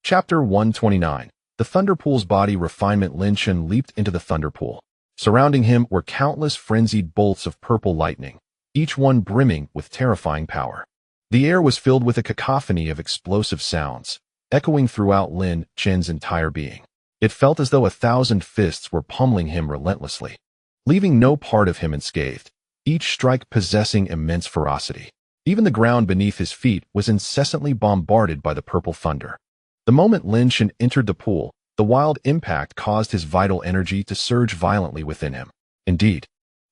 Chapter 129. The Thunderpool's body refinement. Lin Chen leaped into the Thunderpool. Surrounding him were countless frenzied bolts of purple lightning, each one brimming with terrifying power. The air was filled with a cacophony of explosive sounds, echoing throughout Lin Chen's entire being. It felt as though 1,000 fists were pummeling him relentlessly, leaving no part of him unscathed, each strike possessing immense ferocity. Even the ground beneath his feet was incessantly bombarded by the purple thunder. The moment Lin Chen entered the pool, the wild impact caused his vital energy to surge violently within him. Indeed,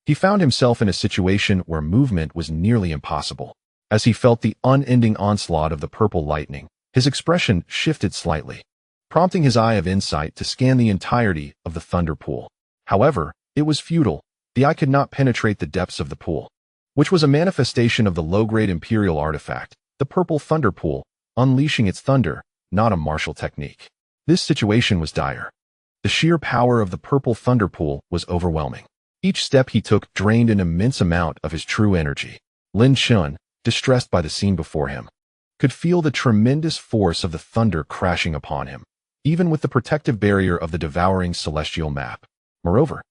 he found himself in a situation where movement was nearly impossible. As he felt the unending onslaught of the purple lightning, his expression shifted slightly, prompting his eye of insight to scan the entirety of the thunder pool. However, it was futile. The eye could not penetrate the depths of the pool, which was a manifestation of the low-grade imperial artifact, the purple thunder pool, unleashing its thunder, not a martial technique. This situation was dire. The sheer power of the purple thunder pool was overwhelming. Each step he took drained an immense amount of his true energy. Lin Chen, distressed by the scene before him, could feel the tremendous force of the thunder crashing upon him, even with the protective barrier of the devouring celestial map. Moreover,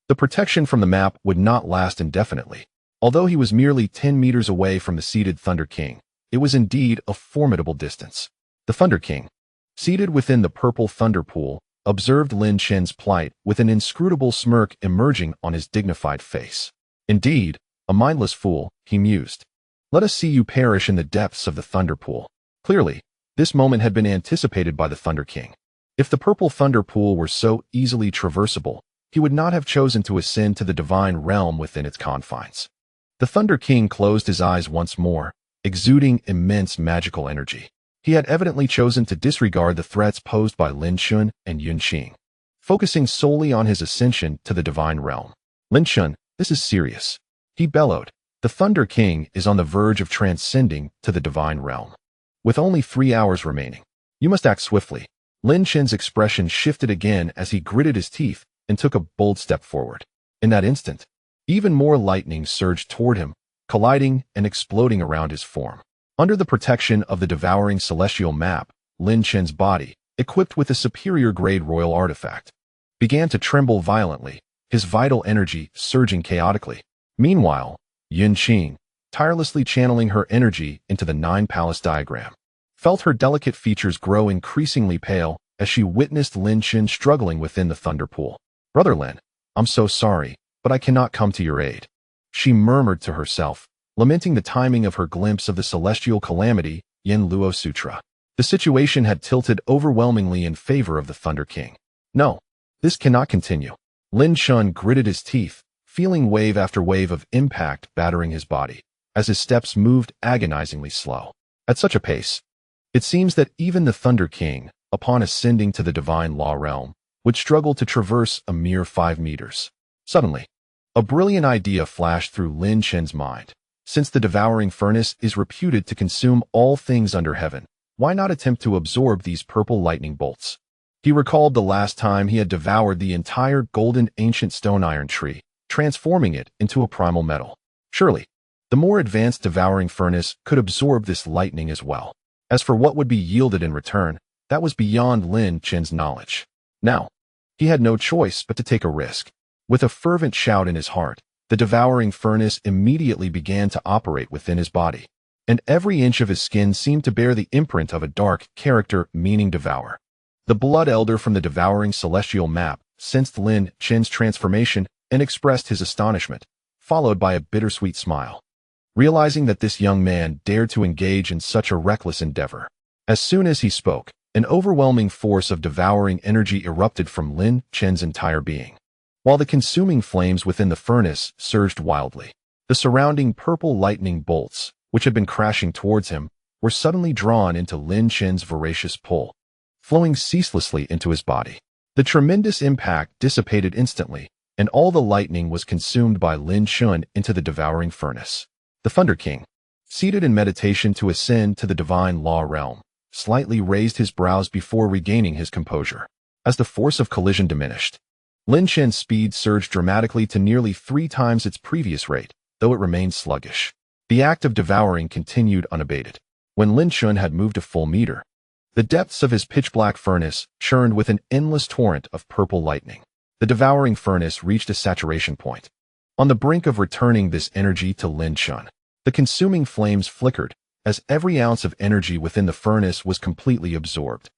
the protection from the map would not last indefinitely. Although he was merely 10 meters away from the seated Thunder King, it was indeed a formidable distance. The Thunder King, seated within the purple thunder pool, observed Lin Chen's plight with an inscrutable smirk emerging on his dignified face. Indeed, a mindless fool, he mused. Let us see you perish in the depths of the thunder pool. Clearly, this moment had been anticipated by the Thunder King. If the purple thunder pool were so easily traversable, he would not have chosen to ascend to the divine realm within its confines. The Thunder King closed his eyes once more, exuding immense magical energy. He had evidently chosen to disregard the threats posed by Lin Chen and Yun Qing, focusing solely on his ascension to the divine realm. Lin Chen, this is serious, he bellowed. The Thunder King is on the verge of transcending to the divine realm. With only 3 hours remaining, you must act swiftly. Lin Chen's expression shifted again as he gritted his teeth and took a bold step forward. In that instant, even more lightning surged toward him, colliding and exploding around his form. Under the protection of the devouring celestial map, Lin Chen's body, equipped with a superior-grade royal artifact, began to tremble violently, his vital energy surging chaotically. Meanwhile, Yun Qing, tirelessly channeling her energy into the 9-palace diagram, felt her delicate features grow increasingly pale as she witnessed Lin Chen struggling within the thunder pool. Brother Lin, I'm so sorry, but I cannot come to your aid, she murmured to herself, lamenting the timing of her glimpse of the celestial calamity, Yin Luo Sutra. The situation had tilted overwhelmingly in favor of the Thunder King. No, this cannot continue. Lin Chen gritted his teeth, feeling wave after wave of impact battering his body, as his steps moved agonizingly slow. At such a pace, it seems that even the Thunder King, upon ascending to the divine law realm, would struggle to traverse a mere 5 meters. Suddenly, a brilliant idea flashed through Lin Chen's mind. Since the devouring furnace is reputed to consume all things under heaven, why not attempt to absorb these purple lightning bolts? He recalled the last time he had devoured the entire golden ancient stone iron tree, transforming it into a primal metal. Surely, the more advanced devouring furnace could absorb this lightning as well. As for what would be yielded in return, that was beyond Lin Chen's knowledge. Now, he had no choice but to take a risk. With a fervent shout in his heart, the devouring furnace immediately began to operate within his body, and every inch of his skin seemed to bear the imprint of a dark character meaning devour. The blood elder from the devouring celestial map sensed Lin Chen's transformation and expressed his astonishment, followed by a bittersweet smile, realizing that this young man dared to engage in such a reckless endeavor. As soon as he spoke, an overwhelming force of devouring energy erupted from Lin Chen's entire being. While the consuming flames within the furnace surged wildly, the surrounding purple lightning bolts, which had been crashing towards him, were suddenly drawn into Lin Chen's voracious pull, flowing ceaselessly into his body. The tremendous impact dissipated instantly, and all the lightning was consumed by Lin Chen into the devouring furnace. The Thunder King, seated in meditation to ascend to the divine law realm, slightly raised his brows before regaining his composure. As the force of collision diminished, Lin Chen's speed surged dramatically to nearly 3 times its previous rate, though it remained sluggish. The act of devouring continued unabated. When Lin Chen had moved a full meter, The depths of his pitch-black furnace churned with an endless torrent of purple lightning. The devouring furnace reached a saturation point. On the brink of returning this energy to Lin Chen, the consuming flames flickered as every ounce of energy within the furnace was completely absorbed.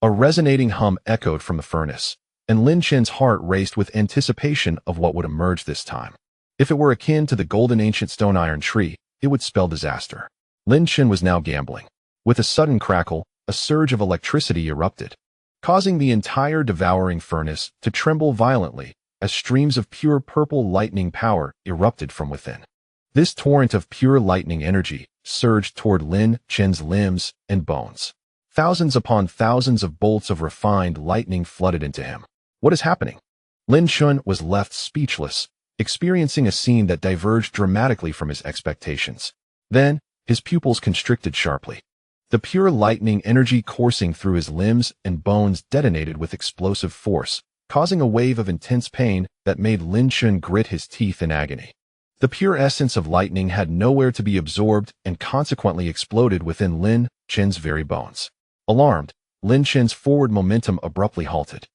A resonating hum echoed from the furnace, and Lin Chen's heart raced with anticipation of what would emerge this time. If it were akin to the golden ancient stone iron tree, it would spell disaster. Lin Chen was now gambling. With a sudden crackle, a surge of electricity erupted, causing the entire devouring furnace to tremble violently as streams of pure purple lightning power erupted from within. This torrent of pure lightning energy surged toward Lin Chen's limbs and bones. Thousands upon thousands of bolts of refined lightning flooded into him. What is happening? Lin Chen was left speechless, experiencing a scene that diverged dramatically from his expectations. Then, his pupils constricted sharply. The pure lightning energy coursing through his limbs and bones detonated with explosive force, causing a wave of intense pain that made Lin Chen grit his teeth in agony. The pure essence of lightning had nowhere to be absorbed and consequently exploded within Lin Chen's very bones. Alarmed, Lin Chen's forward momentum abruptly halted.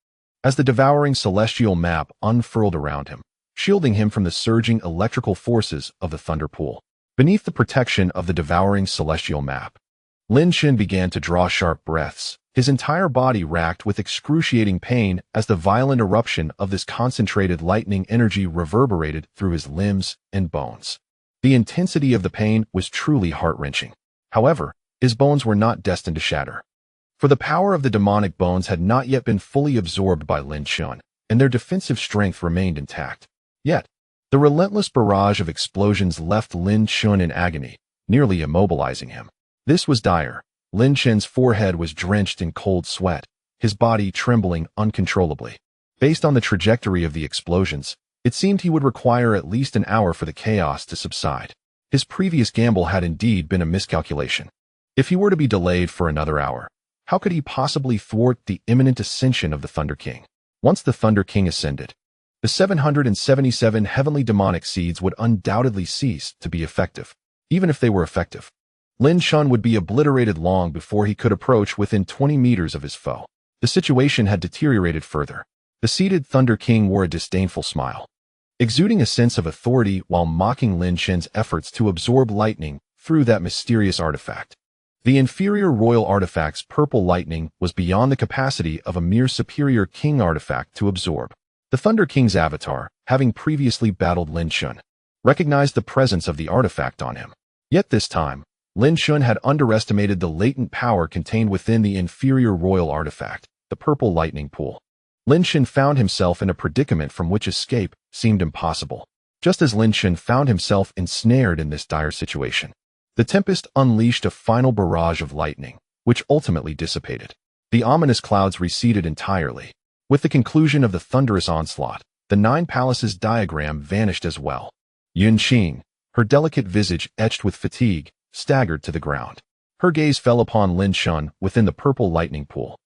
As the devouring celestial map unfurled around him, shielding him from the surging electrical forces of the thunder pool. Beneath the protection of the devouring celestial map, Lin Chen began to draw sharp breaths, his entire body racked with excruciating pain as the violent eruption of this concentrated lightning energy reverberated through his limbs and bones. The intensity of the pain was truly heart-wrenching. However, his bones were not destined to shatter. For the power of the demonic bones had not yet been fully absorbed by Lin Chen, and their defensive strength remained intact. Yet, the relentless barrage of explosions left Lin Chen in agony, nearly immobilizing him. This was dire. Lin Chen's forehead was drenched in cold sweat, his body trembling uncontrollably. Based on the trajectory of the explosions, it seemed he would require at least an hour for the chaos to subside. His previous gamble had indeed been a miscalculation. If he were to be delayed for another hour, how could he possibly thwart the imminent ascension of the Thunder King? Once the Thunder King ascended, the 777 heavenly demonic seeds would undoubtedly cease to be effective. Even if they were effective, Lin Chen would be obliterated long before he could approach within 20 meters of his foe. The situation had deteriorated further. The seated Thunder King wore a disdainful smile, exuding a sense of authority while mocking Lin Chen's efforts to absorb lightning through that mysterious artifact. The inferior royal artifact's purple lightning was beyond the capacity of a mere superior king artifact to absorb. The Thunder King's avatar, having previously battled Lin Chen, recognized the presence of the artifact on him. Yet this time, Lin Chen had underestimated the latent power contained within the inferior royal artifact, the purple lightning pool. Lin Chen found himself in a predicament from which escape seemed impossible. Just as Lin Chen found himself ensnared in this dire situation, the tempest unleashed a final barrage of lightning, which ultimately dissipated. The ominous clouds receded entirely. With the conclusion of the thunderous onslaught, the Nine Palaces diagram vanished as well. Yun Qing, her delicate visage etched with fatigue, staggered to the ground. Her gaze fell upon Lin Chen within the purple lightning pool.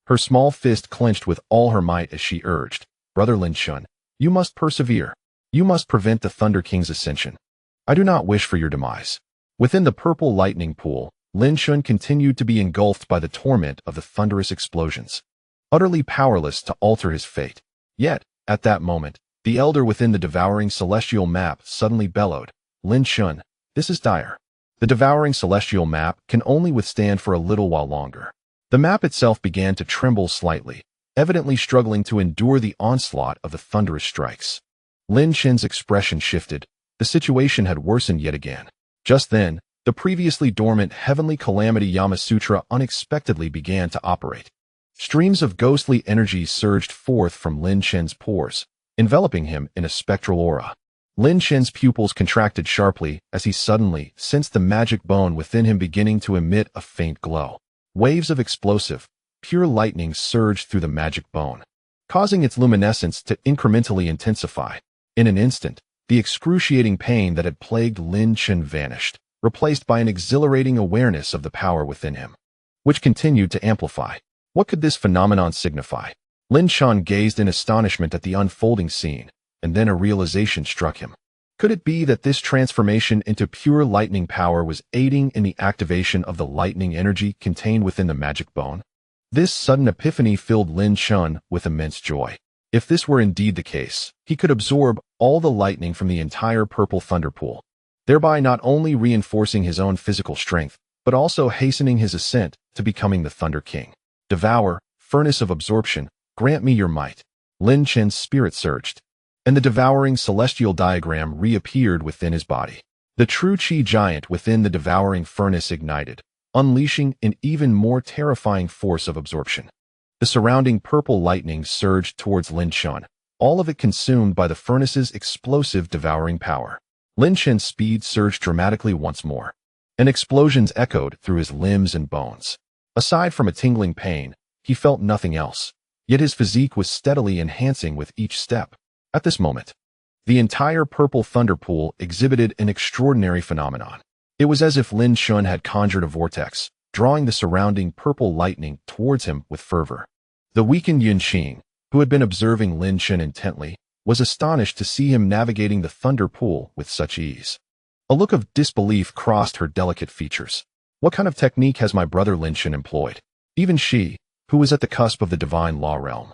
Her small fist clenched with all her might as she urged, "Brother Lin Chen, you must persevere. You must prevent the Thunder King's ascension. I do not wish for your demise." Within the purple lightning pool, Lin Chen continued to be engulfed by the torment of the thunderous explosions, utterly powerless to alter his fate. Yet, at that moment, the elder within the devouring celestial map suddenly bellowed, "Lin Chen, this is dire. The devouring celestial map can only withstand for a little while longer." The map itself began to tremble slightly, evidently struggling to endure the onslaught of the thunderous strikes. Lin Chen's expression shifted. The situation had worsened yet again. Just then, the previously dormant heavenly calamity Yamasutra unexpectedly began to operate. Streams of ghostly energy surged forth from Lin Chen's pores, enveloping him in a spectral aura. Lin Chen's pupils contracted sharply as he suddenly sensed the magic bone within him beginning to emit a faint glow. Waves of explosive, pure lightning surged through the magic bone, causing its luminescence to incrementally intensify. In an instant, the excruciating pain that had plagued Lin Chen vanished, replaced by an exhilarating awareness of the power within him, which continued to amplify. What could this phenomenon signify? Lin Chen gazed in astonishment at the unfolding scene, and then a realization struck him. Could it be that this transformation into pure lightning power was aiding in the activation of the lightning energy contained within the magic bone? This sudden epiphany filled Lin Chen with immense joy. If this were indeed the case, he could absorb all the lightning from the entire purple thunder pool, thereby not only reinforcing his own physical strength, but also hastening his ascent to becoming the Thunder King. Devour, furnace of absorption, grant me your might. Lin Chen's spirit surged, and the devouring celestial diagram reappeared within his body. The true Qi giant within the devouring furnace ignited, unleashing an even more terrifying force of absorption. The surrounding purple lightning surged towards Lin Chen, all of it consumed by the furnace's explosive devouring power. Lin Chen's speed surged dramatically once more, and explosions echoed through his limbs and bones. Aside from a tingling pain, he felt nothing else, yet his physique was steadily enhancing with each step. At this moment, the entire purple thunder pool exhibited an extraordinary phenomenon. It was as if Lin Chen had conjured a vortex, drawing the surrounding purple lightning towards him with fervor. The weakened Yunqing, who had been observing Lin Chen intently, was astonished to see him navigating the thunder pool with such ease. A look of disbelief crossed her delicate features. What kind of technique has my brother Lin Chen employed? Even she, who was at the cusp of the divine law realm,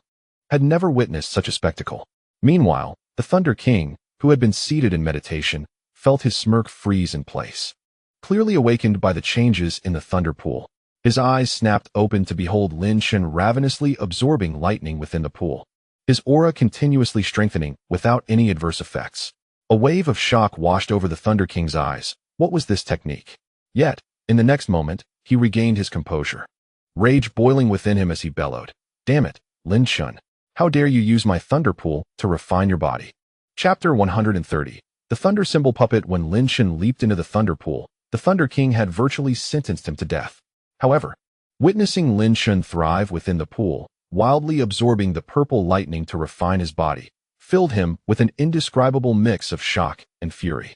had never witnessed such a spectacle. Meanwhile, the Thunder King, who had been seated in meditation, felt his smirk freeze in place. Clearly awakened by the changes in the thunder pool, his eyes snapped open to behold Lin Chen ravenously absorbing lightning within the pool, his aura continuously strengthening without any adverse effects. A wave of shock washed over the Thunder King's eyes. What was this technique? Yet, in the next moment, he regained his composure, rage boiling within him as he bellowed, "Damn it, Lin Chen! How dare you use my thunder pool to refine your body?" Chapter 130. The thunder symbol puppet. When Lin Chen leaped into the thunder pool, the Thunder King had virtually sentenced him to death. However, witnessing Lin Chen thrive within the pool, wildly absorbing the purple lightning to refine his body, filled him with an indescribable mix of shock and fury.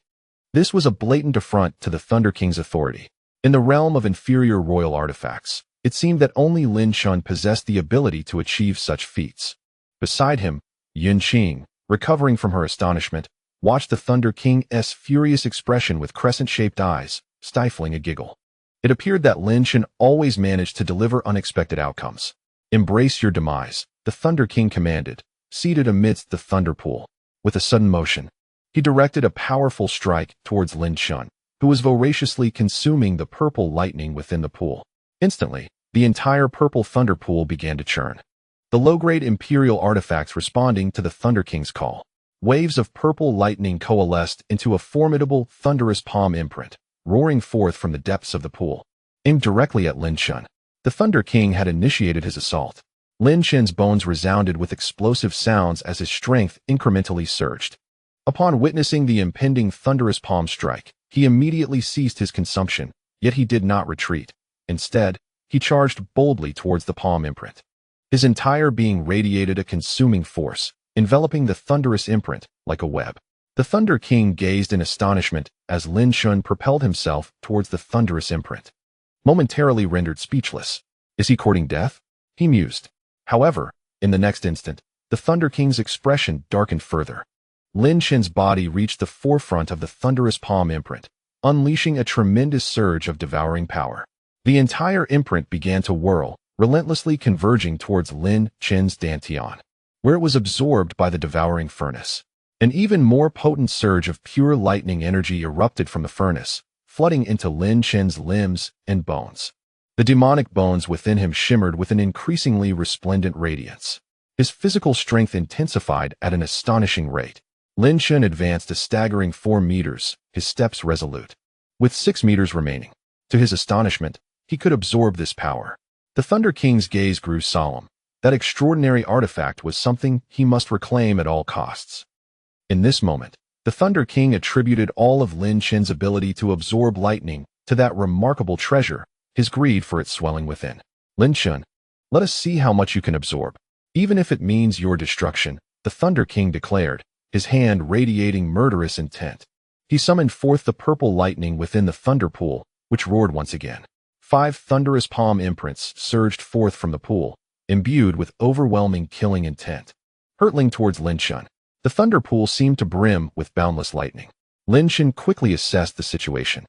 This was a blatant affront to the Thunder King's authority. In the realm of inferior royal artifacts, it seemed that only Lin Chen possessed the ability to achieve such feats. Beside him, Yunqing, recovering from her astonishment, watched the Thunder King's furious expression with crescent-shaped eyes, stifling a giggle. It appeared that Lin Chen always managed to deliver unexpected outcomes. "Embrace your demise," the Thunder King commanded, seated amidst the thunder pool. With a sudden motion, he directed a powerful strike towards Lin Chen, who was voraciously consuming the purple lightning within the pool. Instantly, the entire purple thunder pool began to churn, the low-grade imperial artifacts responding to the Thunder King's call. Waves of purple lightning coalesced into a formidable, thunderous palm imprint, roaring forth from the depths of the pool, aimed directly at Lin Chen. The Thunder King had initiated his assault. Lin Chen's bones resounded with explosive sounds as his strength incrementally surged. Upon witnessing the impending thunderous palm strike, he immediately ceased his consumption, yet he did not retreat. Instead, he charged boldly towards the palm imprint. His entire being radiated a consuming force, enveloping the thunderous imprint like a web. The Thunder King gazed in astonishment as Lin Chen propelled himself towards the thunderous imprint. Momentarily rendered speechless. Is he courting death? He mused. However, in the next instant, the Thunder King's expression darkened further. Lin Chen's body reached the forefront of the thunderous palm imprint, unleashing a tremendous surge of devouring power. The entire imprint began to whirl, relentlessly converging towards Lin Chen's dantian, where it was absorbed by the devouring furnace. An even more potent surge of pure lightning energy erupted from the furnace, flooding into Lin Chen's limbs and bones. The demonic bones within him shimmered with an increasingly resplendent radiance. His physical strength intensified at an astonishing rate. Lin Chen advanced a staggering 4 meters, his steps resolute, with 6 meters remaining. To his astonishment, he could absorb this power. The Thunder King's gaze grew solemn. That extraordinary artifact was something he must reclaim at all costs. In this moment, the Thunder King attributed all of Lin Chen's ability to absorb lightning to that remarkable treasure, his greed for its swelling within. "Lin Chen, let us see how much you can absorb, even if it means your destruction," the Thunder King declared, his hand radiating murderous intent. He summoned forth the purple lightning within the thunder pool, which roared once again. 5 thunderous palm imprints surged forth from the pool, imbued with overwhelming killing intent, hurtling towards Lin Chen. The thunder pool seemed to brim with boundless lightning. Lin Chen quickly assessed the situation.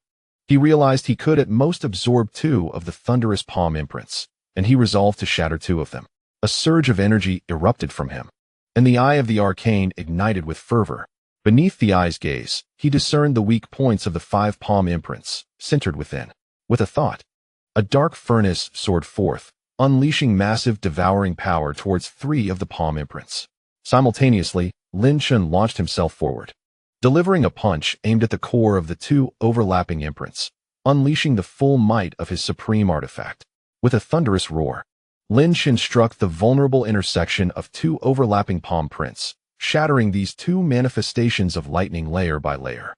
He realized he could at most absorb 2 of the thunderous palm imprints. and he resolved to shatter 2 of them. A surge of energy erupted from him, and the eye of the arcane ignited with fervor. Beneath the eye's gaze, he discerned the weak points of the 5 palm imprints, centered within. With a thought, a dark furnace soared forth, unleashing massive devouring power towards 3 of the palm imprints. Simultaneously, Lin Chen launched himself forward, delivering a punch aimed at the core of the 2 overlapping imprints, unleashing the full might of his supreme artifact. With a thunderous roar, Lin Chen struck the vulnerable intersection of 2 overlapping palm prints, shattering these 2 manifestations of lightning layer by layer.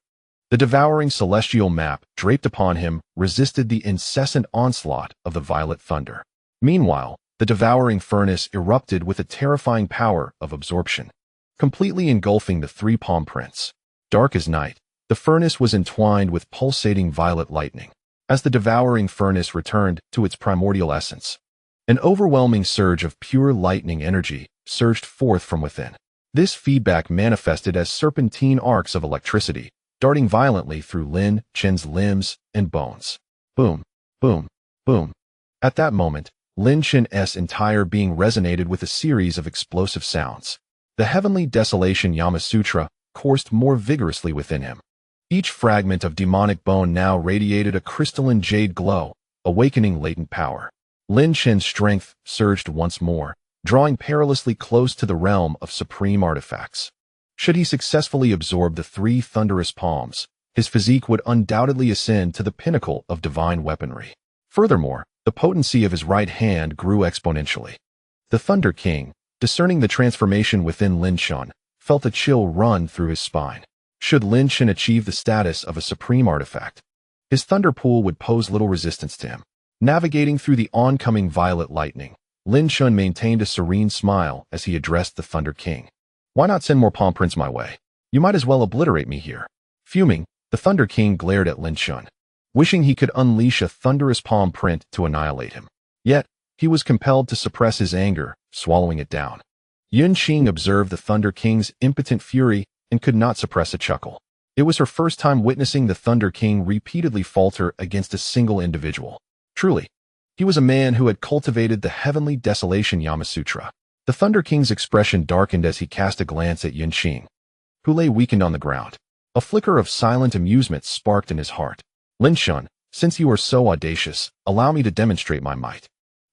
The devouring celestial map draped upon him resisted the incessant onslaught of the violet thunder. Meanwhile, the devouring furnace erupted with a terrifying power of absorption, completely engulfing the 3 palm prints. Dark as night, the furnace was entwined with pulsating violet lightning. As the devouring furnace returned to its primordial essence, an overwhelming surge of pure lightning energy surged forth from within. This feedback manifested as serpentine arcs of electricity, darting violently through Lin Chen's limbs and bones. Boom, boom, boom. At that moment, Lin Chen's entire being resonated with a series of explosive sounds. The heavenly desolation Yamasutra coursed more vigorously within him. Each fragment of demonic bone now radiated a crystalline jade glow, awakening latent power. Lin Chen's strength surged once more, drawing perilously close to the realm of supreme artifacts. Should he successfully absorb the 3 thunderous palms, his physique would undoubtedly ascend to the pinnacle of divine weaponry. Furthermore, the potency of his right hand grew exponentially. The Thunder King, discerning the transformation within Lin Chen, felt a chill run through his spine. Should Lin Chen achieve the status of a supreme artifact, his thunder pool would pose little resistance to him. Navigating through the oncoming violet lightning, Lin Chen maintained a serene smile as he addressed the Thunder King. Why not send more palm prints my way? You might as well obliterate me here. Fuming, the Thunder King glared at Lin Chen, wishing he could unleash a thunderous palm print to annihilate him. Yet, he was compelled to suppress his anger, swallowing it down. Yun Qing observed the Thunder King's impotent fury and could not suppress a chuckle. It was her first time witnessing the Thunder King repeatedly falter against a single individual. Truly, he was a man who had cultivated the heavenly desolation Yamasutra. The Thunder King's expression darkened as he cast a glance at Yun Qing, who lay weakened on the ground. A flicker of silent amusement sparked in his heart. Lin Chen, since you are so audacious, allow me to demonstrate my might.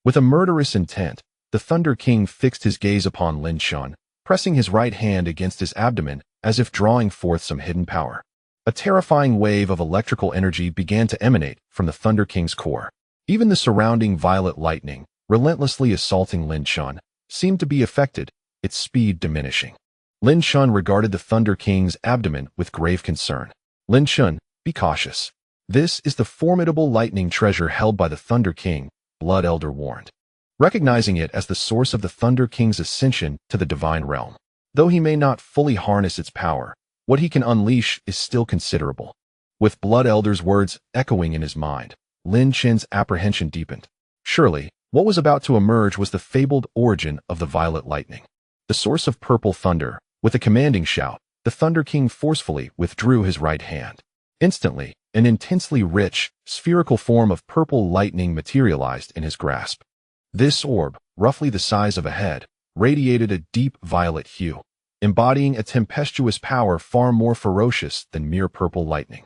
With a murderous intent, the Thunder King fixed his gaze upon Lin Chen, pressing his right hand against his abdomen as if drawing forth some hidden power. A terrifying wave of electrical energy began to emanate from the Thunder King's core. Even the surrounding violet lightning, relentlessly assaulting Lin Chen, seemed to be affected, its speed diminishing. Lin Chen regarded the Thunder King's abdomen with grave concern. Lin Chen, be cautious. This is the formidable lightning treasure held by the Thunder King, Blood Elder warned, recognizing it as the source of the Thunder King's ascension to the divine realm. Though he may not fully harness its power, what he can unleash is still considerable. With Blood Elder's words echoing in his mind, Lin Chen's apprehension deepened. Surely, what was about to emerge was the fabled origin of the violet lightning, the source of purple thunder. With a commanding shout, the Thunder King forcefully withdrew his right hand. Instantly, an intensely rich, spherical form of purple lightning materialized in his grasp. This orb, roughly the size of a head, radiated a deep violet hue, embodying a tempestuous power far more ferocious than mere purple lightning.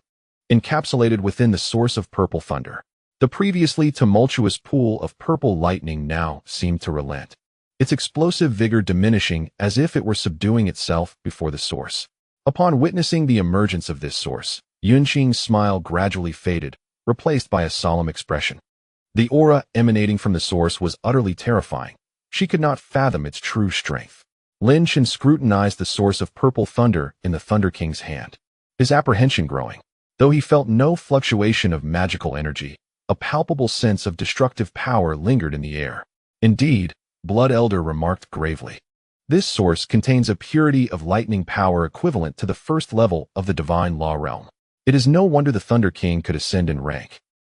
Encapsulated within the source of purple thunder, the previously tumultuous pool of purple lightning now seemed to relent, its explosive vigor diminishing as if it were subduing itself before the source. Upon witnessing the emergence of this source, Yun Qing's smile gradually faded, replaced by a solemn expression. The aura emanating from the source was utterly terrifying. She could not fathom its true strength. Lin Chen scrutinized the source of purple thunder in the Thunder King's hand, his apprehension growing. Though he felt no fluctuation of magical energy, a palpable sense of destructive power lingered in the air. Indeed, Blood Elder remarked gravely, this source contains a purity of lightning power equivalent to the first level of the divine law realm. It is no wonder the Thunder King could ascend in rank.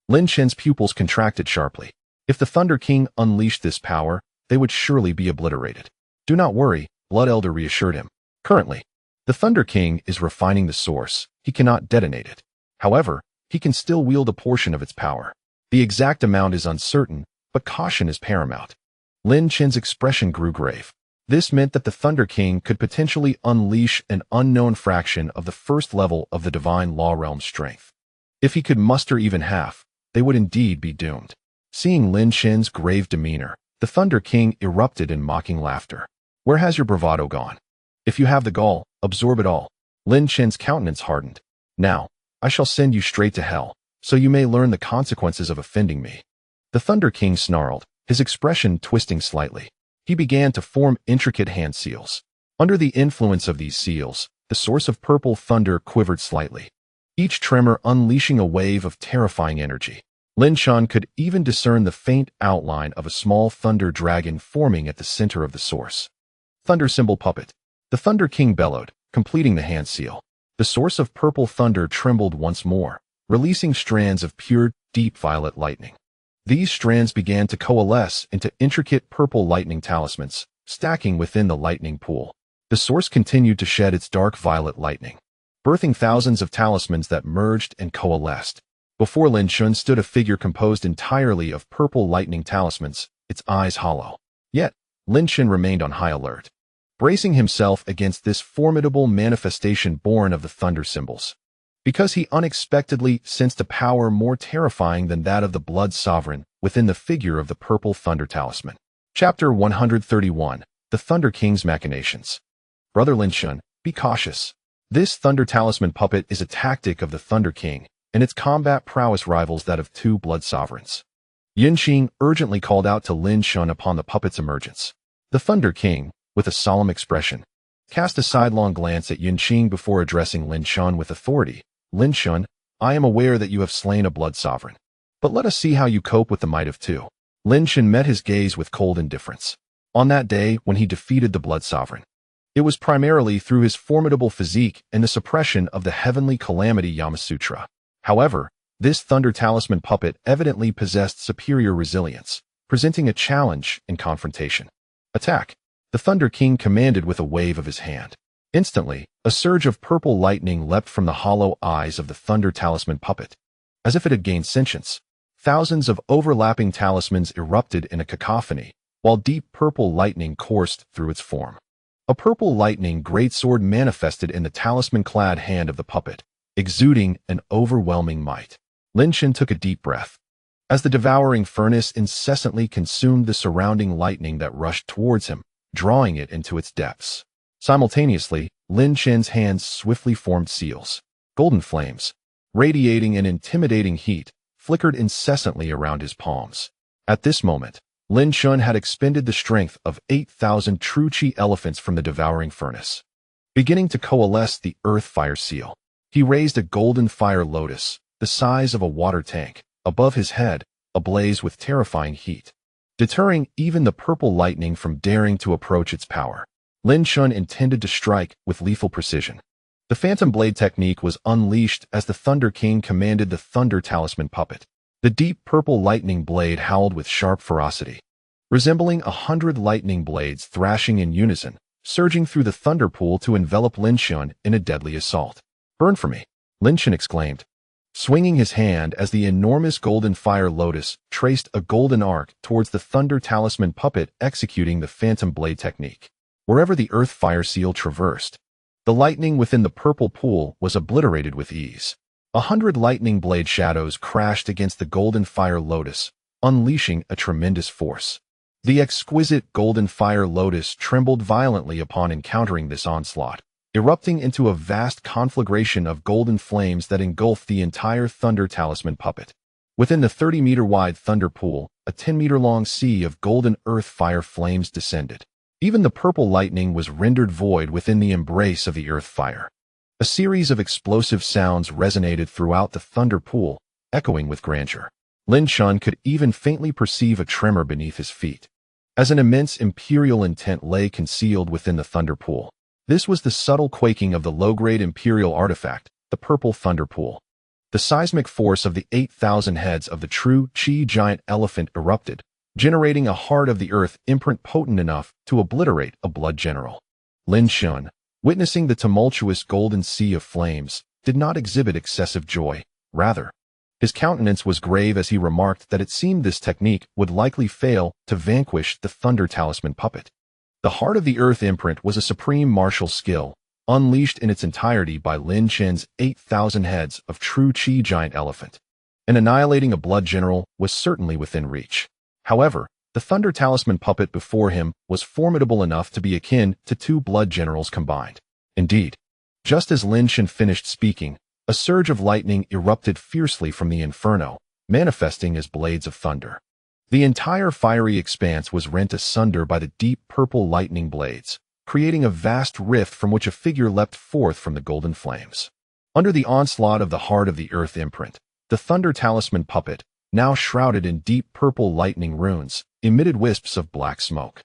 Lin Chen's pupils contracted sharply. If the Thunder King unleashed this power, they would surely be obliterated. Do not worry, Blood Elder reassured him. Currently, the Thunder King is refining the source. He cannot detonate it. However, he can still wield a portion of its power. The exact amount is uncertain, but caution is paramount. Lin Chen's expression grew grave. This meant that the Thunder King could potentially unleash an unknown fraction of the first level of the divine law realm's strength. If he could muster even half, they would indeed be doomed. Seeing Lin Chen's grave demeanor, the Thunder King erupted in mocking laughter. Where has your bravado gone? If you have the gall, absorb it all. Lin Chen's countenance hardened. Now, I shall send you straight to hell, so you may learn the consequences of offending me. The Thunder King snarled, his expression twisting slightly. He began to form intricate hand seals. Under the influence of these seals, the source of purple thunder quivered slightly, each tremor unleashing a wave of terrifying energy. Lin Chen could even discern the faint outline of a small thunder dragon forming at the center of the source. Thunder symbol puppet. The Thunder King bellowed, completing the hand seal. The source of purple thunder trembled once more, releasing strands of pure, deep violet lightning. These strands began to coalesce into intricate purple lightning talismans, stacking within the lightning pool. The source continued to shed its dark violet lightning, birthing thousands of talismans that merged and coalesced. Before Lin Chen stood a figure composed entirely of purple lightning talismans, its eyes hollow. Yet, Lin Chen remained on high alert, bracing himself against this formidable manifestation born of the thunder symbols. Because he unexpectedly sensed a power more terrifying than that of the Blood Sovereign within the figure of the purple thunder talisman. Chapter 131. The Thunder King's Machinations. Brother Lin Chen, be cautious. This thunder talisman puppet is a tactic of the Thunder King, and its combat prowess rivals that of two Blood Sovereigns. Yin Qing urgently called out to Lin Chen upon the puppet's emergence. The Thunder King, with a solemn expression, cast a sidelong glance at Yin Qing before addressing Lin Chen with authority. Lin Chen, I am aware that you have slain a Blood Sovereign, but let us see how you cope with the might of two. Lin Chen met his gaze with cold indifference. On that day when he defeated the Blood Sovereign, it was primarily through his formidable physique and the suppression of the heavenly calamity Yamasutra. However, this thunder talisman puppet evidently possessed superior resilience, presenting a challenge in confrontation. Attack! The Thunder King commanded with a wave of his hand. Instantly, a surge of purple lightning leapt from the hollow eyes of the thunder talisman puppet. As if it had gained sentience, thousands of overlapping talismans erupted in a cacophony, while deep purple lightning coursed through its form. A purple lightning greatsword manifested in the talisman-clad hand of the puppet, exuding an overwhelming might. Lin Chen took a deep breath. As the devouring furnace incessantly consumed the surrounding lightning that rushed towards him, drawing it into its depths. Simultaneously, Lin Chen's hands swiftly formed seals. Golden flames, radiating an intimidating heat, flickered incessantly around his palms. At this moment, Lin Chen had expended the strength of 8,000 true chi elephants from the devouring furnace. Beginning to coalesce the earth fire seal, he raised a golden fire lotus, the size of a water tank, above his head, ablaze with terrifying heat, deterring even the purple lightning from daring to approach its power. Lin Chen intended to strike with lethal precision. The Phantom Blade technique was unleashed as the Thunder King commanded the Thunder Talisman puppet. The deep purple lightning blade howled with sharp ferocity, resembling 100 lightning blades thrashing in unison, surging through the thunder pool to envelop Lin Chen in a deadly assault. Burn for me, Lin Chen exclaimed, swinging his hand as the enormous golden fire lotus traced a golden arc towards the Thunder Talisman puppet executing the Phantom Blade technique. Wherever the earth fire seal traversed, the lightning within the purple pool was obliterated with ease. 100 lightning blade shadows crashed against the golden fire lotus, unleashing a tremendous force. The exquisite golden fire lotus trembled violently upon encountering this onslaught, erupting into a vast conflagration of golden flames that engulfed the entire Thunder Talisman puppet. Within the 30-meter-wide thunder pool, a 10-meter-long sea of golden earth fire flames descended. Even the purple lightning was rendered void within the embrace of the earth fire. A series of explosive sounds resonated throughout the thunder pool, echoing with grandeur. Lin Chen could even faintly perceive a tremor beneath his feet, as an immense imperial intent lay concealed within the thunder pool. This was the subtle quaking of the low-grade imperial artifact, the purple thunder pool. The seismic force of the 8,000 heads of the true chi giant elephant erupted, generating a heart of the earth imprint potent enough to obliterate a blood general. Lin Chen, witnessing the tumultuous golden sea of flames, did not exhibit excessive joy. Rather, His countenance was grave as he remarked that it seemed this technique would likely fail to vanquish the Thunder Talisman puppet. The Heart of the Earth imprint was a supreme martial skill, unleashed in its entirety by Lin Chen's 8,000 heads of true Qi giant elephant. And annihilating a blood general was certainly within reach. However, the Thunder Talisman puppet before him was formidable enough to be akin to 2 blood generals combined. Indeed, just as Lin Chen finished speaking, a surge of lightning erupted fiercely from the inferno, manifesting as blades of thunder. The entire fiery expanse was rent asunder by the deep purple lightning blades, creating a vast rift from which a figure leapt forth from the golden flames. Under the onslaught of the Heart of the Earth imprint, the Thunder Talisman puppet, now shrouded in deep purple lightning runes, emitted wisps of black smoke.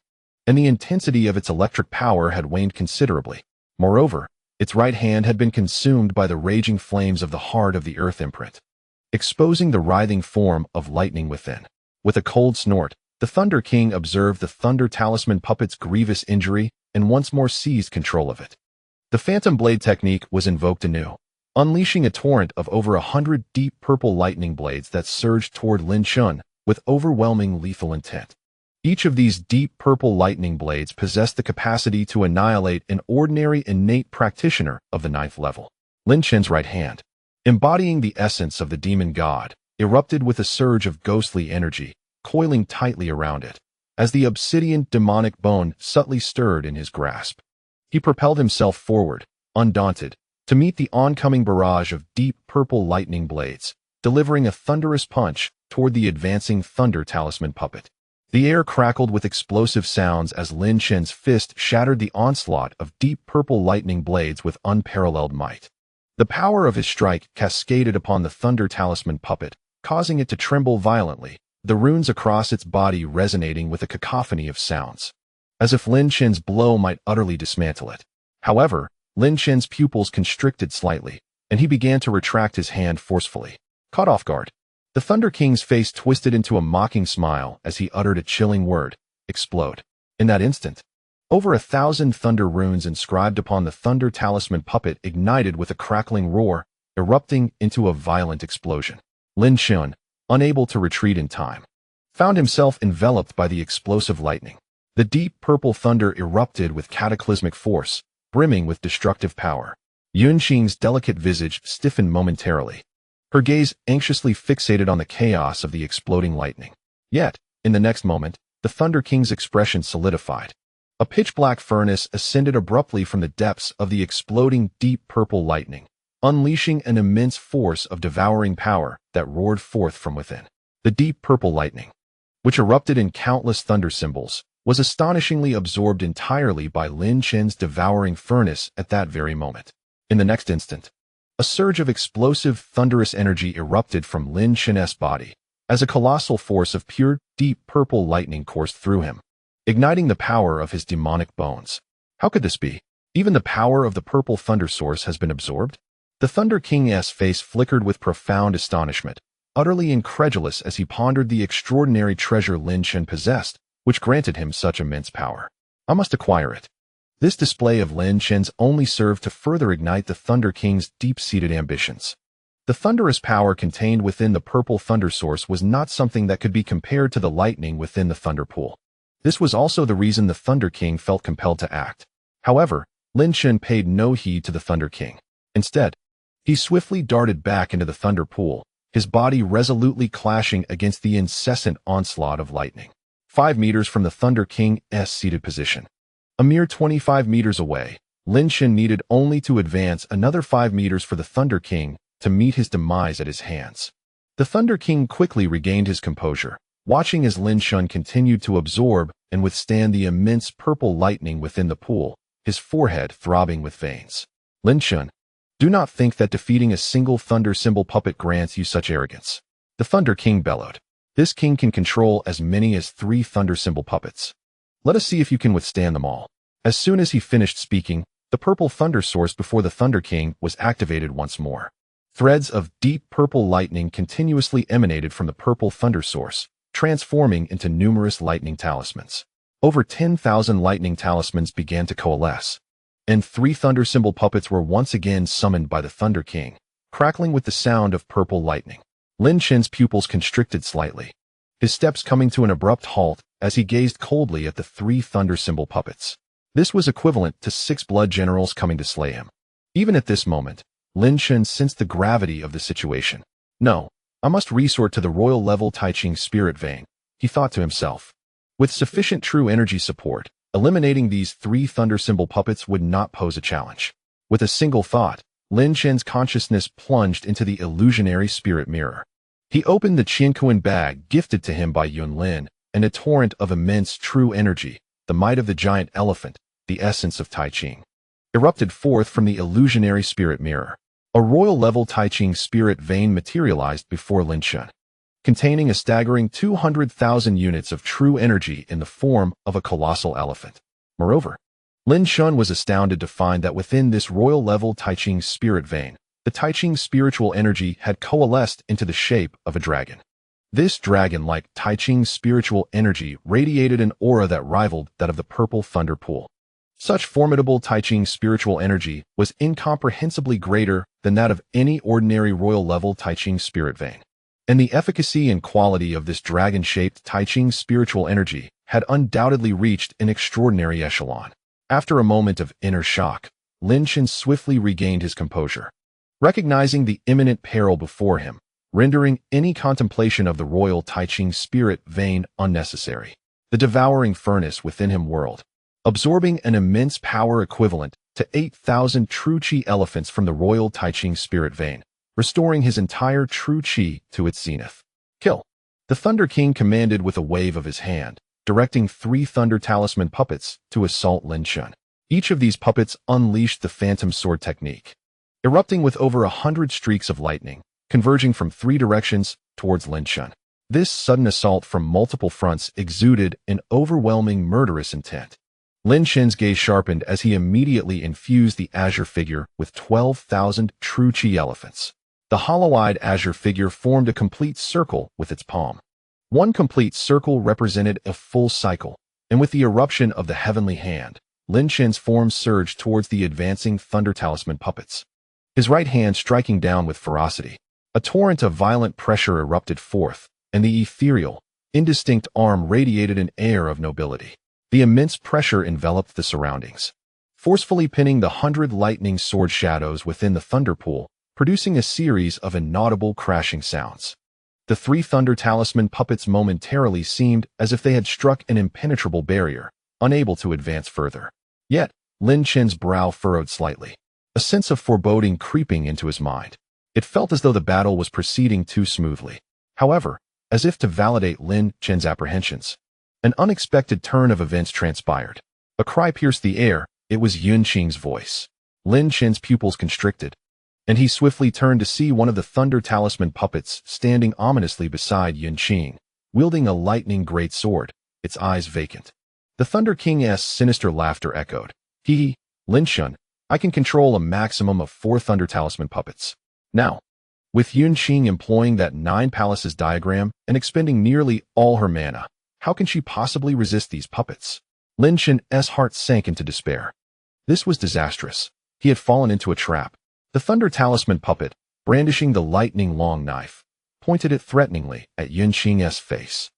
And the intensity of its electric power had waned considerably. Moreover, its right hand had been consumed by the raging flames of the Heart of the Earth imprint, exposing the writhing form of lightning within. With a cold snort, the Thunder King observed the Thunder Talisman puppet's grievous injury and once more seized control of it. The Phantom Blade technique was invoked anew, unleashing a torrent of over 100 deep purple lightning blades that surged toward Lin Chen with overwhelming lethal intent. Each of these deep purple lightning blades possessed the capacity to annihilate an ordinary innate practitioner of the 9th level. Lin Chen's right hand, embodying the essence of the demon god, erupted with a surge of ghostly energy, coiling tightly around it, as the obsidian demonic bone subtly stirred in his grasp. He propelled himself forward, undaunted, to meet the oncoming barrage of deep purple lightning blades, delivering a thunderous punch toward the advancing Thunder Talisman puppet. The air crackled with explosive sounds as Lin Chen's fist shattered the onslaught of deep purple lightning blades with unparalleled might. The power of his strike cascaded upon the Thunder Talisman puppet, causing it to tremble violently, the runes across its body resonating with a cacophony of sounds, as if Lin Chen's blow might utterly dismantle it. However, Lin Chen's pupils constricted slightly, and he began to retract his hand forcefully. Caught off guard, the Thunder King's face twisted into a mocking smile as he uttered a chilling word, explode. In that instant, over 1,000 thunder runes inscribed upon the Thunder Talisman puppet ignited with a crackling roar, erupting into a violent explosion. Lin Chen, unable to retreat in time, found himself enveloped by the explosive lightning. The deep purple thunder erupted with cataclysmic force, brimming with destructive power. Yunqing's delicate visage stiffened momentarily, her gaze anxiously fixated on the chaos of the exploding lightning. Yet, in the next moment, the Thunder King's expression solidified. A pitch-black furnace ascended abruptly from the depths of the exploding deep purple lightning, unleashing an immense force of devouring power that roared forth from within. The deep purple lightning, which erupted in countless thunder symbols, was astonishingly absorbed entirely by Lin Chen's devouring furnace at that very moment. In the next instant, a surge of explosive, thunderous energy erupted from Lin Chen's body, as a colossal force of pure, deep purple lightning coursed through him, igniting the power of his demonic bones. How could this be? Even the power of the purple thunder source has been absorbed? The Thunder King's face flickered with profound astonishment, utterly incredulous as he pondered the extraordinary treasure Lin Chen possessed, which granted him such immense power. I must acquire it. This display of Lin Chen's only served to further ignite the Thunder King's deep-seated ambitions. The thunderous power contained within the purple thunder source was not something that could be compared to the lightning within the thunder pool. This was also the reason the Thunder King felt compelled to act. However, Lin Chen paid no heed to the Thunder King. Instead, he swiftly darted back into the thunder pool, his body resolutely clashing against the incessant onslaught of lightning. 5 meters from the Thunder King's seated position, a mere 25 meters away, Lin Chen needed only to advance another 5 meters for the Thunder King to meet his demise at his hands. The Thunder King quickly regained his composure, watching as Lin Chen continued to absorb and withstand the immense purple lightning within the pool, his forehead throbbing with veins. Lin Chen, do not think that defeating a single thunder symbol puppet grants you such arrogance. The Thunder King bellowed. This king can control as many as 3 thunder symbol puppets. Let us see if you can withstand them all. As soon as he finished speaking, the purple thunder source before the Thunder King was activated once more. Threads of deep purple lightning continuously emanated from the purple thunder source, transforming into numerous lightning talismans. Over 10,000 lightning talismans began to coalesce, and 3 thunder symbol puppets were once again summoned by the Thunder King, crackling with the sound of purple lightning. Lin Chen's pupils constricted slightly, his steps coming to an abrupt halt as he gazed coldly at the 3 thunder symbol puppets. This was equivalent to 6 blood generals coming to slay him. Even at this moment, Lin Chen sensed the gravity of the situation. No, I must resort to the royal-level Tai Ching spirit vein, he thought to himself. With sufficient true energy support, eliminating these 3 thunder symbol puppets would not pose a challenge. With a single thought, Lin Chen's consciousness plunged into the illusionary spirit mirror. He opened the Qianquan bag gifted to him by Yun Lin, and a torrent of immense true energy, the might of the giant elephant, the essence of Tai Ching, erupted forth from the illusionary spirit mirror. A royal-level Tai Ching spirit vein materialized before Lin Chen, containing a staggering 200,000 units of true energy in the form of a colossal elephant. Moreover, Lin Chen was astounded to find that within this royal-level Tai Ching spirit vein, the Tai Ching spiritual energy had coalesced into the shape of a dragon. This dragon-like Tai Ching spiritual energy radiated an aura that rivaled that of the purple thunder pool. Such formidable Tai Ching spiritual energy was incomprehensibly greater than that of any ordinary royal-level Tai Ching spirit vein. And the efficacy and quality of this dragon-shaped Tai Ching spiritual energy had undoubtedly reached an extraordinary echelon. After a moment of inner shock, Lin Chen swiftly regained his composure, recognizing the imminent peril before him, rendering any contemplation of the royal Tai Ching spirit vein unnecessary. The devouring furnace within him whirled, absorbing an immense power equivalent to 8,000 true Qi elephants from the royal Tai Ching spirit vein, restoring his entire true Qi to its zenith. Kill! The Thunder King commanded with a wave of his hand, directing 3 thunder talisman puppets to assault Lin Chen. Each of these puppets unleashed the phantom sword technique, erupting with over 100 streaks of lightning, converging from 3 directions towards Lin Chen. This sudden assault from multiple fronts exuded an overwhelming murderous intent. Lin Chen's gaze sharpened as he immediately infused the azure figure with 12,000 true Qi elephants. The hollow-eyed azure figure formed a complete circle with its palm. One complete circle represented a full cycle, and with the eruption of the heavenly hand, Lin Chen's form surged towards the advancing thunder talisman puppets, his right hand striking down with ferocity. A torrent of violent pressure erupted forth, and the ethereal, indistinct arm radiated an air of nobility. The immense pressure enveloped the surroundings, forcefully pinning the 100 lightning sword shadows within the thunder pool, producing a series of inaudible crashing sounds. The 3 thunder talisman puppets momentarily seemed as if they had struck an impenetrable barrier, unable to advance further. Yet, Lin Chen's brow furrowed slightly, a sense of foreboding creeping into his mind. It felt as though the battle was proceeding too smoothly. However, as if to validate Lin Chen's apprehensions, an unexpected turn of events transpired. A cry pierced the air. It was Yun Qing's voice. Lin Chen's pupils constricted, and he swiftly turned to see one of the thunder talisman puppets standing ominously beside Yun Qing, wielding a lightning great sword, its eyes vacant. The Thunder King's sinister laughter echoed. Hee, Lin Chen, I can control a maximum of 4 thunder talisman puppets. Now, with Yun Qing employing that 9 palaces diagram and expending nearly all her mana, how can she possibly resist these puppets? Lin Chen's heart sank into despair. This was disastrous. He had fallen into a trap. The thunder talisman puppet, brandishing the lightning-long knife, pointed it threateningly at Yun Qing's face.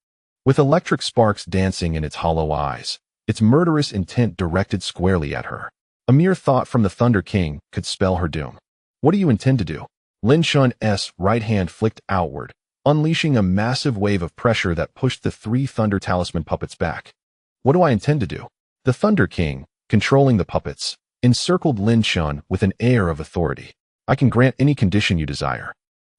With electric sparks dancing in its hollow eyes, its murderous intent directed squarely at her. A mere thought from the Thunder King could spell her doom. What do you intend to do? Lin Chen's right hand flicked outward, unleashing a massive wave of pressure that pushed the 3 thunder talisman puppets back. What do I intend to do? The Thunder King, controlling the puppets, encircled Lin Chen with an air of authority. I can grant any condition you desire.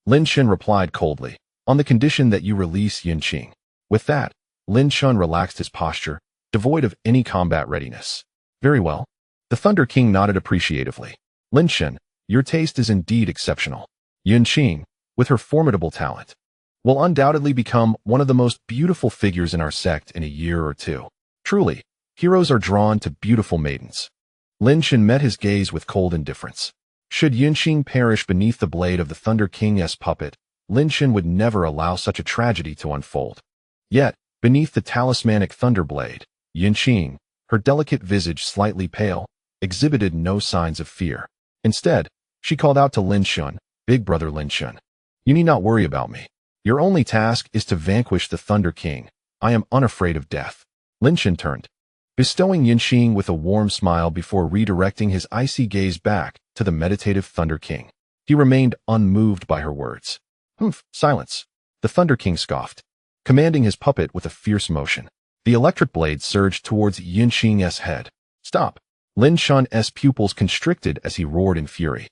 Lin Chen replied coldly, on the condition that you release Yun Qing. With that, Lin Chen relaxed his posture, devoid of any combat readiness. Very well. The Thunder King nodded appreciatively. Lin Chen, your taste is indeed exceptional. Yun Qing, with her formidable talent, will undoubtedly become one of the most beautiful figures in our sect in a year or 2. Truly, heroes are drawn to beautiful maidens. Lin Chen met his gaze with cold indifference. Should Yun Qing perish beneath the blade of the Thunder King's puppet, Lin Chen would never allow such a tragedy to unfold. Yet, beneath the talismanic thunder blade, Yun Qing, her delicate visage slightly pale, exhibited no signs of fear. Instead, she called out to Lin Chen, Big brother Lin Chen. You need not worry about me. Your only task is to vanquish the Thunder King. I am unafraid of death. Lin Chen turned, bestowing Yunqing with a warm smile before redirecting his icy gaze back to the meditative Thunder King. He remained unmoved by her words. Silence. The Thunder King scoffed, commanding his puppet with a fierce motion. The electric blade surged towards Yunqing's head. Stop. Lin Chen's pupils constricted as he roared in fury.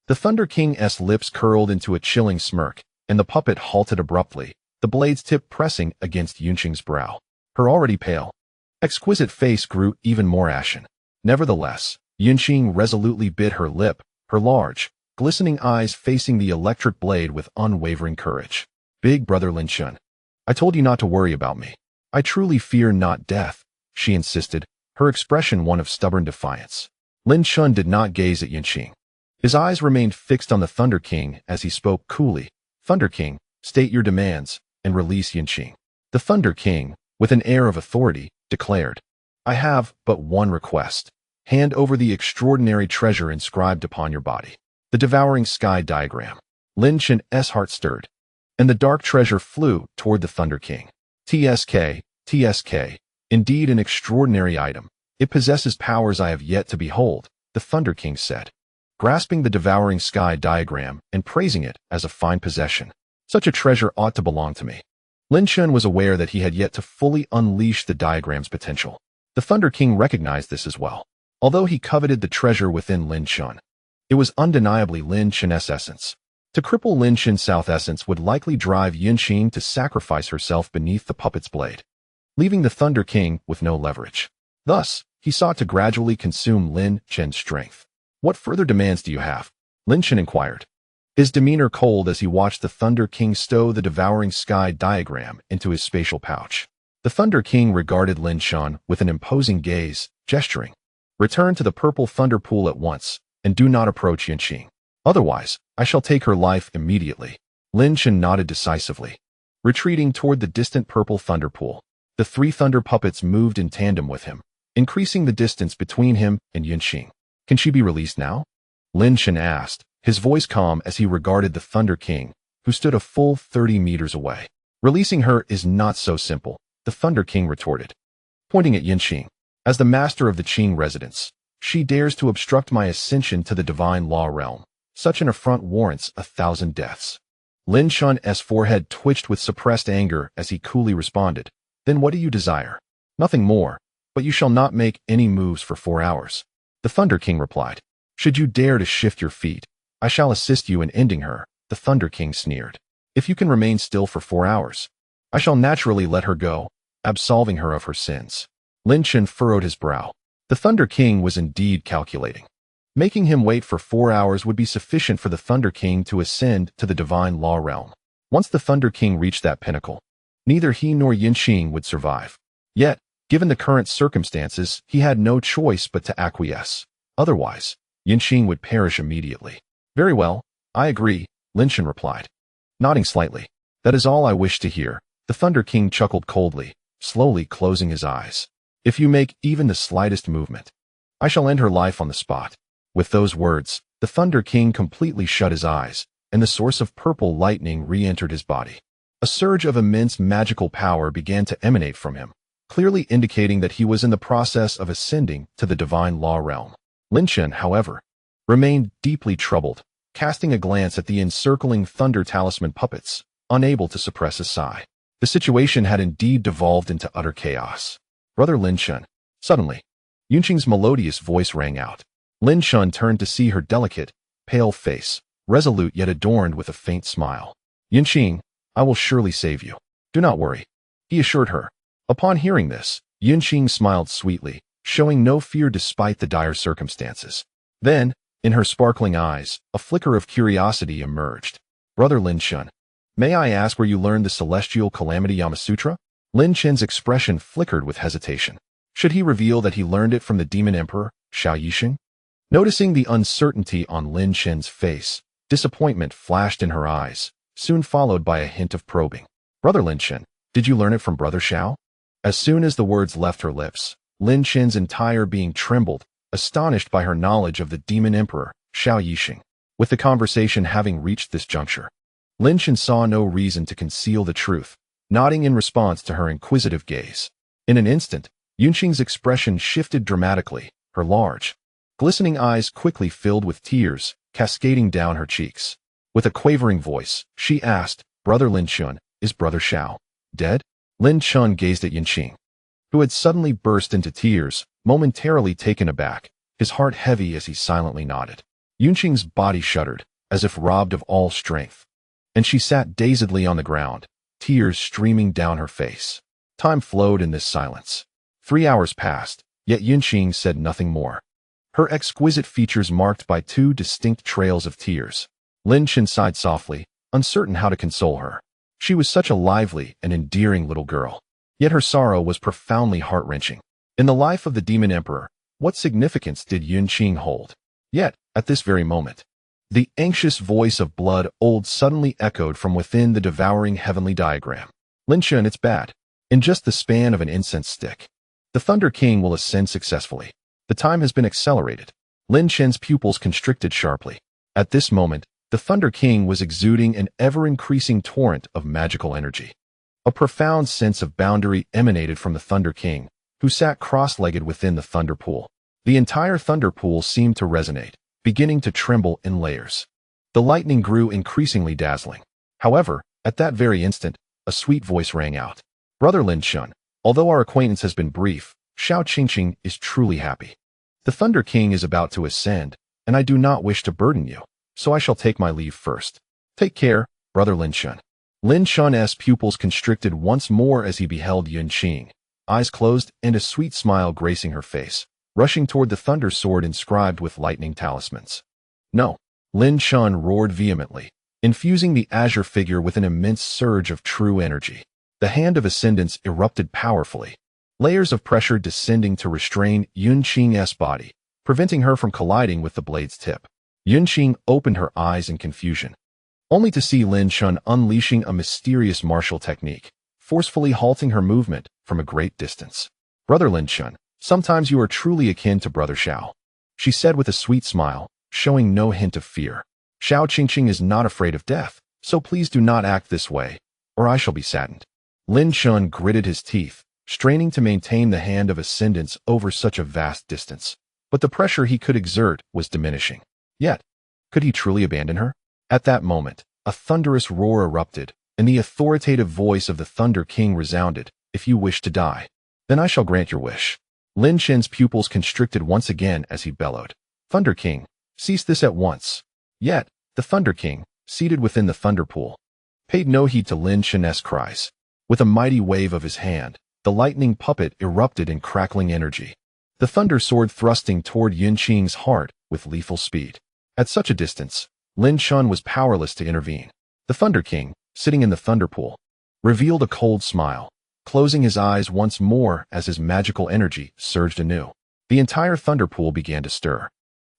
The Thunder King's lips curled into a chilling smirk, and the puppet halted abruptly, the blade's tip pressing against Yunqing's brow. Her already pale, exquisite face grew even more ashen. Nevertheless, Yunqing resolutely bit her lip, her large, glistening eyes facing the electric blade with unwavering courage. Big brother Lin Chen, I told you not to worry about me. I truly fear not death, she insisted, her expression one of stubborn defiance. Lin Chen did not gaze at Yunqing. His eyes remained fixed on the Thunder King as he spoke coolly. Thunder King, state your demands, and release Yunqing. The Thunder King, with an air of authority, declared, I have but one request. Hand over the extraordinary treasure inscribed upon your body. The devouring sky diagram. Lin Chen's heart stirred, and the dark treasure flew toward the Thunder King. TSK, indeed an extraordinary item. It possesses powers I have yet to behold, the Thunder King said, grasping the devouring sky diagram and praising it as a fine possession. Such a treasure ought to belong to me. Lin Chen was aware that he had yet to fully unleash the diagram's potential. The Thunder King recognized this as well. Although he coveted the treasure within Lin Chen, it was undeniably Lin Chen's essence. To cripple Lin Chen's south essence would likely drive Yunqing to sacrifice herself beneath the puppet's blade, leaving the Thunder King with no leverage. Thus, he sought to gradually consume Lin Chen's strength. What further demands do you have? Lin Chen inquired, his demeanor cold as he watched the Thunder King stow the devouring sky diagram into his spatial pouch. The Thunder King regarded Lin Chen with an imposing gaze, gesturing, return to the purple thunder pool at once, and do not approach Yunqing. Otherwise, I shall take her life immediately. Lin Chen nodded decisively, retreating toward the distant purple thunder pool. The three thunder puppets moved in tandem with him, increasing the distance between him and Yunqing. Can she be released now? Lin Chen asked, his voice calm as he regarded the Thunder King, who stood a full 30 meters away. Releasing her is not so simple, the Thunder King retorted, pointing at Yunqing. As the master of the Qing residence, she dares to obstruct my ascension to the divine law realm. Such an affront warrants 1,000 deaths. Lin Chen's forehead twitched with suppressed anger as he coolly responded, then what do you desire? Nothing more, but you shall not make any moves for 4 hours. The Thunder King replied, should you dare to shift your feet, I shall assist you in ending her. The Thunder King sneered, if you can remain still for 4 hours, I shall naturally let her go, absolving her of her sins. Lin Chen furrowed his brow. The Thunder King was indeed calculating. Making him wait for 4 hours would be sufficient for the Thunder King to ascend to the divine law realm. Once the Thunder King reached that pinnacle, neither he nor Yunqing would survive. Yet, given the current circumstances, he had no choice but to acquiesce. Otherwise, Yunqing would perish immediately. Very well, I agree, Lin Chen replied, nodding slightly. That is all I wish to hear. The Thunder King chuckled coldly, slowly closing his eyes. If you make even the slightest movement, I shall end her life on the spot. With those words, the Thunder King completely shut his eyes, and the source of purple lightning re-entered his body. A surge of immense magical power began to emanate from him, clearly indicating that he was in the process of ascending to the divine law realm. Lin Chen, however, remained deeply troubled, casting a glance at the encircling thunder talisman puppets, unable to suppress a sigh. The situation had indeed devolved into utter chaos. Brother Lin Chen. Suddenly, Yunqing's melodious voice rang out. Lin Chen turned to see her delicate, pale face, resolute yet adorned with a faint smile. Yunqing, I will surely save you. Do not worry, he assured her. Upon hearing this, Yunqing smiled sweetly, showing no fear despite the dire circumstances. Then, in her sparkling eyes, a flicker of curiosity emerged. Brother Lin Chen, may I ask where you learned the celestial calamity Yamasutra? Lin Chen's expression flickered with hesitation. Should he reveal that he learned it from the demon emperor, Xiao Yixing? Noticing the uncertainty on Lin Chen's face, disappointment flashed in her eyes, soon followed by a hint of probing. Brother Lin Chen, did you learn it from Brother Xiao? As soon as the words left her lips, Lin Chen's entire being trembled, astonished by her knowledge of the demon emperor, Xiao Yixing. With the conversation having reached this juncture, Lin Chen saw no reason to conceal the truth, nodding in response to her inquisitive gaze. In an instant, Yunqing's expression shifted dramatically, her large, glistening eyes quickly filled with tears, cascading down her cheeks. With a quavering voice, she asked, "Brother Lin Chen, is Brother Xiao dead?" Lin Chen gazed at Yunqing, who had suddenly burst into tears, momentarily taken aback, his heart heavy as he silently nodded. Yunqing's body shuddered, as if robbed of all strength, and she sat dazedly on the ground, tears streaming down her face. Time flowed in this silence. 3 hours passed, yet Yunqing said nothing more, her exquisite features marked by 2 distinct trails of tears. Lin Chen sighed softly, uncertain how to console her. She was such a lively and endearing little girl, yet her sorrow was profoundly heart-wrenching. In the life of the Demon Emperor, what significance did Yunqing hold? Yet, at this very moment, the anxious voice of Blood Old suddenly echoed from within the devouring heavenly diagram. "Lin Chen, it's bad. In just the span of an incense stick, the Thunder King will ascend successfully. The time has been accelerated." Lin Chen's pupils constricted sharply. At this moment, the Thunder King was exuding an ever-increasing torrent of magical energy. A profound sense of boundary emanated from the Thunder King, who sat cross-legged within the Thunder Pool. The entire Thunder Pool seemed to resonate, beginning to tremble in layers. The lightning grew increasingly dazzling. However, at that very instant, a sweet voice rang out. "Brother Lin Chen, although our acquaintance has been brief, Xiao Qingqing is truly happy. The Thunder King is about to ascend, and I do not wish to burden you, so I shall take my leave first. Take care, Brother Lin Chen." Lin Chen's pupils constricted once more as he beheld Yunqing, eyes closed and a sweet smile gracing her face, rushing toward the thunder sword inscribed with lightning talismans. "No!" Lin Chen roared vehemently, infusing the azure figure with an immense surge of true energy. The hand of ascendance erupted powerfully, layers of pressure descending to restrain Yunqing's body, preventing her from colliding with the blade's tip. Yunqing opened her eyes in confusion, only to see Lin Chen unleashing a mysterious martial technique, forcefully halting her movement from a great distance. "Brother Lin Chen, sometimes you are truly akin to Brother Xiao," she said with a sweet smile, showing no hint of fear. "Xiao Qingqing is not afraid of death, so please do not act this way, or I shall be saddened." Lin Chen gritted his teeth, straining to maintain the hand of ascendance over such a vast distance, but the pressure he could exert was diminishing. Yet, could he truly abandon her? At that moment, a thunderous roar erupted, and the authoritative voice of the Thunder King resounded, "If you wish to die, then I shall grant your wish." Lin Chen's pupils constricted once again as he bellowed, "Thunder King, cease this at once." Yet, the Thunder King, seated within the Thunder Pool, paid no heed to Lin Chen's cries. With a mighty wave of his hand, the lightning puppet erupted in crackling energy, the thunder sword thrusting toward Yunqing's heart with lethal speed. At such a distance, Lin Chen was powerless to intervene. The Thunder King, sitting in the Thunder Pool, revealed a cold smile, closing his eyes once more as his magical energy surged anew. The entire Thunder Pool began to stir.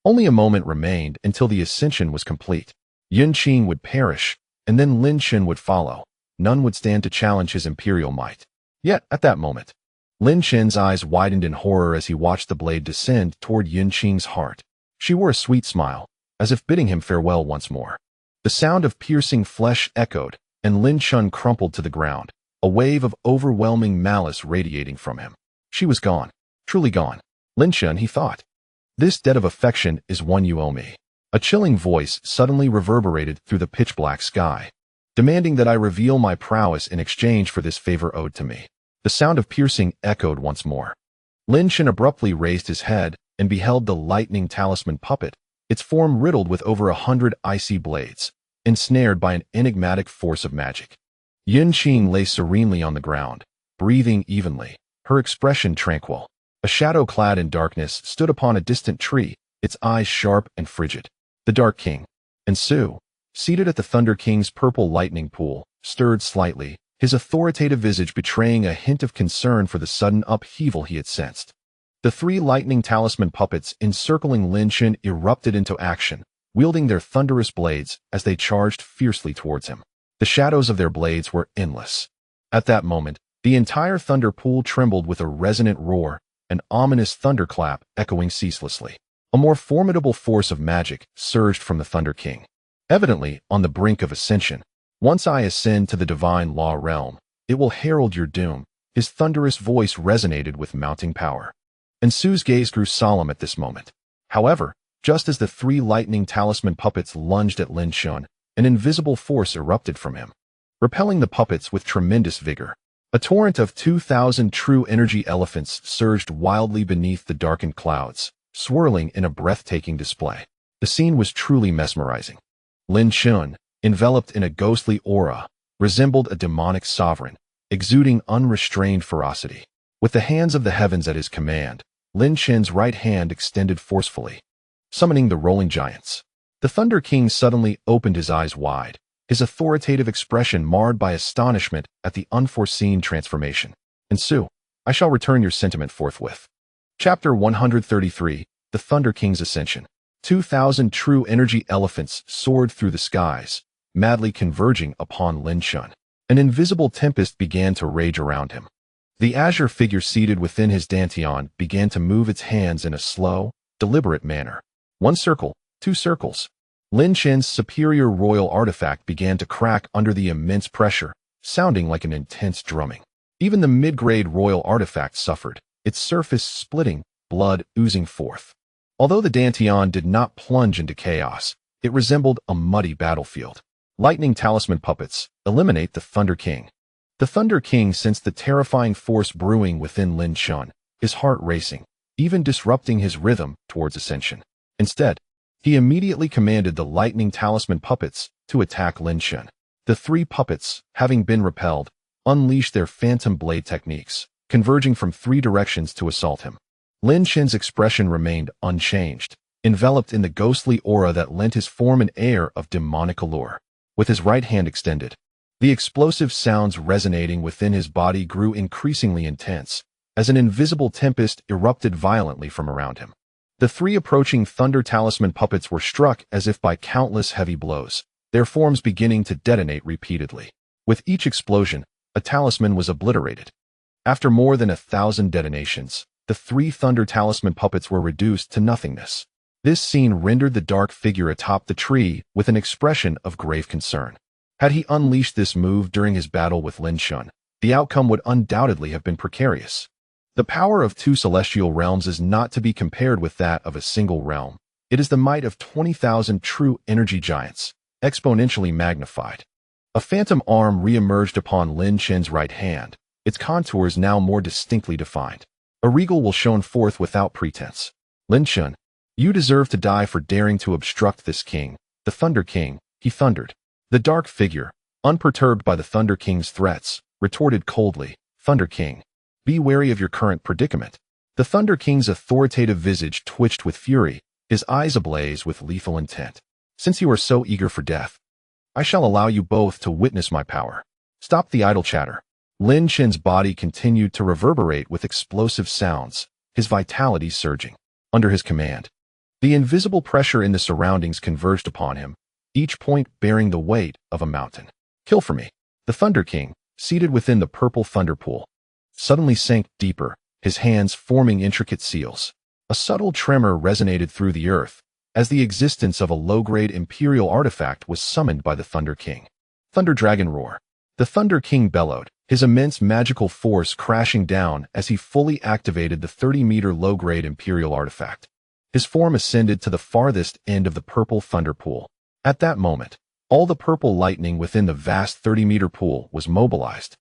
Only a moment remained until the ascension was complete. Yunqing would perish, and then Lin Chen would follow. None would stand to challenge his imperial might. Yet, at that moment, Lin Chen's eyes widened in horror as he watched the blade descend toward Yunqing's heart. She wore a sweet smile, as if bidding him farewell once more. The sound of piercing flesh echoed, and Lin Chen crumpled to the ground, a wave of overwhelming malice radiating from him. She was gone, truly gone. "Lin Chen," he thought, "this debt of affection is one you owe me." A chilling voice suddenly reverberated through the pitch-black sky, demanding that I reveal my prowess in exchange for this favor owed to me. The sound of piercing echoed once more. Lin Chen abruptly raised his head and beheld the lightning talisman puppet, its form riddled with over 100 icy blades, ensnared by an enigmatic force of magic. Yunqing lay serenely on the ground, breathing evenly, her expression tranquil. A shadow clad in darkness stood upon a distant tree, its eyes sharp and frigid. The Dark King, and Su, seated at the Thunder King's purple lightning pool, stirred slightly, his authoritative visage betraying a hint of concern for the sudden upheaval he had sensed. The 3 lightning talisman puppets encircling Lin Chen erupted into action, wielding their thunderous blades as they charged fiercely towards him. The shadows of their blades were endless. At that moment, the entire thunder pool trembled with a resonant roar, an ominous thunderclap echoing ceaselessly. A more formidable force of magic surged from the Thunder King. Evidently on the brink of ascension, Once I ascend to the divine law realm, it will herald your doom. His thunderous voice resonated with mounting power. And Su's gaze grew solemn at this moment. However, just as the 3 lightning talisman puppets lunged at Lin Chen, an invisible force erupted from him, repelling the puppets with tremendous vigor. A torrent of 2,000 true energy elephants surged wildly beneath the darkened clouds, swirling in a breathtaking display. The scene was truly mesmerizing. Lin Chen, enveloped in a ghostly aura, resembled a demonic sovereign, exuding unrestrained ferocity. With the hands of the heavens at his command, Lin Chen's right hand extended forcefully, summoning the rolling giants. The Thunder King suddenly opened his eyes wide, his authoritative expression marred by astonishment at the unforeseen transformation. And Su, I shall return your sentiment forthwith. Chapter 133, The Thunder King's Ascension. 2,000 true energy elephants soared through the skies, madly converging upon Lin Chen. An invisible tempest began to rage around him. The azure figure seated within his dantian began to move its hands in a slow, deliberate manner. 1 circle, 2 circles. Lin Chen's superior royal artifact began to crack under the immense pressure, sounding like an intense drumming. Even the mid-grade royal artifact suffered, its surface splitting, blood oozing forth. Although the dantian did not plunge into chaos, it resembled a muddy battlefield. Lightning talisman puppets, eliminate the Thunder King. The Thunder King sensed the terrifying force brewing within Lin Chen, his heart racing, even disrupting his rhythm towards ascension. Instead, he immediately commanded the lightning talisman puppets to attack Lin Chen. The 3 puppets, having been repelled, unleashed their phantom blade techniques, converging from 3 directions to assault him. Lin Chen's expression remained unchanged, enveloped in the ghostly aura that lent his form an air of demonic allure. With his right hand extended, the explosive sounds resonating within his body grew increasingly intense, as an invisible tempest erupted violently from around him. The 3 approaching Thunder Talisman puppets were struck as if by countless heavy blows, their forms beginning to detonate repeatedly. With each explosion, a talisman was obliterated. After more than 1,000 detonations, the 3 Thunder Talisman puppets were reduced to nothingness. This scene rendered the dark figure atop the tree with an expression of grave concern. Had he unleashed this move during his battle with Lin Chen, the outcome would undoubtedly have been precarious. The power of 2 celestial realms is not to be compared with that of a single realm. It is the might of 20,000 true energy giants, exponentially magnified. A phantom arm re-emerged upon Lin Chen's right hand, its contours now more distinctly defined. A regal will shone forth without pretense. Lin Chen, you deserve to die for daring to obstruct this king, the Thunder King, he thundered. The dark figure, unperturbed by the Thunder King's threats, retorted coldly, Thunder King, be wary of your current predicament. The Thunder King's authoritative visage twitched with fury, his eyes ablaze with lethal intent. Since you are so eager for death, I shall allow you both to witness my power. Stop the idle chatter. Lin Chen's body continued to reverberate with explosive sounds, his vitality surging. Under his command, the invisible pressure in the surroundings converged upon him, each point bearing the weight of a mountain. Kill for me. The Thunder King, seated within the purple thunder pool, suddenly sank deeper, his hands forming intricate seals. A subtle tremor resonated through the earth, as the existence of a low-grade imperial artifact was summoned by the Thunder King. Thunder Dragon Roar. The Thunder King bellowed, his immense magical force crashing down as he fully activated the 30-meter low-grade imperial artifact. His form ascended to the farthest end of the purple thunder pool. At that moment, all the purple lightning within the vast 30-meter pool was mobilized,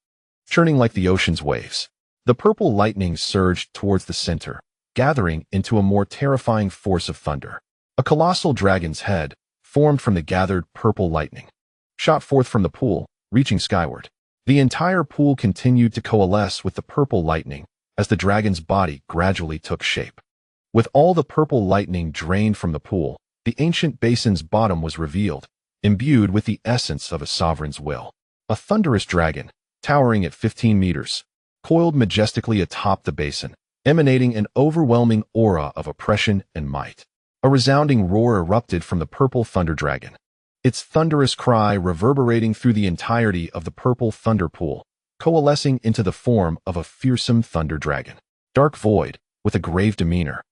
churning like the ocean's waves. The purple lightning surged towards the center, gathering into a more terrifying force of thunder. A colossal dragon's head, formed from the gathered purple lightning, shot forth from the pool, reaching skyward. The entire pool continued to coalesce with the purple lightning as the dragon's body gradually took shape. With all the purple lightning drained from the pool, the ancient basin's bottom was revealed, imbued with the essence of a sovereign's will. A thunderous dragon, towering at 15 meters, coiled majestically atop the basin, emanating an overwhelming aura of oppression and might. A resounding roar erupted from the purple thunder dragon, its thunderous cry reverberating through the entirety of the purple thunder pool, coalescing into the form of a fearsome thunder dragon. Dark Void, with a grave demeanor,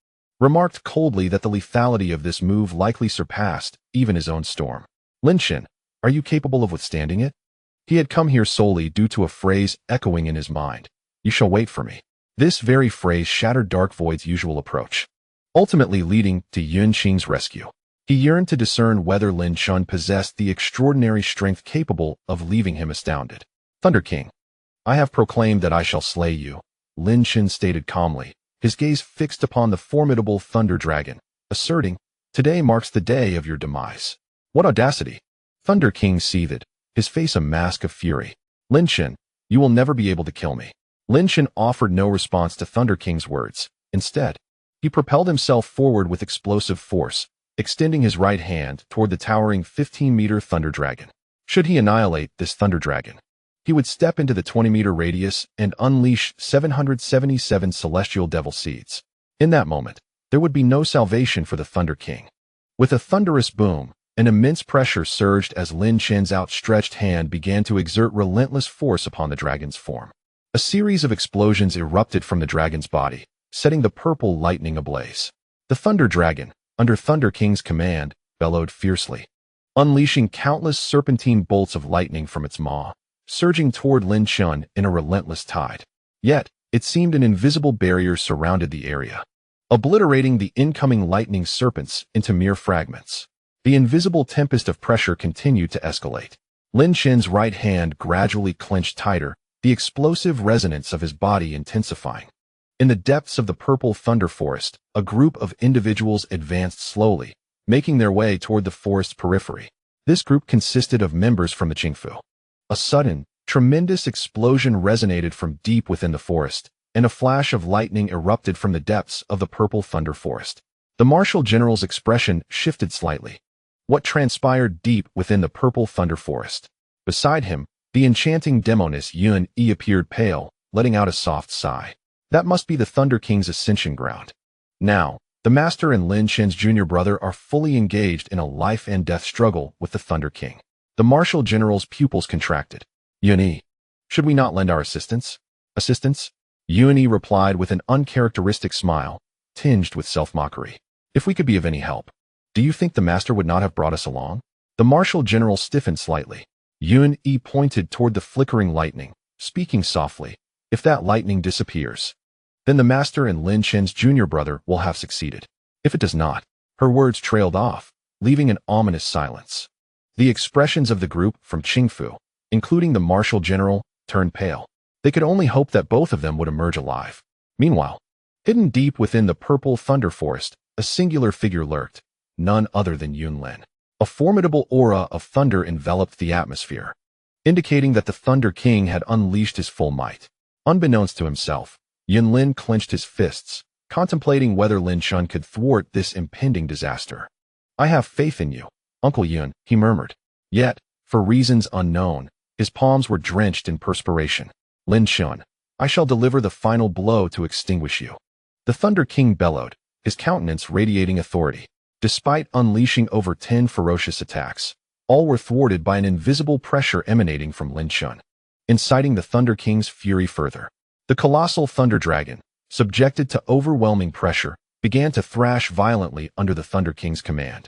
remarked coldly that the lethality of this move likely surpassed even his own storm. Lin Chen, are you capable of withstanding it? He had come here solely due to a phrase echoing in his mind. You shall wait for me. This very phrase shattered Dark Void's usual approach, ultimately leading to Yun Qing's rescue. He yearned to discern whether Lin Chen possessed the extraordinary strength capable of leaving him astounded. Thunder King, I have proclaimed that I shall slay you, Lin Chen stated calmly, his gaze fixed upon the formidable Thunder Dragon, asserting, today marks the day of your demise. What audacity! Thunder King seethed, his face a mask of fury. Lin Chen, you will never be able to kill me. Lin Chen offered no response to Thunder King's words. Instead, he propelled himself forward with explosive force, extending his right hand toward the towering 15-meter Thunder Dragon. Should he annihilate this Thunder Dragon, he would step into the 20-meter radius and unleash 777 celestial devil seeds. In that moment, there would be no salvation for the Thunder King. With a thunderous boom, an immense pressure surged as Lin Chen's outstretched hand began to exert relentless force upon the dragon's form. A series of explosions erupted from the dragon's body, setting the purple lightning ablaze. The Thunder Dragon, under Thunder King's command, bellowed fiercely, unleashing countless serpentine bolts of lightning from its maw, surging toward Lin Chen in a relentless tide. Yet, it seemed an invisible barrier surrounded the area, obliterating the incoming lightning serpents into mere fragments. The invisible tempest of pressure continued to escalate. Lin Chen's right hand gradually clenched tighter, the explosive resonance of his body intensifying. In the depths of the purple thunder forest, a group of individuals advanced slowly, making their way toward the forest's periphery. This group consisted of members from the Qingfu. A sudden, tremendous explosion resonated from deep within the forest, and a flash of lightning erupted from the depths of the purple thunder forest. The martial general's expression shifted slightly. What transpired deep within the purple thunder forest? Beside him, the enchanting demoness Yun Yi appeared pale, letting out a soft sigh. That must be the Thunder King's ascension ground. Now, the Master and Lin Chen's junior brother are fully engaged in a life-and-death struggle with the Thunder King. The martial general's pupils contracted. Yun Yi, should we not lend our assistance? Assistance? Yun Yi replied with an uncharacteristic smile, tinged with self-mockery. If we could be of any help, do you think the Master would not have brought us along? The martial general stiffened slightly. Yun Yi pointed toward the flickering lightning, speaking softly. If that lightning disappears, then the Master and Lin Chen's junior brother will have succeeded. If it does not, her words trailed off, leaving an ominous silence. The expressions of the group from Qingfu, including the martial general, turned pale. They could only hope that both of them would emerge alive. Meanwhile, hidden deep within the purple thunder forest, a singular figure lurked, none other than Yun Lin. A formidable aura of thunder enveloped the atmosphere, indicating that the Thunder King had unleashed his full might. Unbeknownst to himself, Yun Lin clenched his fists, contemplating whether Lin Chen could thwart this impending disaster. I have faith in you, Uncle Yun, he murmured. Yet, for reasons unknown, his palms were drenched in perspiration. Lin Chen, I shall deliver the final blow to extinguish you. The Thunder King bellowed, his countenance radiating authority. Despite unleashing over 10 ferocious attacks, all were thwarted by an invisible pressure emanating from Lin Chen, inciting the Thunder King's fury further. The colossal Thunder Dragon, subjected to overwhelming pressure, began to thrash violently under the Thunder King's command,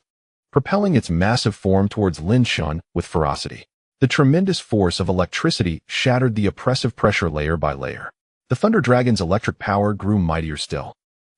propelling its massive form towards Lin Chen with ferocity. The tremendous force of electricity shattered the oppressive pressure layer by layer. The Thunder Dragon's electric power grew mightier still.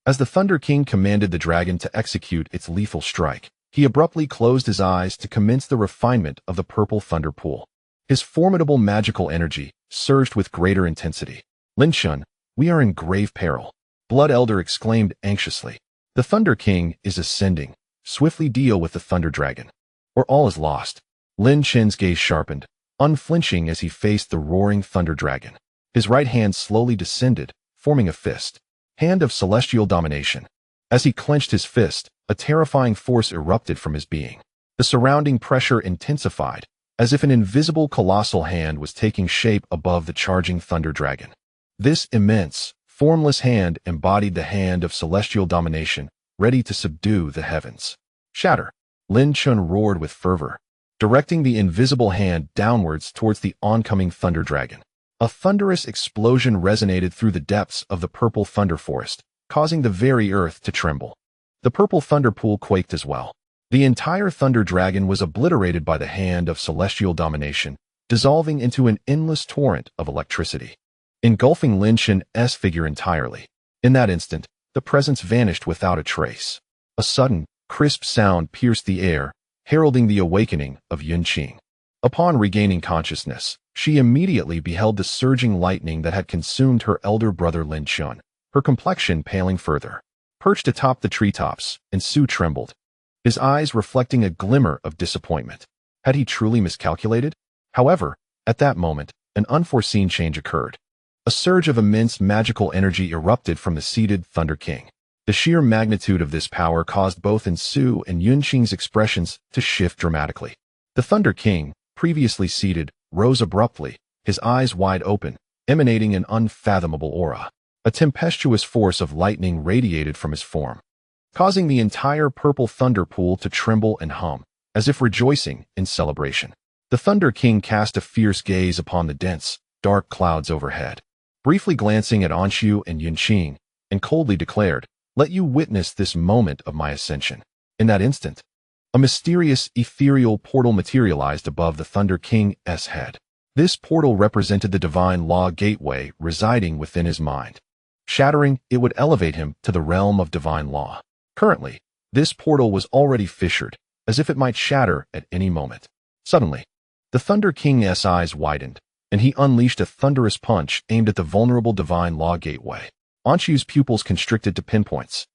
As the Thunder King commanded the dragon to execute its lethal strike, he abruptly closed his eyes to commence the refinement of the purple thunder pool. His formidable magical energy surged with greater intensity. Lin Chen, we are in grave peril, Blood Elder exclaimed anxiously. The Thunder King is ascending. Swiftly deal with the Thunder Dragon, or all is lost. Lin Chen's gaze sharpened, unflinching as he faced the roaring Thunder Dragon. His right hand slowly descended, forming a fist. Hand of celestial domination. As he clenched his fist, a terrifying force erupted from his being. The surrounding pressure intensified, as if an invisible colossal hand was taking shape above the charging Thunder Dragon. This immense, formless hand embodied the hand of celestial domination, ready to subdue the heavens. Shatter! Lin Chen roared with fervor, directing the invisible hand downwards towards the oncoming Thunder Dragon. A thunderous explosion resonated through the depths of the purple thunder forest, causing the very earth to tremble. The purple thunder pool quaked as well. The entire Thunder Dragon was obliterated by the hand of celestial domination, dissolving into an endless torrent of electricity, engulfing Lin Chen's figure entirely. In that instant, the presence vanished without a trace. A sudden, crisp sound pierced the air, heralding the awakening of Yunqing. Upon regaining consciousness, she immediately beheld the surging lightning that had consumed her elder brother Lin Chen, her complexion paling further. Perched atop the treetops, and Su trembled, his eyes reflecting a glimmer of disappointment. Had he truly miscalculated? However, at that moment, an unforeseen change occurred. A surge of immense magical energy erupted from the seated Thunder King. The sheer magnitude of this power caused both Su and Yunqing's expressions to shift dramatically. The Thunder King, previously seated, rose abruptly, his eyes wide open, emanating an unfathomable aura. A tempestuous force of lightning radiated from his form, causing the entire purple thunder pool to tremble and hum, as if rejoicing in celebration. The Thunder King cast a fierce gaze upon the dense, dark clouds overhead, briefly glancing at Anshu and Yunqing, and coldly declared, "Let you witness this moment of my ascension." In that instant, a mysterious, ethereal portal materialized above the Thunder King's head. This portal represented the divine law gateway residing within his mind. Shattering, it would elevate him to the realm of divine law. Currently, this portal was already fissured, as if it might shatter at any moment. Suddenly, the Thunder King's eyes widened, and he unleashed a thunderous punch aimed at the vulnerable divine law gateway. Anshu's pupils constricted to pinpoints,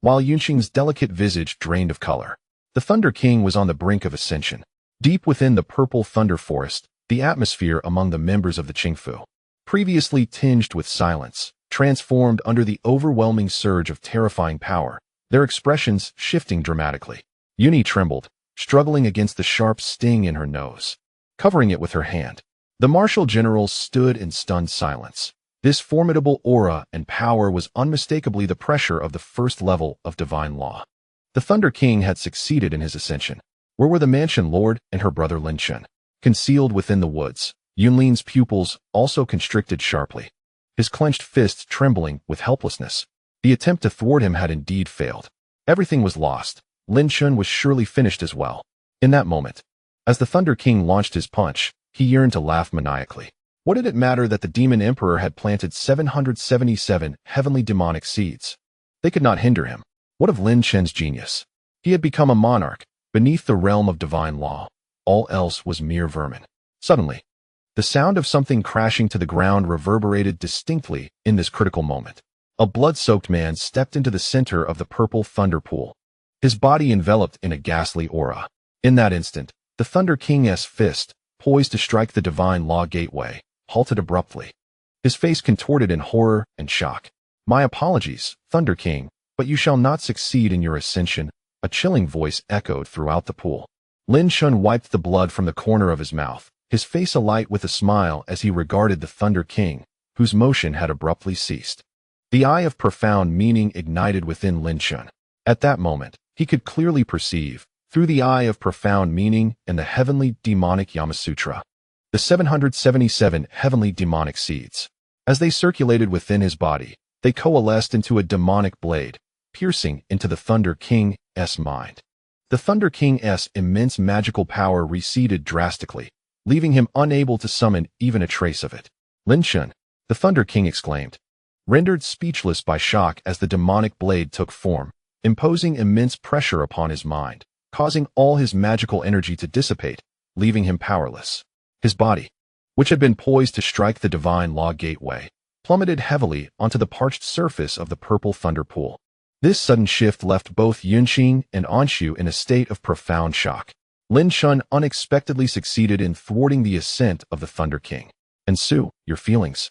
while Yunqing's delicate visage drained of color. The Thunder King was on the brink of ascension. Deep within the purple thunder forest, the atmosphere among the members of the Qingfu, previously tinged with silence, transformed under the overwhelming surge of terrifying power, their expressions shifting dramatically. Yuni trembled, struggling against the sharp sting in her nose, covering it with her hand. The martial generals stood in stunned silence. This formidable aura and power was unmistakably the pressure of the first level of divine law. The Thunder King had succeeded in his ascension. Where were the Mansion Lord and her brother Lin Chen? Concealed within the woods, Yunlin's pupils also constricted sharply, his clenched fists trembling with helplessness. The attempt to thwart him had indeed failed. Everything was lost. Lin Chen was surely finished as well. In that moment, as the Thunder King launched his punch, he yearned to laugh maniacally. What did it matter that the demon emperor had planted 777 heavenly demonic seeds? They could not hinder him. What of Lin Chen's genius? He had become a monarch, beneath the realm of divine law. All else was mere vermin. Suddenly, the sound of something crashing to the ground reverberated distinctly in this critical moment. A blood-soaked man stepped into the center of the purple thunder pool, his body enveloped in a ghastly aura. In that instant, the Thunder King's fist, poised to strike the divine law gateway, halted abruptly. His face contorted in horror and shock. "My apologies, Thunder King, but you shall not succeed in your ascension," a chilling voice echoed throughout the pool. Lin Chen wiped the blood from the corner of his mouth, his face alight with a smile as he regarded the Thunder King, whose motion had abruptly ceased. The eye of profound meaning ignited within Lin Chen. At that moment, he could clearly perceive, through the eye of profound meaning and the heavenly demonic Yamasutra, the 777 heavenly demonic seeds. As they circulated within his body, they coalesced into a demonic blade, piercing into the Thunder King's mind. The Thunder King's immense magical power receded drastically, leaving him unable to summon even a trace of it. "Lin Chen," the Thunder King exclaimed, rendered speechless by shock as the demonic blade took form, imposing immense pressure upon his mind, causing all his magical energy to dissipate, leaving him powerless. His body, which had been poised to strike the divine law gateway, plummeted heavily onto the parched surface of the purple thunder pool. This sudden shift left both Yunqing and Anshu in a state of profound shock. Lin Chen unexpectedly succeeded in thwarting the ascent of the Thunder King. "And Su, your feelings?"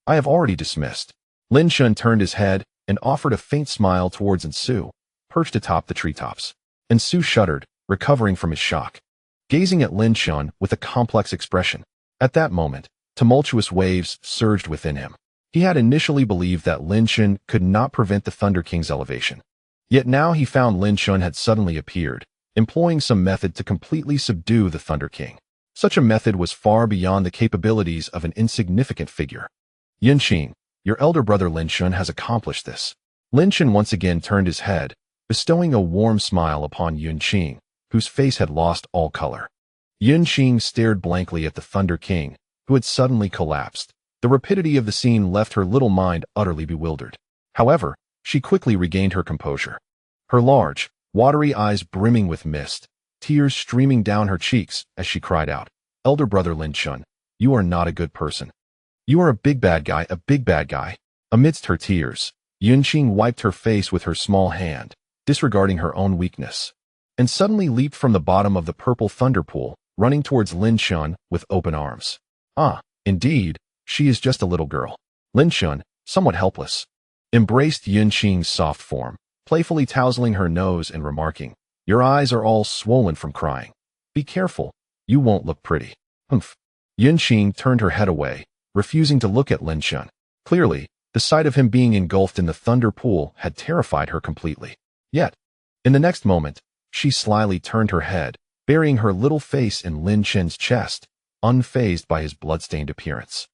"I have already dismissed." Lin Chen turned his head and offered a faint smile towards Su, perched atop the treetops. Su shuddered, recovering from his shock, gazing at Lin Chen with a complex expression. At that moment, tumultuous waves surged within him. He had initially believed that Lin Chen could not prevent the Thunder King's elevation. Yet now he found Lin Chen had suddenly appeared, employing some method to completely subdue the Thunder King. Such a method was far beyond the capabilities of an insignificant figure. "Yunqing, your elder brother Lin Chen has accomplished this." Lin Chen once again turned his head, bestowing a warm smile upon Yunqing, whose face had lost all color. Yun Qing stared blankly at the Thunder King, who had suddenly collapsed. The rapidity of the scene left her little mind utterly bewildered. However, she quickly regained her composure. Her large, watery eyes brimming with mist, tears streaming down her cheeks as she cried out, "Elder brother Lin Chen, you are not a good person. You are a big bad guy, a big bad guy." Amidst her tears, Yun Qing wiped her face with her small hand, disregarding her own weakness, and suddenly leaped from the bottom of the purple thunder pool, running towards Lin Chen with open arms. Ah, indeed, she is just a little girl. Lin Chen, somewhat helpless, embraced Yun Qing's soft form, playfully tousling her nose and remarking, "Your eyes are all swollen from crying. Be careful, you won't look pretty." Humph. Yun Qing turned her head away, refusing to look at Lin Chen. Clearly, the sight of him being engulfed in the thunder pool had terrified her completely. Yet, in the next moment, she slyly turned her head, burying her little face in Lin Chen's chest, unfazed by his blood-stained appearance.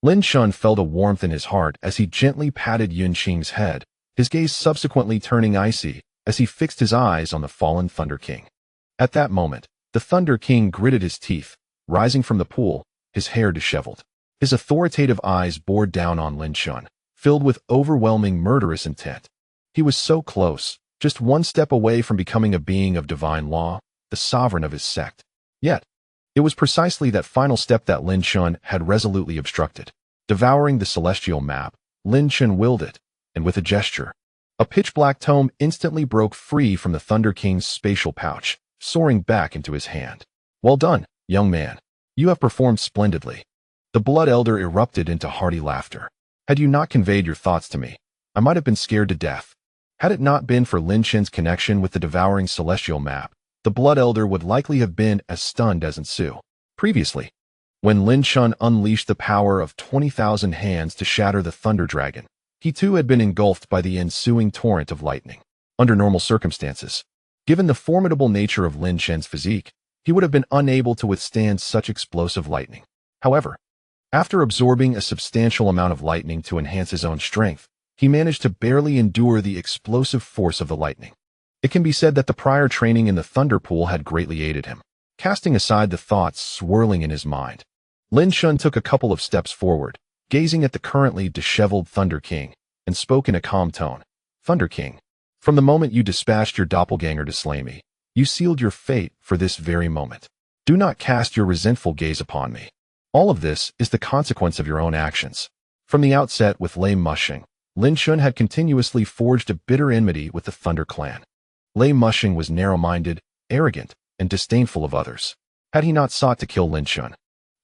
Lin Chen felt a warmth in his heart as he gently patted Yun Qing's head, his gaze subsequently turning icy as he fixed his eyes on the fallen Thunder King. At that moment, the Thunder King gritted his teeth, rising from the pool, his hair disheveled. His authoritative eyes bored down on Lin Chen, filled with overwhelming murderous intent. He was so close, just one step away from becoming a being of divine law, the sovereign of his sect. Yet, it was precisely that final step that Lin Chen had resolutely obstructed. Devouring the celestial map, Lin Chen willed it, and with a gesture, a pitch-black tome instantly broke free from the Thunder King's spatial pouch, soaring back into his hand. "Well done, young man. You have performed splendidly." The Blood Elder erupted into hearty laughter. "Had you not conveyed your thoughts to me, I might have been scared to death." Had it not been for Lin Chen's connection with the devouring celestial map, the Blood Elder would likely have been as stunned as Ensu. Previously, when Lin Chen unleashed the power of 20,000 hands to shatter the Thunder Dragon, he too had been engulfed by the ensuing torrent of lightning. Under normal circumstances, given the formidable nature of Lin Chen's physique, he would have been unable to withstand such explosive lightning. However, after absorbing a substantial amount of lightning to enhance his own strength, he managed to barely endure the explosive force of the lightning. It can be said that the prior training in the Thunder Pool had greatly aided him. Casting aside the thoughts swirling in his mind, Lin Chen took a couple of steps forward, gazing at the currently disheveled Thunder King, and spoke in a calm tone. "Thunder King, from the moment you dispatched your doppelganger to slay me, you sealed your fate for this very moment. Do not cast your resentful gaze upon me. All of this is the consequence of your own actions." From the outset with Lei Mushing, Lin Chen had continuously forged a bitter enmity with the Thunder Clan. Lei Mushing was narrow-minded, arrogant, and disdainful of others. Had he not sought to kill Lin Chen,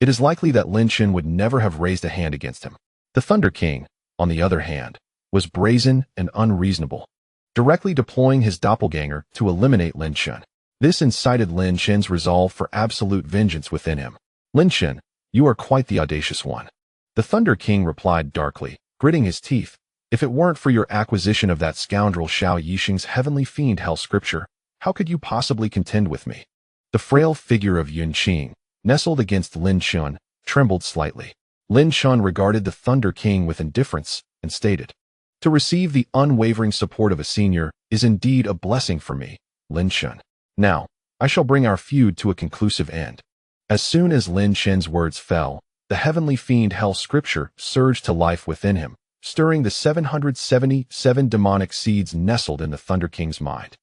it is likely that Lin Chen would never have raised a hand against him. The Thunder King, on the other hand, was brazen and unreasonable, directly deploying his doppelganger to eliminate Lin Chen. This incited Lin Chen's resolve for absolute vengeance within him. "Lin Chen, you are quite the audacious one," the Thunder King replied darkly, gritting his teeth. "If it weren't for your acquisition of that scoundrel Xiao Yixing's heavenly fiend hell scripture, how could you possibly contend with me?" The frail figure of Yun Qing, nestled against Lin Chen, trembled slightly. Lin Chen regarded the Thunder King with indifference and stated, "To receive the unwavering support of a senior is indeed a blessing for me, Lin Chen. Now, I shall bring our feud to a conclusive end." As soon as Lin Chen's words fell, the heavenly fiend hell scripture surged to life within him, stirring the 777 demonic seeds nestled in the Thunder King's mind,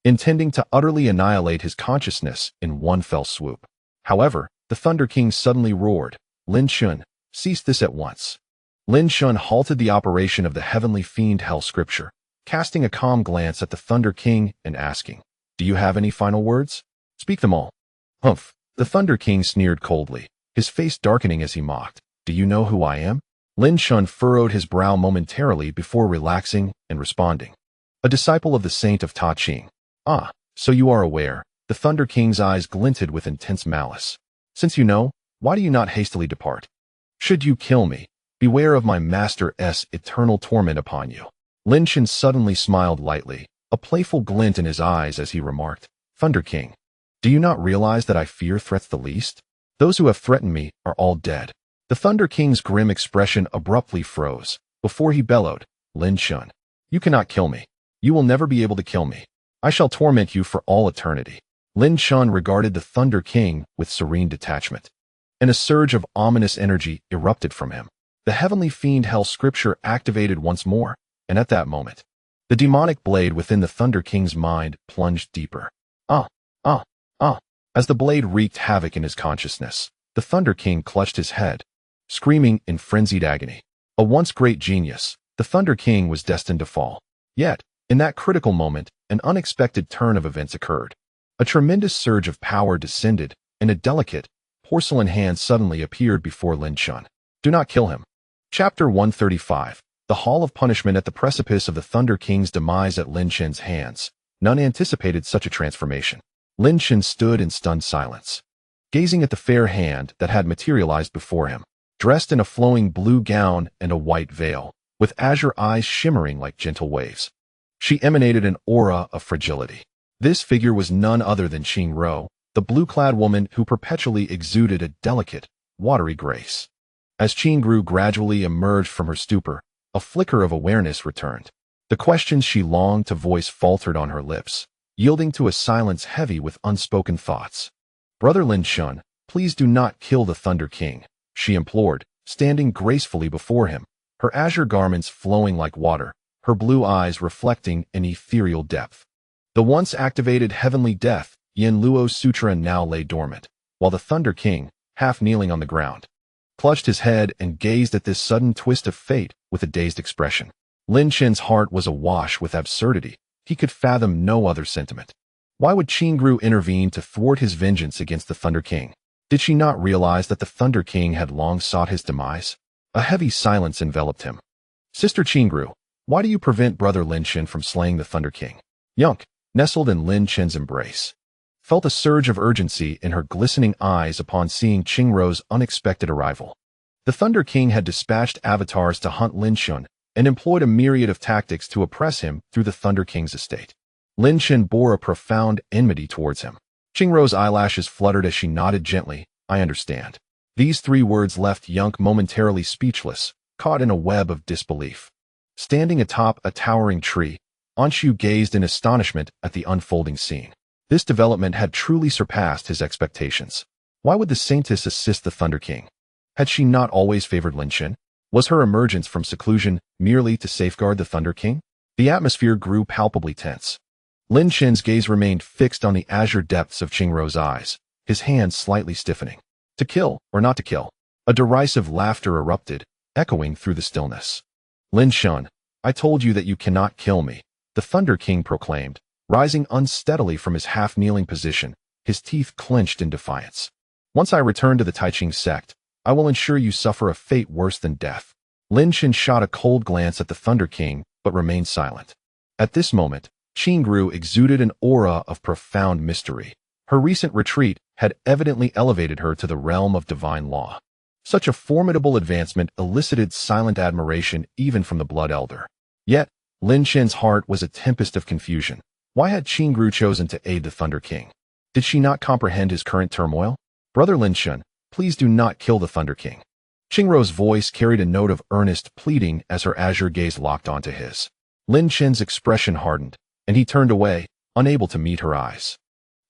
intending to utterly annihilate his consciousness in one fell swoop. However, the Thunder King suddenly roared, "Lin Chen, cease this at once." Lin Chen halted the operation of the heavenly fiend hell scripture, casting a calm glance at the Thunder King and asking, "Do you have any final words? Speak them all." "Humph," the Thunder King sneered coldly, his face darkening as he mocked. "Do you know who I am?" Lin Chen furrowed his brow momentarily before relaxing and responding, "A disciple of the Saint of Ta Ching." "Ah, so you are aware." The Thunder King's eyes glinted with intense malice. "Since you know, why do you not hastily depart? Should you kill me, beware of my master's eternal torment upon you." Lin Chen suddenly smiled lightly, a playful glint in his eyes as he remarked, "Thunder King, do you not realize that I fear threats the least? Those who have threatened me are all dead." The Thunder King's grim expression abruptly froze, before he bellowed, "Lin Chen, you cannot kill me. You will never be able to kill me. I shall torment you for all eternity." Lin Chen regarded the Thunder King with serene detachment, and a surge of ominous energy erupted from him. The heavenly fiend hell scripture activated once more, and at that moment, the demonic blade within the Thunder King's mind plunged deeper. As the blade wreaked havoc in his consciousness, the Thunder King clutched his head, screaming in frenzied agony. A once great genius, the Thunder King was destined to fall. Yet, in that critical moment, an unexpected turn of events occurred. A tremendous surge of power descended, and a delicate, porcelain hand suddenly appeared before Lin Chen. Do not kill him. Chapter 135. The Hall of Punishment. At the precipice of the Thunder King's demise at Lin Chen's hands, none anticipated such a transformation. Lin Chen stood in stunned silence, gazing at the fair hand that had materialized before him, dressed in a flowing blue gown and a white veil, with azure eyes shimmering like gentle waves. She emanated an aura of fragility. This figure was none other than Qing Ro, the blue-clad woman who perpetually exuded a delicate, watery grace. As Qing Ru gradually emerged from her stupor, a flicker of awareness returned. The questions she longed to voice faltered on her lips, yielding to a silence heavy with unspoken thoughts. Brother Lin Chen, please do not kill the Thunder King, she implored, standing gracefully before him, her azure garments flowing like water, her blue eyes reflecting an ethereal depth. The once activated heavenly death, Yin Luo's sutra, now lay dormant, while the Thunder King, half kneeling on the ground, clutched his head and gazed at this sudden twist of fate with a dazed expression. Lin Chen's heart was awash with absurdity. He could fathom no other sentiment. Why would Qing Ru intervene to thwart his vengeance against the Thunder King? Did she not realize that the Thunder King had long sought his demise? A heavy silence enveloped him. Sister Qing Ru, why do you prevent Brother Lin Chen from slaying the Thunder King? Yunk, nestled in Lin Chen's embrace, felt a surge of urgency in her glistening eyes upon seeing Qing Ru's unexpected arrival. The Thunder King had dispatched avatars to hunt Lin Chen and employed a myriad of tactics to oppress him through the Thunder King's estate. Lin Chen bore a profound enmity towards him. Qing Ru's eyelashes fluttered as she nodded gently. I understand. These 3 words left Yunk momentarily speechless, caught in a web of disbelief. Standing atop a towering tree, Anshu gazed in astonishment at the unfolding scene. This development had truly surpassed his expectations. Why would the Saintess assist the Thunder King? Had she not always favored Lin Chen? Was her emergence from seclusion merely to safeguard the Thunder King? The atmosphere grew palpably tense. Lin Chen's gaze remained fixed on the azure depths of Qing Ru's eyes, his hands slightly stiffening. To kill or not to kill? A derisive laughter erupted, echoing through the stillness. Lin Chen, I told you that you cannot kill me, the Thunder King proclaimed, rising unsteadily from his half-kneeling position, his teeth clenched in defiance. Once I return to the Taiqing sect, I will ensure you suffer a fate worse than death. Lin Chen shot a cold glance at the Thunder King, but remained silent. At this moment, Qing Ru exuded an aura of profound mystery. Her recent retreat had evidently elevated her to the realm of divine law. Such a formidable advancement elicited silent admiration even from the Blood Elder. Yet, Lin Chen's heart was a tempest of confusion. Why had Qing Ru chosen to aid the Thunder King? Did she not comprehend his current turmoil? Brother Lin Chen, please do not kill the Thunder King. Qing Ru's voice carried a note of earnest pleading as her azure gaze locked onto his. Lin Chen's expression hardened, and he turned away, unable to meet her eyes.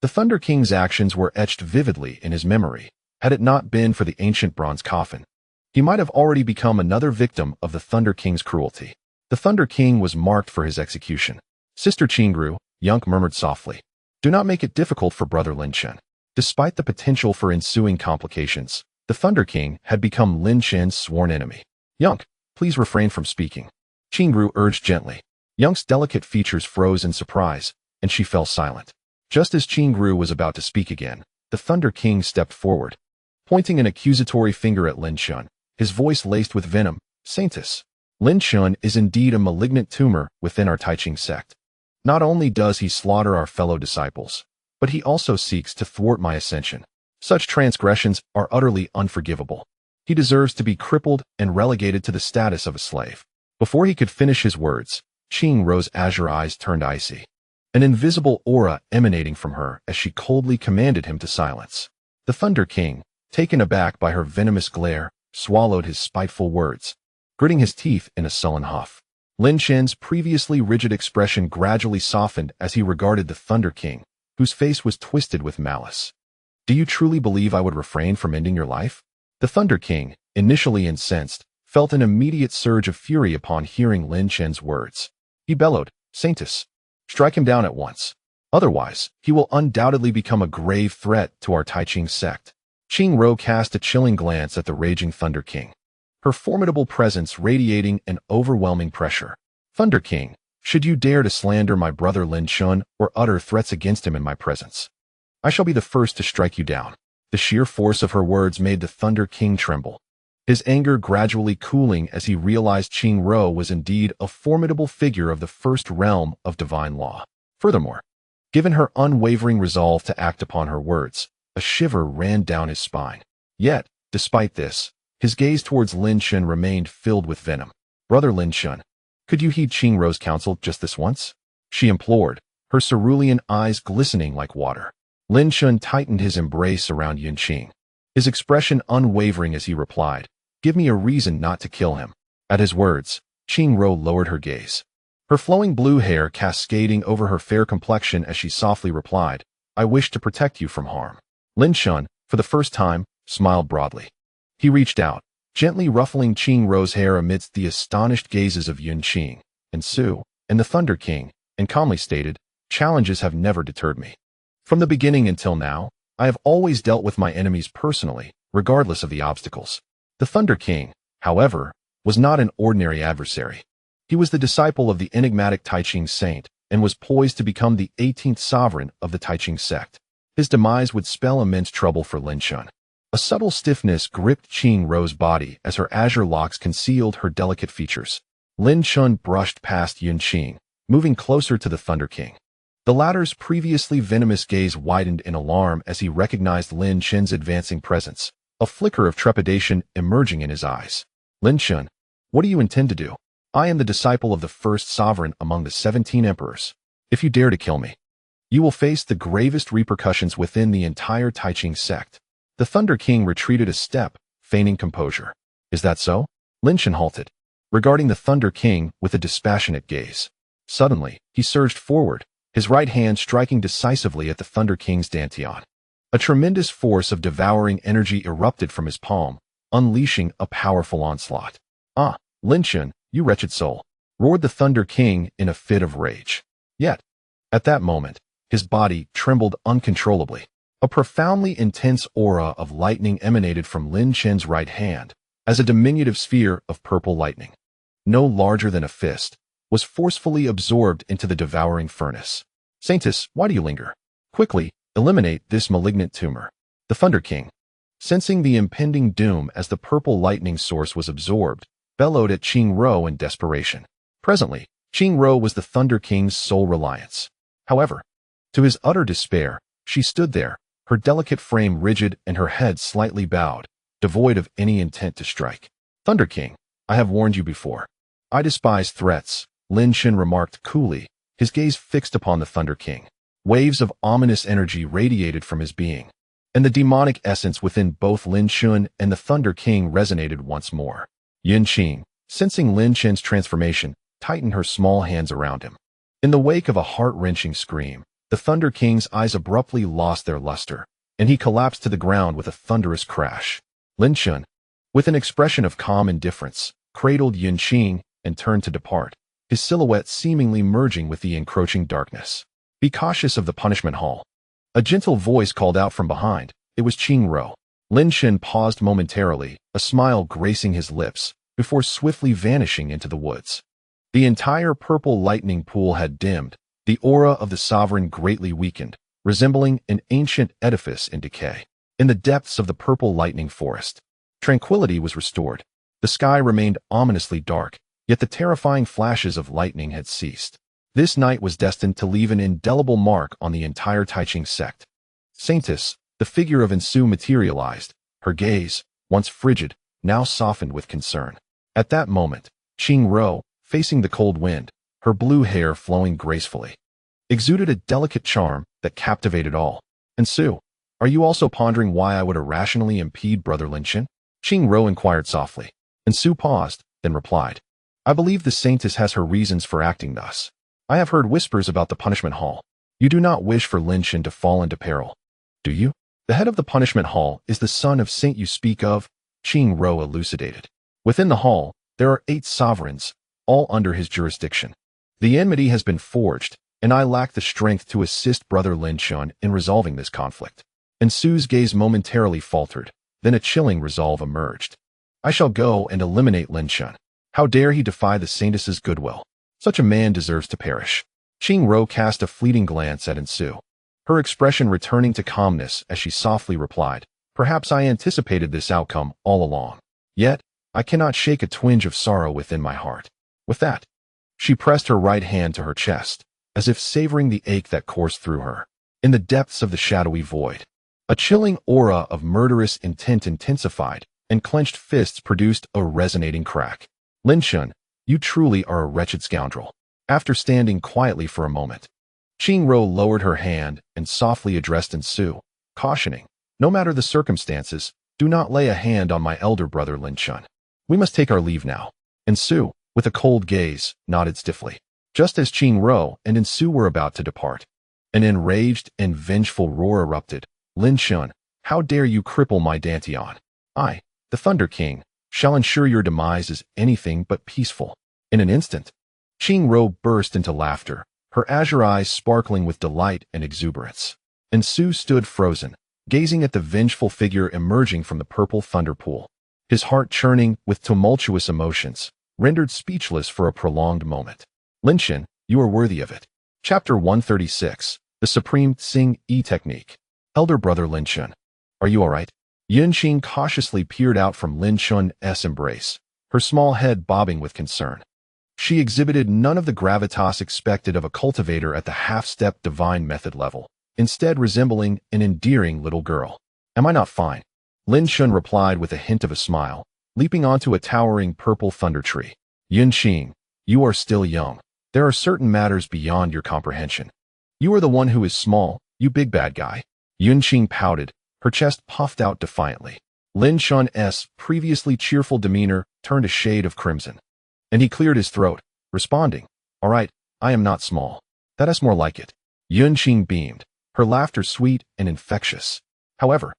The Thunder King's actions were etched vividly in his memory. Had it not been for the ancient bronze coffin, he might have already become another victim of the Thunder King's cruelty. The Thunder King was marked for his execution. Sister Qing Ru, Yunk murmured softly, do not make it difficult for Brother Lin Chen. Despite the potential for ensuing complications, the Thunder King had become Lin Chen's sworn enemy. Yunk, please refrain from speaking. Qing Ru urged gently. Yunk's delicate features froze in surprise, and she fell silent. Just as Qing Ru was about to speak again, the Thunder King stepped forward, pointing an accusatory finger at Lin Chen, his voice laced with venom. Saintess, Lin Chen is indeed a malignant tumor within our Taiqing sect. Not only does he slaughter our fellow disciples, but he also seeks to thwart my ascension. Such transgressions are utterly unforgivable. He deserves to be crippled and relegated to the status of a slave. Before he could finish his words, Qing Ru's azure eyes turned icy, an invisible aura emanating from her as she coldly commanded him to silence. The Thunder King, taken aback by her venomous glare, swallowed his spiteful words, gritting his teeth in a sullen huff. Lin Chen's previously rigid expression gradually softened as he regarded the Thunder King, whose face was twisted with malice. Do you truly believe I would refrain from ending your life? The Thunder King, initially incensed, felt an immediate surge of fury upon hearing Lin Chen's words. He bellowed, Saintus, strike him down at once. Otherwise, he will undoubtedly become a grave threat to our Taiqing sect. Qingro cast a chilling glance at the raging Thunder King, her formidable presence radiating an overwhelming pressure. Thunder King, should you dare to slander my brother Lin Chen or utter threats against him in my presence, I shall be the first to strike you down. The sheer force of her words made the Thunder King tremble, his anger gradually cooling as he realized Qingro was indeed a formidable figure of the first realm of divine law. Furthermore, given her unwavering resolve to act upon her words, a shiver ran down his spine. Yet, despite this, his gaze towards Lin Chen remained filled with venom. Brother Lin Chen, could you heed Qingro's counsel just this once? She implored, her cerulean eyes glistening like water. Lin Chen tightened his embrace around Yunqing, his expression unwavering as he replied, Give me a reason not to kill him. At his words, Qingro lowered her gaze, her flowing blue hair cascading over her fair complexion as she softly replied, I wish to protect you from harm. Lin Chen, for the first time, smiled broadly. He reached out, gently ruffling Qingro's hair amidst the astonished gazes of Yunqing and Su and the Thunder King, and calmly stated, Challenges have never deterred me. From the beginning until now, I have always dealt with my enemies personally, regardless of the obstacles. The Thunder King, however, was not an ordinary adversary. He was the disciple of the enigmatic Taiqing saint and was poised to become the 18th sovereign of the Taiqing sect. His demise would spell immense trouble for Lin Chen. A subtle stiffness gripped Qingro's body as her azure locks concealed her delicate features. Lin Chen brushed past Yunqing, moving closer to the Thunder King. The latter's previously venomous gaze widened in alarm as he recognized Lin Chen's advancing presence, a flicker of trepidation emerging in his eyes. Lin Chen, what do you intend to do? I am the disciple of the first sovereign among the 17 emperors. If you dare to kill me, you will face the gravest repercussions within the entire Taiqing sect. The Thunder King retreated a step, feigning composure. Is that so? Lin Chen halted, regarding the Thunder King with a dispassionate gaze. Suddenly, he surged forward, his right hand striking decisively at the Thunder King's dantian. A tremendous force of devouring energy erupted from his palm, unleashing a powerful onslaught. Ah, Lin Chen, you wretched soul, roared the Thunder King in a fit of rage. Yet, at that moment, his body trembled uncontrollably. A profoundly intense aura of lightning emanated from Lin Chen's right hand, as a diminutive sphere of purple lightning, no larger than a fist, was forcefully absorbed into the devouring furnace. Saintus, why do you linger? Quickly, eliminate this malignant tumor. The Thunder King, sensing the impending doom as the purple lightning source was absorbed, bellowed at Qingro in desperation. Presently, Qingro was the Thunder King's sole reliance. However, to his utter despair, she stood there, her delicate frame rigid and her head slightly bowed, devoid of any intent to strike. Thunder King, I have warned you before. I despise threats, Lin Chen remarked coolly, his gaze fixed upon the Thunder King. Waves of ominous energy radiated from his being, and the demonic essence within both Lin Chen and the Thunder King resonated once more. Yunqing, sensing Lin Chen's transformation, tightened her small hands around him. In the wake of a heart-wrenching scream, the Thunder King's eyes abruptly lost their luster, and he collapsed to the ground with a thunderous crash. Lin Chen, with an expression of calm indifference, cradled Yunqing and turned to depart, his silhouette seemingly merging with the encroaching darkness. Be cautious of the punishment hall. A gentle voice called out from behind. It was Qingro. Lin Chen paused momentarily, a smile gracing his lips, before swiftly vanishing into the woods. The entire purple lightning pool had dimmed, the aura of the sovereign greatly weakened, resembling an ancient edifice in decay. In the depths of the purple lightning forest, tranquility was restored. The sky remained ominously dark, yet the terrifying flashes of lightning had ceased. This night was destined to leave an indelible mark on the entire Taiqing sect. Saintus, the figure of Su materialized, her gaze, once frigid, now softened with concern. At that moment, Qingro, facing the cold wind, her blue hair flowing gracefully, exuded a delicate charm that captivated all. Su, are you also pondering why I would irrationally impede Brother Lin Chen? Qingro inquired softly. Su paused, then replied, I believe the Saintess has her reasons for acting thus. I have heard whispers about the punishment hall. You do not wish for Lin Chen to fall into peril, do you? The head of the punishment hall is the son of saint you speak of, Qing Ro elucidated. Within the hall, there are 8 sovereigns, all under his jurisdiction. The enmity has been forged, and I lack the strength to assist brother Lin Chen in resolving this conflict. And Su's gaze momentarily faltered, then a chilling resolve emerged. I shall go and eliminate Lin Chen. How dare he defy the saintess's goodwill? Such a man deserves to perish. Qing Ro cast a fleeting glance at Su, her expression returning to calmness as she softly replied, perhaps I anticipated this outcome all along. Yet, I cannot shake a twinge of sorrow within my heart. With that, she pressed her right hand to her chest, as if savoring the ache that coursed through her. In the depths of the shadowy void, a chilling aura of murderous intent intensified, and clenched fists produced a resonating crack. Lin Chen, you truly are a wretched scoundrel. After standing quietly for a moment, Qing Ro lowered her hand and softly addressed Su, cautioning, no matter the circumstances, do not lay a hand on my elder brother Lin Chen. We must take our leave now. Su, with a cold gaze, nodded stiffly. Just as Qing Ro and Su were about to depart, an enraged and vengeful roar erupted. Lin Chen, how dare you cripple my Dantian? I, the Thunder King, shall ensure your demise is anything but peaceful. In an instant, Qing Ro burst into laughter, her azure eyes sparkling with delight and exuberance. Su stood frozen, gazing at the vengeful figure emerging from the purple thunder pool, his heart churning with tumultuous emotions, rendered speechless for a prolonged moment. Lin Chen, you are worthy of it. Chapter 136, The Supreme Tsing-Yi Technique. Elder brother Lin Chen, are you all right? Yunqing cautiously peered out from Lin Chen's embrace, her small head bobbing with concern. She exhibited none of the gravitas expected of a cultivator at the half-step divine method level, instead resembling an endearing little girl. Am I not fine? Lin Chen replied with a hint of a smile, leaping onto a towering purple thunder tree. Yunqing, you are still young. There are certain matters beyond your comprehension. You are the one who is small, you big bad guy. Yunqing pouted, her chest puffed out defiantly. Lin Chen's previously cheerful demeanor turned a shade of crimson, and he cleared his throat, responding, all right, I am not small. That is more like it. Yunqing beamed, her laughter sweet and infectious. However,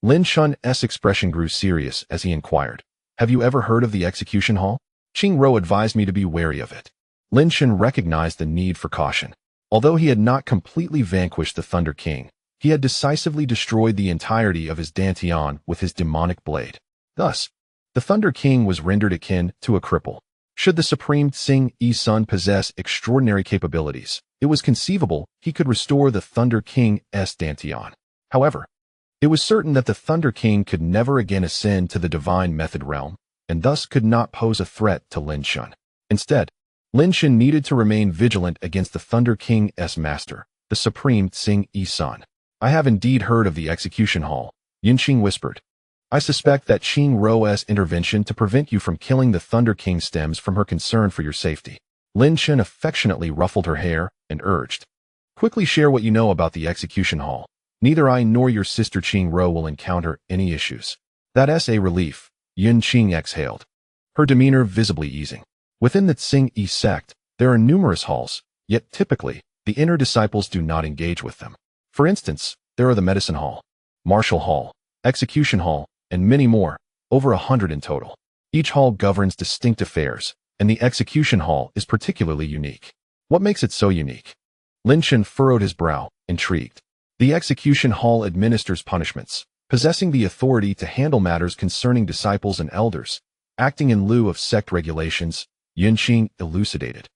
Lin Chen's expression grew serious as he inquired, have you ever heard of the execution hall? Qing Ro advised me to be wary of it. Lin Chen recognized the need for caution. Although he had not completely vanquished the Thunder King, he had decisively destroyed the entirety of his Dantian with his demonic blade. Thus, the Thunder King was rendered akin to a cripple. Should the Supreme Tsing-Yi Sun possess extraordinary capabilities, it was conceivable he could restore the Thunder King's Dantian. However, it was certain that the Thunder King could never again ascend to the divine method realm, and thus could not pose a threat to Lin Chen. Instead, Lin Chen needed to remain vigilant against the Thunder King's master, the Supreme Tsing-Yi Sun. I have indeed heard of the execution hall, Yunqing whispered. I suspect that Qing Ro's intervention to prevent you from killing the Thunder King stems from her concern for your safety. Lin Chen affectionately ruffled her hair and urged, quickly share what you know about the execution hall. Neither I nor your sister Qing Ro will encounter any issues. That's a relief, Yunqing exhaled, her demeanor visibly easing. Within the Tsing-Yi sect, there are numerous halls, yet typically, the inner disciples do not engage with them. For instance, there are the Medicine Hall, Martial Hall, Execution Hall, and many more, over 100 in total. Each hall governs distinct affairs, and the Execution Hall is particularly unique. What makes it so unique? Lin Chen furrowed his brow, intrigued. The Execution Hall administers punishments, possessing the authority to handle matters concerning disciples and elders, acting in lieu of sect regulations, Yunqing elucidated,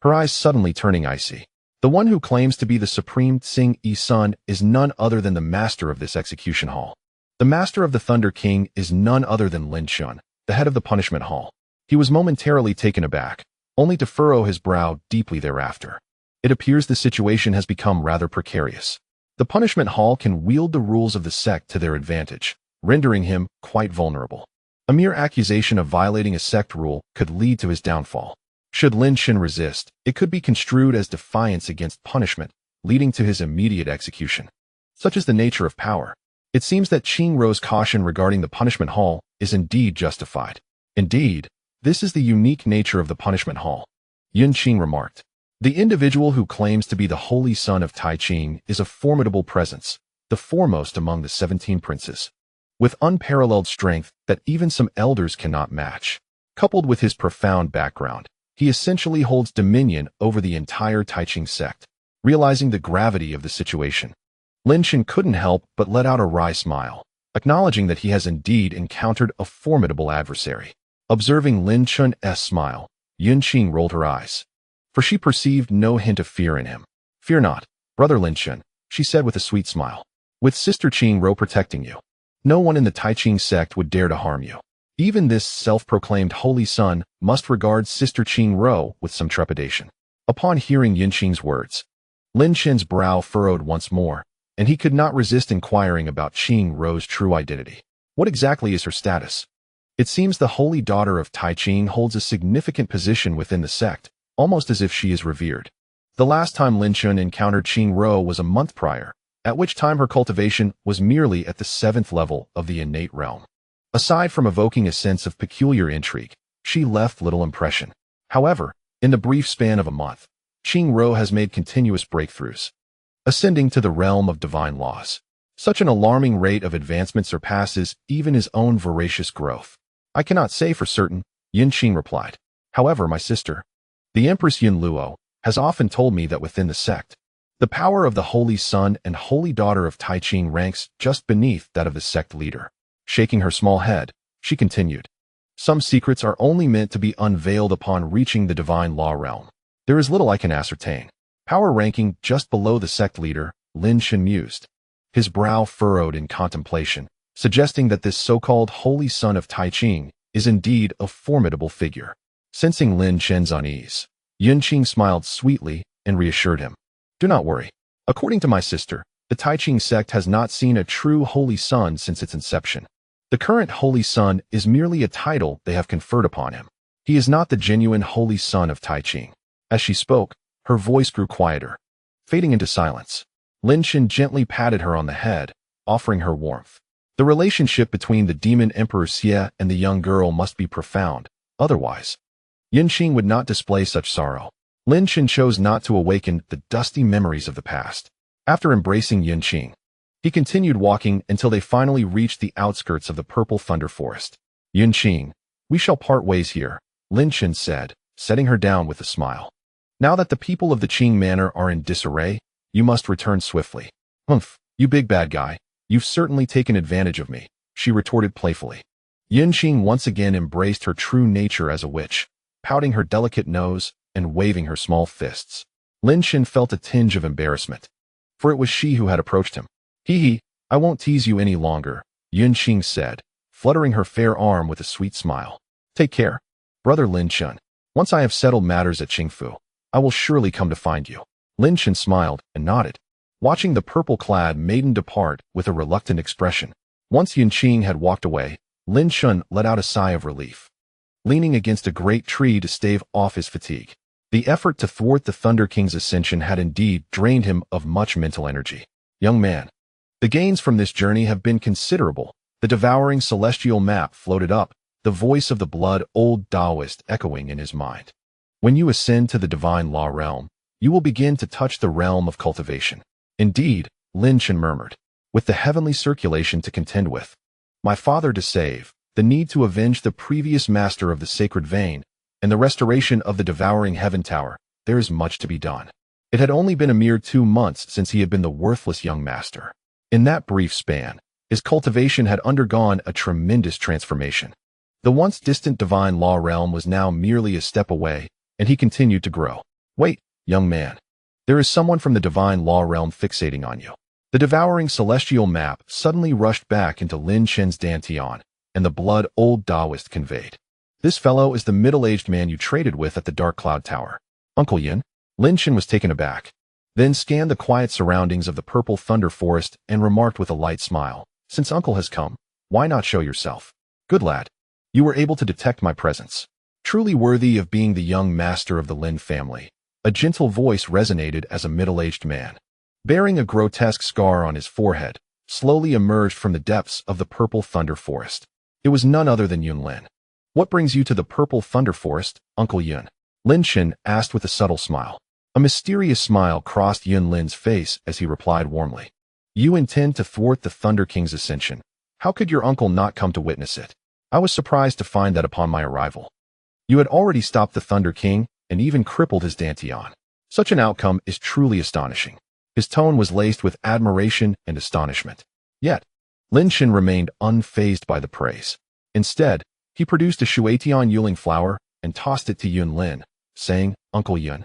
her eyes suddenly turning icy. The one who claims to be the Supreme Tsing-Yi Sun is none other than the master of this execution hall. The master of the Thunder King is none other than Lin Chen, the head of the punishment hall. He was momentarily taken aback, only to furrow his brow deeply thereafter. It appears the situation has become rather precarious. The punishment hall can wield the rules of the sect to their advantage, rendering him quite vulnerable. A mere accusation of violating a sect rule could lead to his downfall. Should Lin Chen resist, it could be construed as defiance against punishment, leading to his immediate execution. Such is the nature of power. It seems that Qing Ro's caution regarding the punishment hall is indeed justified. Indeed, this is the unique nature of the punishment hall, Yunqing remarked. The individual who claims to be the holy son of Tai Ching is a formidable presence, the foremost among the 17 princes, with unparalleled strength that even some elders cannot match. Coupled with his profound background, he essentially holds dominion over the entire Tai Ching sect. Realizing the gravity of the situation, Lin Chen couldn't help but let out a wry smile, acknowledging that he has indeed encountered a formidable adversary. Observing Lin Chen's smile, Yunqing rolled her eyes, for she perceived no hint of fear in him. "Fear not, brother Lin Chen," she said with a sweet smile. "With Sister Qing Ro protecting you, no one in the Tai Ching sect would dare to harm you." Even this self-proclaimed holy son must regard Sister Qing Ro with some trepidation. Upon hearing Yunqing's words, Lin Chen's brow furrowed once more, and he could not resist inquiring about Qing Ro's true identity. What exactly is her status? It seems the holy daughter of Tai Ching holds a significant position within the sect, almost as if she is revered. The last time Lin Chen encountered Qing Ro was a month prior, at which time her cultivation was merely at the 7th level of the innate realm. Aside from evoking a sense of peculiar intrigue, she left little impression. However, in the brief span of a month, Qing Ro has made continuous breakthroughs, ascending to the realm of divine laws. Such an alarming rate of advancement surpasses even his own voracious growth. "I cannot say for certain," Yunqing replied. "However, my sister, the Empress Yun Luo, has often told me that within the sect, the power of the holy son and holy daughter of Tai Ching ranks just beneath that of the sect leader." Shaking her small head, she continued, "Some secrets are only meant to be unveiled upon reaching the divine law realm. There is little I can ascertain." Power ranking just below the sect leader, Lin Chen mused, his brow furrowed in contemplation, suggesting that this so-called holy son of Tai Ching is indeed a formidable figure. Sensing Lin Chen's unease, Yunqing smiled sweetly and reassured him. "Do not worry. According to my sister, the Tai Ching sect has not seen a true holy son since its inception. The current holy son is merely a title they have conferred upon him. He is not the genuine holy son of Tai Ching." As she spoke, her voice grew quieter, fading into silence. Lin Chen gently patted her on the head, offering her warmth. The relationship between the demon Emperor Xie and the young girl must be profound, otherwise Yunqing would not display such sorrow. Lin Chen chose not to awaken the dusty memories of the past. After embracing Yunqing, he continued walking until they finally reached the outskirts of the purple thunder forest. "Yunqing, we shall part ways here," Lin Chen said, setting her down with a smile. "Now that the people of the Qing Manor are in disarray, you must return swiftly." "Humph, you big bad guy, you've certainly taken advantage of me," she retorted playfully. Yunqing once again embraced her true nature as a witch, pouting her delicate nose and waving her small fists. Lin Chen felt a tinge of embarrassment, for it was she who had approached him. "Hee, I won't tease you any longer," Yunqing said, fluttering her fair arm with a sweet smile. "Take care, brother Lin Chen. Once I have settled matters at Qingfu, I will surely come to find you." Lin Chen smiled and nodded, watching the purple-clad maiden depart with a reluctant expression. Once Yunqing had walked away, Lin Chen let out a sigh of relief, leaning against a great tree to stave off his fatigue. The effort to thwart the Thunder King's ascension had indeed drained him of much mental energy. "Young man, the gains from this journey have been considerable." The devouring celestial map floated up, the voice of the blood-old Taoist echoing in his mind. "When you ascend to the divine law realm, you will begin to touch the realm of cultivation." "Indeed," Lin Chen murmured, "with the heavenly circulation to contend with, my father to save, the need to avenge the previous master of the sacred vein, and the restoration of the devouring heaven tower, there is much to be done." It had only been a mere 2 months since he had been the worthless young master. In that brief span, his cultivation had undergone a tremendous transformation. The once distant divine law realm was now merely a step away, and he continued to grow. "Wait, young man. There is someone from the divine law realm fixating on you." The devouring celestial map suddenly rushed back into Lin Chen's dantian, and the blood-old Taoist conveyed. "This fellow is the middle-aged man you traded with at the Dark Cloud Tower." "Uncle Yin?" Lin Chen was taken aback, then scanned the quiet surroundings of the purple thunder forest and remarked with a light smile, "Since Uncle has come, why not show yourself? Good lad. You were able to detect my presence. Truly worthy of being the young master of the Lin family." A gentle voice resonated as a middle-aged man, bearing a grotesque scar on his forehead, slowly emerged from the depths of the purple thunder forest. It was none other than Yun Lin. "What brings you to the purple thunder forest, Uncle Yun?" Lin Chen asked with a subtle smile. A mysterious smile crossed Yunlin's face as he replied warmly. You intend to thwart the Thunder King's ascension. How could your uncle not come to witness it? I was surprised to find that upon my arrival. You had already stopped the Thunder King and even crippled his Dantian. Such an outcome is truly astonishing. His tone was laced with admiration and astonishment. Yet, Lin Chen remained unfazed by the praise. Instead, he produced a Shuatian Yuling flower and tossed it to Yunlin, saying, Uncle Yun,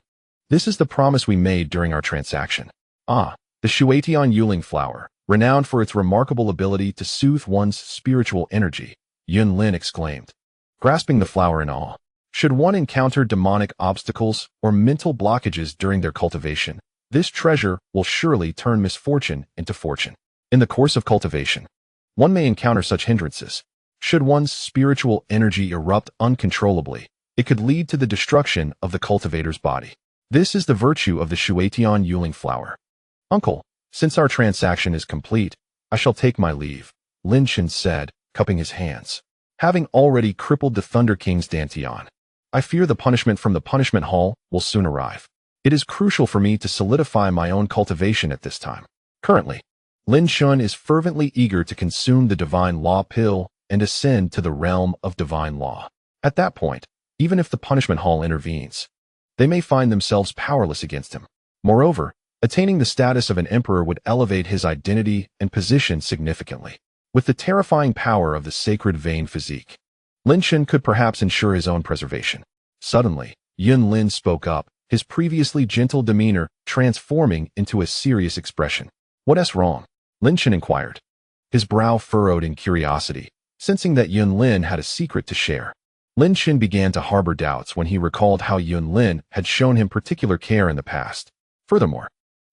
this is the promise we made during our transaction. Ah, the Shuatian Yuling flower, renowned for its remarkable ability to soothe one's spiritual energy, Yunlin exclaimed, grasping the flower in awe. Should one encounter demonic obstacles or mental blockages during their cultivation, this treasure will surely turn misfortune into fortune. In the course of cultivation, one may encounter such hindrances. Should one's spiritual energy erupt uncontrollably, it could lead to the destruction of the cultivator's body. This is the virtue of the Shuatian Yuling flower. Uncle, since our transaction is complete, I shall take my leave, Lin Chen said, cupping his hands. Having already crippled the Thunder King's Dantian, I fear the punishment from the punishment hall will soon arrive. It is crucial for me to solidify my own cultivation at this time. Currently, Lin Chen is fervently eager to consume the divine law pill and ascend to the realm of divine law. At that point, even if the punishment hall intervenes, they may find themselves powerless against him. Moreover, attaining the status of an emperor would elevate his identity and position significantly. With the terrifying power of the sacred vein physique, Lin Chen could perhaps ensure his own preservation. Suddenly, Yunlin spoke up, his previously gentle demeanor transforming into a serious expression. What's wrong? Lin Chen inquired, his brow furrowed in curiosity, sensing that Yunlin had a secret to share. Lin Chen began to harbor doubts when he recalled how Yunlin had shown him particular care in the past. Furthermore,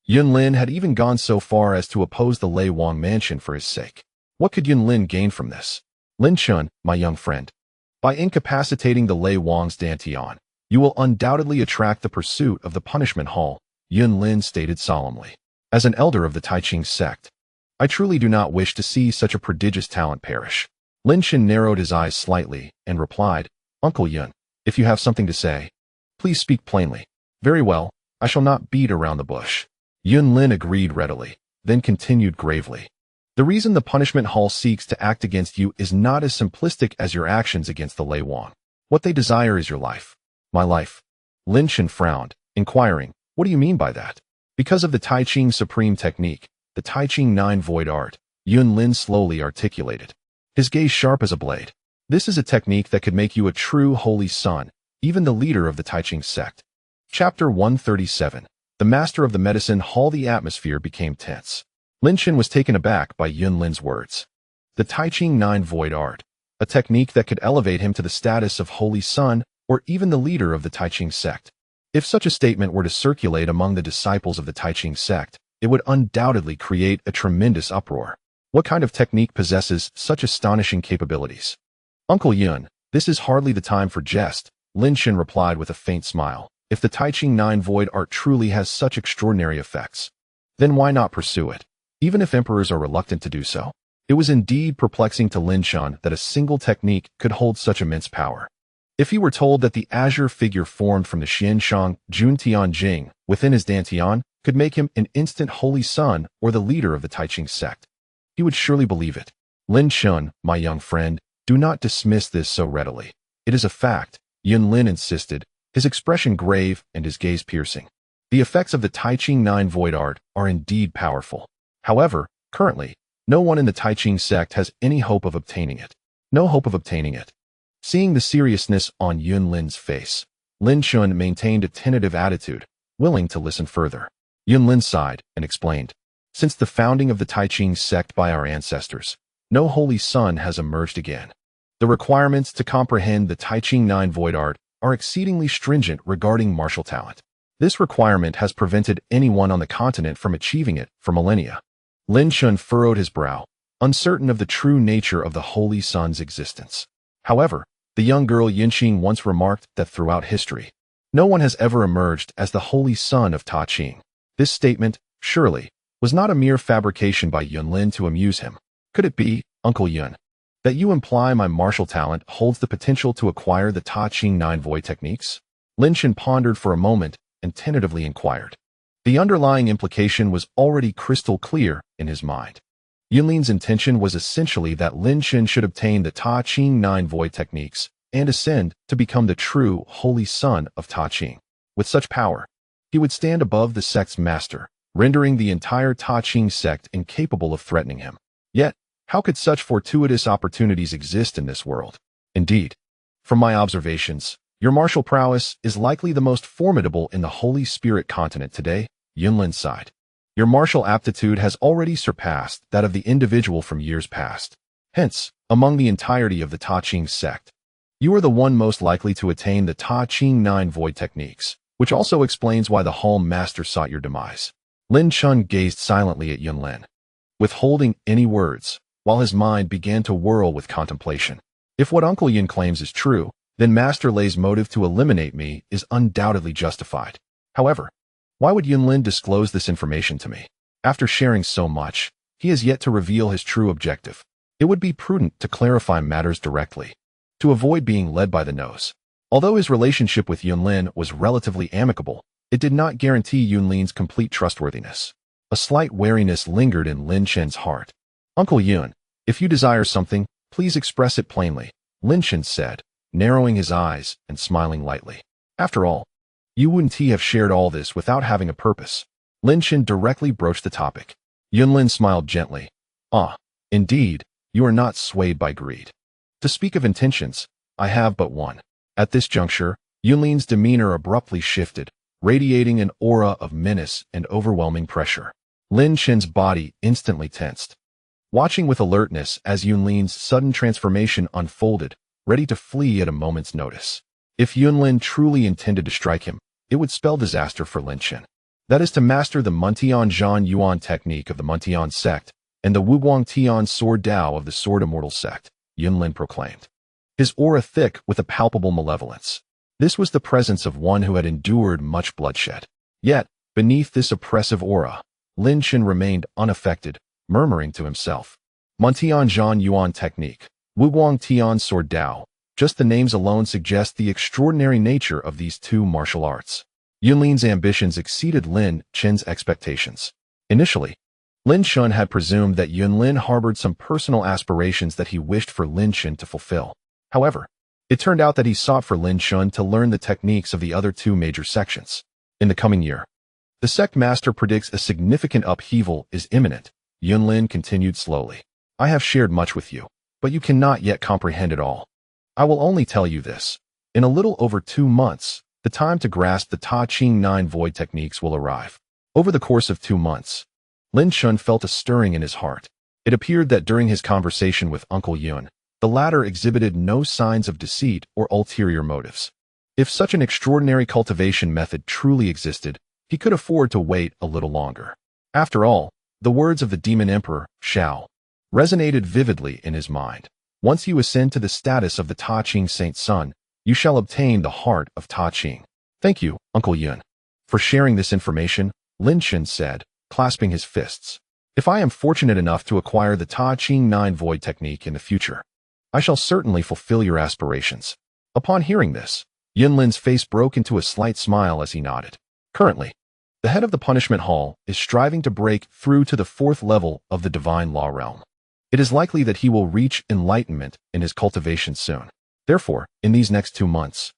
Yunlin had even gone so far as to oppose the Lei Wang mansion for his sake. What could Yunlin gain from this? Lin Chen, my young friend, by incapacitating the Lei Wang's Dantian, you will undoubtedly attract the pursuit of the punishment hall, Yunlin stated solemnly. As an elder of the Taiqing sect, I truly do not wish to see such a prodigious talent perish. Lin Chen narrowed his eyes slightly and replied, Uncle Yun, if you have something to say, please speak plainly. Very well, I shall not beat around the bush. Yunlin agreed readily, then continued gravely. The reason the punishment hall seeks to act against you is not as simplistic as your actions against the Lei Wang. What they desire is your life. My life. Lin Chen frowned, inquiring, what do you mean by that? Because of the Taiqing supreme technique, the Taiqing 9 void art, Yunlin slowly articulated, his gaze sharp as a blade. This is a technique that could make you a true holy son, even the leader of the Taiqing sect. Chapter 137. The master of the medicine hall. The atmosphere became tense. Lin Chen was taken aback by Yunlin's words. The Taiqing 9 void art, a technique that could elevate him to the status of holy son or even the leader of the Taiqing sect. If such a statement were to circulate among the disciples of the Taiqing sect, it would undoubtedly create a tremendous uproar. What kind of technique possesses such astonishing capabilities? Uncle Yun, this is hardly the time for jest, Lin Chen replied with a faint smile. If the Taiqing 9 void art truly has such extraordinary effects, then why not pursue it? Even if emperors are reluctant to do so. It was indeed perplexing to Lin Chen that a single technique could hold such immense power. If he were told that the azure figure formed from the Xianshang Juntian Jing within his Dantian could make him an instant holy son or the leader of the Taiqing sect, he would surely believe it. Lin Chen, my young friend, do not dismiss this so readily. It is a fact, Yunlin insisted, his expression grave and his gaze piercing. The effects of the Taiqing 9 void art are indeed powerful. However, currently, no one in the Taiqing sect has any hope of obtaining it. No hope of obtaining it. Seeing the seriousness on Yunlin's face, Lin Chen maintained a tentative attitude, willing to listen further. Yunlin sighed and explained, since the founding of the Taiqing sect by our ancestors, no holy son has emerged again. The requirements to comprehend the Taiqing 9 void art are exceedingly stringent regarding martial talent. This requirement has prevented anyone on the continent from achieving it for millennia. Lin Chen furrowed his brow, uncertain of the true nature of the holy son's existence. However, the young girl Yinqing once remarked that throughout history, no one has ever emerged as the holy son of Ta Qing. This statement, surely, was not a mere fabrication by Yunlin to amuse him. Could it be, Uncle Yun, that you imply my martial talent holds the potential to acquire the Ta Qing 9 void techniques? Lin Chen pondered for a moment and tentatively inquired. The underlying implication was already crystal clear in his mind. Yunlin's intention was essentially that Lin Chen should obtain the Ta Ching 9 void techniques and ascend to become the true holy son of Ta Ching. With such power, he would stand above the sect's master, rendering the entire Ta Ching sect incapable of threatening him. Yet, how could such fortuitous opportunities exist in this world? Indeed, from my observations, your martial prowess is likely the most formidable in the Holy Spirit continent today, Yunlin sighed. Your martial aptitude has already surpassed that of the individual from years past. Hence, among the entirety of the Ta Ching sect, you are the one most likely to attain the Ta Ching 9 void techniques, which also explains why the Hall Master sought your demise. Lin Chen gazed silently at Yunlin, withholding any words, while his mind began to whirl with contemplation. If what Uncle Yun claims is true, then Master Lei's motive to eliminate me is undoubtedly justified. However, why would Yunlin disclose this information to me? After sharing so much, he has yet to reveal his true objective. It would be prudent to clarify matters directly, to avoid being led by the nose. Although his relationship with Yunlin was relatively amicable, it did not guarantee Yunlin's complete trustworthiness. A slight wariness lingered in Lin Chen's heart. Uncle Yun, if you desire something, please express it plainly, Lin Chen said, narrowing his eyes and smiling lightly. After all, you wouldn't have shared all this without having a purpose. Lin Chen directly broached the topic. Yunlin smiled gently. Ah, indeed, you are not swayed by greed. To speak of intentions, I have but one. At this juncture, Yunlin's demeanor abruptly shifted, radiating an aura of menace and overwhelming pressure. Lin Chen's body instantly tensed, watching with alertness as Yunlin's sudden transformation unfolded, ready to flee at a moment's notice. If Yunlin truly intended to strike him, it would spell disaster for Lin Chen. That is to master the Muntian Zhan Yuan technique of the Muntian sect and the Wuguang Tian Sword Dao of the Sword Immortal sect, Yunlin proclaimed, his aura thick with a palpable malevolence. This was the presence of one who had endured much bloodshed. Yet, beneath this oppressive aura, Lin Chen remained unaffected, murmuring to himself, Muntian Zhan Yuan technique, Wuguang Tian Sword Dao. Just the names alone suggest the extraordinary nature of these two martial arts. Yunlin's ambitions exceeded Lin Chen's expectations. Initially, Lin Chen had presumed that Yunlin harbored some personal aspirations that he wished for Lin Chen to fulfill. However, it turned out that he sought for Lin Chen to learn the techniques of the other two major sections. In the coming year, the sect master predicts a significant upheaval is imminent. Yunlin continued slowly. I have shared much with you, but you cannot yet comprehend it all. I will only tell you this. In a little over 2 months, the time to grasp the Ta Ching 9 void techniques will arrive. Over the course of 2 months, Lin Chen felt a stirring in his heart. It appeared that during his conversation with Uncle Yun, the latter exhibited no signs of deceit or ulterior motives. If such an extraordinary cultivation method truly existed, he could afford to wait a little longer. After all, the words of the Demon Emperor, Shao, resonated vividly in his mind. Once you ascend to the status of the Ta Ching Saint's son, you shall obtain the heart of Ta Ching. Thank you, Uncle Yun, for sharing this information, Lin Chen said, clasping his fists. If I am fortunate enough to acquire the Ta Ching 9 void technique in the future, I shall certainly fulfill your aspirations. Upon hearing this, Yunlin's face broke into a slight smile as he nodded. Currently, the head of the punishment hall is striving to break through to the 4th level of the divine law realm. It is likely that he will reach enlightenment in his cultivation soon. Therefore, in these next 2 months,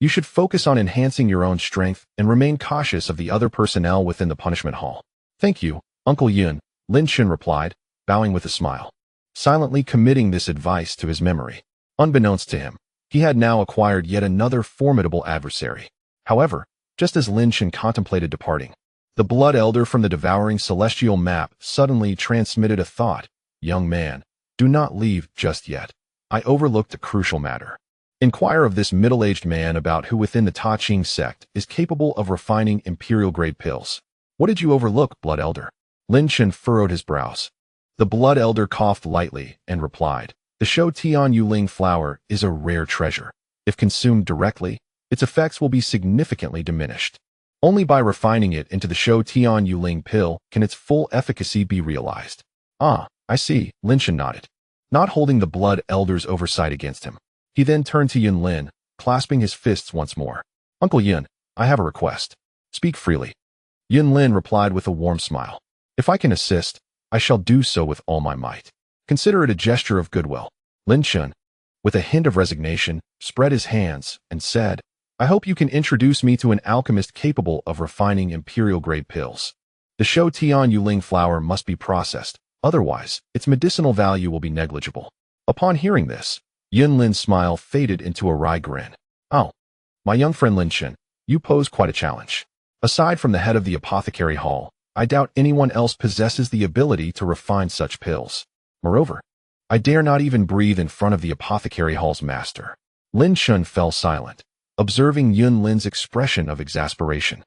you should focus on enhancing your own strength and remain cautious of the other personnel within the punishment hall. Thank you, Uncle Yun, Lin Chen replied, bowing with a smile, silently committing this advice to his memory. Unbeknownst to him, he had now acquired yet another formidable adversary. However, just as Lin Chen contemplated departing, the Blood Elder from the devouring celestial map suddenly transmitted a thought. Young man, do not leave just yet. I overlooked a crucial matter. Inquire of this middle-aged man about who within the Ta Ching sect is capable of refining imperial-grade pills. What did you overlook, Blood Elder? Lin Chen furrowed his brows. The Blood Elder coughed lightly and replied, the Shou Tian Yuling flower is a rare treasure. If consumed directly, its effects will be significantly diminished. Only by refining it into the Shou Tian Yuling pill can its full efficacy be realized. Ah, I see, Lin Chen nodded, not holding the Blood Elder's oversight against him. He then turned to Yunlin, clasping his fists once more. Uncle Yun, I have a request. Speak freely. Yun Lin replied with a warm smile. If I can assist, I shall do so with all my might. Consider it a gesture of goodwill. Lin Chen, with a hint of resignation, spread his hands and said, I hope you can introduce me to an alchemist capable of refining imperial-grade pills. The Shou Tian Yuling flower must be processed, otherwise, its medicinal value will be negligible. Upon hearing this, Yun Lin's smile faded into a wry grin. Oh, my young friend Lin Chen, you pose quite a challenge. Aside from the head of the apothecary hall, I doubt anyone else possesses the ability to refine such pills. Moreover, I dare not even breathe in front of the apothecary hall's master. Lin Chen fell silent, observing Yun Lin's expression of exasperation,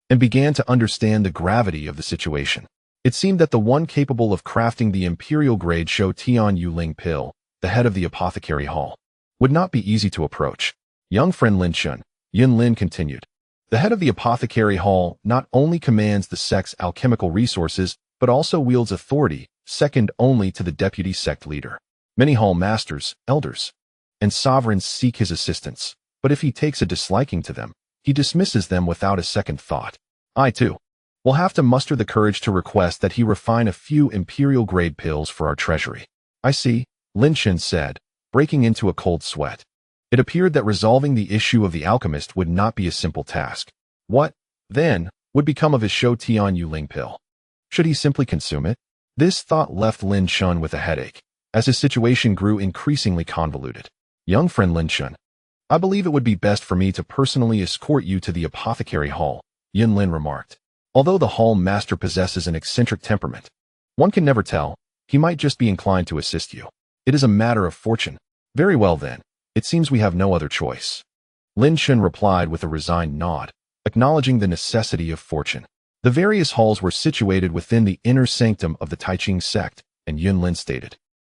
and began to understand the gravity of the situation. It seemed that the one capable of crafting the imperial-grade Shou Tian Yuling pill, the head of the apothecary hall, would not be easy to approach. Young friend Lin Chen, Yun Lin continued. The head of the apothecary hall not only commands the sect's alchemical resources, but also wields authority, second only to the deputy sect leader. Many hall masters, elders, and sovereigns seek his assistance, but if he takes a disliking to them, he dismisses them without a second thought. I, too, will have to muster the courage to request that he refine a few imperial-grade pills for our treasury. I see, Lin Chen said, breaking into a cold sweat. It appeared that resolving the issue of the alchemist would not be a simple task. What, then, would become of his Shou Tian Yuling pill? Should he simply consume it? This thought left Lin Chen with a headache, as his situation grew increasingly convoluted. Young friend Lin Chen, I believe it would be best for me to personally escort you to the apothecary hall, Yun Lin remarked. Although the hall master possesses an eccentric temperament, one can never tell, he might just be inclined to assist you. It is a matter of fortune. Very well then, it seems we have no other choice. Lin Chen replied with a resigned nod, acknowledging the necessity of fortune. The various halls were situated within the inner sanctum of the Taiching sect, and Yun Lin stated,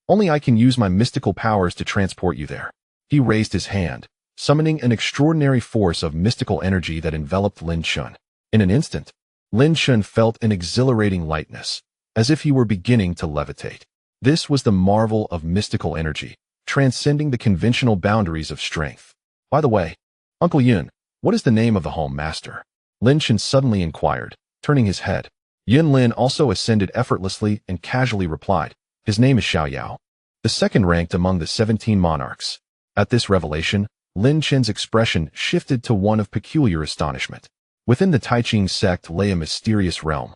Only I can use my mystical powers to transport you there. He raised his hand, summoning an extraordinary force of mystical energy that enveloped Lin Chen. In an instant, Lin Chen felt an exhilarating lightness, as if he were beginning to levitate. This was the marvel of mystical energy, transcending the conventional boundaries of strength. By the way, Uncle Yun, what is the name of the hall master? Lin Chen suddenly inquired, turning his head. Yun Lin also ascended effortlessly and casually replied, His name is Xiao Yao, the second ranked among the 17 monarchs. At this revelation, Lin Chen's expression shifted to one of peculiar astonishment. Within the Taiching sect lay a mysterious realm,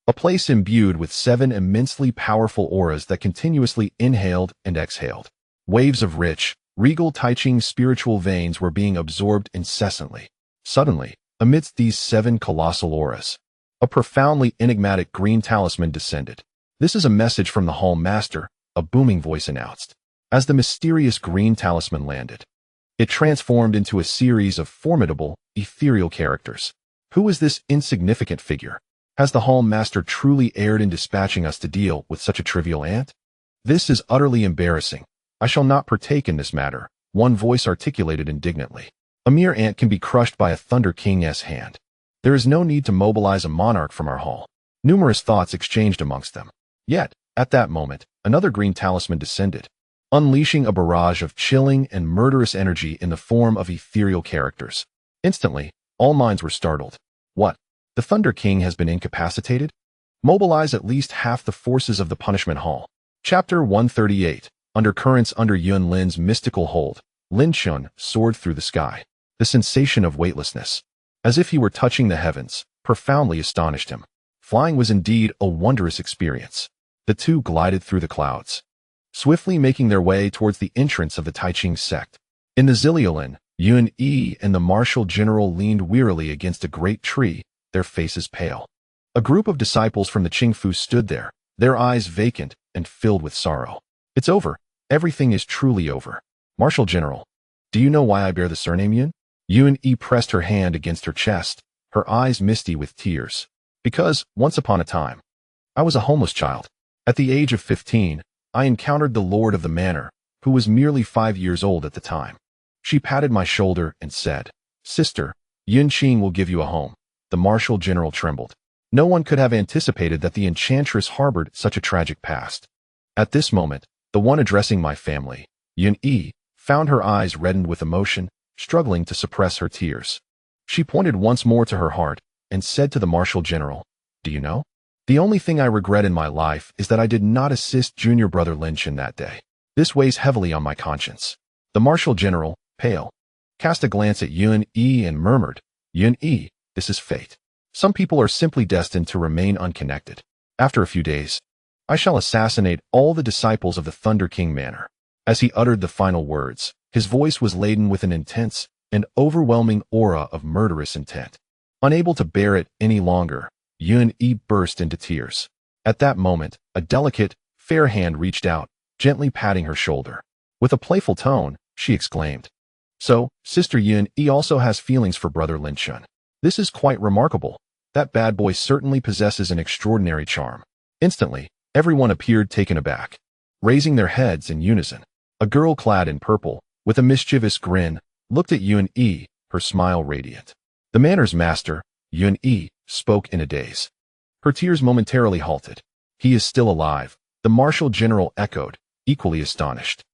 a place imbued with 7 immensely powerful auras that continuously inhaled and exhaled. Waves of rich, regal Taiching spiritual veins were being absorbed incessantly. Suddenly, amidst these 7 colossal auras, a profoundly enigmatic green talisman descended. This is a message from the hall master, a booming voice announced. As the mysterious green talisman landed, it transformed into a series of formidable, ethereal characters. Who is this insignificant figure? Has the hall master truly erred in dispatching us to deal with such a trivial ant? This is utterly embarrassing. I shall not partake in this matter, one voice articulated indignantly. A mere ant can be crushed by a Thunder King's hand. There is no need to mobilize a monarch from our hall. Numerous thoughts exchanged amongst them. Yet, at that moment, another green talisman descended, unleashing a barrage of chilling and murderous energy in the form of ethereal characters. Instantly, all minds were startled. What? The Thunder King has been incapacitated? Mobilize at least half the forces of the Punishment Hall. Chapter 138. Undercurrents under Yun Lin's mystical hold, Lin Chen soared through the sky. The sensation of weightlessness, as if he were touching the heavens, profoundly astonished him. Flying was indeed a wondrous experience. The two glided through the clouds, swiftly making their way towards the entrance of the Taiching sect. In the Ziliolin, Yun Yi and the martial general leaned wearily against a great tree, their faces pale. A group of disciples from the Qingfu stood there, their eyes vacant and filled with sorrow. It's over. Everything is truly over. Martial General, do you know why I bear the surname Yun? Yun Yi pressed her hand against her chest, her eyes misty with tears. Because, once upon a time, I was a homeless child. At the age of 15, I encountered the lord of the manor, who was merely 5 years old at the time. She patted my shoulder and said, Sister, Yun Qing will give you a home. The martial general trembled. No one could have anticipated that the enchantress harbored such a tragic past. At this moment, the one addressing my family, Yun Yi, found her eyes reddened with emotion, struggling to suppress her tears. She pointed once more to her heart, and said to the martial general, "Do you know? The only thing I regret in my life is that I did not assist junior brother Lin Chen that day. This weighs heavily on my conscience." The martial general, pale, cast a glance at Yun-Yi and murmured, "Yun-Yi, this is fate. Some people are simply destined to remain unconnected. After a few days, I shall assassinate all the disciples of the Thunder King Manor." As he uttered the final words, his voice was laden with an intense and overwhelming aura of murderous intent. Unable to bear it any longer, Yun-Yi burst into tears. At that moment, a delicate, fair hand reached out, gently patting her shoulder. With a playful tone, she exclaimed, "So, Sister Yun-Yi also has feelings for Brother Lin Chen. This is quite remarkable. That bad boy certainly possesses an extraordinary charm." Instantly, everyone appeared taken aback. Raising their heads in unison, a girl clad in purple, with a mischievous grin, looked at Yun-Yi, her smile radiant. The manor's master, Yun-Yi, spoke in a daze. Her tears momentarily halted. "He is still alive," the martial general echoed, equally astonished.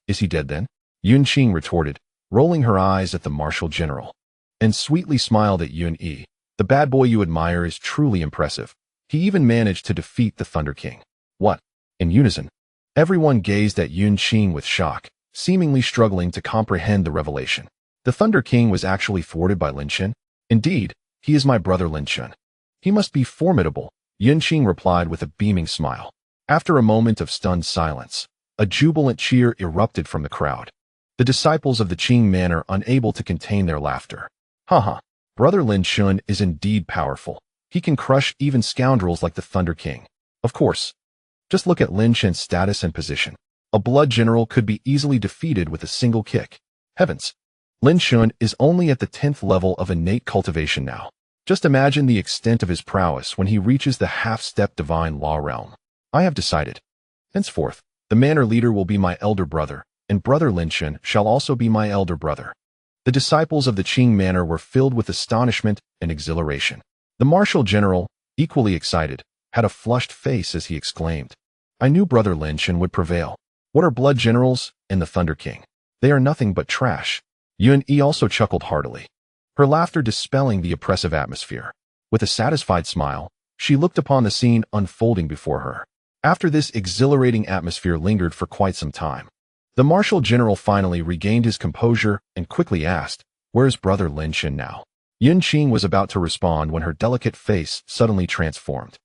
Is he dead then?" Yun-Qing retorted, rolling her eyes at the martial general, and sweetly smiled at Yun-Yi. "The bad boy you admire is truly impressive. He even managed to defeat the Thunder King." "What?" In unison, everyone gazed at Yun-Qing with shock, seemingly struggling to comprehend the revelation. The Thunder King was actually thwarted by Lin Chen? "Indeed, he is my brother Lin Chen. He must be formidable," Yun-Qing replied with a beaming smile. After a moment of stunned silence, a jubilant cheer erupted from the crowd. The disciples of the Qing Manor unable to contain their laughter. "Haha, Brother Lin Chen is indeed powerful. He can crush even scoundrels like the Thunder King. Of course. Just look at Lin Chen's status and position. A blood general could be easily defeated with a single kick. Heavens! Lin Chen is only at the 10th level of innate cultivation now. Just imagine the extent of his prowess when he reaches the half-step divine law realm. I have decided. Henceforth, the manor leader will be my elder brother, and Brother Lin Chen shall also be my elder brother." The disciples of the Qing Manor were filled with astonishment and exhilaration. The martial general, equally excited, had a flushed face as he exclaimed, "I knew Brother Lin Chen would prevail. What are blood generals and the Thunder King? They are nothing but trash." Yun-Yi also chuckled heartily, her laughter dispelling the oppressive atmosphere. With a satisfied smile, she looked upon the scene unfolding before her. After this exhilarating atmosphere lingered for quite some time, the martial general finally regained his composure and quickly asked, "Where's Brother Lin Chen now?" Yun-Qing was about to respond when her delicate face suddenly transformed.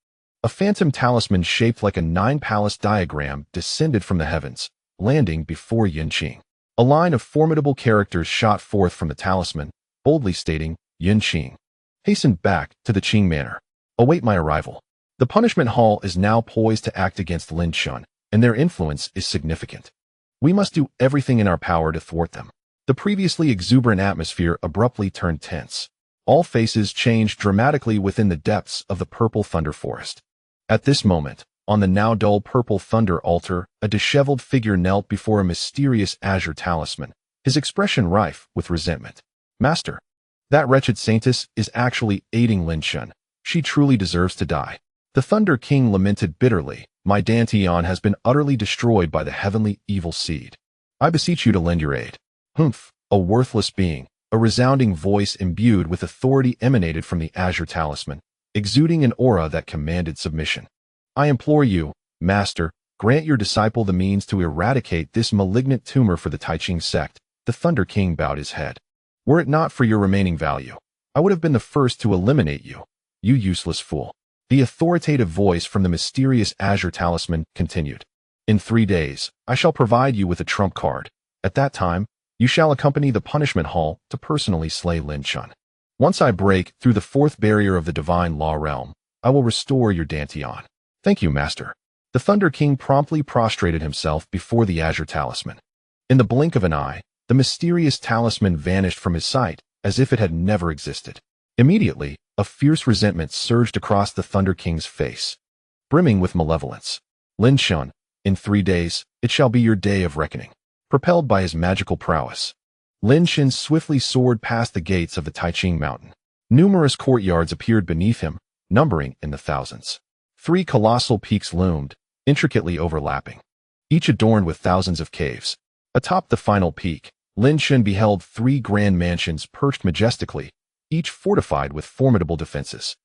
A phantom talisman shaped like a nine-palace diagram descended from the heavens, landing before Yun-Qing. A line of formidable characters shot forth from the talisman, boldly stating, "Yun-Qing, hasten back to the Qing Manor. Await my arrival." The punishment hall is now poised to act against Lin Chen, and their influence is significant. We must do everything in our power to thwart them. The previously exuberant atmosphere abruptly turned tense. All faces changed dramatically within the depths of the purple thunder forest. At this moment, on the now dull purple thunder altar, a disheveled figure knelt before a mysterious azure talisman, his expression rife with resentment. "Master, that wretched saintess is actually aiding Lin Chen. She truly deserves to die." The Thunder King lamented bitterly, "My Dantian has been utterly destroyed by the heavenly evil seed. I beseech you to lend your aid." A worthless being, a resounding voice imbued with authority emanated from the azure talisman, exuding an aura that commanded submission. "I implore you, Master, grant your disciple the means to eradicate this malignant tumor for the Taiqing sect." The Thunder King bowed his head. "Were it not for your remaining value, I would have been the first to eliminate you, you useless fool." The authoritative voice from the mysterious azure talisman continued. "In 3 days, I shall provide you with a trump card. At that time, you shall accompany the punishment hall to personally slay Lin Chen. Once I break through the 4th barrier of the divine law realm, I will restore your Dantian." "Thank you, Master." The Thunder King promptly prostrated himself before the azure talisman. In the blink of an eye, the mysterious talisman vanished from his sight as if it had never existed. Immediately, a fierce resentment surged across the Thunder King's face, brimming with malevolence. "Lin Chen, in 3 days, it shall be your day of reckoning." Propelled by his magical prowess, Lin Chen swiftly soared past the gates of the Taiqing Mountain. Numerous courtyards appeared beneath him, numbering in the thousands. 3 colossal peaks loomed, intricately overlapping, each adorned with thousands of caves. Atop the final peak, Lin Chen beheld 3 grand mansions perched majestically, each fortified with formidable defenses.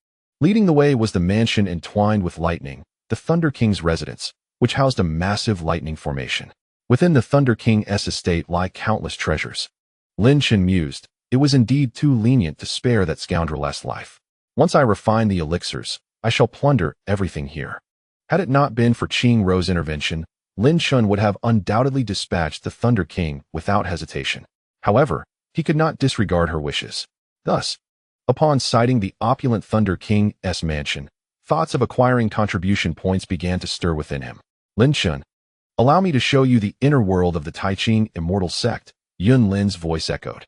Leading the way was the mansion entwined with lightning, the Thunder King's residence, which housed a massive lightning formation. Within the Thunder King's estate lie countless treasures. Lin Chen mused, it was indeed too lenient to spare that scoundrel's life. Once I refine the elixirs, I shall plunder everything here. Had it not been for Qing Ro's intervention, Lin Chen would have undoubtedly dispatched the Thunder King without hesitation. However, he could not disregard her wishes. Thus, upon sighting the opulent Thunder King's mansion, thoughts of acquiring contribution points began to stir within him. Lin Chen, allow me to show you the inner world of the Taiqing immortal sect, Yun Lin's voice echoed.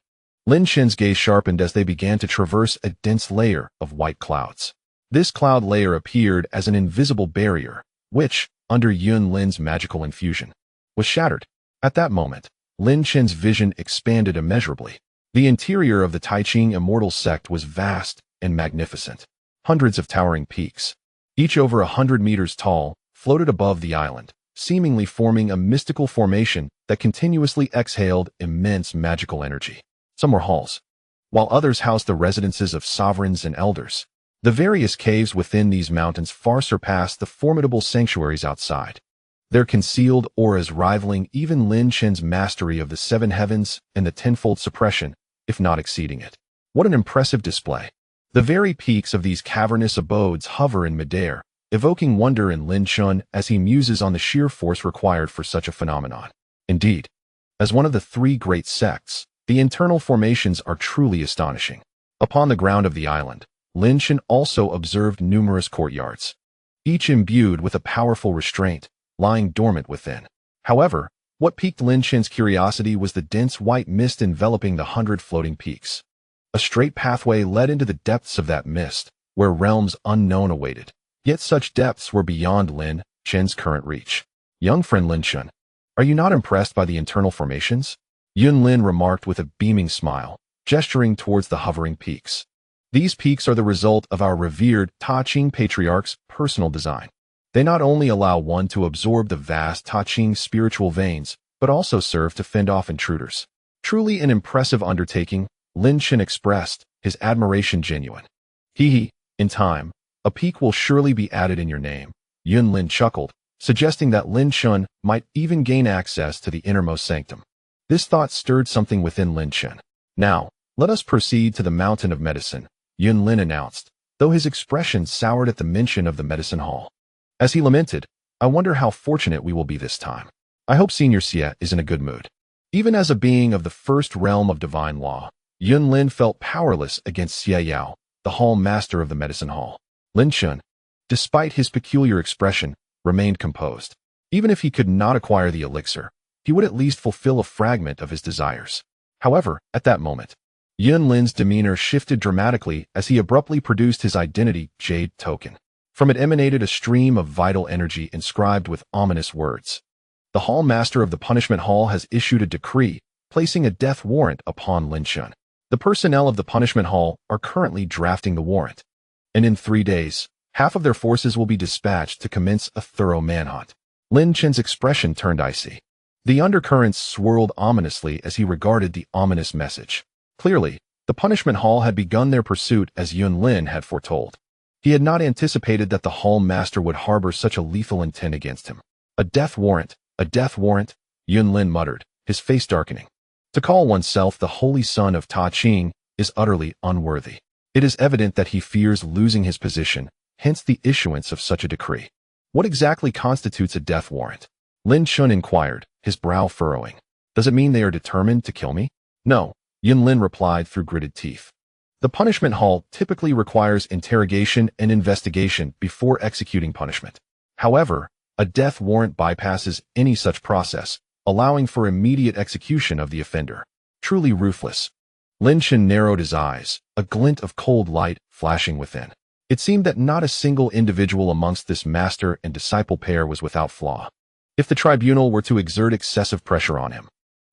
Lin Chen's gaze sharpened as they began to traverse a dense layer of white clouds. This cloud layer appeared as an invisible barrier, which, under Yun Lin's magical infusion, was shattered. At that moment, Lin Chen's vision expanded immeasurably. The interior of the Taiqing immortal sect was vast and magnificent. Hundreds of towering peaks, each over 100 meters tall, floated above the island, seemingly forming a mystical formation that continuously exhaled immense magical energy. Some were halls, while others housed the residences of sovereigns and elders. The various caves within these mountains far surpassed the formidable sanctuaries outside, their concealed auras rivaling even Lin Chen's mastery of the seven heavens and the tenfold suppression, if not exceeding it. What an impressive display! The very peaks of these cavernous abodes hover in midair, evoking wonder in Lin Chen as he muses on the sheer force required for such a phenomenon. Indeed, as one of the three great sects, the internal formations are truly astonishing. Upon the ground of the island, Lin Chen also observed numerous courtyards, each imbued with a powerful restraint, lying dormant within. However, what piqued Lin Chen's curiosity was the dense white mist enveloping the 100 floating peaks. A straight pathway led into the depths of that mist, where realms unknown awaited. Yet such depths were beyond Lin Chen's current reach. Young friend Lin Chen, are you not impressed by the internal formations? Yun Lin remarked with a beaming smile, gesturing towards the hovering peaks. These peaks are the result of our revered Taiqing patriarch's personal design. They not only allow one to absorb the vast Taiqing spiritual veins, but also serve to fend off intruders. Truly an impressive undertaking, Lin Chen expressed, his admiration genuine. In time, a peak will surely be added in your name. Yun Lin chuckled, suggesting that Lin Chen might even gain access to the innermost sanctum. This thought stirred something within Lin Chen. Now, let us proceed to the Mountain of Medicine, Yun Lin announced, though his expression soured at the mention of the medicine hall. As he lamented, I wonder how fortunate we will be this time. I hope Senior Xie is in a good mood. Even as a being of the first realm of divine law, Yun Lin felt powerless against Xie Yao, the hall master of the medicine hall. Lin Chen, despite his peculiar expression, remained composed. Even if he could not acquire the elixir, he would at least fulfill a fragment of his desires. However, at that moment, Yun Lin's demeanor shifted dramatically as he abruptly produced his identity jade token. From it emanated a stream of vital energy inscribed with ominous words. The hall master of the punishment hall has issued a decree, placing a death warrant upon Lin Chen. The personnel of the punishment hall are currently drafting the warrant, and in 3 days, half of their forces will be dispatched to commence a thorough manhunt. Lin Chen's expression turned icy. The undercurrents swirled ominously as he regarded the ominous message. Clearly, the punishment hall had begun their pursuit as Yun Lin had foretold. He had not anticipated that the hall master would harbor such a lethal intent against him. A death warrant, Yun Lin muttered, his face darkening. To call oneself the holy son of Taiqing is utterly unworthy. It is evident that he fears losing his position, hence the issuance of such a decree. What exactly constitutes a death warrant? Lin Chen inquired, his brow furrowing. Does it mean they are determined to kill me? No, Yun Lin replied through gritted teeth. The punishment hall typically requires interrogation and investigation before executing punishment. However, a death warrant bypasses any such process, allowing for immediate execution of the offender. Truly ruthless. Lin Chen narrowed his eyes, a glint of cold light flashing within. It seemed that not a single individual amongst this master and disciple pair was without flaw. If the tribunal were to exert excessive pressure on him,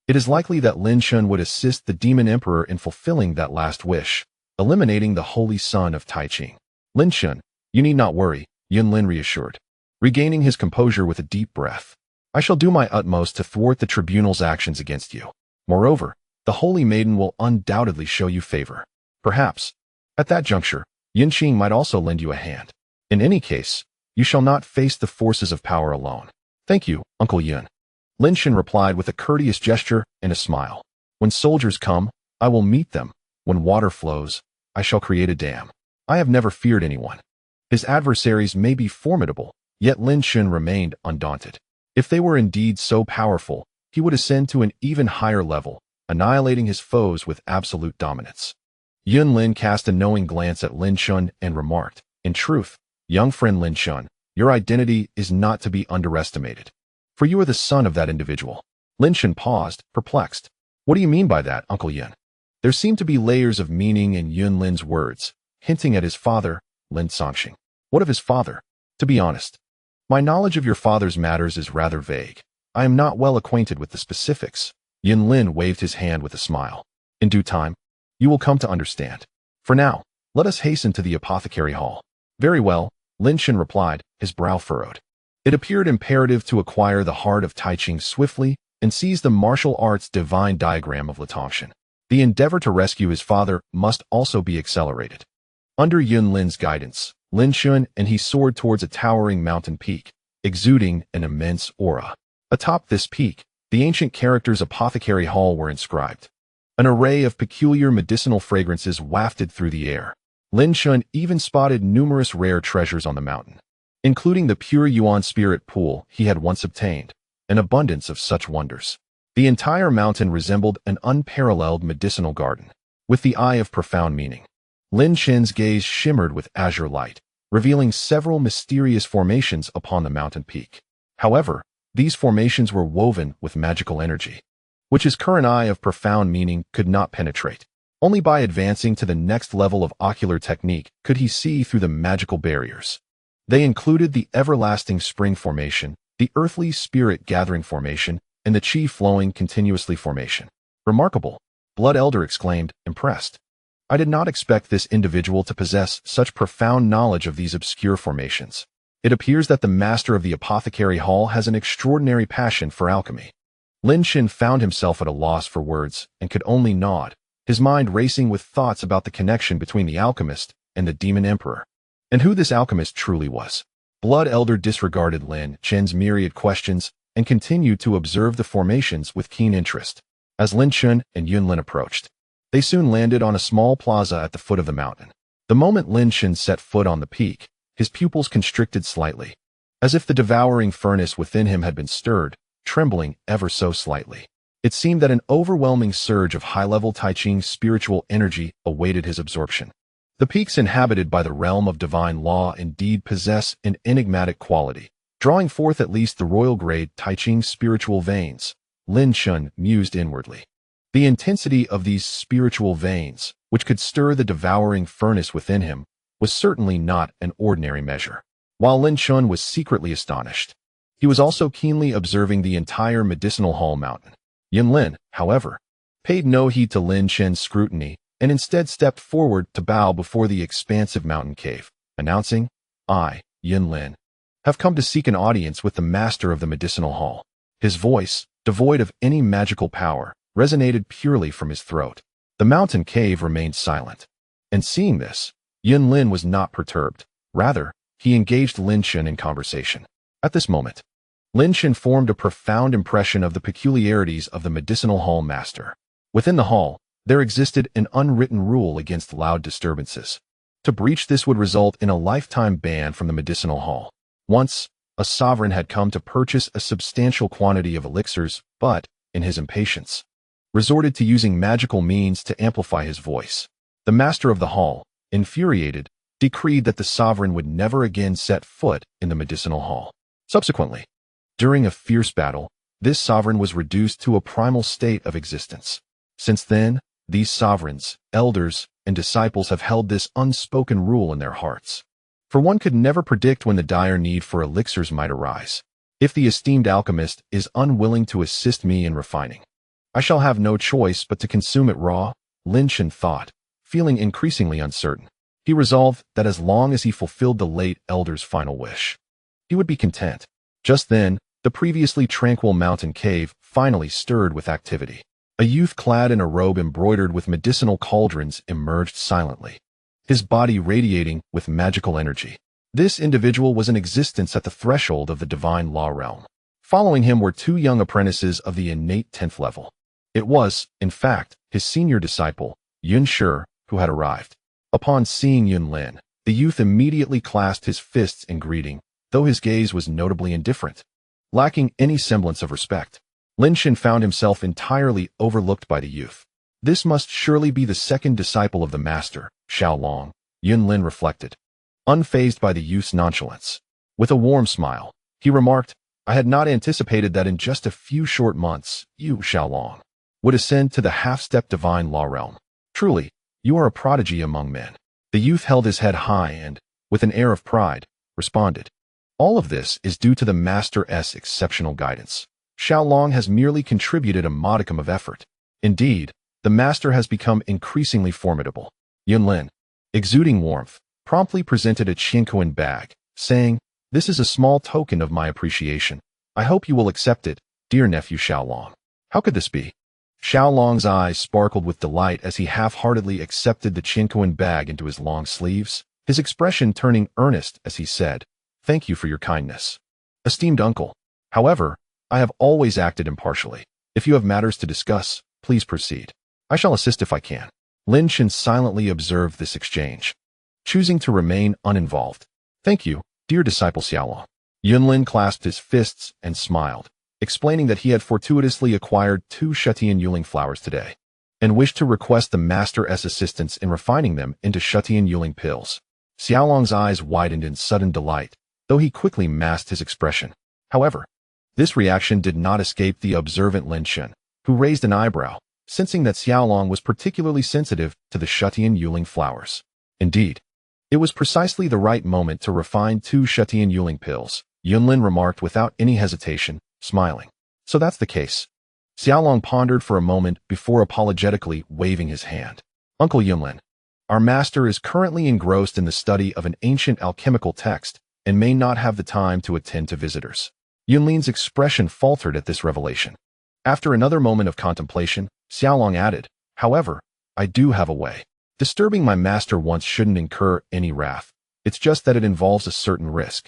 it is likely that Lin Chen would assist the demon emperor in fulfilling that last wish, eliminating the holy son of Taiqing. Lin Chen, you need not worry, Yun Lin reassured, regaining his composure with a deep breath. I shall do my utmost to thwart the tribunal's actions against you. Moreover, the holy maiden will undoubtedly show you favor. Perhaps, At that juncture, Yin Qing might also lend you a hand. In any case, you shall not face the forces of power alone. Thank you, Uncle Yin. Lin Chen replied with a courteous gesture and a smile. When soldiers come, I will meet them. When water flows, I shall create a dam. I have never feared anyone. His adversaries may be formidable, yet Lin Chen remained undaunted. If they were indeed so powerful, he would ascend to an even higher level, annihilating his foes with absolute dominance. Yun Lin cast a knowing glance at Lin Chen and remarked, "In truth, young friend Lin Chen, your identity is not to be underestimated. For you are the son of that individual." Lin Chen paused, perplexed. "What do you mean by that, Uncle Yin?" There seemed to be layers of meaning in Yun Lin's words, hinting at his father, Lin Songxing. What of his father? To be honest, my knowledge of your father's matters is rather vague. I am not well acquainted with the specifics. Yun Lin waved his hand with a smile. In due time, you will come to understand. For now, let us hasten to the apothecary hall. Very well, Lin Chen replied, his brow furrowed. It appeared imperative to acquire the heart of Tai Ching swiftly and seize the martial arts divine diagram of Latongxian. The endeavor to rescue his father must also be accelerated. Under Yun Lin's guidance, Lin Chen and he soared towards a towering mountain peak, exuding an immense aura. Atop this peak, the ancient characters' apothecary hall were inscribed. An array of peculiar medicinal fragrances wafted through the air. Lin Chen even spotted numerous rare treasures on the mountain, including the pure yuan spirit pool he had once obtained, an abundance of such wonders. The entire mountain resembled an unparalleled medicinal garden, with the eye of profound meaning. Lin Chen's gaze shimmered with azure light, revealing several mysterious formations upon the mountain peak. However, these formations were woven with magical energy, which his current eye of profound meaning could not penetrate. Only by advancing to the next level of ocular technique could he see through the magical barriers. They included the everlasting spring formation, the earthly spirit gathering formation, and the chi flowing continuously formation. Remarkable, Blood Elder exclaimed, impressed. I did not expect this individual to possess such profound knowledge of these obscure formations. It appears that the master of the apothecary hall has an extraordinary passion for alchemy. Lin Chen found himself at a loss for words and could only nod, his mind racing with thoughts about the connection between the alchemist and the demon emperor, and who this alchemist truly was. Blood Elder disregarded Lin Chen's myriad questions and continued to observe the formations with keen interest. As Lin Chen and Yun Lin approached, they soon landed on a small plaza at the foot of the mountain. The moment Lin Chen set foot on the peak, his pupils constricted slightly, as if the devouring furnace within him had been stirred, trembling ever so slightly. It seemed that an overwhelming surge of high-level Tai Ching spiritual energy awaited his absorption. The peaks inhabited by the realm of divine law indeed possess an enigmatic quality, drawing forth at least the royal-grade Tai Ching spiritual veins. Lin Chen mused inwardly. The intensity of these spiritual veins, which could stir the devouring furnace within him, was certainly not an ordinary measure. While Lin Chen was secretly astonished, he was also keenly observing the entire medicinal hall mountain. Yin Lin, however, paid no heed to Lin Chen's scrutiny and instead stepped forward to bow before the expansive mountain cave, announcing, I, Yin Lin, have come to seek an audience with the master of the medicinal hall. His voice, devoid of any magical power, resonated purely from his throat. The mountain cave remained silent, and seeing this, Yin Lin was not perturbed. Rather, he engaged Lin Chen in conversation. At this moment, Lin Chen formed a profound impression of the peculiarities of the medicinal hall master. Within the hall, there existed an unwritten rule against loud disturbances. To breach this would result in a lifetime ban from the medicinal hall. Once, a sovereign had come to purchase a substantial quantity of elixirs, but, in his impatience, resorted to using magical means to amplify his voice. The master of the hall, infuriated, decreed that the sovereign would never again set foot in the medicinal hall. Subsequently, during a fierce battle, this sovereign was reduced to a primal state of existence. Since then, these sovereigns, elders, and disciples have held this unspoken rule in their hearts. For one could never predict when the dire need for elixirs might arise. If the esteemed alchemist is unwilling to assist me in refining, I shall have no choice but to consume it raw, Lin Chen thought, feeling increasingly uncertain. He resolved that as long as he fulfilled the late elder's final wish, he would be content. Just then, the previously tranquil mountain cave finally stirred with activity. A youth clad in a robe embroidered with medicinal cauldrons emerged silently. his body radiating with magical energy. This individual was in existence at the threshold of the divine law realm. Following him were two young apprentices of the innate 10th level. It was, in fact, his senior disciple, Yun Shi, who had arrived. Upon seeing Yun Lin, the youth immediately clasped his fists in greeting, though his gaze was notably indifferent. Lacking any semblance of respect, Lin Chen found himself entirely overlooked by the youth. This must surely be the second disciple of the master, Xiaolong, Yun Lin reflected, unfazed by the youth's nonchalance. With a warm smile, he remarked, I had not anticipated that in just a few short months, you, Xiaolong, would ascend to the half-step divine law realm. Truly, you are a prodigy among men. The youth held his head high and, with an air of pride, responded, all of this is due to the Master's exceptional guidance. Xiaolong has merely contributed a modicum of effort. Indeed, the master has become increasingly formidable. Yun Lin, exuding warmth, promptly presented a Qianquan bag, saying, this is a small token of my appreciation. I hope you will accept it, dear nephew Xiaolong. How could this be? Xiaolong's eyes sparkled with delight as he half-heartedly accepted the Qianquan bag into his long sleeves, his expression turning earnest as he said, thank you for your kindness. Esteemed uncle. However, I have always acted impartially. If you have matters to discuss, please proceed. I shall assist if I can. Lin Chen silently observed this exchange, choosing to remain uninvolved. Thank you, dear disciple Xiaolong. Yun Lin clasped his fists and smiled, explaining that he had fortuitously acquired 2 Shutian Yuling flowers today, and wished to request the master's assistance in refining them into Shutian Yuling pills. Xiaolong's eyes widened in sudden delight, though he quickly masked his expression. However, this reaction did not escape the observant Lin Chen, who raised an eyebrow, sensing that Xiaolong was particularly sensitive to the Shutian Yuling flowers. Indeed, it was precisely the right moment to refine 2 Shutian Yuling pills, Yun Lin remarked without any hesitation, smiling. So that's the case. Xiaolong pondered for a moment before apologetically waving his hand. Uncle Yun Lin, our master is currently engrossed in the study of an ancient alchemical text and may not have the time to attend to visitors. Yun Lin's expression faltered at this revelation. After another moment of contemplation, Xiaolong added, however, I do have a way. Disturbing my master once shouldn't incur any wrath. It's just that it involves a certain risk.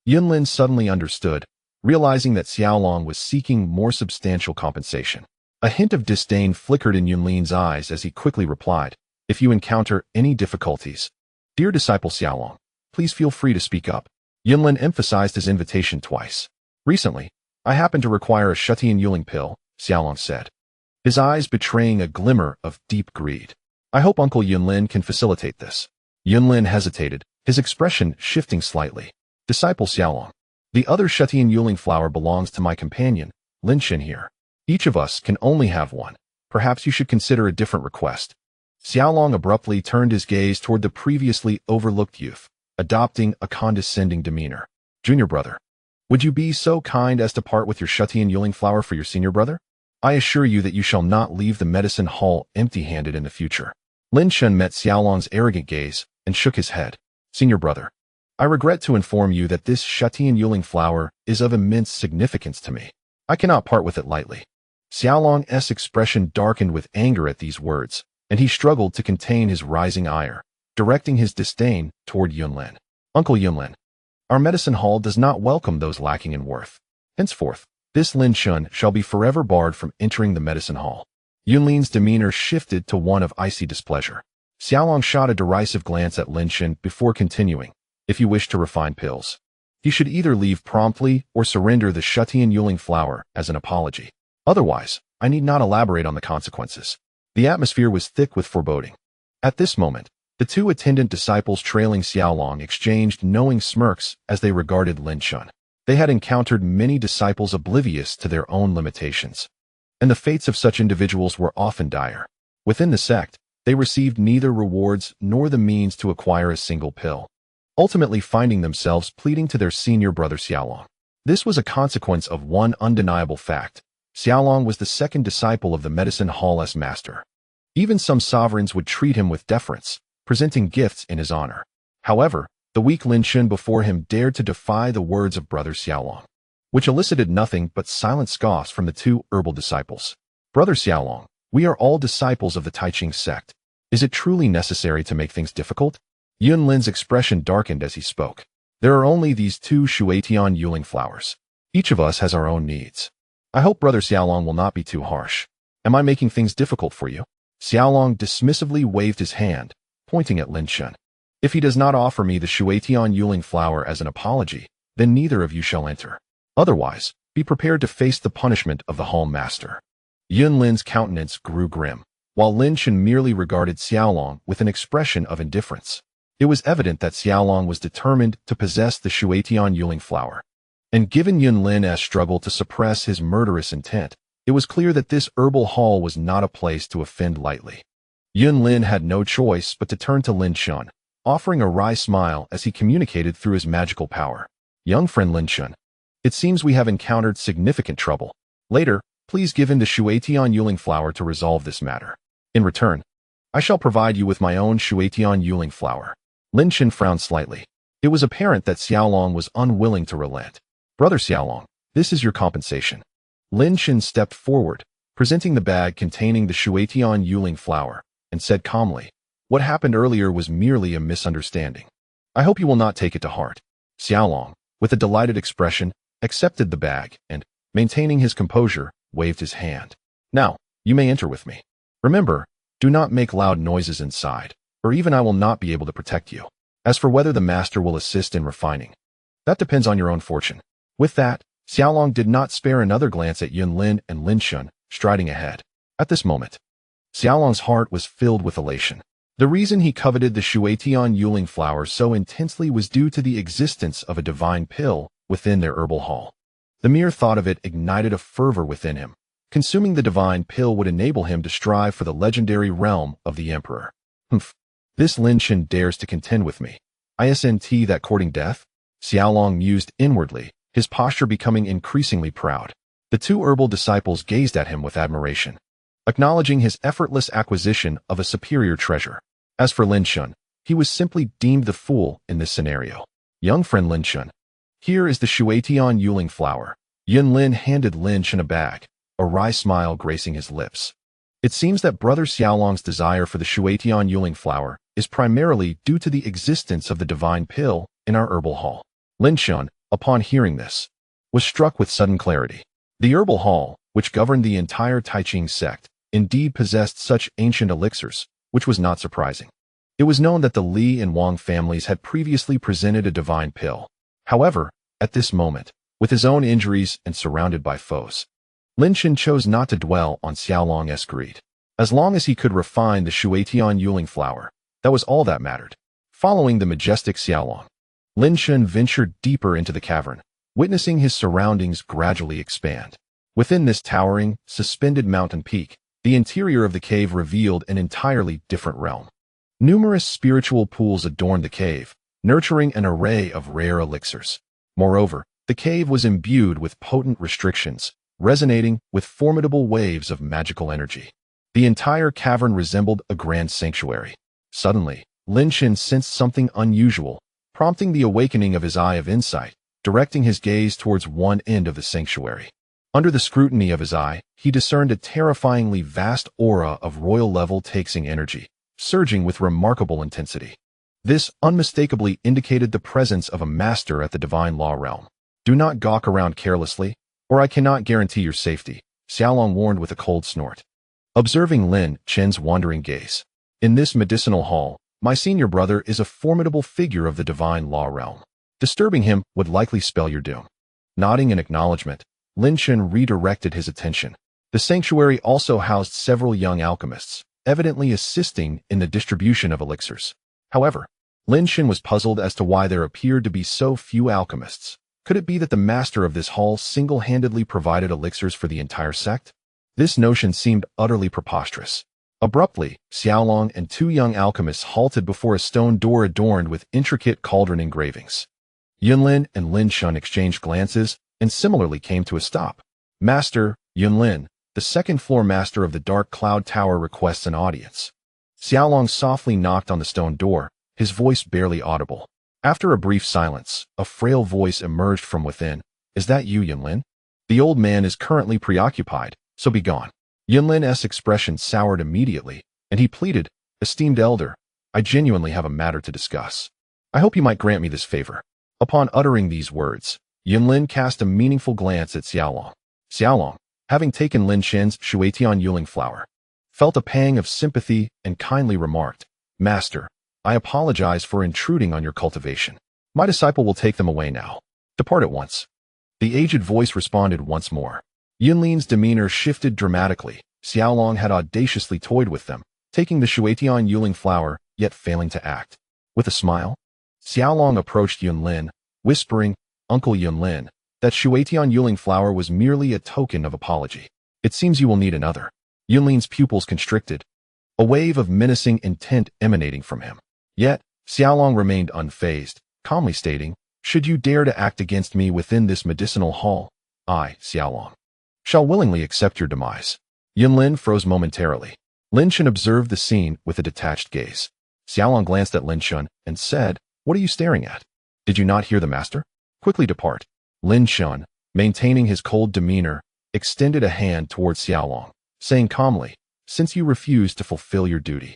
Yun Lin suddenly understood, realizing that Xiaolong was seeking more substantial compensation. A hint of disdain flickered in Yun Lin's eyes as he quickly replied, if you encounter any difficulties, dear disciple Xiaolong, please feel free to speak up. Yun Lin emphasized his invitation twice. Recently, I happen to require a Shutian Yuling pill, Xiaolong said, his eyes betraying a glimmer of deep greed. I hope Uncle Yun Lin can facilitate this. Yun Lin hesitated, his expression shifting slightly. Disciple Xiaolong, the other Shutian Yuling flower belongs to my companion, Lin Chen here. Each of us can only have one. Perhaps you should consider a different request. Xiaolong abruptly turned his gaze toward the previously overlooked youth, adopting a condescending demeanor. Junior brother, would you be so kind as to part with your Shutian Yuling flower for your senior brother? I assure you that you shall not leave the medicine hall empty-handed in the future. Lin Chen met Xiaolong's arrogant gaze and shook his head. Senior brother, I regret to inform you that this Shutian Yuling flower is of immense significance to me. I cannot part with it lightly. Xiaolong's expression darkened with anger at these words, and he struggled to contain his rising ire, directing his disdain toward Yun Lin. Uncle Yun Lin, our medicine hall does not welcome those lacking in worth. Henceforth, this Lin Chen shall be forever barred from entering the medicine hall. Yun Lin's demeanor shifted to one of icy displeasure. Xiaolong shot a derisive glance at Lin Chen before continuing, if you wish to refine pills, he should either leave promptly or surrender the Shutian Yuling flower as an apology. Otherwise, I need not elaborate on the consequences. The atmosphere was thick with foreboding. At this moment, the 2 attendant disciples trailing Xiaolong exchanged knowing smirks as they regarded Lin Chen. They had encountered many disciples oblivious to their own limitations, and the fates of such individuals were often dire. Within the sect, they received neither rewards nor the means to acquire a single pill, ultimately finding themselves pleading to their senior brother Xiaolong. This was a consequence of one undeniable fact. Xiaolong was the second disciple of the medicine hall's master. Even some sovereigns would treat him with deference, presenting gifts in his honor. However, the weak Lin Chen before him dared to defy the words of brother Xiaolong, which elicited nothing but silent scoffs from the 2 herbal disciples. Brother Xiaolong, we are all disciples of the Tai Ching sect. Is it truly necessary to make things difficult? Yunlin's expression darkened as he spoke. There are only these two Shuatian Yuling flowers. Each of us has our own needs. I hope Brother Xiaolong will not be too harsh. Am I making things difficult for you? Xiaolong dismissively waved his hand, pointing at Lin Chen. If he does not offer me the Shuatian Yuling flower as an apology, then neither of you shall enter. Otherwise, be prepared to face the punishment of the Hall Master. Yunlin's countenance grew grim, while Lin Chen merely regarded Xiaolong with an expression of indifference. It was evident that Xiaolong was determined to possess the Shuatian Yuling flower. And given Yunlin's struggle to suppress his murderous intent, it was clear that this herbal hall was not a place to offend lightly. Yunlin had no choice but to turn to Lin Chen, offering a wry smile as he communicated through his magical power. Young friend Lin Chen, it seems we have encountered significant trouble. Later, please give him the Shuatian Yuling flower to resolve this matter. In return, I shall provide you with my own Shuatian Yuling flower. Lin Chen frowned slightly. It was apparent that Xiaolong was unwilling to relent. Brother Xiaolong, this is your compensation. Lin Chen stepped forward, presenting the bag containing the Shuatian Yuling flower, and said calmly, "What happened earlier was merely a misunderstanding. I hope you will not take it to heart." Xiaolong, with a delighted expression, accepted the bag and, maintaining his composure, waved his hand. "Now, you may enter with me. Remember, do not make loud noises inside, or even I will not be able to protect you. As for whether the master will assist in refining, that depends on your own fortune." With that, Xiaolong did not spare another glance at Yunlin and Lin Chen, striding ahead. At this moment, Xiaolong's heart was filled with elation. The reason he coveted the Shuatian Yuling flower so intensely was due to the existence of a divine pill within their herbal hall. The mere thought of it ignited a fervor within him. Consuming the divine pill would enable him to strive for the legendary realm of the Emperor. Humph. This Lin Chen dares to contend with me. Isn't that courting death? Xiaolong mused inwardly, his posture becoming increasingly proud. The two herbal disciples gazed at him with admiration, acknowledging his effortless acquisition of a superior treasure. As for Lin Chen, he was simply deemed the fool in this scenario. Young friend Lin Chen, here is the Shuatian Yuling flower. Yunlin handed Lin Chen a bag, a wry smile gracing his lips. It seems that Brother Xiaolong's desire for the Shuatian Yuling flower is primarily due to the existence of the divine pill in our herbal hall. Lin Chen, upon hearing this, was struck with sudden clarity. The herbal hall, which governed the entire Taiching sect, indeed possessed such ancient elixirs, which was not surprising. It was known that the Li and Wang families had previously presented a divine pill. However, at this moment, with his own injuries and surrounded by foes, Lin Chen chose not to dwell on Xiaolong's greed. As long as he could refine the Shuatian Yuling flower, that was all that mattered. Following the majestic Xiaolong, Lin Chen ventured deeper into the cavern, witnessing his surroundings gradually expand. Within this towering, suspended mountain peak, the interior of the cave revealed an entirely different realm. Numerous spiritual pools adorned the cave, nurturing an array of rare elixirs. Moreover, the cave was imbued with potent restrictions, resonating with formidable waves of magical energy. The entire cavern resembled a grand sanctuary. Suddenly, Lin Chen sensed something unusual, prompting the awakening of his eye of insight, directing his gaze towards one end of the sanctuary. Under the scrutiny of his eye, he discerned a terrifyingly vast aura of royal-level taxing energy, surging with remarkable intensity. This unmistakably indicated the presence of a master at the divine law realm. "Do not gawk around carelessly, or I cannot guarantee your safety," Xiaolong warned with a cold snort. Observing Lin Chen's wandering gaze, "In this medicinal hall, my senior brother is a formidable figure of the divine law realm. Disturbing him would likely spell your doom." Nodding in acknowledgement, Lin Chen redirected his attention. The sanctuary also housed several young alchemists, evidently assisting in the distribution of elixirs. However, Lin Chen was puzzled as to why there appeared to be so few alchemists. Could it be that the master of this hall single-handedly provided elixirs for the entire sect? This notion seemed utterly preposterous. Abruptly, Xiaolong and two young alchemists halted before a stone door adorned with intricate cauldron engravings. Yunlin and Lin Chen exchanged glances and similarly came to a stop. "Master, Yunlin, the second-floor master of the Dark Cloud Tower requests an audience." Xiaolong softly knocked on the stone door, his voice barely audible. After a brief silence, a frail voice emerged from within. "Is that you, Yunlin? The old man is currently preoccupied, so be gone." Yunlin's expression soured immediately, and he pleaded, "Esteemed elder, I genuinely have a matter to discuss. I hope you might grant me this favor." Upon uttering these words, Yunlin cast a meaningful glance at Xiaolong. Xiaolong, having taken Lin Chen's Shuetian Yuling flower, felt a pang of sympathy and kindly remarked, "Master, I apologize for intruding on your cultivation. My disciple will take them away now. Depart at once." The aged voice responded once more. Yunlin's demeanor shifted dramatically. Xiaolong had audaciously toyed with them, taking the Shuetian Yuling flower, yet failing to act. With a smile, Xiaolong approached Yunlin, whispering, "Uncle Yunlin, that Shuetian Yuling flower was merely a token of apology. It seems you will need another." Yunlin's pupils constricted, a wave of menacing intent emanating from him. Yet, Xiaolong remained unfazed, calmly stating, "Should you dare to act against me within this medicinal hall, I, Xiaolong, shall willingly accept your demise." Yunlin froze momentarily. Lin Chen observed the scene with a detached gaze. Xiaolong glanced at Lin Chen and said, "What are you staring at? Did you not hear the master? Quickly depart." Lin Chen, maintaining his cold demeanor, extended a hand towards Xiaolong, saying calmly, "Since you refuse to fulfill your duty,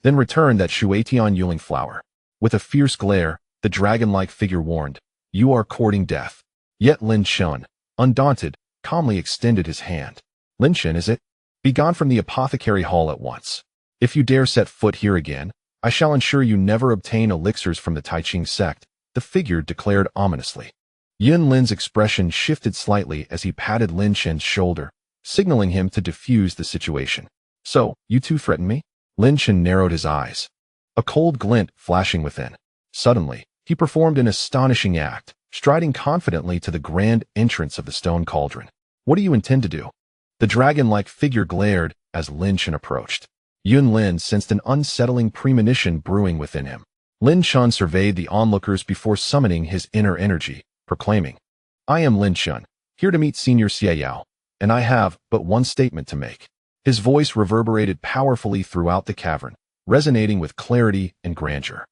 then return that Shuetian Yuling flower." With a fierce glare, the dragon-like figure warned, "You are courting death." Yet Lin Chen, undaunted, calmly extended his hand. "Lin Chen, is it? Be gone from the apothecary hall at once. If you dare set foot here again, I shall ensure you never obtain elixirs from the Taiching sect," the figure declared ominously. Yunlin's expression shifted slightly as he patted Lin Chen's shoulder, signaling him to defuse the situation. "So, you two threaten me?" Lin Chen narrowed his eyes, a cold glint flashing within. Suddenly, he performed an astonishing act, striding confidently to the grand entrance of the stone cauldron. "What do you intend to do?" The dragon-like figure glared as Lin Chen approached. Yunlin sensed an unsettling premonition brewing within him. Lin Chen surveyed the onlookers before summoning his inner energy, proclaiming, "I am Lin Chen, here to meet Senior Xie Yao, and I have but one statement to make." His voice reverberated powerfully throughout the cavern, resonating with clarity and grandeur.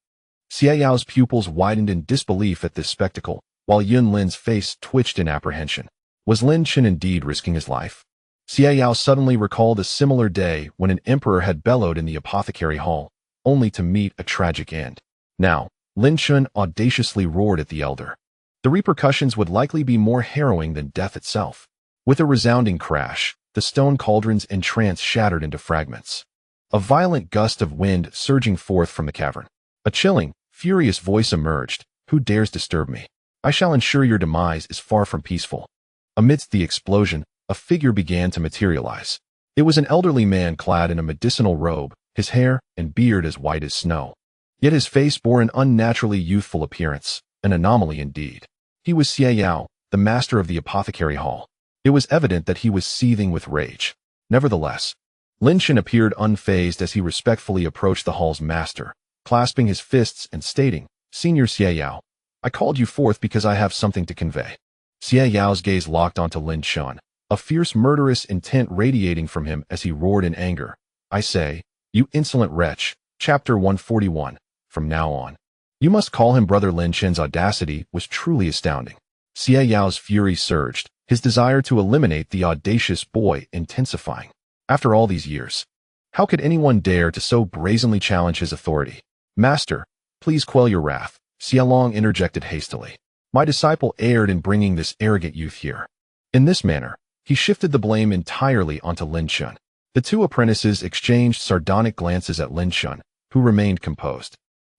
Xie Yao's pupils widened in disbelief at this spectacle, while Yunlin's face twitched in apprehension. Was Lin Chen indeed risking his life? Xie Yao suddenly recalled a similar day when an emperor had bellowed in the apothecary hall, only to meet a tragic end. Now, Lin Chen audaciously roared at the elder. The repercussions would likely be more harrowing than death itself. With a resounding crash, the stone cauldron's entrance shattered into fragments. A violent gust of wind surging forth from the cavern. A chilling, furious voice emerged. "Who dares disturb me? I shall ensure your demise is far from peaceful." Amidst the explosion, a figure began to materialize. It was an elderly man clad in a medicinal robe, his hair and beard as white as snow. Yet his face bore an unnaturally youthful appearance, an anomaly indeed. He was Xie Yao, the master of the apothecary hall. It was evident that he was seething with rage. Nevertheless, Lin Chen appeared unfazed as he respectfully approached the hall's master, clasping his fists and stating, "Senior Xie Yao, I called you forth because I have something to convey." Xie Yao's gaze locked onto Lin Chen, a fierce murderous intent radiating from him as he roared in anger, "I say, you insolent wretch." Chapter 141. From now on, you must call him brother. Lin Chen's audacity was truly astounding. Xie Yao's fury surged, his desire to eliminate the audacious boy intensifying. After all these years, how could anyone dare to so brazenly challenge his authority? "Master, please quell your wrath," Xiaolong interjected hastily. "My disciple erred in bringing this arrogant youth here." In this manner, he shifted the blame entirely onto Lin Chen. The two apprentices exchanged sardonic glances at Lin Chen, who remained composed.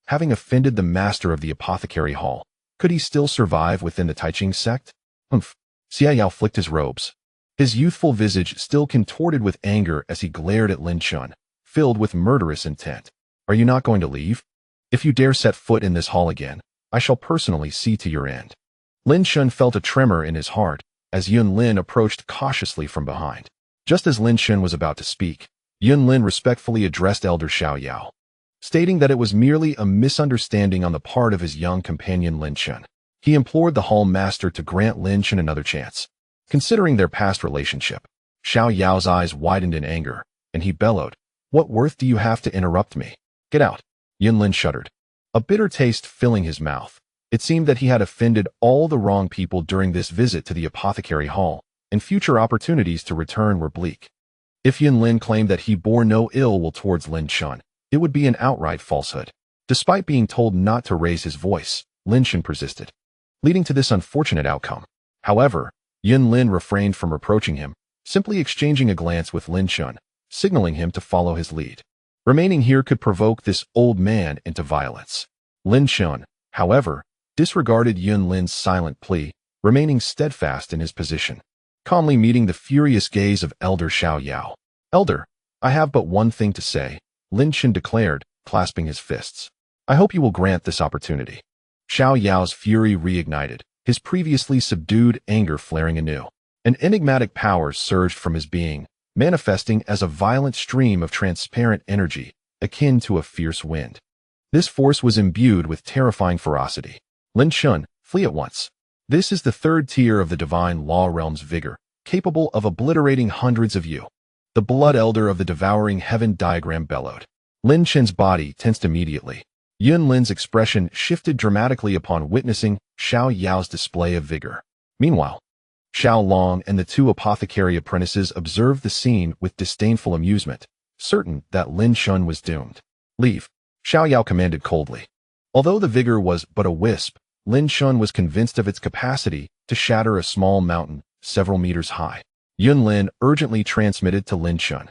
Having offended the master of the apothecary hall, could he still survive within the Taiching sect? Humph. Xie Yao flicked his robes, his youthful visage still contorted with anger as he glared at Lin Chen, filled with murderous intent. "Are you not going to leave? If you dare set foot in this hall again, I shall personally see to your end." Lin Chen felt a tremor in his heart as Yunlin approached cautiously from behind. Just as Lin Chen was about to speak, Yunlin respectfully addressed Elder Xiao Yao, stating that it was merely a misunderstanding on the part of his young companion Lin Chen. He implored the hall master to grant Lin Chen another chance, considering their past relationship. Xiao Yao's eyes widened in anger, and he bellowed, "What worth do you have to interrupt me? Get out." Yunlin shuddered, a bitter taste filling his mouth. It seemed that he had offended all the wrong people during this visit to the apothecary hall, and future opportunities to return were bleak. If Yunlin claimed that he bore no ill will towards Lin Chen, It would be an outright falsehood. Despite being told not to raise his voice, Lin Chen persisted, leading to this unfortunate outcome. However, Yun Lin refrained from reproaching him, simply exchanging a glance with Lin Chen, signaling him to follow his lead. Remaining here could provoke this old man into violence. Lin Chen, however, disregarded Yun Lin's silent plea, remaining steadfast in his position, calmly meeting the furious gaze of Elder Xiao Yao. "Elder, I have but one thing to say," Lin Chen declared, clasping his fists. "I hope you will grant this opportunity." Xiao Yao's fury reignited, his previously subdued anger flaring anew. An enigmatic power surged from his being, manifesting as a violent stream of transparent energy, akin to a fierce wind. This force was imbued with terrifying ferocity. "Lin Chen, flee at once. This is the third tier of the divine law realm's vigor, capable of obliterating hundreds of you." The blood elder of the devouring heaven diagram bellowed. Lin Chen's body tensed immediately. Yun Lin's expression shifted dramatically upon witnessing Xiao Yao's display of vigor. Meanwhile, Xiao Long and the two apothecary apprentices observed the scene with disdainful amusement, certain that Lin Chen was doomed. "Leave," Xiao Yao commanded coldly. Although the vigor was but a wisp, Lin Chen was convinced of its capacity to shatter a small mountain several meters high. Yun Lin urgently transmitted to Lin Chen.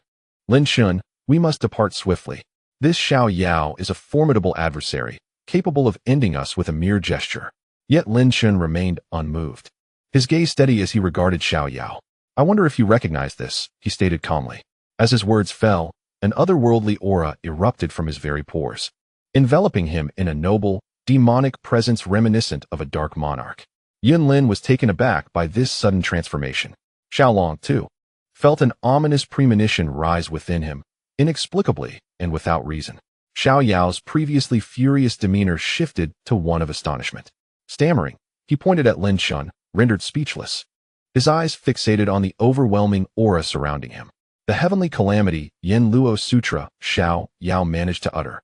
"Lin Chen, we must depart swiftly. This Xiao Yao is a formidable adversary, capable of ending us with a mere gesture." Yet Lin Chen remained unmoved, his gaze steady as he regarded Xiao Yao. "I wonder if you recognize this," he stated calmly. As his words fell, an otherworldly aura erupted from his very pores, enveloping him in a noble, demonic presence reminiscent of a dark monarch. Yun Lin was taken aback by this sudden transformation. Xiao Long, too, felt an ominous premonition rise within him, inexplicably and without reason. Xiao Yao's previously furious demeanor shifted to one of astonishment. Stammering, he pointed at Lin Chen, rendered speechless. His eyes fixated on the overwhelming aura surrounding him. "The heavenly calamity," Yen Luo Sutra, Xiao Yao managed to utter,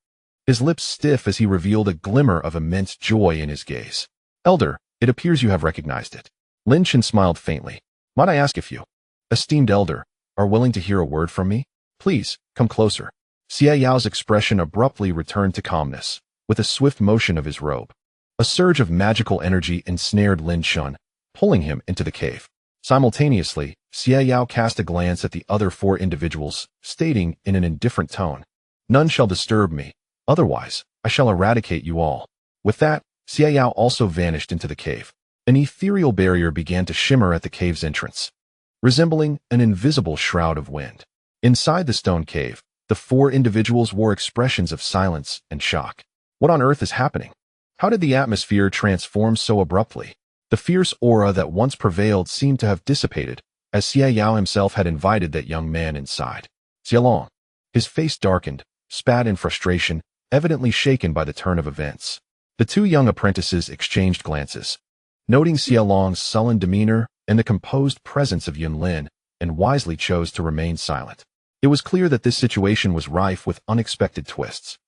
his lips stiff as he revealed a glimmer of immense joy in his gaze. "Elder, it appears you have recognized it." Lin Chen smiled faintly. "Might I ask if you, esteemed elder, are willing to hear a word from me? Please, come closer." Xie Yao's expression abruptly returned to calmness, with a swift motion of his robe. A surge of magical energy ensnared Lin Chen, pulling him into the cave. Simultaneously, Xie Yao cast a glance at the other four individuals, stating in an indifferent tone, "None shall disturb me, otherwise I shall eradicate you all." With that, Xie Yao also vanished into the cave. An ethereal barrier began to shimmer at the cave's entrance, resembling an invisible shroud of wind. Inside the stone cave, the four individuals wore expressions of silence and shock. What on earth is happening? How did the atmosphere transform so abruptly? The fierce aura that once prevailed seemed to have dissipated, as Xie Yao himself had invited that young man inside. Xie Long, his face darkened, spat in frustration, evidently shaken by the turn of events. The two young apprentices exchanged glances, noting Xie Long's sullen demeanor and the composed presence of Yun Lin, and wisely chose to remain silent. It was clear that this situation was rife with unexpected twists.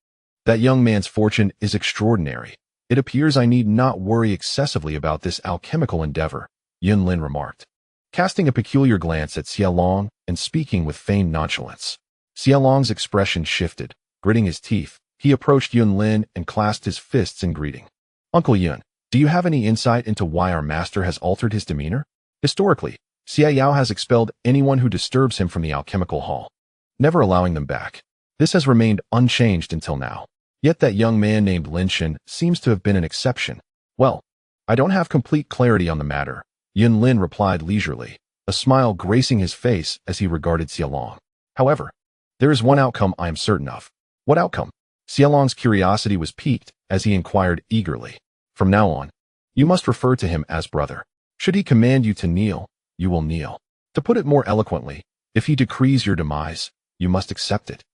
"That young man's fortune is extraordinary. It appears I need not worry excessively about this alchemical endeavor," Yun Lin remarked, casting a peculiar glance at Xie Long and speaking with feigned nonchalance. Xie Long's expression shifted. Gritting his teeth, he approached Yun Lin and clasped his fists in greeting. "Uncle Yun, do you have any insight into why our master has altered his demeanor? Historically, Xie Yao has expelled anyone who disturbs him from the alchemical hall, never allowing them back. This has remained unchanged until now. Yet that young man named Lin Chen seems to have been an exception." "Well, I don't have complete clarity on the matter," Yun Lin replied leisurely, a smile gracing his face as he regarded Xie Long. "However, there is one outcome I am certain of." "What outcome?" Xie Long's curiosity was piqued as he inquired eagerly. "From now on, you must refer to him as brother. Should he command you to kneel, you will kneel. To put it more eloquently, if he decrees your demise, you must accept it,"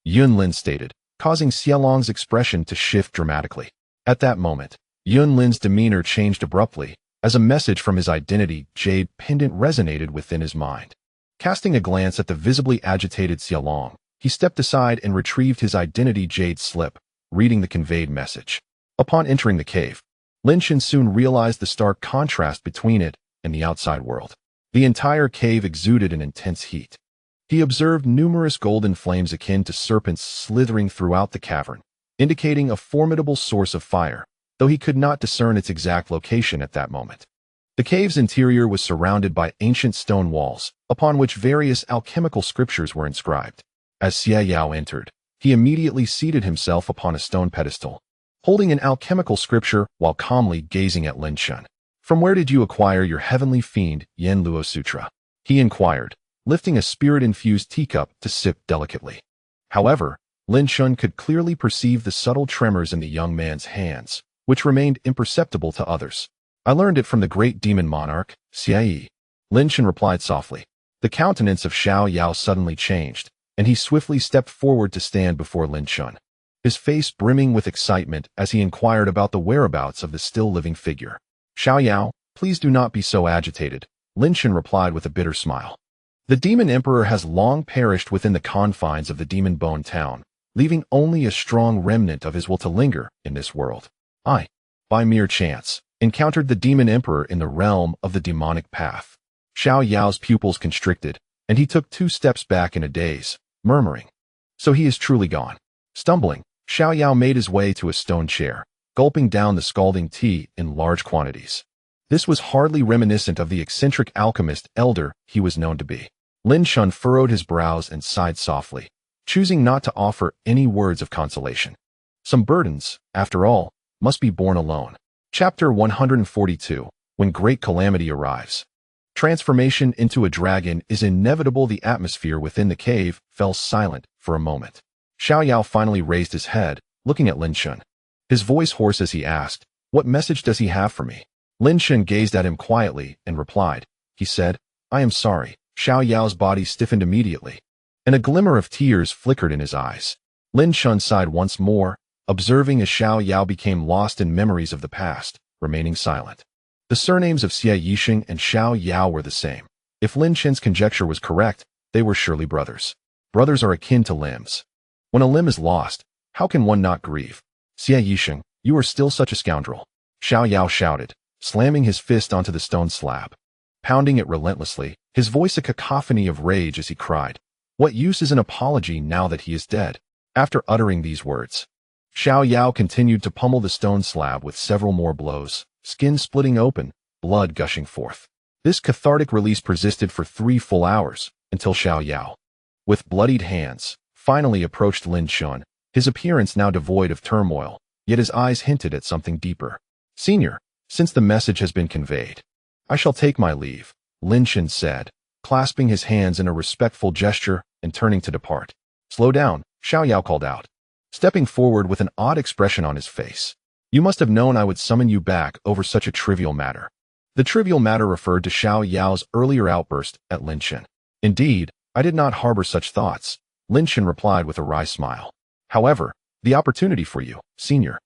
Yun Lin stated, causing Xie Long's expression to shift dramatically. At that moment, Yun Lin's demeanor changed abruptly, as a message from his identity jade pendant resonated within his mind. Casting a glance at the visibly agitated Xie Long, he stepped aside and retrieved his identity jade slip, reading the conveyed message. Upon entering the cave, Lin Chen soon realized the stark contrast between it and the outside world. The entire cave exuded an intense heat. He observed numerous golden flames akin to serpents slithering throughout the cavern, indicating a formidable source of fire, though he could not discern its exact location at that moment. The cave's interior was surrounded by ancient stone walls, upon which various alchemical scriptures were inscribed. As Xie Yao entered, he immediately seated himself upon a stone pedestal, holding an alchemical scripture while calmly gazing at Lin Chen. "From where did you acquire your heavenly fiend, Yen Luo Sutra?" he inquired, lifting a spirit-infused teacup to sip delicately. However, Lin Chen could clearly perceive the subtle tremors in the young man's hands, which remained imperceptible to others. "I learned it from the great demon monarch, Xie Yi," Lin Chen replied softly. The countenance of Xiao Yao suddenly changed, and he swiftly stepped forward to stand before Lin Chen, his face brimming with excitement as he inquired about the whereabouts of the still-living figure. "Xiao Yao, please do not be so agitated," Lin Chen replied with a bitter smile. "The demon emperor has long perished within the confines of the demon bone town, leaving only a strong remnant of his will to linger in this world. I, by mere chance, encountered the demon emperor in the realm of the demonic path." Xiao Yao's pupils constricted, and he took 2 steps back in a daze, murmuring, "So he is truly gone." Stumbling, Xiao Yao made his way to a stone chair, gulping down the scalding tea in large quantities. This was hardly reminiscent of the eccentric alchemist elder he was known to be. Lin Chen furrowed his brows and sighed softly, choosing not to offer any words of consolation. Some burdens, after all, must be borne alone. Chapter 142, When Great Calamity Arrives. Transformation into a dragon is inevitable. The atmosphere within the cave fell silent for a moment. Xiao Yao finally raised his head, looking at Lin Chen. His voice hoarse as he asked, "What message does he have for me?" Lin Chen gazed at him quietly and replied. He said, "I am sorry." Xiao Yao's body stiffened immediately, and a glimmer of tears flickered in his eyes. Lin Chen sighed once more, observing as Xiao Yao became lost in memories of the past, remaining silent. The surnames of Xie Yixing and Xiao Yao were the same. If Lin Chen's conjecture was correct, they were surely brothers. Brothers are akin to limbs. When a limb is lost, how can one not grieve? "Xie Yixing, you are still such a scoundrel," Xiao Yao shouted, slamming his fist onto the stone slab. Pounding it relentlessly, his voice a cacophony of rage as he cried, "What use is an apology now that he is dead?" After uttering these words, Xiao Yao continued to pummel the stone slab with several more blows, skin splitting open, blood gushing forth. This cathartic release persisted for 3 full hours, until Xiao Yao, with bloodied hands, finally approached Lin Chen, his appearance now devoid of turmoil, yet his eyes hinted at something deeper. "Senior, since the message has been conveyed, I shall take my leave," Lin Chen said, clasping his hands in a respectful gesture and turning to depart. "Slow down," Xiao Yao called out, stepping forward with an odd expression on his face. "You must have known I would summon you back over such a trivial matter." The trivial matter referred to Xiao Yao's earlier outburst at Lin Chen. "Indeed, I did not harbor such thoughts," Lin Chen replied with a wry smile. "However, the opportunity for you, senior,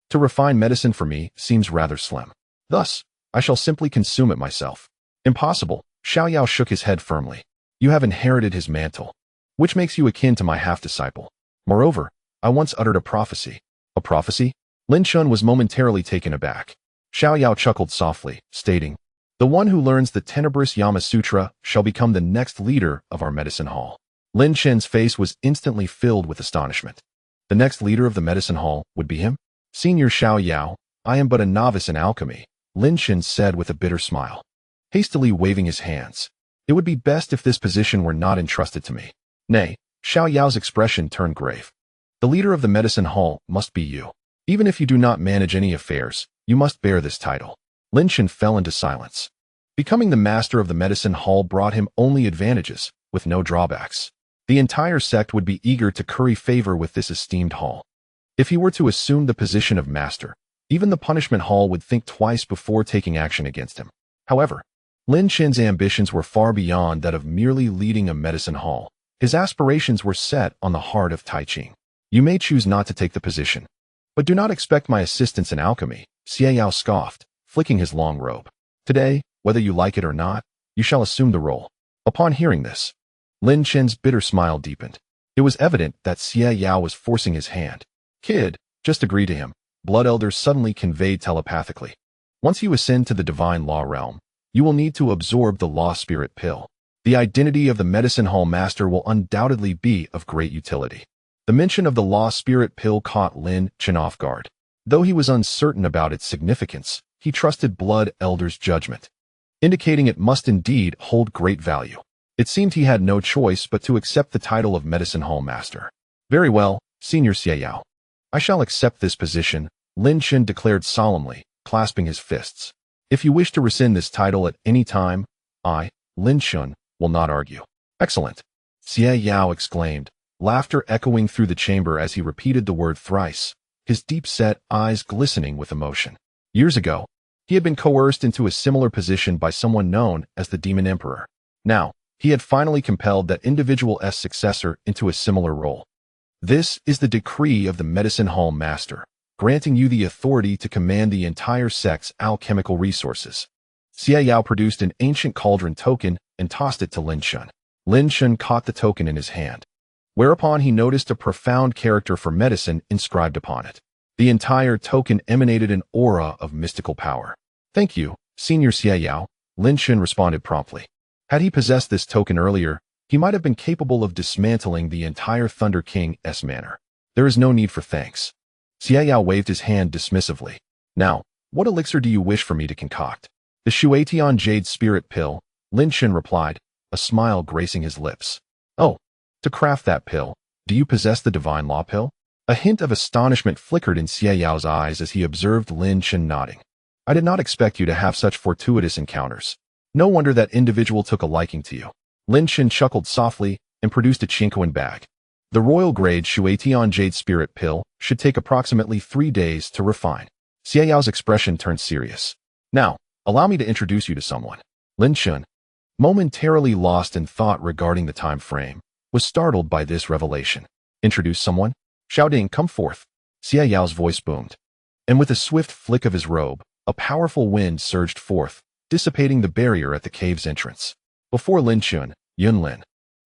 to refine medicine for me seems rather slim. Thus, I shall simply consume it myself." "Impossible," Xiao Yao shook his head firmly. "You have inherited his mantle, which makes you akin to my half-disciple. Moreover, I once uttered a prophecy." "A prophecy?" Lin Chen was momentarily taken aback. Xiao Yao chuckled softly, stating, "The one who learns the tenebrous Yama Sutra shall become the next leader of our medicine hall." Lin Chen's face was instantly filled with astonishment. The next leader of the medicine hall would be him? "Senior Xiao Yao, I am but a novice in alchemy," Lin Chen said with a bitter smile, hastily waving his hands. "It would be best if this position were not entrusted to me." "Nay," Xiao Yao's expression turned grave. "The leader of the medicine hall must be you. Even if you do not manage any affairs, you must bear this title." Lin Chen fell into silence. Becoming the master of the medicine hall brought him only advantages, with no drawbacks. The entire sect would be eager to curry favor with this esteemed hall. If he were to assume the position of master, even the punishment hall would think twice before taking action against him. However, Lin Chen's ambitions were far beyond that of merely leading a medicine hall. His aspirations were set on the heart of Tai Ching. "You may choose not to take the position, but do not expect my assistance in alchemy," Xie Yao scoffed, flicking his long robe. "Today, whether you like it or not, you shall assume the role." Upon hearing this, Lin Chen's bitter smile deepened. It was evident that Xie Yao was forcing his hand. "Kid, just agree to him," Blood Elders suddenly conveyed telepathically. "Once you ascend to the divine law realm, you will need to absorb the law spirit pill. The identity of the medicine hall master will undoubtedly be of great utility. The mention of the law spirit pill caught Lin Chen off guard. Though he was uncertain about its significance, he trusted Blood Elder's judgment, indicating it must indeed hold great value. It seemed he had no choice but to accept the title of medicine hall master. Very well, Senior Xiao. I shall accept this position, Lin Chen declared solemnly, clasping his fists. If you wish to rescind this title at any time, I, Lin Chen, will not argue. Excellent. Xiao exclaimed, laughter echoing through the chamber as he repeated the word thrice, his deep-set eyes glistening with emotion. Years ago, he had been coerced into a similar position by someone known as the Demon Emperor. Now, he had finally compelled that individual's successor into a similar role. This is the decree of the Medicine Hall Master, granting you the authority to command the entire sect's alchemical resources. Xiao produced an ancient cauldron token and tossed it to Lin Chen. Lin Chen caught the token in his hand, whereupon he noticed a profound character for medicine inscribed upon it. The entire token emanated an aura of mystical power. Thank you, Senior Xiao, Lin Chen responded promptly. Had he possessed this token earlier, he might have been capable of dismantling the entire Thunder King's manor. There is no need for thanks. Xiao waved his hand dismissively. Now, what elixir do you wish for me to concoct? The Shuatian Jade Spirit Pill, Lin Chen replied, a smile gracing his lips. Oh, to craft that pill, do you possess the Divine Law Pill? A hint of astonishment flickered in Xiao's eyes as he observed Lin Chen nodding. I did not expect you to have such fortuitous encounters. No wonder that individual took a liking to you. Lin Chen chuckled softly and produced a Chinquan bag. The royal grade Shuatian Jade Spirit Pill should take approximately 3 days to refine. Xiao's expression turned serious. Now, allow me to introduce you to someone. Lin Chen, momentarily lost in thought regarding the time frame, was startled by this revelation. Introduce someone? Xiaoding, come forth. Xiao's voice boomed. And with a swift flick of his robe, a powerful wind surged forth, dissipating the barrier at the cave's entrance. Before Lin Chen, Yunlin,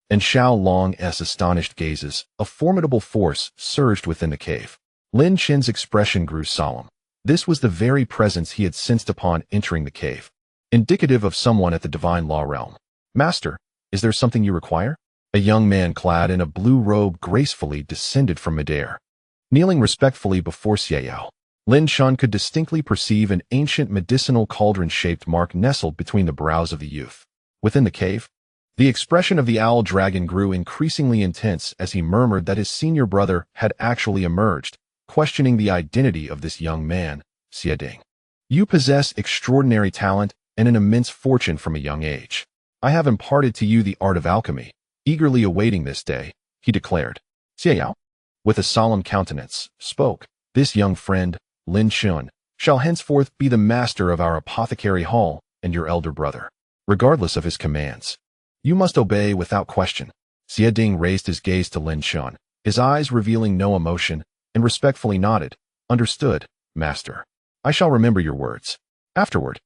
and Xiao Long's astonished gazes, a formidable force surged within the cave. Lin Chen's expression grew solemn. This was the very presence he had sensed upon entering the cave, indicative of someone at the Divine Law realm. Master, is there something you require? A young man clad in a blue robe gracefully descended from midair. Kneeling respectfully before Xiao, Lin Chen could distinctly perceive an ancient medicinal cauldron-shaped mark nestled between the brows of the youth. Within the cave, the expression of the owl dragon grew increasingly intense as he murmured that his senior brother had actually emerged, questioning the identity of this young man, Xiading. You possess extraordinary talent and an immense fortune from a young age. I have imparted to you the art of alchemy, eagerly awaiting this day, he declared. Xiao, with a solemn countenance, spoke, this young friend, Lin Chen, shall henceforth be the master of our apothecary hall and your elder brother. Regardless of his commands, you must obey without question. Xiading raised his gaze to Lin Chen, his eyes revealing no emotion, and respectfully nodded. Understood, master. I shall remember your words. Afterward,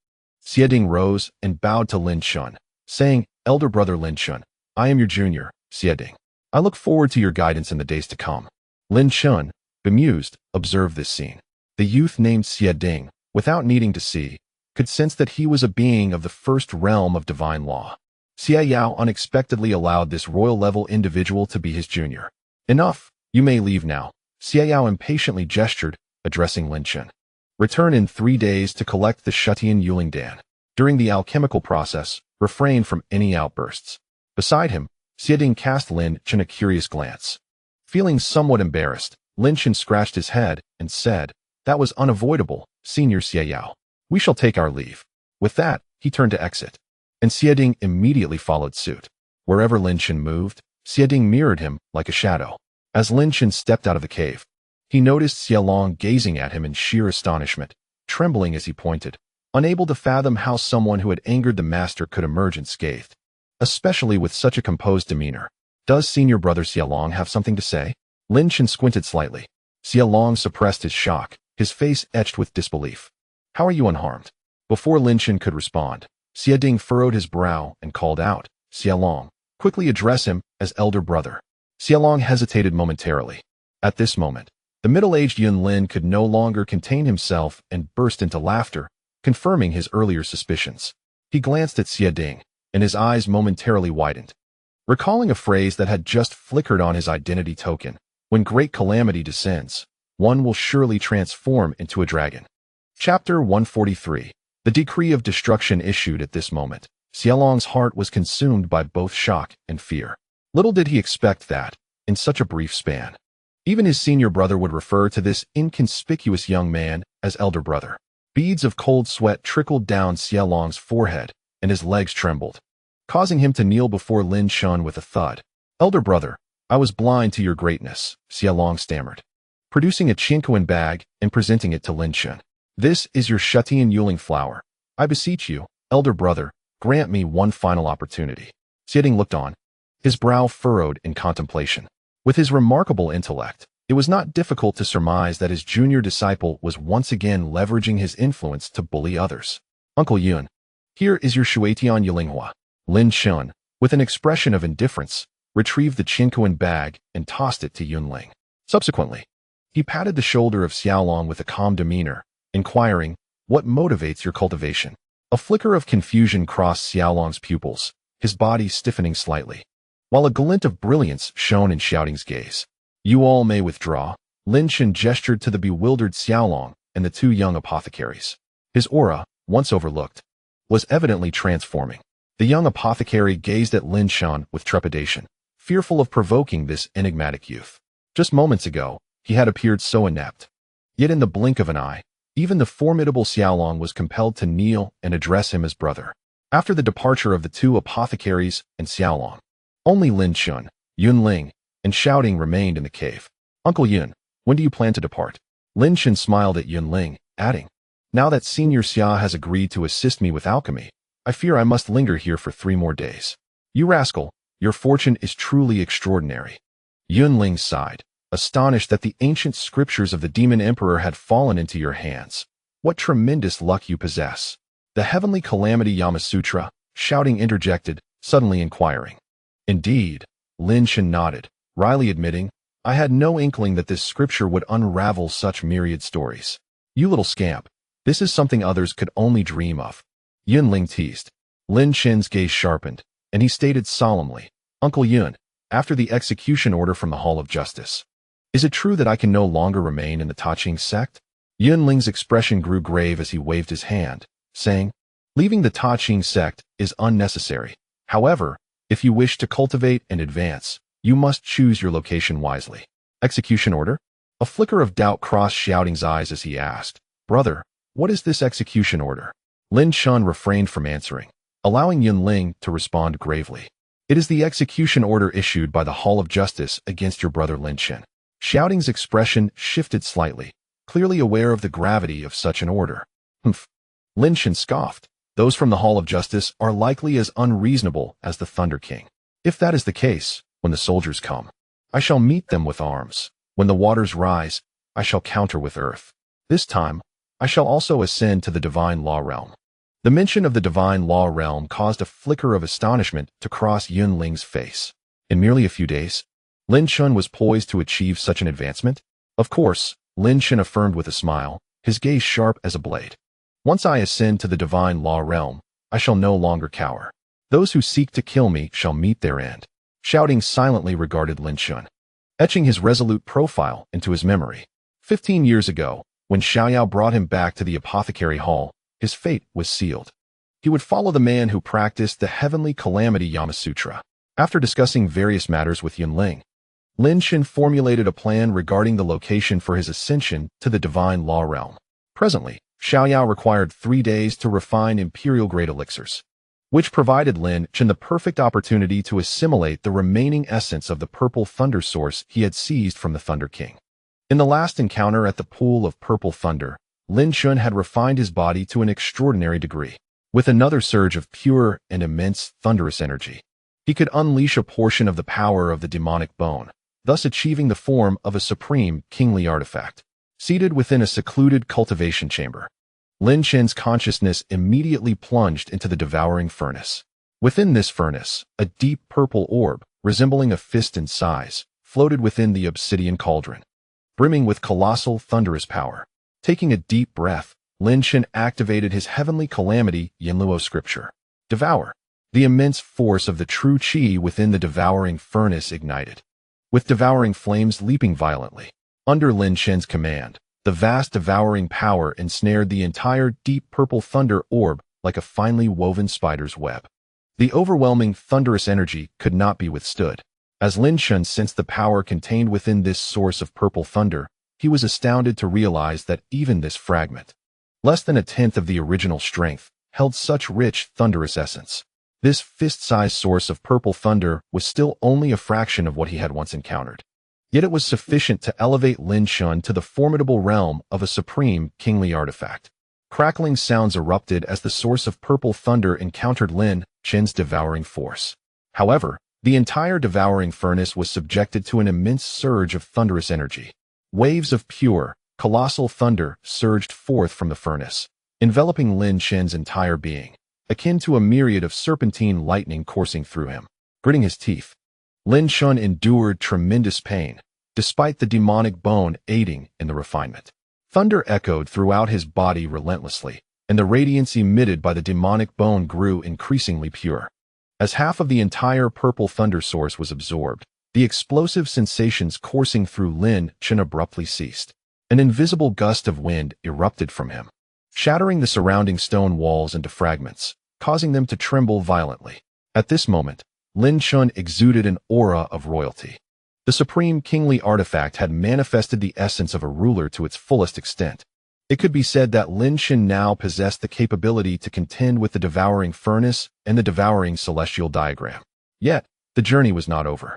Xiading rose and bowed to Lin Chen, saying, Elder brother Lin Chen, I am your junior, Xiading. I look forward to your guidance in the days to come. Lin Chen, bemused, observed this scene. The youth named Xiading, without needing to see, could sense that he was a being of the first realm of divine law. Xiao unexpectedly allowed this royal-level individual to be his junior. Enough, you may leave now, Xiao impatiently gestured, addressing Lin Chen. Return in 3 days to collect the Shutian Yuling Dan. During the alchemical process, refrain from any outbursts. Beside him, Xiading cast Lin Chen a curious glance. Feeling somewhat embarrassed, Lin Chen scratched his head and said, That was unavoidable, Senior Xiao. We shall take our leave. With that, he turned to exit, and Xiading immediately followed suit. Wherever Lin Chen moved, Xiading mirrored him like a shadow. As Lin Chen stepped out of the cave, he noticed Xialong gazing at him in sheer astonishment, trembling as he pointed, unable to fathom how someone who had angered the master could emerge unscathed, especially with such a composed demeanor. Does senior brother Xialong have something to say? Lin Chen squinted slightly. Xialong suppressed his shock, his face etched with disbelief. How are you unharmed? Before Lin Chen could respond, Xiading furrowed his brow and called out, Xialong, quickly address him as elder brother. Xialong hesitated momentarily. At this moment, the middle-aged Yunlin could no longer contain himself and burst into laughter, confirming his earlier suspicions. He glanced at Xiading, and his eyes momentarily widened. Recalling a phrase that had just flickered on his identity token, when great calamity descends, one will surely transform into a dragon. Chapter 143. The decree of destruction issued at this moment. Xiaolong's heart was consumed by both shock and fear. Little did he expect that, in such a brief span, even his senior brother would refer to this inconspicuous young man as elder brother. Beads of cold sweat trickled down Xiaolong's forehead, and his legs trembled, causing him to kneel before Lin Chen with a thud. Elder brother, I was blind to your greatness, Xiaolong stammered, producing a Qinquan bag and presenting it to Lin Chen. This is your Shutian Yuling flower. I beseech you, elder brother, grant me one final opportunity. Xiaoding looked on, his brow furrowed in contemplation. With his remarkable intellect, it was not difficult to surmise that his junior disciple was once again leveraging his influence to bully others. Uncle Yun, here is your Shuetian Yulinghua. Lin Chen, with an expression of indifference, retrieved the Qinquan bag and tossed it to Yunling. Subsequently, he patted the shoulder of Xiaolong with a calm demeanor, inquiring, what motivates your cultivation? A flicker of confusion crossed Xiaolong's pupils, his body stiffening slightly, while a glint of brilliance shone in Xiaoding's gaze. You all may withdraw. Lin Chen gestured to the bewildered Xiaolong and the two young apothecaries. His aura, once overlooked, was evidently transforming. The young apothecary gazed at Lin Chen with trepidation, fearful of provoking this enigmatic youth. Just moments ago, he had appeared so inept. Yet in the blink of an eye, even the formidable Xiaolong was compelled to kneel and address him as brother. After the departure of the two apothecaries and Xiaolong, only Lin Chen, Yunling, and Xiaoding remained in the cave. Uncle Yun, when do you plan to depart? Lin Chen smiled at Yunling, adding, now that Senior Xia has agreed to assist me with alchemy, I fear I must linger here for 3 more days. You rascal, your fortune is truly extraordinary. Yunling sighed, astonished that the ancient scriptures of the demon emperor had fallen into your hands. What tremendous luck you possess. The heavenly calamity Yamasutra, Xiaoding interjected, suddenly inquiring. Indeed, Lin Chen nodded, wryly admitting, I had no inkling that this scripture would unravel such myriad stories. You little scamp, this is something others could only dream of. Yunling teased. Lin Chen's gaze sharpened, and he stated solemnly, Uncle Yun, after the execution order from the Hall of Justice, is it true that I can no longer remain in the Taqing sect? Yunling's expression grew grave as he waved his hand, saying, leaving the Taqing sect is unnecessary. However, if you wish to cultivate and advance, you must choose your location wisely. Execution order? A flicker of doubt crossed Xiaoding's eyes as he asked, brother, what is this execution order? Lin Chen refrained from answering, allowing Yunling to respond gravely. It is the execution order issued by the Hall of Justice against your brother Lin Chen. Xiaoding's expression shifted slightly, clearly aware of the gravity of such an order. Humph. Lin Chen scoffed. Those from the Hall of Justice are likely as unreasonable as the Thunder King. If that is the case, when the soldiers come, I shall meet them with arms. When the waters rise, I shall counter with earth. This time, I shall also ascend to the divine law realm. The mention of the divine law realm caused a flicker of astonishment to cross Yunling's face. In merely a few days, Lin Chen was poised to achieve such an advancement? Of course, Lin Chen affirmed with a smile, his gaze sharp as a blade. Once I ascend to the divine law realm, I shall no longer cower. Those who seek to kill me shall meet their end. Xiaoding silently regarded Lin Chen, etching his resolute profile into his memory. 15 years ago, when Xiaoyao brought him back to the apothecary hall, his fate was sealed. He would follow the man who practiced the heavenly calamity Yamasutra. After discussing various matters with Yunling, Lin Chen formulated a plan regarding the location for his ascension to the divine law realm. Presently, Xiaoyao required 3 days to refine imperial-grade elixirs, which provided Lin Chen the perfect opportunity to assimilate the remaining essence of the purple thunder source he had seized from the Thunder King. In the last encounter at the pool of purple thunder, Lin Chen had refined his body to an extraordinary degree. With another surge of pure and immense thunderous energy, he could unleash a portion of the power of the demonic bone, thus achieving the form of a supreme kingly artifact. Seated within a secluded cultivation chamber, Lin Chen's consciousness immediately plunged into the devouring furnace. Within this furnace, a deep purple orb, resembling a fist in size, floated within the obsidian cauldron, brimming with colossal thunderous power. Taking a deep breath, Lin Chen activated his heavenly calamity Yinluo scripture. Devour. The immense force of the true qi within the devouring furnace ignited, with devouring flames leaping violently. Under Lin Chen's command, the vast devouring power ensnared the entire deep purple thunder orb like a finely woven spider's web. The overwhelming thunderous energy could not be withstood. As Lin Chen sensed the power contained within this source of purple thunder, he was astounded to realize that even this fragment, less than a tenth of the original strength, held such rich, thunderous essence. This fist-sized source of purple thunder was still only a fraction of what he had once encountered. Yet it was sufficient to elevate Lin Chen to the formidable realm of a supreme kingly artifact. Crackling sounds erupted as the source of purple thunder encountered Lin Chen's devouring force. However, the entire devouring furnace was subjected to an immense surge of thunderous energy. Waves of pure, colossal thunder surged forth from the furnace, enveloping Lin Chen's entire being, akin to a myriad of serpentine lightning coursing through him. Gritting his teeth, Lin Chen endured tremendous pain, despite the demonic bone aiding in the refinement. Thunder echoed throughout his body relentlessly, and the radiance emitted by the demonic bone grew increasingly pure. As half of the entire purple thunder source was absorbed, the explosive sensations coursing through Lin Chen abruptly ceased. An invisible gust of wind erupted from him, shattering the surrounding stone walls into fragments, causing them to tremble violently. At this moment, Lin Chen exuded an aura of royalty. The supreme kingly artifact had manifested the essence of a ruler to its fullest extent. It could be said that Lin Chen now possessed the capability to contend with the devouring furnace and the devouring celestial diagram. Yet, the journey was not over.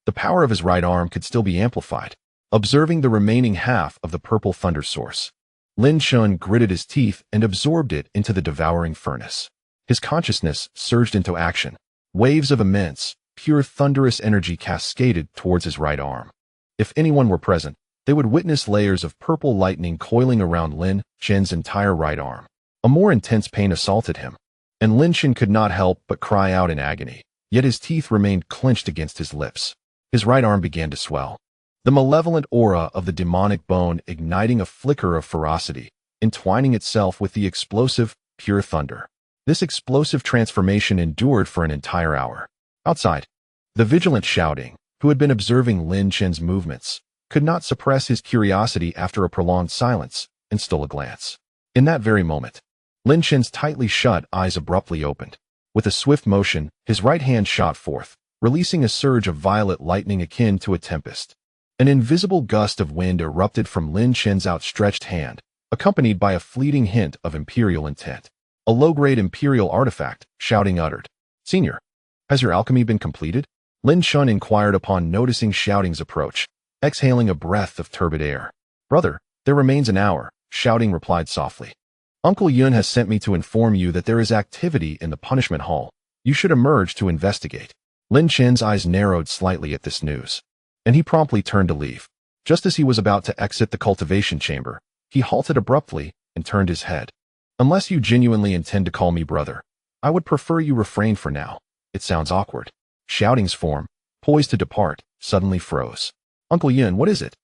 The power of his right arm could still be amplified. Observing the remaining half of the purple thunder source, Lin Chen gritted his teeth and absorbed it into the devouring furnace. His consciousness surged into action. Waves of immense, pure thunderous energy cascaded towards his right arm. If anyone were present, they would witness layers of purple lightning coiling around Lin Chen's entire right arm. A more intense pain assaulted him, and Lin Chen could not help but cry out in agony, yet his teeth remained clenched against his lips. His right arm began to swell, the malevolent aura of the demonic bone igniting a flicker of ferocity, entwining itself with the explosive, pure thunder. This explosive transformation endured for an entire hour. Outside, the vigilant shouting, who had been observing Lin Chen's movements, could not suppress his curiosity after a prolonged silence and stole a glance. In that very moment, Lin Chen's tightly shut eyes abruptly opened. With a swift motion, his right hand shot forth, releasing a surge of violet lightning akin to a tempest. An invisible gust of wind erupted from Lin Chen's outstretched hand, accompanied by a fleeting hint of imperial intent. A low-grade imperial artifact, shouting uttered, "Senior, has your alchemy been completed?" Lin Chen inquired upon noticing shoutings approach, exhaling a breath of turbid air. "Brother, there remains an hour," shouting replied softly. "Uncle Yun has sent me to inform you that there is activity in the punishment hall. You should emerge to investigate." Lin Chen's eyes narrowed slightly at this news, and he promptly turned to leave. Just as he was about to exit the cultivation chamber, he halted abruptly and turned his head. "Unless you genuinely intend to call me brother, I would prefer you refrain for now. It sounds awkward." Shoutings form, poised to depart, suddenly froze. "Uncle Yun, what is it?"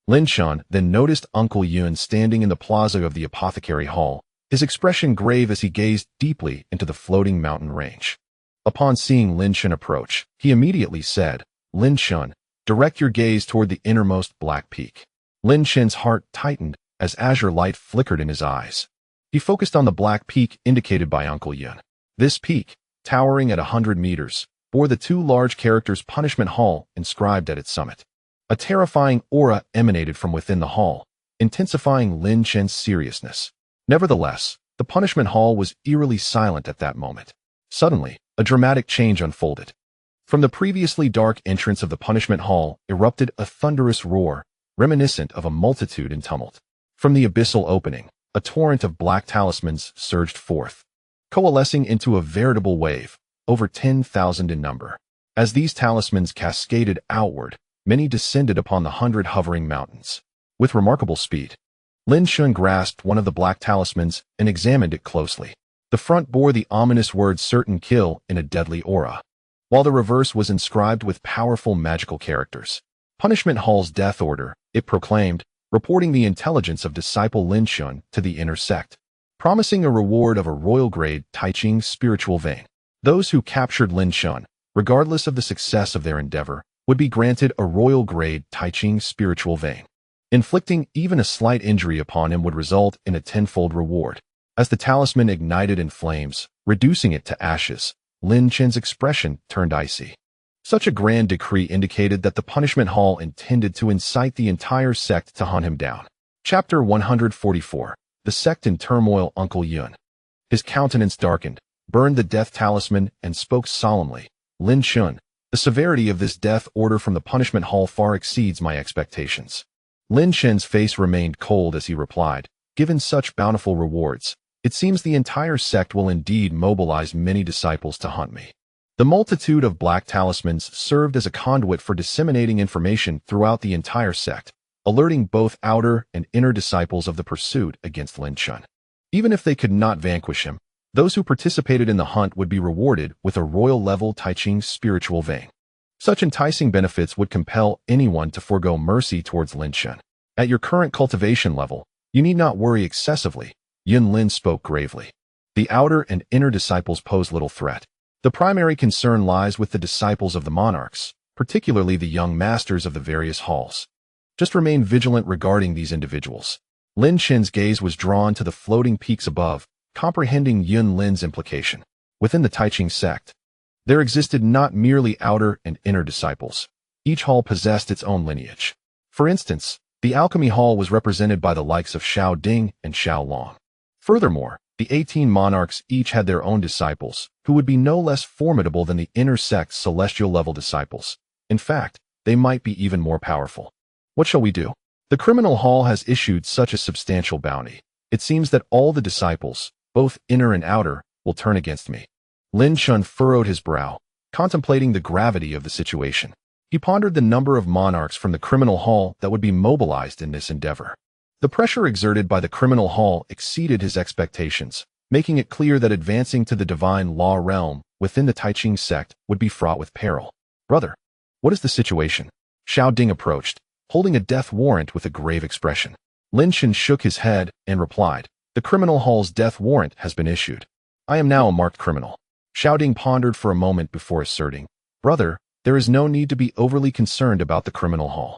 Lin Chen then noticed Uncle Yun standing in the plaza of the apothecary hall, his expression grave as he gazed deeply into the floating mountain range. Upon seeing Lin Chen approach, he immediately said, "Lin Chen, direct your gaze toward the innermost black peak." Lin Chen's heart tightened as azure light flickered in his eyes. He focused on the black peak indicated by Uncle Yun. This peak, towering at 100 meters, bore the two large characters Punishment Hall inscribed at its summit. A terrifying aura emanated from within the hall, intensifying Lin Chen's seriousness. Nevertheless, the Punishment Hall was eerily silent at that moment. Suddenly, a dramatic change unfolded. From the previously dark entrance of the Punishment Hall erupted a thunderous roar, reminiscent of a multitude in tumult. From the abyssal opening, a torrent of black talismans surged forth, coalescing into a veritable wave, over 10,000 in number. As these talismans cascaded outward, many descended upon the 100 hovering mountains. With remarkable speed, Lin Chen grasped one of the black talismans and examined it closely. The front bore the ominous word "certain kill" in a deadly aura, while the reverse was inscribed with powerful magical characters. Punishment Hall's death order, it proclaimed, reporting the intelligence of disciple Lin Chen to the inner sect, promising a reward of a royal grade Tai Ching spiritual vein. Those who captured Lin Chen, regardless of the success of their endeavor, would be granted a royal-grade Taiching spiritual vein. Inflicting even a slight injury upon him would result in a tenfold reward. As the talisman ignited in flames, reducing it to ashes, Lin Chen's expression turned icy. Such a grand decree indicated that the punishment hall intended to incite the entire sect to hunt him down. Chapter 144. The Sect in Turmoil. Uncle Yun. His countenance darkened, burned the death talisman, and spoke solemnly. Lin Chen, the severity of this death order from the punishment hall far exceeds my expectations. Lin Chen's face remained cold as he replied, given such bountiful rewards, it seems the entire sect will indeed mobilize many disciples to hunt me. The multitude of black talismans served as a conduit for disseminating information throughout the entire sect, alerting both outer and inner disciples of the pursuit against Lin Chen. Even if they could not vanquish him, those who participated in the hunt would be rewarded with a royal-level Taiching spiritual vein. Such enticing benefits would compel anyone to forego mercy towards Lin Chen. At your current cultivation level, you need not worry excessively, Yun Lin spoke gravely. The outer and inner disciples pose little threat. The primary concern lies with the disciples of the monarchs, particularly the young masters of the various halls. Just remain vigilant regarding these individuals. Lin Chen's gaze was drawn to the floating peaks above, comprehending Yun Lin's implication. Within the Taiching sect, there existed not merely outer and inner disciples. Each hall possessed its own lineage. For instance, the alchemy hall was represented by the likes of Xiao Ding and Xiao Long. Furthermore, the 18 monarchs each had their own disciples, who would be no less formidable than the inner sect's celestial-level disciples. In fact, they might be even more powerful. What shall we do? The criminal hall has issued such a substantial bounty. It seems that all the disciples, both inner and outer, will turn against me. Lin Chen furrowed his brow, contemplating the gravity of the situation. He pondered the number of monarchs from the criminal hall that would be mobilized in this endeavor. The pressure exerted by the criminal hall exceeded his expectations, making it clear that advancing to the divine law realm within the Taiching sect would be fraught with peril. Brother, what is the situation? Xiao Ding approached, holding a death warrant with a grave expression. Lin Chen shook his head and replied, the criminal hall's death warrant has been issued. I am now a marked criminal. Xiao Ding pondered for a moment before asserting, Brother, there is no need to be overly concerned about the criminal hall.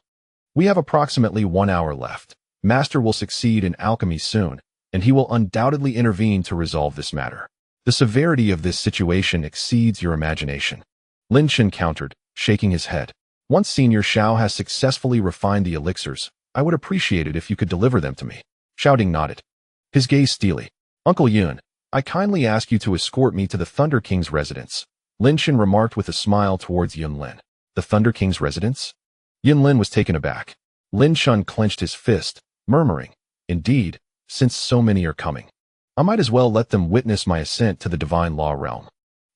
We have approximately 1 hour left. Master will succeed in alchemy soon, and he will undoubtedly intervene to resolve this matter. The severity of this situation exceeds your imagination. Lin Chen countered, shaking his head. Once Senior Xiao has successfully refined the elixirs, I would appreciate it if you could deliver them to me. Xiao Ding nodded, his gaze steely. Uncle Yun, I kindly ask you to escort me to the Thunder King's residence. Lin Chen remarked with a smile towards Yun Lin. The Thunder King's residence? Yun Lin was taken aback. Lin Chen clenched his fist, murmuring, Indeed, since so many are coming, I might as well let them witness my ascent to the divine law realm.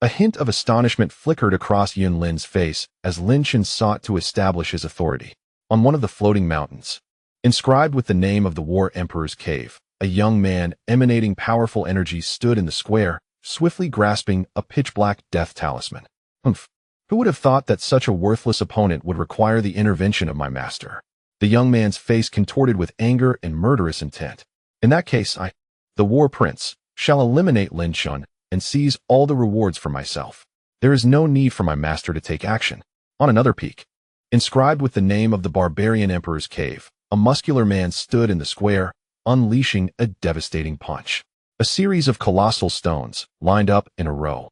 A hint of astonishment flickered across Yun Lin's face as Lin Chen sought to establish his authority. On one of the floating mountains, inscribed with the name of the War Emperor's cave, a young man emanating powerful energy stood in the square, swiftly grasping a pitch-black death talisman. Humph! Who would have thought that such a worthless opponent would require the intervention of my master? The young man's face contorted with anger and murderous intent. In that case, I, the War Prince, shall eliminate Lin Chen and seize all the rewards for myself. There is no need for my master to take action. On another peak, inscribed with the name of the barbarian emperor's cave, a muscular man stood in the square, unleashing a devastating punch. A series of colossal stones, lined up in a row,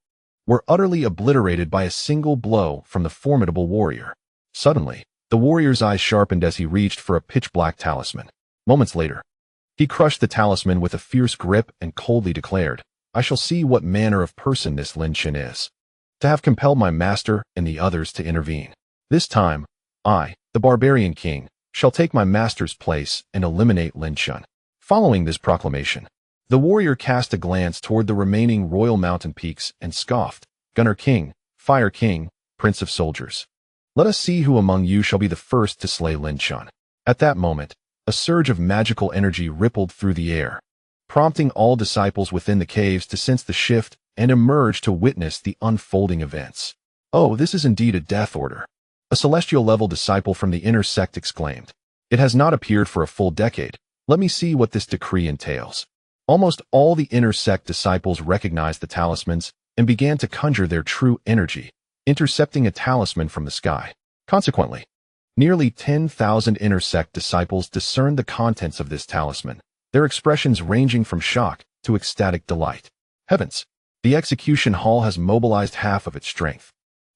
were utterly obliterated by a single blow from the formidable warrior. Suddenly, the warrior's eyes sharpened as he reached for a pitch-black talisman. Moments later, he crushed the talisman with a fierce grip and coldly declared, I shall see what manner of person this Lin Chen is, to have compelled my master and the others to intervene. This time, I, the barbarian king, shall take my master's place and eliminate Lin Chen. Following this proclamation, the warrior cast a glance toward the remaining royal mountain peaks and scoffed, Gunner King, Fire King, Prince of Soldiers. Let us see who among you shall be the first to slay Lin Chen. At that moment, a surge of magical energy rippled through the air, prompting all disciples within the caves to sense the shift and emerge to witness the unfolding events. Oh, this is indeed a death order. A celestial-level disciple from the inner sect exclaimed. It has not appeared for a full decade. Let me see what this decree entails. Almost all the inner sect disciples recognized the talismans, and began to conjure their true energy, intercepting a talisman from the sky. Consequently, nearly 10,000 inner sect disciples discerned the contents of this talisman, their expressions ranging from shock to ecstatic delight. Heavens! The execution hall has mobilized half of its strength.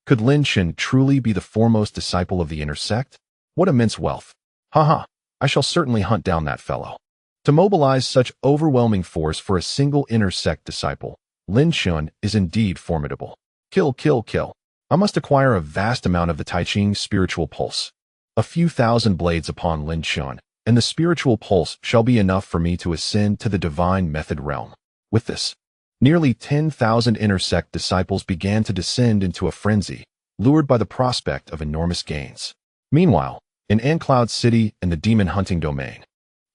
Could Lin Chen truly be the foremost disciple of the inner sect? What immense wealth! Haha, I shall certainly hunt down that fellow. To mobilize such overwhelming force for a single inner sect disciple, Lin Chen is indeed formidable. Kill, kill, kill. I must acquire a vast amount of the Tai Ching's spiritual pulse. A few thousand blades upon Lin Chen, and the spiritual pulse shall be enough for me to ascend to the divine method realm. With this, nearly 10,000 inner sect disciples began to descend into a frenzy, lured by the prospect of enormous gains. Meanwhile, in Uncloud City and the demon hunting domain,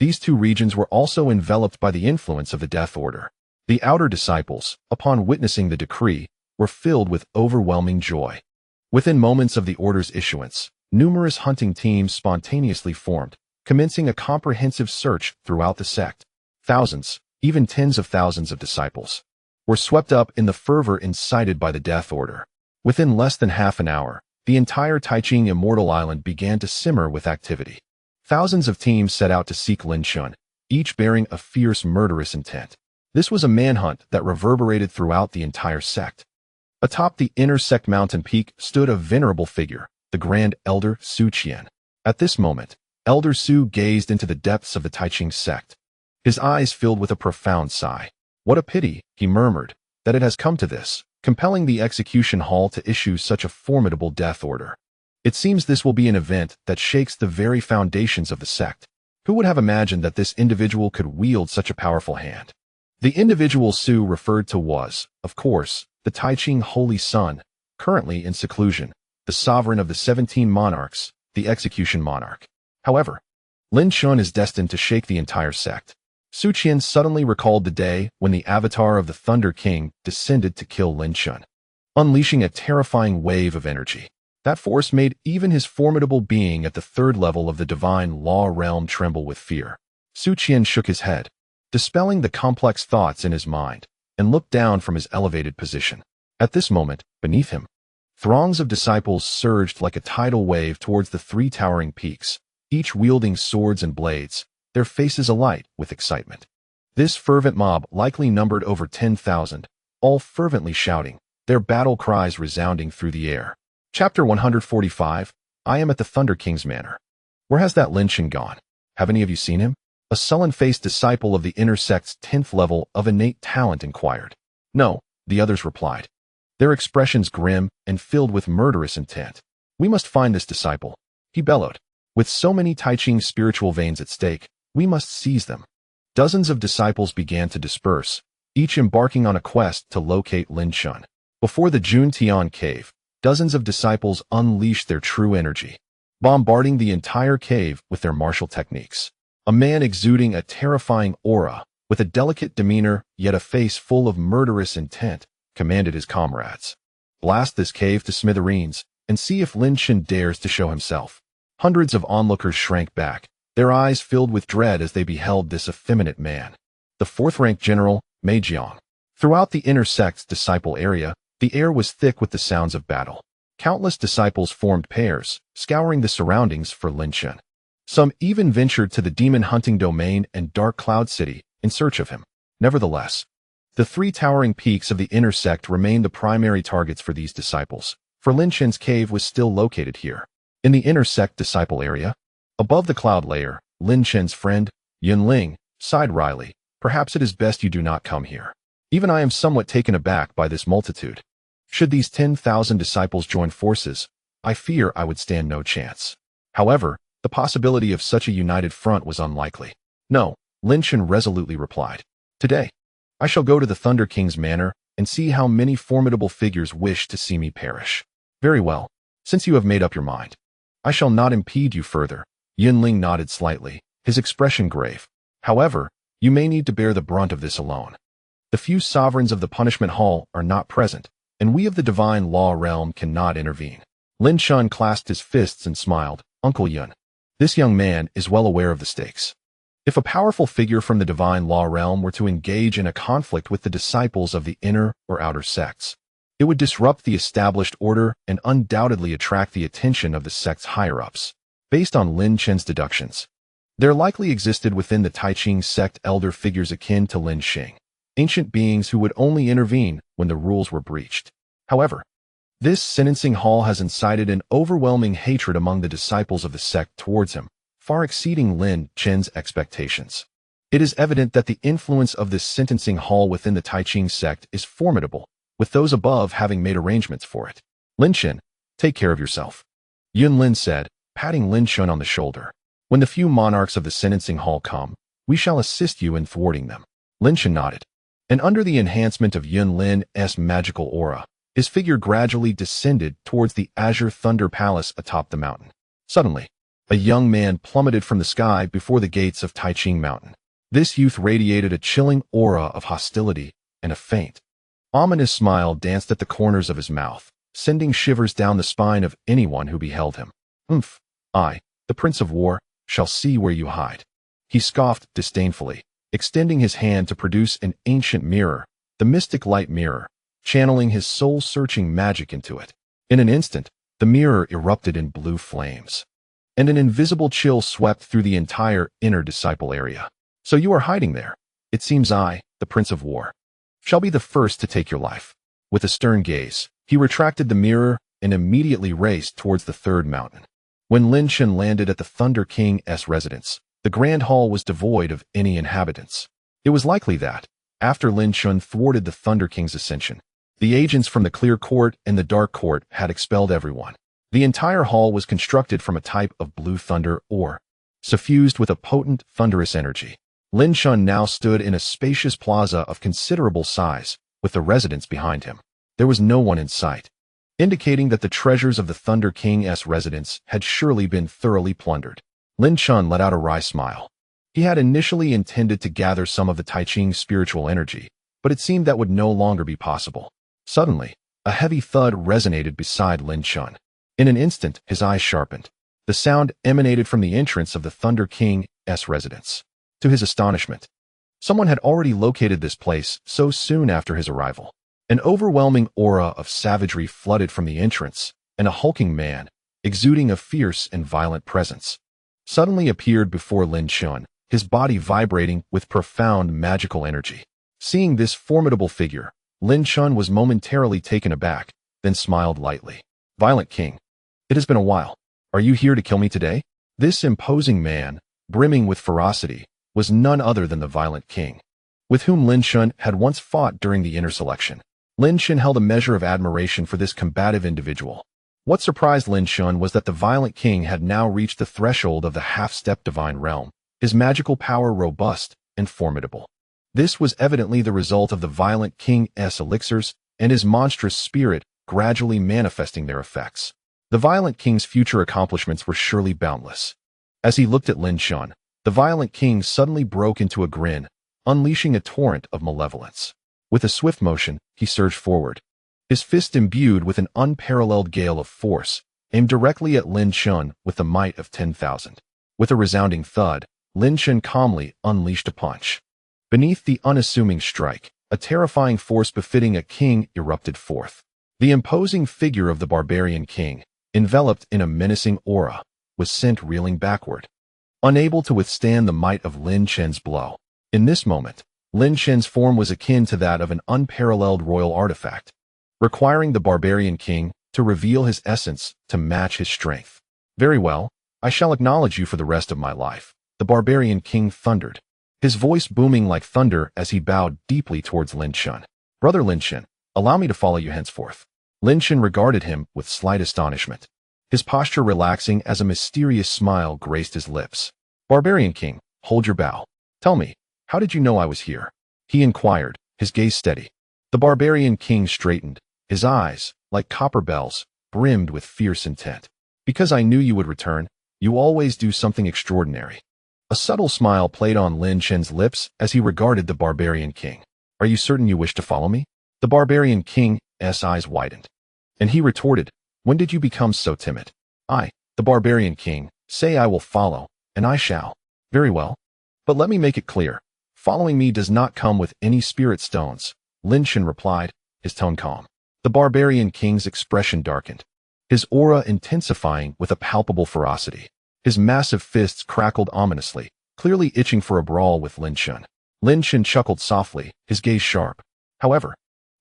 these two regions were also enveloped by the influence of the Death Order. The outer disciples, upon witnessing the decree, were filled with overwhelming joy. Within moments of the order's issuance, numerous hunting teams spontaneously formed, commencing a comprehensive search throughout the sect. Thousands, even tens of thousands of disciples, were swept up in the fervor incited by the Death Order. Within less than half an hour, the entire Tai Ching Immortal Island began to simmer with activity. Thousands of teams set out to seek Lin Chen, each bearing a fierce, murderous intent. This was a manhunt that reverberated throughout the entire sect. Atop the inner sect mountain peak stood a venerable figure, the Grand Elder Su Qian. At this moment, Elder Su gazed into the depths of the Tai Ching sect. His eyes filled with a profound sigh. What a pity, he murmured, that it has come to this, compelling the execution hall to issue such a formidable death order. It seems this will be an event that shakes the very foundations of the sect. Who would have imagined that this individual could wield such a powerful hand? The individual Su referred to was, of course, the Tai Ching Holy Son, currently in seclusion, the sovereign of the 17 monarchs, the execution monarch. However, Lin Chen is destined to shake the entire sect. Su Qian suddenly recalled the day when the avatar of the Thunder King descended to kill Lin Chen, unleashing a terrifying wave of energy. That force made even his formidable being at the third level of the divine law realm tremble with fear. Su Qian shook his head, dispelling the complex thoughts in his mind, and looked down from his elevated position. At this moment, beneath him, throngs of disciples surged like a tidal wave towards the three towering peaks, each wielding swords and blades, their faces alight with excitement. This fervent mob likely numbered over 10,000, all fervently shouting, their battle cries resounding through the air. Chapter 145, I am at the Thunder King's manor. Where has that Lin Chen gone? Have any of you seen him? A sullen-faced disciple of the inner sect's 10th level of innate talent inquired. No, the others replied, their expressions grim and filled with murderous intent. We must find this disciple, he bellowed. With so many Tai Ching spiritual veins at stake, we must seize them. Dozens of disciples began to disperse, each embarking on a quest to locate Lin Chen. Before the Jun Tian cave, dozens of disciples unleashed their true energy, bombarding the entire cave with their martial techniques. A man exuding a terrifying aura, with a delicate demeanor yet a face full of murderous intent, commanded his comrades. Blast this cave to smithereens, and see if Lin Chen dares to show himself. Hundreds of onlookers shrank back, their eyes filled with dread as they beheld this effeminate man. The fourth-rank general, Mei Jiang. Throughout the inner sect's disciple area, the air was thick with the sounds of battle. Countless disciples formed pairs, scouring the surroundings for Lin Chen. Some even ventured to the demon hunting domain and Dark Cloud City in search of him. Nevertheless, the three towering peaks of the inner sect remained the primary targets for these disciples, for Lin Chen's cave was still located here. In the inner sect disciple area, above the cloud layer, Lin Chen's friend, Yunling, sighed wryly, perhaps it is best you do not come here. Even I am somewhat taken aback by this multitude. Should these 10,000 disciples join forces, I fear I would stand no chance. However, the possibility of such a united front was unlikely. No, Lin Chen resolutely replied. Today, I shall go to the Thunder King's manor and see how many formidable figures wish to see me perish. Very well, since you have made up your mind, I shall not impede you further. Yunling nodded slightly, his expression grave. However, you may need to bear the brunt of this alone. The few sovereigns of the punishment hall are not present, and we of the divine law realm cannot intervene. Lin Chen clasped his fists and smiled. Uncle Yun, this young man is well aware of the stakes. If a powerful figure from the divine law realm were to engage in a conflict with the disciples of the inner or outer sects, it would disrupt the established order and undoubtedly attract the attention of the sect's higher-ups. Based on Lin Chen's deductions, there likely existed within the Taiching sect elder figures akin to Lin Xing, ancient beings who would only intervene when the rules were breached. However, this sentencing hall has incited an overwhelming hatred among the disciples of the sect towards him, far exceeding Lin Chen's expectations. It is evident that the influence of this sentencing hall within the Taiching sect is formidable, with those above having made arrangements for it. Lin Chen, take care of yourself, Yun Lin said, patting Lin Chen on the shoulder. When the few monarchs of the sentencing hall come, we shall assist you in thwarting them. Lin Chen nodded, and under the enhancement of Yun Lin's magical aura, his figure gradually descended towards the azure thunder palace atop the mountain. Suddenly, a young man plummeted from the sky before the gates of Taiching Mountain. This youth radiated a chilling aura of hostility, and a faint, ominous smile danced at the corners of his mouth, sending shivers down the spine of anyone who beheld him. I, the Prince of War, shall see where you hide. He scoffed disdainfully, extending his hand to produce an ancient mirror, the mystic light mirror, channeling his soul-searching magic into it. In an instant, the mirror erupted in blue flames, and an invisible chill swept through the entire inner disciple area. So you are hiding there. It seems I, the Prince of War, shall be the first to take your life. With a stern gaze, he retracted the mirror and immediately raced towards the third mountain. When Lin Chen landed at the Thunder King's residence, the Grand Hall was devoid of any inhabitants. It was likely that, after Lin Chen thwarted the Thunder King's ascension, the agents from the Clear Court and the Dark Court had expelled everyone. The entire hall was constructed from a type of blue thunder ore, suffused with a potent, thunderous energy. Lin Chen now stood in a spacious plaza of considerable size, with the residents behind him. There was no one in sight, indicating that the treasures of the Thunder King's residence had surely been thoroughly plundered. Lin Chen let out a wry smile. He had initially intended to gather some of the Taiching spiritual energy, but it seemed that would no longer be possible. Suddenly, a heavy thud resonated beside Lin Chen. In an instant, his eyes sharpened. The sound emanated from the entrance of the Thunder King's residence. To his astonishment, someone had already located this place so soon after his arrival. An overwhelming aura of savagery flooded from the entrance, and a hulking man, exuding a fierce and violent presence, suddenly appeared before Lin Chen, his body vibrating with profound magical energy. Seeing this formidable figure, Lin Chen was momentarily taken aback, then smiled lightly. Violent King, it has been a while. Are you here to kill me today? This imposing man, brimming with ferocity, was none other than the Violent King, with whom Lin Chen had once fought during the inner selection. Lin Chen held a measure of admiration for this combative individual. What surprised Lin Chen was that the Violent King had now reached the threshold of the half-step divine realm, his magical power robust and formidable. This was evidently the result of the Violent King's elixirs and his monstrous spirit gradually manifesting their effects. The Violent King's future accomplishments were surely boundless. As he looked at Lin Chen, the Violent King suddenly broke into a grin, unleashing a torrent of malevolence. With a swift motion, he surged forward, his fist imbued with an unparalleled gale of force, aimed directly at Lin Chen with the might of 10,000. With a resounding thud, Lin Chen calmly unleashed a punch. Beneath the unassuming strike, a terrifying force befitting a king erupted forth. The imposing figure of the barbarian king, enveloped in a menacing aura, was sent reeling backward, unable to withstand the might of Lin Chen's blow. In this moment, Lin Chen's form was akin to that of an unparalleled royal artifact, requiring the barbarian king to reveal his essence to match his strength. Very well, I shall acknowledge you for the rest of my life, the barbarian king thundered, his voice booming like thunder as he bowed deeply towards Lin Chen. Brother Lin Chen, allow me to follow you henceforth. Lin Chen regarded him with slight astonishment, his posture relaxing as a mysterious smile graced his lips. Barbarian king, hold your bow. Tell me, how did you know I was here? He inquired, his gaze steady. The barbarian king straightened, his eyes, like copper bells, brimmed with fierce intent. Because I knew you would return, you always do something extraordinary. A subtle smile played on Lin Chen's lips as he regarded the barbarian king. Are you certain you wish to follow me? The barbarian king's eyes widened, and he retorted, when did you become so timid? I, the barbarian king, say I will follow, and I shall. Very well. But let me make it clear. Following me does not come with any spirit stones, Lin Chen replied, his tone calm. The barbarian king's expression darkened, his aura intensifying with a palpable ferocity. His massive fists crackled ominously, clearly itching for a brawl with Lin Chen. Lin Chen chuckled softly, his gaze sharp. However,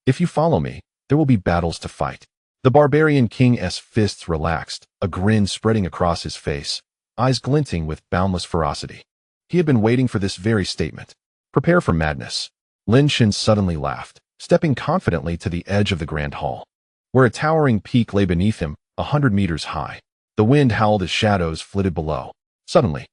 if you follow me, there will be battles to fight. The barbarian king's fists relaxed, a grin spreading across his face, eyes glinting with boundless ferocity. He had been waiting for this very statement. Prepare for madness. Lin Chen suddenly laughed, stepping confidently to the edge of the grand hall, where a towering peak lay beneath him, 100 meters high. The wind howled as shadows flitted below. Suddenly,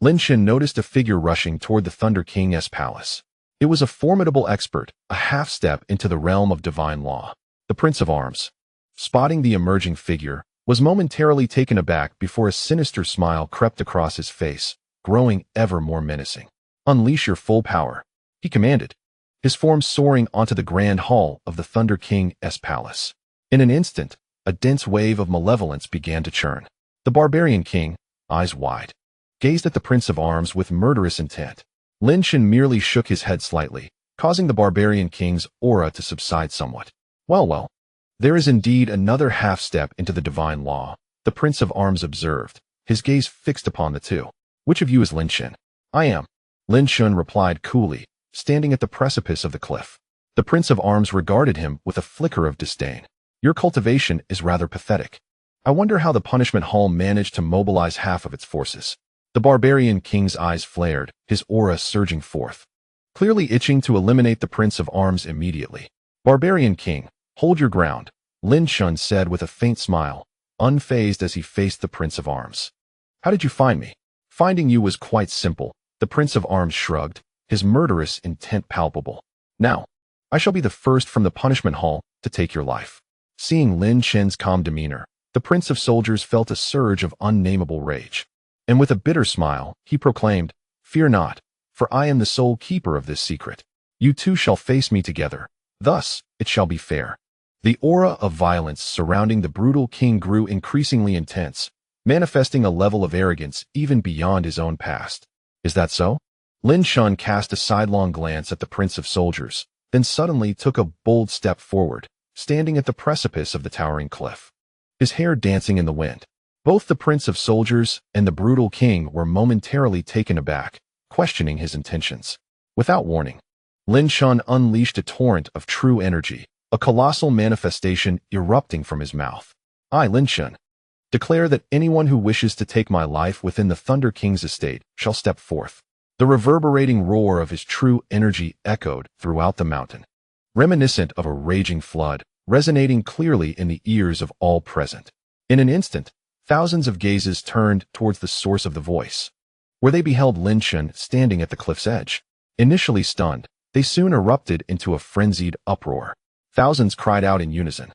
Lin Chen noticed a figure rushing toward the Thunder King's palace. It was a formidable expert, a half-step into the realm of divine law. The Prince of Arms, spotting the emerging figure, was momentarily taken aback before a sinister smile crept across his face, growing ever more menacing. Unleash your full power, he commanded, his form soaring onto the grand hall of the Thunder King's palace. In an instant, a dense wave of malevolence began to churn. The barbarian king, eyes wide, gazed at the Prince of Arms with murderous intent. Lin Chen merely shook his head slightly, causing the barbarian king's aura to subside somewhat. Well, there is indeed another half-step into the divine law, the Prince of Arms observed, his gaze fixed upon the two. Which of you is Lin Chen? I am, Lin Chen replied coolly, standing at the precipice of the cliff. The Prince of Arms regarded him with a flicker of disdain. Your cultivation is rather pathetic. I wonder how the punishment hall managed to mobilize half of its forces. The barbarian king's eyes flared, his aura surging forth, clearly itching to eliminate the Prince of Arms immediately. Barbarian king, hold your ground, Lin Chen said with a faint smile, unfazed as he faced the Prince of Arms. How did you find me? Finding you was quite simple, the Prince of Arms shrugged, his murderous intent palpable. Now, I shall be the first from the punishment hall to take your life. Seeing Lin Chen's calm demeanor, the Prince of Soldiers felt a surge of unnameable rage. And with a bitter smile, he proclaimed, Fear not, for I am the sole keeper of this secret. You two shall face me together. Thus, it shall be fair. The aura of violence surrounding the brutal king grew increasingly intense, manifesting a level of arrogance even beyond his own past. Is that so? Lin Chen cast a sidelong glance at the Prince of Soldiers, then suddenly took a bold step forward, standing at the precipice of the towering cliff, his hair dancing in the wind. Both the Prince of Soldiers and the brutal king were momentarily taken aback, questioning his intentions. Without warning, Lin Chen unleashed a torrent of true energy, a colossal manifestation erupting from his mouth. I, Lin Chen, declare that anyone who wishes to take my life within the Thunder King's estate shall step forth. The reverberating roar of his true energy echoed throughout the mountain, reminiscent of a raging flood, resonating clearly in the ears of all present. In an instant, thousands of gazes turned towards the source of the voice, where they beheld Lin Chen standing at the cliff's edge. Initially stunned, they soon erupted into a frenzied uproar. Thousands cried out in unison,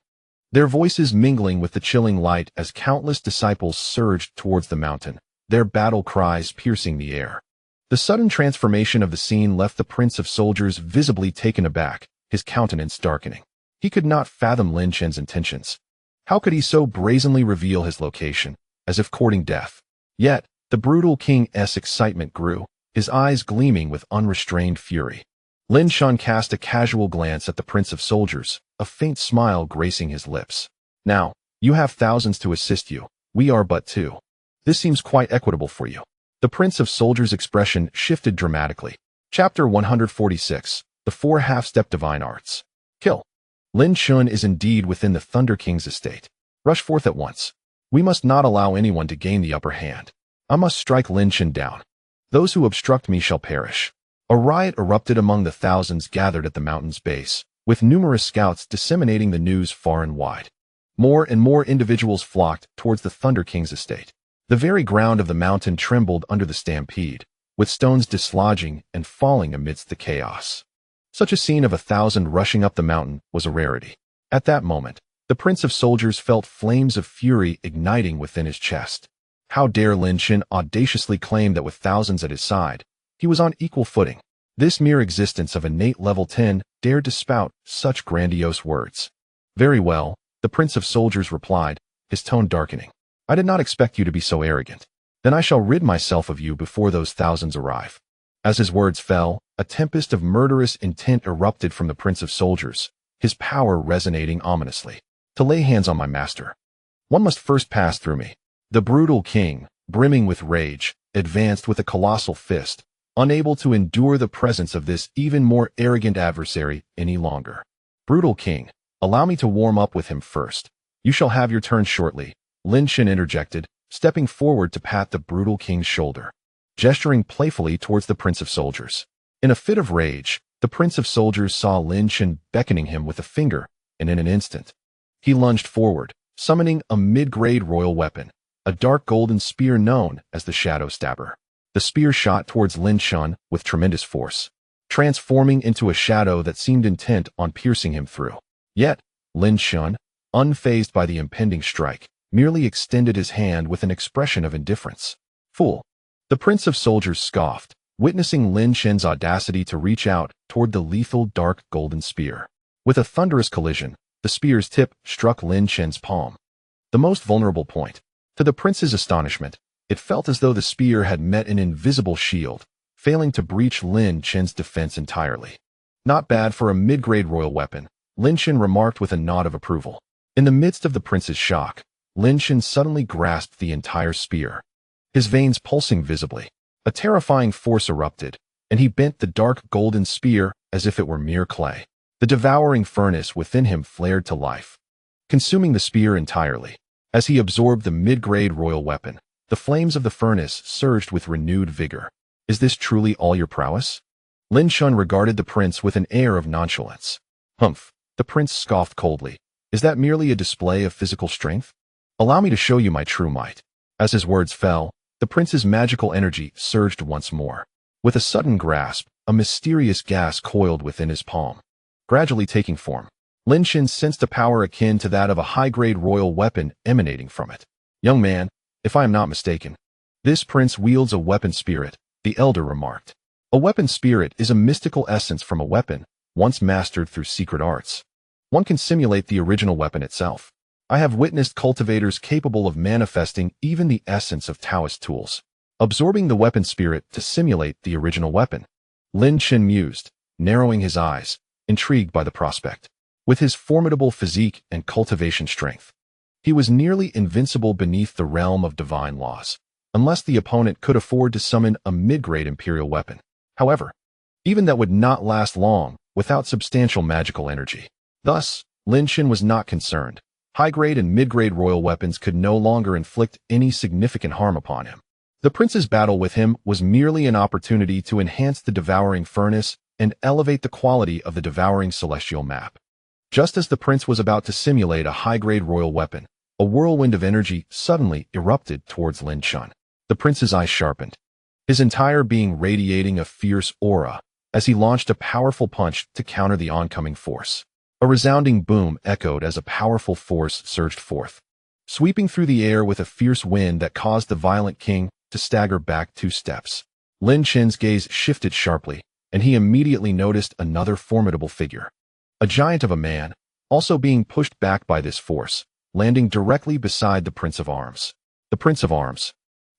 their voices mingling with the chilling light as countless disciples surged towards the mountain, their battle cries piercing the air. The sudden transformation of the scene left the Prince of Soldiers visibly taken aback, his countenance darkening. He could not fathom Lin Chen's intentions. How could he so brazenly reveal his location, as if courting death? Yet, the brutal king's excitement grew, his eyes gleaming with unrestrained fury. Lin Chen cast a casual glance at the Prince of Soldiers, a faint smile gracing his lips. Now, you have thousands to assist you, we are but two. This seems quite equitable for you. The Prince of Soldiers' expression shifted dramatically. Chapter 146, The Four Half-Step Divine Arts. Kill. Lin Chen is indeed within the Thunder King's estate. Rush forth at once. We must not allow anyone to gain the upper hand. I must strike Lin Chen down. Those who obstruct me shall perish. A riot erupted among the thousands gathered at the mountain's base, with numerous scouts disseminating the news far and wide. More and more individuals flocked towards the Thunder King's estate. The very ground of the mountain trembled under the stampede, with stones dislodging and falling amidst the chaos. Such a scene of 1,000 rushing up the mountain was a rarity. At that moment, the Prince of Soldiers felt flames of fury igniting within his chest. How dare Lin Chen audaciously claim that with thousands at his side, he was on equal footing? This mere existence of innate level 10 dared to spout such grandiose words. Very well, the Prince of Soldiers replied, his tone darkening. I did not expect you to be so arrogant. Then I shall rid myself of you before those thousands arrive. As his words fell, a tempest of murderous intent erupted from the Prince of Soldiers, his power resonating ominously. To lay hands on my master, one must first pass through me. The brutal king, brimming with rage, advanced with a colossal fist, unable to endure the presence of this even more arrogant adversary any longer. Brutal king, allow me to warm up with him first. You shall have your turn shortly, Lin Chen interjected, stepping forward to pat the brutal king's shoulder, gesturing playfully towards the Prince of Soldiers. In a fit of rage, the Prince of Soldiers saw Lin Chen beckoning him with a finger, and in an instant, he lunged forward, summoning a mid-grade royal weapon, a dark golden spear known as the Shadow Stabber. The spear shot towards Lin Chen with tremendous force, transforming into a shadow that seemed intent on piercing him through. Yet, Lin Chen, unfazed by the impending strike, merely extended his hand with an expression of indifference. Fool! The Prince of Soldiers scoffed, witnessing Lin Chen's audacity to reach out toward the lethal dark golden spear. With a thunderous collision, the spear's tip struck Lin Chen's palm, the most vulnerable point. To the prince's astonishment, it felt as though the spear had met an invisible shield, failing to breach Lin Chen's defense entirely. Not bad for a mid-grade royal weapon, Lin Chen remarked with a nod of approval. In the midst of the prince's shock, Lin Chen suddenly grasped the entire spear, his veins pulsing visibly. A terrifying force erupted, and he bent the dark golden spear as if it were mere clay. The devouring furnace within him flared to life, consuming the spear entirely. As he absorbed the mid-grade royal weapon, the flames of the furnace surged with renewed vigor. Is this truly all your prowess? Lin Chen regarded the prince with an air of nonchalance. Humph, the prince scoffed coldly. Is that merely a display of physical strength? Allow me to show you my true might. As his words fell, the prince's magical energy surged once more. With a sudden grasp, a mysterious gas coiled within his palm, gradually taking form. Lin Chen sensed a power akin to that of a high-grade royal weapon emanating from it. Young man, if I am not mistaken, this prince wields a weapon spirit, the elder remarked. A weapon spirit is a mystical essence from a weapon, once mastered through secret arts. One can simulate the original weapon itself. I have witnessed cultivators capable of manifesting even the essence of Taoist tools, absorbing the weapon spirit to simulate the original weapon. Lin Chen mused, narrowing his eyes, intrigued by the prospect. With his formidable physique and cultivation strength, he was nearly invincible beneath the realm of divine laws, unless the opponent could afford to summon a mid-grade imperial weapon. However, even that would not last long without substantial magical energy. Thus, Lin Chen was not concerned. High-grade and mid-grade royal weapons could no longer inflict any significant harm upon him. The prince's battle with him was merely an opportunity to enhance the devouring furnace and elevate the quality of the devouring celestial map. Just as the prince was about to simulate a high-grade royal weapon, a whirlwind of energy suddenly erupted towards Lin Chen. The prince's eyes sharpened, his entire being radiating a fierce aura as he launched a powerful punch to counter the oncoming force. A resounding boom echoed as a powerful force surged forth, sweeping through the air with a fierce wind that caused the violent king to stagger back 2 steps. Lin Chen's gaze shifted sharply, and he immediately noticed another formidable figure. A giant of a man, also being pushed back by this force, landing directly beside the Prince of Arms. The Prince of Arms,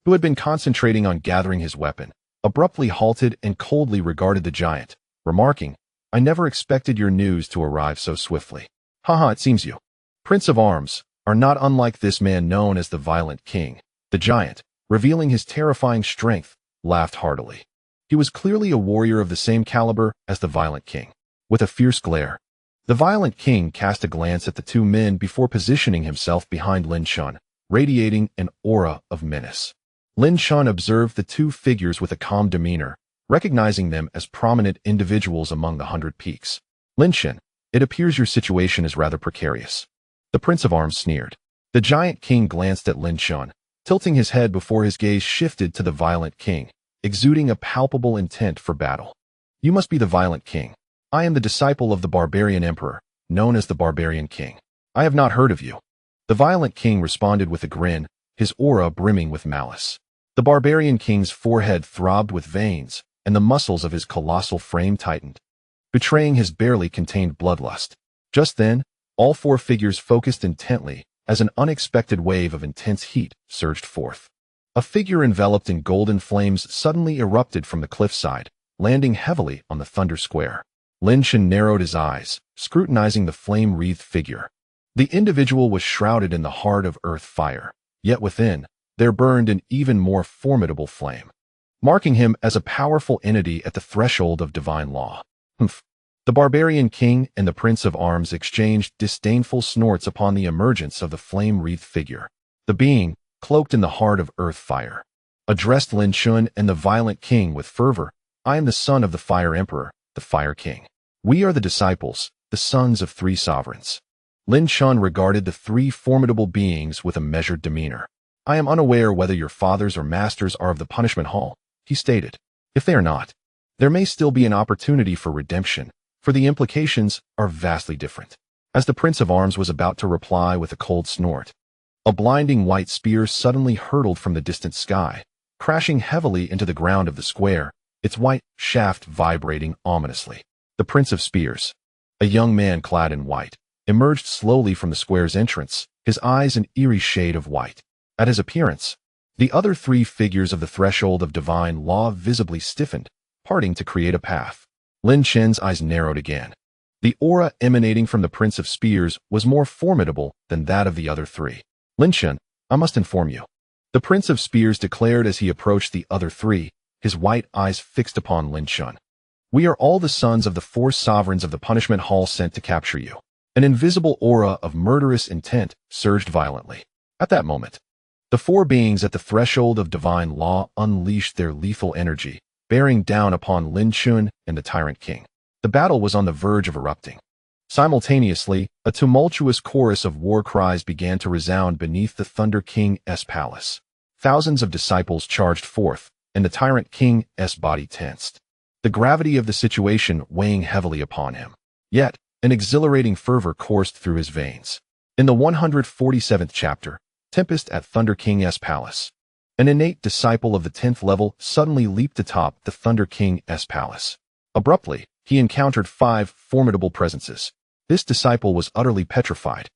who had been concentrating on gathering his weapon, abruptly halted and coldly regarded the giant, remarking, I never expected your news to arrive so swiftly. Haha, it seems you, Prince of Arms, are not unlike this man known as the Violent King. The giant, revealing his terrifying strength, laughed heartily. He was clearly a warrior of the same caliber as the Violent King. With a fierce glare, the Violent King cast a glance at the 2 men before positioning himself behind Lin Chen, radiating an aura of menace. Lin Chen observed the 2 figures with a calm demeanor, recognizing them as prominent individuals among the 100 Peaks. Lin Chen, it appears your situation is rather precarious. The Prince of Arms sneered. The giant king glanced at Lin Chen, tilting his head before his gaze shifted to the Violent King, exuding a palpable intent for battle. You must be the Violent King. I am the disciple of the Barbarian Emperor, known as the Barbarian King. I have not heard of you. The Violent King responded with a grin, his aura brimming with malice. The Barbarian King's forehead throbbed with veins, and the muscles of his colossal frame tightened, betraying his barely contained bloodlust. Just then, all 4 figures focused intently as an unexpected wave of intense heat surged forth. A figure enveloped in golden flames suddenly erupted from the cliffside, landing heavily on the Thunder Square. Lin Chen narrowed his eyes, scrutinizing the flame-wreathed figure. The individual was shrouded in the heart of earth fire, yet within, there burned an even more formidable flame, marking him as a powerful entity at the threshold of divine law. Humph. The barbarian king and the prince of arms exchanged disdainful snorts upon the emergence of the flame-wreathed figure. The being, cloaked in the heart of earth fire, addressed Lin Chen and the violent king with fervor. I am the son of the Fire Emperor, the Fire King. We are the disciples, the sons of three sovereigns. Lin Chen regarded the three formidable beings with a measured demeanor. I am unaware whether your fathers or masters are of the punishment hall, he stated. If they are not, there may still be an opportunity for redemption, for the implications are vastly different. As the Prince of Arms was about to reply with a cold snort, a blinding white spear suddenly hurtled from the distant sky, crashing heavily into the ground of the square, its white shaft vibrating ominously. The Prince of Spears, a young man clad in white, emerged slowly from the square's entrance, his eyes an eerie shade of white. At his appearance, the other three figures of the threshold of divine law visibly stiffened, parting to create a path. Lin Chen's eyes narrowed again. The aura emanating from the Prince of Spears was more formidable than that of the other three. Lin Chen, I must inform you, the Prince of Spears declared as he approached the other three, his white eyes fixed upon Lin Chen. We are all the sons of the four sovereigns of the punishment hall sent to capture you. An invisible aura of murderous intent surged violently. At that moment, the four beings at the threshold of divine law unleashed their lethal energy, bearing down upon Lin Chen and the Tyrant King. The battle was on the verge of erupting. Simultaneously, a tumultuous chorus of war cries began to resound beneath the Thunder King's palace. Thousands of disciples charged forth, and the Tyrant King's body tensed, the gravity of the situation weighing heavily upon him. Yet, an exhilarating fervor coursed through his veins. In the 147th chapter, Tempest at Thunder King's Palace, an innate disciple of the 10th level suddenly leaped atop the Thunder King's palace. Abruptly, he encountered 5 formidable presences. This disciple was utterly petrified,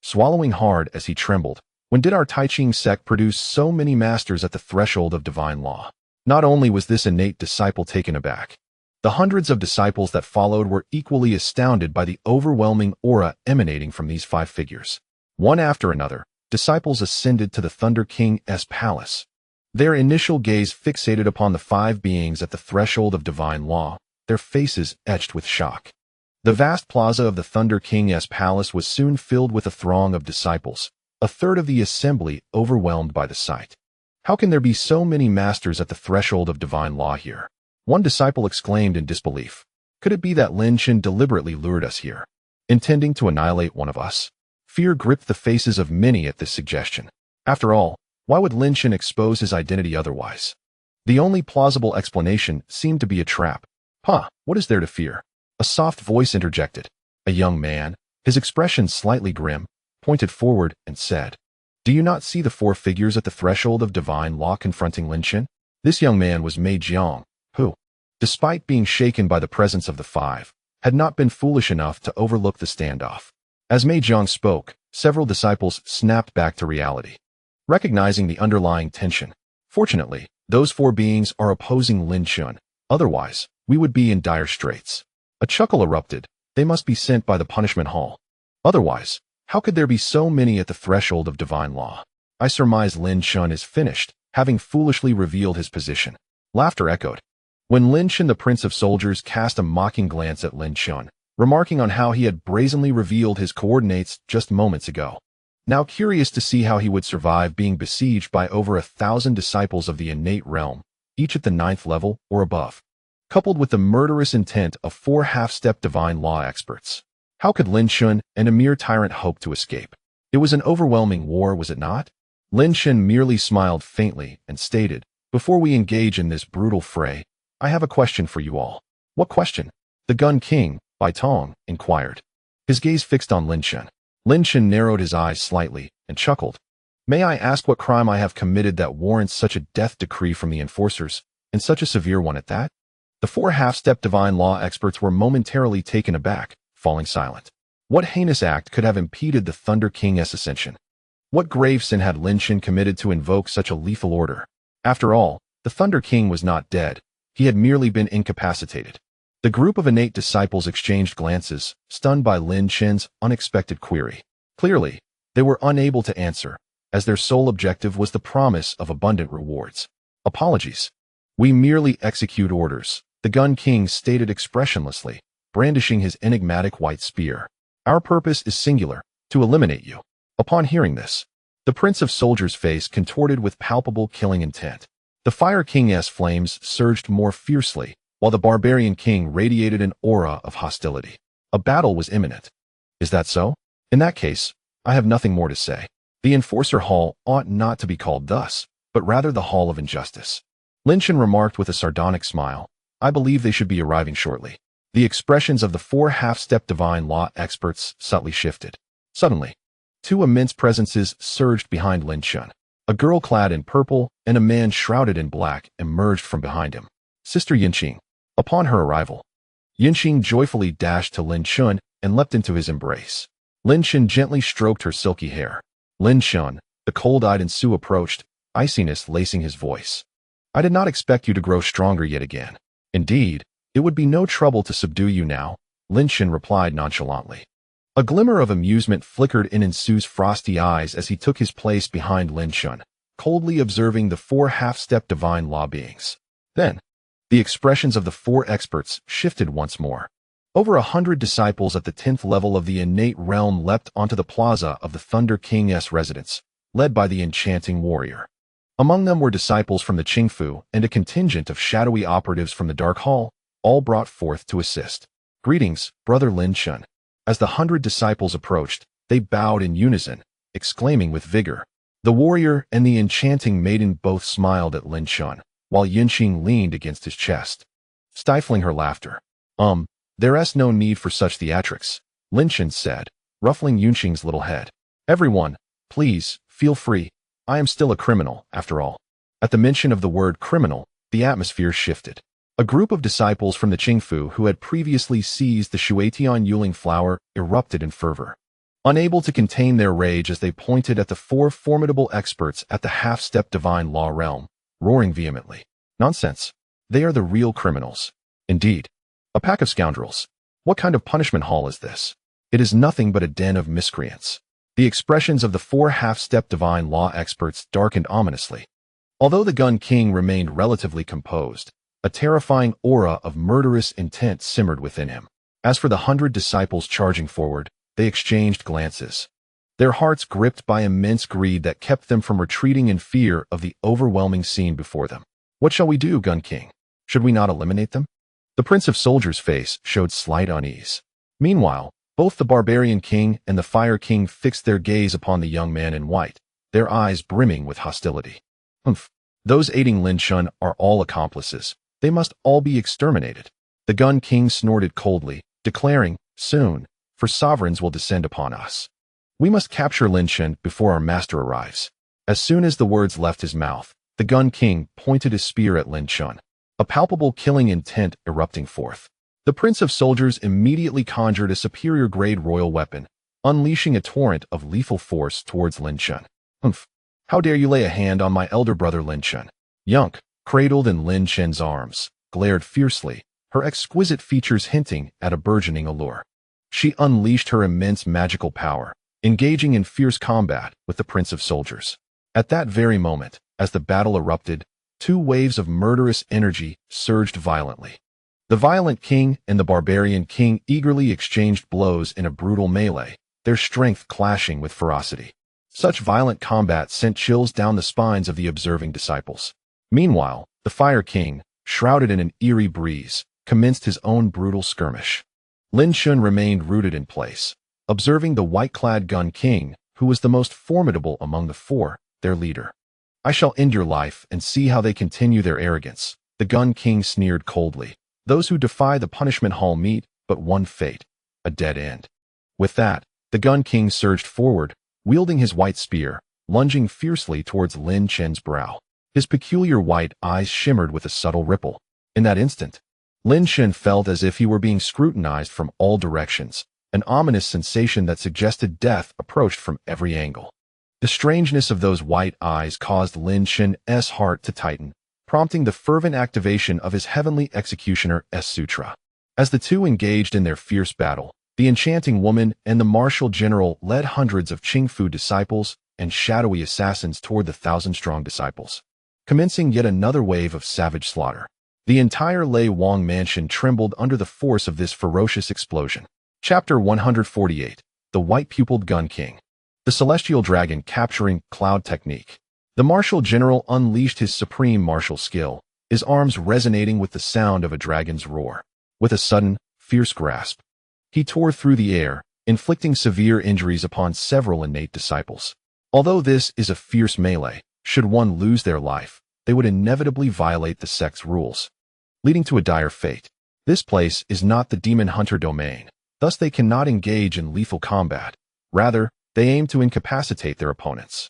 swallowing hard as he trembled. When did our Tai Ching sect produce so many masters at the threshold of divine law? Not only was this innate disciple taken aback, the hundreds of disciples that followed were equally astounded by the overwhelming aura emanating from these 5 figures. One after another, disciples ascended to the Thunder King's palace, their initial gaze fixated upon the 5 beings at the threshold of divine law, their faces etched with shock. The vast plaza of the Thunder King's palace was soon filled with a throng of disciples, a third of the assembly overwhelmed by the sight. How can there be so many masters at the threshold of divine law here? One disciple exclaimed in disbelief. Could it be that Lin Chen deliberately lured us here, intending to annihilate one of us? Fear gripped the faces of many at this suggestion. After all, why would Lin Chen expose his identity otherwise? The only plausible explanation seemed to be a trap. What is there to fear? A soft voice interjected. A young man, his expression slightly grim, pointed forward and said, Do you not see the 4 figures at the threshold of divine law confronting Lin Chen? This young man was Mei Jiang, who, despite being shaken by the presence of the 5, had not been foolish enough to overlook the standoff. As Mei Jiang spoke, several disciples snapped back to reality, recognizing the underlying tension. Fortunately, those 4 beings are opposing Lin Chen. Otherwise, we would be in dire straits. A chuckle erupted. They must be sent by the punishment hall. Otherwise, how could there be so many at the threshold of divine law? I surmise Lin Chen is finished, having foolishly revealed his position. Laughter echoed. When Lin Chen, the Prince of Soldiers, cast a mocking glance at Lin Chen, remarking on how he had brazenly revealed his coordinates just moments ago. Now curious to see how he would survive being besieged by over 1,000 disciples of the innate realm, each at the 9th level or above, coupled with the murderous intent of 4 half-step divine law experts. How could Lin Chen and a mere tyrant hope to escape? It was an overwhelming war, was it not? Lin Chen merely smiled faintly and stated, Before we engage in this brutal fray, I have a question for you all. What question? The Gun King, Bai Tong, inquired, his gaze fixed on Lin Chen. Lin Chen narrowed his eyes slightly and chuckled. May I ask what crime I have committed that warrants such a death decree from the enforcers, and such a severe one at that? The 4 half-step divine law experts were momentarily taken aback, falling silent. What heinous act could have impeded the Thunder King's ascension? What grave sin had Lin Chen committed to invoke such a lethal order? After all, the Thunder King was not dead. He had merely been incapacitated. The group of innate disciples exchanged glances, stunned by Lin Chen's unexpected query. Clearly, they were unable to answer, as their sole objective was the promise of abundant rewards. Apologies. We merely execute orders, the Gun King stated expressionlessly, brandishing his enigmatic white spear. Our purpose is singular, to eliminate you. Upon hearing this, the Prince of Soldiers' face contorted with palpable killing intent. The Fire King's flames surged more fiercely, while the Barbarian King radiated an aura of hostility. A battle was imminent. Is that so? In that case, I have nothing more to say. The Enforcer Hall ought not to be called thus, but rather the Hall of Injustice. Lin Chen remarked with a sardonic smile, I believe they should be arriving shortly. The expressions of the 4 half-step divine law experts subtly shifted. Suddenly, 2 immense presences surged behind Lin Chen. A girl clad in purple and a man shrouded in black emerged from behind him. Sister Yinqing. Upon her arrival, Yinqing joyfully dashed to Lin Chen and leapt into his embrace. Lin Chen gently stroked her silky hair. Lin Chen, the cold-eyed Su approached, iciness lacing his voice. I did not expect you to grow stronger yet again. Indeed, it would be no trouble to subdue you now, Lin Chen replied nonchalantly. A glimmer of amusement flickered in Su's frosty eyes as he took his place behind Lin Chen, coldly observing the 4 half-step divine law beings. Then, the expressions of the 4 experts shifted once more. Over 100 disciples at the 10th level of the innate realm leapt onto the plaza of the Thunder King's residence, led by the enchanting warrior. Among them were disciples from the Qingfu and a contingent of shadowy operatives from the Dark Hall, all brought forth to assist. Greetings, Brother Lin Chen. As the 100 disciples approached, they bowed in unison, exclaiming with vigor. The warrior and the enchanting maiden both smiled at Lin Chen, while Yinqing leaned against his chest, stifling her laughter. There's no need for such theatrics, Lin Chen said, ruffling Yunqing's little head. Everyone, please, feel free. I am still a criminal, after all. At the mention of the word criminal, the atmosphere shifted. A group of disciples from the Qingfu who had previously seized the Shuetian Yuling flower erupted in fervor. Unable to contain their rage as they pointed at the 4 formidable experts at the half-step divine law realm, roaring vehemently. Nonsense. They are the real criminals. Indeed. A pack of scoundrels. What kind of punishment hall is this? It is nothing but a den of miscreants. The expressions of the 4 half-step divine law experts darkened ominously. Although the Gun King remained relatively composed, a terrifying aura of murderous intent simmered within him. As for the 100 disciples charging forward, they exchanged glances. Their hearts gripped by immense greed that kept them from retreating in fear of the overwhelming scene before them. What shall we do, Gun King? Should we not eliminate them? The Prince of Soldiers' face showed slight unease. Meanwhile, both the Barbarian King and the Fire King fixed their gaze upon the young man in white, their eyes brimming with hostility. Humph. Those aiding Lin Chen are all accomplices. They must all be exterminated. The Gun King snorted coldly, declaring, Soon, for sovereigns will descend upon us. We must capture Lin Chen before our master arrives. As soon as the words left his mouth, the Gun King pointed his spear at Lin Chen, a palpable killing intent erupting forth. The Prince of Soldiers immediately conjured a superior-grade royal weapon, unleashing a torrent of lethal force towards Lin Chen. Humph! How dare you lay a hand on my elder brother Lin Chen? Yunk, cradled in Lin Chen's arms, glared fiercely, her exquisite features hinting at a burgeoning allure. She unleashed her immense magical power, engaging in fierce combat with the Prince of Soldiers. At that very moment, as the battle erupted, 2 waves of murderous energy surged violently. The Violent King and the Barbarian King eagerly exchanged blows in a brutal melee, their strength clashing with ferocity. Such violent combat sent chills down the spines of the observing disciples. Meanwhile, the Fire King, shrouded in an eerie breeze, commenced his own brutal skirmish. Lin Chen remained rooted in place, observing the white-clad Gun King, who was the most formidable among the 4, their leader. I shall end your life and see how they continue their arrogance, the Gun King sneered coldly. Those who defy the punishment hall meet but one fate, a dead end. With that, the Gun King surged forward, wielding his white spear, lunging fiercely towards Lin Chen's brow. His peculiar white eyes shimmered with a subtle ripple. In that instant, Lin Chen felt as if he were being scrutinized from all directions. An ominous sensation that suggested death approached from every angle. The strangeness of those white eyes caused Lin Chen's heart to tighten, prompting the fervent activation of his heavenly executioner's sutra. As the two engaged in their fierce battle, the enchanting woman and the martial general led hundreds of Qingfu disciples and shadowy assassins toward the thousand-strong disciples, commencing yet another wave of savage slaughter. The entire Lei Wang mansion trembled under the force of this ferocious explosion. Chapter 148. The White-Pupiled Gun King. The Celestial Dragon Capturing Cloud Technique. The martial general unleashed his supreme martial skill, his arms resonating with the sound of a dragon's roar. With a sudden, fierce grasp, he tore through the air, inflicting severe injuries upon several innate disciples. Although this is a fierce melee, should one lose their life, they would inevitably violate the sect's rules, leading to a dire fate. This place is not the demon hunter domain, thus they cannot engage in lethal combat. Rather, they aim to incapacitate their opponents.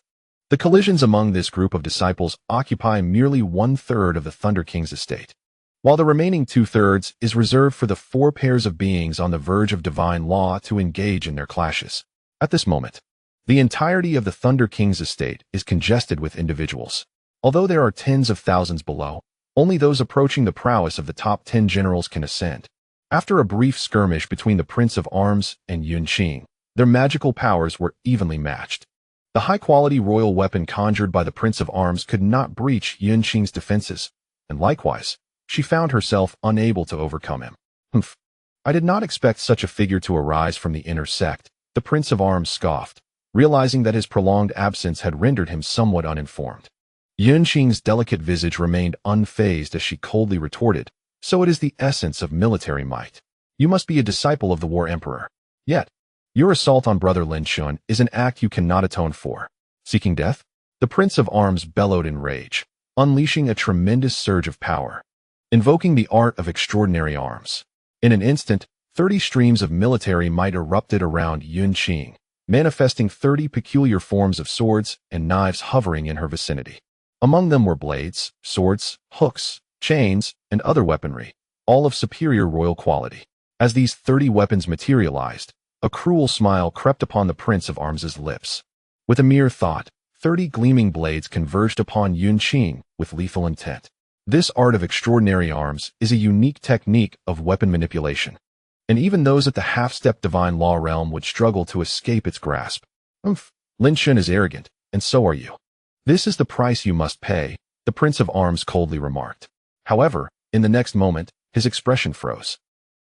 The collisions among this group of disciples occupy merely 1/3 of the Thunder King's estate, while the remaining 2/3 is reserved for the 4 pairs of beings on the verge of divine law to engage in their clashes. At this moment, the entirety of the Thunder King's estate is congested with individuals. Although there are tens of thousands below, only those approaching the prowess of the top 10 generals can ascend. After a brief skirmish between the Prince of Arms and Yun Qing, their magical powers were evenly matched. The high-quality royal weapon conjured by the Prince of Arms could not breach Yun Qing's defenses, and likewise, she found herself unable to overcome him. Humph. I did not expect such a figure to arise from the inner sect, the Prince of Arms scoffed, realizing that his prolonged absence had rendered him somewhat uninformed. Yun Qing's delicate visage remained unfazed as she coldly retorted, "So it is the essence of military might. You must be a disciple of the War Emperor. Yet, your assault on Brother Lin Chen is an act you cannot atone for. Seeking death?" The Prince of Arms bellowed in rage, unleashing a tremendous surge of power, invoking the art of extraordinary arms. In an instant, 30 streams of military might erupted around Yun Qing, manifesting 30 peculiar forms of swords and knives hovering in her vicinity. Among them were blades, swords, hooks, chains, and other weaponry, all of superior royal quality. As these 30 weapons materialized, a cruel smile crept upon the Prince of Arms's lips. With a mere thought, 30 gleaming blades converged upon Yun Qing with lethal intent. This art of extraordinary arms is a unique technique of weapon manipulation, and even those at the half-step divine law realm would struggle to escape its grasp. Lin Chen is arrogant, and so are you. This is the price you must pay, the Prince of Arms coldly remarked. However, in the next moment, his expression froze.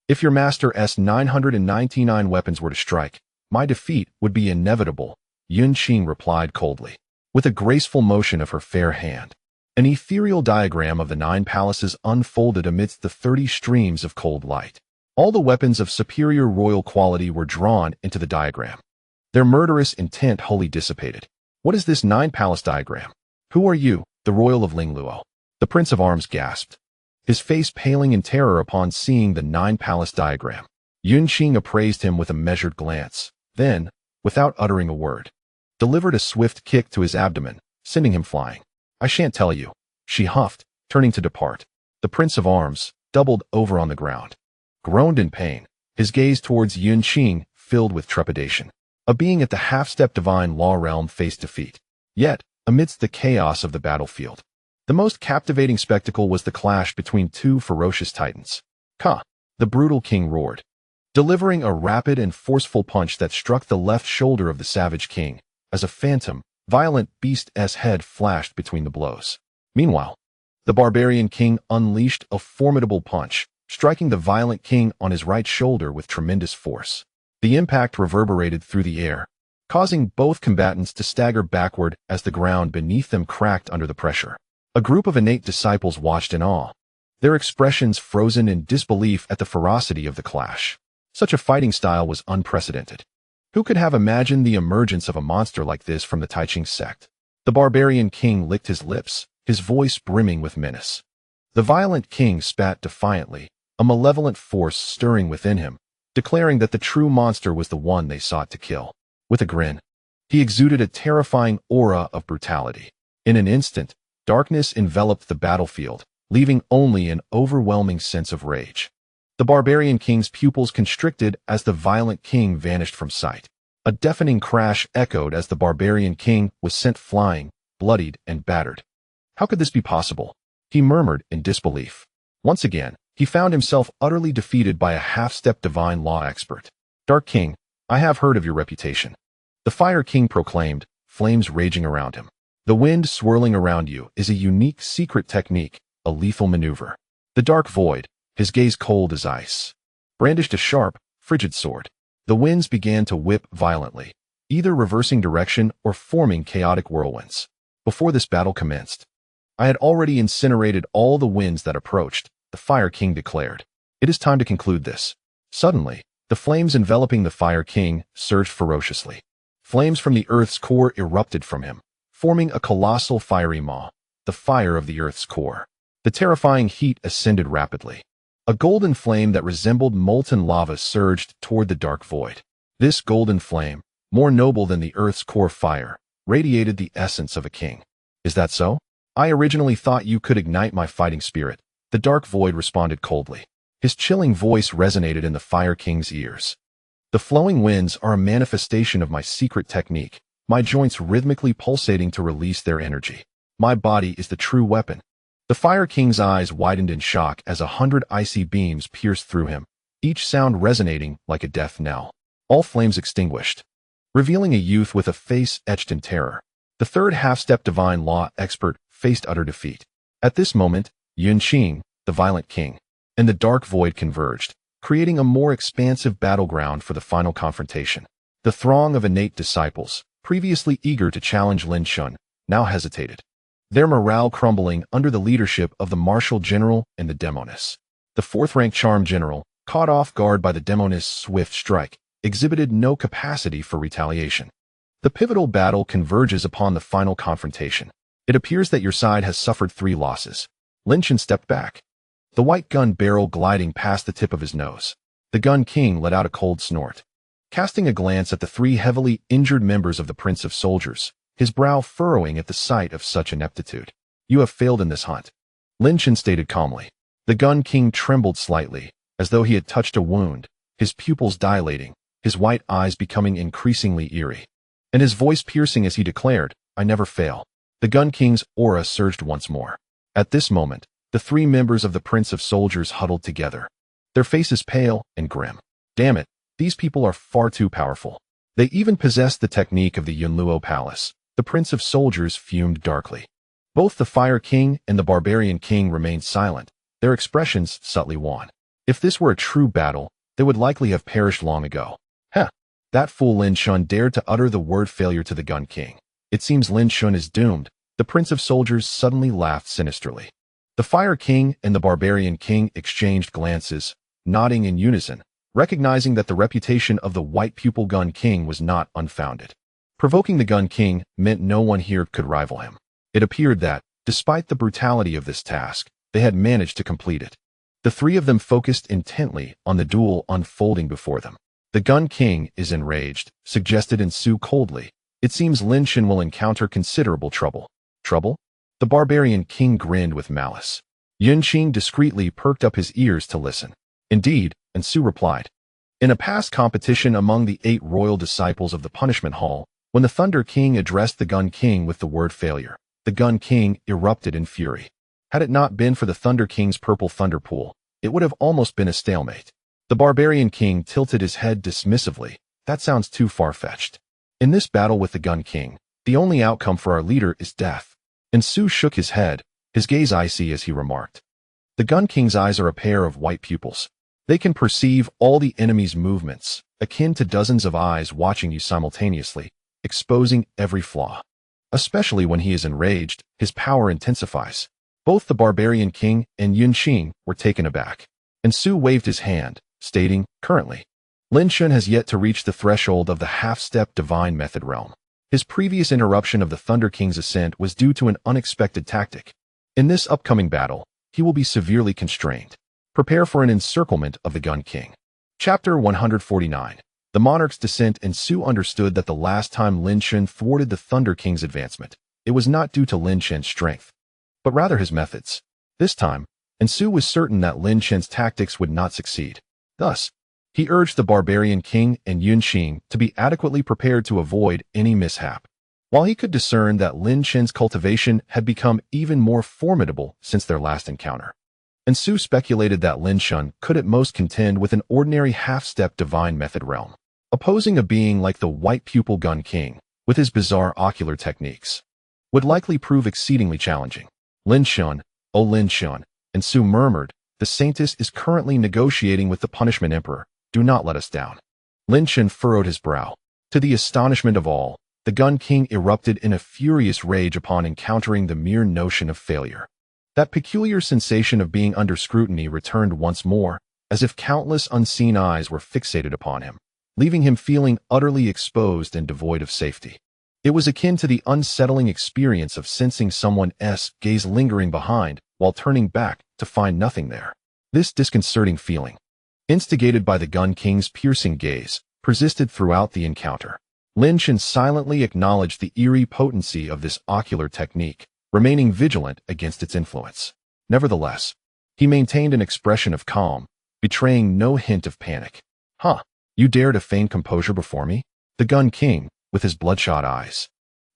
If your master's 999 weapons were to strike, my defeat would be inevitable, Yun Qing replied coldly. With a graceful motion of her fair hand, an ethereal diagram of the 9 palaces unfolded amidst the 30 streams of cold light. All the weapons of superior royal quality were drawn into the diagram, their murderous intent wholly dissipated. What is this 9-palace diagram? Who are you, the royal of Lingluo? The Prince of Arms gasped, his face paling in terror upon seeing the 9-palace diagram. Yun Qing appraised him with a measured glance, then, without uttering a word, delivered a swift kick to his abdomen, sending him flying. "I shan't tell you," she huffed, turning to depart. The Prince of Arms, doubled over on the ground, groaned in pain, his gaze towards Yun Qing filled with trepidation. A being at the half-step divine law realm faced defeat. Yet, amidst the chaos of the battlefield, the most captivating spectacle was the clash between 2 ferocious titans. "Ka!" the brutal king roared, delivering a rapid and forceful punch that struck the left shoulder of the savage king. As a phantom, violent beast's head flashed between the blows. Meanwhile, the barbarian king unleashed a formidable punch, striking the violent king on his right shoulder with tremendous force. The impact reverberated through the air, causing both combatants to stagger backward as the ground beneath them cracked under the pressure. A group of innate disciples watched in awe, their expressions frozen in disbelief at the ferocity of the clash. Such a fighting style was unprecedented. Who could have imagined the emergence of a monster like this from the Taiching sect? The barbarian king licked his lips, his voice brimming with menace. The violent king spat defiantly, a malevolent force stirring within him, declaring that the true monster was the one they sought to kill. With a grin, he exuded a terrifying aura of brutality. In an instant, darkness enveloped the battlefield, leaving only an overwhelming sense of rage. The barbarian king's pupils constricted as the violent king vanished from sight. A deafening crash echoed as the barbarian king was sent flying, bloodied and battered. How could this be possible? He murmured in disbelief. Once again, he found himself utterly defeated by a half-step divine law expert. Dark King, I have heard of your reputation. The Fire King proclaimed, flames raging around him. The wind swirling around you is a unique secret technique, a lethal maneuver. The Dark Void, his gaze cold as ice, brandished a sharp, frigid sword. The winds began to whip violently, either reversing direction or forming chaotic whirlwinds. Before this battle commenced, I had already incinerated all the winds that approached, the Fire King declared. It is time to conclude this. Suddenly, the flames enveloping the Fire King surged ferociously. Flames from the Earth's core erupted from him, forming a colossal fiery maw, the fire of the Earth's core. The terrifying heat ascended rapidly. A golden flame that resembled molten lava surged toward the dark void. This golden flame, more noble than the Earth's core fire, radiated the essence of a king. Is that so? I originally thought you could ignite my fighting spirit, the dark void responded coldly. His chilling voice resonated in the Fire King's ears. The flowing winds are a manifestation of my secret technique, my joints rhythmically pulsating to release their energy. My body is the true weapon. The Fire King's eyes widened in shock as 100 icy beams pierced through him, each sound resonating like a death knell. All flames extinguished, revealing a youth with a face etched in terror. The third half-step divine law expert faced utter defeat. At this moment, Lin Chen, the violent king, and the dark void converged, creating a more expansive battleground for the final confrontation. The throng of innate disciples, previously eager to challenge Lin Chen, now hesitated, their morale crumbling under the leadership of the martial general and the demoness. The fourth-rank charm general, caught off guard by the demoness' swift strike, exhibited no capacity for retaliation. The pivotal battle converges upon the final confrontation. It appears that your side has suffered 3 losses. Lin Chen stepped back, the white gun barrel gliding past the tip of his nose. The gun king let out a cold snort. Casting a glance at the 3 heavily injured members of the Prince of Soldiers, his brow furrowing at the sight of such ineptitude. You have failed in this hunt, Lin Chen stated calmly. The gun king trembled slightly, as though he had touched a wound, his pupils dilating, his white eyes becoming increasingly eerie, and his voice piercing as he declared, I never fail. The gun king's aura surged once more. At this moment, the 3 members of the Prince of Soldiers huddled together, their faces pale and grim. Damn it, these people are far too powerful. They even possess the technique of the Yunluo Palace. The Prince of Soldiers fumed darkly. Both the Fire King and the Barbarian King remained silent, their expressions subtly wan. If this were a true battle, they would likely have perished long ago. That fool Lin Chen dared to utter the word failure to the Gun King. It seems Lin Chen is doomed. The Prince of Soldiers suddenly laughed sinisterly. The Fire King and the Barbarian King exchanged glances, nodding in unison, recognizing that the reputation of the White Pupil Gun King was not unfounded. Provoking the Gun King meant no one here could rival him. It appeared that, despite the brutality of this task, they had managed to complete it. The 3 of them focused intently on the duel unfolding before them. The Gun King is enraged, suggested Su coldly. It seems Lin Chen will encounter considerable trouble. Trouble? The Barbarian King grinned with malice. Lin Chen discreetly perked up his ears to listen. Indeed, Su replied. In a past competition among the 8 royal disciples of the Punishment Hall, when the Thunder King addressed the Gun King with the word failure, the Gun King erupted in fury. Had it not been for the Thunder King's purple thunder pool, it would have almost been a stalemate. The Barbarian King tilted his head dismissively. That sounds too far-fetched. In this battle with the Gun King, the only outcome for our leader is death. Su shook his head, his gaze icy as he remarked. The Gun King's eyes are a pair of white pupils. They can perceive all the enemy's movements, akin to dozens of eyes watching you simultaneously, exposing every flaw. Especially when he is enraged, his power intensifies. Both the Barbarian King and Lin Chen were taken aback. Su waved his hand, stating, currently, Lin Chen has yet to reach the threshold of the half-step divine method realm. His previous interruption of the Thunder King's ascent was due to an unexpected tactic. In this upcoming battle, he will be severely constrained. Prepare for an encirclement of the Gun King. Chapter 149. The Monarch's Descent. Su understood that the last time Lin Chen thwarted the Thunder King's advancement, it was not due to Lin Chen's strength, but rather his methods. This time, Su was certain that Lin Chen's tactics would not succeed. Thus, He urged the barbarian king and Yunqing to be adequately prepared to avoid any mishap. While he could discern that Lin Chen's cultivation had become even more formidable since their last encounter, and Su speculated that Lin Chen could at most contend with an ordinary half-step divine method realm, opposing a being like the White Pupil Gun King, with his bizarre ocular techniques, would likely prove exceedingly challenging. Lin Chen, oh Lin Chen, and Su murmured, the Saintess is currently negotiating with the Punishment Emperor. Do not let us down. Lin Chen furrowed his brow. To the astonishment of all, the Gun King erupted in a furious rage upon encountering the mere notion of failure. That peculiar sensation of being under scrutiny returned once more, as if countless unseen eyes were fixated upon him, leaving him feeling utterly exposed and devoid of safety. It was akin to the unsettling experience of sensing someone's gaze lingering behind while turning back to find nothing there. This disconcerting feeling, instigated by the Gun King's piercing gaze, persisted throughout the encounter. Lin Chen silently acknowledged the eerie potency of this ocular technique, remaining vigilant against its influence. Nevertheless, he maintained an expression of calm, betraying no hint of panic. Huh, you dare to feign composure before me? The Gun King, with his bloodshot eyes,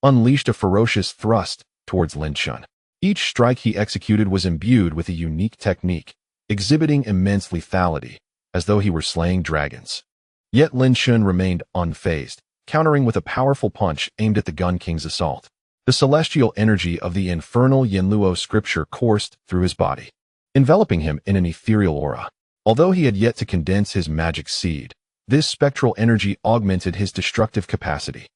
unleashed a ferocious thrust towards Lin Chen. Each strike he executed was imbued with a unique technique, exhibiting immense lethality, as though he were slaying dragons. Yet Lin Chen remained unfazed, countering with a powerful punch aimed at the Gun King's assault. The celestial energy of the infernal Yinluo scripture coursed through his body, enveloping him in an ethereal aura. Although he had yet to condense his magic seed, this spectral energy augmented his destructive capacity.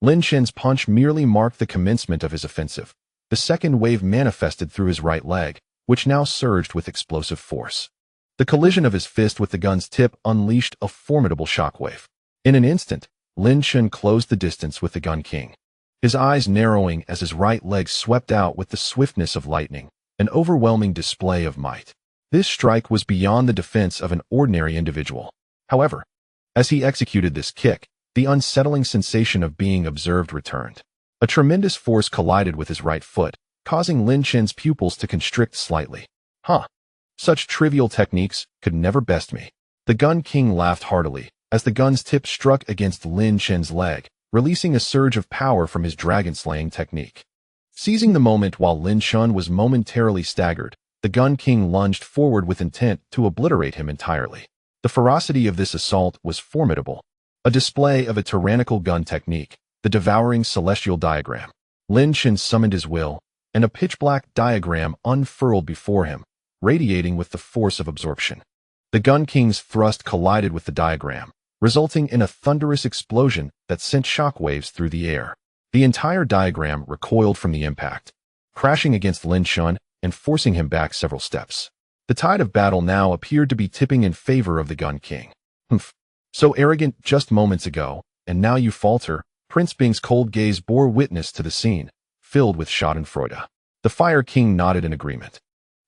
Lin Chen's punch merely marked the commencement of his offensive. The second wave manifested through his right leg, which now surged with explosive force. The collision of his fist with the gun's tip unleashed a formidable shockwave. In an instant, Lin Chen closed the distance with the Gun King, his eyes narrowing as his right leg swept out with the swiftness of lightning, an overwhelming display of might. This strike was beyond the defense of an ordinary individual. However, as he executed this kick, the unsettling sensation of being observed returned. A tremendous force collided with his right foot, causing Lin Chen's pupils to constrict slightly. Such trivial techniques could never best me. The Gun King laughed heartily as the gun's tip struck against Lin Chen's leg, releasing a surge of power from his dragon-slaying technique. Seizing the moment while Lin Chen was momentarily staggered, the Gun King lunged forward with intent to obliterate him entirely. The ferocity of this assault was formidable, a display of a tyrannical gun technique, the devouring celestial diagram. Lin Chen summoned his will, and a pitch-black diagram unfurled before him, radiating with the force of absorption. The Gun King's thrust collided with the diagram, resulting in a thunderous explosion that sent shockwaves through the air. The entire diagram recoiled from the impact, crashing against Lin Chen and forcing him back several steps. The tide of battle now appeared to be tipping in favor of the Gun King. So arrogant just moments ago, and now you falter. Prince Bing's cold gaze bore witness to the scene, filled with schadenfreude. The Fire King nodded in agreement.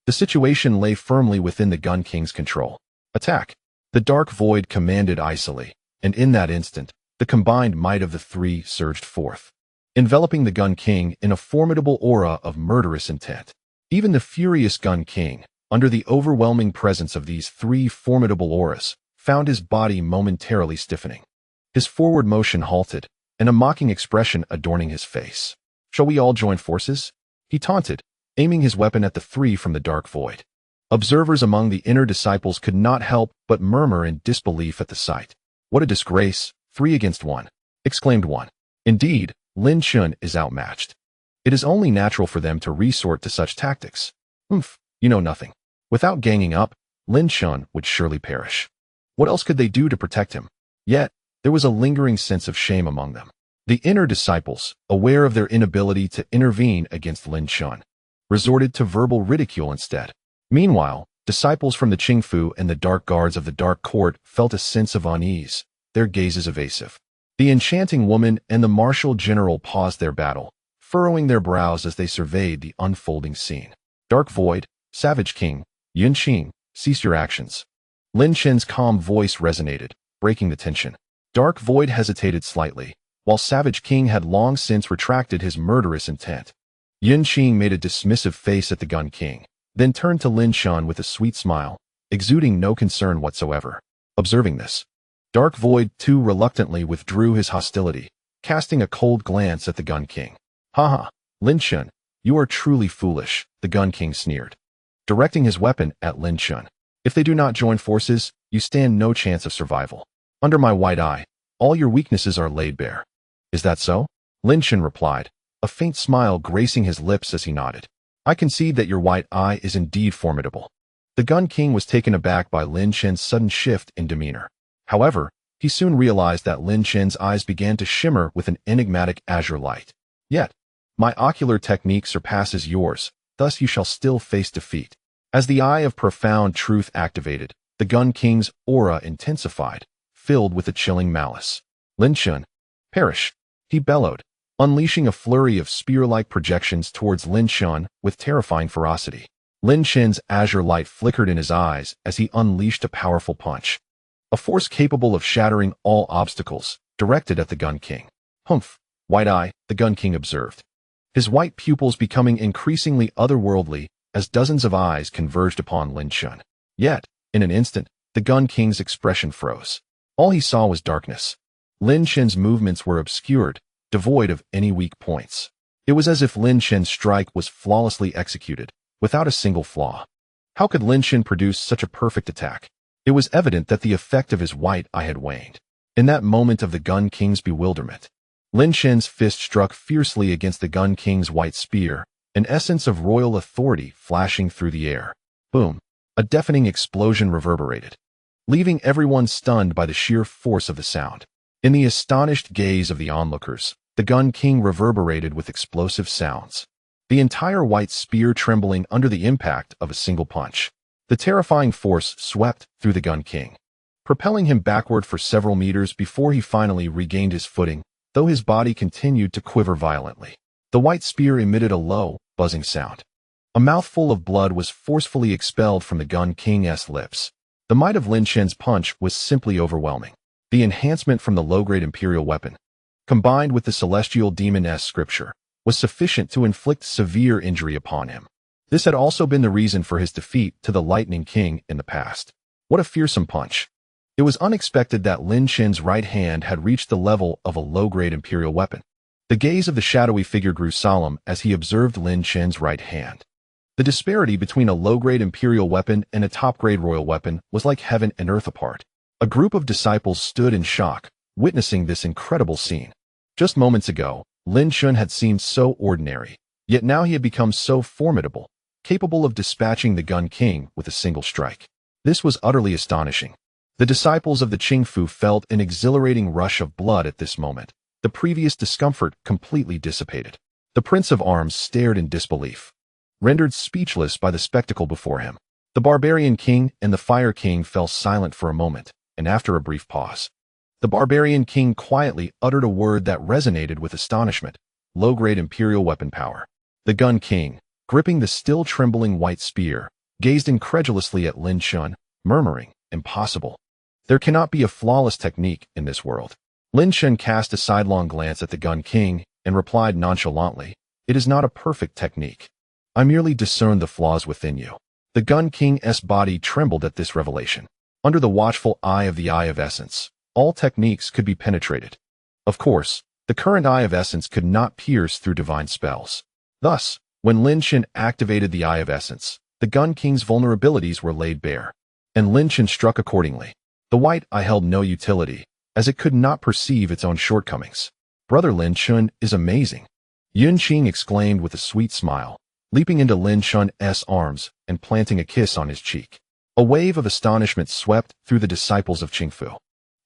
The situation lay firmly within the Gun King's control. Attack! The Dark Void commanded icily, and in that instant, the combined might of the three surged forth, enveloping the Gun King in a formidable aura of murderous intent. Even the furious Gun King, under the overwhelming presence of these three formidable auras, found his body momentarily stiffening. His forward motion halted, and a mocking expression adorning his face. Shall we all join forces? He taunted, aiming his weapon at the three from the Dark Void. Observers among the inner disciples could not help but murmur in disbelief at the sight. What a disgrace, 3 against 1, exclaimed one. Indeed, Lin Chen is outmatched. It is only natural for them to resort to such tactics. You know nothing. Without ganging up, Lin Chen would surely perish. What else could they do to protect him? Yet, there was a lingering sense of shame among them. The inner disciples, aware of their inability to intervene against Lin Chen, resorted to verbal ridicule instead. Meanwhile, disciples from the Qingfu and the Dark Guards of the Dark Court felt a sense of unease, their gazes evasive. The enchanting woman and the martial general paused their battle, furrowing their brows as they surveyed the unfolding scene. Dark Void, Savage King, Yunqing, cease your actions. Lin Chen's calm voice resonated, breaking the tension. Dark Void hesitated slightly, while Savage King had long since retracted his murderous intent. Yunqing made a dismissive face at the Gun King, then turned to Lin Chen with a sweet smile, exuding no concern whatsoever. Observing this, Dark Void too reluctantly withdrew his hostility, casting a cold glance at the Gun King. Haha, Lin Chen, you are truly foolish, the Gun King sneered, directing his weapon at Lin Chen. If they do not join forces, you stand no chance of survival. Under my white eye, all your weaknesses are laid bare. Is that so? Lin Chen replied, a faint smile gracing his lips as he nodded. I concede that your white eye is indeed formidable. The Gun King was taken aback by Lin Chen's sudden shift in demeanor. However, he soon realized that Lin Chen's eyes began to shimmer with an enigmatic azure light. Yet, my ocular technique surpasses yours, thus you shall still face defeat. As the eye of profound truth activated, the Gun King's aura intensified, filled with a chilling malice. Lin Chen, perish, he bellowed, unleashing a flurry of spear-like projections towards Lin Chen with terrifying ferocity. Lin Chen's azure light flickered in his eyes as he unleashed a powerful punch, a force capable of shattering all obstacles, directed at the Gun King. Humph, white eye, the Gun King observed, his white pupils becoming increasingly otherworldly as dozens of eyes converged upon Lin Chen. Yet, in an instant, the Gun King's expression froze. All he saw was darkness. Lin Chen's movements were obscured, devoid of any weak points. It was as if Lin Chen's strike was flawlessly executed, without a single flaw. How could Lin Chen produce such a perfect attack? It was evident that the effect of his white eye had waned. In that moment of the Gun King's bewilderment, Lin Chen's fist struck fiercely against the Gun King's white spear, an essence of royal authority flashing through the air. Boom! A deafening explosion reverberated, leaving everyone stunned by the sheer force of the sound. In the astonished gaze of the onlookers, the Gun King reverberated with explosive sounds, the entire white spear trembling under the impact of a single punch. The terrifying force swept through the Gun King, propelling him backward for several meters before he finally regained his footing, though his body continued to quiver violently. The white spear emitted a low, buzzing sound. A mouthful of blood was forcefully expelled from the Gun King's lips. The might of Lin Chen's punch was simply overwhelming. The enhancement from the low-grade imperial weapon, combined with the celestial demon's scripture, was sufficient to inflict severe injury upon him. This had also been the reason for his defeat to the Lightning King in the past. What a fearsome punch. It was unexpected that Lin Chen's right hand had reached the level of a low-grade imperial weapon. The gaze of the shadowy figure grew solemn as he observed Lin Chen's right hand. The disparity between a low-grade imperial weapon and a top-grade royal weapon was like heaven and earth apart. A group of disciples stood in shock, witnessing this incredible scene. Just moments ago, Lin Chen had seemed so ordinary, yet now he had become so formidable, capable of dispatching the Gun King with a single strike. This was utterly astonishing. The disciples of the Qingfu felt an exhilarating rush of blood at this moment. The previous discomfort completely dissipated. The Prince of Arms stared in disbelief, rendered speechless by the spectacle before him. The Barbarian King and the Fire King fell silent for a moment, and after a brief pause, the Barbarian King quietly uttered a word that resonated with astonishment: low-grade imperial weapon power. The Gun King, gripping the still trembling white spear, gazed incredulously at Lin Chen, murmuring, "Impossible. There cannot be a flawless technique in this world." Lin Chen cast a sidelong glance at the Gun King and replied nonchalantly, "It is not a perfect technique. I merely discern the flaws within you." The Gun King's body trembled at this revelation. Under the watchful eye of the Eye of Essence, all techniques could be penetrated. Of course, the current Eye of Essence could not pierce through divine spells. Thus, when Lin Chen activated the Eye of Essence, the Gun King's vulnerabilities were laid bare, and Lin Chen struck accordingly. The white eye held no utility, as it could not perceive its own shortcomings. "Brother Lin Chen is amazing," Yun Qing exclaimed with a sweet smile, leaping into Lin Chen's arms and planting a kiss on his cheek. A wave of astonishment swept through the disciples of Qingfu.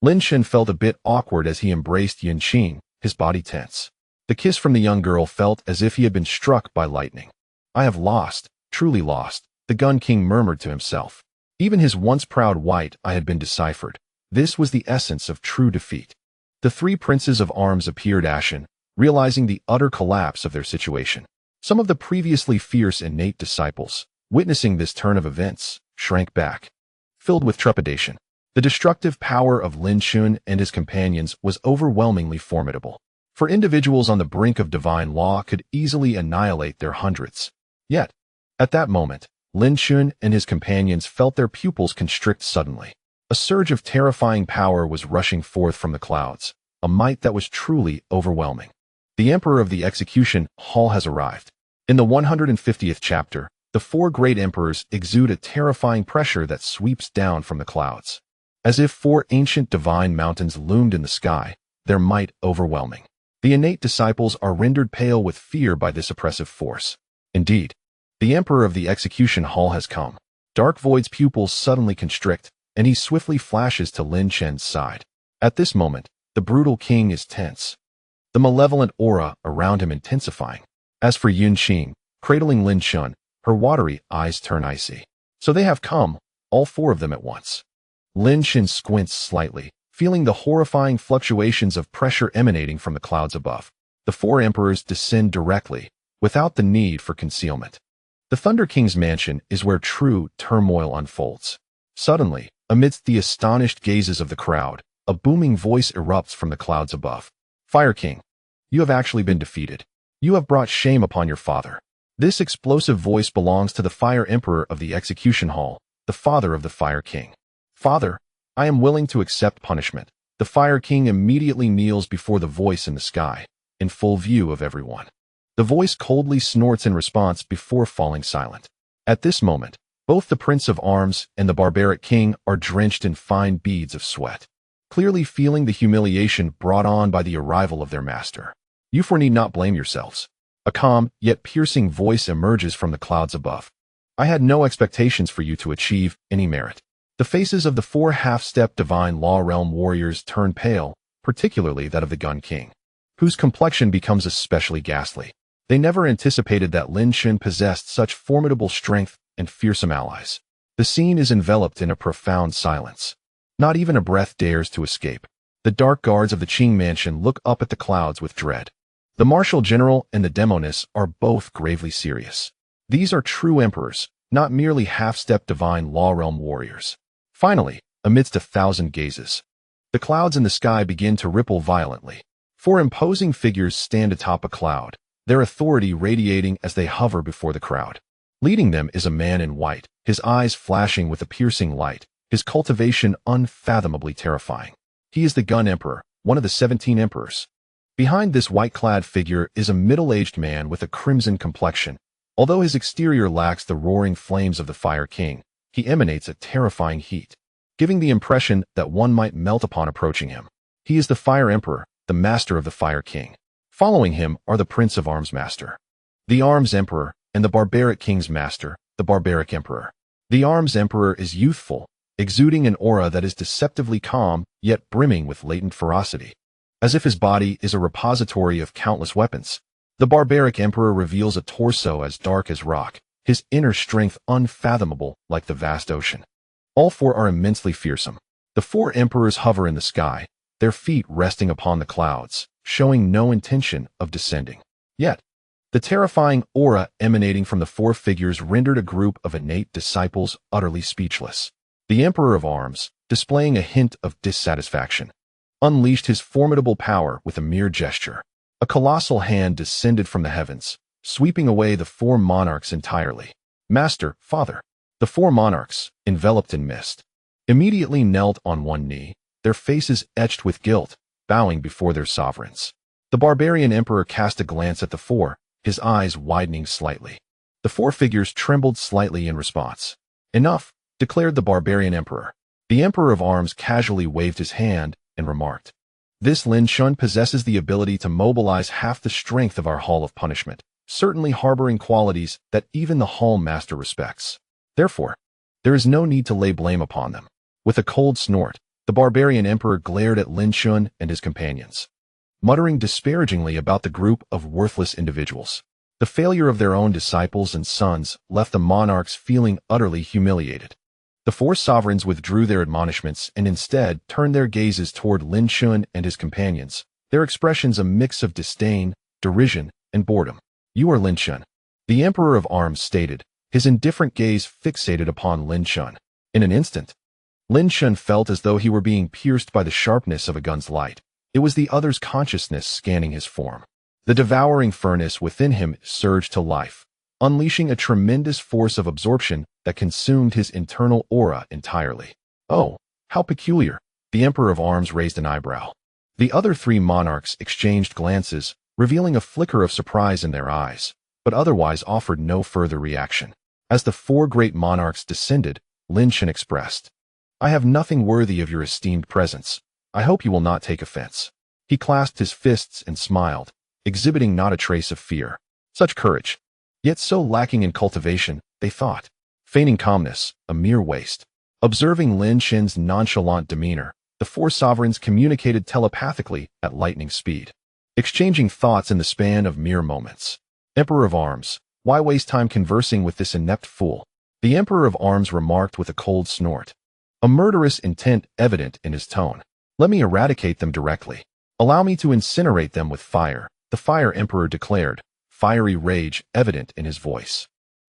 Lin Chen felt a bit awkward as he embraced Yun Qing, his body tense. The kiss from the young girl felt as if he had been struck by lightning. "I have lost, truly lost," the Gun King murmured to himself. Even his once proud white eye had been deciphered. This was the essence of true defeat. The three princes of arms appeared ashen, realizing the utter collapse of their situation. Some of the previously fierce innate disciples, witnessing this turn of events, shrank back, filled with trepidation. The destructive power of Lin Chen and his companions was overwhelmingly formidable. For individuals on the brink of divine law could easily annihilate their hundreds. Yet, at that moment, Lin Chen and his companions felt their pupils constrict suddenly. A surge of terrifying power was rushing forth from the clouds, a might that was truly overwhelming. The Emperor of the Execution Hall has arrived. In the 150th chapter, the four great emperors exude a terrifying pressure that sweeps down from the clouds. As if four ancient divine mountains loomed in the sky, their might overwhelming. The innate disciples are rendered pale with fear by this oppressive force. Indeed, the Emperor of the Execution Hall has come. Dark Void's pupils suddenly constrict, and he swiftly flashes to Lin Chen's side. At this moment, the brutal king is tense, the malevolent aura around him intensifying. As for Yun Qing, cradling Lin Chen, her watery eyes turn icy. So they have come, all four of them at once. Lin Chen squints slightly, feeling the horrifying fluctuations of pressure emanating from the clouds above. The four emperors descend directly, without the need for concealment. The Thunder King's mansion is where true turmoil unfolds. Suddenly, amidst the astonished gazes of the crowd, a booming voice erupts from the clouds above. Fire King, you have actually been defeated. You have brought shame upon your father. This explosive voice belongs to the Fire Emperor of the Execution Hall, the father of the Fire King. Father, I am willing to accept punishment. The Fire King immediately kneels before the voice in the sky, in full view of everyone. The voice coldly snorts in response before falling silent. At this moment, both the Prince of Arms and the barbaric king are drenched in fine beads of sweat, clearly feeling the humiliation brought on by the arrival of their master. You four need not blame yourselves. A calm, yet piercing voice emerges from the clouds above. I had no expectations for you to achieve any merit. The faces of the four half-step divine law realm warriors turn pale, particularly that of the Gun King, whose complexion becomes especially ghastly. They never anticipated that Lin Chen possessed such formidable strength and fearsome allies. The scene is enveloped in a profound silence. Not even a breath dares to escape. The dark guards of the Qing mansion look up at the clouds with dread. The Marshal General and the Demoness are both gravely serious. These are true emperors, not merely half-step divine law realm warriors. Finally, amidst 1,000 gazes, the clouds in the sky begin to ripple violently. Four imposing figures stand atop a cloud, their authority radiating as they hover before the crowd. Leading them is a man in white, his eyes flashing with a piercing light, his cultivation unfathomably terrifying. He is the Gun Emperor, one of the 17 emperors. Behind this white-clad figure is a middle-aged man with a crimson complexion. Although his exterior lacks the roaring flames of the Fire King, he emanates a terrifying heat, giving the impression that one might melt upon approaching him. He is the Fire Emperor, the master of the Fire King. Following him are the Prince of Arms Master, the Arms Emperor, and the Barbaric King's Master, the Barbaric Emperor. The Arms Emperor is youthful, exuding an aura that is deceptively calm, yet brimming with latent ferocity, as if his body is a repository of countless weapons. The Barbaric Emperor reveals a torso as dark as rock, his inner strength unfathomable like the vast ocean. All four are immensely fearsome. The four emperors hover in the sky, their feet resting upon the clouds, showing no intention of descending. Yet, the terrifying aura emanating from the four figures rendered a group of innate disciples utterly speechless. The Emperor of Arms, displaying a hint of dissatisfaction, unleashed his formidable power with a mere gesture. A colossal hand descended from the heavens, sweeping away the four monarchs entirely. Master, Father. The four monarchs, enveloped in mist, immediately knelt on one knee, their faces etched with guilt, bowing before their sovereigns. The barbarian emperor cast a glance at the four, his eyes widening slightly. The four figures trembled slightly in response. Enough, declared the barbarian emperor. The Emperor of Arms casually waved his hand and remarked, "This Lin Chen possesses the ability to mobilize half the strength of our Hall of Punishment, certainly harboring qualities that even the Hall Master respects. Therefore, there is no need to lay blame upon them." With a cold snort, the barbarian emperor glared at Lin Chen and his companions, muttering disparagingly about the group of worthless individuals. The failure of their own disciples and sons left the monarchs feeling utterly humiliated. The four sovereigns withdrew their admonishments and instead turned their gazes toward Lin Chen and his companions, their expressions a mix of disdain, derision, and boredom. "You are Lin Chen," the Emperor of Arms stated, his indifferent gaze fixated upon Lin Chen. In an instant, Lin Chen felt as though he were being pierced by the sharpness of a gun's light. It was the other's consciousness scanning his form. The devouring furnace within him surged to life, unleashing a tremendous force of absorption that consumed his internal aura entirely. "Oh, How peculiar. The Emperor of Arms raised an eyebrow. The other three monarchs exchanged glances, revealing a flicker of surprise in their eyes, but otherwise offered no further reaction. As the four great monarchs descended, Lin Chen expressed, "I have nothing worthy of your esteemed presence. I hope you will not take offense." He clasped his fists and smiled, exhibiting not a trace of fear. Such courage, yet so lacking in cultivation, they thought. Feigning calmness, a mere waste. Observing Lin Chen's nonchalant demeanor, the four sovereigns communicated telepathically at lightning speed, exchanging thoughts in the span of mere moments. Emperor of Arms, why waste time conversing with this inept fool? The Emperor of Arms remarked with a cold snort, a murderous intent evident in his tone. Let me eradicate them directly. Allow me to incinerate them with fire, the Fire Emperor declared, fiery rage evident in his voice.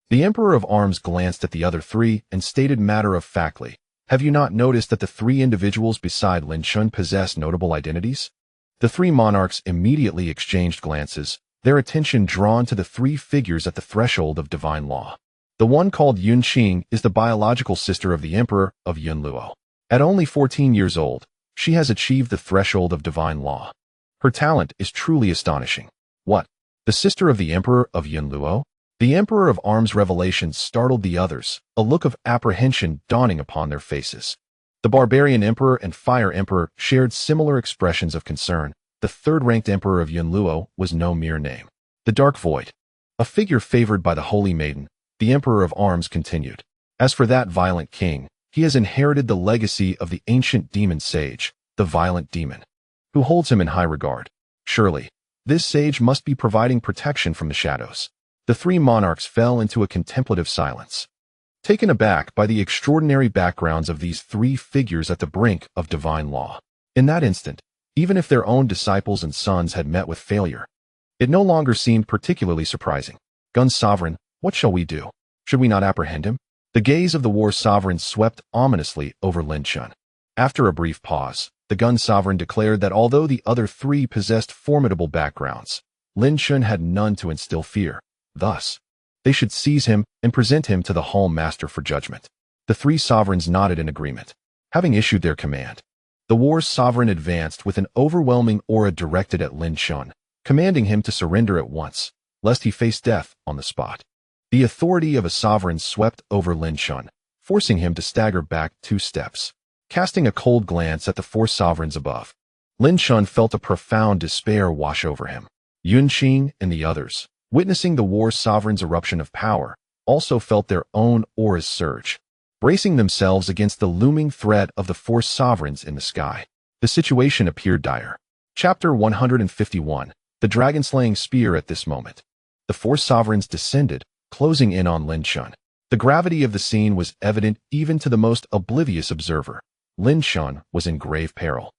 The Emperor of Arms glanced at the other three and stated matter-of-factly, "Have you not noticed that the three individuals beside Lin Chen possess notable identities?" The three monarchs immediately exchanged glances, their attention drawn to the three figures at the threshold of divine law. The one called Yun Qing is the biological sister of the Emperor of Yunluo. At only 14 years old, she has achieved the threshold of divine law. Her talent is truly astonishing. What? The sister of the Emperor of Yunluo? The Emperor of Arms' revelation startled the others, a look of apprehension dawning upon their faces. The Barbarian Emperor and Fire Emperor shared similar expressions of concern. The third-ranked Emperor of Yunluo was no mere name. The Dark Void, a figure favored by the Holy Maiden, the Emperor of Arms continued. As for that violent king, he has inherited the legacy of the ancient demon sage, the violent demon, who holds him in high regard. Surely, this sage must be providing protection from the shadows. The three monarchs fell into a contemplative silence, taken aback by the extraordinary backgrounds of these three figures at the brink of divine law. In that instant, even if their own disciples and sons had met with failure, it no longer seemed particularly surprising. Gun Sovereign, what shall we do? Should we not apprehend him? The gaze of the war sovereign swept ominously over Lin Chen. After a brief pause, the Gun Sovereign declared that although the other three possessed formidable backgrounds, Lin Chen had none to instill fear. Thus, they should seize him and present him to the Hall Master for judgment. The three sovereigns nodded in agreement. Having issued their command, the war sovereign advanced with an overwhelming aura directed at Lin Chen, commanding him to surrender at once, lest he face death on the spot. The authority of a sovereign swept over Lin Chen, forcing him to stagger back 2 steps. Casting a cold glance at the 4 sovereigns above, Lin Chen felt a profound despair wash over him. Yun Qing and the others, witnessing the war sovereign's eruption of power, also felt their own auras surge, bracing themselves against the looming threat of the 4 sovereigns in the sky. The situation appeared dire. Chapter 151, The Dragon-Slaying Spear. At this moment, the 4 sovereigns descended, closing in on Lin Chen. The gravity of the scene was evident even to the most oblivious observer. Lin Chen was in grave peril.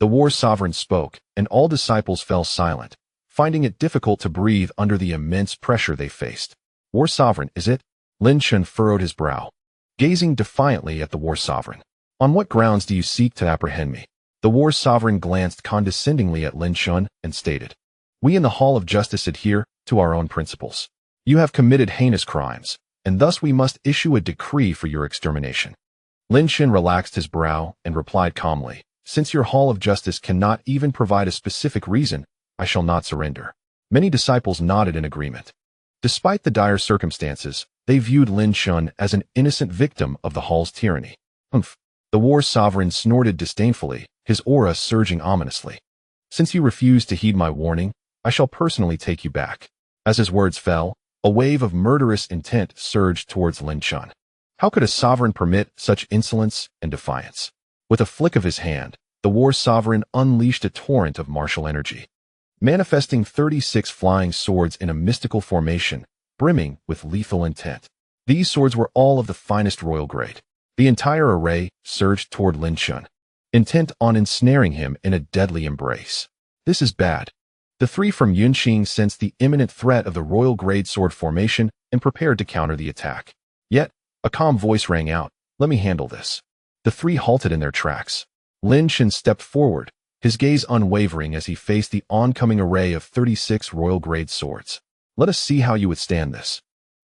The war sovereign spoke, and all disciples fell silent, finding it difficult to breathe under the immense pressure they faced. War sovereign, is it? Lin Chen furrowed his brow, gazing defiantly at the war sovereign. On what grounds do you seek to apprehend me? The war sovereign glanced condescendingly at Lin Chen and stated, "We in the Hall of Justice adhere to our own principles. You have committed heinous crimes, and thus we must issue a decree for your extermination." Lin Chen relaxed his brow and replied calmly, "Since your Hall of Justice cannot even provide a specific reason, I shall not surrender." Many disciples nodded in agreement. Despite the dire circumstances, they viewed Lin Chen as an innocent victim of the Hall's tyranny. "Humph." The war sovereign snorted disdainfully, his aura surging ominously. "Since you refuse to heed my warning, I shall personally take you back." As his words fell, a wave of murderous intent surged towards Lin Chen. How could a sovereign permit such insolence and defiance? With a flick of his hand, the war sovereign unleashed a torrent of martial energy, manifesting 36 flying swords in a mystical formation, brimming with lethal intent. These swords were all of the finest royal grade. The entire array surged toward Lin Chen, intent on ensnaring him in a deadly embrace. This is bad. The 3 from Yunqing sensed the imminent threat of the royal grade sword formation and prepared to counter the attack. Yet, a calm voice rang out, "Let me handle this." The 3 halted in their tracks. Lin Chen stepped forward, his gaze unwavering as he faced the oncoming array of 36 royal grade swords. "Let us see how you withstand this."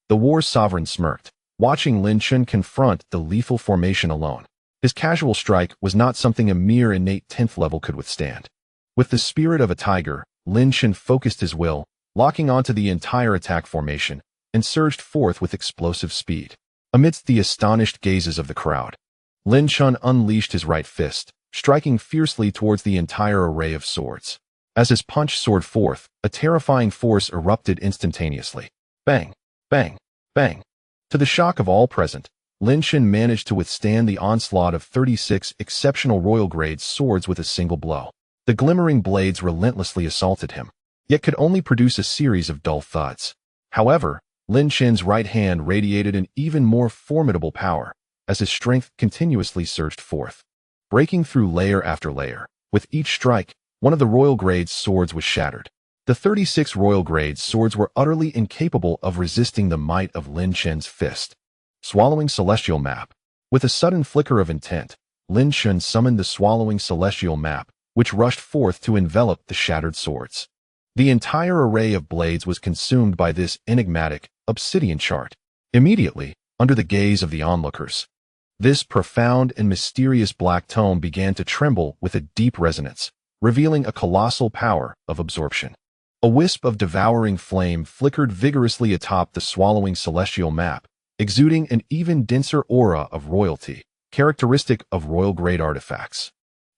The war sovereign smirked, watching Lin Chen confront the lethal formation alone. His casual strike was not something a mere innate 10th level could withstand. With the spirit of a tiger, Lin Chen focused his will, locking onto the entire attack formation, and surged forth with explosive speed. Amidst the astonished gazes of the crowd, Lin Chen unleashed his right fist, striking fiercely towards the entire array of swords. As his punch soared forth, a terrifying force erupted instantaneously. Bang! Bang! Bang! To the shock of all present, Lin Chen managed to withstand the onslaught of 36 exceptional royal grade swords with a single blow. The glimmering blades relentlessly assaulted him, yet could only produce a series of dull thuds. However, Lin Chen's right hand radiated an even more formidable power, as his strength continuously surged forth. Breaking through layer after layer, with each strike, one of the royal grade swords was shattered. The 36 royal grade swords were utterly incapable of resisting the might of Lin Chen's fist. Swallowing Celestial Map. With a sudden flicker of intent, Lin Chen summoned the Swallowing Celestial Map, which rushed forth to envelop the shattered swords. The entire array of blades was consumed by this enigmatic, obsidian chart. Immediately, under the gaze of the onlookers, this profound and mysterious black tome began to tremble with a deep resonance, revealing a colossal power of absorption. A wisp of devouring flame flickered vigorously atop the Swallowing Celestial Map, exuding an even denser aura of royalty, characteristic of royal-grade artifacts.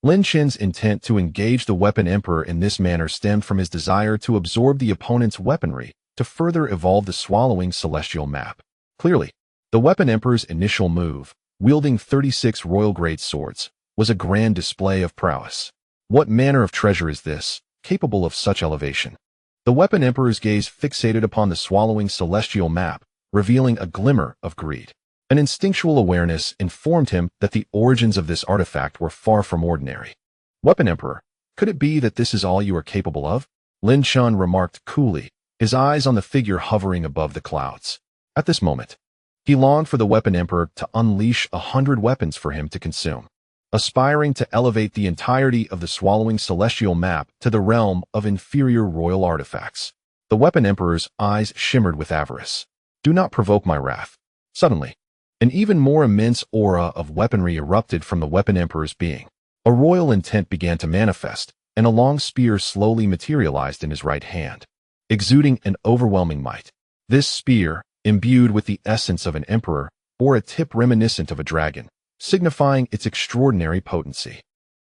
Lin Chen's intent to engage the Weapon Emperor in this manner stemmed from his desire to absorb the opponent's weaponry to further evolve the Swallowing Celestial Map. Clearly, the Weapon Emperor's initial move, wielding 36 royal-grade swords, was a grand display of prowess. What manner of treasure is this, capable of such elevation? The Weapon Emperor's gaze fixated upon the Swallowing Celestial Map, revealing a glimmer of greed. An instinctual awareness informed him that the origins of this artifact were far from ordinary. Weapon Emperor, could it be that this is all you are capable of? Lin Chen remarked coolly, his eyes on the figure hovering above the clouds. At this moment, he longed for the Weapon Emperor to unleash 100 weapons for him to consume. Aspiring to elevate the entirety of the Swallowing Celestial Map to the realm of inferior royal artifacts. The Weapon Emperor's eyes shimmered with avarice. Do not provoke my wrath. Suddenly, an even more immense aura of weaponry erupted from the Weapon Emperor's being. A royal intent began to manifest, and a long spear slowly materialized in his right hand, exuding an overwhelming might. This spear, imbued with the essence of an emperor, bore a tip reminiscent of a dragon, signifying its extraordinary potency.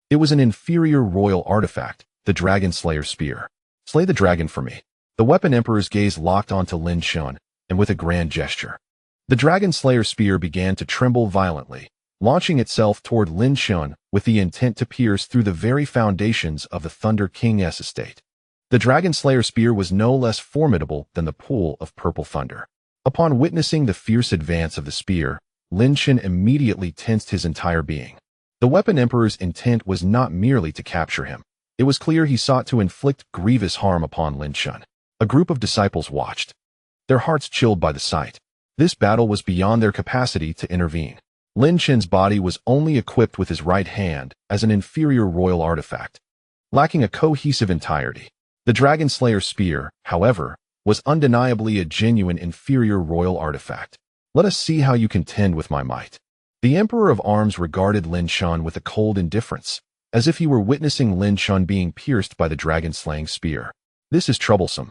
It was an inferior royal artifact, the Dragon Slayer Spear. Slay the dragon for me. The Weapon Emperor's gaze locked onto Lin Chen, and with a grand gesture, the Dragon Slayer Spear began to tremble violently, launching itself toward Lin Chen with the intent to pierce through the very foundations of the Thunder King's estate. The Dragon Slayer Spear was no less formidable than the pool of purple thunder. Upon witnessing the fierce advance of the spear, Lin Chen immediately tensed his entire being. The Weapon Emperor's intent was not merely to capture him. It was clear he sought to inflict grievous harm upon Lin Chen. A group of disciples watched, their hearts chilled by the sight. This battle was beyond their capacity to intervene. Lin Chen's body was only equipped with his right hand as an inferior royal artifact, lacking a cohesive entirety. The Dragon Slayer Spear, however, was undeniably a genuine inferior royal artifact. Let us see how you contend with my might. The Emperor of Arms regarded Lin Chen with a cold indifference, as if he were witnessing Lin Chen being pierced by the dragon-slaying spear. This is troublesome.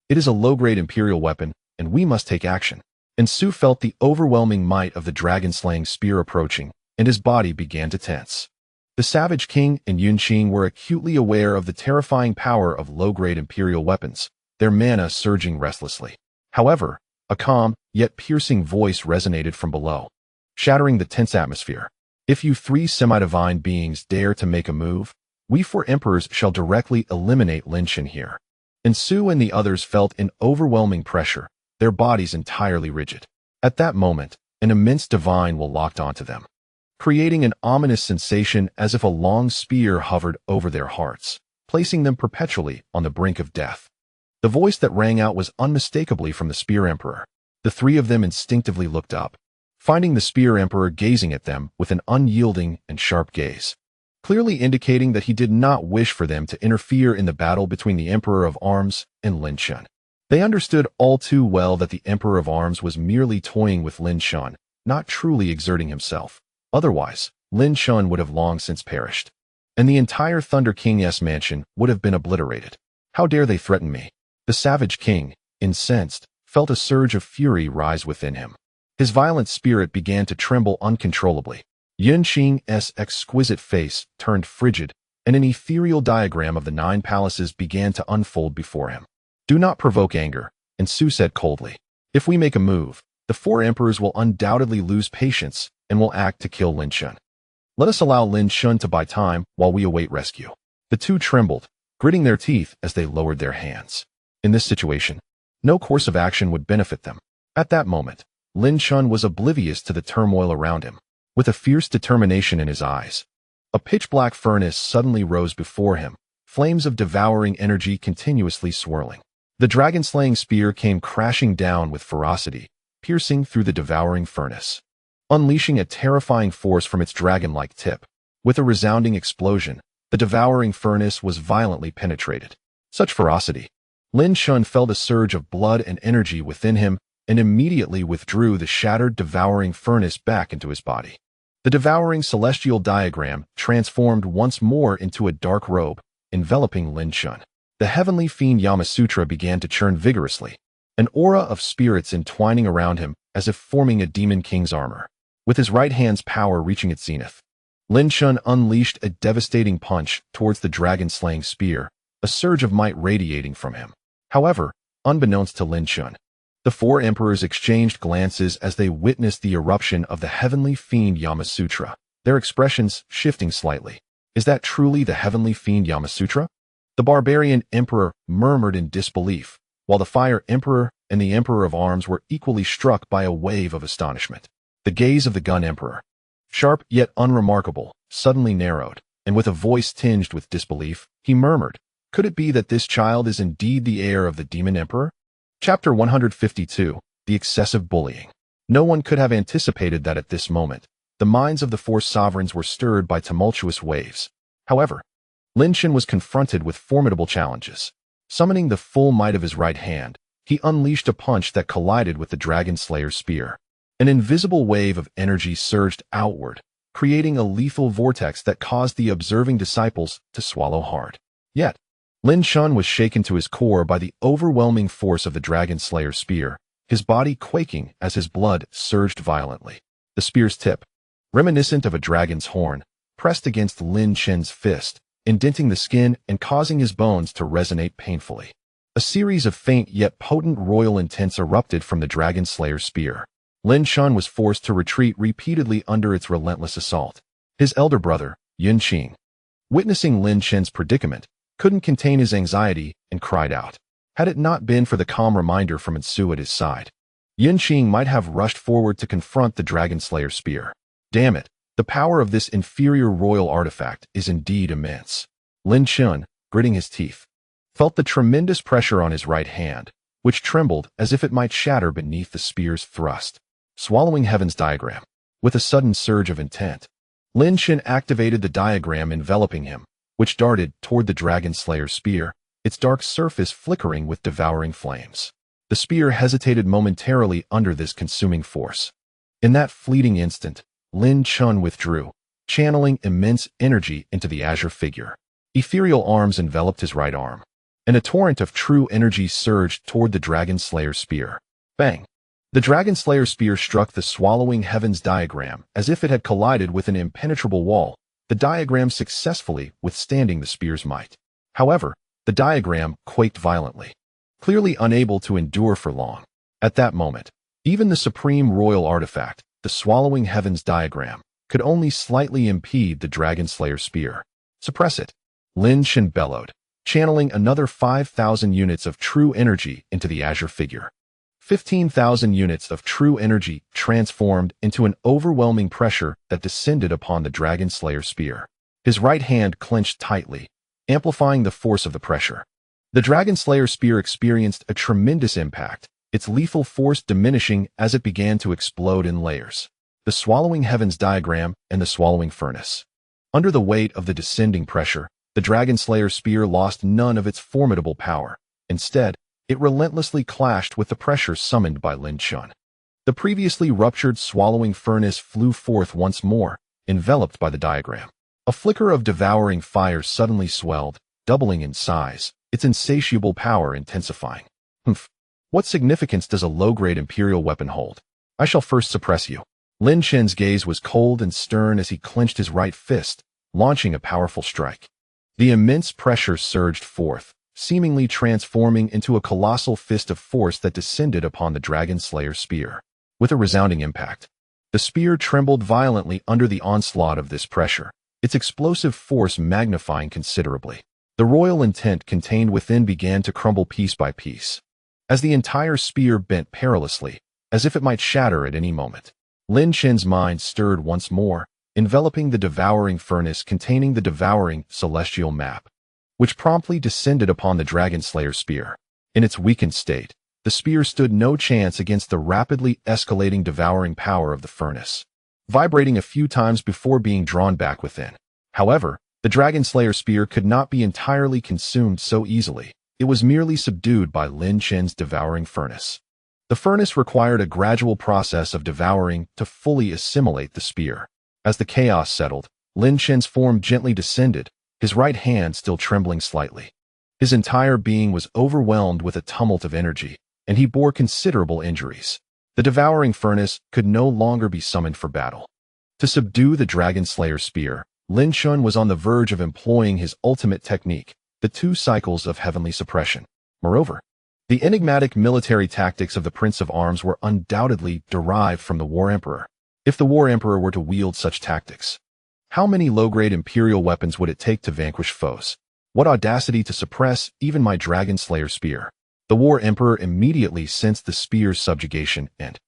It is a low-grade imperial weapon, and we must take action. And Su felt the overwhelming might of the dragon-slaying spear approaching, and his body began to tense. The Savage King and Yunqing were acutely aware of the terrifying power of low-grade imperial weapons, their mana surging restlessly. However, a calm, yet piercing voice resonated from below, shattering the tense atmosphere. If you 3 semi-divine beings dare to make a move, we 4 emperors shall directly eliminate Lin Chen here. And Su and the others felt an overwhelming pressure, their bodies entirely rigid. At that moment, an immense divine will locked onto them, creating an ominous sensation as if a long spear hovered over their hearts, placing them perpetually on the brink of death. The voice that rang out was unmistakably from the Spear Emperor. The 3 of them instinctively looked up, finding the Spear Emperor gazing at them with an unyielding and sharp gaze, clearly indicating that he did not wish for them to interfere in the battle between the Emperor of Arms and Lin Chen. They understood all too well that the Emperor of Arms was merely toying with Lin Chen, not truly exerting himself. Otherwise, Lin Chen would have long since perished, and the entire Thunder King's mansion would have been obliterated. How dare they threaten me? The savage king, incensed, felt a surge of fury rise within him. His violent spirit began to tremble uncontrollably. Yun Qing's exquisite face turned frigid, and an ethereal diagram of the 9 palaces began to unfold before him. Do not provoke anger, and Su said coldly. If we make a move, the 4 emperors will undoubtedly lose patience and will act to kill Lin Chen. Let us allow Lin Chen to buy time while we await rescue. The 2 trembled, gritting their teeth as they lowered their hands. In this situation, no course of action would benefit them. At that moment, Lin Chen was oblivious to the turmoil around him. With a fierce determination in his eyes, a pitch-black furnace suddenly rose before him, flames of devouring energy continuously swirling. The dragon-slaying spear came crashing down with ferocity, piercing through the devouring furnace, unleashing a terrifying force from its dragon-like tip. With a resounding explosion, the devouring furnace was violently penetrated. Such ferocity! Lin Chen felt a surge of blood and energy within him and immediately withdrew the shattered devouring furnace back into his body. The devouring celestial diagram transformed once more into a dark robe, enveloping Lin Chen. The heavenly fiend Yamasutra began to churn vigorously, an aura of spirits entwining around him as if forming a demon king's armor. With his right hand's power reaching its zenith, Lin Chen unleashed a devastating punch towards the dragon-slaying spear, a surge of might radiating from him. However, unbeknownst to Lin Chen, the 4 emperors exchanged glances as they witnessed the eruption of the heavenly fiend Yamasutra, their expressions shifting slightly. Is that truly the heavenly fiend Yamasutra? The barbarian emperor murmured in disbelief, while the fire emperor and the emperor of arms were equally struck by a wave of astonishment. The gaze of the gun emperor, sharp yet unremarkable, suddenly narrowed, and with a voice tinged with disbelief, he murmured, "Could it be that this child is indeed the heir of the demon emperor?" Chapter 152, The Excessive Bullying. No one could have anticipated that at this moment, the minds of the 4 sovereigns were stirred by tumultuous waves. However, Lin Chen was confronted with formidable challenges. Summoning the full might of his right hand, he unleashed a punch that collided with the Dragon Slayer's spear. An invisible wave of energy surged outward, creating a lethal vortex that caused the observing disciples to swallow hard. Yet, Lin Chen was shaken to his core by the overwhelming force of the Dragon Slayer's spear, his body quaking as his blood surged violently. The spear's tip, reminiscent of a dragon's horn, pressed against Lin Chen's fist, indenting the skin and causing his bones to resonate painfully. A series of faint yet potent royal intents erupted from the Dragon Slayer's spear. Lin Chen was forced to retreat repeatedly under its relentless assault. His elder brother, Yun Qing, witnessing Lin Chen's predicament, couldn't contain his anxiety and cried out. Had it not been for the calm reminder from Su at his side, Yun Qing might have rushed forward to confront the Dragon Slayer's spear. Damn it, the power of this inferior royal artifact is indeed immense. Lin Chen, gritting his teeth, felt the tremendous pressure on his right hand, which trembled as if it might shatter beneath the spear's thrust. Swallowing Heaven's diagram. With a sudden surge of intent, Lin Chen activated the diagram enveloping him, which darted toward the Dragon Slayer's spear, its dark surface flickering with devouring flames. The spear hesitated momentarily under this consuming force. In that fleeting instant, Lin Chen withdrew, channeling immense energy into the azure figure. Ethereal arms enveloped his right arm, and a torrent of true energy surged toward the Dragon Slayer's spear. Bang! The Dragon Slayer's spear struck the Swallowing Heaven's diagram as if it had collided with an impenetrable wall, the diagram successfully withstanding the spear's might. However, the diagram quaked violently, clearly unable to endure for long. At that moment, even the supreme royal artifact, the Swallowing Heaven's diagram, could only slightly impede the Dragon Slayer's spear. Suppress it, Lin Chen bellowed, channeling another 5,000 units of true energy into the azure figure. 15,000 units of true energy transformed into an overwhelming pressure that descended upon the Dragon Slayer's spear. His right hand clenched tightly, amplifying the force of the pressure. The Dragon Slayer's spear experienced a tremendous impact, its lethal force diminishing as it began to explode in layers. The Swallowing Heaven's diagram and the Swallowing Furnace. Under the weight of the descending pressure, the Dragon Slayer's spear lost none of its formidable power. Instead, it relentlessly clashed with the pressure summoned by Lin Chen. The previously ruptured Swallowing Furnace flew forth once more, enveloped by the diagram. A flicker of devouring fire suddenly swelled, doubling in size, its insatiable power intensifying. Humph. What significance does a low-grade imperial weapon hold? I shall first suppress you. Lin Chen's gaze was cold and stern as he clenched his right fist, launching a powerful strike. The immense pressure surged forth, seemingly transforming into a colossal fist of force that descended upon the Dragon Slayer's spear. With a resounding impact, the spear trembled violently under the onslaught of this pressure, its explosive force magnifying considerably. The royal intent contained within began to crumble piece by piece, as the entire spear bent perilously, as if it might shatter at any moment. Lin Chen's mind stirred once more, enveloping the devouring furnace containing the devouring celestial map, which promptly descended upon the Dragon Slayer's spear. In its weakened state, the spear stood no chance against the rapidly escalating devouring power of the furnace, vibrating a few times before being drawn back within. However, the Dragon Slayer's spear could not be entirely consumed so easily. It was merely subdued by Lin Chen's devouring furnace. The furnace required a gradual process of devouring to fully assimilate the spear. As the chaos settled, Lin Chen's form gently descended, his right hand still trembling slightly. His entire being was overwhelmed with a tumult of energy, and he bore considerable injuries. The devouring furnace could no longer be summoned for battle. To subdue the Dragon Slayer's spear, Lin Chen was on the verge of employing his ultimate technique, the 2 cycles of heavenly suppression. Moreover, the enigmatic military tactics of the Prince of Arms were undoubtedly derived from the War Emperor. If the War Emperor were to wield such tactics, how many low-grade imperial weapons would it take to vanquish foes? What audacity to suppress even my Dragon Slayer spear! The War Emperor immediately sensed the spear's subjugation and,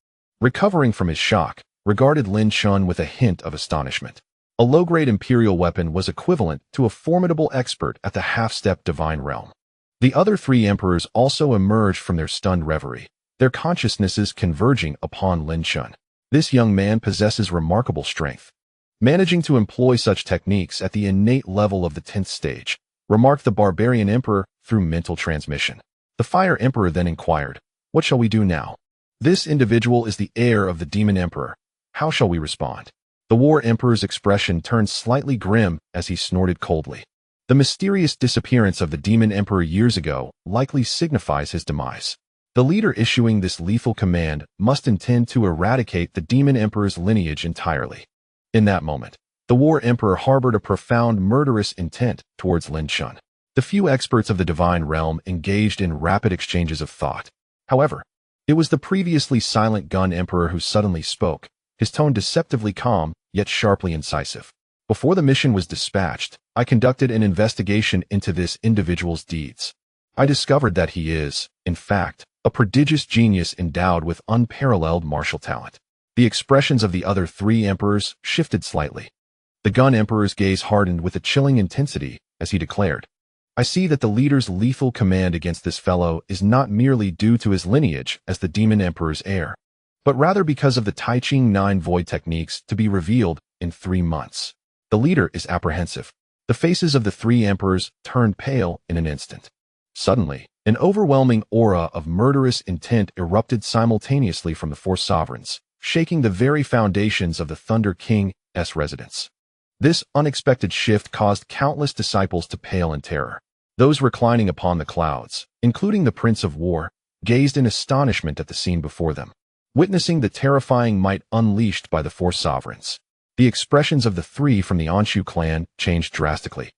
recovering from his shock, regarded Lin Chen with a hint of astonishment. A low-grade imperial weapon was equivalent to a formidable expert at the half-step divine realm. The other 3 emperors also emerged from their stunned reverie, their consciousnesses converging upon Lin Chen. This young man possesses remarkable strength, managing to employ such techniques at the innate level of the 10th stage, remarked the barbarian emperor through mental transmission. The Fire Emperor then inquired, "What shall we do now? This individual is the heir of the Demon Emperor. How shall we respond?" The War Emperor's expression turned slightly grim as he snorted coldly. The mysterious disappearance of the Demon Emperor years ago likely signifies his demise. The leader issuing this lethal command must intend to eradicate the Demon Emperor's lineage entirely. In that moment, the War Emperor harbored a profound murderous intent towards Lin Chen. The few experts of the divine realm engaged in rapid exchanges of thought. However, it was the previously silent Gun Emperor who suddenly spoke, his tone deceptively calm, yet sharply incisive. "Before the mission was dispatched, I conducted an investigation into this individual's deeds. I discovered that he is, in fact, a prodigious genius endowed with unparalleled martial talent." The expressions of the other 3 emperors shifted slightly. The Gun Emperor's gaze hardened with a chilling intensity as he declared, "I see that the leader's lethal command against this fellow is not merely due to his lineage as the Demon Emperor's heir, but rather because of the Tai Ching 9 void techniques to be revealed in 3 months. The leader is apprehensive." The faces of the 3 emperors turned pale in an instant. Suddenly, an overwhelming aura of murderous intent erupted simultaneously from the 4 sovereigns, shaking the very foundations of the Thunder King's residence. This unexpected shift caused countless disciples to pale in terror. Those reclining upon the clouds, including the Prince of War, gazed in astonishment at the scene before them, witnessing the terrifying might unleashed by the 4 sovereigns. The expressions of the 3 from the Anshu clan changed drastically.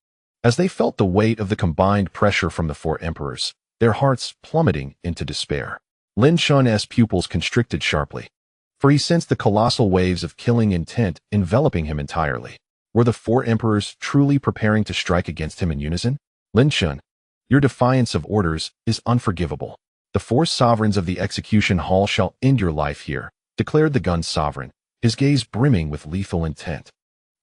As they felt the weight of the combined pressure from the 4 emperors, their hearts plummeting into despair. Lin Chen's pupils constricted sharply, for he sensed the colossal waves of killing intent enveloping him entirely. Were the 4 emperors truly preparing to strike against him in unison? "Lin Chen, your defiance of orders is unforgivable. The 4 sovereigns of the execution hall shall end your life here," declared the Gun Sovereign, his gaze brimming with lethal intent,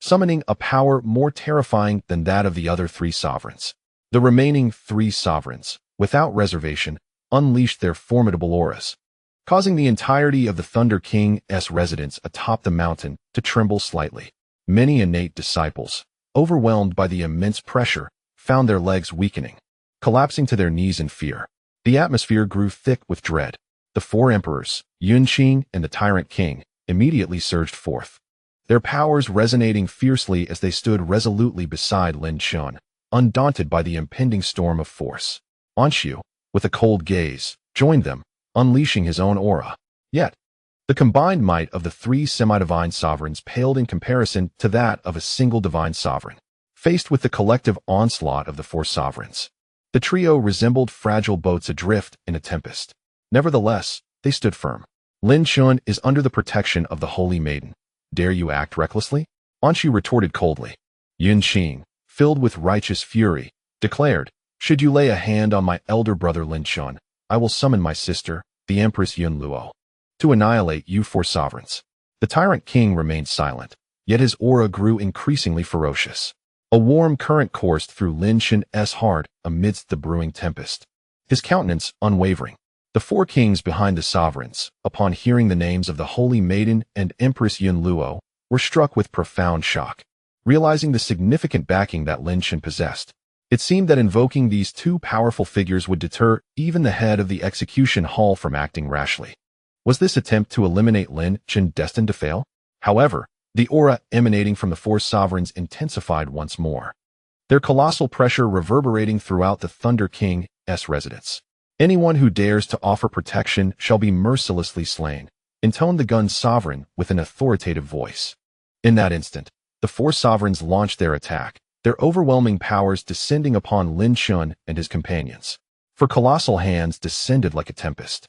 summoning a power more terrifying than that of the other 3 sovereigns. The remaining 3 sovereigns, without reservation, unleashed their formidable auras, causing the entirety of the Thunder King's residence atop the mountain to tremble slightly. Many innate disciples, overwhelmed by the immense pressure, found their legs weakening, collapsing to their knees in fear. The atmosphere grew thick with dread. The 4 emperors, Yunqing and the Tyrant King, immediately surged forth, their powers resonating fiercely as they stood resolutely beside Lin Chen, undaunted by the impending storm of force. Anshu, with a cold gaze, joined them, unleashing his own aura. Yet, the combined might of the three semi-divine sovereigns paled in comparison to that of a single divine sovereign. Faced with the collective onslaught of the four sovereigns, the trio resembled fragile boats adrift in a tempest. Nevertheless, they stood firm. Lin Chen is under the protection of the Holy Maiden. Dare you act recklessly? Anshu retorted coldly. Yun Qing, filled with righteous fury, declared, should you lay a hand on my elder brother Lin Chen, I will summon my sister, the Empress Yun Luo, to annihilate you four sovereigns. The tyrant king remained silent, yet his aura grew increasingly ferocious. A warm current coursed through Lin Chen's heart amidst the brewing tempest, his countenance unwavering. The four kings behind the sovereigns, upon hearing the names of the Holy Maiden and Empress Yun Luo, were struck with profound shock. Realizing the significant backing that Lin Chen possessed, it seemed that invoking these two powerful figures would deter even the head of the execution hall from acting rashly. Was this attempt to eliminate Lin Chen destined to fail? However, the aura emanating from the four sovereigns intensified once more, their colossal pressure reverberating throughout the Thunder King's residence. Anyone who dares to offer protection shall be mercilessly slain, intoned the gun sovereign with an authoritative voice. In that instant, the four sovereigns launched their attack, their overwhelming powers descending upon Lin Chen and his companions. For colossal hands descended like a tempest,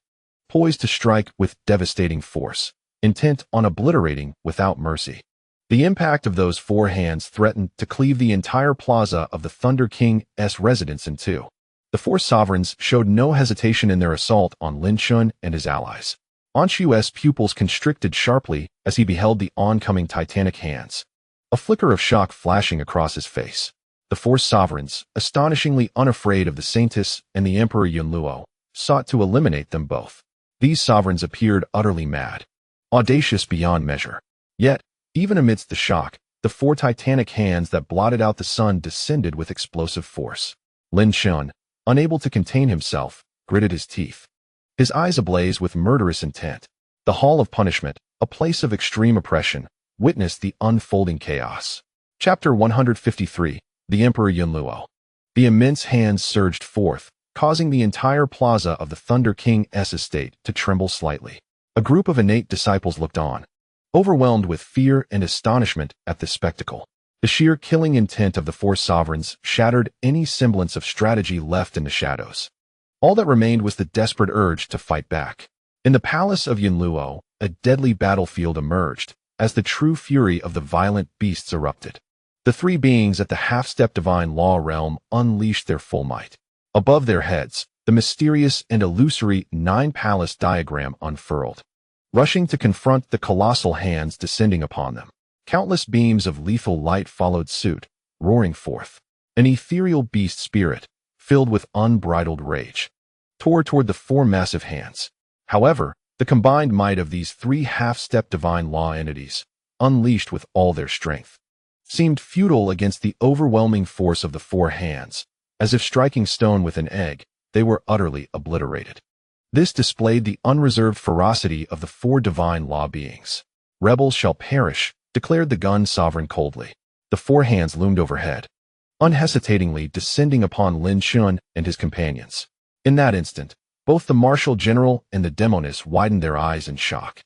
poised to strike with devastating force, intent on obliterating without mercy. The impact of those four hands threatened to cleave the entire plaza of the Thunder King's residence in two. The four sovereigns showed no hesitation in their assault on Lin Chen and his allies. Anshu's pupils constricted sharply as he beheld the oncoming titanic hands, a flicker of shock flashing across his face. The four sovereigns, astonishingly unafraid of the Saintess and the Emperor Yun Luo, sought to eliminate them both. These sovereigns appeared utterly mad, audacious beyond measure. Yet, even amidst the shock, the four titanic hands that blotted out the sun descended with explosive force. Lin Chen, unable to contain himself, gritted his teeth, his eyes ablaze with murderous intent. The Hall of Punishment, a place of extreme oppression, witnessed the unfolding chaos. Chapter 153, The Emperor Yun Luo. The immense hands surged forth, causing the entire plaza of the Thunder King's estate to tremble slightly. A group of innate disciples looked on, overwhelmed with fear and astonishment at this spectacle. The sheer killing intent of the four sovereigns shattered any semblance of strategy left in the shadows. All that remained was the desperate urge to fight back. In the palace of Yun Luo, a deadly battlefield emerged, as the true fury of the violent beasts erupted. The three beings at the half-step divine law realm unleashed their full might. Above their heads, the mysterious and illusory nine-palace diagram unfurled, rushing to confront the colossal hands descending upon them. Countless beams of lethal light followed suit, roaring forth. An ethereal beast spirit, filled with unbridled rage, tore toward the four massive hands. However, the combined might of these three half-step divine law entities, unleashed with all their strength, seemed futile against the overwhelming force of the four hands. As if striking stone with an egg, they were utterly obliterated. This displayed the unreserved ferocity of the four divine law beings. Rebels shall perish, declared the gun sovereign coldly. The four hands loomed overhead, unhesitatingly descending upon Lin Chen and his companions. In that instant, both the marshal general and the demoness widened their eyes in shock.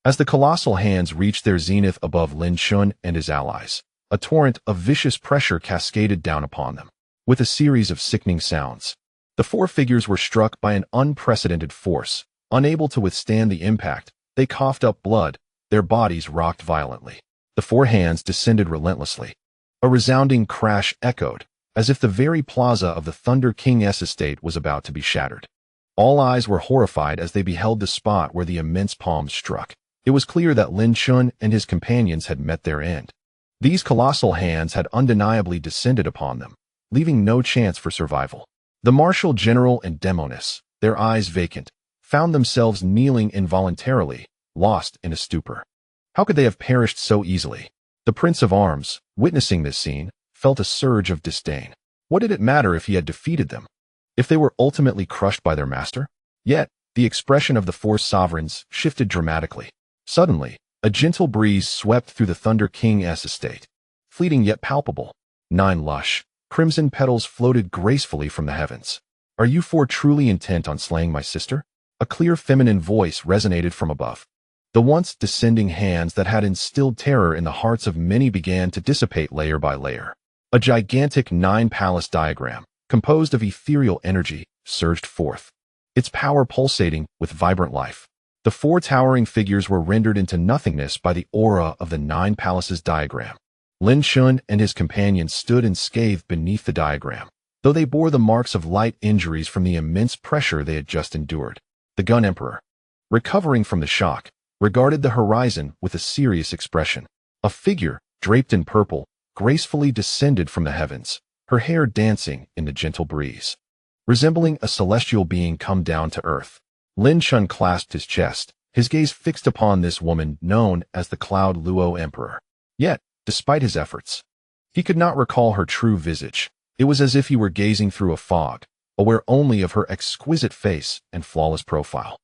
As the colossal hands reached their zenith above Lin Chen and his allies, a torrent of vicious pressure cascaded down upon them. With a series of sickening sounds, the four figures were struck by an unprecedented force. Unable to withstand the impact, they coughed up blood, their bodies rocked violently. The four hands descended relentlessly. A resounding crash echoed, as if the very plaza of the Thunder King's estate was about to be shattered. All eyes were horrified as they beheld the spot where the immense palms struck. It was clear that Lin Chen and his companions had met their end. These colossal hands had undeniably descended upon them, leaving no chance for survival. The marshal general and demoness, their eyes vacant, found themselves kneeling involuntarily, lost in a stupor. How could they have perished so easily? The Prince of Arms, witnessing this scene, felt a surge of disdain. What did it matter if he had defeated them? If they were ultimately crushed by their master? Yet, the expression of the four sovereigns shifted dramatically. Suddenly, A gentle breeze swept through the Thunder King's estate, fleeting yet palpable. 9 lush, crimson petals floated gracefully from the heavens. Are you four truly intent on slaying my sister? A clear feminine voice resonated from above. The once descending hands that had instilled terror in the hearts of many began to dissipate layer by layer. A gigantic 9-palace diagram, composed of ethereal energy, surged forth, its power pulsating with vibrant life. The 4 towering figures were rendered into nothingness by the aura of the 9 palaces diagram. Lin Chen and his companions stood unscathed beneath the diagram, though they bore the marks of light injuries from the immense pressure they had just endured. The Gun Emperor, recovering from the shock, regarded the horizon with a serious expression. A figure, draped in purple, gracefully descended from the heavens, her hair dancing in the gentle breeze. Resembling a celestial being come down to earth, Lin Chen clasped his chest, his gaze fixed upon this woman known as the Cloud Luo Emperor. Yet, despite his efforts, he could not recall her true visage. It was as if he were gazing through a fog, aware only of her exquisite face and flawless profile.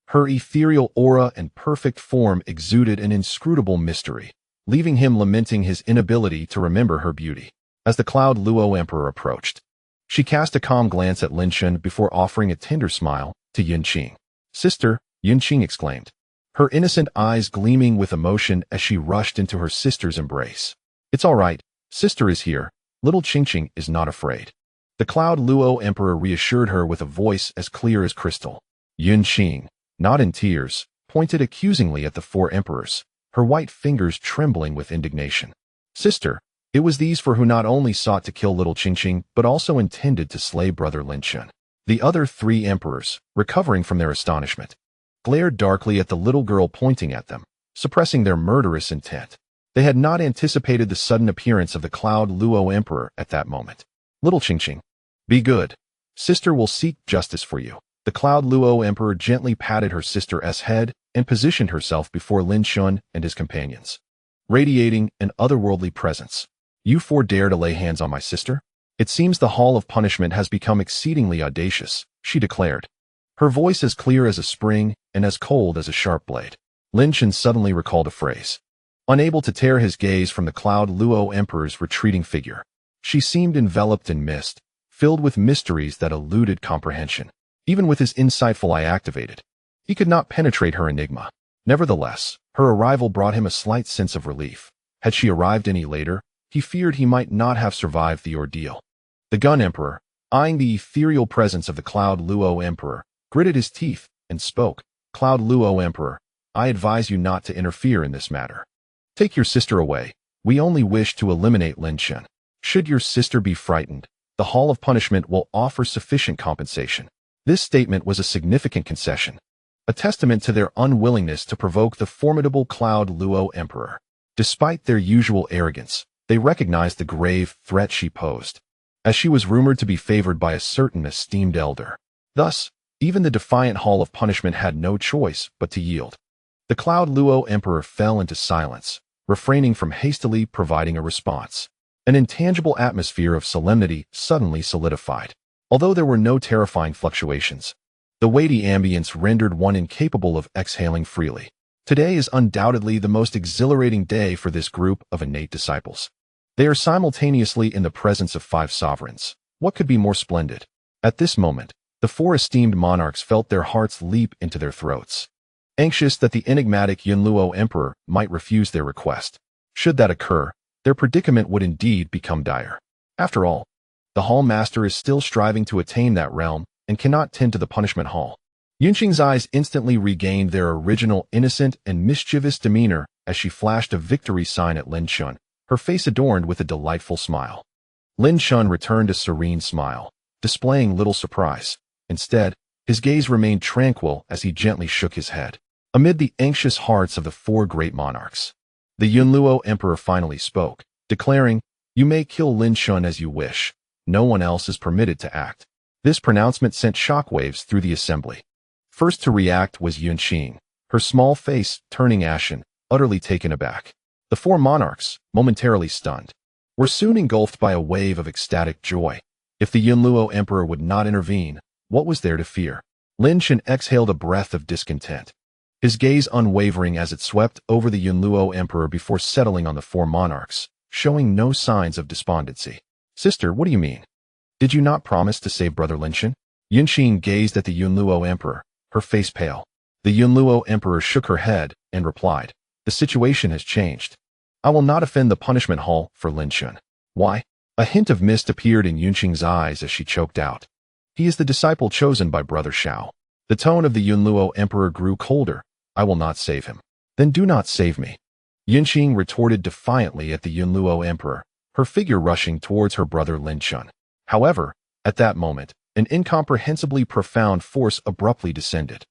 Her ethereal aura and perfect form exuded an inscrutable mystery, leaving him lamenting his inability to remember her beauty. As the Cloud Luo Emperor approached, she cast a calm glance at Lin Chen before offering a tender smile to Yun Qing. "Sister," Yun Qing exclaimed, her innocent eyes gleaming with emotion as she rushed into her sister's embrace. "It's all right, sister is here. Little Qingqing is not afraid." The Cloud Luo Emperor reassured her with a voice as clear as crystal. Yun Qing, not in tears, pointed accusingly at the 4 emperors, her white fingers trembling with indignation. "Sister, it was these four who not only sought to kill little Qingqing, but also intended to slay brother Lin Chen." The other 3 emperors, recovering from their astonishment, glared darkly at the little girl pointing at them, suppressing their murderous intent. They had not anticipated the sudden appearance of the Cloud Luo Emperor at that moment. "Little Qingqing, be good. Sister will seek justice for you." The Cloud Luo Emperor gently patted her sister's head and positioned herself before Lin Chen and his companions, radiating an otherworldly presence. "You 4 dare to lay hands on my sister? It seems the Hall of Punishment has become exceedingly audacious," she declared, her voice as clear as a spring and as cold as a sharp blade. Lin Chen suddenly recalled a phrase. Unable to tear his gaze from the Cloud Luo Emperor's retreating figure, she seemed enveloped in mist, filled with mysteries that eluded comprehension. Even with his insightful eye activated, he could not penetrate her enigma. Nevertheless, her arrival brought him a slight sense of relief. Had she arrived any later, he feared he might not have survived the ordeal. The Gun Emperor, eyeing the ethereal presence of the Cloud Luo Emperor, gritted his teeth and spoke. "Cloud Luo Emperor, I advise you not to interfere in this matter. Take your sister away. We only wish to eliminate Lin Chen. Should your sister be frightened, the Hall of Punishment will offer sufficient compensation." This statement was a significant concession, a testament to their unwillingness to provoke the formidable Cloud Luo Emperor. Despite their usual arrogance, they recognized the grave threat she posed, as she was rumored to be favored by a certain esteemed elder. Thus, even the defiant Hall of Punishment had no choice but to yield. The Cloud Luo Emperor fell into silence, refraining from hastily providing a response. An intangible atmosphere of solemnity suddenly solidified. Although there were no terrifying fluctuations, the weighty ambience rendered one incapable of exhaling freely. Today is undoubtedly the most exhilarating day for this group of innate disciples. They are simultaneously in the presence of 5 sovereigns. What could be more splendid? At this moment, the 4 esteemed monarchs felt their hearts leap into their throats, anxious that the enigmatic Yun Luo Emperor might refuse their request. Should that occur, their predicament would indeed become dire. After all, the Hall Master is still striving to attain that realm and cannot tend to the punishment hall. Yunqing's eyes instantly regained their original innocent and mischievous demeanor as she flashed a victory sign at Lin Chen, her face adorned with a delightful smile. Lin Chen returned a serene smile, displaying little surprise. Instead, his gaze remained tranquil as he gently shook his head. Amid the anxious hearts of the 4 great monarchs, the Yun Luo Emperor finally spoke, declaring, "You may kill Lin Chen as you wish. No one else is permitted to act." This pronouncement sent shockwaves through the assembly. First to react was Yun Qing, her small face turning ashen, utterly taken aback. The 4 monarchs, momentarily stunned, were soon engulfed by a wave of ecstatic joy. If the Yun Luo Emperor would not intervene, what was there to fear? Lin Chen exhaled a breath of discontent. his gaze unwavering as it swept over the Yunluo Emperor before settling on the four monarchs, showing no signs of despondency. Sister, what do you mean? Did you not promise to save Brother Lin Chen? Yunqing gazed at the Yunluo Emperor, her face pale. The Yunluo Emperor shook her head and replied, the situation has changed. I will not offend the punishment hall for Lin Chen. Why? A hint of mist appeared in Yunqing's eyes as she choked out. He is the disciple chosen by Brother Shao. The tone of the Yunluo Emperor grew colder. I will not save him. Then do not save me. Yunqing retorted defiantly at the Yunluo Emperor, her figure rushing towards her brother Lin Chen. However, at that moment, an incomprehensibly profound force abruptly descended.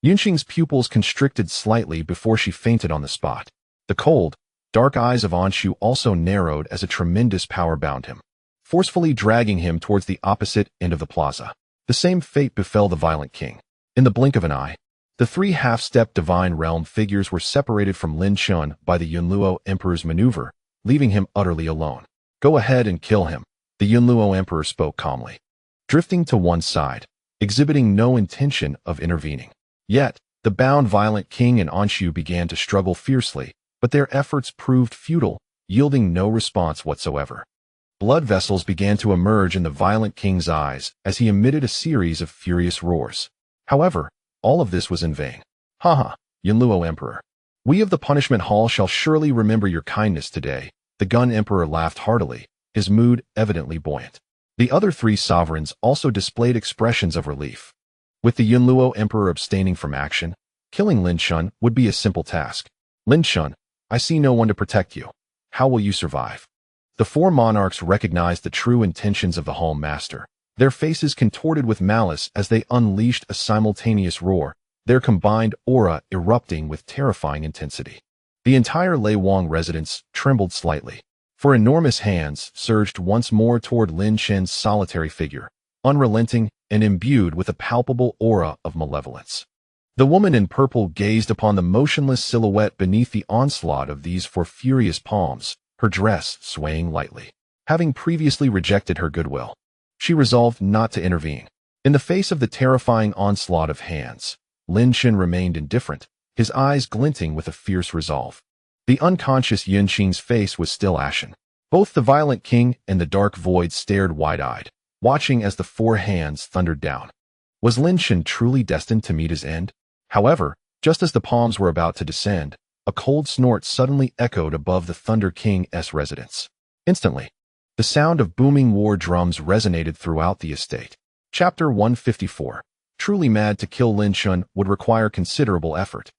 Yunqing's pupils constricted slightly before she fainted on the spot. The cold, dark eyes of Anshu also narrowed as a tremendous power bound him, forcefully dragging him towards the opposite end of the plaza. The same fate befell the violent king. In the blink of an eye, the three half-step divine realm figures were separated from Lin Chen by the Yunluo Emperor's maneuver, leaving him utterly alone. Go ahead and kill him, the Yunluo Emperor spoke calmly, drifting to one side, exhibiting no intention of intervening. Yet, the bound violent king and Anshu began to struggle fiercely, but their efforts proved futile, yielding no response whatsoever. Blood vessels began to emerge in the violent king's eyes as he emitted a series of furious roars. However, all of this was in vain. Haha, Yunluo Emperor. We of the punishment hall shall surely remember your kindness today. The Gun Emperor laughed heartily, his mood evidently buoyant. The other three sovereigns also displayed expressions of relief. With the Yunluo Emperor abstaining from action, killing Lin Chen would be a simple task. Lin Chen, I see no one to protect you. How will you survive? The four monarchs recognized the true intentions of the Hall Master, their faces contorted with malice as they unleashed a simultaneous roar, their combined aura erupting with terrifying intensity. The entire Lei Wang residence trembled slightly, for enormous hands surged once more toward Lin Chen's solitary figure, unrelenting and imbued with a palpable aura of malevolence. The woman in purple gazed upon the motionless silhouette beneath the onslaught of these four furious palms, her dress swaying lightly. Having previously rejected her goodwill, she resolved not to intervene. In the face of the terrifying onslaught of hands, Lin Chen remained indifferent, his eyes glinting with a fierce resolve. The unconscious Yunqing's face was still ashen. Both the violent king and the dark void stared wide-eyed, watching as the four hands thundered down. Was Lin Chen truly destined to meet his end? However, just as the palms were about to descend, a cold snort suddenly echoed above the Thunder King's residence. Instantly, the sound of booming war drums resonated throughout the estate. Chapter 154. Truly mad to kill Lin Chen would require considerable effort,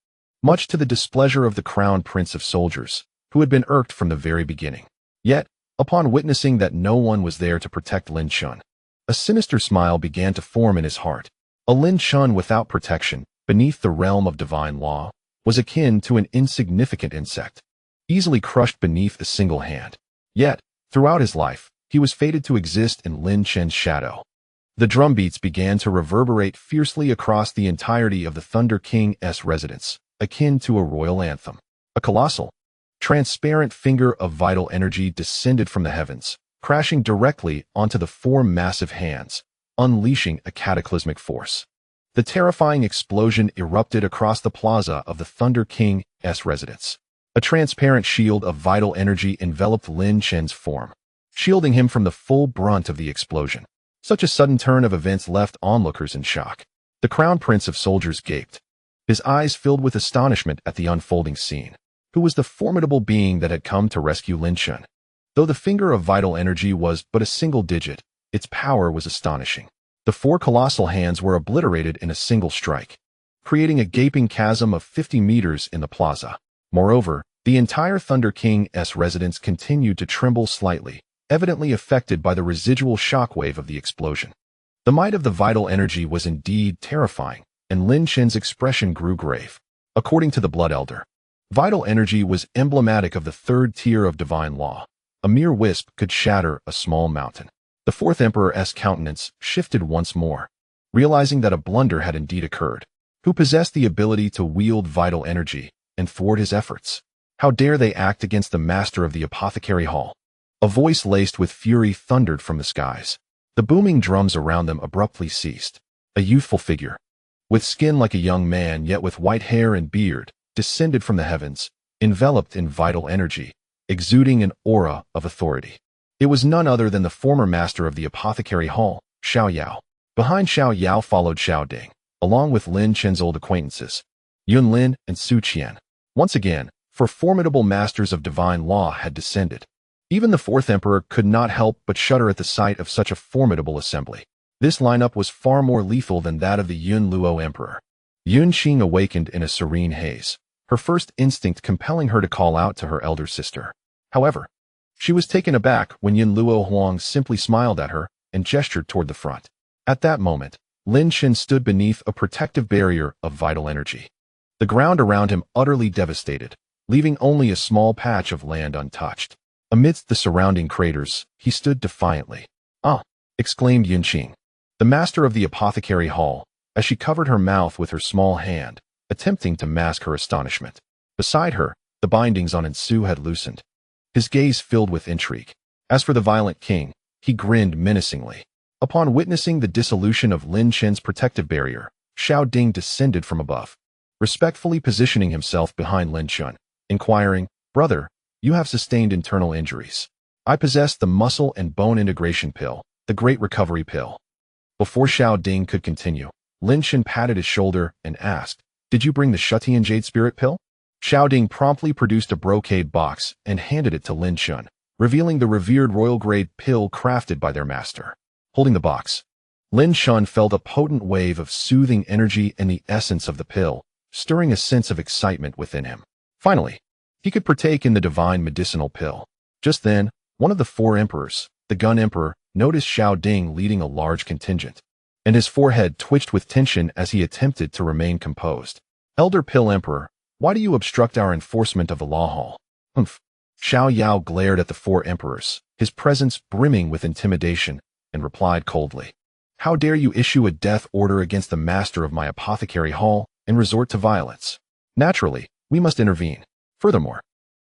much to the displeasure of the crown prince of soldiers, who had been irked from the very beginning. Yet, upon witnessing that no one was there to protect Lin Chen, a sinister smile began to form in his heart. A Lin Chen without protection, beneath the realm of divine law, was akin to an insignificant insect, easily crushed beneath a single hand. Yet, throughout his life, he was fated to exist in Lin Chen's shadow. The drumbeats began to reverberate fiercely across the entirety of the Thunder King's residence, akin to a royal anthem. A colossal, transparent finger of vital energy descended from the heavens, crashing directly onto the four massive hands, unleashing a cataclysmic force. The terrifying explosion erupted across the plaza of the Thunder King's residence. A transparent shield of vital energy enveloped Lin Chen's form, shielding him from the full brunt of the explosion. Such a sudden turn of events left onlookers in shock. The crown prince of soldiers gaped, his eyes filled with astonishment at the unfolding scene. Who was the formidable being that had come to rescue Lin Chen? Though the finger of vital energy was but a single digit, its power was astonishing. The four colossal hands were obliterated in a single strike, creating a gaping chasm of 50 meters in the plaza. Moreover, the entire Thunder King's residence continued to tremble slightly, evidently affected by the residual shockwave of the explosion. The might of the vital energy was indeed terrifying, and Lin Chen's expression grew grave. According to the Blood Elder, vital energy was emblematic of the third tier of divine law. A mere wisp could shatter a small mountain. The fourth emperor's countenance shifted once more, realizing that a blunder had indeed occurred. Who possessed the ability to wield vital energy and thwart his efforts? How dare they act against the master of the apothecary hall? A voice laced with fury thundered from the skies. The booming drums around them abruptly ceased. A youthful figure, with skin like a young man yet with white hair and beard, descended from the heavens, enveloped in vital energy, exuding an aura of authority. It was none other than the former master of the apothecary hall, Xiao Yao. Behind Xiao Yao followed Xiao Ding, along with Lin Chen's old acquaintances, Yun Lin and Su Qian. Once again, for formidable masters of divine law had descended. Even the fourth emperor could not help but shudder at the sight of such a formidable assembly. This lineup was far more lethal than that of the Yun Luo emperor. Yun Qing awakened in a serene haze, her first instinct compelling her to call out to her elder sister. However, she was taken aback when Yun Luo Huang simply smiled at her and gestured toward the front. At that moment, Lin Chen stood beneath a protective barrier of vital energy. The ground around him utterly devastated, leaving only a small patch of land untouched. Amidst the surrounding craters, he stood defiantly. "Ah!" exclaimed Yun Qing, the master of the apothecary hall, as she covered her mouth with her small hand, attempting to mask her astonishment. Beside her, the bindings on Ensu had loosened. His gaze filled with intrigue. As for the violent king, he grinned menacingly. Upon witnessing the dissolution of Lin Chen's protective barrier, Xiao Ding descended from above, respectfully positioning himself behind Lin Chen, inquiring, "Brother, you have sustained internal injuries. I possess the muscle and bone integration pill, the great recovery pill." Before Xiao Ding could continue, Lin Chen patted his shoulder and asked, "Did you bring the Shutian Jade Spirit pill?" Xiao Ding promptly produced a brocade box and handed it to Lin Chen, revealing the revered royal-grade pill crafted by their master. Holding the box, Lin Chen felt a potent wave of soothing energy and the essence of the pill, stirring a sense of excitement within him. Finally, he could partake in the divine medicinal pill. Just then, one of the four emperors, the Gun Emperor, noticed Xiao Ding leading a large contingent, and his forehead twitched with tension as he attempted to remain composed. "Elder Pill Emperor, why do you obstruct our enforcement of the law hall?" "Humph." Xiao Yao glared at the four emperors, his presence brimming with intimidation, and replied coldly, "How dare you issue a death order against the master of my apothecary hall and resort to violence? Naturally, we must intervene. Furthermore,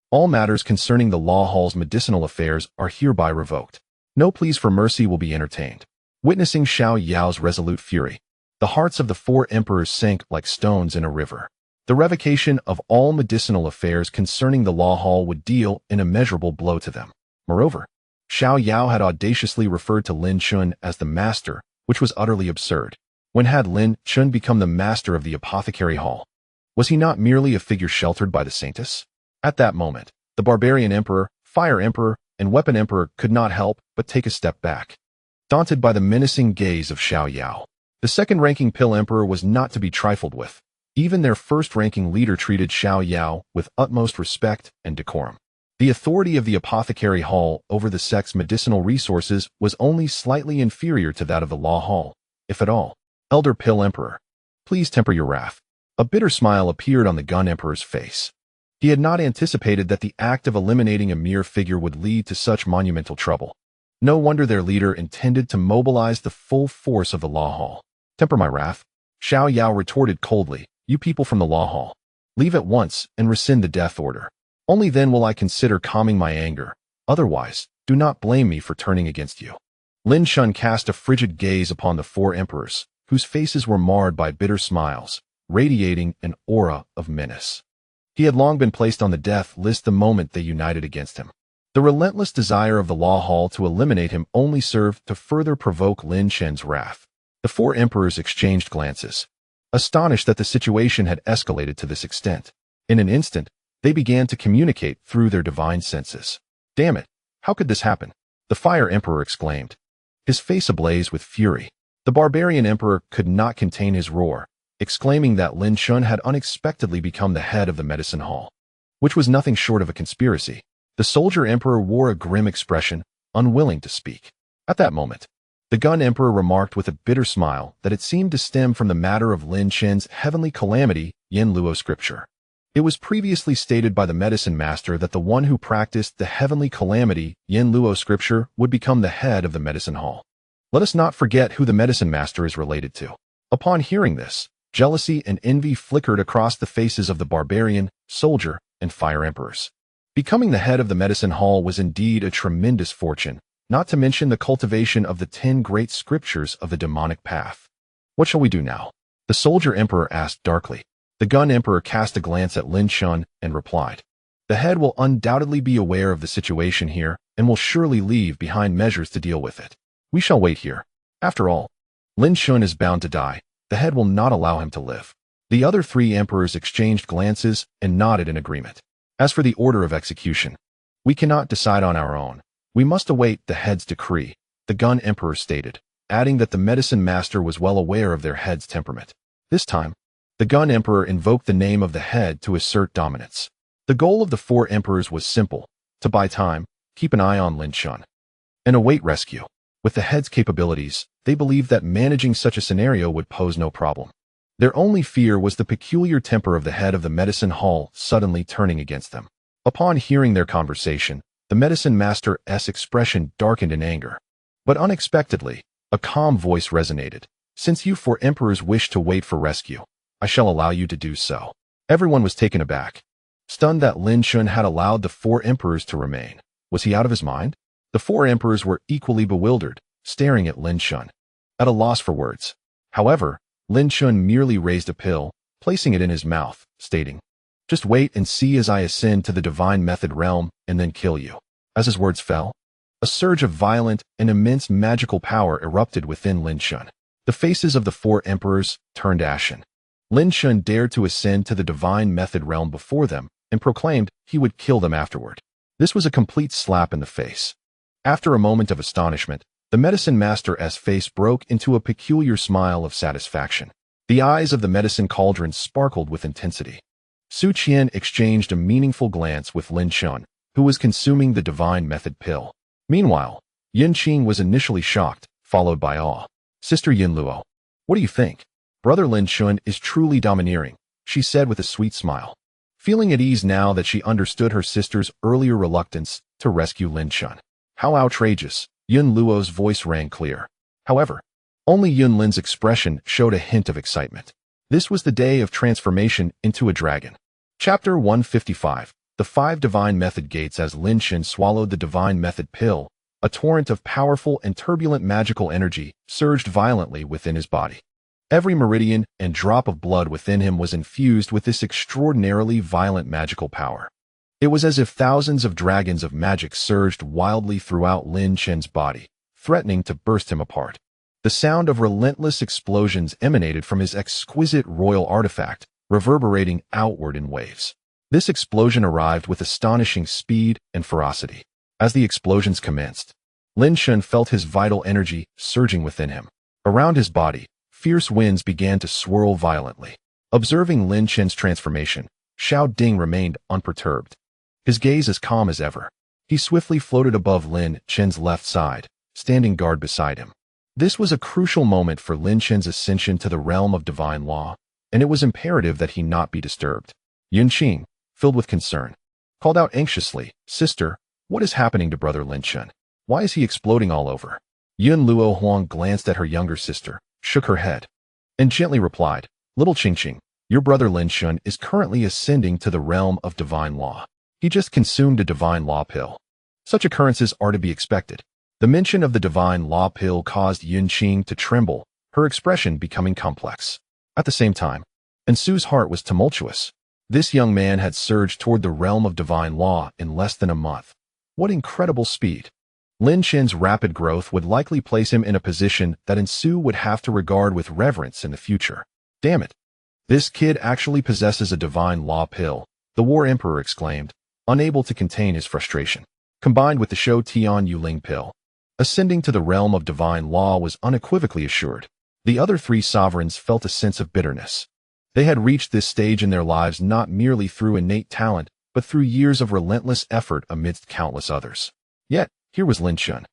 all matters concerning the law hall's medicinal affairs are hereby revoked. No pleas for mercy will be entertained." Witnessing Xiao Yao's resolute fury, the hearts of the four emperors sank like stones in a river. The revocation of all medicinal affairs concerning the law hall would deal an immeasurable blow to them. Moreover, Xiao Yao had audaciously referred to Lin Chen as the master, which was utterly absurd. When had Lin Chen become the master of the apothecary hall? Was he not merely a figure sheltered by the saintess? At that moment, the barbarian emperor, fire emperor, and weapon emperor could not help but take a step back, daunted by the menacing gaze of Xiao Yao. The second-ranking pill emperor was not to be trifled with. Even their first-ranking leader treated Xiao Yao with utmost respect and decorum. The authority of the apothecary hall over the sect's medicinal resources was only slightly inferior to that of the law hall, if at all. "Elder Pill Emperor, please temper your wrath." A bitter smile appeared on the Gun Emperor's face. He had not anticipated that the act of eliminating a mere figure would lead to such monumental trouble. No wonder their leader intended to mobilize the full force of the law hall. "Temper my wrath?" Xiao Yao retorted coldly. "You people from the law hall, leave at once and rescind the death order. Only then will I consider calming my anger. Otherwise, do not blame me for turning against you." Lin Chen cast a frigid gaze upon the four emperors, whose faces were marred by bitter smiles, radiating an aura of menace. He had long been placed on the death list the moment they united against him. The relentless desire of the law hall to eliminate him only served to further provoke Lin Chen's wrath. The four emperors exchanged glances, astonished that the situation had escalated to this extent. In an instant, they began to communicate through their divine senses. "Damn it, how could this happen?" the fire emperor exclaimed, his face ablaze with fury. The barbarian emperor could not contain his roar, exclaiming that Lin Chen had unexpectedly become the head of the medicine hall, which was nothing short of a conspiracy. The soldier emperor wore a grim expression, unwilling to speak. At that moment, the Gun Emperor remarked with a bitter smile that it seemed to stem from the matter of Lin Chen's heavenly calamity, Yin Luo scripture. It was previously stated by the medicine master that the one who practiced the heavenly calamity, Yin Luo scripture, would become the head of the medicine hall. Let us not forget who the medicine master is related to. Upon hearing this, jealousy and envy flickered across the faces of the barbarian, soldier, and fire emperors. Becoming the head of the medicine hall was indeed a tremendous fortune, not to mention the cultivation of the 10 great scriptures of the demonic path. "What shall we do now?" The soldier emperor asked darkly. The gun emperor cast a glance at Lin Chen and replied, "The head will undoubtedly be aware of the situation here and will surely leave behind measures to deal with it. We shall wait here. After all, Lin Chen is bound to die. The head will not allow him to live." The other three emperors exchanged glances and nodded in agreement. As for the order of execution, "We cannot decide on our own. We must await the head's decree," the gun emperor stated, adding that the medicine master was well aware of their head's temperament. This time, the gun emperor invoked the name of the head to assert dominance. The goal of the four emperors was simple: to buy time, keep an eye on Lin Chen, and await rescue. With the head's capabilities, they believed that managing such a scenario would pose no problem. Their only fear was the peculiar temper of the head of the medicine hall suddenly turning against them. Upon hearing their conversation, the medicine master's expression darkened in anger. But unexpectedly, a calm voice resonated. "Since you four emperors wish to wait for rescue, I shall allow you to do so." Everyone was taken aback, stunned that Lin Chen had allowed the four emperors to remain. Was he out of his mind? The four emperors were equally bewildered, staring at Lin Chen, at a loss for words. However, Lin Chen merely raised a pill, placing it in his mouth, stating, "Just wait and see as I ascend to the divine method realm and then kill you." As his words fell, a surge of violent and immense magical power erupted within Lin Chen. The faces of the four emperors turned ashen. Lin Chen dared to ascend to the divine method realm before them and proclaimed he would kill them afterward. This was a complete slap in the face. After a moment of astonishment, the medicine master's face broke into a peculiar smile of satisfaction. The eyes of the medicine cauldron sparkled with intensity. Su Qian exchanged a meaningful glance with Lin Chen, who was consuming the divine method pill. Meanwhile, Yin Qing was initially shocked, followed by awe. "Sister Yin Luo, what do you think? Brother Lin Chen is truly domineering," she said with a sweet smile. Feeling at ease now that she understood her sister's earlier reluctance to rescue Lin Chen. "How outrageous," Yun Luo's voice rang clear. However, only Yun Lin's expression showed a hint of excitement. This was the day of transformation into a dragon. Chapter 155. The Five Divine Method Gates. As Lin Chen swallowed the divine method pill, a torrent of powerful and turbulent magical energy surged violently within his body. Every meridian and drop of blood within him was infused with this extraordinarily violent magical power. It was as if thousands of dragons of magic surged wildly throughout Lin Chen's body, threatening to burst him apart. The sound of relentless explosions emanated from his exquisite royal artifact, reverberating outward in waves. This explosion arrived with astonishing speed and ferocity. As the explosions commenced, Lin Chen felt his vital energy surging within him. Around his body, fierce winds began to swirl violently. Observing Lin Chen's transformation, Xiao Ding remained unperturbed, his gaze as calm as ever. He swiftly floated above Lin Chen's left side, standing guard beside him. This was a crucial moment for Lin Chen's ascension to the realm of divine law, and it was imperative that he not be disturbed. Yun Qing, filled with concern, called out anxiously, "Sister, what is happening to brother Lin Chen? Why is he exploding all over?" Yun Luo Huang glanced at her younger sister, shook her head, and gently replied, "Little Qingqing, your brother Lin Chen is currently ascending to the realm of divine law. He just consumed a divine law pill. Such occurrences are to be expected." The mention of the divine law pill caused Yun Qing to tremble, her expression becoming complex. At the same time, Ensu's heart was tumultuous. This young man had surged toward the realm of divine law in less than a month. What incredible speed! Lin Chen's rapid growth would likely place him in a position that Ensu would have to regard with reverence in the future. "Damn it! This kid actually possesses a divine law pill," the War Emperor exclaimed, unable to contain his frustration. Combined with the Shou Tian Yuling pill, ascending to the realm of divine law was unequivocally assured. The other three sovereigns felt a sense of bitterness. They had reached this stage in their lives not merely through innate talent, but through years of relentless effort amidst countless others. Yet, here was Lin Chen,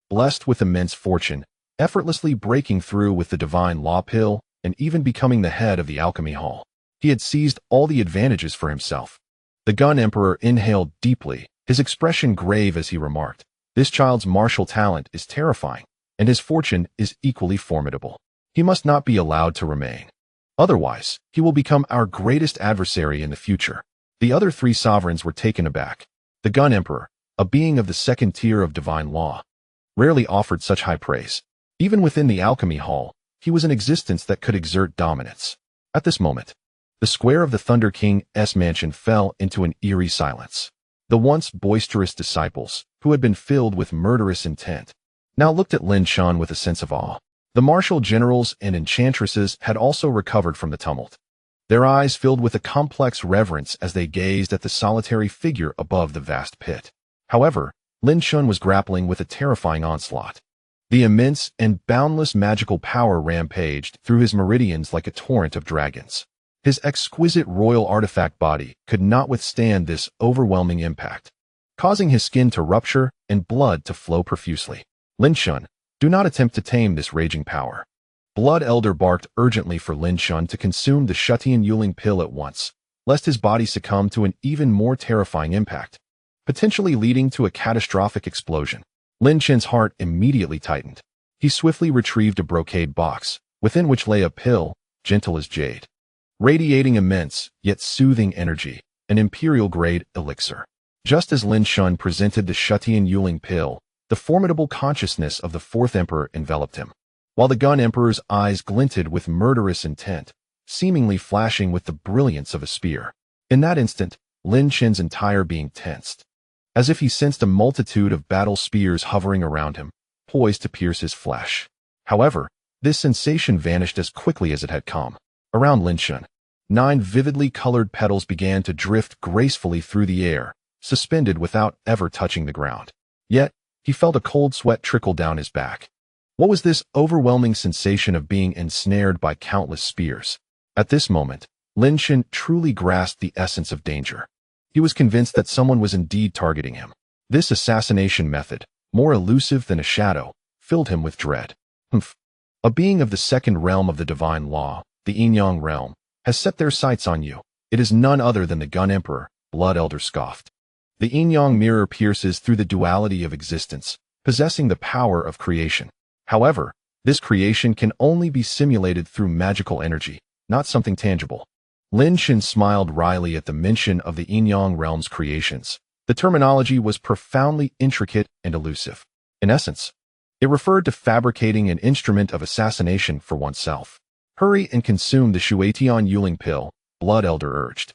blessed with immense fortune, effortlessly breaking through with the divine law pill, and even becoming the head of the alchemy hall. He had seized all the advantages for himself. The gun emperor inhaled deeply, his expression grave as he remarked, "This child's martial talent is terrifying, and his fortune is equally formidable. He must not be allowed to remain. Otherwise, he will become our greatest adversary in the future." The other three sovereigns were taken aback. The gun emperor, a being of the second tier of divine law, rarely offered such high praise. Even within the alchemy hall, he was an existence that could exert dominance. At this moment, the square of the Thunder King's mansion fell into an eerie silence. The once boisterous disciples, who had been filled with murderous intent, now looked at Lin Chen with a sense of awe. The martial generals and enchantresses had also recovered from the tumult. Their eyes filled with a complex reverence as they gazed at the solitary figure above the vast pit. However, Lin Chen was grappling with a terrifying onslaught. The immense and boundless magical power rampaged through his meridians like a torrent of dragons. His exquisite royal artifact body could not withstand this overwhelming impact, causing his skin to rupture and blood to flow profusely. Lin Chen, do not attempt to tame this raging power. Blood Elder barked urgently for Lin Chen to consume the Shutian Yuling pill at once, lest his body succumb to an even more terrifying impact, potentially leading to a catastrophic explosion. Lin Chen's heart immediately tightened. He swiftly retrieved a brocade box, within which lay a pill, gentle as jade, radiating immense, yet soothing energy, an imperial-grade elixir. Just as Lin Chen presented the Shutian Yuling pill, the formidable consciousness of the Fourth Emperor enveloped him. While the Gun Emperor's eyes glinted with murderous intent, seemingly flashing with the brilliance of a spear. In that instant, Lin Chen's entire being tensed, as if he sensed a multitude of battle spears hovering around him, poised to pierce his flesh. However, this sensation vanished as quickly as it had come. Around Lin Chen, 9 vividly colored petals began to drift gracefully through the air, suspended without ever touching the ground. Yet, he felt a cold sweat trickle down his back. What was this overwhelming sensation of being ensnared by countless spears? At this moment, Lin Chen truly grasped the essence of danger. He was convinced that someone was indeed targeting him. This assassination method, more elusive than a shadow, filled him with dread. A being of the second realm of the divine law, the Yin-Yang realm, has set their sights on you. It is none other than the Gun Emperor, Blood Elder scoffed. The Yin-Yang mirror pierces through the duality of existence, possessing the power of creation. However, this creation can only be simulated through magical energy, not something tangible. Lin Chen smiled wryly at the mention of the Yin-Yang realm's creations. The terminology was profoundly intricate and elusive. In essence, it referred to fabricating an instrument of assassination for oneself. Hurry and consume the Shutian Yuling pill, Blood Elder urged.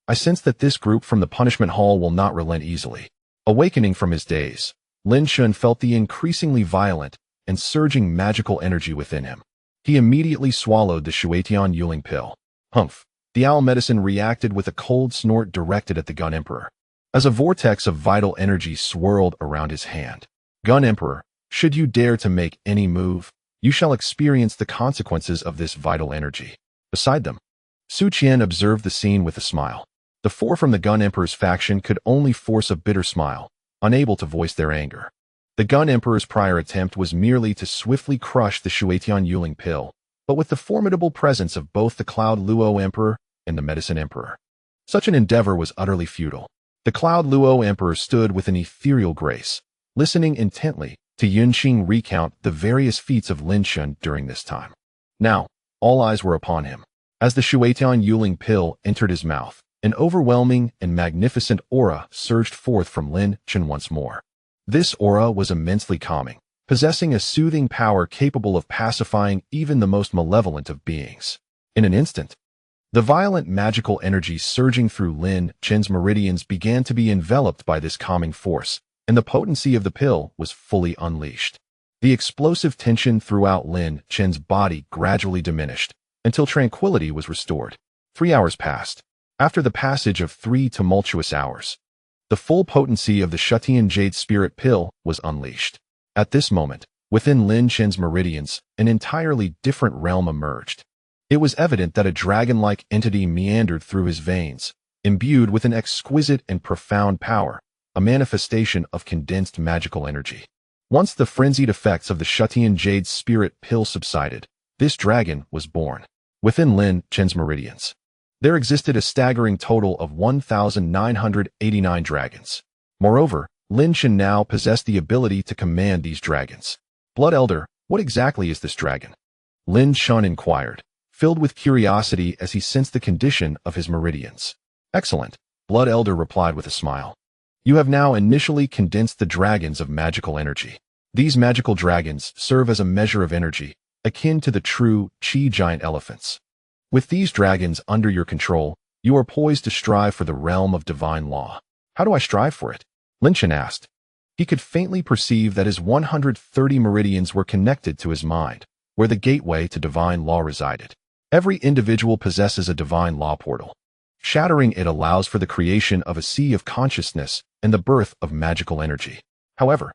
I sense that this group from the punishment hall will not relent easily. Awakening from his daze, Lin Chen felt the increasingly violent and surging magical energy within him. He immediately swallowed the Shutian Yuling pill. Humph! The owl medicine reacted with a cold snort directed at the Gun Emperor. As a vortex of vital energy swirled around his hand. Gun Emperor, should you dare to make any move, you shall experience the consequences of this vital energy. Beside them, Su Qian observed the scene with a smile. The 4 from the Gun Emperor's faction could only force a bitter smile, unable to voice their anger. The Gun Emperor's prior attempt was merely to swiftly crush the Shutian Yuling pill, but with the formidable presence of both the Cloud Luo Emperor and the Medicine Emperor, such an endeavor was utterly futile. The Cloud Luo Emperor stood with an ethereal grace, listening intently to Yunqing recount the various feats of Lin Chen during this time. Now, all eyes were upon him. As the Shutian Yuling pill entered his mouth, an overwhelming and magnificent aura surged forth from Lin Chen once more. This aura was immensely calming, possessing a soothing power capable of pacifying even the most malevolent of beings. In an instant, the violent magical energy surging through Lin Chen's meridians began to be enveloped by this calming force, and the potency of the pill was fully unleashed. The explosive tension throughout Lin Chen's body gradually diminished, until tranquility was restored. 3 hours passed. After the passage of 3 tumultuous hours, the full potency of the Shutian Jade Spirit pill was unleashed. At this moment, within Lin Chen's meridians, an entirely different realm emerged. It was evident that a dragon-like entity meandered through his veins, imbued with an exquisite and profound power, a manifestation of condensed magical energy. Once the frenzied effects of the Shutian Jade Spirit pill subsided, this dragon was born. Within Lin Chen's meridians, there existed a staggering total of 1,989 dragons. Moreover, Lin Chen now possessed the ability to command these dragons. Blood Elder, what exactly is this dragon? Lin Chen inquired, filled with curiosity as he sensed the condition of his meridians. Excellent, Blood Elder replied with a smile. You have now initially condensed the dragons of magical energy. These magical dragons serve as a measure of energy, akin to the true Qi giant elephants. With these dragons under your control, you are poised to strive for the realm of divine law. How do I strive for it? Lin Chen asked. He could faintly perceive that his 130 meridians were connected to his mind, where the gateway to divine law resided. Every individual possesses a divine law portal. Shattering it allows for the creation of a sea of consciousness and the birth of magical energy. However,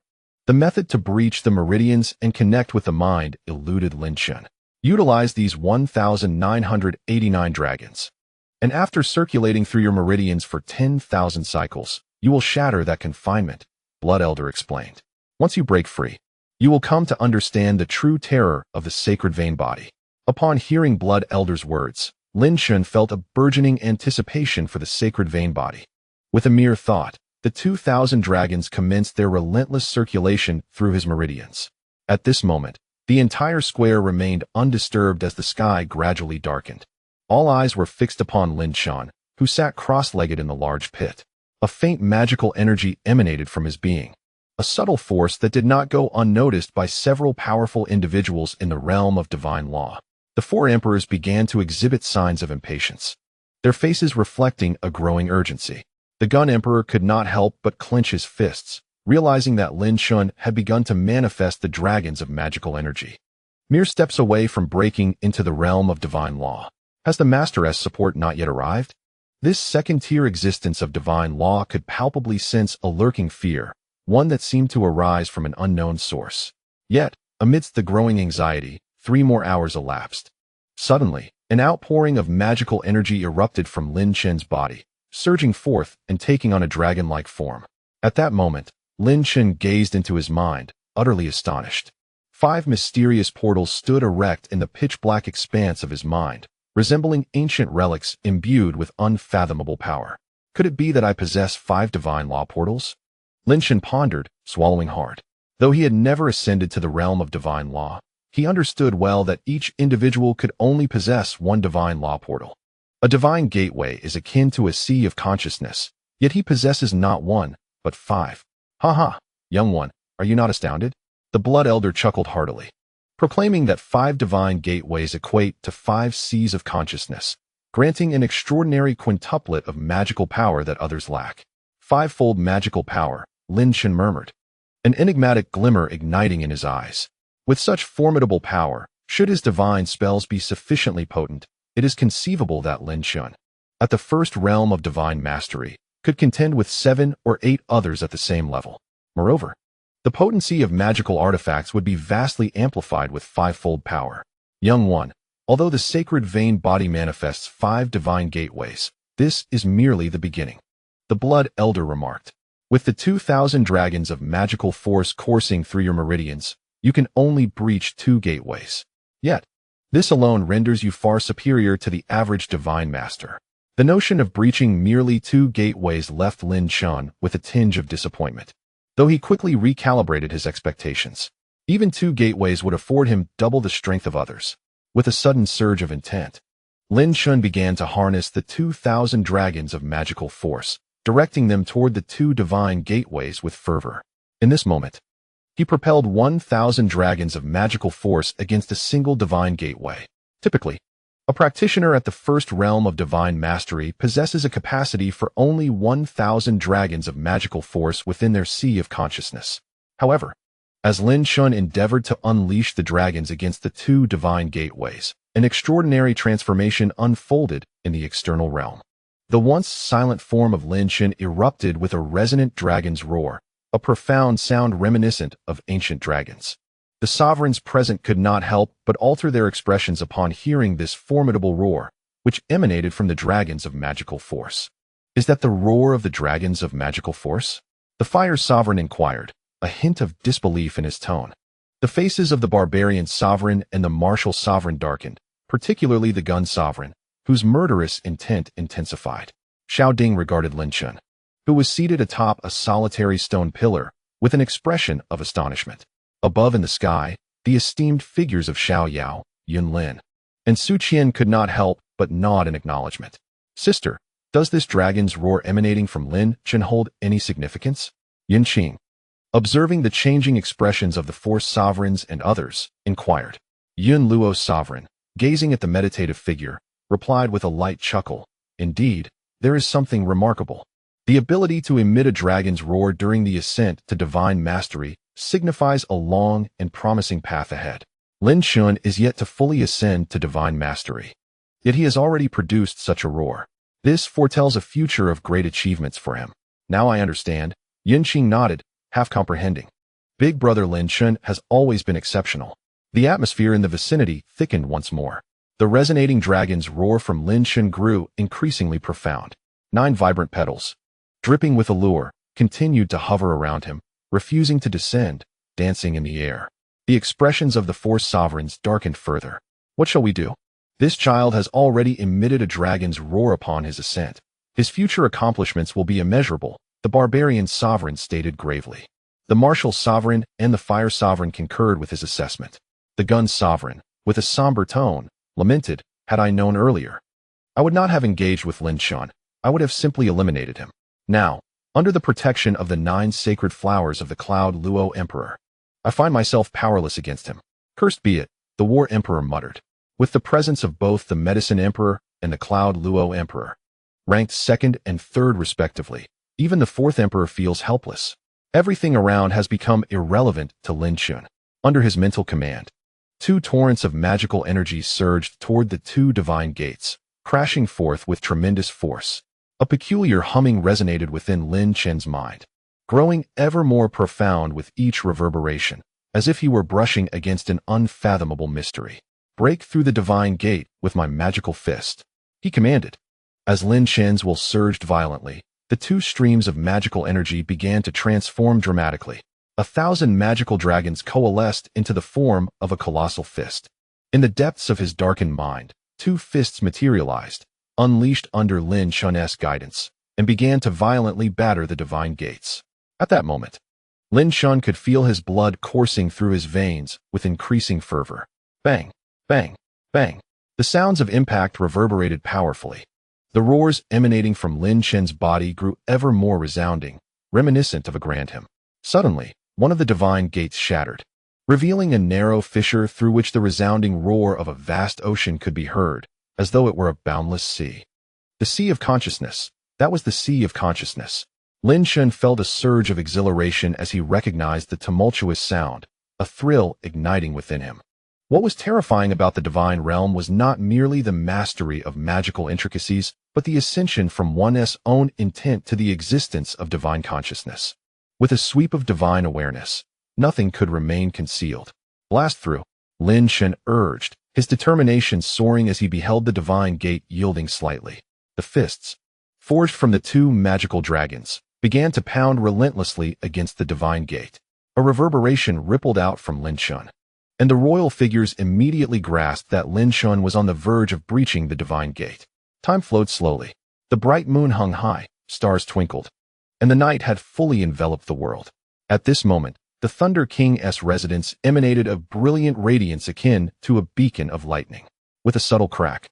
the method to breach the meridians and connect with the mind eluded Lin Chen. Utilize these 1,989 dragons. And after circulating through your meridians for 10,000 cycles, you will shatter that confinement, Blood Elder explained. Once you break free, you will come to understand the true terror of the sacred vein body. Upon hearing Blood Elder's words, Lin Chen felt a burgeoning anticipation for the sacred vein body. With a mere thought, the 2,000 dragons commenced their relentless circulation through his meridians. At this moment, the entire square remained undisturbed as the sky gradually darkened. All eyes were fixed upon Lin Chen, who sat cross-legged in the large pit. A faint magical energy emanated from his being, a subtle force that did not go unnoticed by several powerful individuals in the realm of divine law. The four emperors began to exhibit signs of impatience, their faces reflecting a growing urgency. The Gun Emperor could not help but clench his fists, realizing that Lin Chen had begun to manifest the dragons of magical energy. Mere steps away from breaking into the realm of divine law. Has the Master's support not yet arrived? This second-tier existence of divine law could palpably sense a lurking fear, one that seemed to arise from an unknown source. Yet, amidst the growing anxiety, 3 more hours elapsed. Suddenly, an outpouring of magical energy erupted from Lin Chen's body, surging forth and taking on a dragon-like form. At that moment, Lin Chen gazed into his mind, utterly astonished. 5 mysterious portals stood erect in the pitch-black expanse of his mind, resembling ancient relics imbued with unfathomable power. Could it be that I possess 5 divine law portals? Lin Chen pondered, swallowing hard. Though he had never ascended to the realm of divine law, he understood well that each individual could only possess 1 divine law portal. A divine gateway is akin to a sea of consciousness, yet he possesses not 1, but 5. Ha ha, young one, are you not astounded? The Blood Elder chuckled heartily, proclaiming that 5 divine gateways equate to 5 seas of consciousness, granting an extraordinary quintuplet of magical power that others lack. 5-fold magical power, Lin Chen murmured, an enigmatic glimmer igniting in his eyes. With such formidable power, should his divine spells be sufficiently potent, it is conceivable that Lin Chen, at the first realm of divine mastery, could contend with 7 or 8 others at the same level. Moreover, the potency of magical artifacts would be vastly amplified with 5-fold power. Young one, although the sacred vein body manifests 5 divine gateways, this is merely the beginning. The Blood Elder remarked. With the 2,000 dragons of magical force coursing through your meridians, you can only breach 2 gateways. Yet, this alone renders you far superior to the average divine master. The notion of breaching merely 2 gateways left Lin Chen with a tinge of disappointment, though he quickly recalibrated his expectations. Even 2 gateways would afford him double the strength of others. With a sudden surge of intent, Lin Chen began to harness the 2,000 dragons of magical force, directing them toward the 2 divine gateways with fervor. In this moment, he propelled 1,000 dragons of magical force against a single divine gateway. Typically, a practitioner at the first realm of divine mastery possesses a capacity for only 1,000 dragons of magical force within their sea of consciousness. However, as Lin Chen endeavored to unleash the dragons against the 2 divine gateways, an extraordinary transformation unfolded in the external realm. The once silent form of Lin Chen erupted with a resonant dragon's roar, a profound sound reminiscent of ancient dragons. The sovereigns present could not help but alter their expressions upon hearing this formidable roar, which emanated from the dragons of magical force. Is that the roar of the dragons of magical force? The Fire Sovereign inquired, a hint of disbelief in his tone. The faces of the barbarian sovereign and the martial sovereign darkened, particularly the gun sovereign, whose murderous intent intensified. Xiao Ding regarded Lin Chen, who was seated atop a solitary stone pillar, with an expression of astonishment. Above in the sky, the esteemed figures of Xiao Yao, Yun Lin, and Su Qian could not help but nod in acknowledgement. Sister, does this dragon's roar emanating from Lin Chen hold any significance? Yin Qing, observing the changing expressions of the 4 sovereigns and others, inquired. Yun Luo's sovereign, gazing at the meditative figure, replied with a light chuckle, "Indeed, there is something remarkable. The ability to emit a dragon's roar during the ascent to divine mastery signifies a long and promising path ahead. Lin Chen is yet to fully ascend to divine mastery. Yet he has already produced such a roar. This foretells a future of great achievements for him. Now I understand." Yinqing nodded, half comprehending. Big brother Lin Chen has always been exceptional. The atmosphere in the vicinity thickened once more. The resonating dragon's roar from Lin Chen grew increasingly profound. 9 vibrant petals, dripping with allure, continued to hover around him, refusing to descend, dancing in the air. The expressions of the 4 sovereigns darkened further. "What shall we do? This child has already emitted a dragon's roar upon his ascent. His future accomplishments will be immeasurable," the barbarian sovereign stated gravely. The martial sovereign and the fire sovereign concurred with his assessment. The gun sovereign, with a somber tone, lamented, "Had I known earlier, I would not have engaged with Lin Chen. I would have simply eliminated him. Now, under the protection of the 9 sacred flowers of the Cloud Luo Emperor, I find myself powerless against him. Cursed be it," the War Emperor muttered. With the presence of both the Medicine Emperor and the Cloud Luo Emperor, ranked 2nd and 3rd respectively, even the 4th Emperor feels helpless. Everything around has become irrelevant to Lin Chen. Under his mental command, 2 torrents of magical energy surged toward the 2 divine gates, crashing forth with tremendous force. A peculiar humming resonated within Lin Chen's mind, growing ever more profound with each reverberation, as if he were brushing against an unfathomable mystery. "Break through the divine gate with my magical fist," he commanded. As Lin Chen's will surged violently, the 2 streams of magical energy began to transform dramatically. 1,000 magical dragons coalesced into the form of a colossal fist. In the depths of his darkened mind, 2 fists materialized, unleashed under Lin Chen's guidance, and began to violently batter the divine gates. At that moment, Lin Chen could feel his blood coursing through his veins with increasing fervor. Bang, bang, bang. The sounds of impact reverberated powerfully. The roars emanating from Lin Chen's body grew ever more resounding, reminiscent of a grand hymn. Suddenly, one of the divine gates shattered, revealing a narrow fissure through which the resounding roar of a vast ocean could be heard, as though it were a boundless sea. The Sea of Consciousness. That was the Sea of Consciousness. Lin Chen felt a surge of exhilaration as he recognized the tumultuous sound, a thrill igniting within him. What was terrifying about the divine realm was not merely the mastery of magical intricacies, but the ascension from one's own intent to the existence of divine consciousness. With a sweep of divine awareness, nothing could remain concealed. "Blast through," Lin Chen urged, his determination soaring as he beheld the divine gate yielding slightly. The fists, forged from the 2 magical dragons, began to pound relentlessly against the divine gate. A reverberation rippled out from Lin Chen, and the royal figures immediately grasped that Lin Chen was on the verge of breaching the divine gate. Time flowed slowly. The bright moon hung high, stars twinkled, and the night had fully enveloped the world. At this moment, the Thunder King's residence emanated a brilliant radiance akin to a beacon of lightning. With a subtle crack,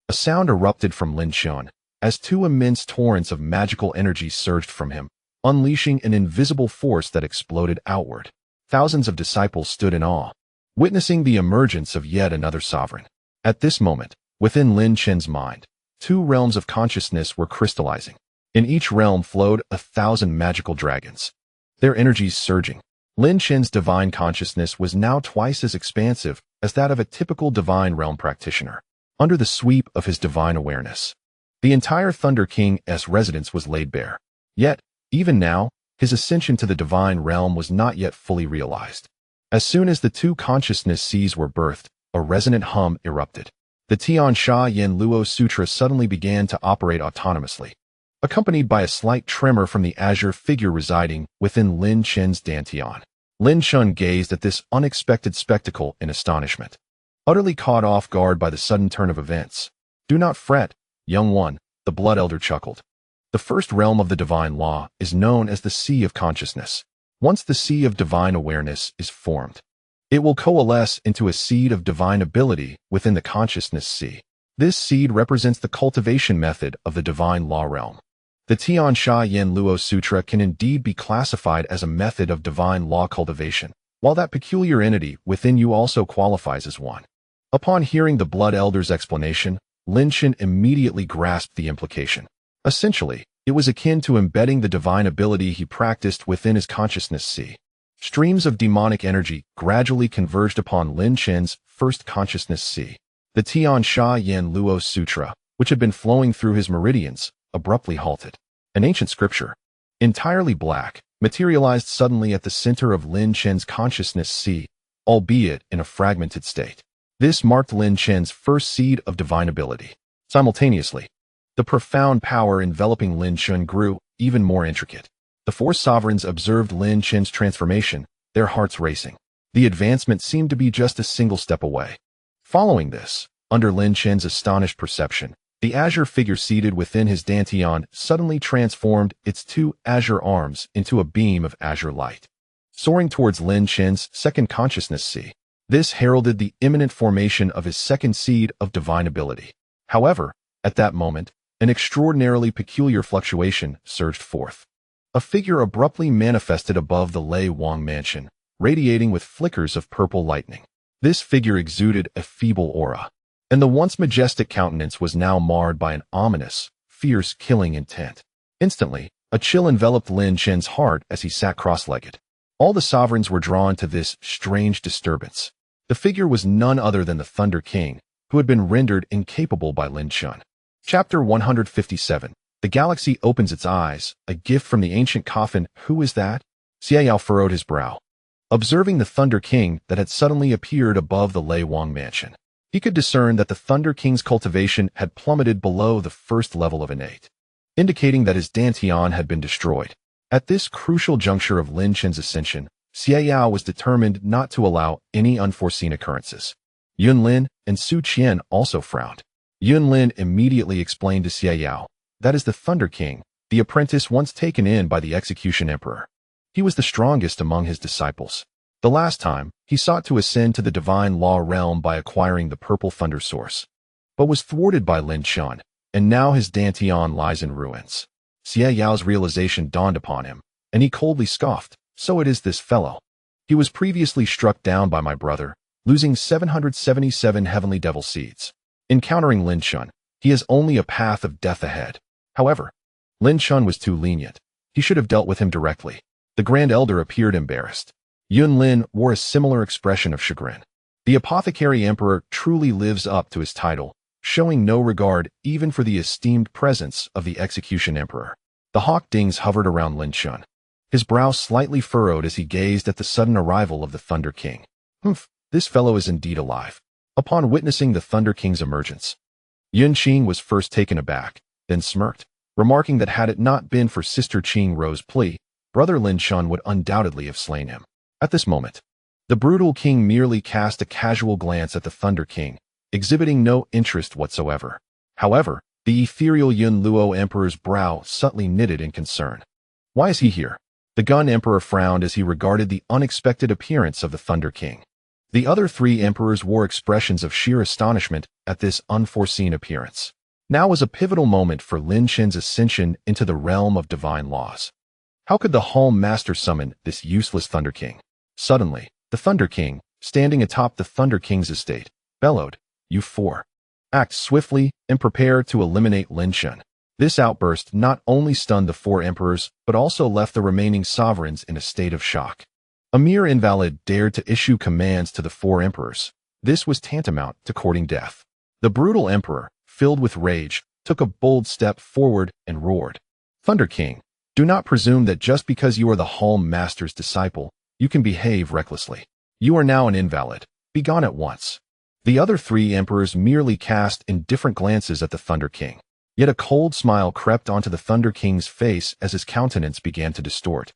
a sound erupted from Lin Chen, as 2 immense torrents of magical energy surged from him, unleashing an invisible force that exploded outward. Thousands of disciples stood in awe, witnessing the emergence of yet another sovereign. At this moment, within Lin Chen's mind, 2 realms of consciousness were crystallizing. In each realm flowed 1,000 magical dragons, their energies surging. Lin Chen's divine consciousness was now twice as expansive as that of a typical divine realm practitioner. Under the sweep of his divine awareness, the entire Thunder King's residence was laid bare. Yet, even now, his ascension to the divine realm was not yet fully realized. As soon as the 2 consciousness seas were birthed, a resonant hum erupted. The Tian Sha Yen Luo Sutra suddenly began to operate autonomously, accompanied by a slight tremor from the azure figure residing within Lin Chen's dantian. Lin Chen gazed at this unexpected spectacle in astonishment, utterly caught off guard by the sudden turn of events. "Do not fret, young one," the Blood Elder chuckled. "The first realm of the divine law is known as the Sea of Consciousness. Once the Sea of Divine Awareness is formed, it will coalesce into a seed of divine ability within the Consciousness Sea. This seed represents the cultivation method of the divine law realm. The Tian Sha Yen Luo Sutra can indeed be classified as a method of divine law cultivation, while that peculiar entity within you also qualifies as one. Upon hearing the Blood Elder's explanation, Lin Chen immediately grasped the implication. Essentially, it was akin to embedding the divine ability he practiced within his consciousness sea. Streams of demonic energy gradually converged upon Lin Chen's first consciousness sea. The Tian Sha Yan Luo Sutra, which had been flowing through his meridians, abruptly halted. An ancient scripture, entirely black, materialized suddenly at the center of Lin Chen's consciousness sea, albeit in a fragmented state. This marked Lin Chen's first seed of divine ability. Simultaneously, the profound power enveloping Lin Chen grew even more intricate. The four sovereigns observed Lin Chen's transformation, their hearts racing. The advancement seemed to be just a single step away. Following this, under Lin Chen's astonished perception, the azure figure seated within his dantian suddenly transformed its two azure arms into a beam of azure light. Soaring towards Lin Chen's second consciousness sea, this heralded the imminent formation of his second seed of divine ability. However, at that moment, an extraordinarily peculiar fluctuation surged forth. A figure abruptly manifested above the Lei Wang mansion, radiating with flickers of purple lightning. This figure exuded a feeble aura, and the once majestic countenance was now marred by an ominous, fierce killing intent. Instantly, a chill enveloped Lin Chen's heart as he sat cross-legged. All the sovereigns were drawn to this strange disturbance. The figure was none other than the Thunder King, who had been rendered incapable by Lin Chen. Chapter 157. The galaxy opens its eyes, a gift from the ancient coffin. Who is that? Xie Yao furrowed his brow, observing the Thunder King that had suddenly appeared above the Lei Wang mansion. He could discern that the Thunder King's cultivation had plummeted below the first level of innate, indicating that his dantian had been destroyed. At this crucial juncture of Lin Chen's ascension, Xie Yao was determined not to allow any unforeseen occurrences. Yun Lin and Su Qian also frowned. Yun Lin immediately explained to Xie Yao, "That is the Thunder King, the apprentice once taken in by the Execution Emperor. He was the strongest among his disciples. The last time, he sought to ascend to the divine law realm by acquiring the purple thunder source, but was thwarted by Lin Chen, and now his dantian lies in ruins." Xie Yao's realization dawned upon him, and he coldly scoffed, "So it is this fellow. He was previously struck down by my brother, losing 777 heavenly devil seeds. Encountering Lin Chen, he has only a path of death ahead." However, Lin Chen was too lenient. He should have dealt with him directly. The Grand Elder appeared embarrassed. Yun Lin wore a similar expression of chagrin. The Apothecary Emperor truly lives up to his title, showing no regard even for the esteemed presence of the Execution Emperor. The Hawk Dings hovered around Lin Chen. His brow slightly furrowed as he gazed at the sudden arrival of the Thunder King. "Humph, this fellow is indeed alive." Upon witnessing the Thunder King's emergence, Yun Qing was first taken aback, then smirked, remarking that had it not been for Sister Qing Ro's plea, Brother Lin Chen would undoubtedly have slain him. At this moment, the brutal king merely cast a casual glance at the Thunder King, exhibiting no interest whatsoever. However, the ethereal Yun Luo Emperor's brow subtly knitted in concern. "Why is he here?" The Gun Emperor frowned as he regarded the unexpected appearance of the Thunder King. The other three emperors wore expressions of sheer astonishment at this unforeseen appearance. Now was a pivotal moment for Lin Chen's ascension into the realm of divine laws. How could the Home Master summon this useless Thunder King? Suddenly, the Thunder King, standing atop the Thunder King's estate, bellowed, "You four, act swiftly and prepare to eliminate Lin Chen." This outburst not only stunned the four emperors, but also left the remaining sovereigns in a state of shock. A mere invalid dared to issue commands to the four emperors. This was tantamount to courting death. The brutal emperor, filled with rage, took a bold step forward and roared, "Thunder King, do not presume that just because you are the Home Master's disciple, you can behave recklessly. You are now an invalid. Be gone at once." The other three emperors merely cast indifferent glances at the Thunder King. Yet a cold smile crept onto the Thunder King's face as his countenance began to distort.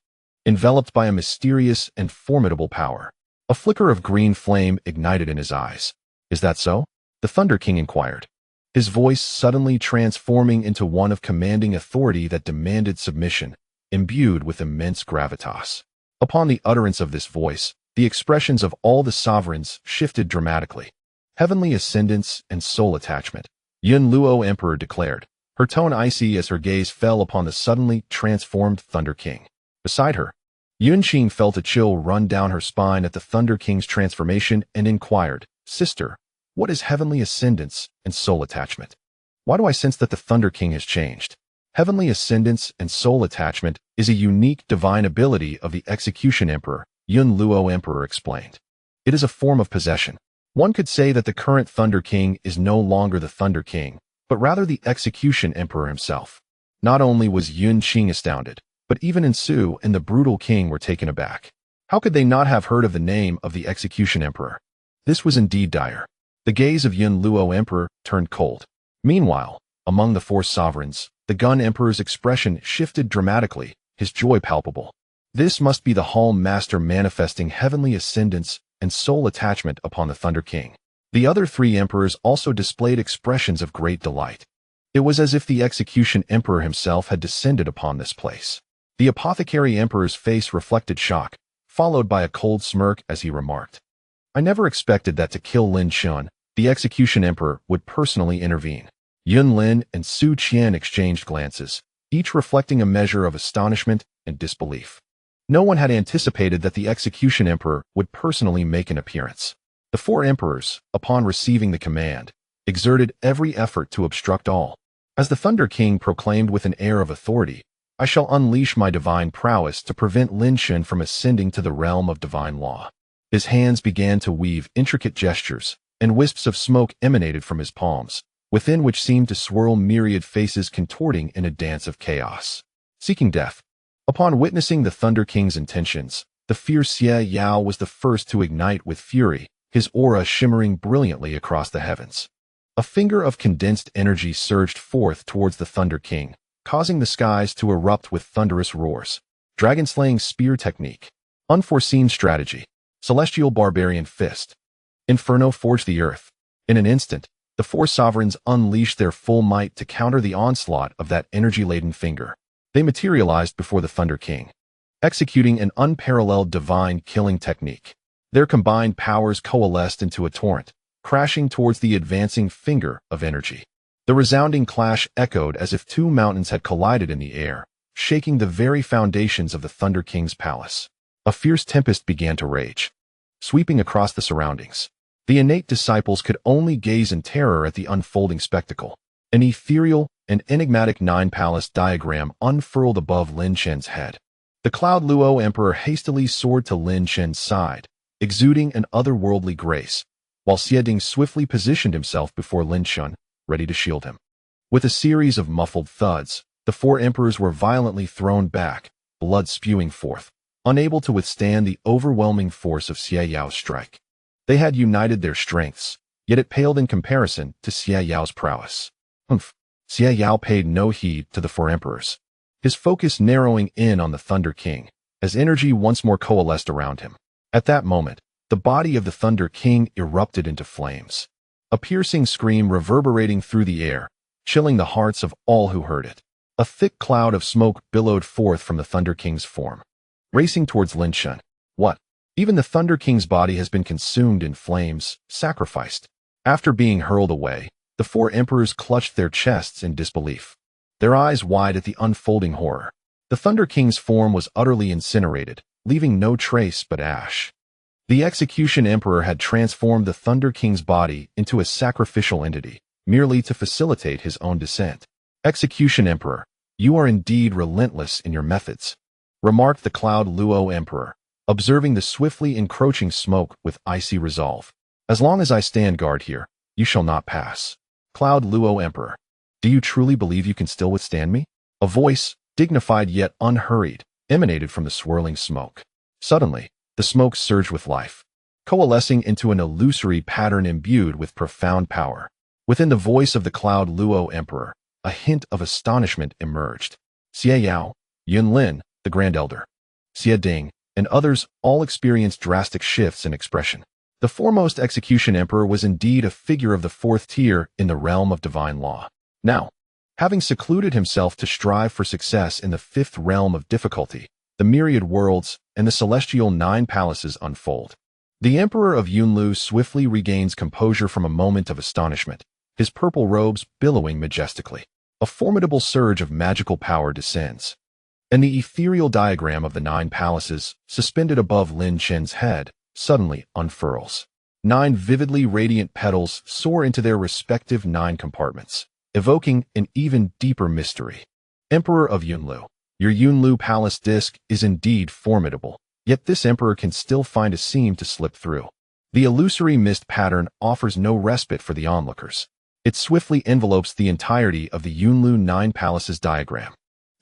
Enveloped by a mysterious and formidable power, a flicker of green flame ignited in his eyes. "Is that so?" the Thunder King inquired, his voice suddenly transforming into one of commanding authority that demanded submission, imbued with immense gravitas. Upon the utterance of this voice, the expressions of all the sovereigns shifted dramatically. "Heavenly ascendance and soul attachment," Yun Luo Emperor declared, her tone icy as her gaze fell upon the suddenly transformed Thunder King. Beside her, Yun Qing felt a chill run down her spine at the Thunder King's transformation and inquired, "Sister, What is heavenly ascendance and soul attachment? Why do I sense that the Thunder King has changed? Heavenly ascendance and soul attachment is a unique divine ability of the Execution Emperor, Yun Luo Emperor explained. It is a form of possession. One could say that the current Thunder King is no longer the Thunder King, but rather the Execution Emperor himself. Not only was Yun Qing astounded, but even Su and the brutal king were taken aback. How could they not have heard of the name of the Execution Emperor? This was indeed dire. The gaze of Yun Luo Emperor turned cold. Meanwhile, among the four sovereigns, the Gun Emperor's expression shifted dramatically, his joy palpable. This must be the Hall Master manifesting heavenly ascendance and soul attachment upon the Thunder King. The other three emperors also displayed expressions of great delight. It was as if the Execution Emperor himself had descended upon this place. The Apothecary Emperor's face reflected shock, followed by a cold smirk as he remarked, "I never expected that to kill Lin Chen, the Execution Emperor would personally intervene." Yun Lin and Su Qian exchanged glances, each reflecting a measure of astonishment and disbelief. No one had anticipated that the Execution Emperor would personally make an appearance. The four emperors, upon receiving the command, exerted every effort to obstruct all. As the Thunder King proclaimed with an air of authority, "I shall unleash my divine prowess to prevent Lin Chen from ascending to the realm of divine law." His hands began to weave intricate gestures, and wisps of smoke emanated from his palms, within which seemed to swirl myriad faces contorting in a dance of chaos, seeking death. Upon witnessing the Thunder King's intentions, the fierce Xie Yao was the first to ignite with fury, his aura shimmering brilliantly across the heavens. A finger of condensed energy surged forth towards the Thunder King, causing the skies to erupt with thunderous roars. Dragon-slaying spear technique. Unforeseen strategy. Celestial barbarian fist. Inferno forged the earth. In an instant, the four sovereigns unleashed their full might to counter the onslaught of that energy-laden finger. They materialized before the Thunder King, executing an unparalleled divine killing technique. Their combined powers coalesced into a torrent, crashing towards the advancing finger of energy. The resounding clash echoed as if two mountains had collided in the air, shaking the very foundations of the Thunder King's palace. A fierce tempest began to rage, sweeping across the surroundings. The innate disciples could only gaze in terror at the unfolding spectacle. An ethereal and enigmatic nine-palace diagram unfurled above Lin Chen's head. The Cloud Luo Emperor hastily soared to Lin Chen's side, exuding an otherworldly grace, while Xieding swiftly positioned himself before Lin Chen, ready to shield him. With a series of muffled thuds, the four emperors were violently thrown back, blood spewing forth, unable to withstand the overwhelming force of Xie Yao's strike. They had united their strengths, yet it paled in comparison to Xie Yao's prowess. Xie Yao paid no heed to the four emperors, his focus narrowing in on the Thunder King, as energy once more coalesced around him. At that moment, the body of the Thunder King erupted into flames, a piercing scream reverberating through the air, chilling the hearts of all who heard it. A thick cloud of smoke billowed forth from the Thunder King's form, racing towards Lin Chen. What? Even the Thunder King's body has been consumed in flames, sacrificed. After being hurled away, the four emperors clutched their chests in disbelief, their eyes wide at the unfolding horror. The Thunder King's form was utterly incinerated, leaving no trace but ash. The Execution Emperor had transformed the Thunder King's body into a sacrificial entity, merely to facilitate his own descent. "Execution Emperor, you are indeed relentless in your methods," remarked the Cloud Luo Emperor, observing the swiftly encroaching smoke with icy resolve. "As long as I stand guard here, you shall not pass." Cloud Luo Emperor, do you truly believe you can still withstand me? A voice, dignified yet unhurried, emanated from the swirling smoke. Suddenly, the smoke surged with life, coalescing into an illusory pattern imbued with profound power. Within the voice of the Cloud Luo Emperor, a hint of astonishment emerged. Xie Yao, Yun Lin, the Grand Elder, Xieding, and others all experienced drastic shifts in expression. The foremost Execution Emperor was indeed a figure of the fourth tier in the realm of divine law. Now, having secluded himself to strive for success in the fifth realm of difficulty, the myriad worlds and the celestial nine palaces unfold. The Emperor of Yunlu swiftly regains composure from a moment of astonishment, his purple robes billowing majestically. A formidable surge of magical power descends, and the ethereal diagram of the nine palaces, suspended above Lin Chen's head, suddenly unfurls. 9 vividly radiant petals soar into their respective 9 compartments, evoking an even deeper mystery. Emperor of Yunlu. Your Yunlu palace disk is indeed formidable, yet this emperor can still find a seam to slip through. The illusory mist pattern offers no respite for the onlookers. It swiftly envelopes the entirety of the Yunlu 9 palaces diagram.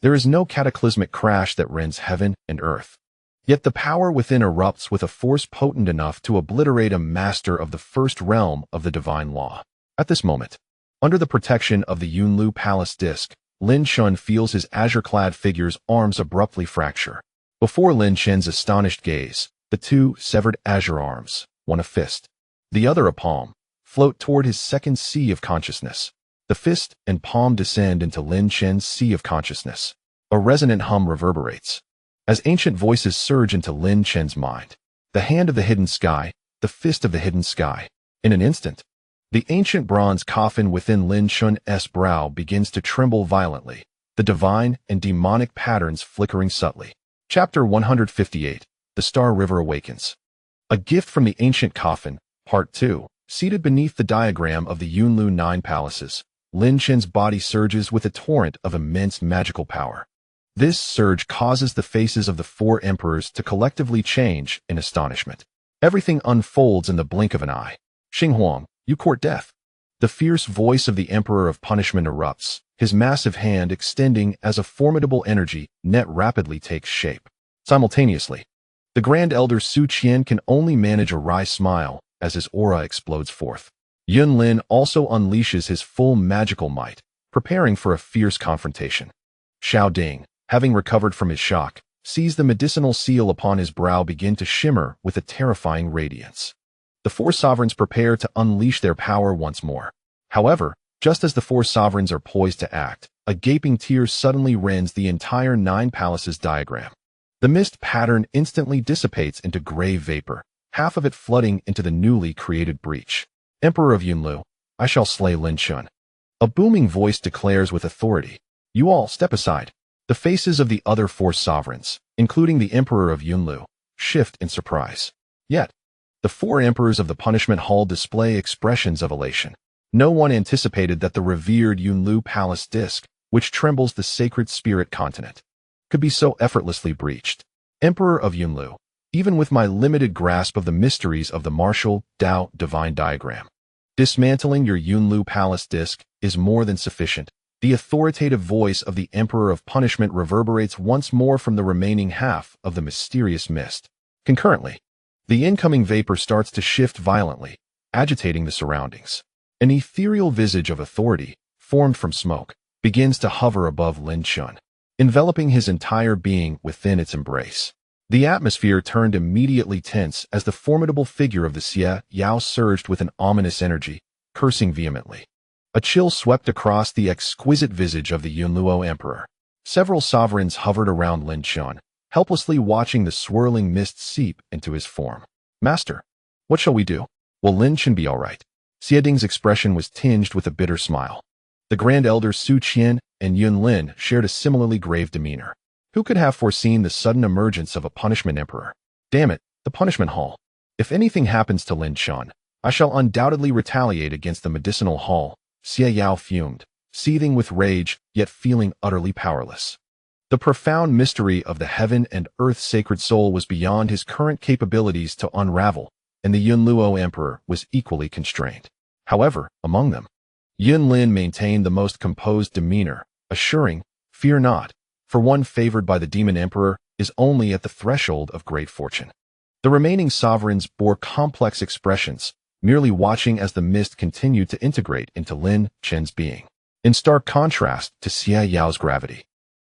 There is no cataclysmic crash that rends heaven and earth. Yet the power within erupts with a force potent enough to obliterate a master of the first realm of the divine law. At this moment, under the protection of the Yunlu palace disk, Lin Chen feels his azure-clad figure's arms abruptly fracture. Before Lin Chen's astonished gaze, the 2 severed azure arms, one a fist, the other a palm, float toward his second sea of consciousness. The fist and palm descend into Lin Chen's sea of consciousness. A resonant hum reverberates as ancient voices surge into Lin Chen's mind. The hand of the hidden sky, the fist of the hidden sky. In an instant, the ancient bronze coffin within Lin Chen's brow begins to tremble violently, the divine and demonic patterns flickering subtly. Chapter 158. The Star River Awakens. A gift from the ancient coffin, Part 2. Seated beneath the diagram of the Yunlu 9 palaces, Lin Chen's body surges with a torrent of immense magical power. This surge causes the faces of the 4 emperors to collectively change in astonishment. Everything unfolds in the blink of an eye. Xinghuang, you court death. The fierce voice of the Emperor of Punishment erupts, his massive hand extending as a formidable energy net rapidly takes shape. Simultaneously, the Grand Elder Su Qian can only manage a wry smile as his aura explodes forth. Yun Lin also unleashes his full magical might, preparing for a fierce confrontation. Xiao Ding, having recovered from his shock, sees the medicinal seal upon his brow begin to shimmer with a terrifying radiance. The 4 sovereigns prepare to unleash their power once more. However, just as the 4 sovereigns are poised to act, a gaping tear suddenly rends the entire 9 palaces diagram. The mist pattern instantly dissipates into gray vapor, half of it flooding into the newly created breach. Emperor of Yunlu, I shall slay Lin Chen. A booming voice declares with authority. You all step aside. The faces of the other 4 sovereigns, including the Emperor of Yunlu, shift in surprise. Yet, the 4 emperors of the punishment hall display expressions of elation. No one anticipated that the revered Yunlu palace disk, which trembles the sacred spirit continent, could be so effortlessly breached. Emperor of Yunlu, even with my limited grasp of the mysteries of the martial Tao divine diagram, dismantling your Yunlu palace disk is more than sufficient. The authoritative voice of the Emperor of Punishment reverberates once more from the remaining half of the mysterious mist. Concurrently, the incoming vapor starts to shift violently, agitating the surroundings. An ethereal visage of authority, formed from smoke, begins to hover above Lin Chen, enveloping his entire being within its embrace. The atmosphere turned immediately tense as the formidable figure of the Xie Yao surged with an ominous energy, cursing vehemently. A chill swept across the exquisite visage of the Yunluo Emperor. Several sovereigns hovered around Lin Chen, helplessly watching the swirling mist seep into his form. Master, what shall we do? Will Lin Chen be all right? Xie Ding's expression was tinged with a bitter smile. The Grand Elders Su Qian and Yun Lin shared a similarly grave demeanor. Who could have foreseen the sudden emergence of a punishment emperor? Damn it, the punishment hall. If anything happens to Lin Chen, I shall undoubtedly retaliate against the medicinal hall. Xie Yao fumed, seething with rage, yet feeling utterly powerless. The profound mystery of the heaven and earth sacred soul was beyond his current capabilities to unravel, and the Yunluo Emperor was equally constrained. However, among them, Yun Lin maintained the most composed demeanor, assuring, "Fear not, for one favored by the Demon Emperor is only at the threshold of great fortune." The remaining sovereigns bore complex expressions, merely watching as the mist continued to integrate into Lin Chen's being. In stark contrast to Xie Yao's gravity,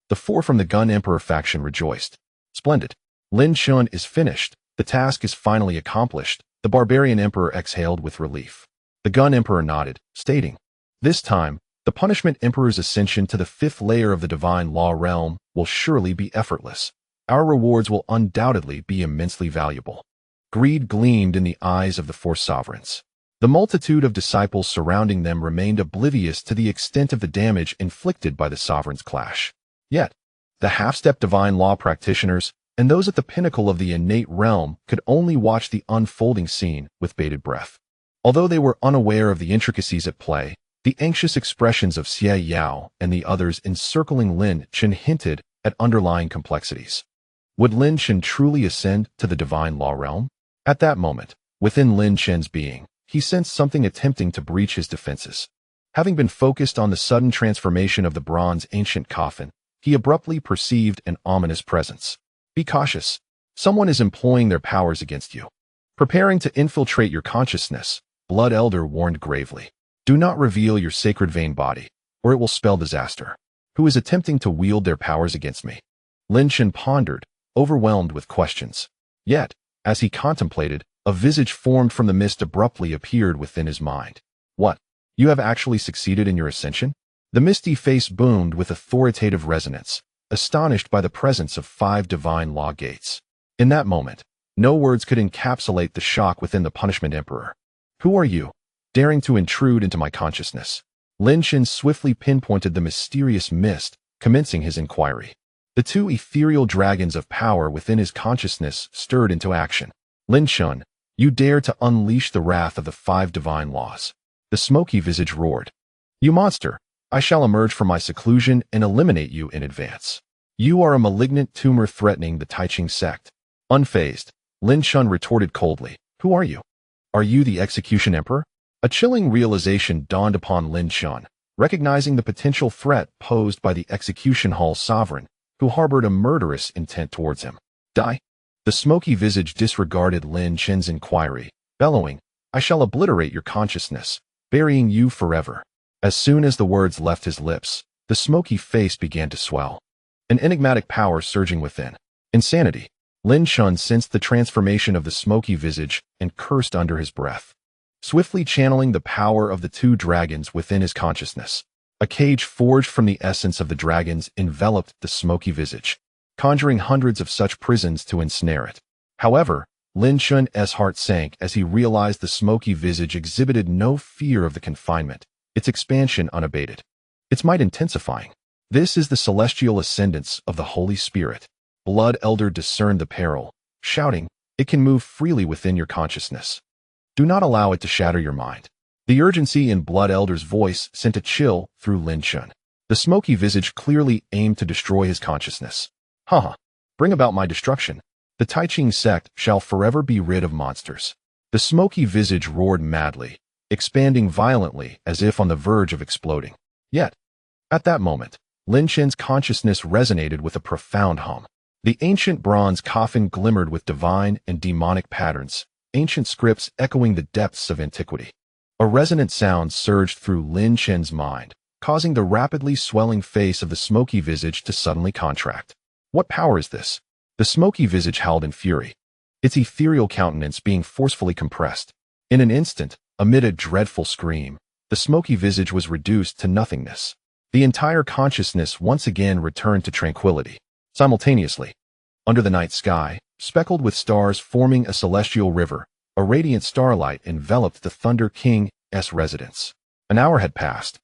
the 4 from the Gun Emperor faction rejoiced. Splendid. Lin Chen is finished. The task is finally accomplished. The Barbarian Emperor exhaled with relief. The Gun Emperor nodded, stating, "This time, the Punishment Emperor's ascension to the 5th layer of the Divine Law realm will surely be effortless. Our rewards will undoubtedly be immensely valuable." Greed gleamed in the eyes of the 4 sovereigns. The multitude of disciples surrounding them remained oblivious to the extent of the damage inflicted by the sovereigns' clash. Yet, the half-step divine law practitioners, and those at the pinnacle of the innate realm could only watch the unfolding scene with bated breath. Although they were unaware of the intricacies at play, the anxious expressions of Xie Yao and the others encircling Lin Chen hinted at underlying complexities. Would Lin Chen truly ascend to the divine law realm? At that moment, within Lin Chen's being, he sensed something attempting to breach his defenses. Having been focused on the sudden transformation of the bronze ancient coffin, he abruptly perceived an ominous presence. Be cautious. Someone is employing their powers against you. Preparing to infiltrate your consciousness, Blood Elder warned gravely. Do not reveal your sacred vein body, or it will spell disaster. Who is attempting to wield their powers against me? Lin Chen pondered, overwhelmed with questions. Yet, as he contemplated, a visage formed from the mist abruptly appeared within his mind. What? You have actually succeeded in your ascension? The misty face boomed with authoritative resonance, astonished by the presence of 5 divine law gates. In that moment, no words could encapsulate the shock within the Punishment Emperor. Who are you, daring to intrude into my consciousness? Lin Chen swiftly pinpointed the mysterious mist, commencing his inquiry. The 2 ethereal dragons of power within his consciousness stirred into action. Lin Chen, you dare to unleash the wrath of the 5 divine laws. The smoky visage roared. You monster! I shall emerge from my seclusion and eliminate you in advance. You are a malignant tumor threatening the Taiching sect. Unfazed, Lin Chen retorted coldly. Who are you? Are you the Execution Emperor? A chilling realization dawned upon Lin Chen, recognizing the potential threat posed by the Execution Hall sovereign, who harbored a murderous intent towards him. Die! The smoky visage disregarded Lin Chen's inquiry, bellowing, I shall obliterate your consciousness, burying you forever. As soon as the words left his lips, the smoky face began to swell. An enigmatic power surging within. Insanity. Lin Chen sensed the transformation of the smoky visage and cursed under his breath. Swiftly channeling the power of the 2 dragons within his consciousness, a cage forged from the essence of the dragons enveloped the smoky visage, conjuring hundreds of such prisons to ensnare it. However, Lin Chen's heart sank as he realized the smoky visage exhibited no fear of the confinement, its expansion unabated, its might intensifying. This is the celestial ascendance of the Holy Spirit. Blood Elder discerned the peril, shouting, it can move freely within your consciousness. Do not allow it to shatter your mind. The urgency in Blood Elder's voice sent a chill through Lin Chen. The smoky visage clearly aimed to destroy his consciousness. Haha, bring about my destruction. The Taiching sect shall forever be rid of monsters. The smoky visage roared madly, expanding violently as if on the verge of exploding. Yet, at that moment, Lin Chen's consciousness resonated with a profound hum. The ancient bronze coffin glimmered with divine and demonic patterns, ancient scripts echoing the depths of antiquity. A resonant sound surged through Lin Chen's mind, causing the rapidly swelling face of the smoky visage to suddenly contract. What power is this? The smoky visage howled in fury, its ethereal countenance being forcefully compressed. In an instant, amid a dreadful scream, the smoky visage was reduced to nothingness. The entire consciousness once again returned to tranquility. Simultaneously, under the night sky, speckled with stars forming a celestial river, a radiant starlight enveloped the Thunder King's residence. An hour had passed,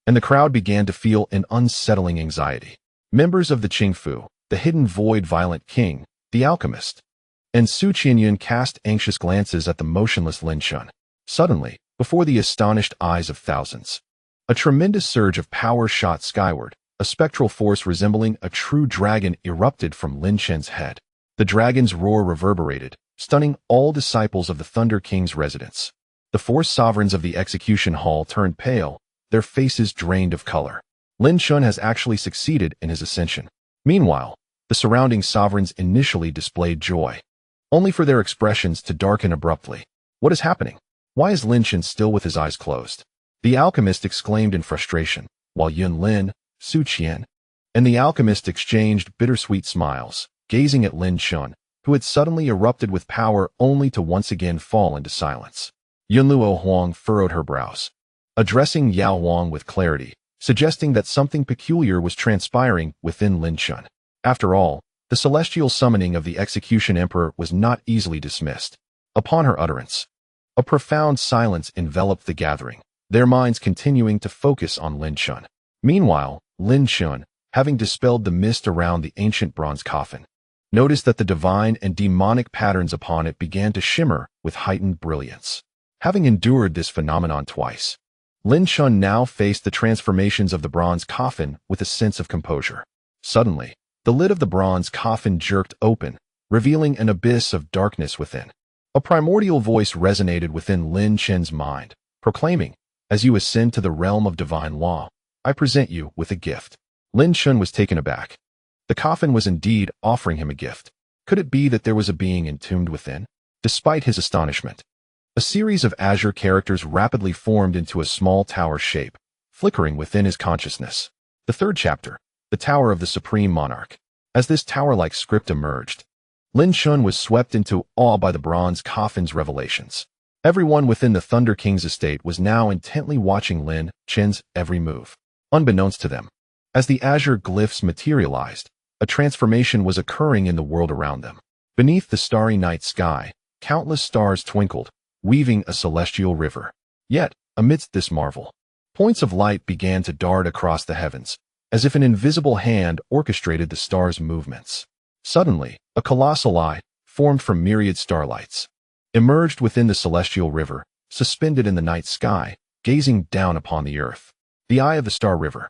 and the crowd began to feel an unsettling anxiety. Members of the Qingfu, the hidden void violent king, the alchemist, and Su Qianyun cast anxious glances at the motionless Lin Chen. Suddenly, before the astonished eyes of thousands, a tremendous surge of power shot skyward. A spectral force resembling a true dragon erupted from Lin Chen's head. The dragon's roar reverberated, stunning all disciples of the Thunder King's residence. The 4 sovereigns of the execution hall turned pale, their faces drained of color. Lin Chen has actually succeeded in his ascension. Meanwhile, the surrounding sovereigns initially displayed joy, only for their expressions to darken abruptly. What is happening? Why is Lin Chen still with his eyes closed? The alchemist exclaimed in frustration, while Yun Lin, Su Qian, and the alchemist exchanged bittersweet smiles, gazing at Lin Chen, who had suddenly erupted with power only to once again fall into silence. Yunluo Huang furrowed her brows, addressing Yao Huang with clarity, suggesting that something peculiar was transpiring within Lin Chen. After all, the celestial summoning of the Execution Emperor was not easily dismissed. Upon her utterance, a profound silence enveloped the gathering, their minds continuing to focus on Lin Chen. Meanwhile, Lin Chen, having dispelled the mist around the ancient bronze coffin, Notice that the divine and demonic patterns upon it began to shimmer with heightened brilliance. Having endured this phenomenon twice, Lin Chen now faced the transformations of the bronze coffin with a sense of composure. Suddenly, the lid of the bronze coffin jerked open, revealing an abyss of darkness within. A primordial voice resonated within Lin Chen's mind, proclaiming, "As you ascend to the realm of divine law, I present you with a gift." Lin Chen was taken aback. The coffin was indeed offering him a gift. Could it be that there was a being entombed within? Despite his astonishment, a series of azure characters rapidly formed into a small tower shape, flickering within his consciousness. The third chapter, the Tower of the Supreme Monarch. As this tower-like script emerged, Lin Chen was swept into awe by the bronze coffin's revelations. Everyone within the Thunder King's estate was now intently watching Lin Chen's every move. Unbeknownst to them, as the azure glyphs materialized, a transformation was occurring in the world around them. Beneath the starry night sky, countless stars twinkled, weaving a celestial river. Yet, amidst this marvel, points of light began to dart across the heavens, as if an invisible hand orchestrated the stars' movements. Suddenly, a colossal eye, formed from myriad starlights, emerged within the celestial river, suspended in the night sky, gazing down upon the earth. The Eye of the Star River.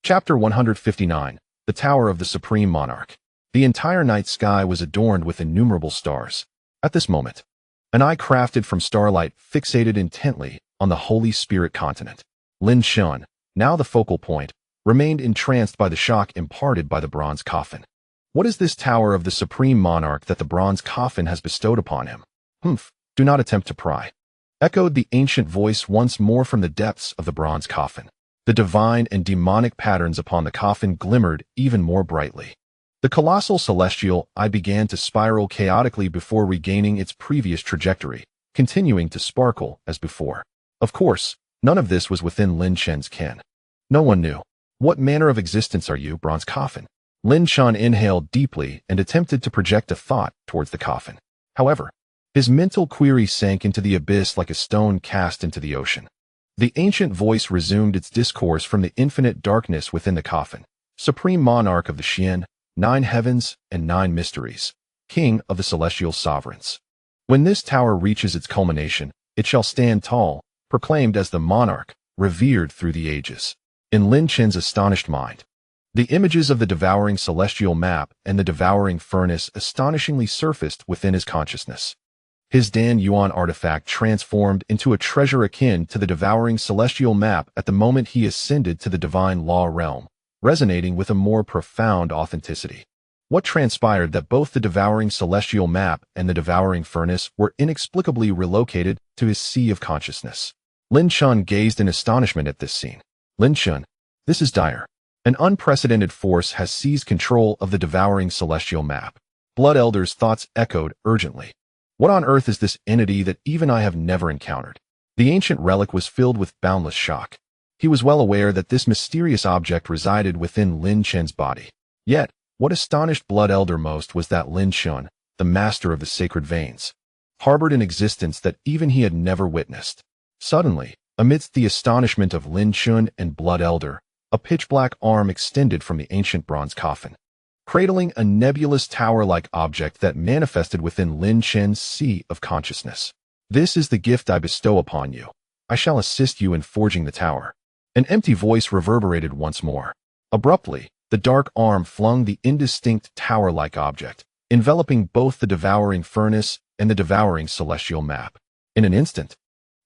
Chapter 159, The Tower of the Supreme Monarch. The entire night sky was adorned with innumerable stars. At this moment, an eye crafted from starlight fixated intently on the Holy Spirit continent. Lin Chen, now the focal point, remained entranced by the shock imparted by the bronze coffin. What is this Tower of the Supreme Monarch that the bronze coffin has bestowed upon him? Humph, do not attempt to pry, echoed the ancient voice once more from the depths of the bronze coffin. The divine and demonic patterns upon the coffin glimmered even more brightly. The colossal celestial eye began to spiral chaotically before regaining its previous trajectory, continuing to sparkle as before. Of course, none of this was within Lin Chen's ken. No one knew. What manner of existence are you, bronze coffin? Lin Chen inhaled deeply and attempted to project a thought towards the coffin. However, his mental query sank into the abyss like a stone cast into the ocean. The ancient voice resumed its discourse from the infinite darkness within the coffin. Supreme Monarch of the Xian, 9 heavens and 9 mysteries, King of the celestial sovereigns. When this tower reaches its culmination, it shall stand tall, proclaimed as the monarch, revered through the ages. In Lin Chen's astonished mind, the images of the devouring celestial map and the devouring furnace astonishingly surfaced within his consciousness. His Dan Yuan artifact transformed into a treasure akin to the devouring celestial map at the moment he ascended to the divine law realm, resonating with a more profound authenticity. What transpired that both the devouring celestial map and the devouring furnace were inexplicably relocated to his sea of consciousness. Lin Chen gazed in astonishment at this scene. Lin Chen, this is dire. An unprecedented force has seized control of the devouring celestial map. Blood Elder's thoughts echoed urgently. What on earth is this entity that even I have never encountered? The ancient relic was filled with boundless shock. He was well aware that this mysterious object resided within Lin Chen's body. Yet, what astonished Blood Elder most was that Lin Chen, the master of the sacred veins, harbored an existence that even he had never witnessed. Suddenly, amidst the astonishment of Lin Chen and Blood Elder, a pitch-black arm extended from the ancient bronze coffin, cradling a nebulous tower-like object that manifested within Lin Chen's sea of consciousness. This is the gift I bestow upon you. I shall assist you in forging the tower. An empty voice reverberated once more. Abruptly, the dark arm flung the indistinct tower-like object, enveloping both the devouring furnace and the devouring celestial map. In an instant,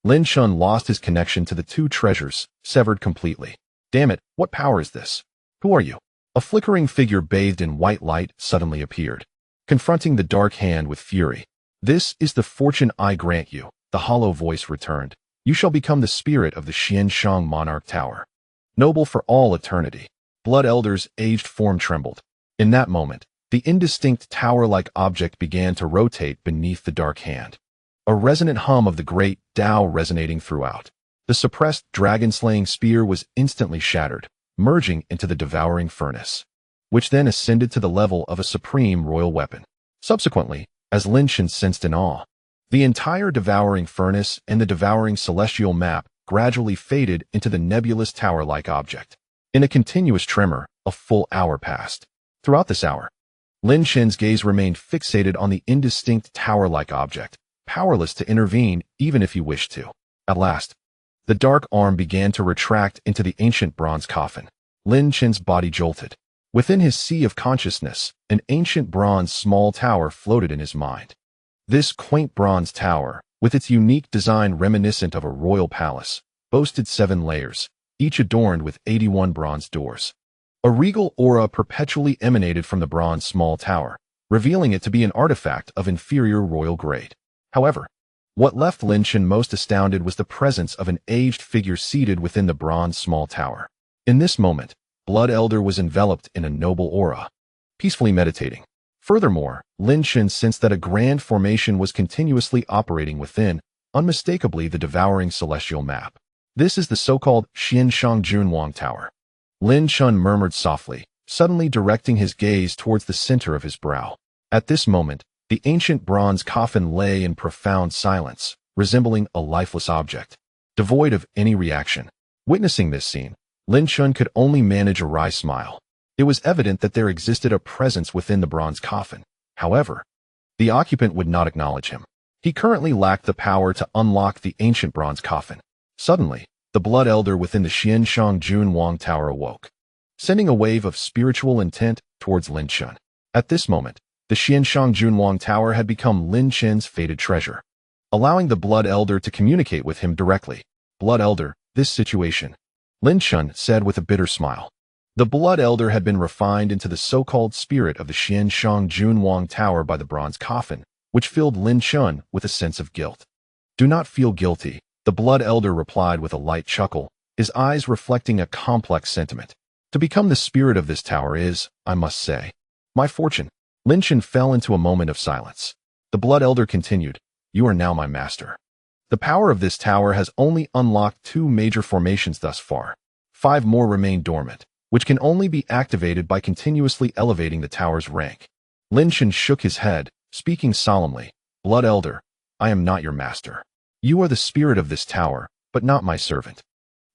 Lin Chen lost his connection to the two treasures, severed completely. Damn it, what power is this? Who are you? A flickering figure bathed in white light suddenly appeared, confronting the dark hand with fury. This is the fortune I grant you, the hollow voice returned. You shall become the spirit of the Xianshang Monarch Tower, noble for all eternity. Blood Elder's aged form trembled. In that moment, the indistinct tower-like object began to rotate beneath the dark hand. A resonant hum of the great Tao resonating throughout. The suppressed dragon-slaying spear was instantly shattered, merging into the devouring furnace, which then ascended to the level of a supreme royal weapon. Subsequently, as Lin Chen sensed in awe, the entire devouring furnace and the devouring celestial map gradually faded into the nebulous tower-like object. In a continuous tremor, a full hour passed. Throughout this hour, Lin Chen's gaze remained fixated on the indistinct tower-like object, powerless to intervene even if he wished to. At last, the dark arm began to retract into the ancient bronze coffin. Lin Chen's body jolted. Within his sea of consciousness, an ancient bronze small tower floated in his mind. This quaint bronze tower, with its unique design reminiscent of a royal palace, boasted 7 layers, each adorned with 81 bronze doors. A regal aura perpetually emanated from the bronze small tower, revealing it to be an artifact of inferior royal grade. However, what left Lin Chen most astounded was the presence of an aged figure seated within the bronze small tower. In this moment, Blood Elder was enveloped in a noble aura, peacefully meditating. Furthermore, Lin Chen sensed that a grand formation was continuously operating within, unmistakably the devouring celestial map. This is the so-called Xianshang Junwang Tower. Lin Chen murmured softly, suddenly directing his gaze towards the center of his brow. At this moment, the ancient bronze coffin lay in profound silence, resembling a lifeless object, devoid of any reaction. Witnessing this scene, Lin Chen could only manage a wry smile. It was evident that there existed a presence within the bronze coffin. However, the occupant would not acknowledge him. He currently lacked the power to unlock the ancient bronze coffin. Suddenly, the Blood Elder within the Xianshang Junwang Tower awoke, sending a wave of spiritual intent towards Lin Chen. At this moment, the Xianshang Junwang Tower had become Lin Chen's fated treasure, allowing the Blood Elder to communicate with him directly. Blood Elder, this situation, Lin Chen said with a bitter smile. The Blood Elder had been refined into the so-called spirit of the Xianshang Junwang Tower by the bronze coffin, which filled Lin Chen with a sense of guilt. Do not feel guilty, the Blood Elder replied with a light chuckle, his eyes reflecting a complex sentiment. To become the spirit of this tower is, I must say, my fortune. Lin Chen fell into a moment of silence. The Blood Elder continued, you are now my master. The power of this tower has only unlocked 2 major formations thus far. 5 more remain dormant, which can only be activated by continuously elevating the tower's rank. Lin Chen shook his head, speaking solemnly, Blood Elder, I am not your master. You are the spirit of this tower, but not my servant.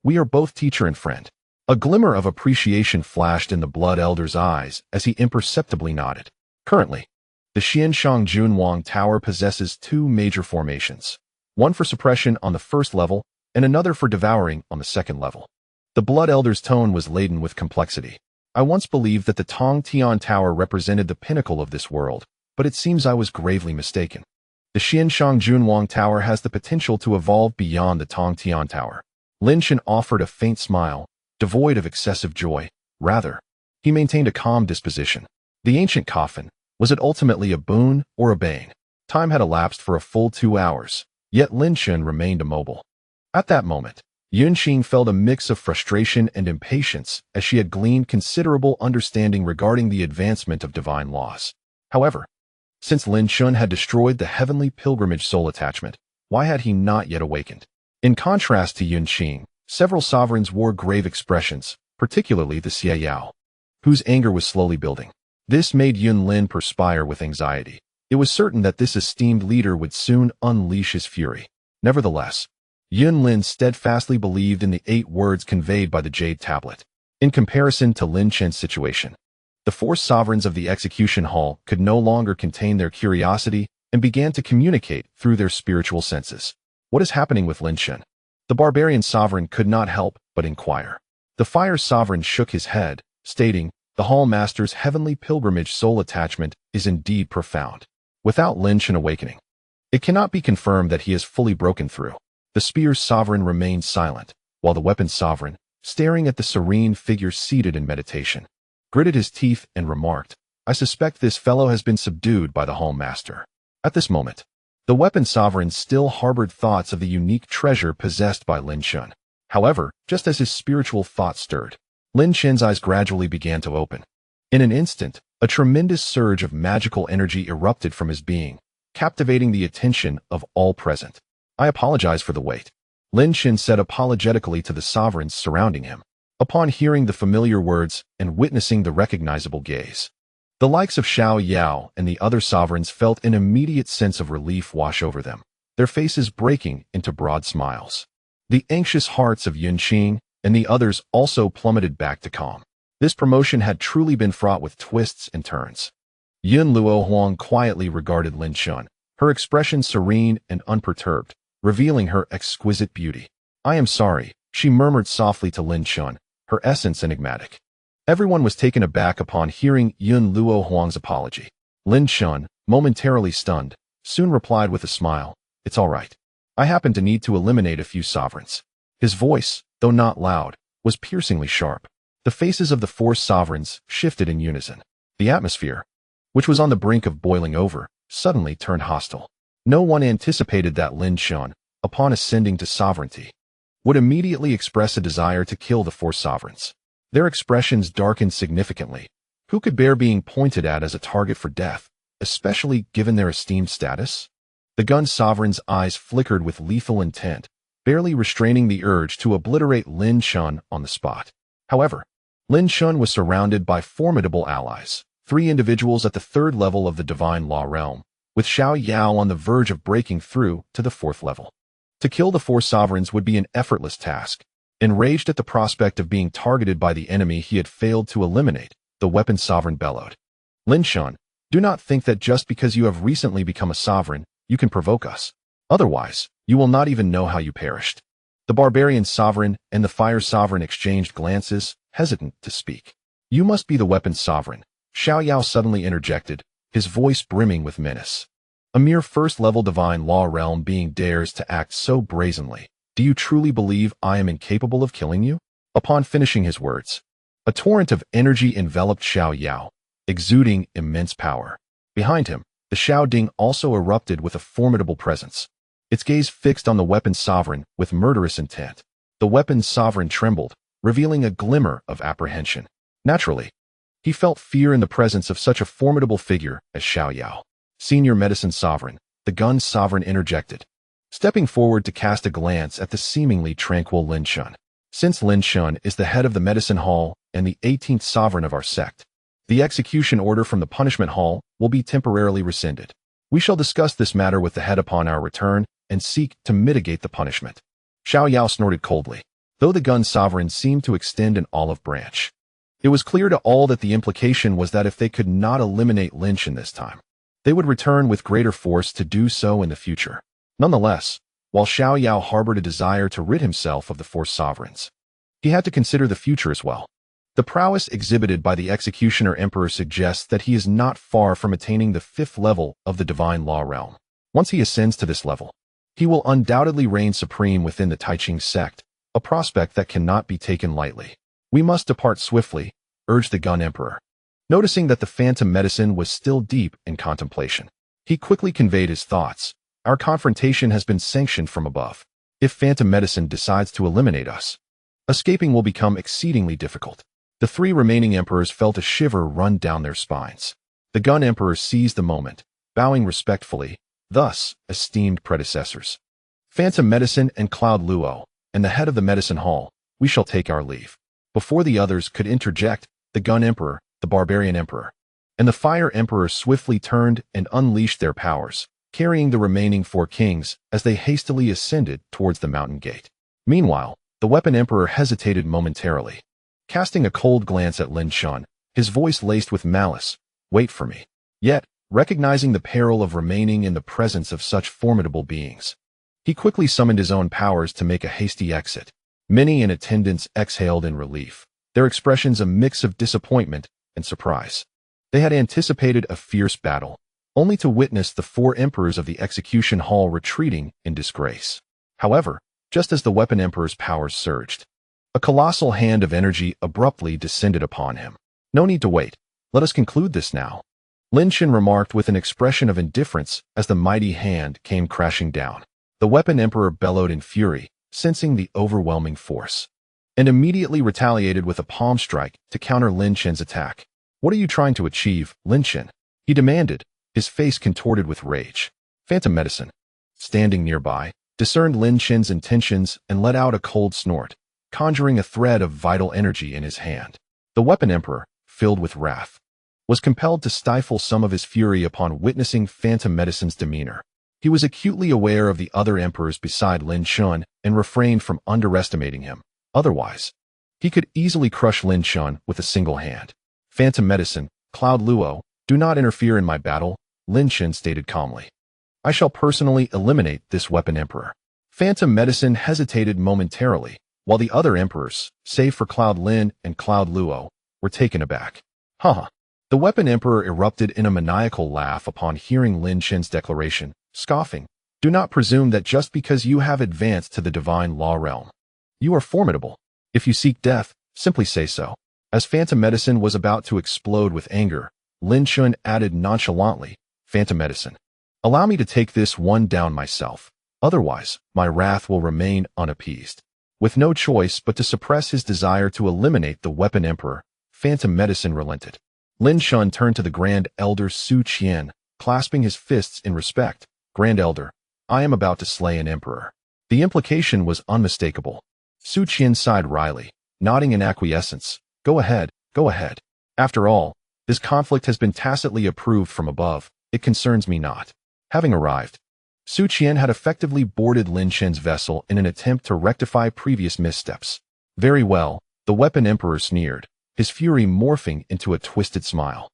We are both teacher and friend. A glimmer of appreciation flashed in the Blood Elder's eyes as he imperceptibly nodded. Currently, the Xianshang Junwang Tower possesses 2 major formations, one for suppression on the first level and another for devouring on the second level. The Blood Elder's tone was laden with complexity. I once believed that the Tong Tian Tower represented the pinnacle of this world, but it seems I was gravely mistaken. The Xianshang Junwang Tower has the potential to evolve beyond the Tong Tian Tower. Lin Chen offered a faint smile, devoid of excessive joy. Rather, he maintained a calm disposition. The ancient coffin, was it ultimately a boon or a bane? Time had elapsed for a full 2 hours, yet Lin Chen remained immobile. At that moment, Yunqing felt a mix of frustration and impatience as she had gleaned considerable understanding regarding the advancement of divine laws. However, since Lin Chen had destroyed the heavenly pilgrimage soul attachment, why had he not yet awakened? In contrast to Yunqing, several sovereigns wore grave expressions, particularly the Xie Yao, whose anger was slowly building. This made Yun Lin perspire with anxiety. It was certain that this esteemed leader would soon unleash his fury. Nevertheless, Yun Lin steadfastly believed in the 8 words conveyed by the Jade Tablet. In comparison to Lin Chen's situation, the 4 sovereigns of the execution hall could no longer contain their curiosity and began to communicate through their spiritual senses. What is happening with Lin Chen? The barbarian sovereign could not help but inquire. The fire sovereign shook his head, stating, the hall master's heavenly pilgrimage soul attachment is indeed profound. Without Lin Chen awakening, it cannot be confirmed that he has fully broken through. The spear's sovereign remained silent, while the weapon's sovereign, staring at the serene figure seated in meditation, gritted his teeth and remarked, I suspect this fellow has been subdued by the hall master. At this moment, the weapon sovereign still harbored thoughts of the unique treasure possessed by Lin Chen. However, just as his spiritual thoughts stirred, Lin Chen's eyes gradually began to open. In an instant, a tremendous surge of magical energy erupted from his being, captivating the attention of all present. I apologize for the wait, Lin Chen said apologetically to the sovereigns surrounding him, upon hearing the familiar words and witnessing the recognizable gaze. The likes of Xiao Yao and the other sovereigns felt an immediate sense of relief wash over them, their faces breaking into broad smiles. The anxious hearts of Yunqing and the others also plummeted back to calm. This promotion had truly been fraught with twists and turns. Yun Luo Huang quietly regarded Lin Chen, her expression serene and unperturbed, revealing her exquisite beauty. I am sorry, she murmured softly to Lin Chen, her essence enigmatic. Everyone was taken aback upon hearing Yun Luo Huang's apology. Lin Chen, momentarily stunned, soon replied with a smile, "It's all right. I happen to need to eliminate a few sovereigns." His voice, though not loud, was piercingly sharp. The faces of the 4 sovereigns shifted in unison. The atmosphere, which was on the brink of boiling over, suddenly turned hostile. No one anticipated that Lin Chen, upon ascending to sovereignty, would immediately express a desire to kill the 4 sovereigns. Their expressions darkened significantly. Who could bear being pointed at as a target for death, especially given their esteemed status? The gun sovereign's eyes flickered with lethal intent, barely restraining the urge to obliterate Lin Chen on the spot. However, Lin Chen was surrounded by formidable allies, 3 individuals at the 3rd level of the divine law realm, with Xiao Yao on the verge of breaking through to the 4th level. To kill the 4 sovereigns would be an effortless task. Enraged at the prospect of being targeted by the enemy he had failed to eliminate, the weapon sovereign bellowed. Lin Chen, do not think that just because you have recently become a sovereign, you can provoke us. Otherwise, you will not even know how you perished. The barbarian sovereign and the fire sovereign exchanged glances, hesitant to speak. You must be the weapon sovereign, Xiao Yao suddenly interjected, his voice brimming with menace. A mere 1st-level divine law realm being dares to act so brazenly. Do you truly believe I am incapable of killing you? Upon finishing his words, a torrent of energy enveloped Xiao Yao, exuding immense power. Behind him, the Xiao Ding also erupted with a formidable presence, its gaze fixed on the weapon sovereign with murderous intent. The weapon sovereign trembled, revealing a glimmer of apprehension. Naturally, he felt fear in the presence of such a formidable figure as Xiao Yao. Senior medicine sovereign, the gun sovereign interjected, stepping forward to cast a glance at the seemingly tranquil Lin Chen. Since Lin Chen is the head of the medicine hall and the 18th sovereign of our sect, the execution order from the punishment hall will be temporarily rescinded. We shall discuss this matter with the head upon our return and seek to mitigate the punishment. Xiao Yao snorted coldly, though the gun sovereign seemed to extend an olive branch. It was clear to all that the implication was that if they could not eliminate Lin Chen this time, they would return with greater force to do so in the future. Nonetheless, while Xiao Yao harbored a desire to rid himself of the 4 sovereigns, he had to consider the future as well. The prowess exhibited by the Executioner Emperor suggests that he is not far from attaining the 5th level of the divine law realm. Once he ascends to this level, he will undoubtedly reign supreme within the Taiqing sect, a prospect that cannot be taken lightly. We must depart swiftly, urged the gun emperor. Noticing that the phantom medicine was still deep in contemplation, he quickly conveyed his thoughts. Our confrontation has been sanctioned from above. If phantom medicine decides to eliminate us, escaping will become exceedingly difficult. The 3 remaining emperors felt a shiver run down their spines. The gun emperor seized the moment, bowing respectfully, thus, esteemed predecessors, Phantom Medicine and Cloud Luo, and the head of the medicine hall, we shall take our leave. Before the others could interject, the gun emperor, the barbarian emperor, and the fire emperor swiftly turned and unleashed their powers, carrying the remaining 4 kings as they hastily ascended towards the mountain gate. Meanwhile, the weapon emperor hesitated momentarily, casting a cold glance at Lin Chen, his voice laced with malice, "Wait for me." Yet, recognizing the peril of remaining in the presence of such formidable beings, he quickly summoned his own powers to make a hasty exit. Many in attendance exhaled in relief, their expressions a mix of disappointment and surprise. They had anticipated a fierce battle, only to witness the 4 emperors of the execution hall retreating in disgrace. However, just as the weapon emperor's powers surged, a colossal hand of energy abruptly descended upon him. "No need to wait. Let us conclude this now," Lin Chen remarked with an expression of indifference as the mighty hand came crashing down. The weapon emperor bellowed in fury, sensing the overwhelming force, and immediately retaliated with a palm strike to counter Lin Chen's attack. "What are you trying to achieve, Lin Chen?" he demanded, his face contorted with rage. Phantom Medicine, standing nearby, discerned Lin Chen's intentions and let out a cold snort, conjuring a thread of vital energy in his hand. The weapon emperor, filled with wrath, was compelled to stifle some of his fury upon witnessing Phantom Medicine's demeanor. He was acutely aware of the other emperors beside Lin Chen and refrained from underestimating him. Otherwise, he could easily crush Lin Chen with a single hand. Phantom Medicine, Cloud Luo, Do not interfere in my battle, Lin Chen stated calmly. I shall personally eliminate this weapon emperor. Phantom Medicine hesitated momentarily, while the other emperors, save for Cloud Lin and Cloud Luo, were taken aback. Haha. The weapon emperor erupted in a maniacal laugh upon hearing Lin Chen's declaration, scoffing. Do not presume that just because you have advanced to the divine law realm, you are formidable. If you seek death, simply say so. As Phantom Medicine was about to explode with anger, Lin Chen added nonchalantly, Phantom Medicine, allow me to take this one down myself. Otherwise, my wrath will remain unappeased. With no choice but to suppress his desire to eliminate the weapon emperor, Phantom Medicine relented. Lin Chen turned to the Grand Elder Su Qian, clasping his fists in respect. Grand Elder, I am about to slay an emperor. The implication was unmistakable. Su Qian sighed wryly, nodding in acquiescence. Go ahead, go ahead. After all, this conflict has been tacitly approved from above. It concerns me not. Having arrived, Su Qian had effectively boarded Lin Chen's vessel in an attempt to rectify previous missteps. Very well, the weapon emperor sneered, his fury morphing into a twisted smile.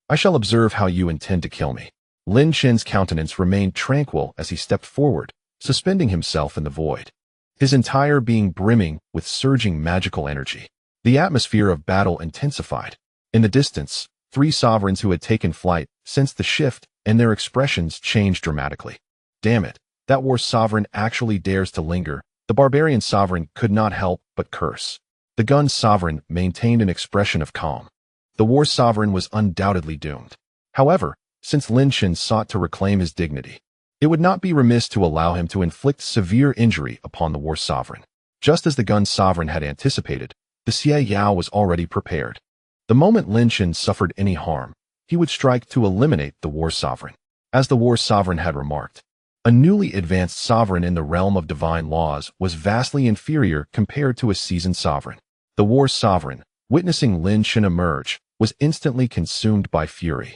I shall observe how you intend to kill me. Lin Chen's countenance remained tranquil as he stepped forward, suspending himself in the void, his entire being brimming with surging magical energy. The atmosphere of battle intensified. In the distance, 3 sovereigns who had taken flight sensed the shift, and their expressions changed dramatically. Damn it, that war sovereign actually dares to linger. The barbarian sovereign could not help but curse. The gun sovereign maintained an expression of calm. The war sovereign was undoubtedly doomed. However, since Lin Chen sought to reclaim his dignity, it would not be remiss to allow him to inflict severe injury upon the war sovereign. Just as the gun sovereign had anticipated, the Xie Yao was already prepared. The moment Lin Chen suffered any harm, he would strike to eliminate the war sovereign. As the war sovereign had remarked, a newly advanced sovereign in the realm of divine laws was vastly inferior compared to a seasoned sovereign. The war sovereign, witnessing Lin Chen emerge, was instantly consumed by fury,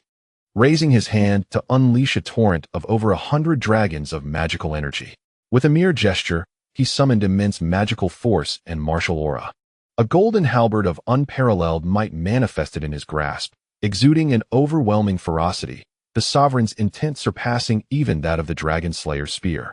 raising his hand to unleash a torrent of over 100 dragons of magical energy. With a mere gesture, he summoned immense magical force and martial aura. A golden halberd of unparalleled might manifested in his grasp, exuding an overwhelming ferocity, the sovereign's intent surpassing even that of the dragon slayer's spear.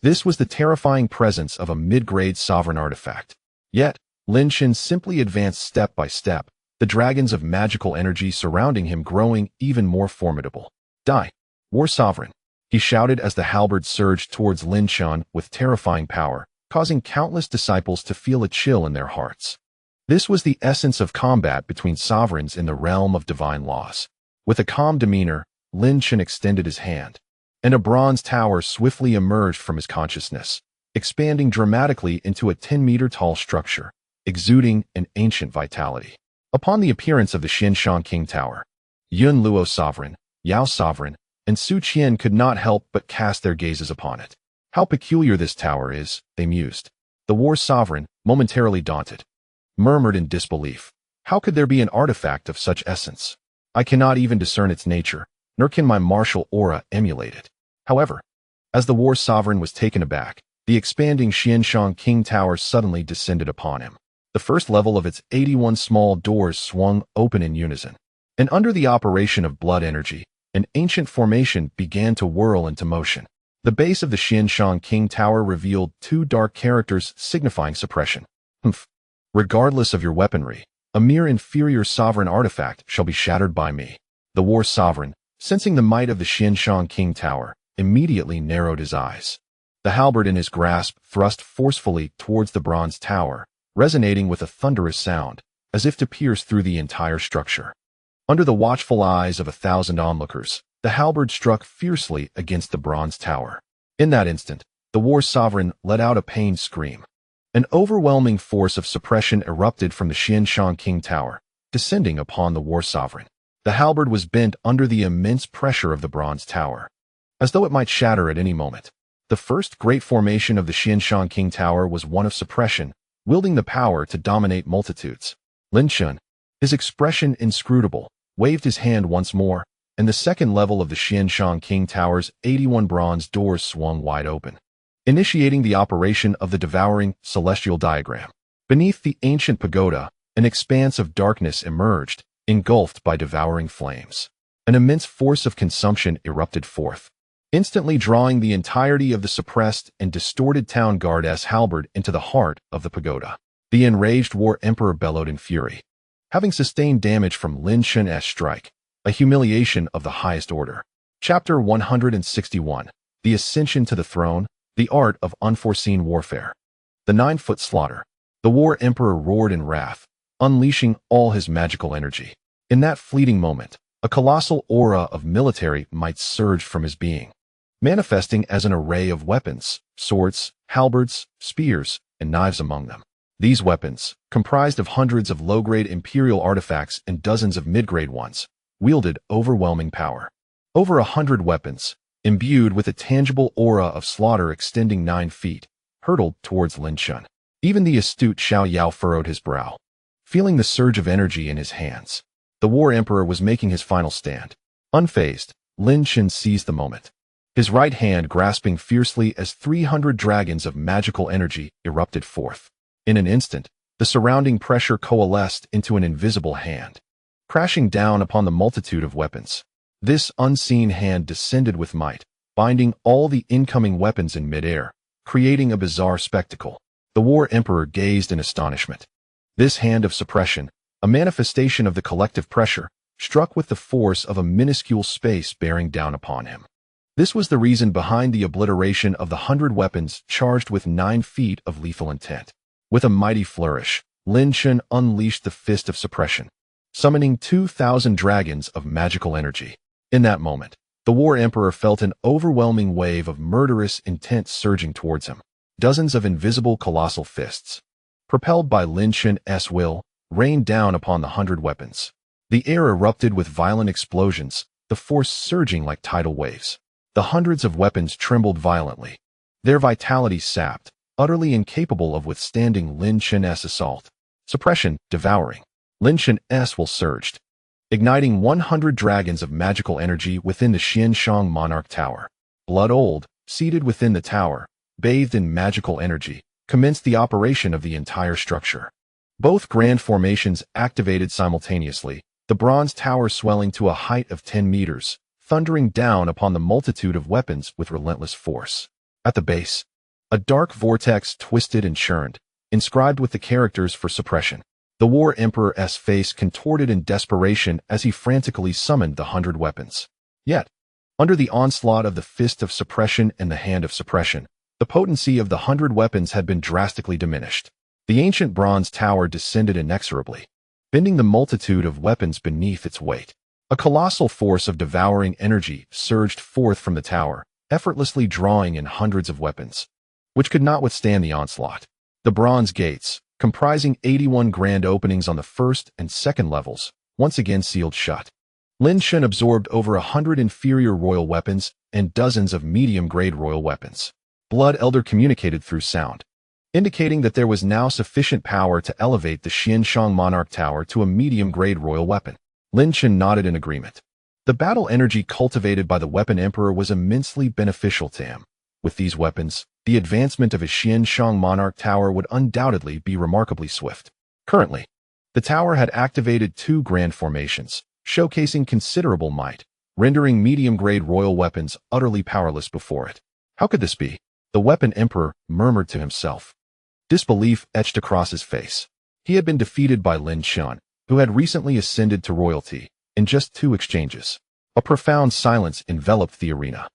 This was the terrifying presence of a mid-grade sovereign artifact. Yet, Lin Chen simply advanced step by step, the dragons of magical energy surrounding him growing even more formidable. Die, war sovereign, he shouted as the halberd surged towards Lin Chen with terrifying power, causing countless disciples to feel a chill in their hearts. This was the essence of combat between sovereigns in the realm of divine laws. With a calm demeanor, Lin Chen extended his hand, and a bronze tower swiftly emerged from his consciousness, expanding dramatically into a 10-meter-tall structure, exuding an ancient vitality. Upon the appearance of the Xinshan King Tower, Yun Luo Sovereign, Yao Sovereign, and Su Qian could not help but cast their gazes upon it. How peculiar this tower is, they mused. The war sovereign, momentarily daunted, murmured in disbelief. How could there be an artifact of such essence? I cannot even discern its nature, nor can my martial aura emulate it. However, as the war sovereign was taken aback, the expanding Xinshan King Tower suddenly descended upon him. The first level of its 81 small doors swung open in unison, and under the operation of blood energy, an ancient formation began to whirl into motion. The base of the Xinshan King Tower revealed 2 dark characters signifying suppression. Regardless of your weaponry, a mere inferior sovereign artifact shall be shattered by me. The war sovereign, sensing the might of the Xinshan King Tower, immediately narrowed his eyes. The halberd in his grasp thrust forcefully towards the bronze tower, resonating with a thunderous sound, as if to pierce through the entire structure. Under the watchful eyes of 1,000 onlookers, the halberd struck fiercely against the bronze tower. In that instant, the war sovereign let out a pained scream. An overwhelming force of suppression erupted from the Xinshan King Tower, descending upon the war sovereign. The halberd was bent under the immense pressure of the bronze tower, as though it might shatter at any moment. The first great formation of the Xinshan King Tower was one of suppression, wielding the power to dominate multitudes. Lin Chen, his expression inscrutable, waved his hand once more, and the second level of the Xinshan King Tower's 81 bronze doors swung wide open, initiating the operation of the devouring celestial diagram. Beneath the ancient pagoda, an expanse of darkness emerged, engulfed by devouring flames. An immense force of consumption erupted forth, instantly drawing the entirety of the suppressed and distorted town guard's halberd into the heart of the pagoda. The enraged war emperor bellowed in fury. Having sustained damage from Lin Chen's strike, a humiliation of the highest order. Chapter 161. The Ascension to the Throne, the Art of Unforeseen Warfare. The 9-foot slaughter. The war emperor roared in wrath, unleashing all his magical energy. In that fleeting moment, a colossal aura of military might surged from his being, manifesting as an array of weapons, swords, halberds, spears, and knives among them. These weapons, comprised of hundreds of low-grade imperial artifacts and dozens of mid-grade ones, wielded overwhelming power. Over 100 weapons, imbued with a tangible aura of slaughter extending 9 feet, hurtled towards Lin Chen. Even the astute Xiao Yao furrowed his brow, feeling the surge of energy in his hands. The war emperor was making his final stand. Unfazed, Lin Chen seized the moment, his right hand grasping fiercely as 300 dragons of magical energy erupted forth. In an instant, the surrounding pressure coalesced into an invisible hand, crashing down upon the multitude of weapons. This unseen hand descended with might, binding all the incoming weapons in midair, creating a bizarre spectacle. The war emperor gazed in astonishment. This hand of suppression, a manifestation of the collective pressure, struck with the force of a minuscule space bearing down upon him. This was the reason behind the obliteration of the 100 weapons charged with 9 feet of lethal intent. With a mighty flourish, Lin Chen unleashed the fist of suppression, summoning 2,000 dragons of magical energy. In that moment, the war emperor felt an overwhelming wave of murderous intent surging towards him. Dozens of invisible colossal fists, propelled by Lin Chen's will, rained down upon the 100 weapons. The air erupted with violent explosions, the force surging like tidal waves. The hundreds of weapons trembled violently, their vitality sapped, utterly incapable of withstanding Lin Chen's assault. Suppression, devouring. Lin Chen's will surged, igniting 100 dragons of magical energy within the Xianshang Monarch Tower. Blood Old, seated within the tower, bathed in magical energy, commenced the operation of the entire structure. Both grand formations activated simultaneously, the bronze tower swelling to a height of 10 meters, thundering down upon the multitude of weapons with relentless force. At the base, a dark vortex twisted and churned, inscribed with the characters for suppression. The war emperor's face contorted in desperation as he frantically summoned the 100 weapons. Yet, under the onslaught of the fist of suppression and the hand of suppression, the potency of the 100 weapons had been drastically diminished. The ancient bronze tower descended inexorably, bending the multitude of weapons beneath its weight. A colossal force of devouring energy surged forth from the tower, effortlessly drawing in hundreds of weapons, which could not withstand the onslaught. The bronze gates, comprising 81 grand openings on the first and second levels, once again sealed shut. Lin Chen absorbed over 100 inferior royal weapons and dozens of medium-grade royal weapons. Blood Elder communicated through sound, indicating that there was now sufficient power to elevate the Xianshang Monarch Tower to a medium-grade royal weapon. Lin Chen nodded in agreement. The battle energy cultivated by the weapon emperor was immensely beneficial to him. With these weapons, the advancement of his Xianshang Monarch Tower would undoubtedly be remarkably swift. Currently, the tower had activated 2 grand formations, showcasing considerable might, rendering medium-grade royal weapons utterly powerless before it. How could this be? The weapon emperor murmured to himself. Disbelief etched across his face. He had been defeated by Lin Chen, who had recently ascended to royalty, in just 2 exchanges. A profound silence enveloped the arena.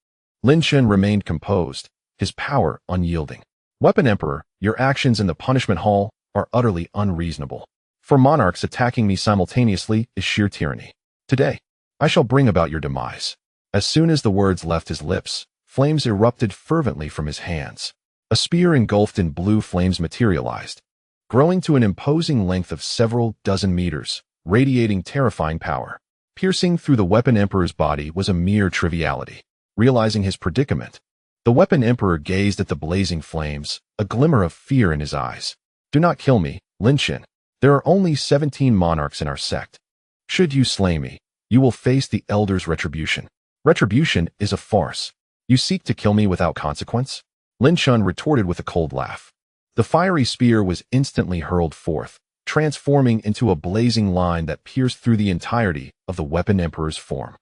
Lin Chen remained composed, his power unyielding. Weapon Emperor, your actions in the punishment hall are utterly unreasonable. For monarchs attacking me simultaneously is sheer tyranny. Today, I shall bring about your demise. As soon as the words left his lips, flames erupted fervently from his hands. A spear engulfed in blue flames materialized, growing to an imposing length of several dozen meters, radiating terrifying power. Piercing through the Weapon Emperor's body was a mere triviality. Realizing his predicament, the Weapon Emperor gazed at the blazing flames, a glimmer of fear in his eyes. Do not kill me, Lin Chen. There are only 17 monarchs in our sect. Should you slay me, you will face the Elder's retribution. Retribution is a farce. You seek to kill me without consequence? Lin Chen retorted with a cold laugh. The fiery spear was instantly hurled forth, transforming into a blazing line that pierced through the entirety of the Weapon Emperor's form.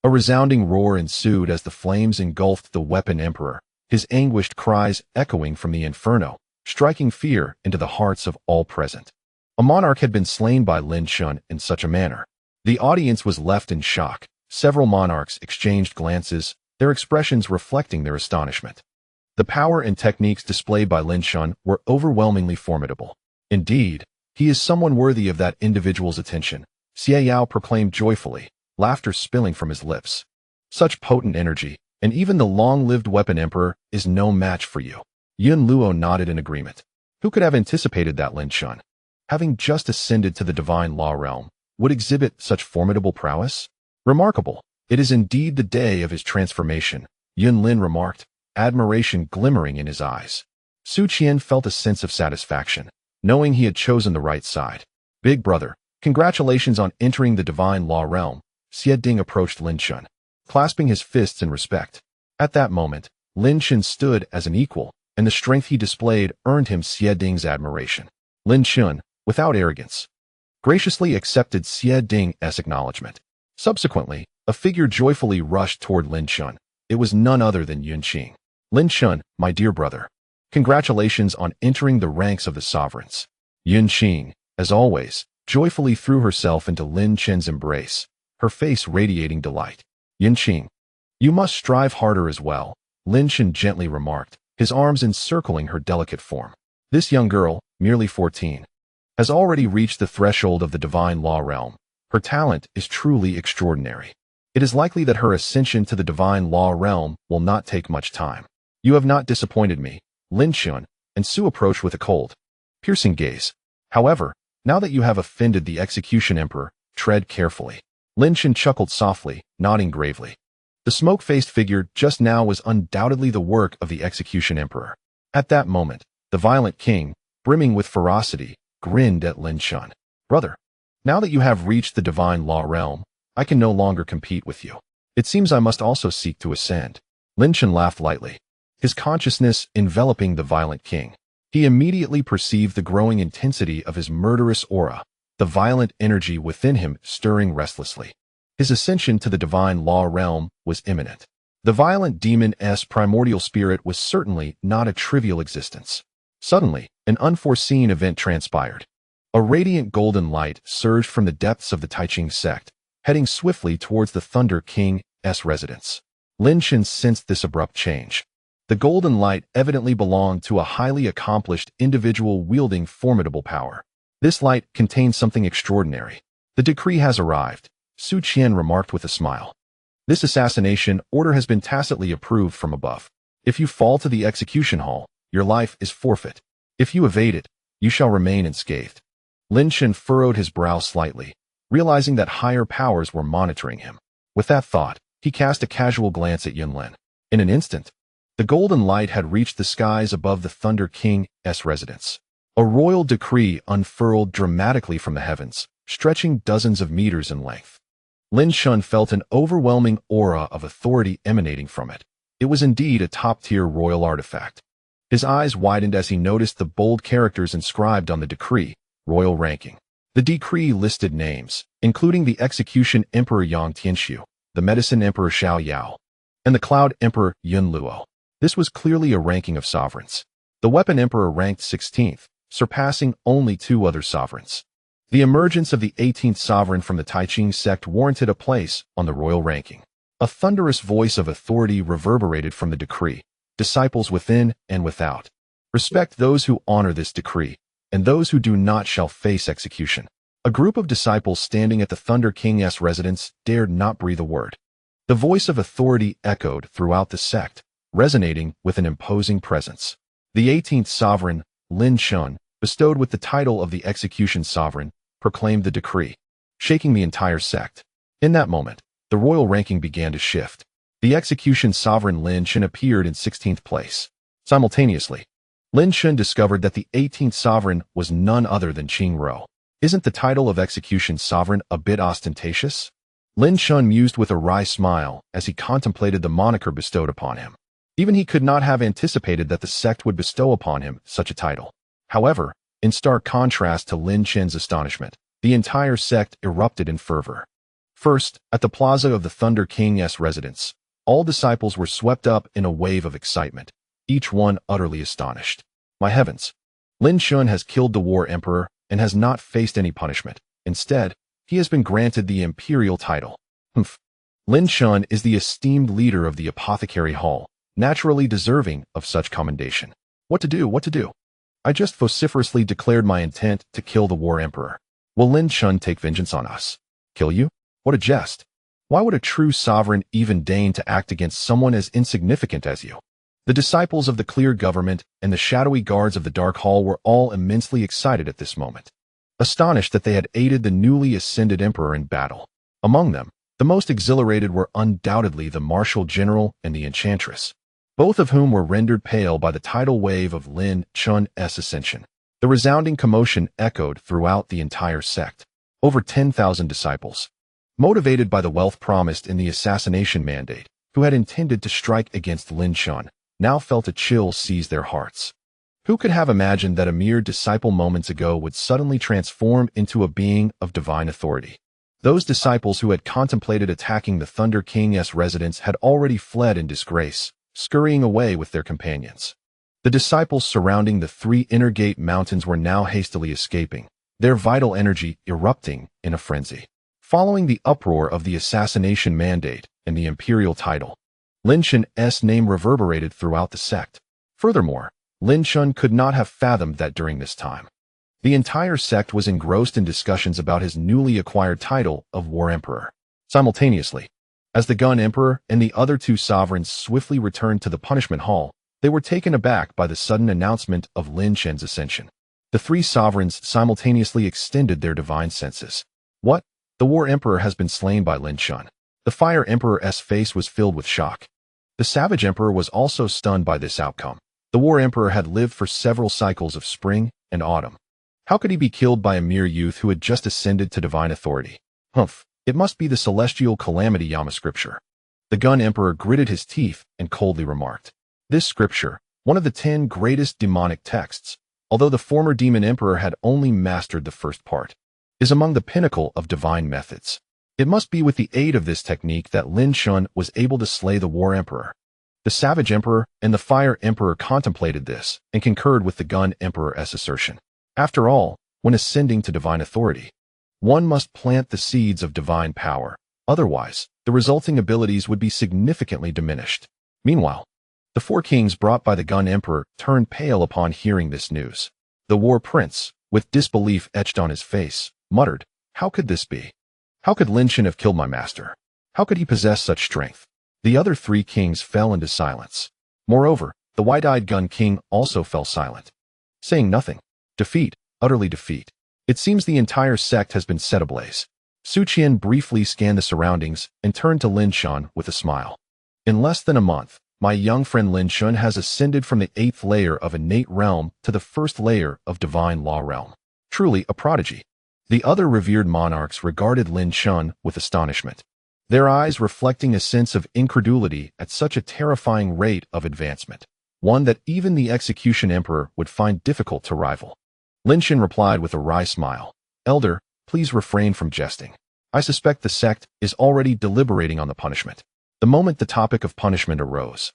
A resounding roar ensued as the flames engulfed the weapon emperor, his anguished cries echoing from the inferno, striking fear into the hearts of all present. A monarch had been slain by Lin Chen in such a manner. The audience was left in shock. Several monarchs exchanged glances, their expressions reflecting their astonishment. The power and techniques displayed by Lin Chen were overwhelmingly formidable. Indeed, he is someone worthy of that individual's attention, Xie Yao proclaimed joyfully, laughter spilling from his lips. Such potent energy, and even the long-lived weapon emperor, is no match for you. Yun Luo nodded in agreement. Who could have anticipated that Lin Chen, having just ascended to the divine law realm, would exhibit such formidable prowess? Remarkable. It is indeed the day of his transformation, Yun Lin remarked, admiration glimmering in his eyes. Su Qian felt a sense of satisfaction, knowing he had chosen the right side. Big brother, congratulations on entering the divine law realm. Xie Ding approached Lin Chen, clasping his fists in respect. At that moment, Lin Chen stood as an equal, and the strength he displayed earned him Xie Ding's admiration. Lin Chen, without arrogance, graciously accepted Xie Ding's acknowledgement. Subsequently, a figure joyfully rushed toward Lin Chen. It was none other than Yun Qing. Lin Chen, my dear brother, congratulations on entering the ranks of the sovereigns. Yun Qing, as always, joyfully threw herself into Lin Chen's embrace, her face radiating delight. Yun Qing, you must strive harder as well, Lin Chen gently remarked, his arms encircling her delicate form. This young girl, merely 14, has already reached the threshold of the divine law realm. Her talent is truly extraordinary. It is likely that her ascension to the divine law realm will not take much time. You have not disappointed me, Lin Chen, and Su approached with a cold, piercing gaze. However, now that you have offended the execution emperor, tread carefully. Lin Chen chuckled softly, nodding gravely. The smoke-faced figure just now was undoubtedly the work of the execution emperor. At that moment, the violent king, brimming with ferocity, grinned at Lin Chen. Brother, now that you have reached the divine law realm, I can no longer compete with you. It seems I must also seek to ascend. Lin Chen laughed lightly, his consciousness enveloping the violent king. He immediately perceived the growing intensity of his murderous aura, the violent energy within him stirring restlessly. His ascension to the divine law realm was imminent. The violent demon's primordial spirit was certainly not a trivial existence. Suddenly, an unforeseen event transpired. A radiant golden light surged from the depths of the Taiching sect, heading swiftly towards the Thunder King's residence. Lin Chen sensed this abrupt change. The golden light evidently belonged to a highly accomplished individual wielding formidable power. This light contains something extraordinary. The decree has arrived, Su Qian remarked with a smile. This assassination order has been tacitly approved from above. If you fall to the execution hall, your life is forfeit. If you evade it, you shall remain unscathed. Lin Chen furrowed his brow slightly, realizing that higher powers were monitoring him. With that thought, he cast a casual glance at Yun Lin. In an instant, the golden light had reached the skies above the Thunder King's residence. A royal decree unfurled dramatically from the heavens, stretching dozens of meters in length. Lin Chen felt an overwhelming aura of authority emanating from it. It was indeed a top-tier royal artifact. His eyes widened as he noticed the bold characters inscribed on the decree, royal ranking. The decree listed names, including the execution emperor Yang Tianxiu, the medicine emperor Xiao Yao, and the cloud emperor Yun Luo. This was clearly a ranking of sovereigns. The weapon emperor ranked 16th, surpassing only 2 other sovereigns. The emergence of the 18th sovereign from the Taiching sect warranted a place on the royal ranking. A thunderous voice of authority reverberated from the decree. Disciples within and without, respect those who honor this decree, and those who do not shall face execution. A group of disciples standing at the Thunder King's residence dared not breathe a word. The voice of authority echoed throughout the sect, resonating with an imposing presence. The 18th sovereign, Lin Chen, bestowed with the title of the execution sovereign, proclaimed the decree, shaking the entire sect. In that moment, the royal ranking began to shift. The execution sovereign Lin Chen appeared in 16th place. Simultaneously, Lin Chen discovered that the 18th sovereign was none other than Qing Ro. Isn't the title of execution sovereign a bit ostentatious? Lin Chen mused with a wry smile as he contemplated the moniker bestowed upon him. Even he could not have anticipated that the sect would bestow upon him such a title. However, in stark contrast to Lin Chen's astonishment, the entire sect erupted in fervor. First, at the plaza of the Thunder King's residence, all disciples were swept up in a wave of excitement, each one utterly astonished. My heavens! Lin Chen has killed the War Emperor and has not faced any punishment. Instead, he has been granted the imperial title. Humph. Lin Chen is the esteemed leader of the Apothecary Hall, naturally deserving of such commendation. What to do? What to do? I just vociferously declared my intent to kill the War Emperor. Will Lin Chen take vengeance on us? Kill you? What a jest. Why would a true sovereign even deign to act against someone as insignificant as you? The disciples of the clear government and the shadowy guards of the Dark Hall were all immensely excited at this moment, astonished that they had aided the newly ascended emperor in battle. Among them, the most exhilarated were undoubtedly the martial general and the enchantress, both of whom were rendered pale by the tidal wave of Lin Chen's ascension. The resounding commotion echoed throughout the entire sect. Over 10,000 disciples, motivated by the wealth promised in the assassination mandate, who had intended to strike against Lin Chen, now felt a chill seize their hearts. Who could have imagined that a mere disciple moments ago would suddenly transform into a being of divine authority? Those disciples who had contemplated attacking the Thunder King's residence had already fled in disgrace, scurrying away with their companions. The disciples surrounding the three inner gate mountains were now hastily escaping, their vital energy erupting in a frenzy. Following the uproar of the assassination mandate and the imperial title, Lin Chen's name reverberated throughout the sect. Furthermore, Lin Chen could not have fathomed that during this time the entire sect was engrossed in discussions about his newly acquired title of War Emperor. Simultaneously, as the Gun Emperor and the other two sovereigns swiftly returned to the punishment hall, they were taken aback by the sudden announcement of Lin Chen's ascension. The three sovereigns simultaneously extended their divine senses. What? The War Emperor has been slain by Lin Chen. The Fire Emperor's face was filled with shock. The Savage Emperor was also stunned by this outcome. The War Emperor had lived for several cycles of spring and autumn. How could he be killed by a mere youth who had just ascended to divine authority? Humph, it must be the celestial calamity Yama scripture. The Gun Emperor gritted his teeth and coldly remarked, "This scripture, one of the 10 greatest demonic texts, although the former demon emperor had only mastered the first part, is among the pinnacle of divine methods. It must be with the aid of this technique that Lin Chen was able to slay the War Emperor." The Savage Emperor and the Fire Emperor contemplated this and concurred with the Gun Emperor's assertion. After all, when ascending to divine authority, one must plant the seeds of divine power. Otherwise, the resulting abilities would be significantly diminished. Meanwhile, the 4 kings brought by the Gun Emperor turned pale upon hearing this news. The War Prince, with disbelief etched on his face, muttered, "How could this be? How could Lin Chen have killed my master? How could he possess such strength?" The other 3 kings fell into silence. Moreover, the wide-eyed Gun King also fell silent, saying nothing. Defeat, utterly defeat. It seems the entire sect has been set ablaze. Su Qian briefly scanned the surroundings and turned to Lin Chen with a smile. In less than a month, my young friend Lin Chen has ascended from the 8th layer of innate realm to the 1st layer of divine law realm. Truly a prodigy. The other revered monarchs regarded Lin Chen with astonishment, their eyes reflecting a sense of incredulity at such a terrifying rate of advancement, one that even the Execution Emperor would find difficult to rival. Lin Chen replied with a wry smile, "Elder, please refrain from jesting. I suspect the sect is already deliberating on the punishment." The moment the topic of punishment arose,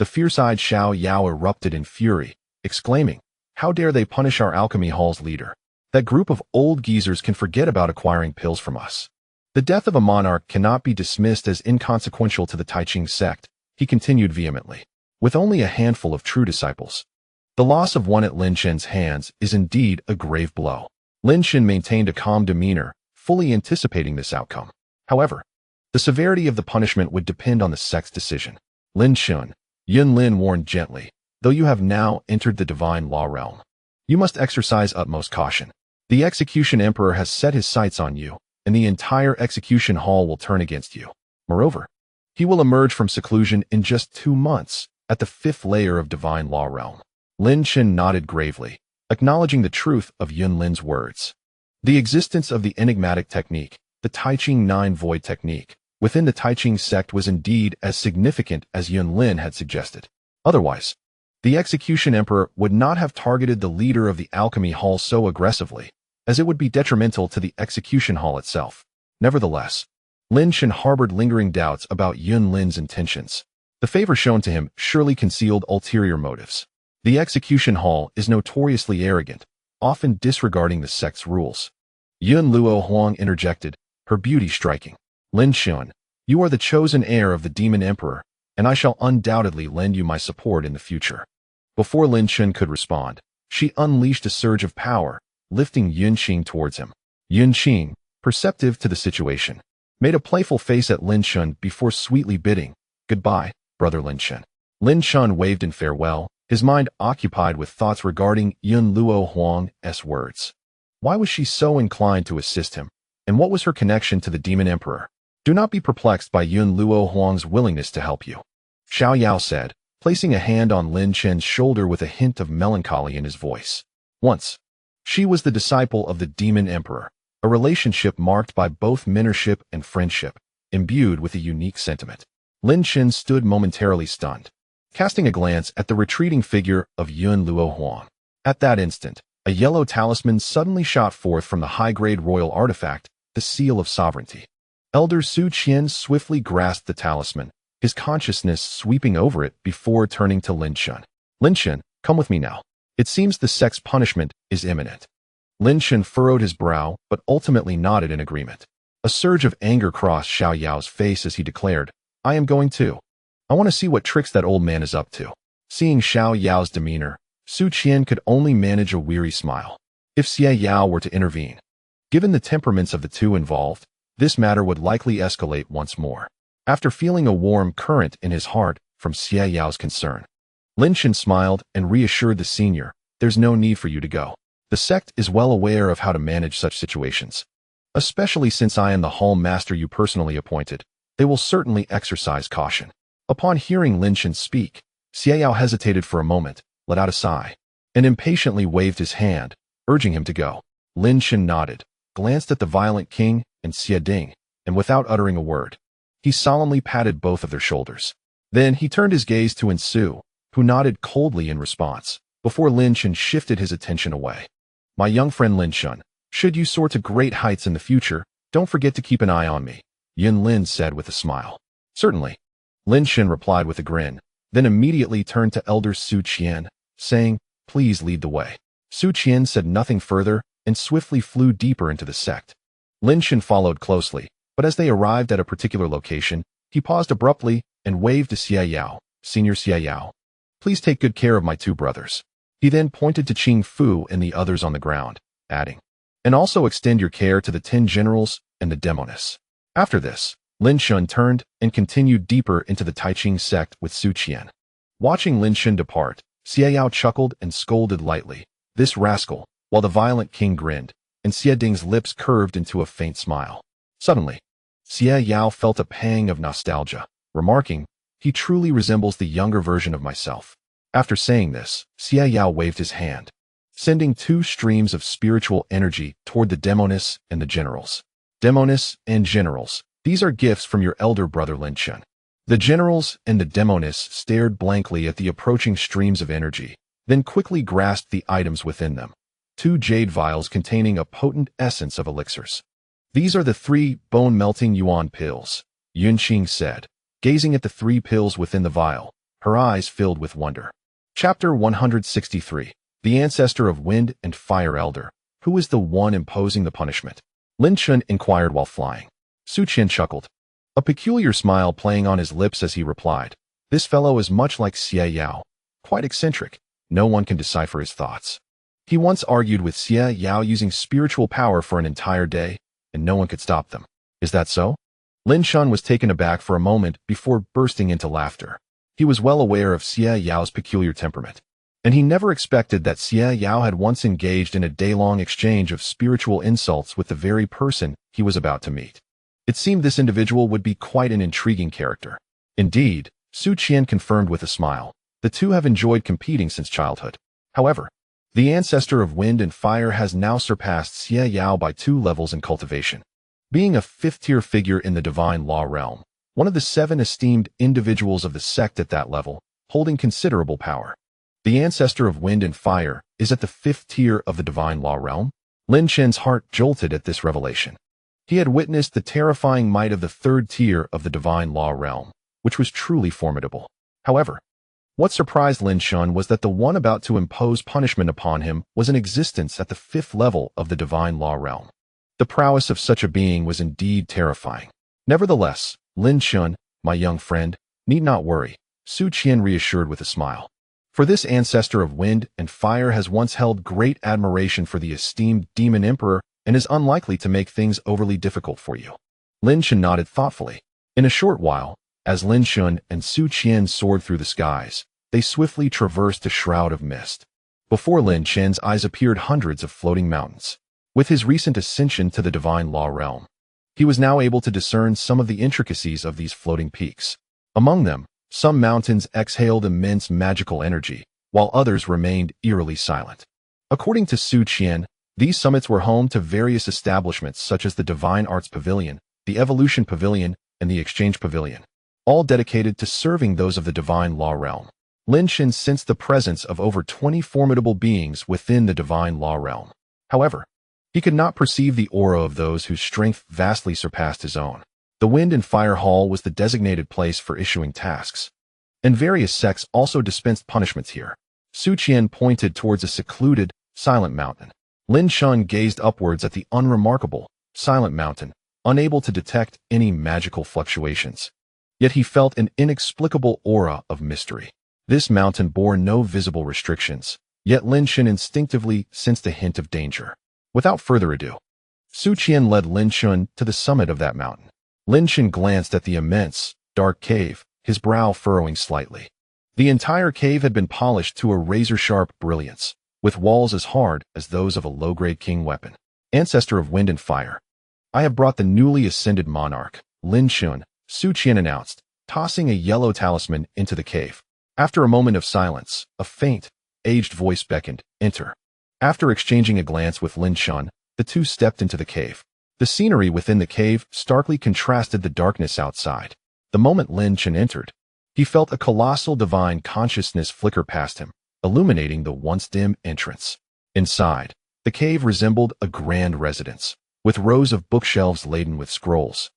the fierce-eyed Xiao Yao erupted in fury, exclaiming, "How dare they punish our alchemy hall's leader? That group of old geezers can forget about acquiring pills from us." The death of a monarch cannot be dismissed as inconsequential to the Taiqing sect, he continued vehemently. With only a handful of true disciples, the loss of one at Lin Chen's hands is indeed a grave blow. Lin Chen maintained a calm demeanor, fully anticipating this outcome. However, the severity of the punishment would depend on the sect's decision. Lin Chen, Yun Lin warned gently, "Though you have now entered the divine law realm, you must exercise utmost caution. The Execution Emperor has set his sights on you, and the entire execution hall will turn against you. Moreover, he will emerge from seclusion in just 2 months at the 5th layer of divine law realm." Lin Chen nodded gravely, acknowledging the truth of Yun Lin's words. The existence of the enigmatic technique, the Taiqing 9 Void technique, within the Taiqing sect was indeed as significant as Yun Lin had suggested. Otherwise, the Execution Emperor would not have targeted the leader of the Alchemy Hall so aggressively, as it would be detrimental to the Execution Hall itself. Nevertheless, Lin Chen harbored lingering doubts about Yun Lin's intentions. The favor shown to him surely concealed ulterior motives. The execution hall is notoriously arrogant, often disregarding the sect's rules. Yun Luo Huang interjected, her beauty striking. Lin Chen, you are the chosen heir of the Demon Emperor, and I shall undoubtedly lend you my support in the future. Before Lin Chen could respond, she unleashed a surge of power, lifting Yun Qing towards him. Yun Qing, perceptive to the situation, made a playful face at Lin Chen before sweetly bidding, "Goodbye, brother Lin Chen." Lin Chen waved in farewell, his mind occupied with thoughts regarding Yun Luo Huang's words. Why was she so inclined to assist him, and what was her connection to the Demon Emperor? Do not be perplexed by Yun Luo Huang's willingness to help you, Xiao Yao said, placing a hand on Lin Chen's shoulder with a hint of melancholy in his voice. Once, she was the disciple of the Demon Emperor, a relationship marked by both mentorship and friendship, imbued with a unique sentiment. Lin Chen stood momentarily stunned, casting a glance at the retreating figure of Yun Luo Huang. At that instant, a yellow talisman suddenly shot forth from the high-grade royal artifact, the Seal of Sovereignty. Elder Su Qian swiftly grasped the talisman, his consciousness sweeping over it before turning to Lin Chen. "Lin Chen, come with me now. It seems the sect's punishment is imminent." Lin Chen furrowed his brow, but ultimately nodded in agreement. A surge of anger crossed Xiao Yao's face as he declared, "I am going too. I want to see what tricks that old man is up to." Seeing Xiao Yao's demeanor, Su Qian could only manage a weary smile. If Xie Yao were to intervene, given the temperaments of the two involved, this matter would likely escalate once more. After feeling a warm current in his heart from Xie Yao's concern, Lin Chen smiled and reassured the senior, "There's no need for you to go. The sect is well aware of how to manage such situations. Especially since I am the hall master you personally appointed, they will certainly exercise caution." Upon hearing Lin Chen speak, Xie Yao hesitated for a moment, let out a sigh, and impatiently waved his hand, urging him to go. Lin Chen nodded, glanced at the Violent King and Xie Ding, and without uttering a word, he solemnly patted both of their shoulders. Then he turned his gaze to Ensu, who nodded coldly in response, before Lin Chen shifted his attention away. "My young friend Lin Chen, should you soar to great heights in the future, don't forget to keep an eye on me," Yin Lin said with a smile. "Certainly," Lin Chen replied with a grin, then immediately turned to Elder Su Qian, saying, "Please lead the way." Su Qian said nothing further and swiftly flew deeper into the sect. Lin Chen followed closely, but as they arrived at a particular location, he paused abruptly and waved to Xie Yao, "Senior Xie Yao, please take good care of my two brothers." He then pointed to Qing Fu and the others on the ground, adding, "And also extend your care to the 10 generals and the Demoness." After this, Lin Chen turned and continued deeper into the Taiqing sect with Su Qian. Watching Lin Chen depart, Xie Yao chuckled and scolded lightly, "This rascal," while the Violent King grinned, and Xie Ding's lips curved into a faint smile. Suddenly, Xie Yao felt a pang of nostalgia, remarking, "He truly resembles the younger version of myself." After saying this, Xie Yao waved his hand, sending 2 streams of spiritual energy toward the Demoness and the generals. Demoness and generals, these are gifts from your elder brother Lin Chen. The generals and the Demoness stared blankly at the approaching streams of energy, then quickly grasped the items within them. 2 jade vials containing a potent essence of elixirs. "These are the 3 bone-melting yuan pills," Yun Qing said, gazing at the 3 pills within the vial, her eyes filled with wonder. Chapter 163. The Ancestor of Wind and Fire Elder. Who is the one imposing the punishment? Lin Chen inquired while flying. Su Qian chuckled, a peculiar smile playing on his lips as he replied, "This fellow is much like Xie Yao, quite eccentric. No one can decipher his thoughts. He once argued with Xie Yao using spiritual power for an entire day, and no one could stop them. Is that so?" Lin Chen was taken aback for a moment before bursting into laughter. He was well aware of Xie Yao's peculiar temperament, and he never expected that Xie Yao had once engaged in a day-long exchange of spiritual insults with the very person he was about to meet. It seemed this individual would be quite an intriguing character. Indeed, Su Qian confirmed with a smile, the two have enjoyed competing since childhood. However, the Ancestor of Wind and Fire has now surpassed Xie Yao by 2 levels in cultivation. Being a 5th-tier figure in the Divine Law realm, one of the 7 esteemed individuals of the sect at that level, holding considerable power. The Ancestor of Wind and Fire is at the 5th tier of the Divine Law realm. Lin Chen's heart jolted at this revelation. He had witnessed the terrifying might of the third tier of the divine law realm, which was truly formidable. However, what surprised Lin Chen was that the one about to impose punishment upon him was in existence at the 5th level of the divine law realm. The prowess of such a being was indeed terrifying. Nevertheless, Lin Chen, my young friend, need not worry, Su Qian reassured with a smile. For this ancestor of wind and fire has once held great admiration for the esteemed demon emperor and is unlikely to make things overly difficult for you. Lin Chen nodded thoughtfully. In a short while, as Lin Chen and Su Qian soared through the skies, they swiftly traversed a shroud of mist. Before Lin Chen's eyes appeared hundreds of floating mountains. With his recent ascension to the divine law realm, he was now able to discern some of the intricacies of these floating peaks. Among them, some mountains exhaled immense magical energy, while others remained eerily silent. According to Su Qian, these summits were home to various establishments such as the Divine Arts Pavilion, the Evolution Pavilion, and the Exchange Pavilion, all dedicated to serving those of the divine law realm. Lin Chen sensed the presence of over 20 formidable beings within the divine law realm. However, he could not perceive the aura of those whose strength vastly surpassed his own. The Wind and Fire Hall was the designated place for issuing tasks, and various sects also dispensed punishments here. Su Qian pointed towards a secluded, silent mountain. Lin Chen gazed upwards at the unremarkable, silent mountain, unable to detect any magical fluctuations. Yet he felt an inexplicable aura of mystery. This mountain bore no visible restrictions, yet Lin Chen instinctively sensed a hint of danger. Without further ado, Su Qian led Lin Chen to the summit of that mountain. Lin Chen glanced at the immense, dark cave, his brow furrowing slightly. The entire cave had been polished to a razor-sharp brilliance, with walls as hard as those of a low-grade king weapon. Ancestor of wind and fire, I have brought the newly ascended monarch, Lin Chen, Su Qian announced, tossing a yellow talisman into the cave. After a moment of silence, a faint, aged voice beckoned, "Enter." After exchanging a glance with Lin Chen, the two stepped into the cave. The scenery within the cave starkly contrasted the darkness outside. The moment Lin Chen entered, he felt a colossal divine consciousness flicker past him, illuminating the once dim entrance. Inside, the cave resembled a grand residence, with rows of bookshelves laden with scrolls,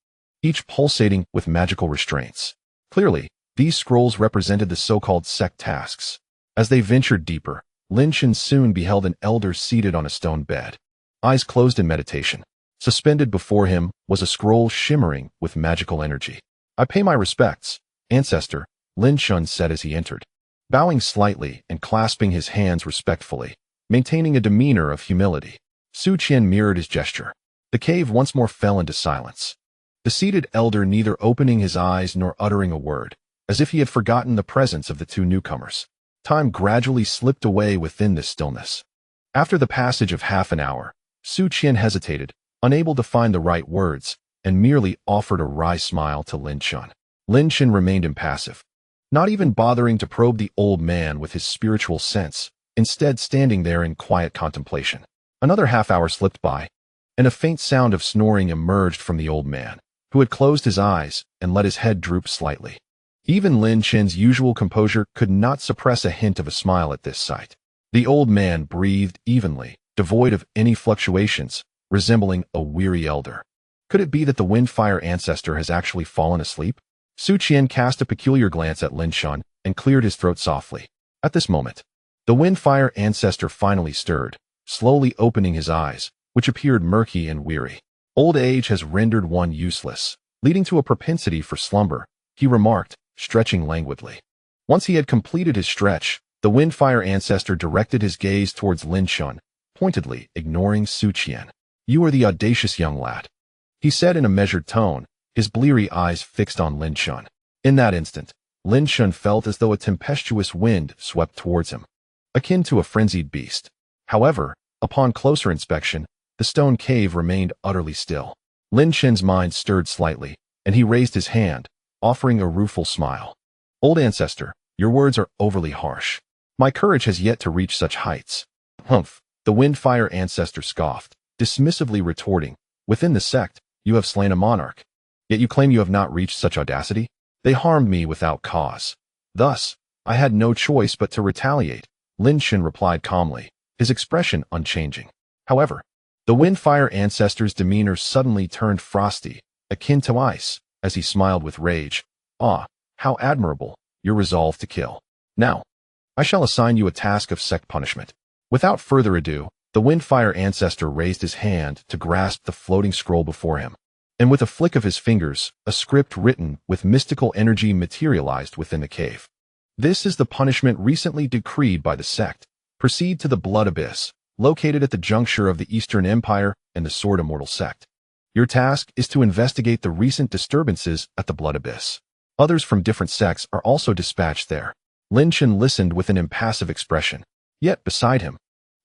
each pulsating with magical restraints. Clearly, these scrolls represented the so-called sect tasks. As they ventured deeper, Lin Chen soon beheld an elder seated on a stone bed, eyes closed in meditation. Suspended before him was a scroll shimmering with magical energy. "I pay my respects, ancestor," Lin Chen said as he entered, bowing slightly and clasping his hands respectfully, maintaining a demeanor of humility. Su Qian mirrored his gesture. The cave once more fell into silence, the seated elder neither opening his eyes nor uttering a word, as if he had forgotten the presence of the two newcomers. Time gradually slipped away within this stillness. After the passage of half an hour, Su Qian hesitated, unable to find the right words, and merely offered a wry smile to Lin Chen. Lin Chen remained impassive, not even bothering to probe the old man with his spiritual sense, instead standing there in quiet contemplation. Another half hour slipped by, and a faint sound of snoring emerged from the old man, who had closed his eyes and let his head droop slightly. Even Lin Chen's usual composure could not suppress a hint of a smile at this sight. The old man breathed evenly, devoid of any fluctuations, resembling a weary elder. Could it be that the wind-fire ancestor has actually fallen asleep? Su Qian cast a peculiar glance at Lin Chen and cleared his throat softly. At this moment, the wind-fire ancestor finally stirred, slowly opening his eyes, which appeared murky and weary. Old age has rendered one useless, leading to a propensity for slumber, he remarked, stretching languidly. Once he had completed his stretch, the wind-fire ancestor directed his gaze towards Lin Chen, pointedly ignoring Su Qian. "You are the audacious young lad," he said in a measured tone, his bleary eyes fixed on Lin Chen. In that instant, Lin Chen felt as though a tempestuous wind swept towards him, akin to a frenzied beast. However, upon closer inspection, the stone cave remained utterly still. Lin Chen's mind stirred slightly, and he raised his hand, offering a rueful smile. "Old ancestor, your words are overly harsh. My courage has yet to reach such heights." "Humph," the wind-fire ancestor scoffed, dismissively retorting, "Within the sect, you have slain a monarch. Yet you claim you have not reached such audacity? They harmed me without cause. Thus, I had no choice but to retaliate," Lin Chen replied calmly, his expression unchanging. However, The Windfire ancestor's demeanor suddenly turned frosty, akin to ice, as he smiled with rage. Ah, how admirable, your resolve to kill. Now, I shall assign you a task of sect punishment. Without further ado, the Windfire ancestor raised his hand to grasp the floating scroll before him. And with a flick of his fingers, a script written with mystical energy materialized within the cave. This is the punishment recently decreed by the sect. Proceed to the Blood Abyss, located at the juncture of the Eastern Empire and the Sword Immortal sect. Your task is to investigate the recent disturbances at the Blood Abyss. Others from different sects are also dispatched there. Lin Chen listened with an impassive expression. Yet beside him,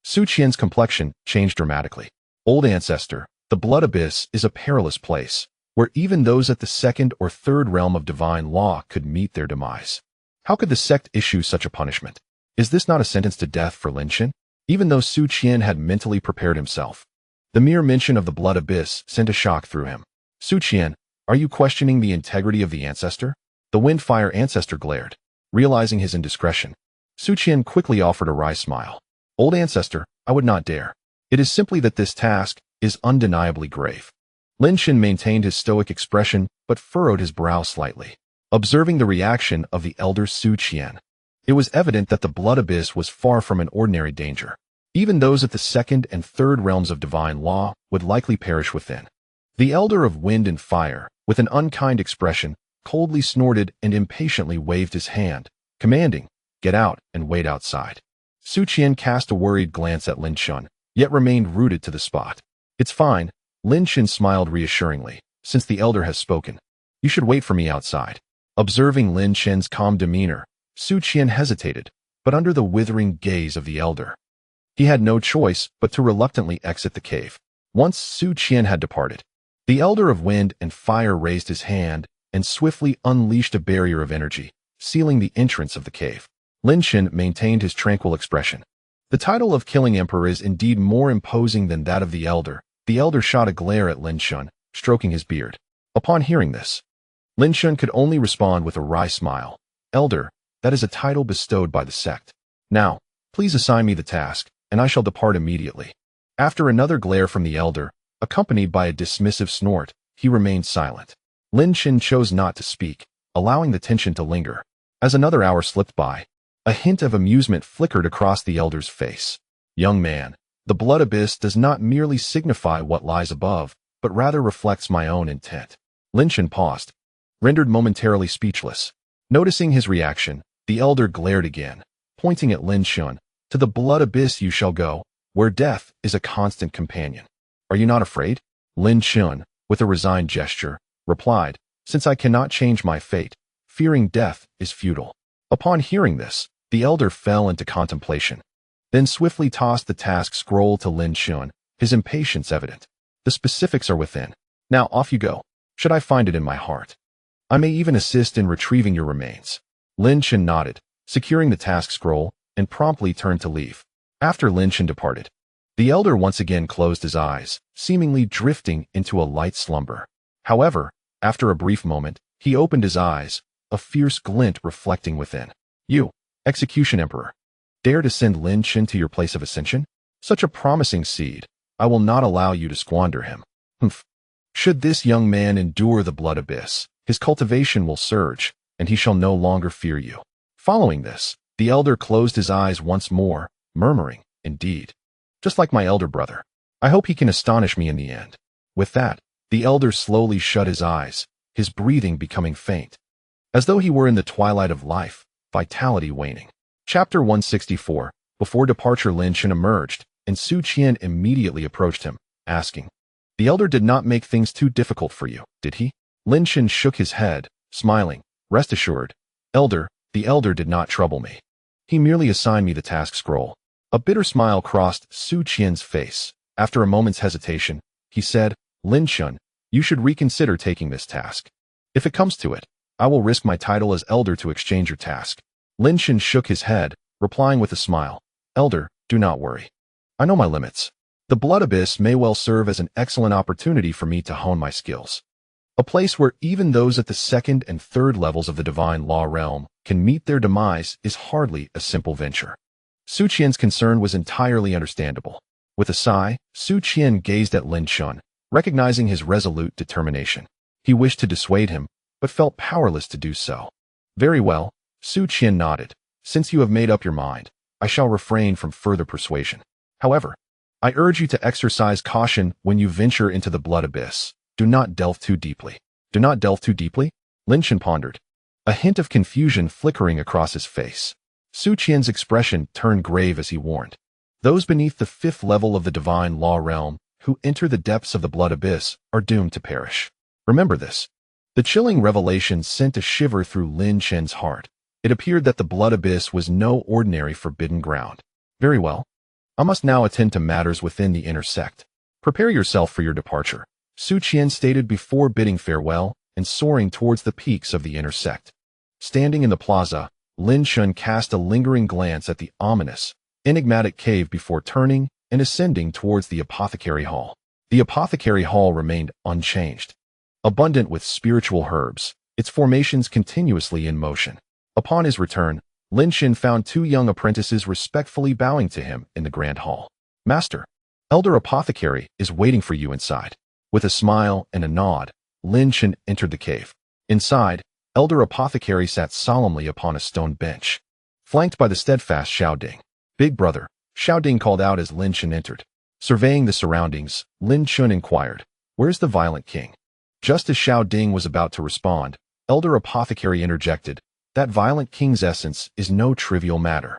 Su Qian's complexion changed dramatically. Old Ancestor, the Blood Abyss is a perilous place, where even those at the second or third realm of divine law could meet their demise. How could the sect issue such a punishment? Is this not a sentence to death for Lin Chen? Even though Su Qian had mentally prepared himself, the mere mention of the Blood Abyss sent a shock through him. Su Qian, are you questioning the integrity of the ancestor? The Windfire ancestor glared. Realizing his indiscretion, Su Qian quickly offered a wry smile. Old Ancestor, I would not dare. It is simply that this task is undeniably grave. Lin Chen maintained his stoic expression but furrowed his brow slightly, observing the reaction of the elder Su Qian. It was evident that the Blood Abyss was far from an ordinary danger. Even those at the second and third realms of divine law would likely perish within. The elder of Wind and Fire, with an unkind expression, coldly snorted and impatiently waved his hand, commanding, get out and wait outside. Su Qian cast a worried glance at Lin Chen, yet remained rooted to the spot. It's fine, Lin Chen smiled reassuringly, since the elder has spoken. You should wait for me outside. Observing Lin Chen's calm demeanor, Su Qian hesitated, but under the withering gaze of the elder, he had no choice but to reluctantly exit the cave. Once Su Qian had departed, the elder of Wind and Fire raised his hand and swiftly unleashed a barrier of energy, sealing the entrance of the cave. Lin Chen maintained his tranquil expression. The title of Killing Emperor is indeed more imposing than that of the elder. The elder shot a glare at Lin Chen, stroking his beard. Upon hearing this, Lin Chen could only respond with a wry smile. Elder, that is a title bestowed by the sect. Now, please assign me the task, and I shall depart immediately. After another glare from the elder, accompanied by a dismissive snort, he remained silent. Lin Chen chose not to speak, allowing the tension to linger. As another hour slipped by, a hint of amusement flickered across the elder's face. Young man, the Blood Abyss does not merely signify what lies above, but rather reflects my own intent. Lin Chen paused, rendered momentarily speechless. Noticing his reaction, the elder glared again, pointing at Lin Chen. To the Blood Abyss you shall go, where death is a constant companion. Are you not afraid? Lin Chen, with a resigned gesture, replied, since I cannot change my fate, fearing death is futile. Upon hearing this, the elder fell into contemplation, then swiftly tossed the task scroll to Lin Chen, his impatience evident. The specifics are within. Now off you go. Should I find it in my heart, I may even assist in retrieving your remains. Lin Chen nodded, securing the task scroll, and promptly turned to leave. After Lin Chen departed, the elder once again closed his eyes, seemingly drifting into a light slumber. However, after a brief moment, he opened his eyes, a fierce glint reflecting within. You, Execution Emperor, dare to send Lin Chen to your place of ascension? Such a promising seed, I will not allow you to squander him. Humph. Should this young man endure the Blood Abyss, his cultivation will surge, and he shall no longer fear you. Following this, the elder closed his eyes once more, murmuring, indeed. Just like my elder brother. I hope he can astonish me in the end. With that, the elder slowly shut his eyes, his breathing becoming faint, as though he were in the twilight of life, vitality waning. Chapter 164. Before departure, Lin Chen emerged, and Su Qian immediately approached him, asking, the elder did not make things too difficult for you, did he? Lin Chen shook his head, smiling. Rest assured, elder, the elder did not trouble me. He merely assigned me the task scroll. A bitter smile crossed Su Qian's face. After a moment's hesitation, he said, Lin Chen, you should reconsider taking this task. If it comes to it, I will risk my title as elder to exchange your task. Lin Chen shook his head, replying with a smile, Elder, do not worry. I know my limits. The Blood Abyss may well serve as an excellent opportunity for me to hone my skills. A place where even those at the second and third levels of the divine law realm can meet their demise is hardly a simple venture. Su Qian's concern was entirely understandable. With a sigh, Su Qian gazed at Lin Chen, recognizing his resolute determination. He wished to dissuade him, but felt powerless to do so. Very well, Su Qian nodded. Since you have made up your mind, I shall refrain from further persuasion. However, I urge you to exercise caution when you venture into the blood abyss. Do not delve too deeply. Do not delve too deeply? Lin Chen pondered, a hint of confusion flickering across his face. Su Qian's expression turned grave as he warned. Those beneath the 5th level of the divine law realm who enter the depths of the blood abyss are doomed to perish. Remember this. The chilling revelation sent a shiver through Lin Chen's heart. It appeared that the blood abyss was no ordinary forbidden ground. Very well. I must now attend to matters within the inner sect. Prepare yourself for your departure, Su Qian stated before bidding farewell and soaring towards the peaks of the inner sect. Standing in the plaza, Lin Chen cast a lingering glance at the ominous, enigmatic cave before turning and ascending towards the apothecary hall. The apothecary hall remained unchanged. Abundant with spiritual herbs, its formations continuously in motion. Upon his return, Lin Chen found 2 young apprentices respectfully bowing to him in the grand hall. Master, Elder Apothecary is waiting for you inside. With a smile and a nod, Lin Chen entered the cave. Inside, Elder Apothecary sat solemnly upon a stone bench, flanked by the steadfast Xiao Ding. Big brother, Xiao Ding called out as Lin Chen entered. Surveying the surroundings, Lin Chen inquired, "Where's the violent king?" Just as Xiao Ding was about to respond, Elder Apothecary interjected, "That violent king's essence is no trivial matter.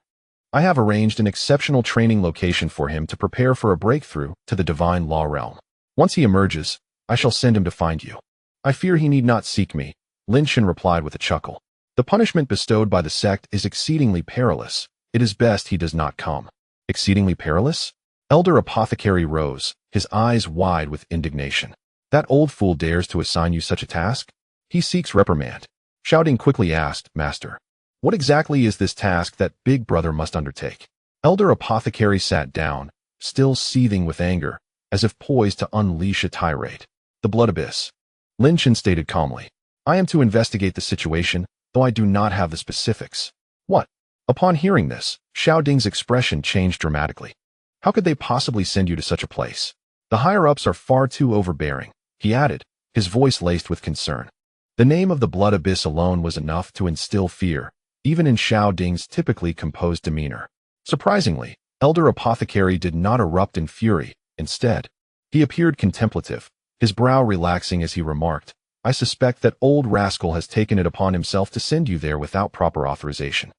I have arranged an exceptional training location for him to prepare for a breakthrough to the divine law realm. Once he emerges, I shall send him to find you." "I fear he need not seek me," Lin Chen replied with a chuckle. "The punishment bestowed by the sect is exceedingly perilous. It is best he does not come." "Exceedingly perilous?" Elder Apothecary rose, his eyes wide with indignation. "That old fool dares to assign you such a task? He seeks reprimand." Xiao Ding quickly asked, "Master, what exactly is this task that big brother must undertake?" Elder Apothecary sat down, still seething with anger, as if poised to unleash a tirade. "The blood abyss," Lin Chen stated calmly. "I am to investigate the situation, though I do not have the specifics." "What?" Upon hearing this, Xiao Ding's expression changed dramatically. "How could they possibly send you to such a place? The higher-ups are far too overbearing," he added, his voice laced with concern. The name of the blood abyss alone was enough to instill fear, even in Xiao Ding's typically composed demeanor. Surprisingly, Elder Apothecary did not erupt in fury. Instead, he appeared contemplative, his brow relaxing as he remarked, "I suspect that old rascal has taken it upon himself to send you there without proper authorization."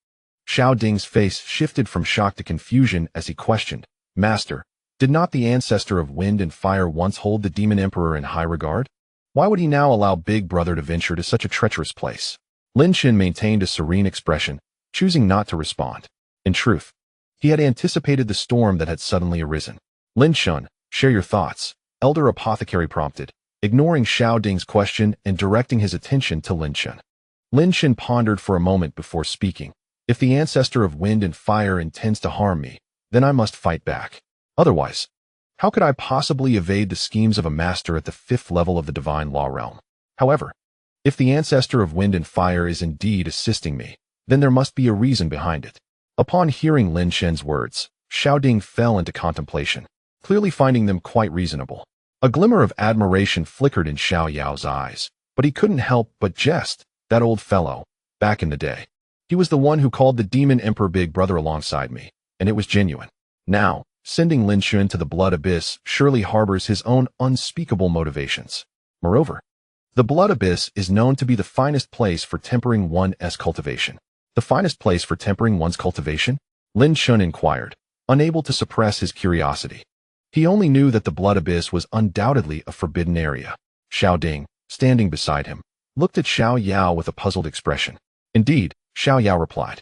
Xiao Ding's face shifted from shock to confusion as he questioned, "Master, did not the ancestor of wind and fire once hold the demon emperor in high regard? Why would he now allow big brother to venture to such a treacherous place?" Lin Chen maintained a serene expression, choosing not to respond. In truth, he had anticipated the storm that had suddenly arisen. "Lin Chen, share your thoughts," Elder Apothecary prompted, ignoring Xiao Ding's question and directing his attention to Lin Chen. Lin Chen pondered for a moment before speaking. "If the ancestor of wind and fire intends to harm me, then I must fight back. Otherwise, how could I possibly evade the schemes of a master at the 5th level of the divine law realm? However, if the ancestor of wind and fire is indeed assisting me, then there must be a reason behind it." Upon hearing Lin Chen's words, Xiao Ding fell into contemplation, clearly finding them quite reasonable. A glimmer of admiration flickered in Xiao Yao's eyes, but he couldn't help but jest. That old fellow, back in the day. He was the one who called the demon emperor big brother alongside me, and it was genuine. Now, sending Lin Chen to the blood abyss surely harbors his own unspeakable motivations. Moreover, the blood abyss is known to be the finest place for tempering one's cultivation. "The finest place for tempering one's cultivation?" Lin Chen inquired, unable to suppress his curiosity. He only knew that the blood abyss was undoubtedly a forbidden area. Xiao Ding, standing beside him, looked at Xiao Yao with a puzzled expression. "Indeed," Xiao Yao replied.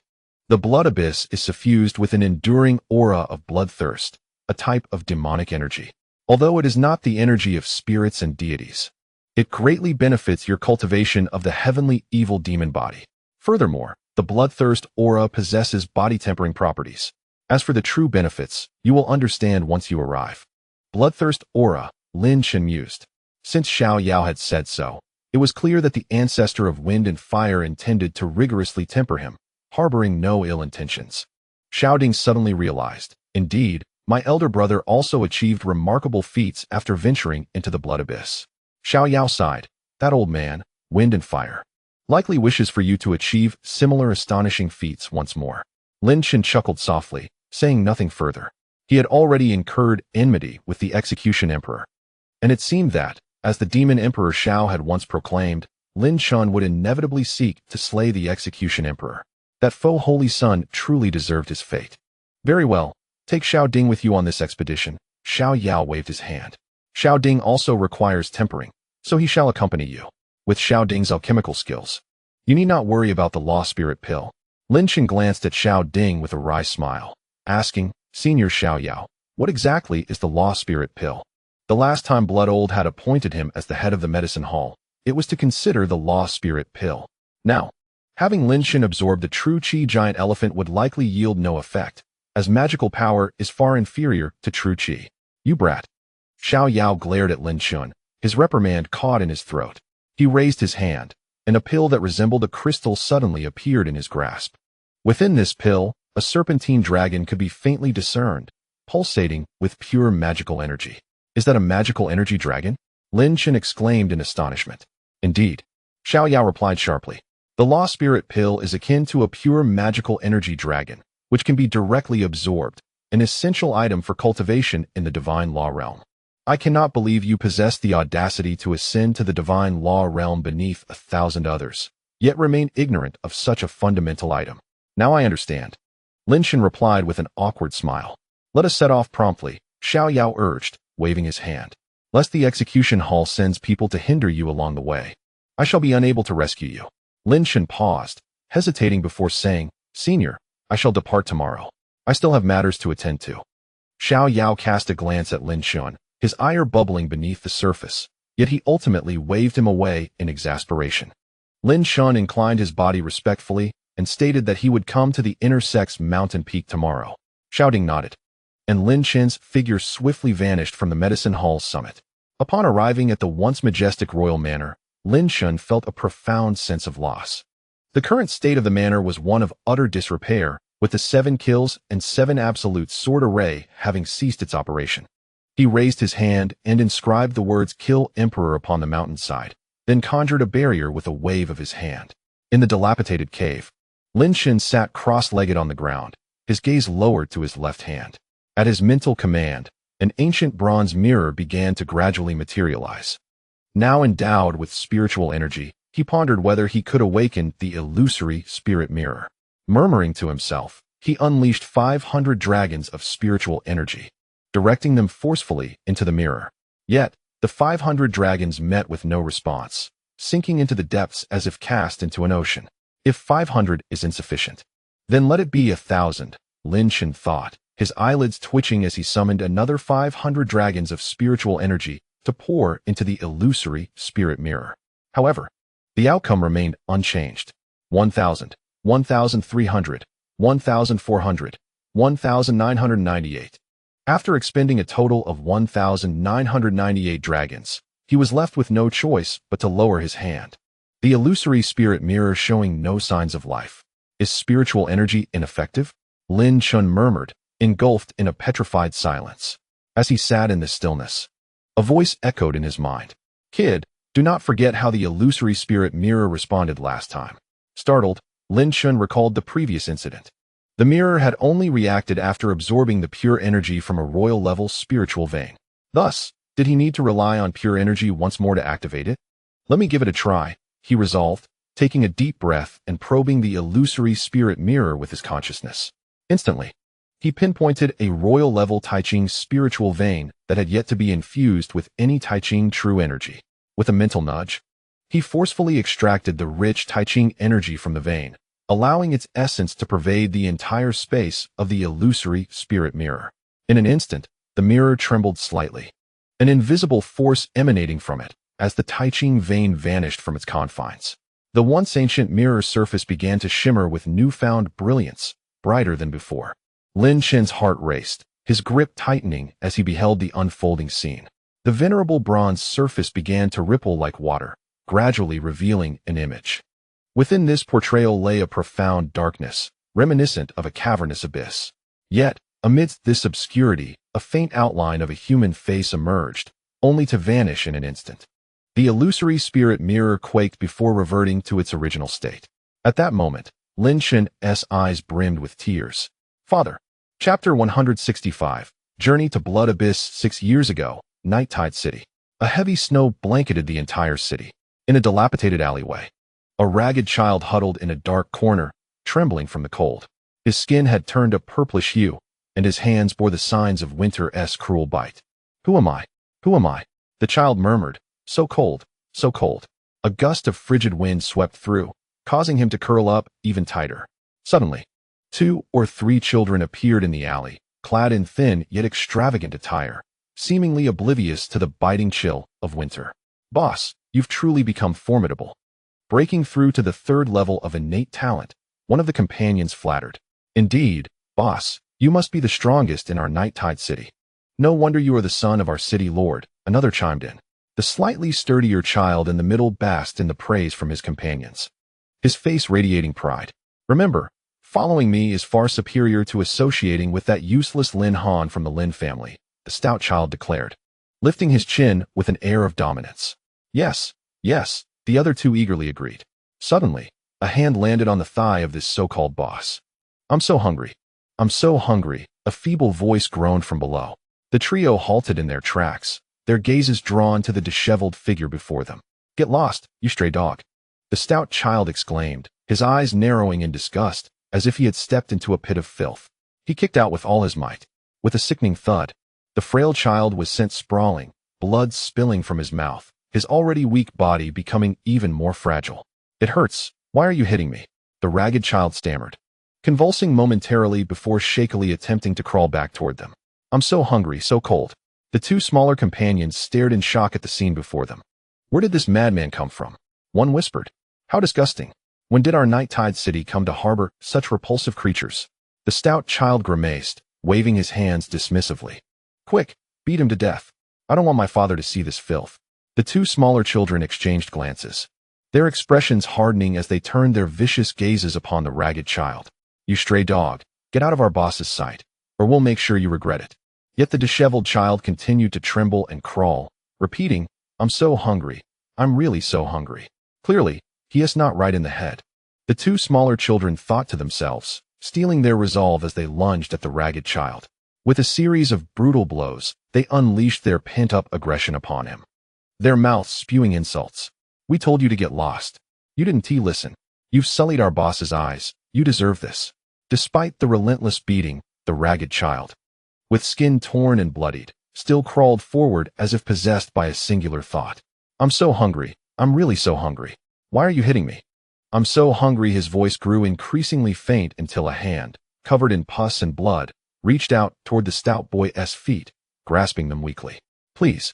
"The blood abyss is suffused with an enduring aura of bloodthirst, a type of demonic energy. Although it is not the energy of spirits and deities, it greatly benefits your cultivation of the heavenly evil demon body. Furthermore, the bloodthirst aura possesses body-tempering properties. As for the true benefits, you will understand once you arrive." Bloodthirst aura, Lin Chen mused. Since Xiao Yao had said so, it was clear that the ancestor of wind and fire intended to rigorously temper him, harboring no ill intentions. Xiao Ding suddenly realized, indeed, My elder brother also achieved remarkable feats after venturing into the blood abyss. Xiao Yao sighed. That old man, wind and fire, likely wishes for you to achieve similar astonishing feats once more. Lin Chen chuckled softly, saying nothing further. He had already incurred enmity with the Execution Emperor, and it seemed that, as the demon Emperor Xiao had once proclaimed, Lin Chen would inevitably seek to slay the Execution Emperor. That faux holy son truly deserved his fate. Very well, take Xiao Ding with you on this expedition. Xiao Yao waved his hand. Xiao Ding also requires tempering, so he shall accompany you. With Xiao Ding's alchemical skills, you need not worry about the Law Spirit Pill. Lin Chen glanced at Xiao Ding with a wry smile, asking, Senior Xiao Yao, what exactly is the Law Spirit Pill? The last time Blood Old had appointed him as the head of the medicine hall, it was to consider the Law Spirit Pill. Now, having Lin Chen absorb the true Qi giant elephant would likely yield no effect, as magical power is far inferior to true Qi. You brat. Xiao Yao glared at Lin Chen, his reprimand caught in his throat. He raised his hand, and a pill that resembled a crystal suddenly appeared in his grasp. Within this pill, a serpentine dragon could be faintly discerned, pulsating with pure magical energy. Is that a magical energy dragon? Lin Chen exclaimed in astonishment. Indeed. Xiao Yao replied sharply. The Law Spirit Pill is akin to a pure magical energy dragon, which can be directly absorbed, an essential item for cultivation in the divine law realm. I cannot believe you possess the audacity to ascend to the divine law realm beneath 1,000 others, yet remain ignorant of such a fundamental item. Now I understand. Lin Chen replied with an awkward smile. Let us set off promptly, Xiao Yao urged, waving his hand. Lest the execution hall sends people to hinder you along the way. I shall be unable to rescue you. Lin Chen paused, hesitating before saying, Senior, I shall depart tomorrow. I still have matters to attend to. Xiao Yao cast a glance at Lin Chen, his ire bubbling beneath the surface, yet he ultimately waved him away in exasperation. Lin Chen inclined his body respectfully and stated that he would come to the Intersex mountain peak tomorrow. Xiao Ding nodded, and Lin Chen's figure swiftly vanished from the medicine hall's summit. Upon arriving at the once majestic royal manor, Lin Chen felt a profound sense of loss. The current state of the manor was one of utter disrepair, with the 7 kills and 7 absolute sword array having ceased its operation. He raised his hand and inscribed the words Kill Emperor upon the mountainside, then conjured a barrier with a wave of his hand. In the dilapidated cave, Lin Chen sat cross-legged on the ground, his gaze lowered to his left hand. At his mental command, an ancient bronze mirror began to gradually materialize. Now endowed with spiritual energy, he pondered whether he could awaken the illusory spirit mirror. Murmuring to himself, he unleashed 500 dragons of spiritual energy, directing them forcefully into the mirror. Yet, the 500 dragons met with no response, sinking into the depths as if cast into an ocean. If 500 is insufficient, then let it be 1,000, Lin Chen thought, his eyelids twitching as he summoned another 500 dragons of spiritual energy to pour into the illusory spirit mirror. However, the outcome remained unchanged. 1,000, 1,300, 1,400, 1,998. After expending a total of 1,998 dragons, he was left with no choice but to lower his hand. The illusory spirit mirror showing no signs of life. Is spiritual energy ineffective? Lin Chen murmured, engulfed in a petrified silence. As he sat in the stillness, a voice echoed in his mind. Kid, do not forget how the illusory spirit mirror responded last time. Startled, Lin Chen recalled the previous incident. The mirror had only reacted after absorbing the pure energy from a royal-level spiritual vein. Thus, did he need to rely on pure energy once more to activate it? Let me give it a try, he resolved, taking a deep breath and probing the illusory spirit mirror with his consciousness. Instantly, he pinpointed a royal-level Tai Ching spiritual vein that had yet to be infused with any Tai Ching true energy. With a mental nudge, he forcefully extracted the rich Tai Ching energy from the vein, allowing its essence to pervade the entire space of the illusory spirit mirror. In an instant, the mirror trembled slightly, an invisible force emanating from it, as the Tai Ching vein vanished from its confines. The once ancient mirror surface began to shimmer with newfound brilliance, brighter than before. Lin Chen's heart raced, his grip tightening as he beheld the unfolding scene. The venerable bronze surface began to ripple like water, gradually revealing an image. Within this portrayal lay a profound darkness, reminiscent of a cavernous abyss. Yet, Amidst this obscurity, a faint outline of a human face emerged, only to vanish in an instant. The illusory spirit mirror quaked before reverting to its original state. At that moment, Lin Chen's eyes brimmed with tears. Father. Chapter 165. Journey to Blood Abyss. 6 years ago, Nighttide City. A heavy snow blanketed the entire city. In a dilapidated alleyway, a ragged child huddled in a dark corner, trembling from the cold. His skin had turned a purplish hue, and his hands bore the signs of winter's cruel bite. Who am I? Who am I? The child murmured. So cold, so cold. A gust of frigid wind swept through, causing him to curl up even tighter. Suddenly, 2 or 3 children appeared in the alley, clad in thin yet extravagant attire, seemingly oblivious to the biting chill of winter. Boss, you've truly become formidable. Breaking through to the 3rd level of innate talent, one of the companions flattered. Indeed, boss, you must be the strongest in our Nighttide City. No wonder you are the son of our city lord, another chimed in. The slightly sturdier child in the middle basked in the praise from his companions, his face radiating pride. Remember, following me is far superior to associating with that useless Lin Han from the Lin family, the stout child declared, lifting his chin with an air of dominance. Yes, yes, the other 2 eagerly agreed. Suddenly, a hand landed on the thigh of this so-called boss. I'm so hungry. I'm so hungry, a feeble voice groaned from below. The trio halted in their tracks, their gazes drawn to the disheveled figure before them. Get lost, you stray dog. The stout child exclaimed, his eyes narrowing in disgust, as if he had stepped into a pit of filth. He kicked out with all his might. With a sickening thud, the frail child was sent sprawling, blood spilling from his mouth, his already weak body becoming even more fragile. It hurts. Why are you hitting me? The ragged child stammered, convulsing momentarily before shakily attempting to crawl back toward them. I'm so hungry, so cold. The 2 smaller companions stared in shock at the scene before them. Where did this madman come from? One whispered. How disgusting. When did our Nighttide City come to harbor such repulsive creatures? The stout child grimaced, waving his hands dismissively. Quick, beat him to death. I don't want my father to see this filth. The 2 smaller children exchanged glances, their expressions hardening as they turned their vicious gazes upon the ragged child. You stray dog, get out of our boss's sight, or we'll make sure you regret it. Yet the disheveled child continued to tremble and crawl, repeating, I'm so hungry. I'm really so hungry. Clearly, he is not right in the head. The 2 smaller children thought to themselves, steeling their resolve as they lunged at the ragged child. With a series of brutal blows, they unleashed their pent-up aggression upon him, their mouths spewing insults. We told you to get lost. You didn't listen. You've sullied our boss's eyes. You deserve this. Despite the relentless beating, the ragged child, with skin torn and bloodied, still crawled forward as if possessed by a singular thought. I'm so hungry. I'm really so hungry. Why are you hitting me? I'm so hungry. His voice grew increasingly faint until a hand, covered in pus and blood, reached out toward the stout boy's feet, grasping them weakly. Please,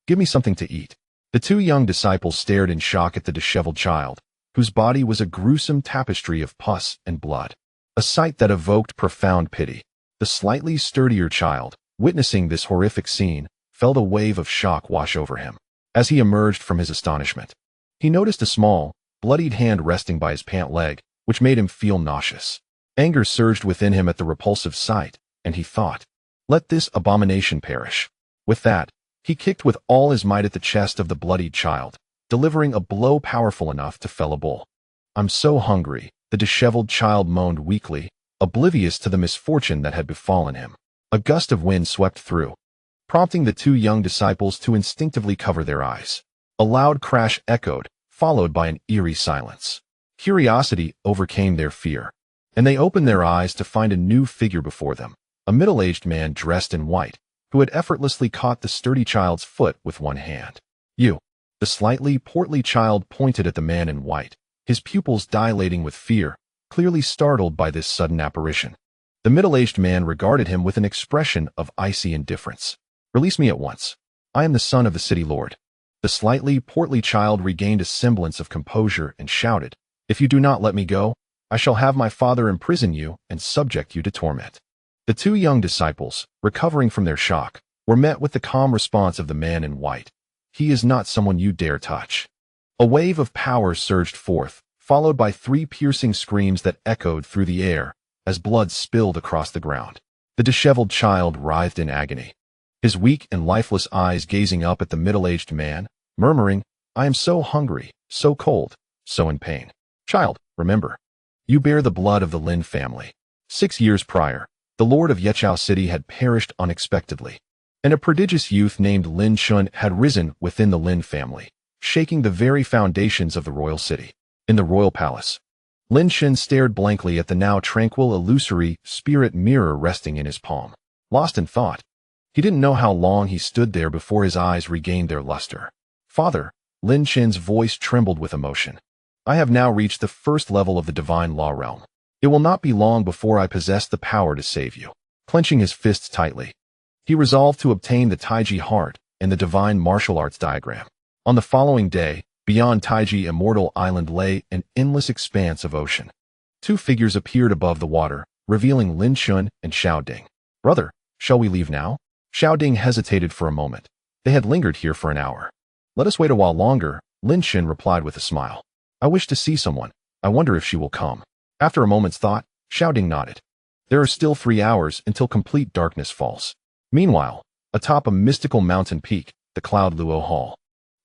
give me something to eat. The 2 young disciples stared in shock at the disheveled child, whose body was a gruesome tapestry of pus and blood, a sight that evoked profound pity. The slightly sturdier child, witnessing this horrific scene, felt a wave of shock wash over him. As he emerged from his astonishment, he noticed a small, bloodied hand resting by his pant leg, which made him feel nauseous. Anger surged within him at the repulsive sight, and he thought, let this abomination perish. With that, he kicked with all his might at the chest of the bloodied child, delivering a blow powerful enough to fell a bull. I'm so hungry, the disheveled child moaned weakly, oblivious to the misfortune that had befallen him. A gust of wind swept through, prompting the 2 young disciples to instinctively cover their eyes. A loud crash echoed, followed by an eerie silence. Curiosity overcame their fear, and they opened their eyes to find a new figure before them, a middle-aged man dressed in white, who had effortlessly caught the sturdy child's foot with one hand. You. The slightly portly child pointed at the man in white, his pupils dilating with fear, clearly startled by this sudden apparition. The middle-aged man regarded him with an expression of icy indifference. Release me at once. I am the son of the city lord. The slightly portly child regained a semblance of composure and shouted, If you do not let me go, I shall have my father imprison you and subject you to torment. The 2 young disciples, recovering from their shock, were met with the calm response of the man in white. He is not someone you dare touch. A wave of power surged forth, followed by 3 piercing screams that echoed through the air as blood spilled across the ground. The disheveled child writhed in agony, his weak and lifeless eyes gazing up at the middle-aged man, murmuring, "I am so hungry, so cold, so in pain." "Child, remember, you bear the blood of the Lin family." 6 years prior, the lord of Yechao City had perished unexpectedly, and a prodigious youth named Lin Chen had risen within the Lin family, shaking the very foundations of the royal city. In the royal palace, Lin Chen stared blankly at the now tranquil, illusory spirit mirror resting in his palm. Lost in thought, he didn't know how long he stood there before his eyes regained their luster. "Father," Lin Chen's voice trembled with emotion, "I have now reached the first level of the divine law realm. It will not be long before I possess the power to save you." Clenching his fists tightly, he resolved to obtain the Taiji heart and the divine martial arts diagram. On the following day, beyond Taiji Immortal Island lay an endless expanse of ocean. 2 figures appeared above the water, revealing Lin Chen and Xiao Ding. "Brother, shall we leave now?" Xiao Ding hesitated for a moment. They had lingered here for an hour. "Let us wait a while longer," Lin Chen replied with a smile. "I wish to see someone. I wonder if she will come." After a moment's thought, Xiao Ding nodded. There are still 3 hours until complete darkness falls. Meanwhile, atop a mystical mountain peak, the Cloud Luo Hall.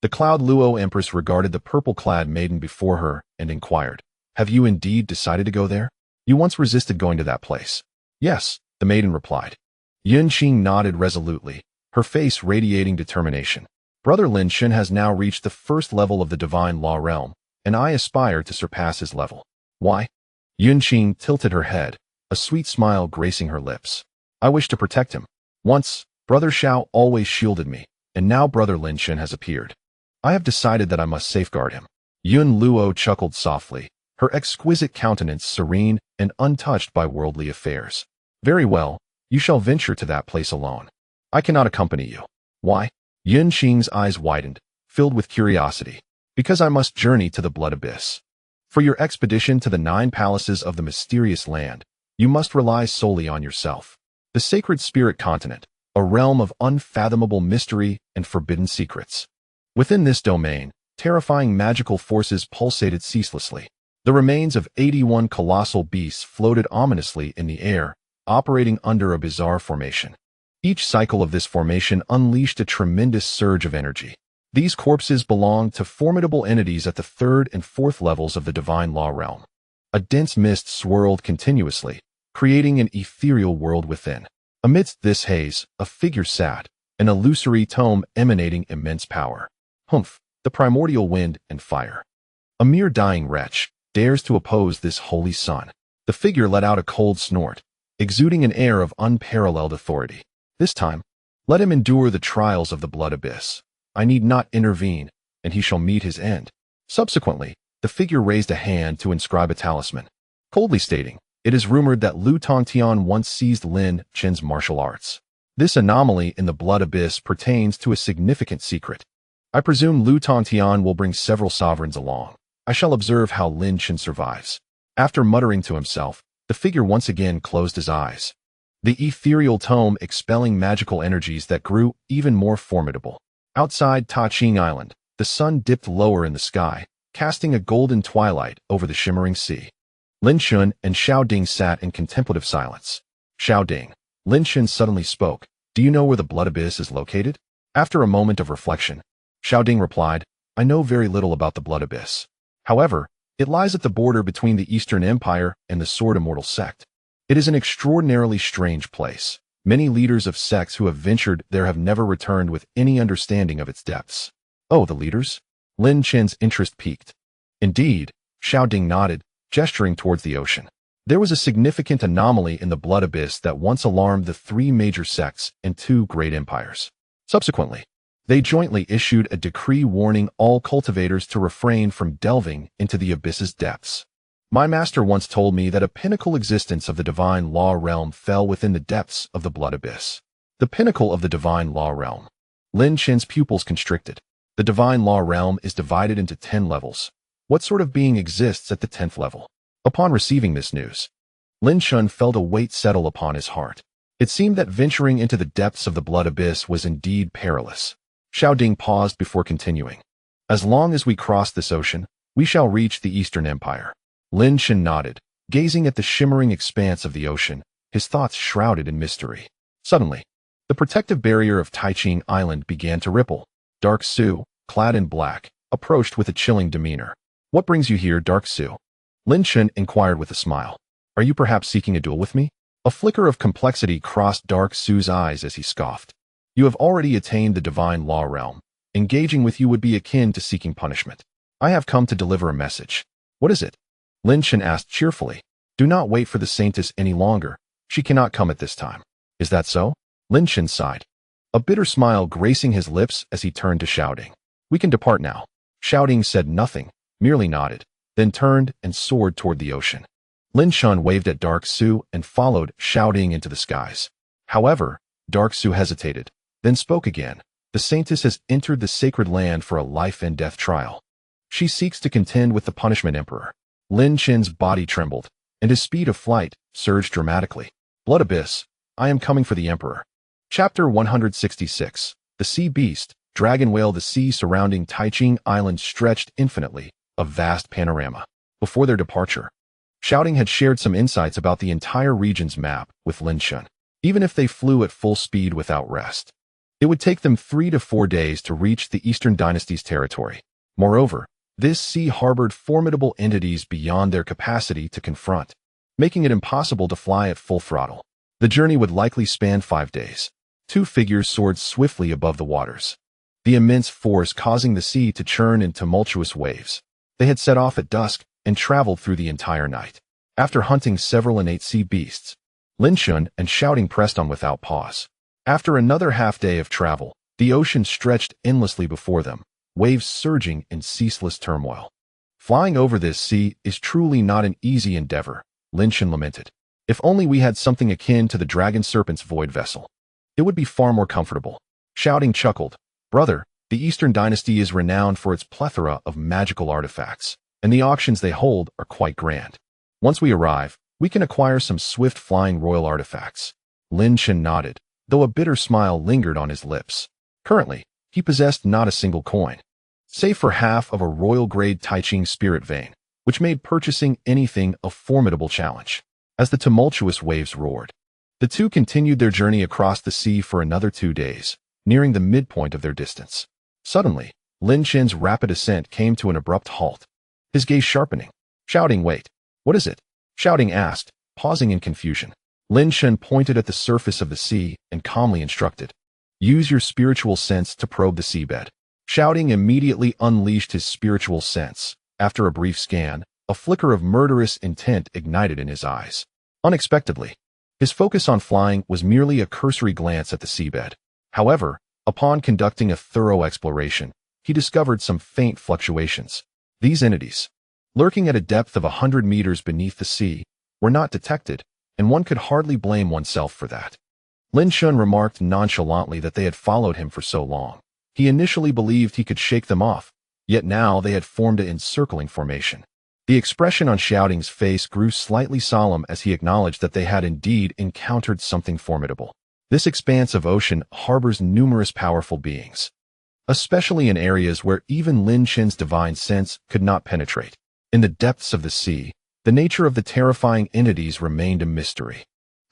The Cloud Luo Empress regarded the purple-clad maiden before her and inquired, "Have you indeed decided to go there? You once resisted going to that place." "Yes," the maiden replied. Yun Qing nodded resolutely, her face radiating determination. "Brother Lin Chen has now reached the first level of the divine law realm, and I aspire to surpass his level." "Why?" Yun Qing tilted her head, a sweet smile gracing her lips. "I wish to protect him. Once, Brother Xiao always shielded me, and now Brother Lin Chen has appeared. I have decided that I must safeguard him." Yun Luo chuckled softly, her exquisite countenance serene and untouched by worldly affairs. "Very well, you shall venture to that place alone. I cannot accompany you." "Why?" Yun Qing's eyes widened, filled with curiosity. "Because I must journey to the blood abyss. For your expedition to the 9 palaces of the mysterious land, you must rely solely on yourself. The sacred spirit continent, a realm of unfathomable mystery and forbidden secrets. Within this domain, terrifying magical forces pulsated ceaselessly. The remains of 81 colossal beasts floated ominously in the air, operating under a bizarre formation. Each cycle of this formation unleashed a tremendous surge of energy. These corpses belonged to formidable entities at the 3rd and 4th levels of the divine law realm. A dense mist swirled continuously, creating an ethereal world within. Amidst this haze, a figure sat, an illusory tome emanating immense power. "Humph, the primordial wind and fire. A mere dying wretch dares to oppose this holy sun." The figure let out a cold snort, exuding an air of unparalleled authority. "This time, let him endure the trials of the blood abyss. I need not intervene, and he shall meet his end." Subsequently, the figure raised a hand to inscribe a talisman, coldly stating, "It is rumored that Lu Tongtian once seized Lin Chen's martial arts. This anomaly in the blood abyss pertains to a significant secret. I presume Lu Tongtian will bring several sovereigns along. I shall observe how Lin Chen survives." After muttering to himself, the figure once again closed his eyes, the ethereal tome expelling magical energies that grew even more formidable. Outside Taching Island, the sun dipped lower in the sky, casting a golden twilight over the shimmering sea. Lin Chen and Xiao Ding sat in contemplative silence. "Xiao Ding," Lin Chen suddenly spoke, "do you know where the blood abyss is located?" After a moment of reflection, Xiao Ding replied, "I know very little about the blood abyss. However, it lies at the border between the Eastern Empire and the Sword Immortal sect. It is an extraordinarily strange place. Many leaders of sects who have ventured there have never returned with any understanding of its depths." "Oh, the leaders?" Lin Chen's interest piqued. "Indeed," Xiao Ding nodded, gesturing towards the ocean. "There was a significant anomaly in the blood abyss that once alarmed the 3 major sects and 2 great empires. Subsequently, they jointly issued a decree warning all cultivators to refrain from delving into the abyss's depths. My master once told me that a pinnacle existence of the divine law realm fell within the depths of the blood abyss." The pinnacle of the divine law realm. Lin Chen's pupils constricted. The divine law realm is divided into 10 levels. What sort of being exists at the 10th level? Upon receiving this news, Lin Chen felt a weight settle upon his heart. It seemed that venturing into the depths of the blood abyss was indeed perilous. Xiao Ding paused before continuing. "As long as we cross this ocean, we shall reach the Eastern Empire." Lin Chen nodded, gazing at the shimmering expanse of the ocean, his thoughts shrouded in mystery. Suddenly, the protective barrier of Taiching Island began to ripple. Dark Su, clad in black, approached with a chilling demeanor. "What brings you here, Dark Su?" Lin Chen inquired with a smile. "Are you perhaps seeking a duel with me?" A flicker of complexity crossed Dark Su's eyes as he scoffed. "You have already attained the divine law realm. Engaging with you would be akin to seeking punishment. I have come to deliver a message." "What is it?" Lin Chen asked cheerfully. "Do not wait for the saintess any longer. She cannot come at this time." "Is that so?" Lin Chen sighed, a bitter smile gracing his lips as he turned to Shouting. "We can depart now." Shouting said nothing, merely nodded, then turned and soared toward the ocean. Lin Chen waved at Dark Su and followed Shouting into the skies. However, Dark Su hesitated, then spoke again. "The saintess has entered the sacred land for a life and death trial. She seeks to contend with the punishment emperor." Lin Chen's body trembled, and his speed of flight surged dramatically. "Blood Abyss, I am coming for the emperor." Chapter 166. The Sea Beast, Dragon Whale. The sea surrounding Taiching Island stretched infinitely, a vast panorama. Before their departure, Shouting had shared some insights about the entire region's map with Lin Chen. Even if they flew at full speed without rest, it would take them 3 to 4 days to reach the Eastern Dynasty's territory. Moreover, this sea harbored formidable entities beyond their capacity to confront, making it impossible to fly at full throttle. The journey would likely span 5 days. 2 figures soared swiftly above the waters, the immense force causing the sea to churn in tumultuous waves. They had set off at dusk and traveled through the entire night. After hunting several innate sea beasts, Lin Chen and Shouting pressed on without pause. After another half-day of travel, the ocean stretched endlessly before them, waves surging in ceaseless turmoil. "Flying over this sea is truly not an easy endeavor," Lin Chen lamented. "If only we had something akin to the Dragon Serpent's void vessel. It would be far more comfortable." Shouting chuckled. "Brother, the Eastern Dynasty is renowned for its plethora of magical artifacts, and the auctions they hold are quite grand. Once we arrive, we can acquire some swift-flying royal artifacts." Lin Chen nodded, though a bitter smile lingered on his lips. Currently, he possessed not a single coin, save for half of a royal-grade Taiching spirit vein, which made purchasing anything a formidable challenge. As the tumultuous waves roared, the two continued their journey across the sea for another 2 days, nearing the midpoint of their distance. Suddenly, Lin Chen's rapid ascent came to an abrupt halt, his gaze sharpening. "Shouting, wait. What is it?" Shouting asked, pausing in confusion. Lin Chen pointed at the surface of the sea and calmly instructed, "Use your spiritual sense to probe the seabed." Shouting immediately unleashed his spiritual sense. After a brief scan, a flicker of murderous intent ignited in his eyes. Unexpectedly, his focus on flying was merely a cursory glance at the seabed. However, upon conducting a thorough exploration, he discovered some faint fluctuations. These entities, lurking at a depth of 100 meters beneath the sea, were not detected, and one could hardly blame oneself for that. Lin Chen remarked nonchalantly that they had followed him for so long. He initially believed he could shake them off, yet now they had formed an encircling formation. The expression on Shouting's face grew slightly solemn as he acknowledged that they had indeed encountered something formidable. This expanse of ocean harbors numerous powerful beings, especially in areas where even Lin Chen's divine sense could not penetrate. In the depths of the sea, the nature of the terrifying entities remained a mystery.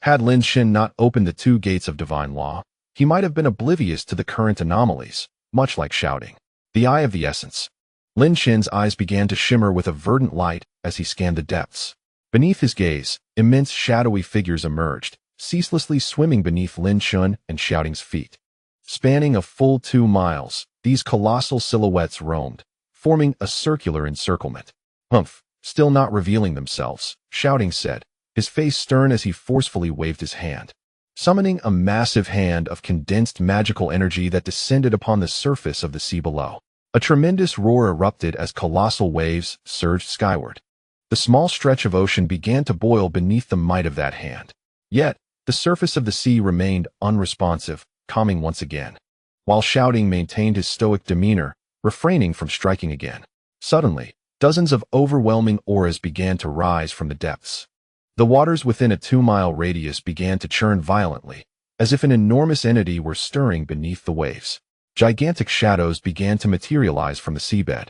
Had Lin Chen not opened the 2 gates of divine law, he might have been oblivious to the current anomalies, much like Shouting. The Eye of the Essence. Lin Chen's eyes began to shimmer with a verdant light as he scanned the depths. Beneath his gaze, immense shadowy figures emerged, ceaselessly swimming beneath Lin Chen and Shouting's feet. Spanning a full 2 miles, these colossal silhouettes roamed, forming a circular encirclement. "Humph, still not revealing themselves," Shouting said, his face stern as he forcefully waved his hand, summoning a massive hand of condensed magical energy that descended upon the surface of the sea below. A tremendous roar erupted as colossal waves surged skyward. The small stretch of ocean began to boil beneath the might of that hand. Yet, the surface of the sea remained unresponsive, calming once again, while Shouting maintained his stoic demeanor, refraining from striking again. Suddenly, dozens of overwhelming auras began to rise from the depths. The waters within a 2-mile radius began to churn violently, as if an enormous entity were stirring beneath the waves. Gigantic shadows began to materialize from the seabed,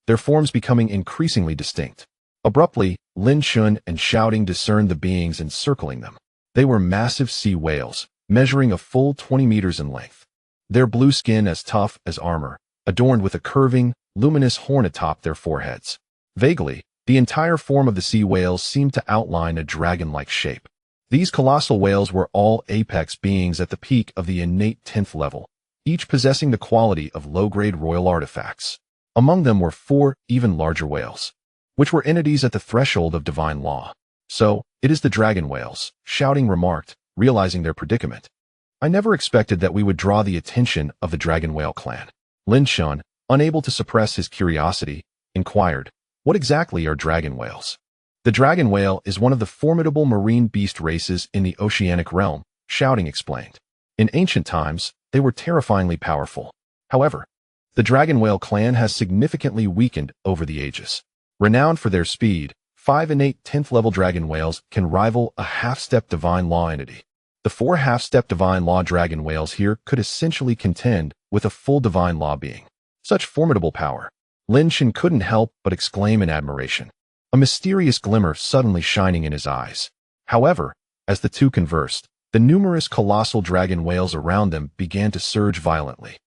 their forms becoming increasingly distinct. Abruptly, Lin Chen and Shouting discerned the beings encircling them. They were massive sea whales, measuring a full 20 meters in length. Their blue skin as tough as armor, adorned with a curving, luminous horn atop their foreheads. Vaguely, the entire form of the sea whales seemed to outline a dragon-like shape. These colossal whales were all apex beings at the peak of the innate 10th level, each possessing the quality of low-grade royal artifacts. Among them were 4 even larger whales, which were entities at the threshold of divine law. "So, it is the dragon whales," Shouting remarked, realizing their predicament. "I never expected that we would draw the attention of the dragon whale clan." Lin Chen, unable to suppress his curiosity, inquired, "What exactly are dragon whales?" "The dragon whale is one of the formidable marine beast races in the oceanic realm," Shouting explained. "In ancient times, they were terrifyingly powerful. However, the dragon whale clan has significantly weakened over the ages. Renowned for their speed, 5 innate 10th level dragon whales can rival a half-step divine law entity. The 4 half-step divine law dragon whales here could essentially contend with a full divine law being. Such formidable power." Lin Chen couldn't help but exclaim in admiration, a mysterious glimmer suddenly shining in his eyes. However, as the two conversed, the numerous colossal dragon whales around them began to surge violently.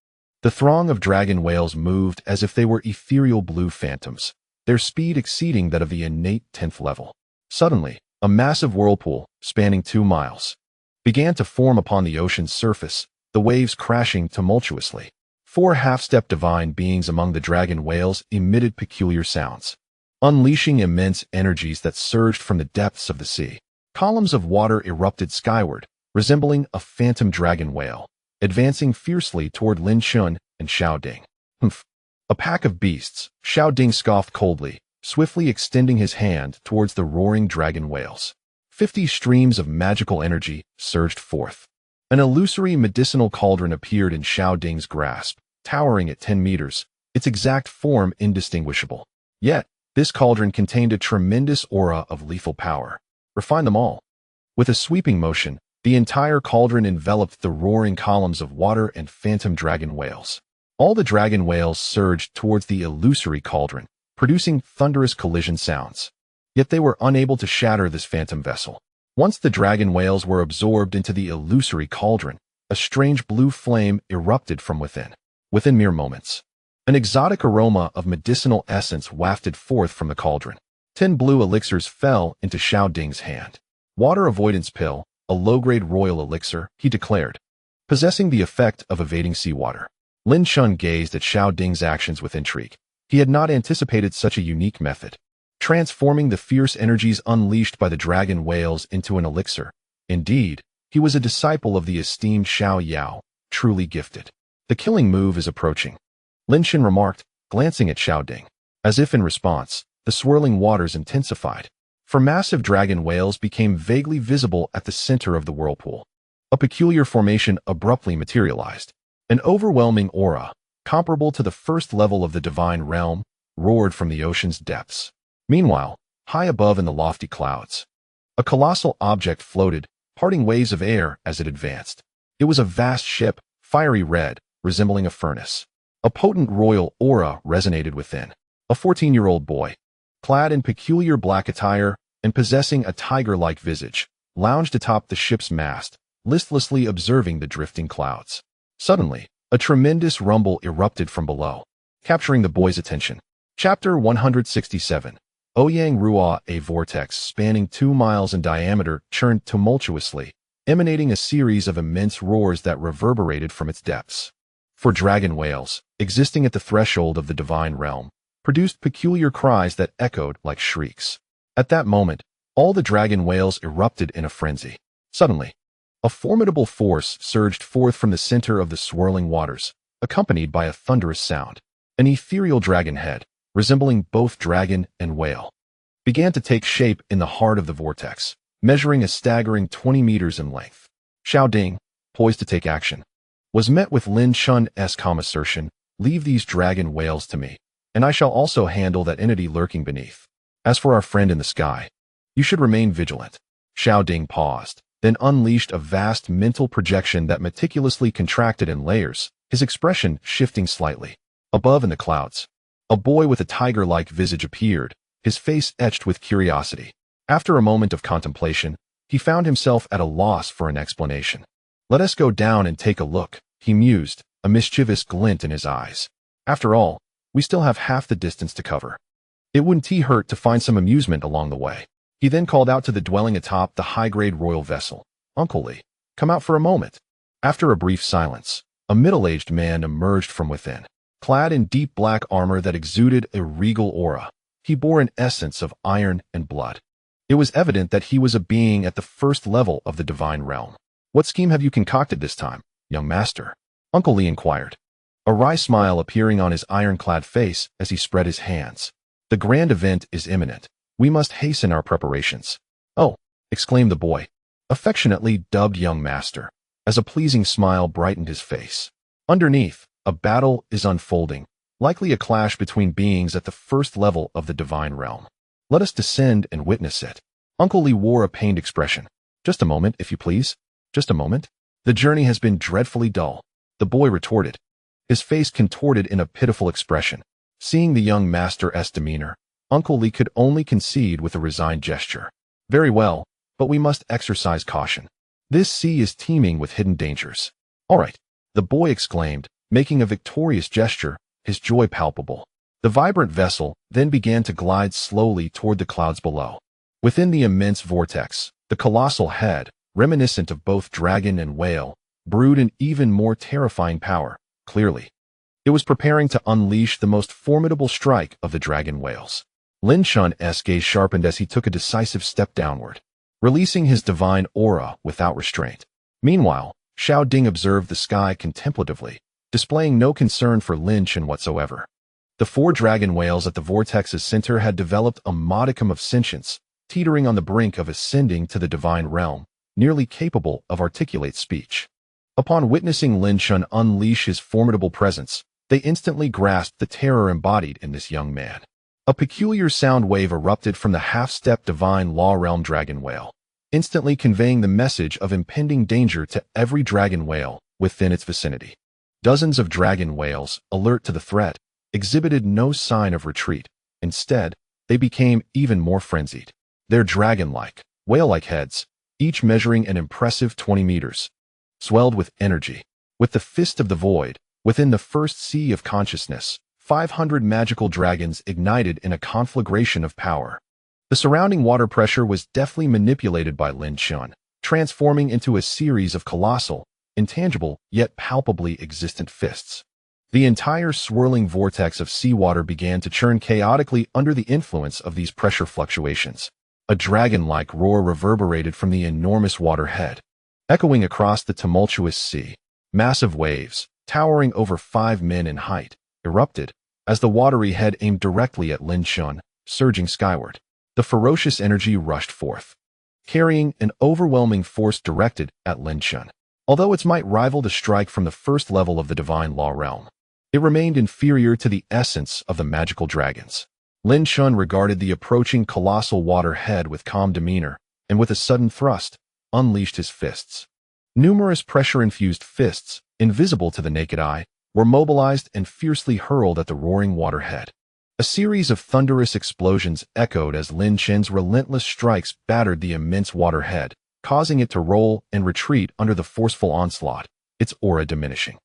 The throng of dragon whales moved as if they were ethereal blue phantoms, their speed exceeding that of the innate 10th level. Suddenly, a massive whirlpool, spanning 2 miles, began to form upon the ocean's surface, the waves crashing tumultuously. 4 half-step divine beings among the dragon whales emitted peculiar sounds, unleashing immense energies that surged from the depths of the sea. Columns of water erupted skyward, resembling a phantom dragon whale, advancing fiercely toward Lin Chen and Shouting. "Humph! A pack of beasts," Shouting scoffed coldly, swiftly extending his hand towards the roaring dragon whales. 50 streams of magical energy surged forth. An illusory medicinal cauldron appeared in Shouting's grasp, towering at 10 meters, its exact form indistinguishable. Yet, this cauldron contained a tremendous aura of lethal power. "Refine them all." With a sweeping motion, the entire cauldron enveloped the roaring columns of water and phantom dragon whales. All the dragon whales surged towards the illusory cauldron, producing thunderous collision sounds. Yet they were unable to shatter this phantom vessel. Once the dragon whales were absorbed into the illusory cauldron, a strange blue flame erupted from within. Within mere moments, an exotic aroma of medicinal essence wafted forth from the cauldron. 10 blue elixirs fell into Shouting's hand. "Water avoidance pill, a low-grade royal elixir," he declared, possessing the effect of evading seawater. Lin Chen gazed at Shouting's actions with intrigue. He had not anticipated such a unique method, transforming the fierce energies unleashed by the dragon whales into an elixir. Indeed, he was a disciple of the esteemed Xiao Yao, truly gifted. "The killing move is approaching," Lin Chen remarked, glancing at Shouting. As if in response, the swirling waters intensified, for massive dragon whales became vaguely visible at the center of the whirlpool. A peculiar formation abruptly materialized. An overwhelming aura, comparable to the first level of the divine realm, roared from the ocean's depths. Meanwhile, high above in the lofty clouds, a colossal object floated, parting waves of air as it advanced. It was a vast ship, fiery red, resembling a furnace. A potent royal aura resonated within. A 14-year-old boy, clad in peculiar black attire and possessing a tiger-like visage, lounged atop the ship's mast, listlessly observing the drifting clouds. Suddenly, a tremendous rumble erupted from below, capturing the boy's attention. Chapter 167. Ouyang Rua, a vortex spanning 2 miles in diameter, churned tumultuously, emanating a series of immense roars that reverberated from its depths. For dragon whales, existing at the threshold of the divine realm, produced peculiar cries that echoed like shrieks. At that moment, all the dragon whales erupted in a frenzy. Suddenly, a formidable force surged forth from the center of the swirling waters, accompanied by a thunderous sound. An ethereal dragon head, resembling both dragon and whale, began to take shape in the heart of the vortex, measuring a staggering 20 meters in length. Shouting, poised to take action, was met with Lin Chen's calm assertion, "Leave these dragon whales to me, and I shall also handle that entity lurking beneath. As for our friend in the sky, you should remain vigilant." Shouting paused, then unleashed a vast mental projection that meticulously contracted in layers, his expression shifting slightly. Above in the clouds, a boy with a tiger-like visage appeared, his face etched with curiosity. After a moment of contemplation, He found himself at a loss for an explanation. "Let us go down and take a look," he mused, a mischievous glint in his eyes. "After all, we still have half the distance to cover. It wouldn't hurt to find some amusement along the way." He then called out to the dwelling atop the high-grade royal vessel, "Uncle Lee, come out for a moment." After a brief silence, a middle-aged man emerged from within. Clad in deep black armor that exuded a regal aura, he bore an essence of iron and blood. It was evident that he was a being at the first level of the divine realm. "What scheme have you concocted this time, young master?" Uncle Lee inquired, a wry smile appearing on his ironclad face as he spread his hands. "The grand event is imminent. We must hasten our preparations." "Oh," exclaimed the boy, affectionately dubbed young master, as a pleasing smile brightened his face. Underneath, a battle is unfolding, likely a clash between beings at the first level of the divine realm. Let us descend and witness it." Uncle Lee wore a pained expression. "Just a moment, if you please. Just a moment. The journey has been dreadfully dull," the boy retorted, his face contorted in a pitiful expression. Seeing the young master's demeanor, Uncle Lee could only concede with a resigned gesture. "Very well, but we must exercise caution. This sea is teeming with hidden dangers." "All right," the boy exclaimed, making a victorious gesture, his joy palpable. The vibrant vessel then began to glide slowly toward the clouds below. Within the immense vortex, the colossal head, reminiscent of both dragon and whale, brewed an even more terrifying power, clearly. It was preparing to unleash the most formidable strike of the dragon whales. Lin Chen's gaze sharpened as he took a decisive step downward, releasing his divine aura without restraint. Meanwhile, Xiao Ding observed the sky contemplatively, displaying no concern for Lin Chen whatsoever. The 4 dragon whales at the vortex's center had developed a modicum of sentience, teetering on the brink of ascending to the divine realm, nearly capable of articulate speech. Upon witnessing Lin Chen unleash his formidable presence, they instantly grasped the terror embodied in this young man. A peculiar sound wave erupted from the half-step divine law realm dragon whale, instantly conveying the message of impending danger to every dragon whale within its vicinity. Dozens of dragon whales, alert to the threat, exhibited no sign of retreat. Instead, they became even more frenzied. Their dragon-like, whale-like heads, each measuring an impressive 20 meters, swelled with energy. With the fist of the void, within the first sea of consciousness, 500 magical dragons ignited in a conflagration of power. The surrounding water pressure was deftly manipulated by Lin Chen, transforming into a series of colossal, intangible, yet palpably existent fists. The entire swirling vortex of seawater began to churn chaotically under the influence of these pressure fluctuations. A dragon-like roar reverberated from the enormous water head, echoing across the tumultuous sea. Massive waves, towering over 5 men in height, erupted as the watery head aimed directly at Lin Chen, surging skyward. The ferocious energy rushed forth, carrying an overwhelming force directed at Lin Chen. Although its might rivaled the strike from the first level of the divine law realm, it remained inferior to the essence of the magical dragons. Lin Chen regarded the approaching colossal water head with calm demeanor, and with a sudden thrust, unleashed his fists. Numerous pressure-infused fists, invisible to the naked eye, were mobilized and fiercely hurled at the roaring water head. A series of thunderous explosions echoed as Lin Chen's relentless strikes battered the immense water head, causing it to roll and retreat under the forceful onslaught, its aura diminishing.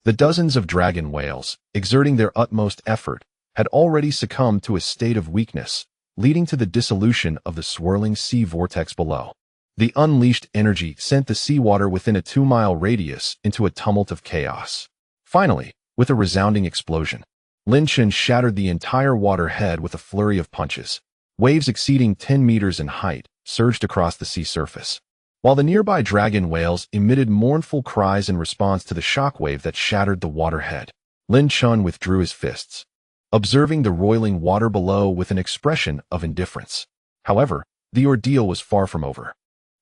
The dozens of dragon whales, exerting their utmost effort, had already succumbed to a state of weakness, leading to the dissolution of the swirling sea vortex below. The unleashed energy sent the seawater within a 2-mile radius into a tumult of chaos. Finally, with a resounding explosion, Lin Chen shattered the entire water head with a flurry of punches. Waves exceeding 10 meters in height surged across the sea surface, while the nearby dragon whales emitted mournful cries in response to the shockwave that shattered the water head. Lin Chen withdrew his fists, observing the roiling water below with an expression of indifference. However, the ordeal was far from over.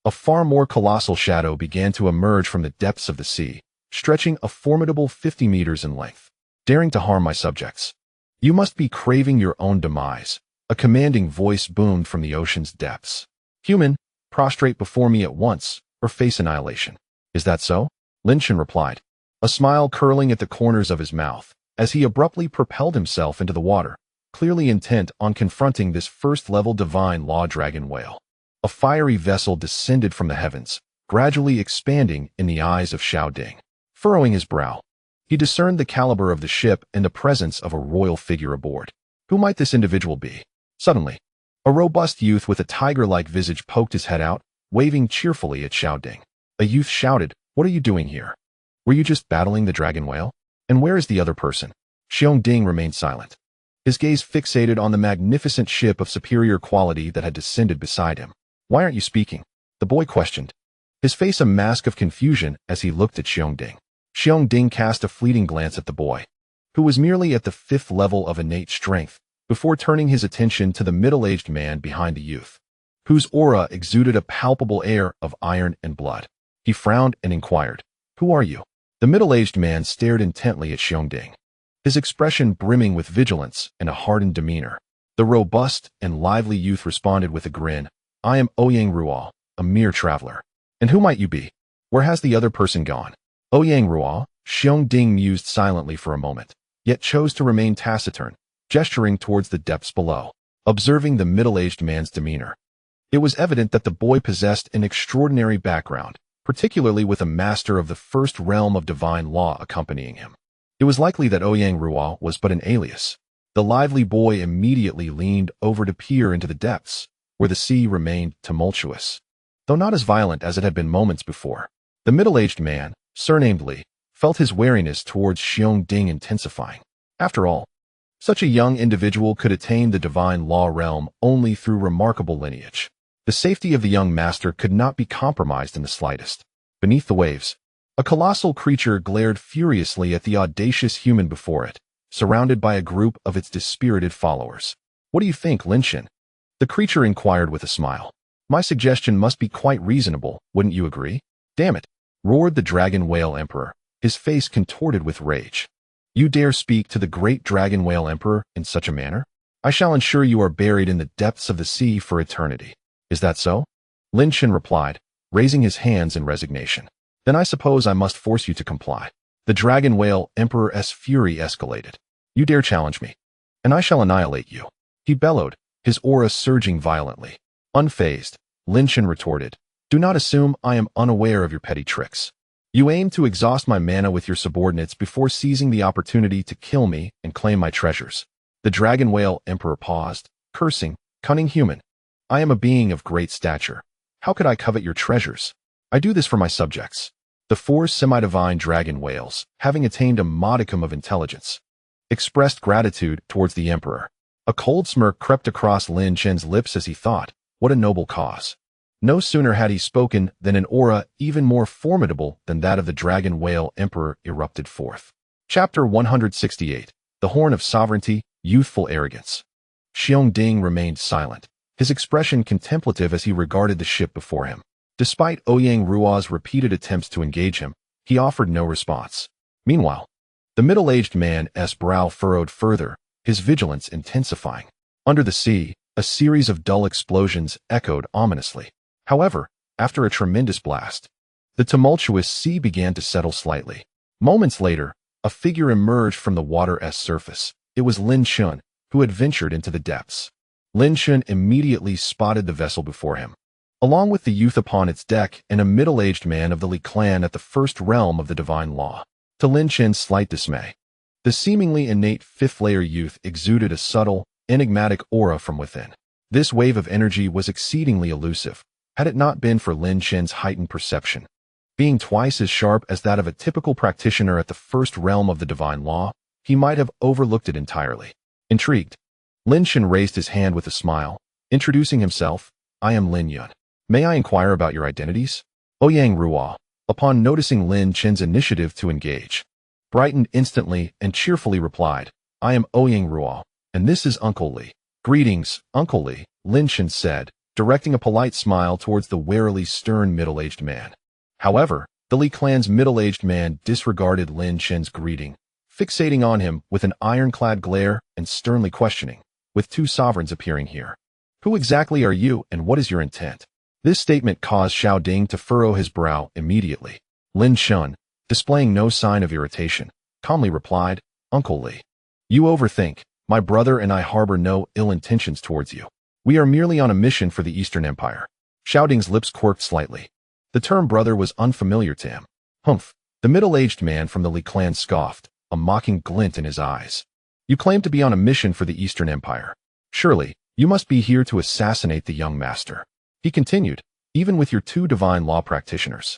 A far more colossal shadow began to emerge from the depths of the sea, stretching a formidable 50 meters in length. "Daring to harm my subjects, you must be craving your own demise," a commanding voice boomed from the ocean's depths. "Human, prostrate before me at once, or face annihilation." "Is that so?" Lin Chen replied, a smile curling at the corners of his mouth, as he abruptly propelled himself into the water, clearly intent on confronting this first-level divine law dragon whale. A fiery vessel descended from the heavens, gradually expanding in the eyes of Xiao Ding. Furrowing his brow, he discerned the caliber of the ship and the presence of a royal figure aboard. Who might this individual be? Suddenly, a robust youth with a tiger-like visage poked his head out, waving cheerfully at Xiao Ding. A youth shouted, "What are you doing here? Were you just battling the dragon whale? And where is the other person?" Xiao Ding remained silent, his gaze fixated on the magnificent ship of superior quality that had descended beside him. "Why aren't you speaking?" the boy questioned, his face a mask of confusion as he looked at Xiao Ding. Xiao Ding cast a fleeting glance at the boy, who was merely at the 5th level of innate strength, before turning his attention to the middle-aged man behind the youth, whose aura exuded a palpable air of iron and blood. He frowned and inquired, "Who are you?" The middle-aged man stared intently at Xiao Ding, his expression brimming with vigilance and a hardened demeanor. The robust and lively youth responded with a grin, "I am Ouyang Ruo, a mere traveler." "And who might you be? Where has the other person gone?" Ouyang Ruo, Xiao Ding mused silently for a moment, yet chose to remain taciturn, gesturing towards the depths below. Observing the middle-aged man's demeanor, it was evident that the boy possessed an extraordinary background, particularly with a master of the first realm of divine law accompanying him. It was likely that Ouyang Ruo was but an alias. The lively boy immediately leaned over to peer into the depths, where the sea remained tumultuous, though not as violent as it had been moments before. The middle-aged man, surnamed Li, felt his wariness towards Xiao Ding intensifying. After all, such a young individual could attain the divine law realm only through remarkable lineage. The safety of the young master could not be compromised in the slightest. Beneath the waves, a colossal creature glared furiously at the audacious human before it, surrounded by a group of its dispirited followers. "What do you think, Lin Chen?" the creature inquired with a smile. "My suggestion must be quite reasonable, wouldn't you agree?" "Damn it!" roared the dragon whale emperor, his face contorted with rage. "You dare speak to the great dragon whale emperor in such a manner? I shall ensure you are buried in the depths of the sea for eternity." "Is that so?" Lin Chen replied, raising his hands in resignation. "Then I suppose I must force you to comply." The dragon whale emperor's fury escalated. "You dare challenge me, and I shall annihilate you," he bellowed, his aura surging violently. Unfazed, Lin Chen retorted, "Do not assume I am unaware of your petty tricks. You aim to exhaust my mana with your subordinates before seizing the opportunity to kill me and claim my treasures." The dragon whale emperor paused, cursing, "Cunning human. I am a being of great stature. How could I covet your treasures? I do this for my subjects." The 4 semi-divine dragon whales, having attained a modicum of intelligence, expressed gratitude towards the emperor. A cold smirk crept across Lin Chen's lips as he thought, what a noble cause. No sooner had he spoken than an aura even more formidable than that of the dragon whale emperor erupted forth. Chapter 168, The Horn of Sovereignty, Youthful Arrogance. Xiao Ding remained silent, his expression contemplative as he regarded the ship before him. Despite Ouyang Ruo's repeated attempts to engage him, he offered no response. Meanwhile, the middle-aged man's brow furrowed further, his vigilance intensifying. Under the sea, a series of dull explosions echoed ominously. However, after a tremendous blast, the tumultuous sea began to settle slightly. Moments later, a figure emerged from the water's surface. It was Lin Chen, who had ventured into the depths. Lin Chen immediately spotted the vessel before him, along with the youth upon its deck and a middle-aged man of the Li clan at the first realm of the divine law. To Lin Chen's slight dismay, the seemingly innate 5th-layer youth exuded a subtle, enigmatic aura from within. This wave of energy was exceedingly elusive, had it not been for Lin Chen's heightened perception. Being twice as sharp as that of a typical practitioner at the first realm of the divine law, he might have overlooked it entirely. Intrigued, Lin Chen raised his hand with a smile, introducing himself, "I am Lin Yun. May I inquire about your identities?" Ouyang Ruo, upon noticing Lin Chen's initiative to engage, brightened instantly and cheerfully replied, "I am Ouyang Ruo, and this is Uncle Li." "Greetings, Uncle Li," Lin Chen said, directing a polite smile towards the warily stern middle-aged man. However, the Li clan's middle-aged man disregarded Lin Chen's greeting, fixating on him with an ironclad glare and sternly questioning, "With 2 sovereigns appearing here, who exactly are you and what is your intent?" This statement caused Xiao Ding to furrow his brow immediately. Lin Chen, displaying no sign of irritation, calmly replied, "Uncle Li, you overthink. My brother and I harbor no ill intentions towards you. We are merely on a mission for the Eastern Empire. Xiaoding's lips quirked slightly. The term brother was unfamiliar to him. Humph. The middle-aged man from the Li clan scoffed, a mocking glint in his eyes. You claim to be on a mission for the Eastern Empire. Surely, you must be here to assassinate the young master. He continued, even with your 2 divine law practitioners.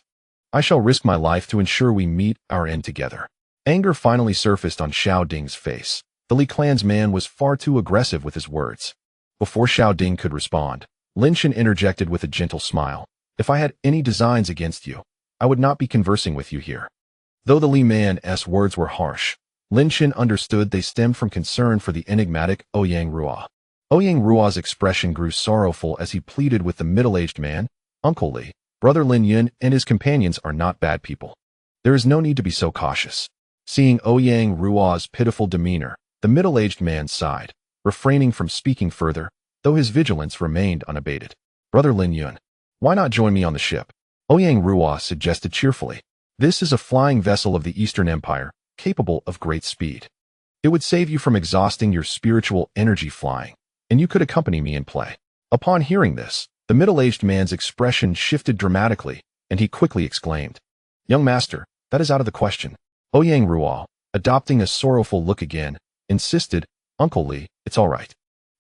I shall risk my life to ensure we meet our end together. Anger finally surfaced on Xiaoding's face. The Li clan's man was far too aggressive with his words. Before Xiaoding could respond, Lin Chen interjected with a gentle smile. If I had any designs against you, I would not be conversing with you here. Though the Li man's words were harsh, Lin Chen understood they stemmed from concern for the enigmatic Ouyang Ruo. Ouyang Ruo's expression grew sorrowful as he pleaded with the middle-aged man. Uncle Li, Brother Lin Yun and his companions are not bad people. There is no need to be so cautious. Seeing Ouyang Ruo's pitiful demeanor, the middle-aged man sighed, refraining from speaking further, though his vigilance remained unabated. Brother Lin Yun, why not join me on the ship? Ouyang Ruo suggested cheerfully. This is a flying vessel of the Eastern Empire, capable of great speed. It would save you from exhausting your spiritual energy flying, and you could accompany me in play. Upon hearing this, the middle-aged man's expression shifted dramatically, and he quickly exclaimed, Young master, that is out of the question. Ouyang Ruo, adopting a sorrowful look again, insisted, Uncle Li, it's all right.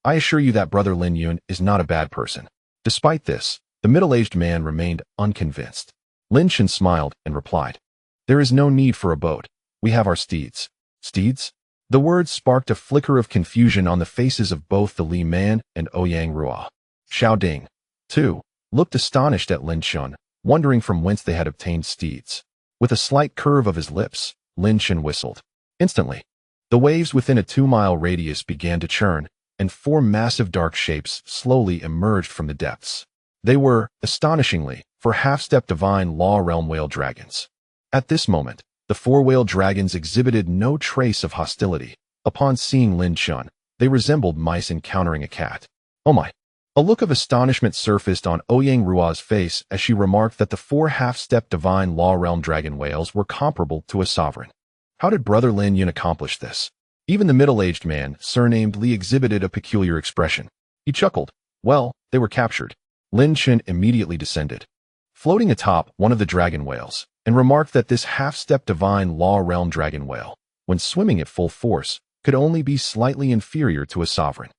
I assure you that Brother Lin Yun is not a bad person. Despite this, the middle-aged man remained unconvinced. Lin Chen smiled and replied, There is no need for a boat. We have our steeds. Steeds? The words sparked a flicker of confusion on the faces of both the Li man and Ouyang Ruo. Xiaoding, too, looked astonished at Lin Chen, wondering from whence they had obtained steeds. With a slight curve of his lips, Lin Chen whistled. Instantly, the waves within a 2-mile radius began to churn, and 4 massive dark shapes slowly emerged from the depths. They were, astonishingly, for half-step divine law realm whale dragons. At this moment, the 4 whale dragons exhibited no trace of hostility. Upon seeing Lin Chen, they resembled mice encountering a cat. Oh my! A look of astonishment surfaced on Ouyang Ruo's face as she remarked that the 4 half-step divine law realm dragon whales were comparable to a sovereign. How did Brother Lin Yun accomplish this? Even the middle-aged man, surnamed Li, exhibited a peculiar expression. He chuckled. Well, they were captured. Lin Chen immediately descended, floating atop one of the dragon whales, and remarked that this half-step divine law realm dragon whale, when swimming at full force, could only be slightly inferior to a sovereign.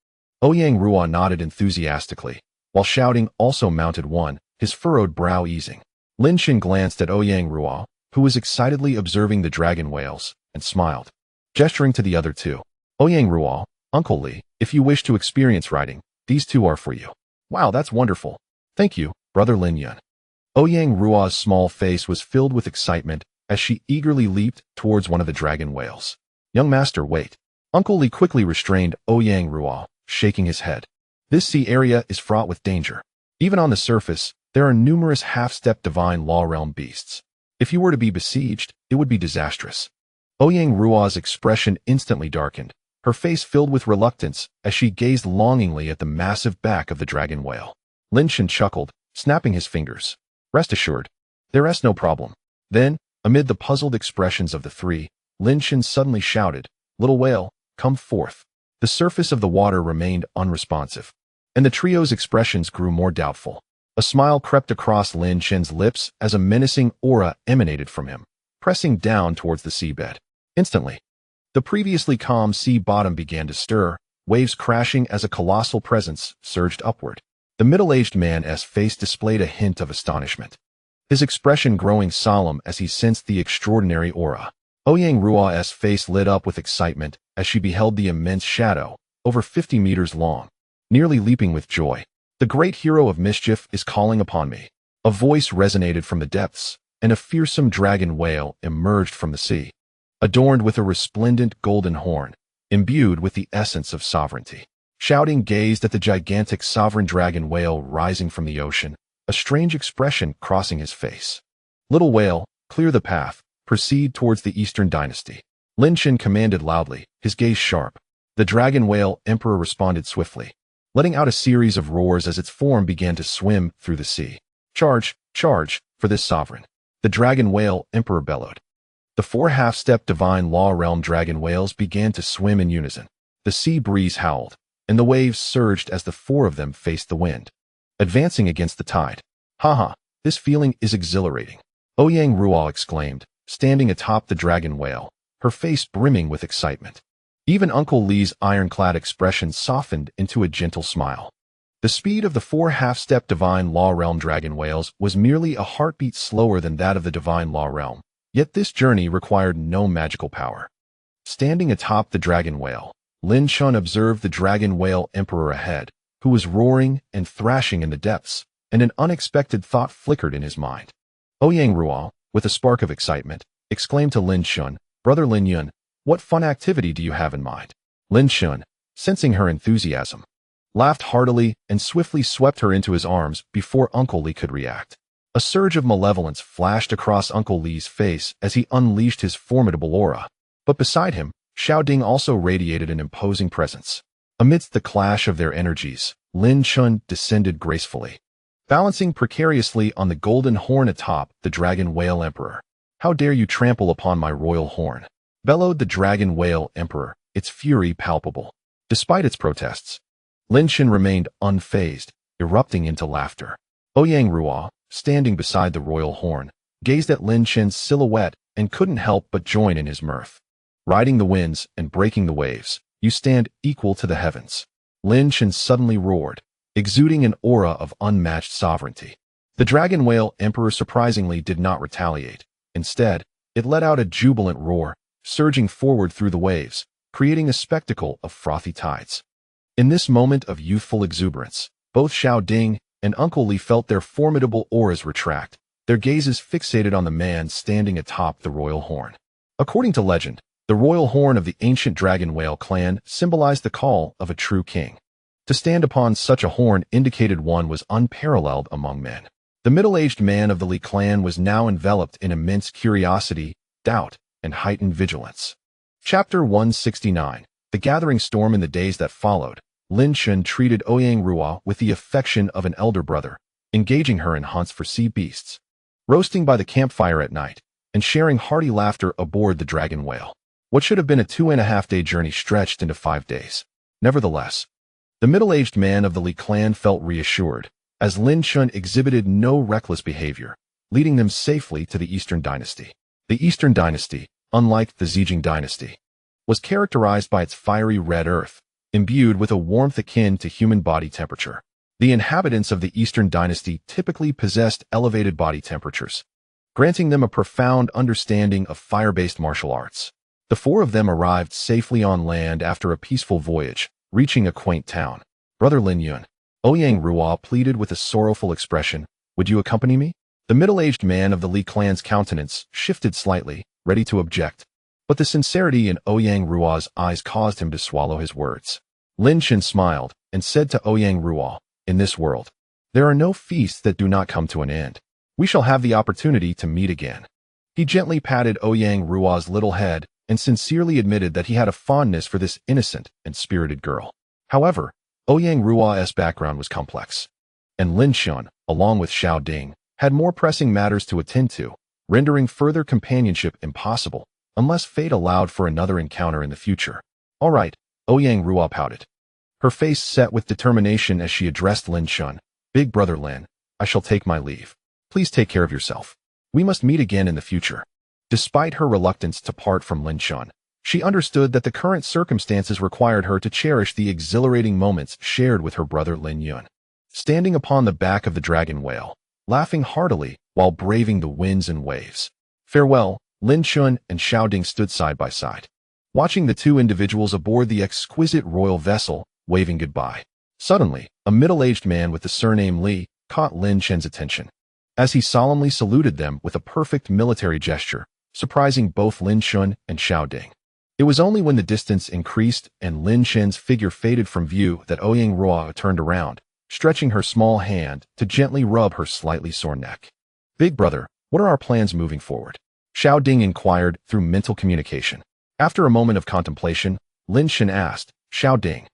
Ouyang Ruo nodded enthusiastically, while Xiaoding also mounted one, his furrowed brow easing. Lin Chen glanced at Ouyang Ruo, who was excitedly observing the dragon whales, and smiled, gesturing to the other 2. Ouyang Ruo, Uncle Li, if you wish to experience riding, these 2 are for you. Wow, that's wonderful. Thank you, Brother Lin Yun. Ouyang Ruo's small face was filled with excitement as she eagerly leaped towards one of the dragon whales. Young master, wait. Uncle Li quickly restrained Ouyang Ruo, shaking his head. This sea area is fraught with danger. Even on the surface, there are numerous half-step divine law realm beasts. If you were to be besieged, it would be disastrous. Ouyang Ruo's expression instantly darkened, her face filled with reluctance as she gazed longingly at the massive back of the dragon whale. Lin Chen chuckled, snapping his fingers. Rest assured, there is no problem. Then, amid the puzzled expressions of the 3, Lin Chen suddenly shouted, Little whale, come forth. The surface of the water remained unresponsive, and the trio's expressions grew more doubtful. A smile crept across Lin Chen's lips as a menacing aura emanated from him, pressing down towards the seabed. Instantly, the previously calm sea bottom began to stir, waves crashing as a colossal presence surged upward. The middle-aged man's face displayed a hint of astonishment, his expression growing solemn as he sensed the extraordinary aura. Ouyang Ruo's face lit up with excitement as she beheld the immense shadow, over 50 meters long, nearly leaping with joy. The great hero of mischief is calling upon me. A voice resonated from the depths, and a fearsome dragon whale emerged from the sea, adorned with a resplendent golden horn, imbued with the essence of sovereignty. Xiaoding gazed at the gigantic sovereign dragon whale rising from the ocean, a strange expression crossing his face. Little whale, clear the path, proceed towards the Eastern Dynasty. Lin Chen commanded loudly, his gaze sharp. The dragon whale emperor responded swiftly, letting out a series of roars as its form began to swim through the sea. Charge, charge, for this sovereign. The dragon whale emperor bellowed. The 4 half-step divine law realm dragon whales began to swim in unison. The sea breeze howled, and the waves surged as the 4 of them faced the wind. advancing against the tide. Haha, this feeling is exhilarating. Ouyang Ruo exclaimed, standing atop the dragon whale, her face brimming with excitement. Even Uncle Li's ironclad expression softened into a gentle smile. The speed of the 4 half-step Divine Law Realm dragon whales was merely a heartbeat slower than that of the Divine Law Realm, yet this journey required no magical power. Standing atop the dragon whale, Lin Chen observed the dragon whale emperor ahead, who was roaring and thrashing in the depths, and an unexpected thought flickered in his mind. Ouyang Ruo, with a spark of excitement, exclaimed to Lin Chen, "Brother Lin Yun, what fun activity do you have in mind?" Lin Chen, sensing her enthusiasm, laughed heartily and swiftly swept her into his arms before Uncle Li could react. A surge of malevolence flashed across Uncle Li's face as he unleashed his formidable aura. But beside him, Xiaoding also radiated an imposing presence. Amidst the clash of their energies, Lin Chen descended gracefully, balancing precariously on the golden horn atop the dragon whale emperor. "How dare you trample upon my royal horn?" bellowed the dragon whale emperor, its fury palpable. Despite its protests, Lin Chen remained unfazed, erupting into laughter. Ouyang Ruo, standing beside the royal horn, gazed at Lin Chen's silhouette and couldn't help but join in his mirth. "Riding the winds and breaking the waves, you stand equal to the heavens," Lin Chen suddenly roared, exuding an aura of unmatched sovereignty. The dragon whale emperor surprisingly did not retaliate. Instead, it let out a jubilant roar, surging forward through the waves, creating a spectacle of frothy tides. In this moment of youthful exuberance, both Xiaoding and Uncle Li felt their formidable auras retract, their gazes fixated on the man standing atop the royal horn. According to legend, the royal horn of the ancient dragon whale clan symbolized the call of a true king. To stand upon such a horn indicated one was unparalleled among men. The middle-aged man of the Li clan was now enveloped in immense curiosity, doubt, and heightened vigilance. Chapter 169. The gathering storm. In the days that followed, Lin Chen treated Ouyang Ruo with the affection of an elder brother, engaging her in hunts for sea beasts, roasting by the campfire at night, and sharing hearty laughter aboard the dragon whale. What should have been a 2.5-day journey stretched into 5 days. Nevertheless, the middle-aged man of the Li clan felt reassured, as Lin Chen exhibited no reckless behavior, leading them safely to the Eastern Dynasty. The Eastern Dynasty, unlike the Zijing Dynasty, was characterized by its fiery red earth, imbued with a warmth akin to human body temperature. The inhabitants of the Eastern Dynasty typically possessed elevated body temperatures, granting them a profound understanding of fire-based martial arts. The 4 of them arrived safely on land after a peaceful voyage, reaching a quaint town. "Brother Lin Yun," Ouyang Ruo pleaded with a sorrowful expression, "would you accompany me?" The middle-aged man of the Li clan's countenance shifted slightly, ready to object, but the sincerity in Ouyang Ruo's eyes caused him to swallow his words. Lin Chen smiled and said to Ouyang Ruo, "In this world, there are no feasts that do not come to an end. We shall have the opportunity to meet again." He gently patted Ouyang Ruo's little head and sincerely admitted that he had a fondness for this innocent and spirited girl. However, Ouyang Ruo's background was complex, and Lin Chen, along with Xiaoding, had more pressing matters to attend to, rendering further companionship impossible, unless fate allowed for another encounter in the future. "All right," Ouyang Ruo pouted, her face set with determination as she addressed Lin Chen. "Big brother Lin, I shall take my leave. Please take care of yourself. We must meet again in the future." Despite her reluctance to part from Lin Chen, she understood that the current circumstances required her to cherish the exhilarating moments shared with her brother Lin Yun. Standing upon the back of the dragon whale, laughing heartily while braving the winds and waves. Farewell, Lin Chen and Xiaoding stood side by side, watching the 2 individuals aboard the exquisite royal vessel, waving goodbye. Suddenly, a middle-aged man with the surname Li caught Lin Chen's attention, as he solemnly saluted them with a perfect military gesture, surprising both Lin Chen and Xiaoding. It was only when the distance increased and Lin Chen's figure faded from view that Ouyang Ruo turned around, stretching her small hand to gently rub her slightly sore neck. "Big brother, what are our plans moving forward?" Xiaoding inquired through mental communication. After a moment of contemplation, Lin Chen asked, "Xiaoding,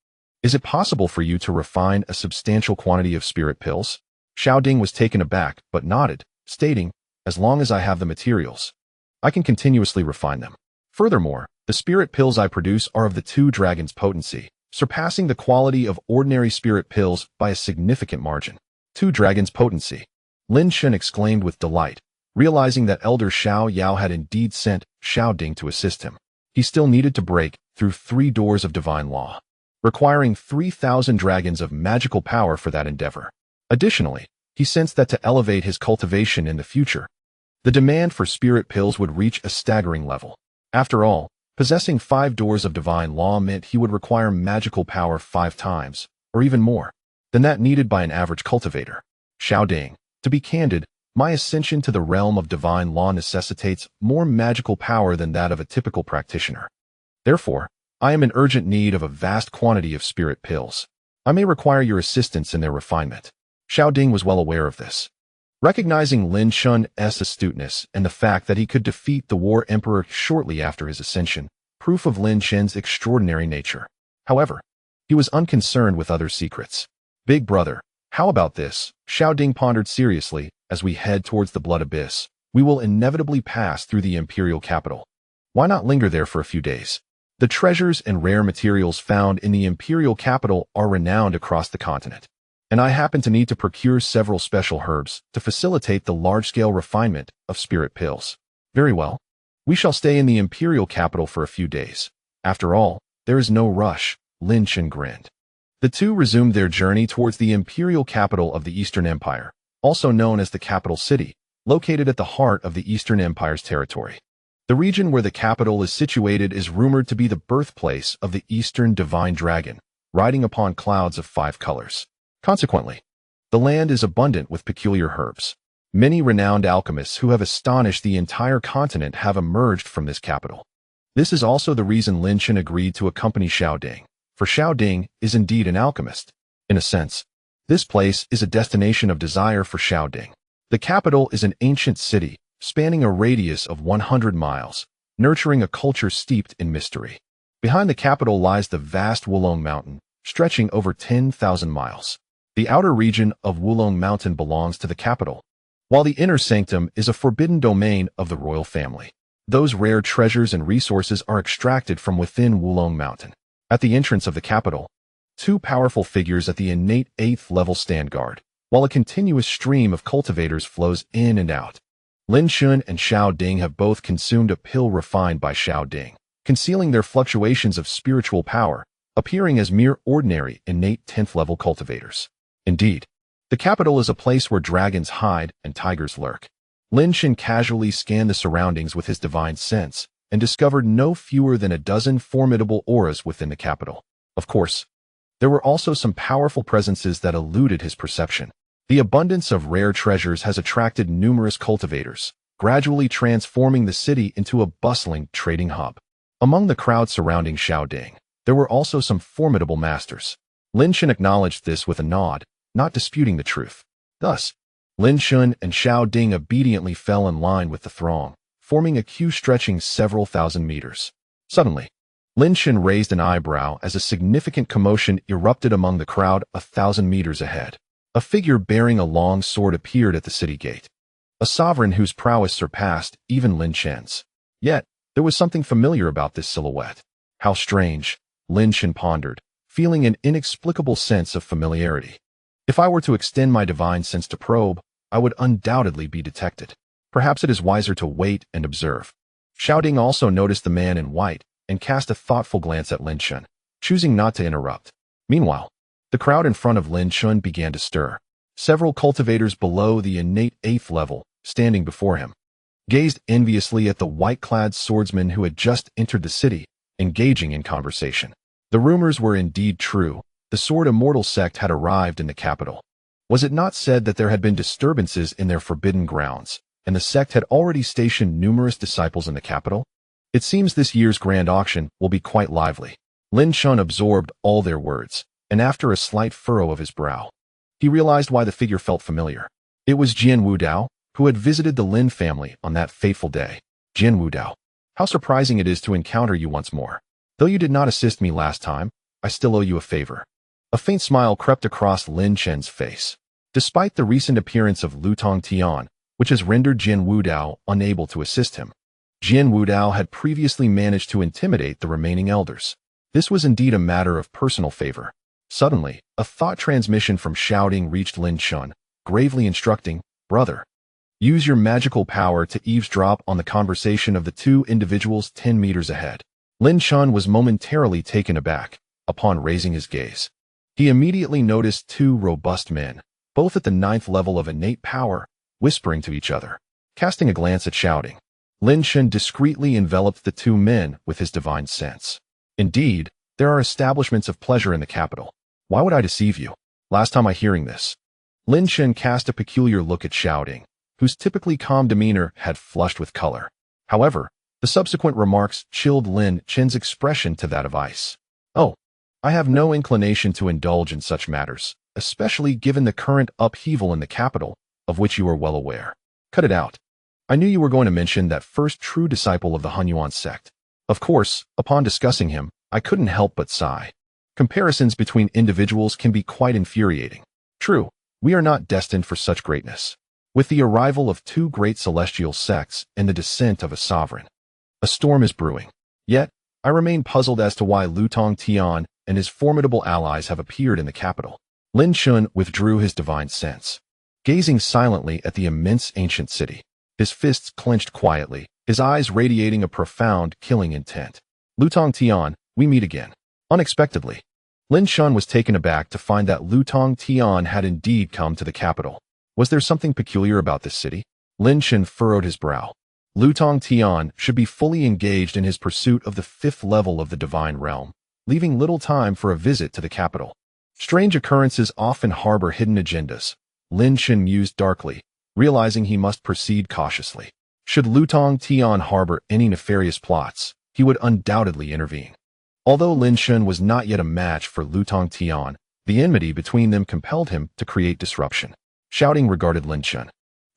is it possible for you to refine a substantial quantity of spirit pills?" Xiaoding was taken aback but nodded, stating, "As long as I have the materials, I can continuously refine them. Furthermore, the spirit pills I produce are of the 2 dragons' potency, surpassing the quality of ordinary spirit pills by a significant margin." Two dragons' potency. Lin Chen exclaimed with delight, realizing that Elder Xiao Yao had indeed sent Xiao Ding to assist him. He still needed to break through 3 doors of divine law, requiring 3,000 dragons of magical power for that endeavor. Additionally, he sensed that to elevate his cultivation in the future, the demand for spirit pills would reach a staggering level. After all, possessing 5 doors of divine law meant he would require magical power 5 times, or even more, than that needed by an average cultivator. Xiao Ding, to be candid, my ascension to the realm of divine law necessitates more magical power than that of a typical practitioner. Therefore, I am in urgent need of a vast quantity of spirit pills. I may require your assistance in their refinement. Xiao Ding was well aware of this. Recognizing Lin Chen's astuteness and the fact that he could defeat the War Emperor shortly after his ascension, proof of Lin Chen's extraordinary nature. However, he was unconcerned with other secrets. Big brother, how about this? Xiao Ding pondered seriously. As we head towards the Blood Abyss, we will inevitably pass through the imperial capital. Why not linger there for a few days? The treasures and rare materials found in the imperial capital are renowned across the continent, and I happen to need to procure several special herbs to facilitate the large-scale refinement of spirit pills. Very well. We shall stay in the imperial capital for a few days. After all, there is no rush. Lin Chen grinned. The two resumed their journey towards the imperial capital of the Eastern Empire, also known as the capital city, located at the heart of the Eastern Empire's territory. The region where the capital is situated is rumored to be the birthplace of the Eastern Divine Dragon, riding upon clouds of 5 colors. Consequently, the land is abundant with peculiar herbs. Many renowned alchemists who have astonished the entire continent have emerged from this capital. This is also the reason Lin Chen agreed to accompany Xiao Ding, for Xiao Ding is indeed an alchemist. In a sense, this place is a destination of desire for Xiao Ding. The capital is an ancient city, spanning a radius of 100 miles, nurturing a culture steeped in mystery. Behind the capital lies the vast Wulong Mountain, stretching over 10,000 miles. The outer region of Wulong Mountain belongs to the capital, while the inner sanctum is a forbidden domain of the royal family. Those rare treasures and resources are extracted from within Wulong Mountain. At the entrance of the capital, 2 powerful figures at the innate 8th level stand guard, while a continuous stream of cultivators flows in and out. Lin Chen and Xiao Ding have both consumed a pill refined by Xiao Ding, concealing their fluctuations of spiritual power, appearing as mere ordinary innate 10th level cultivators. Indeed, the capital is a place where dragons hide and tigers lurk. Lin Chen casually scanned the surroundings with his divine sense and discovered no fewer than a dozen formidable auras within the capital. Of course, there were also some powerful presences that eluded his perception. The abundance of rare treasures has attracted numerous cultivators, gradually transforming the city into a bustling trading hub. Among the crowd surrounding Xiao Ding, there were also some formidable masters. Lin Chen acknowledged this with a nod, not disputing the truth. Thus, Lin Chen and Xiao Ding obediently fell in line with the throng, forming a queue stretching several thousand meters. Suddenly, Lin Chen raised an eyebrow as a significant commotion erupted among the crowd 1,000 meters ahead. A figure bearing a long sword appeared at the city gate, a sovereign whose prowess surpassed even Lin Chen's. Yet, there was something familiar about this silhouette. How strange, Lin Chen pondered, feeling an inexplicable sense of familiarity. If I were to extend my divine sense to probe, I would undoubtedly be detected. Perhaps it is wiser to wait and observe. Xiao Ding also noticed the man in white and cast a thoughtful glance at Lin Chen, choosing not to interrupt. Meanwhile, the crowd in front of Lin Chen began to stir. Several cultivators below the innate 8th level, standing before him, gazed enviously at the white-clad swordsman who had just entered the city, engaging in conversation. The rumors were indeed true. The Sword Immortal sect had arrived in the capital. Was it not said that there had been disturbances in their forbidden grounds, and the sect had already stationed numerous disciples in the capital? It seems this year's grand auction will be quite lively. Lin Chen absorbed all their words, and after a slight furrow of his brow, he realized why the figure felt familiar. It was Jian Wudao, who had visited the Lin family on that fateful day. Jian Wudao, how surprising it is to encounter you once more. Though you did not assist me last time, I still owe you a favor. A faint smile crept across Lin Chen's face. Despite the recent appearance of Lutong Tian, which has rendered Jian Wudao unable to assist him, Jian Wudao had previously managed to intimidate the remaining elders. This was indeed a matter of personal favor. Suddenly, a thought transmission from Xiao Ding reached Lin Chen, gravely instructing, "Brother, use your magical power to eavesdrop on the conversation of the two individuals 10 meters ahead." Lin Chen was momentarily taken aback upon raising his gaze. He immediately noticed two robust men, both at the 9th level of innate power, whispering to each other. Casting a glance at Shouting, Lin Chen discreetly enveloped the two men with his divine sense. "Indeed, there are establishments of pleasure in the capital. Why would I deceive you? Last time I hearing this." Lin Chen cast a peculiar look at Shouting, whose typically calm demeanor had flushed with color. However, the subsequent remarks chilled Lin Chen's expression to that of ice. "Oh, I have no inclination to indulge in such matters, especially given the current upheaval in the capital, of which you are well aware." "Cut it out. I knew you were going to mention that first true disciple of the Hunyuan sect. Of course, upon discussing him, I couldn't help but sigh. Comparisons between individuals can be quite infuriating. True, we are not destined for such greatness. With the arrival of two great celestial sects and the descent of a sovereign, a storm is brewing. Yet, I remain puzzled as to why Lutong Tian and his formidable allies have appeared in the capital." Lin Chen withdrew his divine sense, gazing silently at the immense ancient city, his fists clenched quietly, his eyes radiating a profound, killing intent. "Lutong Tian, we meet again." Unexpectedly, Lin Chen was taken aback to find that Lutong Tian had indeed come to the capital. Was there something peculiar about this city? Lin Chen furrowed his brow. Lutong Tian should be fully engaged in his pursuit of the 5th level of the divine realm, leaving little time for a visit to the capital. Strange occurrences often harbor hidden agendas, Lin Chen mused darkly, realizing he must proceed cautiously. Should Lutong Tian harbor any nefarious plots, he would undoubtedly intervene. Although Lin Chen was not yet a match for Lutong Tian, the enmity between them compelled him to create disruption. Shouting regarded Lin Chen,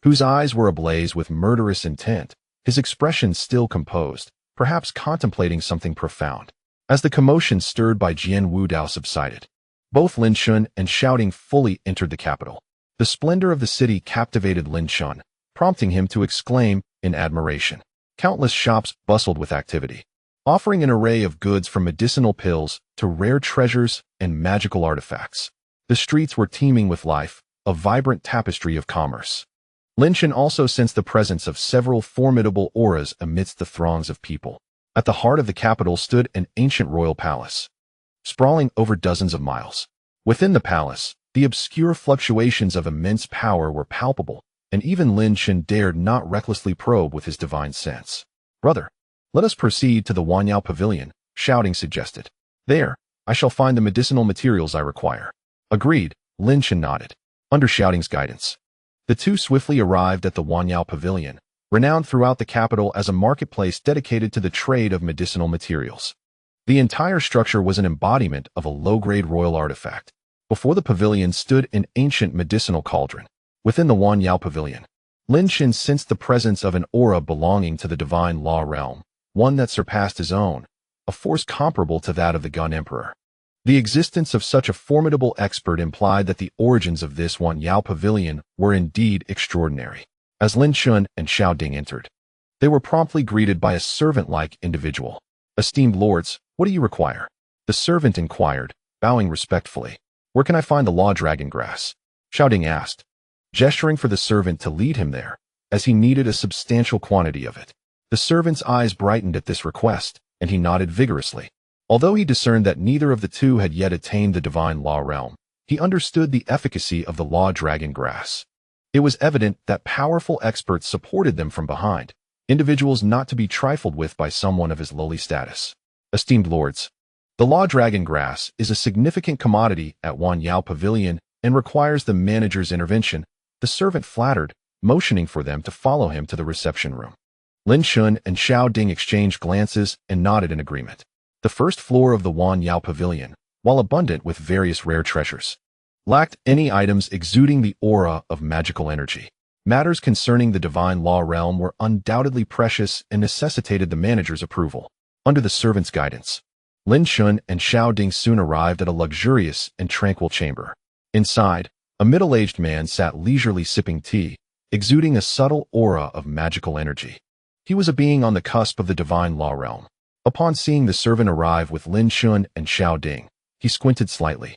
whose eyes were ablaze with murderous intent, his expression still composed, perhaps contemplating something profound. As the commotion stirred by Jian Wudao subsided, both Lin Chen and Shouting fully entered the capital. The splendor of the city captivated Lin Chen, prompting him to exclaim in admiration. Countless shops bustled with activity, offering an array of goods from medicinal pills to rare treasures and magical artifacts. The streets were teeming with life, a vibrant tapestry of commerce. Lin Chen also sensed the presence of several formidable auras amidst the throngs of people. At the heart of the capital stood an ancient royal palace, sprawling over dozens of miles. Within the palace, the obscure fluctuations of immense power were palpable, and even Lin Chen dared not recklessly probe with his divine sense. "Brother, let us proceed to the Wanyao Pavilion," Shouting suggested. "There, I shall find the medicinal materials I require." Agreed, Lin Chen nodded. Under Shouting's guidance, the two swiftly arrived at the Wanyao Pavilion, renowned throughout the capital as a marketplace dedicated to the trade of medicinal materials. The entire structure was an embodiment of a low-grade royal artifact. Before the pavilion stood an ancient medicinal cauldron. Within the Wanyao Pavilion, Lin Chen sensed the presence of an aura belonging to the divine law realm, one that surpassed his own, a force comparable to that of the God Emperor. The existence of such a formidable expert implied that the origins of this Wanyao Pavilion were indeed extraordinary. As Lin Chen and Xiao Ding entered, they were promptly greeted by a servant-like individual. "Esteemed lords, what do you require?" The servant inquired, bowing respectfully. "Where can I find the law dragon grass?" Xiao Ding asked, gesturing for the servant to lead him there, as he needed a substantial quantity of it. The servant's eyes brightened at this request, and he nodded vigorously. Although he discerned that neither of the two had yet attained the divine law realm, he understood the efficacy of the law dragon grass. It was evident that powerful experts supported them from behind, individuals not to be trifled with by someone of his lowly status. "Esteemed lords, the law dragon grass is a significant commodity at Wanyao Pavilion and requires the manager's intervention," the servant flattered, motioning for them to follow him to the reception room. Lin Chen and Xiao Ding exchanged glances and nodded in agreement. The first floor of the Wanyao Pavilion, while abundant with various rare treasures, lacked any items exuding the aura of magical energy. Matters concerning the divine law realm were undoubtedly precious and necessitated the manager's approval. Under the servant's guidance, Lin Chen and Xiao Ding soon arrived at a luxurious and tranquil chamber. Inside, a middle-aged man sat leisurely sipping tea, exuding a subtle aura of magical energy. He was a being on the cusp of the divine law realm. Upon seeing the servant arrive with Lin Chen and Xiao Ding, he squinted slightly,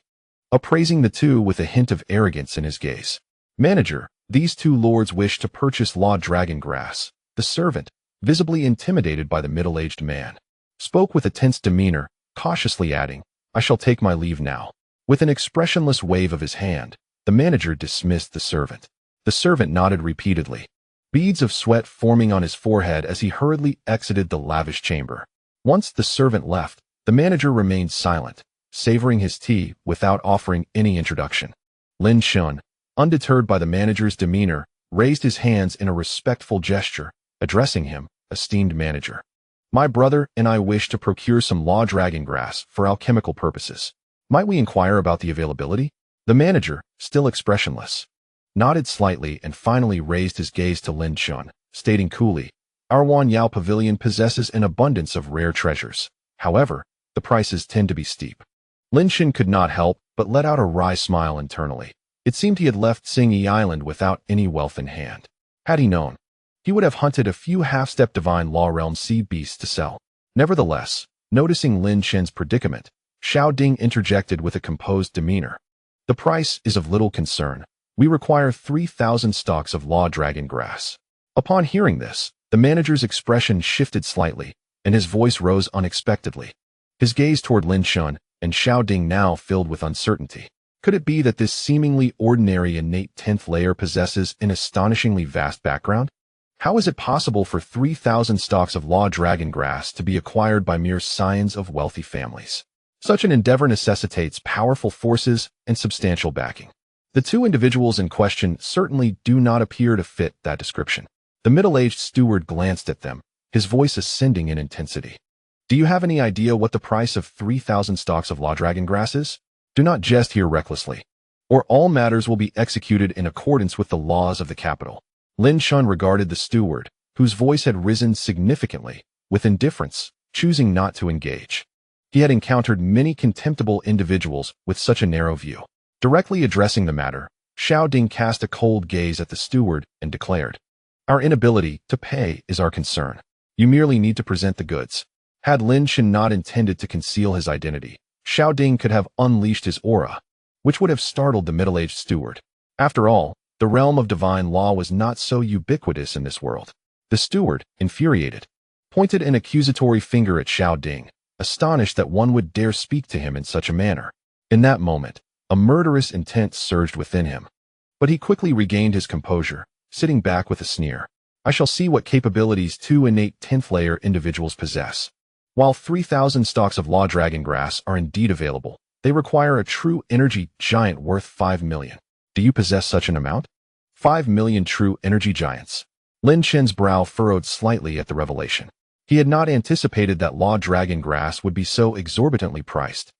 appraising the two with a hint of arrogance in his gaze. Manager, these two lords wish to purchase law dragon grass. The servant, visibly intimidated by the middle-aged man, spoke with a tense demeanor, cautiously adding, I shall take my leave now. With an expressionless wave of his hand, the manager dismissed the servant. The servant nodded repeatedly, beads of sweat forming on his forehead as he hurriedly exited the lavish chamber. Once the servant left, the manager remained silent, savoring his tea without offering any introduction. Lin Chen, undeterred by the manager's demeanor, raised his hands in a respectful gesture, addressing him, esteemed manager. My brother and I wish to procure some law dragon grass for alchemical purposes. Might we inquire about the availability? The manager, still expressionless, nodded slightly and finally raised his gaze to Lin Chen, stating coolly, Our Wan Yao Pavilion possesses an abundance of rare treasures. However, the prices tend to be steep. Lin Chen could not help but let out a wry smile internally. It seemed he had left Xingyi Island without any wealth in hand. Had he known, he would have hunted a few half-step divine law realm sea beasts to sell. Nevertheless, noticing Lin Chen's predicament, Xiao Ding interjected with a composed demeanor. The price is of little concern. We require 3,000 stalks of law dragon grass. Upon hearing this, the manager's expression shifted slightly, and his voice rose unexpectedly. His gaze toward Lin Chen and Xiao Ding now filled with uncertainty. Could it be that this seemingly ordinary innate 10th layer possesses an astonishingly vast background? How is it possible for 3,000 stalks of law dragon grass to be acquired by mere scions of wealthy families? Such an endeavor necessitates powerful forces and substantial backing. The two individuals in question certainly do not appear to fit that description. The middle-aged steward glanced at them, his voice ascending in intensity. Do you have any idea what the price of 3,000 stalks of law dragon grass is? Do not jest here recklessly, or all matters will be executed in accordance with the laws of the capital. Lin Chen regarded the steward, whose voice had risen significantly, with indifference, choosing not to engage. He had encountered many contemptible individuals with such a narrow view. Directly addressing the matter, Xiao Ding cast a cold gaze at the steward and declared, Our inability to pay is our concern. You merely need to present the goods. Had Lin Chen not intended to conceal his identity, Xiao Ding could have unleashed his aura, which would have startled the middle-aged steward. After all, the realm of divine law was not so ubiquitous in this world. The steward, infuriated, pointed an accusatory finger at Xiao Ding, astonished that one would dare speak to him in such a manner. In that moment, a murderous intent surged within him. But he quickly regained his composure, sitting back with a sneer. I shall see what capabilities two innate 10th layer individuals possess. While 3,000 stalks of law dragon grass are indeed available, they require a true energy giant worth 5 million. Do you possess such an amount? 5 million true energy giants. Lin Chen's brow furrowed slightly at the revelation. He had not anticipated that law dragon grass would be so exorbitantly priced,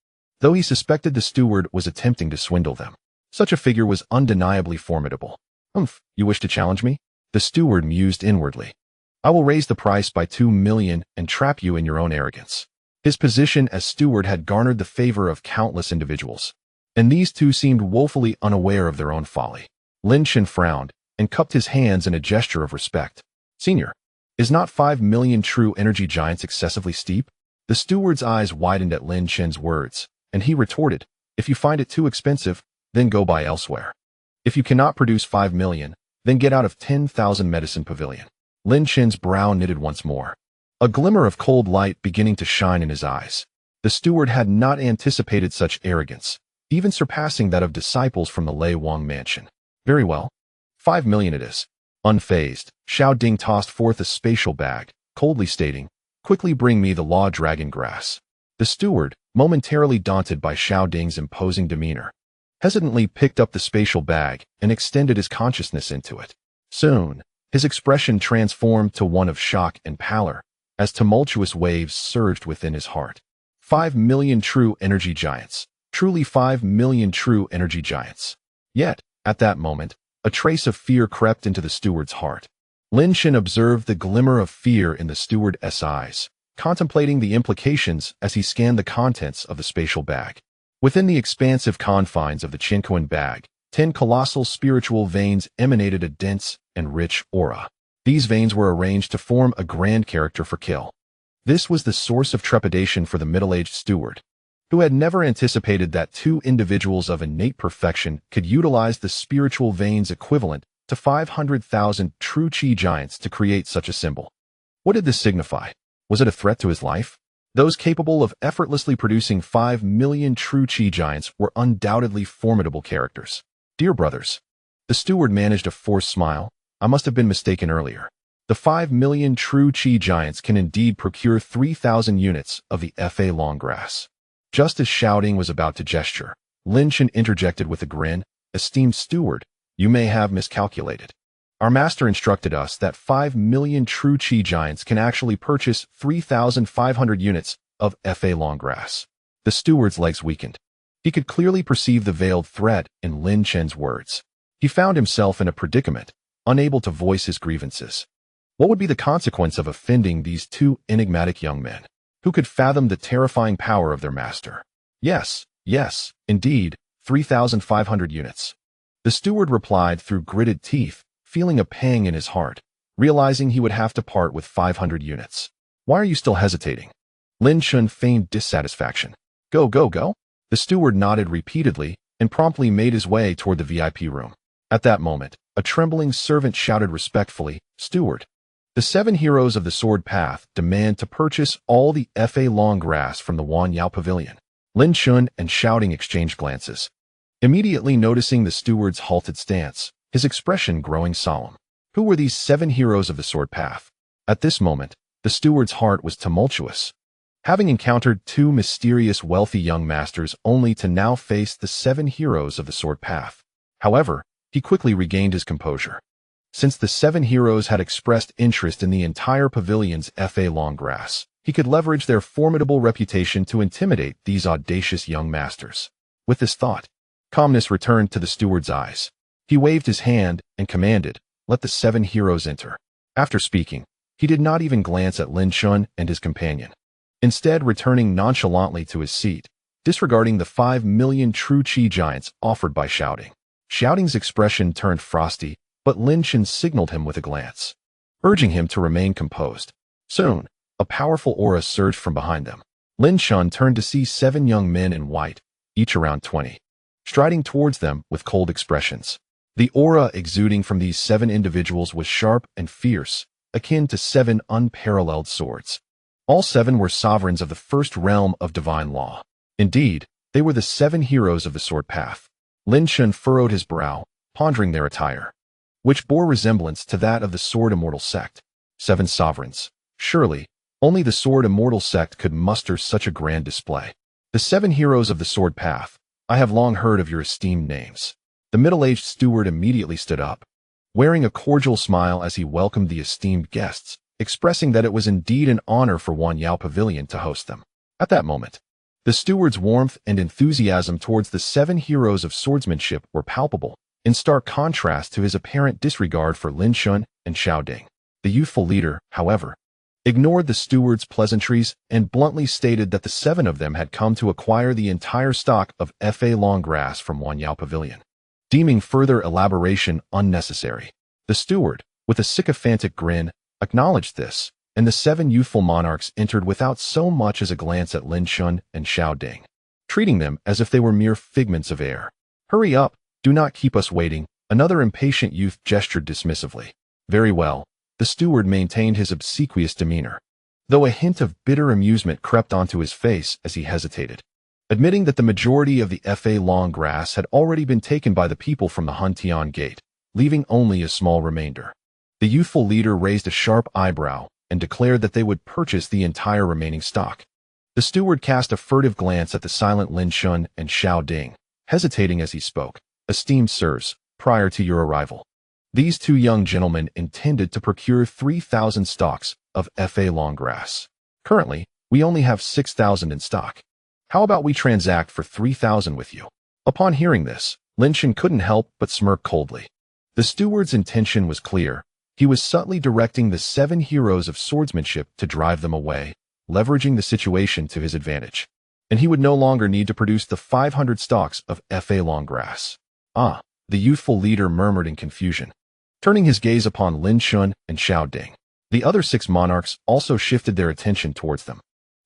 though he suspected the steward was attempting to swindle them. Such a figure was undeniably formidable. You wish to challenge me? The steward mused inwardly. I will raise the price by 2 million and trap you in your own arrogance. His position as steward had garnered the favor of countless individuals, and these two seemed woefully unaware of their own folly. Lin Chen frowned and cupped his hands in a gesture of respect. Senior, is not 5 million true energy giants excessively steep? The steward's eyes widened at Lin Chen's words, and he retorted, If you find it too expensive, then go buy elsewhere. If you cannot produce 5 million, then get out of 10,000 medicine pavilion. Lin Chen's brow knitted once more, a glimmer of cold light beginning to shine in his eyes. The steward had not anticipated such arrogance, even surpassing that of disciples from the Lei Wang mansion. Very well. 5 million it is. Unfazed, Xiao Ding tossed forth a spatial bag, coldly stating, Quickly bring me the law dragon grass. The steward, momentarily daunted by Xiao Ding's imposing demeanor, hesitantly picked up the spatial bag and extended his consciousness into it. Soon, his expression transformed to one of shock and pallor, as tumultuous waves surged within his heart. 5 million true energy giants. Truly 5 million true energy giants. Yet, at that moment, a trace of fear crept into the steward's heart. Lin Chen observed the glimmer of fear in the steward's eyes, contemplating the implications as he scanned the contents of the spatial bag. Within the expansive confines of the Qinquan bag, 10 colossal spiritual veins emanated a dense and rich aura. These veins were arranged to form a grand character for kill. This was the source of trepidation for the middle-aged steward. who had never anticipated that two individuals of innate perfection could utilize the spiritual veins equivalent to 500,000 true qi giants to create such a symbol. What did this signify? Was it a threat to his life? Those capable of effortlessly producing 5 million true qi giants were undoubtedly formidable characters. Dear brothers, the steward managed a forced smile. I must have been mistaken earlier. The 5 million true qi giants can indeed procure 3,000 units of the fa long grass. Just as shouting was about to gesture, Lin Chen interjected with a grin, "Esteemed steward, you may have miscalculated. Our master instructed us that 5 million true qi giants can actually purchase 3,500 units of fa long grass." The steward's legs weakened. He could clearly perceive the veiled threat in Lin Chen's words. He found himself in a predicament, unable to voice his grievances. What would be the consequence of offending these two enigmatic young men? Who could fathom the terrifying power of their master? Yes, indeed, 3,500 units. The steward replied through gritted teeth, feeling a pang in his heart, realizing he would have to part with 500 units. Why are you still hesitating? Lin Chen feigned dissatisfaction. Go. The steward nodded repeatedly and promptly made his way toward the VIP room. At that moment, a trembling servant shouted respectfully, "Steward, the 7 heroes of the sword path demand to purchase all the fa long grass from the Wanyao pavilion." Lin Chen and shouting exchanged glances. Immediately noticing the steward's halted stance, his expression growing solemn. Who were these 7 heroes of the sword path? At this moment, the steward's heart was tumultuous. Having encountered 2 mysterious wealthy young masters only to now face the 7 heroes of the sword path. However, he quickly regained his composure. Since the 7 heroes had expressed interest in the entire pavilion's fa long grass, he could leverage their formidable reputation to intimidate these audacious young masters. With this thought, calmness returned to the steward's eyes. He waved his hand and commanded, "Let the 7 heroes enter." After speaking, he did not even glance at Lin Chen and his companion. Instead, returning nonchalantly to his seat, disregarding the 5 million true qi giants offered by shouting. Shouting's expression turned frosty, but Lin Chen signaled him with a glance, urging him to remain composed. Soon, a powerful aura surged from behind them. Lin Chen turned to see 7 young men in white, each around 20, striding towards them with cold expressions. The aura exuding from these 7 individuals was sharp and fierce, akin to 7 unparalleled swords. All 7 were sovereigns of the first realm of divine law. Indeed, they were the 7 heroes of the sword path. Lin Chen furrowed his brow, pondering their attire, which bore resemblance to that of the Sword Immortal sect. 7 sovereigns. Surely, only the Sword Immortal sect could muster such a grand display. The 7 heroes of the sword path. I have long heard of your esteemed names. The middle-aged steward immediately stood up, wearing a cordial smile as he welcomed the esteemed guests, expressing that it was indeed an honor for Wanyao Pavilion to host them. At that moment, the steward's warmth and enthusiasm towards the 7 heroes of swordsmanship were palpable, in stark contrast to his apparent disregard for Lin Chen and Xiao Ding. The youthful leader, however, ignored the steward's pleasantries and bluntly stated that the 7 of them had come to acquire the entire stock of fa long grass from Wanyao Pavilion. Deeming further elaboration unnecessary, the steward, with a sycophantic grin, acknowledged this, and the 7 youthful monarchs entered without so much as a glance at Lin Chen and Xiao Ding, treating them as if they were mere figments of air. "Hurry up, do not keep us waiting," another impatient youth gestured dismissively. Very well, the steward maintained his obsequious demeanor, though a hint of bitter amusement crept onto his face as he hesitated, admitting that the majority of the fa long grass had already been taken by the people from the Huntian Gate, leaving only a small remainder. The youthful leader raised a sharp eyebrow and declared that they would purchase the entire remaining stock. The steward cast a furtive glance at the silent Lin Chen and Xiao Ding, hesitating as he spoke. "Esteemed sirs, prior to your arrival, these 2 young gentlemen intended to procure 3,000 stalks of fa long grass. Currently, we only have 6,000 in stock. How about we transact for 3,000 with you?" Upon hearing this, Lin Chen couldn't help but smirk coldly. The steward's intention was clear. He was subtly directing the 7 heroes of swordsmanship to drive them away, leveraging the situation to his advantage. And he would no longer need to produce the 500 stalks of fa long grass. "Ah," the youthful leader murmured in confusion, turning his gaze upon Lin Chen and Xiao Ding. The other 6 monarchs also shifted their attention towards them.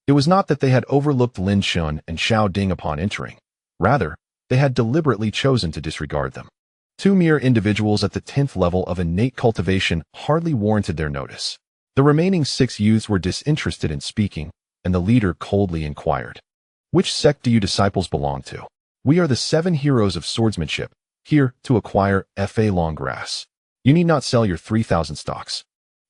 It was not that they had overlooked Lin Chen and Xiao Ding upon entering. Rather, they had deliberately chosen to disregard them. Two mere individuals at the 10th level of innate cultivation hardly warranted their notice. The remaining 6 youths were disinterested in speaking, and the leader coldly inquired, "Which sect do you disciples belong to?" "We are the 7 heroes of swordsmanship, here to acquire Fa long grass. You need not sell your 3,000 stocks."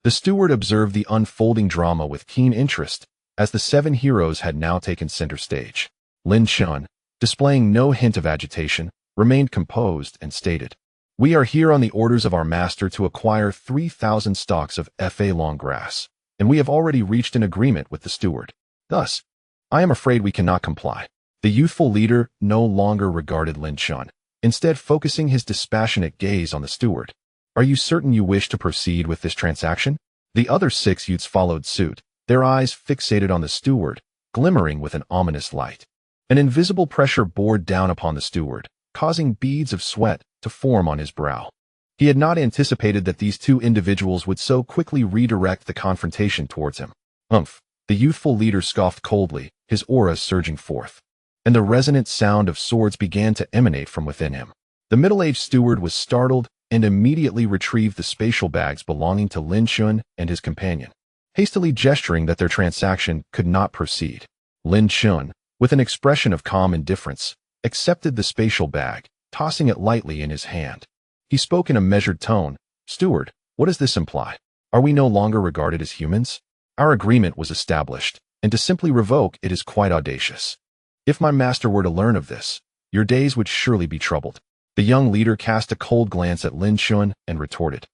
The steward observed the unfolding drama with keen interest, as the 7 heroes had now taken center stage. Lin Chen, displaying no hint of agitation, remained composed and stated, "We are here on the orders of our master to acquire 3,000 stalks of Fa long grass, and we have already reached an agreement with the steward. Thus, I am afraid we cannot comply." The youthful leader no longer regarded Lin Chen, instead focusing his dispassionate gaze on the steward. "Are you certain you wish to proceed with this transaction?" The other 6 youths followed suit, their eyes fixated on the steward, glimmering with an ominous light. An invisible pressure bore down upon the steward, causing beads of sweat to form on his brow. He had not anticipated that these 2 individuals would so quickly redirect the confrontation towards him. "Humph," the youthful leader scoffed coldly, his aura surging forth, and the resonant sound of swords began to emanate from within him. The middle-aged steward was startled and immediately retrieved the spatial bags belonging to Lin Chen and his companion, hastily gesturing that their transaction could not proceed. Lin Chen, with an expression of calm indifference, accepted the spatial bag, tossing it lightly in his hand. He spoke in a measured tone, "Steward, what does this imply? Are we no longer regarded as humans? Our agreement was established, and to simply revoke it is quite audacious. If my master were to learn of this, your days would surely be troubled." The young leader cast a cold glance at Lin Chen and retorted,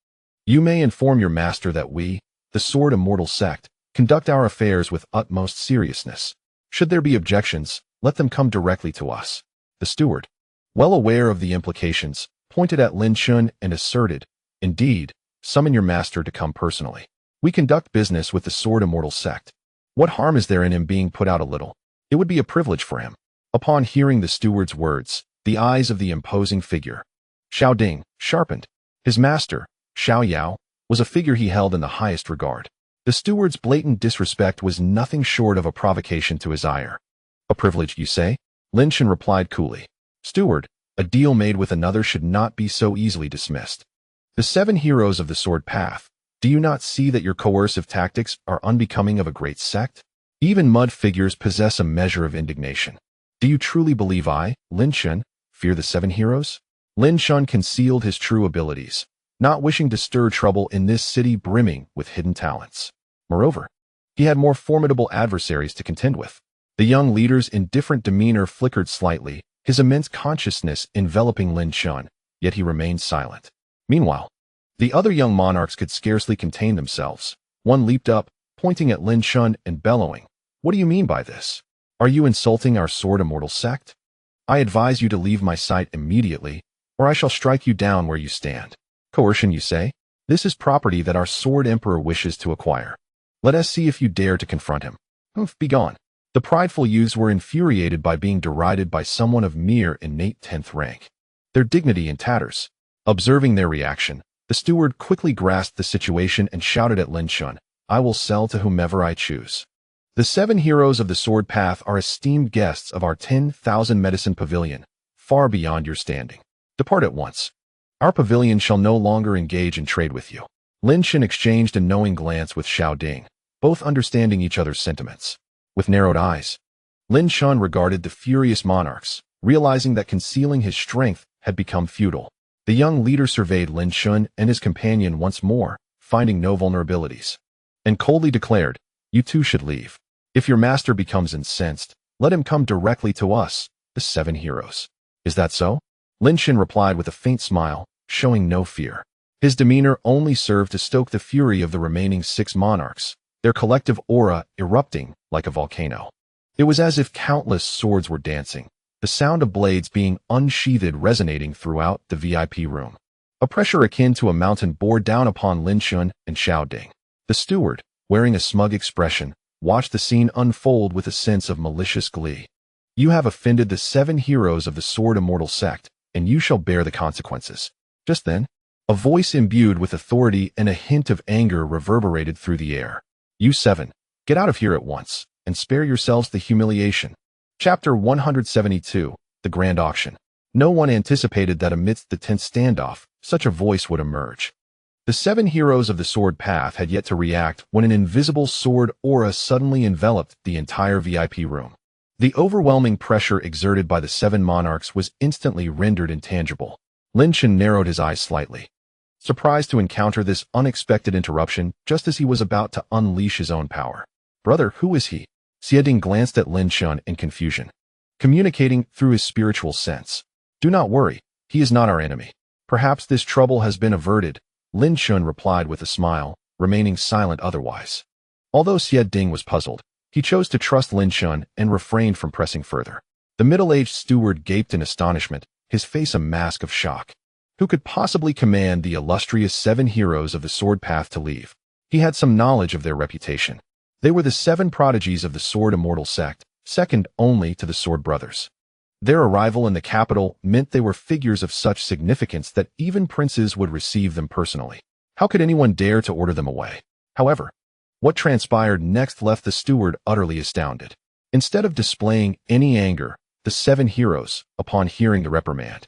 "You may inform your master that we, the Sword Immortal sect, conduct our affairs with utmost seriousness. Should there be objections, let them come directly to us." The steward, well aware of the implications, pointed at Lin Chen and asserted, "Indeed, summon your master to come personally. We conduct business with the Sword Immortal sect. What harm is there in him being put out a little? It would be a privilege for him." Upon hearing the steward's words, the eyes of the imposing figure, Xiao Ding, sharpened. His master, Xiao Yao, was a figure he held in the highest regard. The steward's blatant disrespect was nothing short of a provocation to his ire. "A privilege, you say?" Lin Chen replied coolly. "Steward, a deal made with another should not be so easily dismissed. The 7 heroes of the sword path, do you not see that your coercive tactics are unbecoming of a great sect? Even mud figures possess a measure of indignation. Do you truly believe I, Lin Chen, fear the 7 heroes?" Lin Chen concealed his true abilities, not wishing to stir trouble in this city brimming with hidden talents. Moreover, he had more formidable adversaries to contend with. The young leader's indifferent demeanor flickered slightly, his immense consciousness enveloping Lin Chen, yet he remained silent. Meanwhile, the other young monarchs could scarcely contain themselves. One leaped up, pointing at Lin Chen and bellowing, "What do you mean by this? Are you insulting our Sword Immortal sect? I advise you to leave my sight immediately, or I shall strike you down where you stand." "Coercion, you say? This is property that our Sword Emperor wishes to acquire. Let us see if you dare to confront him." "Begone." The prideful youths were infuriated by being derided by someone of mere innate 10th rank, their dignity in tatters. Observing their reaction, the steward quickly grasped the situation and shouted at Lin Chen, "I will sell to whomever I choose. The 7 heroes of the sword path are esteemed guests of our 10,000 medicine pavilion, far beyond your standing. Depart at once. Our pavilion shall no longer engage in trade with you." Lin Chen exchanged a knowing glance with Xiao Ding, both understanding each other's sentiments. With narrowed eyes, Lin Chen regarded the furious monarchs, realizing that concealing his strength had become futile. The young leader surveyed Lin Chen and his companion once more, finding no vulnerabilities, and coldly declared, "You two should leave. If your master becomes incensed, let him come directly to us, the 7 heroes." "Is that so?" Lin Chen replied with a faint smile, showing no fear. His demeanor only served to stoke the fury of the remaining 6 monarchs, their collective aura erupting like a volcano. It was as if countless swords were dancing, the sound of blades being unsheathed resonating throughout the VIP room. A pressure akin to a mountain bore down upon Lin Chen and Xiao Ding. The steward, wearing a smug expression, watched the scene unfold with a sense of malicious glee. "You have offended the 7 heroes of the Sword Immortal sect, and you shall bear the consequences." Just then, a voice imbued with authority and a hint of anger reverberated through the air. "You 7, get out of here at once. and spare yourselves the humiliation. Chapter 172, The Grand Auction. No one anticipated that amidst the tense standoff, such a voice would emerge. The 7 heroes of the sword path had yet to react when an invisible sword aura suddenly enveloped the entire VIP room. The overwhelming pressure exerted by the 7 monarchs was instantly rendered intangible. Lin Chen narrowed his eyes slightly, surprised to encounter this unexpected interruption just as he was about to unleash his own power. Brother, who is he? Xieding glanced at Lin Chen in confusion, communicating through his spiritual sense. Do not worry, he is not our enemy. Perhaps this trouble has been averted, Lin Chen replied with a smile, remaining silent otherwise. Although Xieding was puzzled, he chose to trust Lin Chen and refrained from pressing further. The middle-aged steward gaped in astonishment, his face a mask of shock. Who could possibly command the illustrious 7 heroes of the sword path to leave? He had some knowledge of their reputation. They were the 7 prodigies of the sword immortal sect, second only to the sword brothers. Their arrival in the capital meant they were figures of such significance that even princes would receive them personally. How could anyone dare to order them away? However, what transpired next left the steward utterly astounded. Instead of displaying any anger, the 7 heroes, upon hearing the reprimand,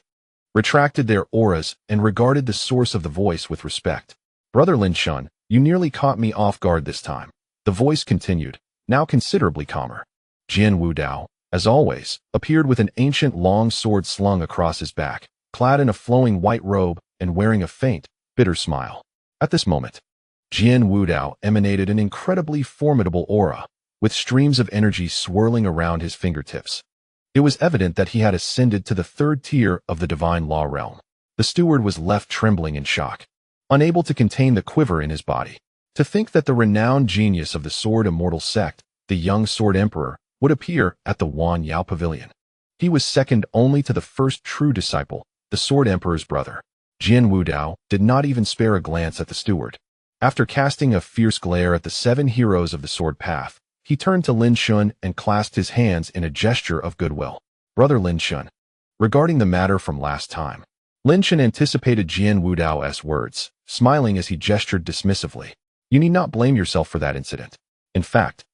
retracted their auras and regarded the source of the voice with respect. Brother Lin Chen, you nearly caught me off guard this time. The voice continued, now considerably calmer. Jian Wudao, as always, appeared with an ancient long sword slung across his back, clad in a flowing white robe and wearing a faint, bitter smile. At this moment, Jian Wudao emanated an incredibly formidable aura, with streams of energy swirling around his fingertips. It was evident that he had ascended to the 3rd tier of the divine law realm. The steward was left trembling in shock, unable to contain the quiver in his body. To think that the renowned genius of the sword immortal sect, the young sword emperor, would appear at the Wan Yao Pavilion. He was second only to the first true disciple, the sword emperor's brother. Jian Wudao did not even spare a glance at the steward. After casting a fierce glare at the 7 heroes of the sword path, he turned to Lin Chen and clasped his hands in a gesture of goodwill. Brother Lin Chen. Regarding the matter from last time, Lin Chen anticipated Jian Wudao's words, smiling as he gestured dismissively. You need not blame yourself for that incident. In fact,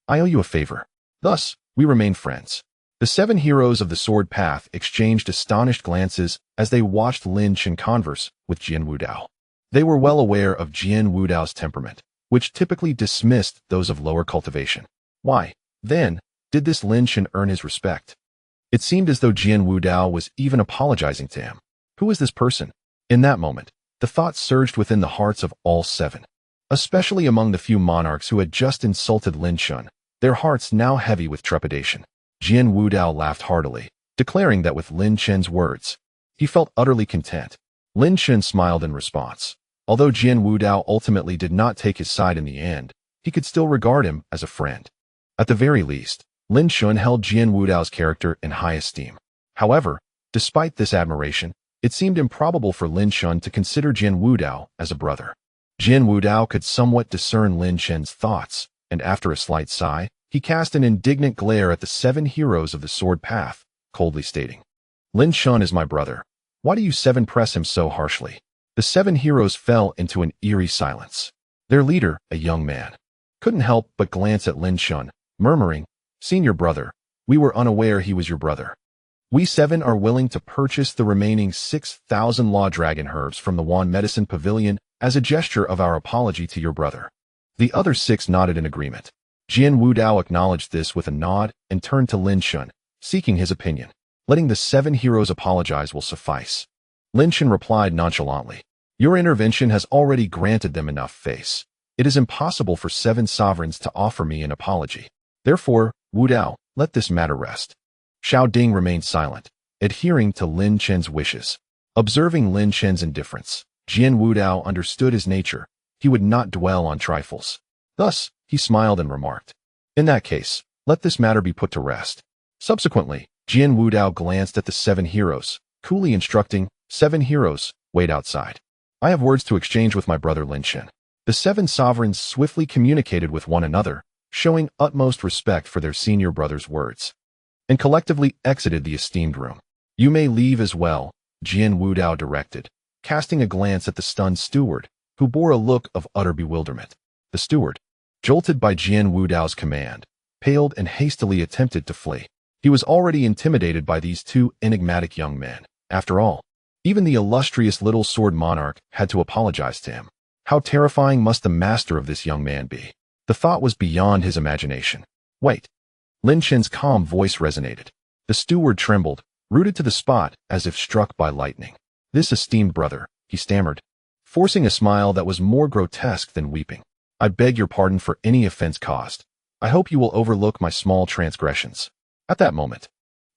I owe you a favor. Thus, we remain friends. The 7 heroes of the sword path exchanged astonished glances as they watched Lin Chen converse with Jian Wudao. They were well aware of Jian Wudao's temperament, which typically dismissed those of lower cultivation. Why, then, did this Lin Chen earn his respect? It seemed as though Jian Wudao was even apologizing to him. Who is this person? In that moment, the thought surged within the hearts of all 7, especially among the few monarchs who had just insulted Lin Chen, their hearts now heavy with trepidation. Jian Wudao laughed heartily, declaring that with Lin Chen's words, he felt utterly content. Lin Chen smiled in response. Although Jian Wudao ultimately did not take his side in the end, he could still regard him as a friend. At the very least, Lin Chen held Jian Wudao's character in high esteem. However, despite this admiration, it seemed improbable for Lin Chen to consider Jian Wudao as a brother. Jian Wudao could somewhat discern Lin Chen's thoughts, and after a slight sigh, he cast an indignant glare at the 7 heroes of the sword path, coldly stating, Lin Chen is my brother. Why do you 7 press him so harshly? The 7 heroes fell into an eerie silence. Their leader, a young man, couldn't help but glance at Lin Chen, murmuring, Senior brother, we were unaware he was your brother. We 7 are willing to purchase the remaining 6,000 law dragon herbs from the Wan Medicine Pavilion as a gesture of our apology to your brother. The other 6 nodded in agreement. Jian Wudao acknowledged this with a nod and turned to Lin Chen, seeking his opinion. Letting the 7 heroes apologize will suffice. Lin Chen replied nonchalantly, Your intervention has already granted them enough face. It is impossible for 7 sovereigns to offer me an apology. Therefore, Wudao, let this matter rest. Xiao Ding remained silent, adhering to Lin Chen's wishes. Observing Lin Chen's indifference, Jian Wudao understood his nature. He would not dwell on trifles. Thus, he smiled and remarked, In that case, let this matter be put to rest. Subsequently, Jian Wudao glanced at the 7 heroes, coolly instructing, 7 heroes, wait outside. I have words to exchange with my brother Lin Chen. The 7 sovereigns swiftly communicated with one another, showing utmost respect for their senior brother's words, and collectively exited the esteemed room. You may leave as well, Jian Wudao directed, casting a glance at the stunned steward, who bore a look of utter bewilderment. The steward, jolted by Jian Wudao's command, paled and hastily attempted to flee. He was already intimidated by these two enigmatic young men. After all, even the illustrious little sword monarch had to apologize to him. How terrifying must the master of this young man be? The thought was beyond his imagination. Wait. Lin Chen's calm voice resonated. The steward trembled, rooted to the spot as if struck by lightning. This esteemed brother, he stammered, forcing a smile that was more grotesque than weeping. I beg your pardon for any offense caused. I hope you will overlook my small transgressions. At that moment,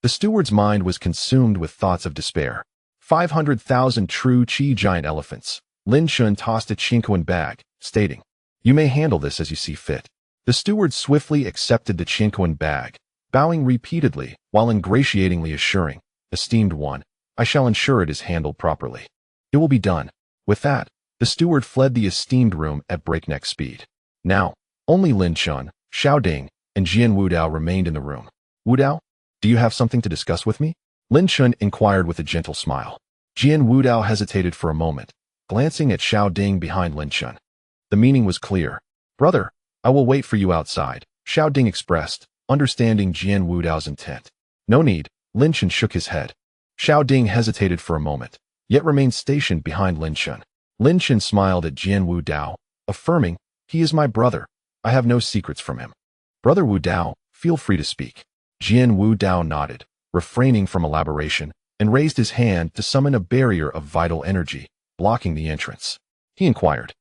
the steward's mind was consumed with thoughts of despair. 500,000 true Qi giant elephants. Lin Chen tossed a Qinquan bag, stating, "You may handle this as you see fit." The steward swiftly accepted the Qinquan bag, bowing repeatedly while ingratiatingly assuring, "Esteemed one, I shall ensure it is handled properly." "It will be done." With that, the steward fled the esteemed room at breakneck speed. Now, only Lin Chen, Xiao Ding, and Jian Wudao remained in the room. "Wudao, do you have something to discuss with me?" Lin Chen inquired with a gentle smile. Jian Wudao hesitated for a moment, glancing at Xiao Ding behind Lin Chen. The meaning was clear. "Brother, I will wait for you outside," Xiao Ding expressed, understanding Jian Wudao's intent. "No need," Lin Chen shook his head. Xiao Ding hesitated for a moment, yet remained stationed behind Lin Chen. Lin Chen smiled at Jian Wudao, affirming, "He is my brother. I have no secrets from him." "Brother Wudao, feel free to speak." Jian Wudao nodded, refraining from elaboration, and raised his hand to summon a barrier of vital energy, blocking the entrance. He inquired,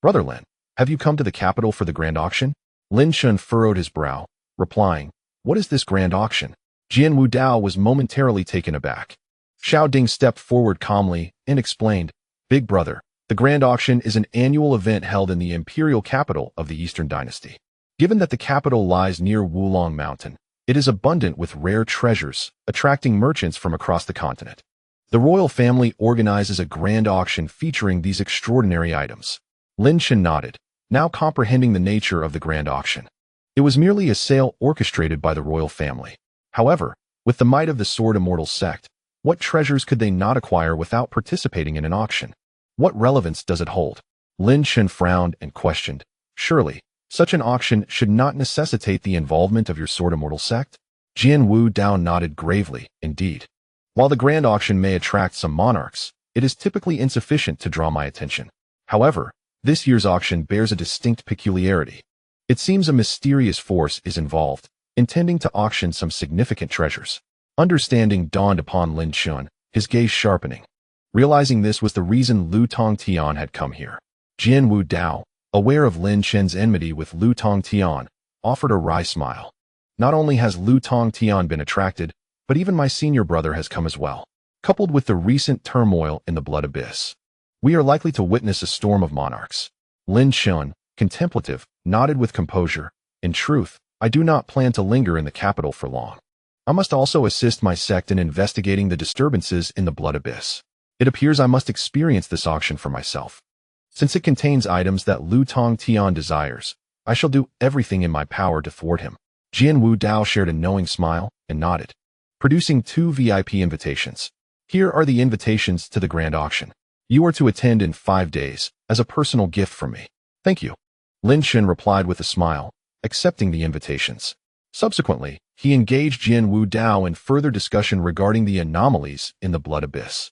"Brother Lin, have you come to the capital for the grand auction?" Lin Chen furrowed his brow, replying, "What is this grand auction?" Jian Wudao was momentarily taken aback. Xiao Ding stepped forward calmly and explained, "Big brother, the grand auction is an annual event held in the imperial capital of the Eastern Dynasty. Given that the capital lies near Wulong Mountain, it is abundant with rare treasures, attracting merchants from across the continent. The royal family organizes a grand auction featuring these extraordinary items." Lin Chen nodded, now comprehending the nature of the grand auction. It was merely a sale orchestrated by the royal family. However, with the might of the Sword Immortal sect, what treasures could they not acquire without participating in an auction? What relevance does it hold? Lin Chen frowned and questioned, "Surely, such an auction should not necessitate the involvement of your Sword Immortal sect?" Jian Wudao nodded gravely, "Indeed. While the grand auction may attract some monarchs, it is typically insufficient to draw my attention. However, this year's auction bears a distinct peculiarity. It seems a mysterious force is involved, intending to auction some significant treasures." Understanding dawned upon Lin Chen, his gaze sharpening. Realizing this was the reason Lu Tongtian had come here. Jian Wudao, aware of Lin Chen's enmity with Lu Tongtian, offered a wry smile. "Not only has Lu Tongtian been attracted, but even my senior brother has come as well. Coupled with the recent turmoil in the Blood Abyss, we are likely to witness a storm of monarchs." Lin Chen, contemplative, nodded with composure. "In truth, I do not plan to linger in the capital for long. I must also assist my sect in investigating the disturbances in the Blood Abyss. It appears I must experience this auction for myself. Since it contains items that Lu Tongtian desires, I shall do everything in my power to thwart him." Jian Wudao shared a knowing smile and nodded, producing 2 VIP invitations. "Here are the invitations to the grand auction. You are to attend in 5 days, as a personal gift from me." "Thank you," Lin Chen replied with a smile, accepting the invitations. Subsequently, he engaged Jian Wudao in further discussion regarding the anomalies in the Blood Abyss.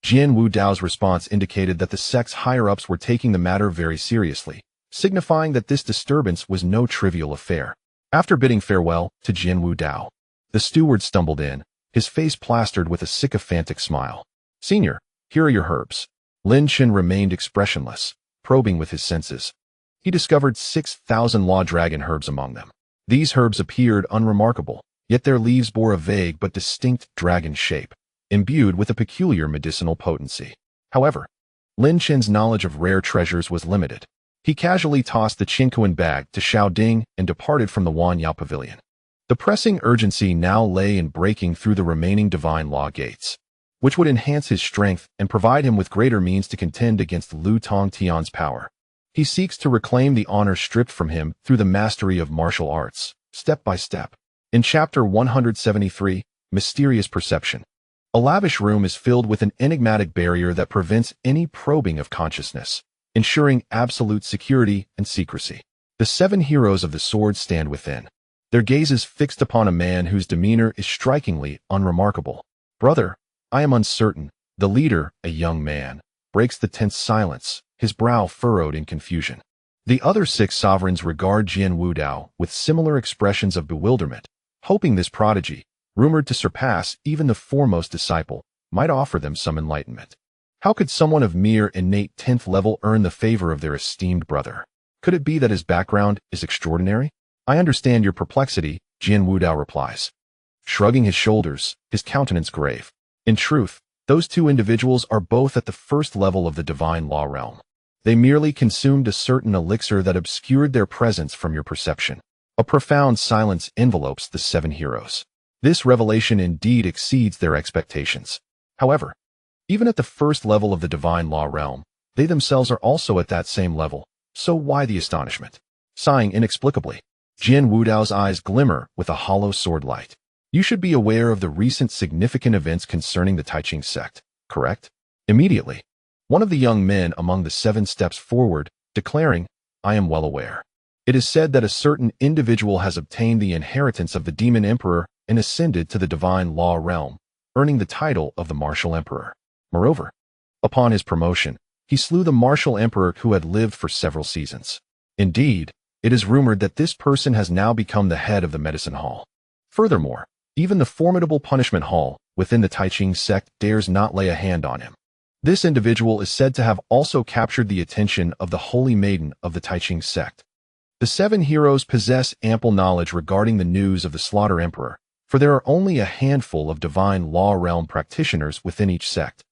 Jian Wudao's response indicated that the sect's higher-ups were taking the matter very seriously, signifying that this disturbance was no trivial affair. After bidding farewell to Jian Wudao, the steward stumbled in, his face plastered with a sycophantic smile. "Senior, here are your herbs." Lin Chen remained expressionless, probing with his senses. He discovered 6,000 law dragon herbs among them. These herbs appeared unremarkable, yet their leaves bore a vague but distinct dragon shape, imbued with a peculiar medicinal potency. However, Lin Chen's knowledge of rare treasures was limited. He casually tossed the Qinquan bag to Xiao Ding and departed from the Wanyao Pavilion. The pressing urgency now lay in breaking through the remaining divine law gates, which would enhance his strength and provide him with greater means to contend against Lu Tongtian's power. He seeks to reclaim the honor stripped from him through the mastery of martial arts, step by step. In Chapter 173, Mysterious Perception, a lavish room is filled with an enigmatic barrier that prevents any probing of consciousness, ensuring absolute security and secrecy. The 7 heroes of the sword stand within. their gazes fixed upon a man whose demeanor is strikingly unremarkable. "Brother, I am uncertain." The leader, a young man, breaks the tense silence, his brow furrowed in confusion. The other 6 sovereigns regard Jian Wudao with similar expressions of bewilderment, hoping this prodigy, rumored to surpass even the foremost disciple, might offer them some enlightenment. How could someone of mere innate 10th level earn the favor of their esteemed brother? Could it be that his background is extraordinary? "I understand your perplexity," Jian Wudao replies, shrugging his shoulders, his countenance grave. In truth, those 2 individuals are both at the first level of the divine law realm. They merely consumed a certain elixir that obscured their presence from your perception. A profound silence envelopes the 7 heroes. This revelation indeed exceeds their expectations. However, even at the first level of the divine law realm, they themselves are also at that same level, so why the astonishment? Sighing inexplicably, Jian Wudao's eyes glimmer with a hollow sword light. "You should be aware of the recent significant events concerning the Taiqing sect, correct?" Immediately, one of the young men among the 7 steps forward, declaring, "I am well aware. It is said that a certain individual has obtained the inheritance of the demon emperor and ascended to the divine law realm, earning the title of the martial emperor. Moreover, upon his promotion, he slew the martial emperor who had lived for several seasons. Indeed, it is rumored that this person has now become the head of the medicine hall. Furthermore, even the formidable punishment hall within the Taiqing sect dares not lay a hand on him. This individual is said to have also captured the attention of the holy maiden of the Taiqing sect." The 7 heroes possess ample knowledge regarding the news of the slaughtered emperor, for there are only a handful of divine law realm practitioners within each sect.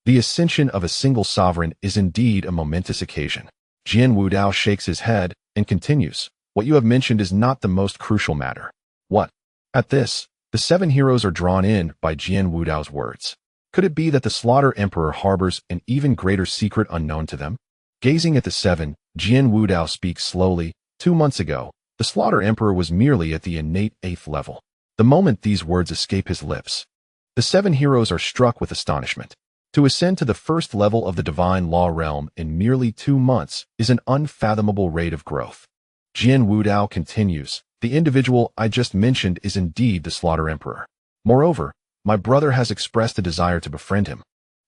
The ascension of a single sovereign is indeed a momentous occasion. Jian Wudao shakes his head and continues, "What you have mentioned is not the most crucial matter." "What?" At this, the 7 heroes are drawn in by Jian Wudao's words. Could it be that the slaughtered emperor harbors an even greater secret unknown to them? Gazing at the 7, Jian Wudao speaks slowly. 2 months ago, the slaughtered emperor was merely at the innate 8th level. The moment these words escape his lips, the 7 heroes are struck with astonishment. To ascend to the first level of the divine law realm in merely 2 months is an unfathomable rate of growth. Jian Wudao continues, "The individual I just mentioned is indeed the slaughtered emperor. Moreover, my brother has expressed a desire to befriend him,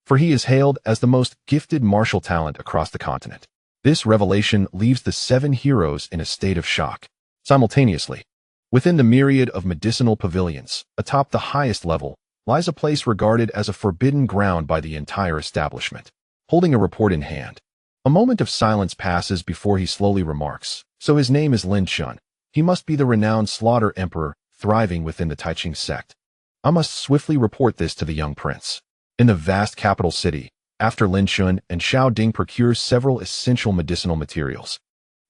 for he is hailed as the most gifted martial talent across the continent." This revelation leaves the 7 heroes in a state of shock. Simultaneously, within the myriad of medicinal pavilions, atop the highest level, lies a place regarded as a forbidden ground by the entire establishment. Holding a report in hand, a moment of silence passes before he slowly remarks, "So his name is Lin Chen. He must be the renowned slaughtered emperor thriving within the Taiqing sect. I must swiftly report this to the young prince." In the vast capital city, after Lin Chen and Xiao Ding procure several essential medicinal materials,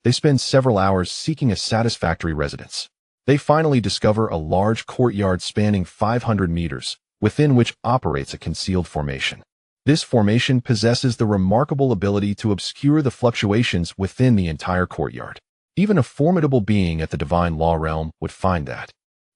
they spend several hours seeking a satisfactory residence. They finally discover a large courtyard spanning 500 meters, within which operates a concealed formation. This formation possesses the remarkable ability to obscure the fluctuations within the entire courtyard. Even a formidable being at the divine law realm would find that.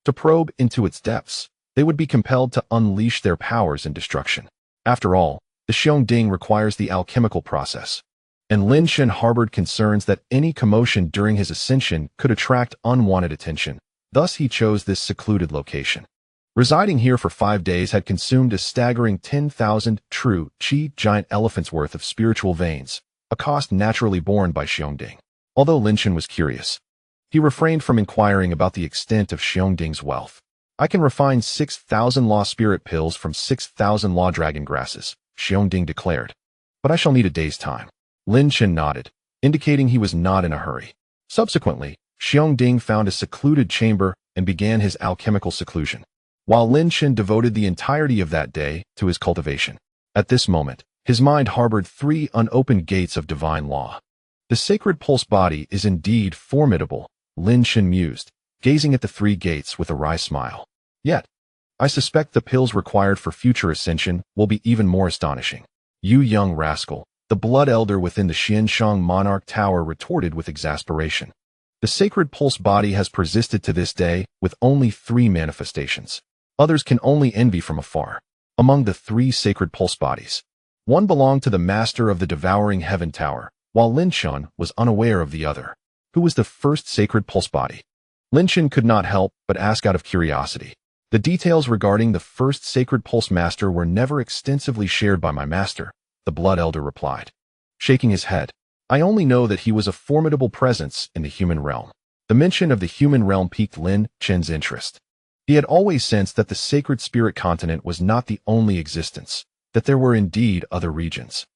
To probe into its depths, they would be compelled to unleash their powers in destruction. After all, the Xiongding requires the alchemical process, and Lin Chen harbored concerns that any commotion during his ascension could attract unwanted attention. Thus he chose this secluded location. Residing here for 5 days had consumed a staggering 10,000 true qi giant elephants worth of spiritual veins, a cost naturally borne by Xiongding. Although Lin Chen was curious, he refrained from inquiring about the extent of Xiongding's wealth. "I can refine 6,000 law spirit pills from 6,000 law dragon grasses," Xiongding declared. "But I shall need a day's time." Lin Chen nodded, indicating he was not in a hurry. Subsequently, Xiongding found a secluded chamber and began his alchemical seclusion, while Lin Chen devoted the entirety of that day to his cultivation. At this moment, his mind harbored 3 unopened gates of divine law. "The sacred pulse body is indeed formidable," Lin Chen mused, gazing at the 3 gates with a wry smile. "Yet, I suspect the pills required for future ascension will be even more astonishing." "You young rascal," the blood elder within the Xianshang Monarch Tower retorted with exasperation. "The sacred pulse body has persisted to this day with only 3 manifestations. Others can only envy from afar. Among the 3 sacred pulse bodies, one belonged to the master of the devouring heaven tower, while Lin Chen was unaware of the other. Who was the first sacred pulse body?" Lin Chen could not help but ask out of curiosity. The details regarding the first sacred pulse master were never extensively shared by my master, the Blood Elder replied, shaking his head. I only know that he was a formidable presence in the human realm. The mention of the human realm piqued Lin Chen's interest. He had always sensed that the sacred spirit continent was not the only existence, that there were indeed other regions.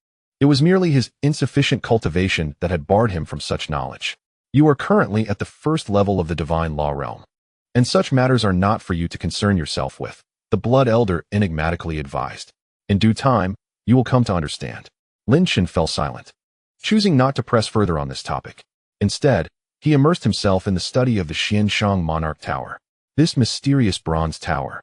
It was merely his insufficient cultivation that had barred him from such knowledge. You are currently at the first level of the divine law realm, and such matters are not for you to concern yourself with, the Blood Elder enigmatically advised. In due time, you will come to understand. Lin Chen fell silent, choosing not to press further on this topic. Instead, he immersed himself in the study of the Xianshang Monarch Tower. This mysterious bronze tower,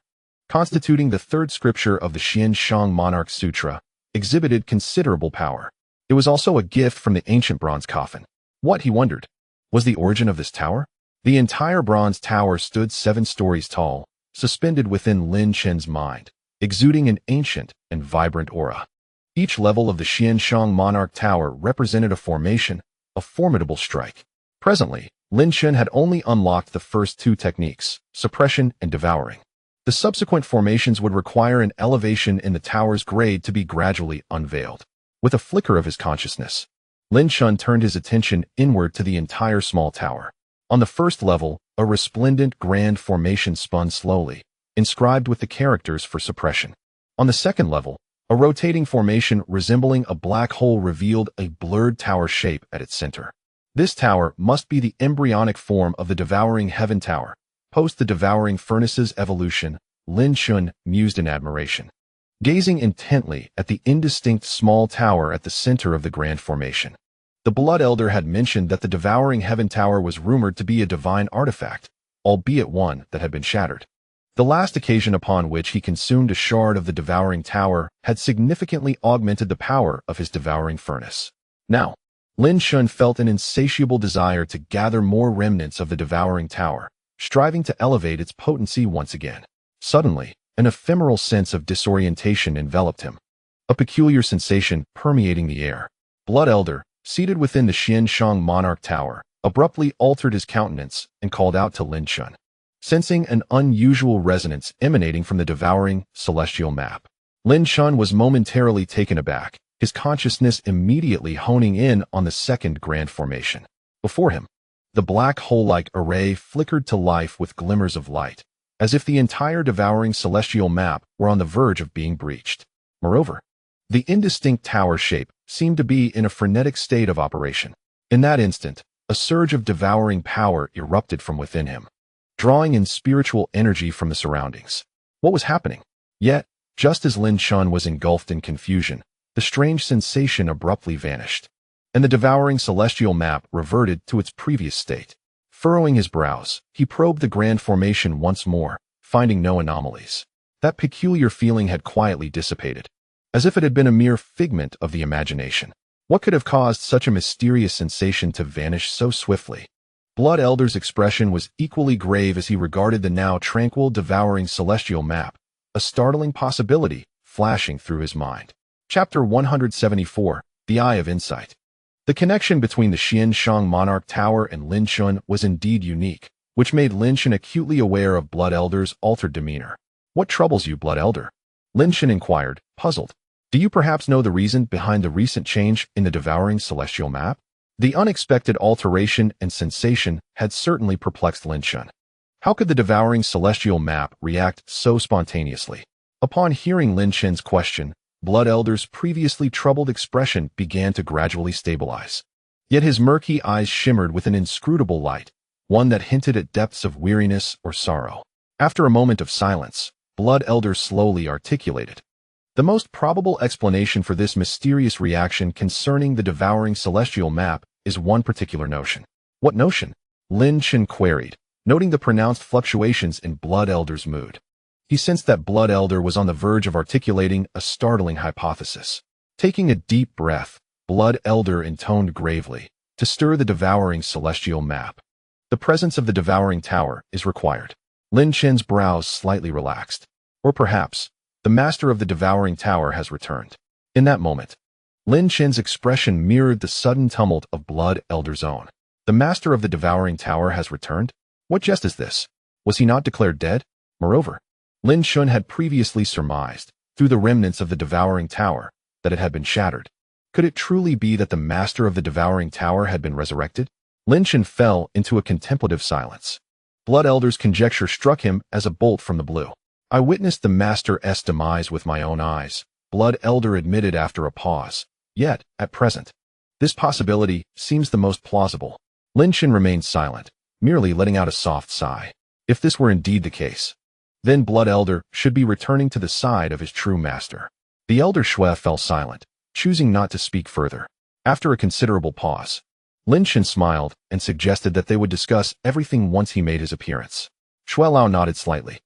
constituting the third scripture of the Xianshang Monarch Sutra, exhibited considerable power. It was also a gift from the ancient bronze coffin. What, he wondered, was the origin of this tower? The entire bronze tower stood 7 stories tall, suspended within Lin Chen's mind, exuding an ancient and vibrant aura. Each level of the Xianshang Monarch Tower represented a formation, a formidable strike. Presently, Lin Chen had only unlocked the first 2 techniques, suppression and devouring. The subsequent formations would require an elevation in the tower's grade to be gradually unveiled. With a flicker of his consciousness, Lin Chen turned his attention inward to the entire small tower. On the first level, a resplendent grand formation spun slowly, inscribed with the characters for suppression. On the second level, a rotating formation resembling a black hole revealed a blurred tower shape at its center. This tower must be the embryonic form of the Devouring Heaven Tower. Post the Devouring Furnace's evolution, Lin Chen mused in admiration, gazing intently at the indistinct small tower at the center of the grand formation. The Blood Elder had mentioned that the Devouring Heaven Tower was rumored to be a divine artifact, albeit one that had been shattered. The last occasion upon which he consumed a shard of the Devouring Tower had significantly augmented the power of his Devouring Furnace. Now, Lin Chen felt an insatiable desire to gather more remnants of the Devouring Tower, striving to elevate its potency once again. Suddenly, an ephemeral sense of disorientation enveloped him, a peculiar sensation permeating the air. Blood Elder, seated within the Xianshang Monarch Tower, abruptly altered his countenance and called out to Lin Chen, sensing an unusual resonance emanating from the devouring celestial map. Lin Chen was momentarily taken aback, his consciousness immediately honing in on the second grand formation. Before him, the black hole-like array flickered to life with glimmers of light, as if the entire devouring celestial map were on the verge of being breached. Moreover, the indistinct tower shape seemed to be in a frenetic state of operation. In that instant, a surge of devouring power erupted from within him, drawing in spiritual energy from the surroundings. What was happening? Yet, just as Lin Chen was engulfed in confusion, the strange sensation abruptly vanished, and the devouring celestial map reverted to its previous state. Furrowing his brows, he probed the grand formation once more, finding no anomalies. That peculiar feeling had quietly dissipated, as if it had been a mere figment of the imagination. What could have caused such a mysterious sensation to vanish so swiftly? Blood Elder's expression was equally grave as he regarded the now tranquil devouring celestial map, a startling possibility flashing through his mind. Chapter 174, The Eye of Insight. The connection between the Xianshang Monarch Tower and Lin Chen was indeed unique, which made Lin Chen acutely aware of Blood Elder's altered demeanor. What troubles you, Blood Elder? Lin Chen inquired, puzzled. Do you perhaps know the reason behind the recent change in the devouring celestial map? The unexpected alteration and sensation had certainly perplexed Lin Chen. How could the devouring celestial map react so spontaneously? Upon hearing Lin Chen's question, Blood Elder's previously troubled expression began to gradually stabilize. Yet his murky eyes shimmered with an inscrutable light, one that hinted at depths of weariness or sorrow. After a moment of silence, Blood Elder slowly articulated. The most probable explanation for this mysterious reaction concerning the devouring celestial map is one particular notion. What notion? Lin Chen queried, noting the pronounced fluctuations in Blood Elder's mood. He sensed that Blood Elder was on the verge of articulating a startling hypothesis. Taking a deep breath, Blood Elder intoned gravely, to stir the devouring celestial map. The presence of the devouring tower is required. Lin Chen's brows slightly relaxed. Or perhaps, the master of the devouring tower has returned. In that moment, Lin Chen's expression mirrored the sudden tumult of Blood Elder's own. The master of the devouring tower has returned? What jest is this? Was he not declared dead? Moreover, Lin Chen had previously surmised, through the remnants of the Devouring Tower, that it had been shattered. Could it truly be that the master of the Devouring Tower had been resurrected? Lin Chen fell into a contemplative silence. Blood Elder's conjecture struck him as a bolt from the blue. I witnessed the Master's demise with my own eyes, Blood Elder admitted after a pause. Yet, at present, this possibility seems the most plausible. Lin Chen remained silent, merely letting out a soft sigh. If this were indeed the case, then Blood Elder should be returning to the side of his true master. The Elder Shui fell silent, choosing not to speak further. After a considerable pause, Lin Chen smiled and suggested that they would discuss everything once he made his appearance. Shui Lao nodded slightly,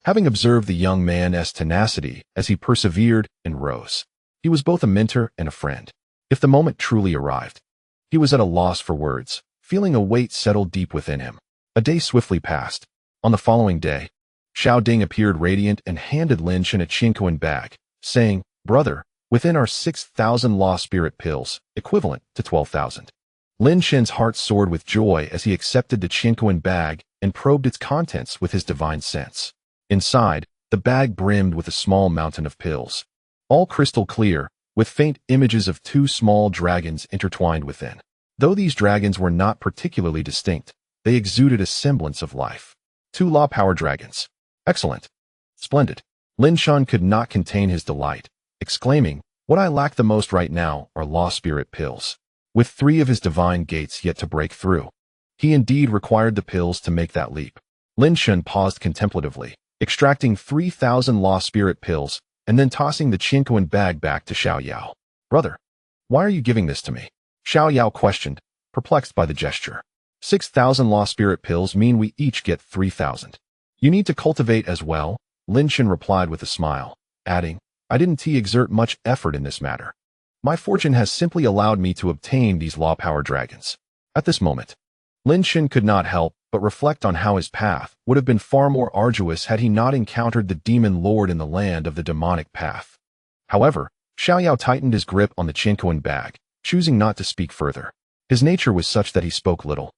having observed the young man's tenacity as he persevered and rose. He was both a mentor and a friend. If the moment truly arrived, he was at a loss for words, feeling a weight settle deep within him. A day swiftly passed. On the following day, Xiao Ding appeared radiant and handed Lin Chen a Qinquan bag, saying, "Brother, within are 6,000 law spirit pills, equivalent to 12,000. Lin Chen's heart soared with joy as he accepted the Qinquan bag and probed its contents with his divine sense. Inside, the bag brimmed with a small mountain of pills, all crystal clear, with faint images of two small dragons intertwined within. Though these dragons were not particularly distinct, they exuded a semblance of life. 2 law power dragons. Excellent. Splendid. Lin Chen could not contain his delight, exclaiming, "What I lack the most right now are law spirit pills." With 3 of his divine gates yet to break through, he indeed required the pills to make that leap. Lin Chen paused contemplatively, extracting 3,000 law spirit pills and then tossing the Qinquan bag back to Xiao Yao. "Brother, why are you giving this to me?" Xiao Yao questioned, perplexed by the gesture. 6,000 law spirit pills mean we each get 3,000. You need to cultivate as well, Lin Chen replied with a smile, adding, "I didn't exert much effort in this matter. My fortune has simply allowed me to obtain these law power dragons." At this moment, Lin Chen could not help but reflect on how his path would have been far more arduous had he not encountered the demon lord in the land of the demonic path. However, Xiao Yao tightened his grip on the Qinquan bag, choosing not to speak further. His nature was such that he spoke little,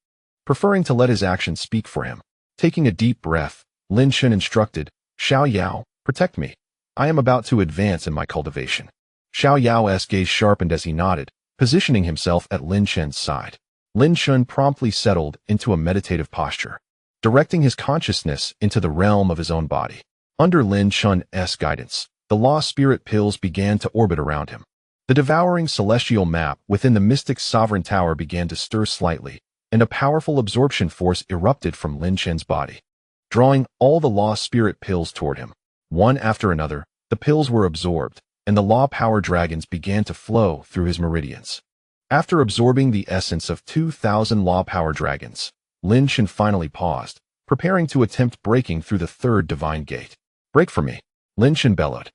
preferring to let his actions speak for him. Taking a deep breath, Lin Chen instructed, "Xiao Yao, protect me. I am about to advance in my cultivation." Xiao Yao's gaze sharpened as he nodded, positioning himself at Lin Chen's side. Lin Chen promptly settled into a meditative posture, directing his consciousness into the realm of his own body. Under Lin Chen's guidance, the law spirit pills began to orbit around him. The devouring celestial map within the mystic sovereign tower began to stir slightly, and a powerful absorption force erupted from Lin Chen's body, drawing all the law spirit pills toward him. One after another, the pills were absorbed, and the law power dragons began to flow through his meridians. After absorbing the essence of 2,000 law power dragons, Lin Chen finally paused, preparing to attempt breaking through the 3rd divine gate. "Break for me," Lin Chen bellowed,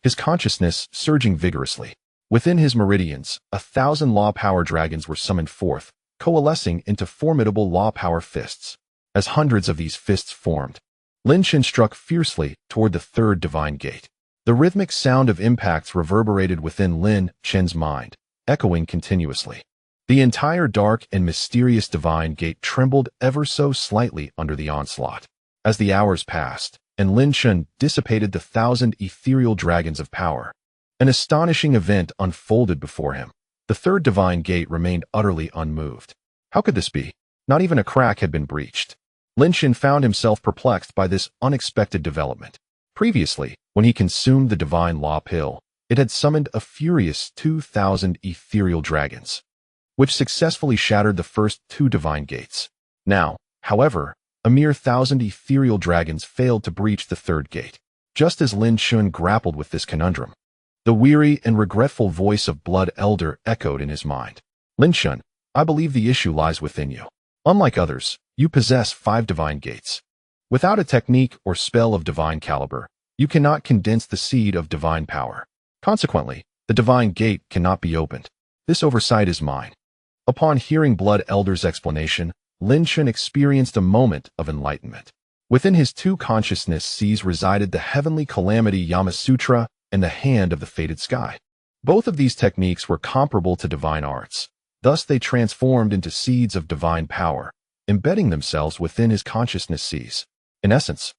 his consciousness surging vigorously. Within his meridians, 1,000 law power dragons were summoned forth, coalescing into formidable law power fists. As hundreds of these fists formed, Lin Chen struck fiercely toward the 3rd divine gate. The rhythmic sound of impacts reverberated within Lin Chen's mind, echoing continuously. The entire dark and mysterious divine gate trembled ever so slightly under the onslaught. As the hours passed, and Lin Chen dissipated the 1,000 ethereal dragons of power, an astonishing event unfolded before him. The 3rd divine gate remained utterly unmoved. How could this be? Not even a crack had been breached. Lin Chen found himself perplexed by this unexpected development. Previously, when he consumed the divine law pill, it had summoned a furious 2,000 ethereal dragons, which successfully shattered the first 2 divine gates. Now, however, a mere 1,000 ethereal dragons failed to breach the 3rd gate. Just as Lin Chen grappled with this conundrum, the weary and regretful voice of Blood Elder echoed in his mind. "Lin Chen, I believe the issue lies within you. Unlike others, you possess 5 divine gates. Without a technique or spell of divine caliber, you cannot condense the seed of divine power. Consequently, the divine gate cannot be opened. This oversight is mine." Upon hearing Blood Elder's explanation, Lin Chen experienced a moment of enlightenment. Within his 2 consciousness seas resided the heavenly calamity Yamasutra and the hand of the fated sky. Both of these techniques were comparable to divine arts. Thus they transformed into seeds of divine power, embedding themselves within his consciousness seas. In essence,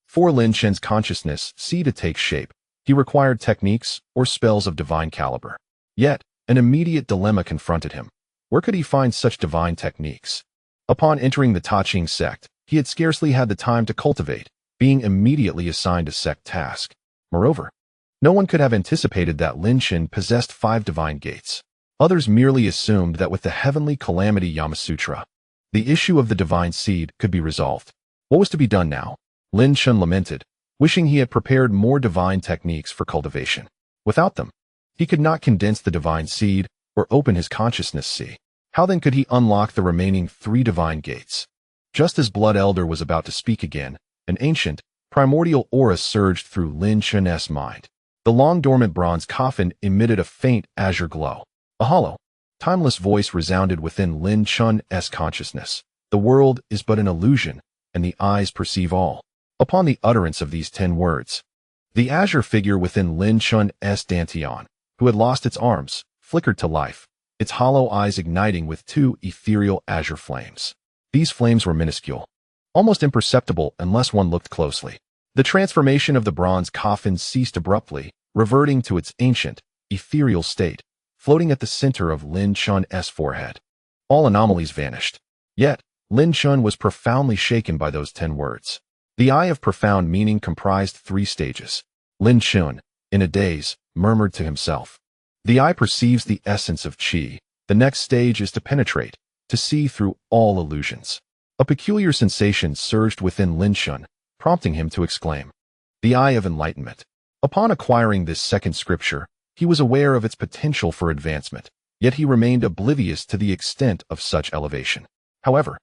for Lin Chen's consciousness sea to take shape, he required techniques or spells of divine caliber. Yet, an immediate dilemma confronted him. Where could he find such divine techniques? Upon entering the Ta Ching sect, he had scarcely had the time to cultivate, being immediately assigned a sect task. Moreover, no one could have anticipated that Lin Chen possessed 5 divine gates. Others merely assumed that with the heavenly calamity Yamasutra, the issue of the divine seed could be resolved. What was to be done now? Lin Chen lamented, wishing he had prepared more divine techniques for cultivation. Without them, he could not condense the divine seed or open his consciousness sea. How then could he unlock the remaining 3 divine gates? Just as Blood Elder was about to speak again, an ancient, primordial aura surged through Lin Chen's mind. The long-dormant bronze coffin emitted a faint azure glow. A hollow, timeless voice resounded within Lin Chen's consciousness. The world is but an illusion, and the eyes perceive all. Upon the utterance of these 10 words, the azure figure within Lin Chen's dantian, who had lost its arms, flickered to life, its hollow eyes igniting with 2 ethereal azure flames. These flames were minuscule, almost imperceptible unless one looked closely. The transformation of the bronze coffin ceased abruptly, reverting to its ancient, ethereal state, floating at the center of Lin Chen's forehead. All anomalies vanished. Yet, Lin Chen was profoundly shaken by those 10 words. The eye of profound meaning comprised 3 stages. Lin Chen, in a daze, murmured to himself. The eye perceives the essence of qi. The next stage is to penetrate, to see through all illusions. A peculiar sensation surged within Lin Chen, prompting him to exclaim, "The eye of enlightenment." Upon acquiring this second scripture, he was aware of its potential for advancement, yet he remained oblivious to the extent of such elevation. However,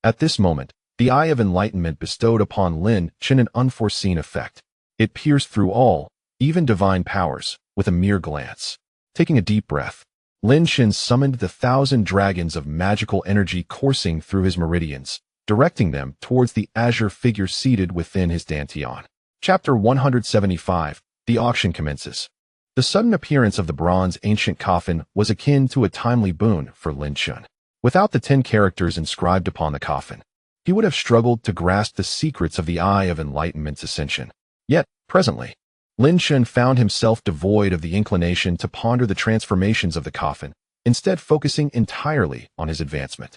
at this moment, the eye of enlightenment bestowed upon Lin Chen an unforeseen effect. It pierced through all, even divine powers, with a mere glance. Taking a deep breath, Lin Chen summoned the 1,000 dragons of magical energy coursing through his meridians, directing them towards the azure figure seated within his dantian. Chapter 175, The Auction Commences. The sudden appearance of the bronze ancient coffin was akin to a timely boon for Lin Chen. Without the 10 characters inscribed upon the coffin, he would have struggled to grasp the secrets of the Eye of Enlightenment's ascension. Yet, presently, Lin Chen found himself devoid of the inclination to ponder the transformations of the coffin, instead focusing entirely on his advancement.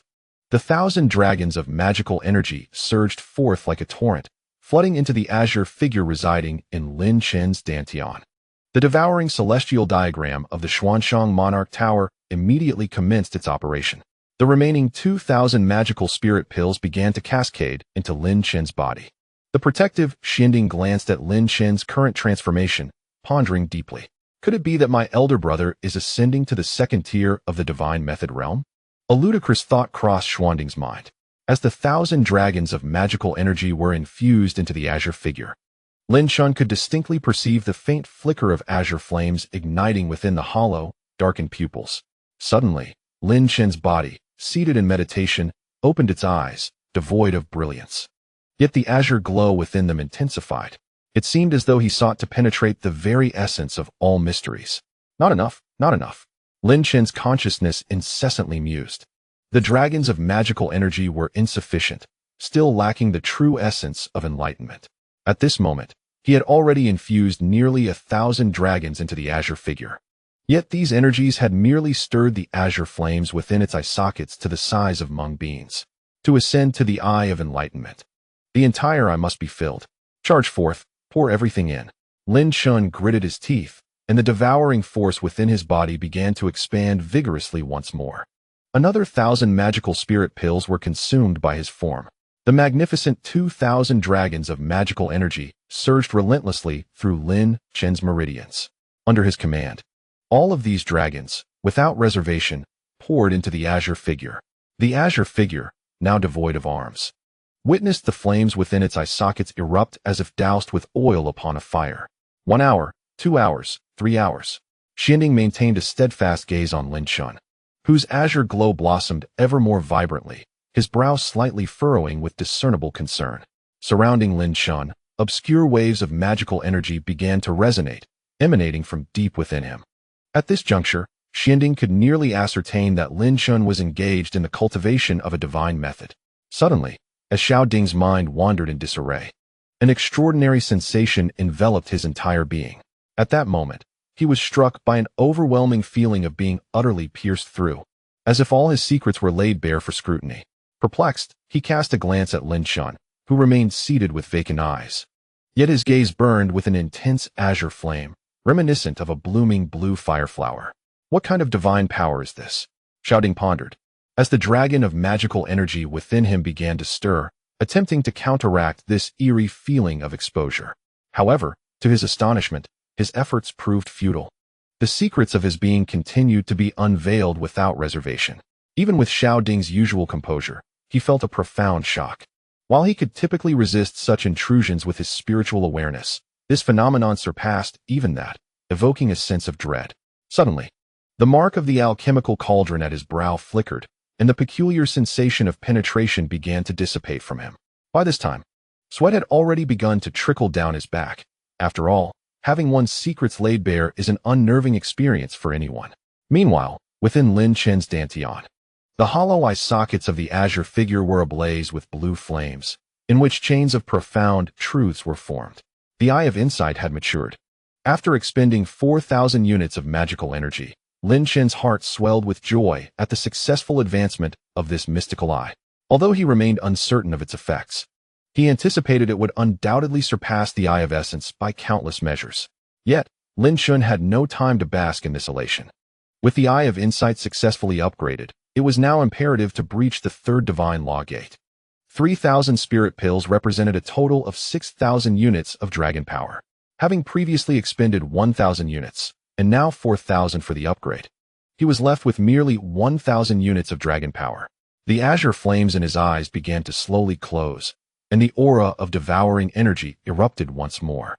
The 1,000 dragons of magical energy surged forth like a torrent, flooding into the azure figure residing in Lin Chen's dantian. The devouring celestial diagram of the Xuanshang Monarch Tower immediately commenced its operation. The remaining 2,000 magical spirit pills began to cascade into Lin Chen's body. The protective Xianding glanced at Lin Chen's current transformation, pondering deeply. Could it be that my elder brother is ascending to the second tier of the divine method realm? A ludicrous thought crossed Xuanding's mind. As the 1,000 dragons of magical energy were infused into the azure figure, Lin Chen could distinctly perceive the faint flicker of azure flames igniting within the hollow, darkened pupils. Suddenly, Lin Chen's body, seated in meditation, opened its eyes, devoid of brilliance. Yet the azure glow within them intensified. It seemed as though he sought to penetrate the very essence of all mysteries. Not enough, not enough. Lin Chen's consciousness incessantly mused. The dragons of magical energy were insufficient, still lacking the true essence of enlightenment. At this moment, he had already infused nearly 1,000 dragons into the azure figure. Yet these energies had merely stirred the azure flames within its eye sockets to the size of mung beans. To ascend to the eye of enlightenment, the entire eye must be filled. Charge forth, pour everything in. Lin Chen gritted his teeth, and the devouring force within his body began to expand vigorously once more. Another 1,000 magical spirit pills were consumed by his form. The magnificent 2,000 dragons of magical energy surged relentlessly through Lin Chen's meridians. Under his command, all of these dragons, without reservation, poured into the azure figure. The azure figure, now devoid of arms, witnessed the flames within its eye sockets erupt as if doused with oil upon a fire. 1 hour, 2 hours, 3 hours. Xianding maintained a steadfast gaze on Lin Chen, whose azure glow blossomed ever more vibrantly, his brow slightly furrowing with discernible concern. Surrounding Lin Chen, obscure waves of magical energy began to resonate, emanating from deep within him. At this juncture, Xianding could nearly ascertain that Lin Chen was engaged in the cultivation of a divine method. Suddenly, as Xiao Ding's mind wandered in disarray, an extraordinary sensation enveloped his entire being. At that moment, he was struck by an overwhelming feeling of being utterly pierced through, as if all his secrets were laid bare for scrutiny. Perplexed, he cast a glance at Lin Chen, who remained seated with vacant eyes. Yet his gaze burned with an intense azure flame, reminiscent of a blooming blue fireflower. What kind of divine power is this? Xiao Ding pondered, as the dragon of magical energy within him began to stir, attempting to counteract this eerie feeling of exposure. However, to his astonishment, his efforts proved futile. The secrets of his being continued to be unveiled without reservation. Even with Xiao Ding's usual composure, he felt a profound shock. While he could typically resist such intrusions with his spiritual awareness, this phenomenon surpassed even that, evoking a sense of dread. Suddenly, the mark of the alchemical cauldron at his brow flickered, and the peculiar sensation of penetration began to dissipate from him. By this time, sweat had already begun to trickle down his back. After all, having one's secrets laid bare is an unnerving experience for anyone. Meanwhile, within Lin Chen's dantian, the hollow eye sockets of the azure figure were ablaze with blue flames, in which chains of profound truths were formed. The Eye of Insight had matured. After expending 4,000 units of magical energy, Lin Chen's heart swelled with joy at the successful advancement of this mystical eye. Although he remained uncertain of its effects, he anticipated it would undoubtedly surpass the Eye of Essence by countless measures. Yet, Lin Chen had no time to bask in this elation. With the Eye of Insight successfully upgraded, it was now imperative to breach the third divine law gate. 3,000 spirit pills represented a total of 6,000 units of dragon power. Having previously expended 1,000 units, and now 4,000 for the upgrade, he was left with merely 1,000 units of dragon power. The azure flames in his eyes began to slowly close, and the aura of devouring energy erupted once more.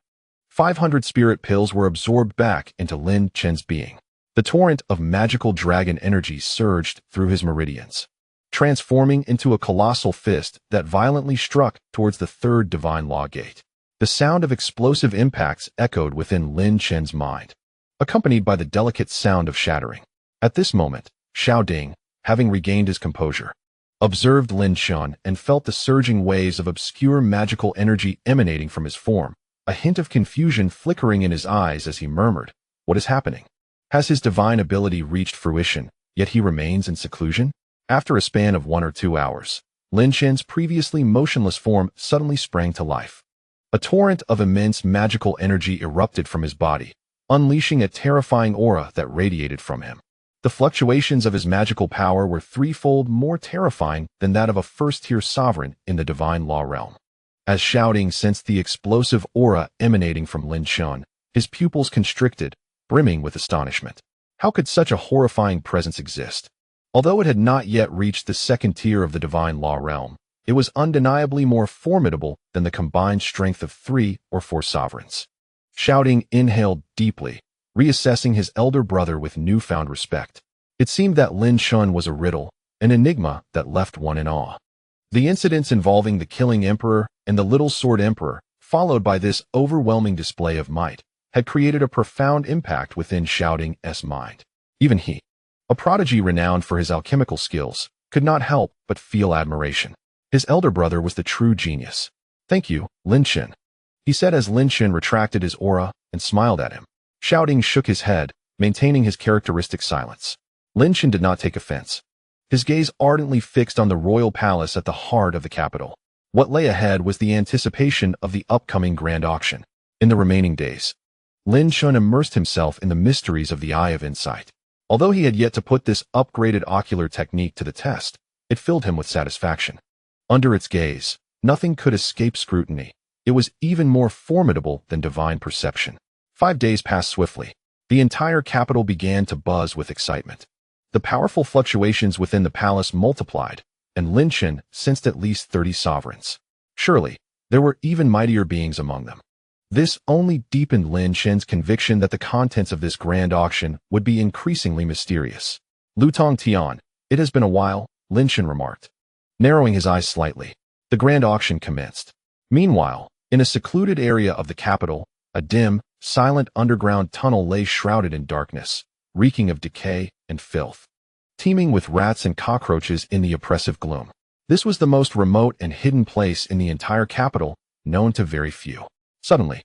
500 spirit pills were absorbed back into Lin Chen's being. The torrent of magical dragon energy surged through his meridians, transforming into a colossal fist that violently struck towards the third divine law gate. The sound of explosive impacts echoed within Lin Chen's mind, accompanied by the delicate sound of shattering. At this moment, Xiao Ding, having regained his composure, observed Lin Chen and felt the surging waves of obscure magical energy emanating from his form, a hint of confusion flickering in his eyes as he murmured, "What is happening? Has his divine ability reached fruition, yet he remains in seclusion?" After a span of 1 or 2 hours, Lin Chen's previously motionless form suddenly sprang to life. A torrent of immense magical energy erupted from his body, unleashing a terrifying aura that radiated from him. The fluctuations of his magical power were threefold more terrifying than that of a first-tier sovereign in the divine law realm. As Xiao Ding sensed the explosive aura emanating from Lin Chen, his pupils constricted, brimming with astonishment. How could such a horrifying presence exist? Although it had not yet reached the second tier of the divine law realm, it was undeniably more formidable than the combined strength of 3 or 4 sovereigns. Xiao Ding inhaled deeply, reassessing his elder brother with newfound respect. It seemed that Lin Chen was a riddle, an enigma that left one in awe. The incidents involving the killing emperor and the little sword emperor, followed by this overwhelming display of might, had created a profound impact within Xiao Ding's mind. Even he, a prodigy renowned for his alchemical skills, could not help but feel admiration. His elder brother was the true genius. "Thank you, Lin Chen," he said as Lin Chen retracted his aura and smiled at him. Xiao Ding shook his head, maintaining his characteristic silence. Lin Chen did not take offense. His gaze ardently fixed on the royal palace at the heart of the capital. What lay ahead was the anticipation of the upcoming grand auction. In the remaining days, Lin Chen immersed himself in the mysteries of the Eye of Insight. Although he had yet to put this upgraded ocular technique to the test, it filled him with satisfaction. Under its gaze, nothing could escape scrutiny. It was even more formidable than divine perception. 5 days passed swiftly. The entire capital began to buzz with excitement. The powerful fluctuations within the palace multiplied, and Lin Chen sensed at least 30 sovereigns. Surely, there were even mightier beings among them. This only deepened Lin Chen's conviction that the contents of this grand auction would be increasingly mysterious. "Lutong Tian, it has been a while," Lin Chen remarked. Narrowing his eyes slightly, the grand auction commenced. Meanwhile, in a secluded area of the capital, a dim, silent underground tunnel lay shrouded in darkness, reeking of decay and filth. Teeming with rats and cockroaches in the oppressive gloom, This was the most remote and hidden place in the entire capital, known to very few. Suddenly,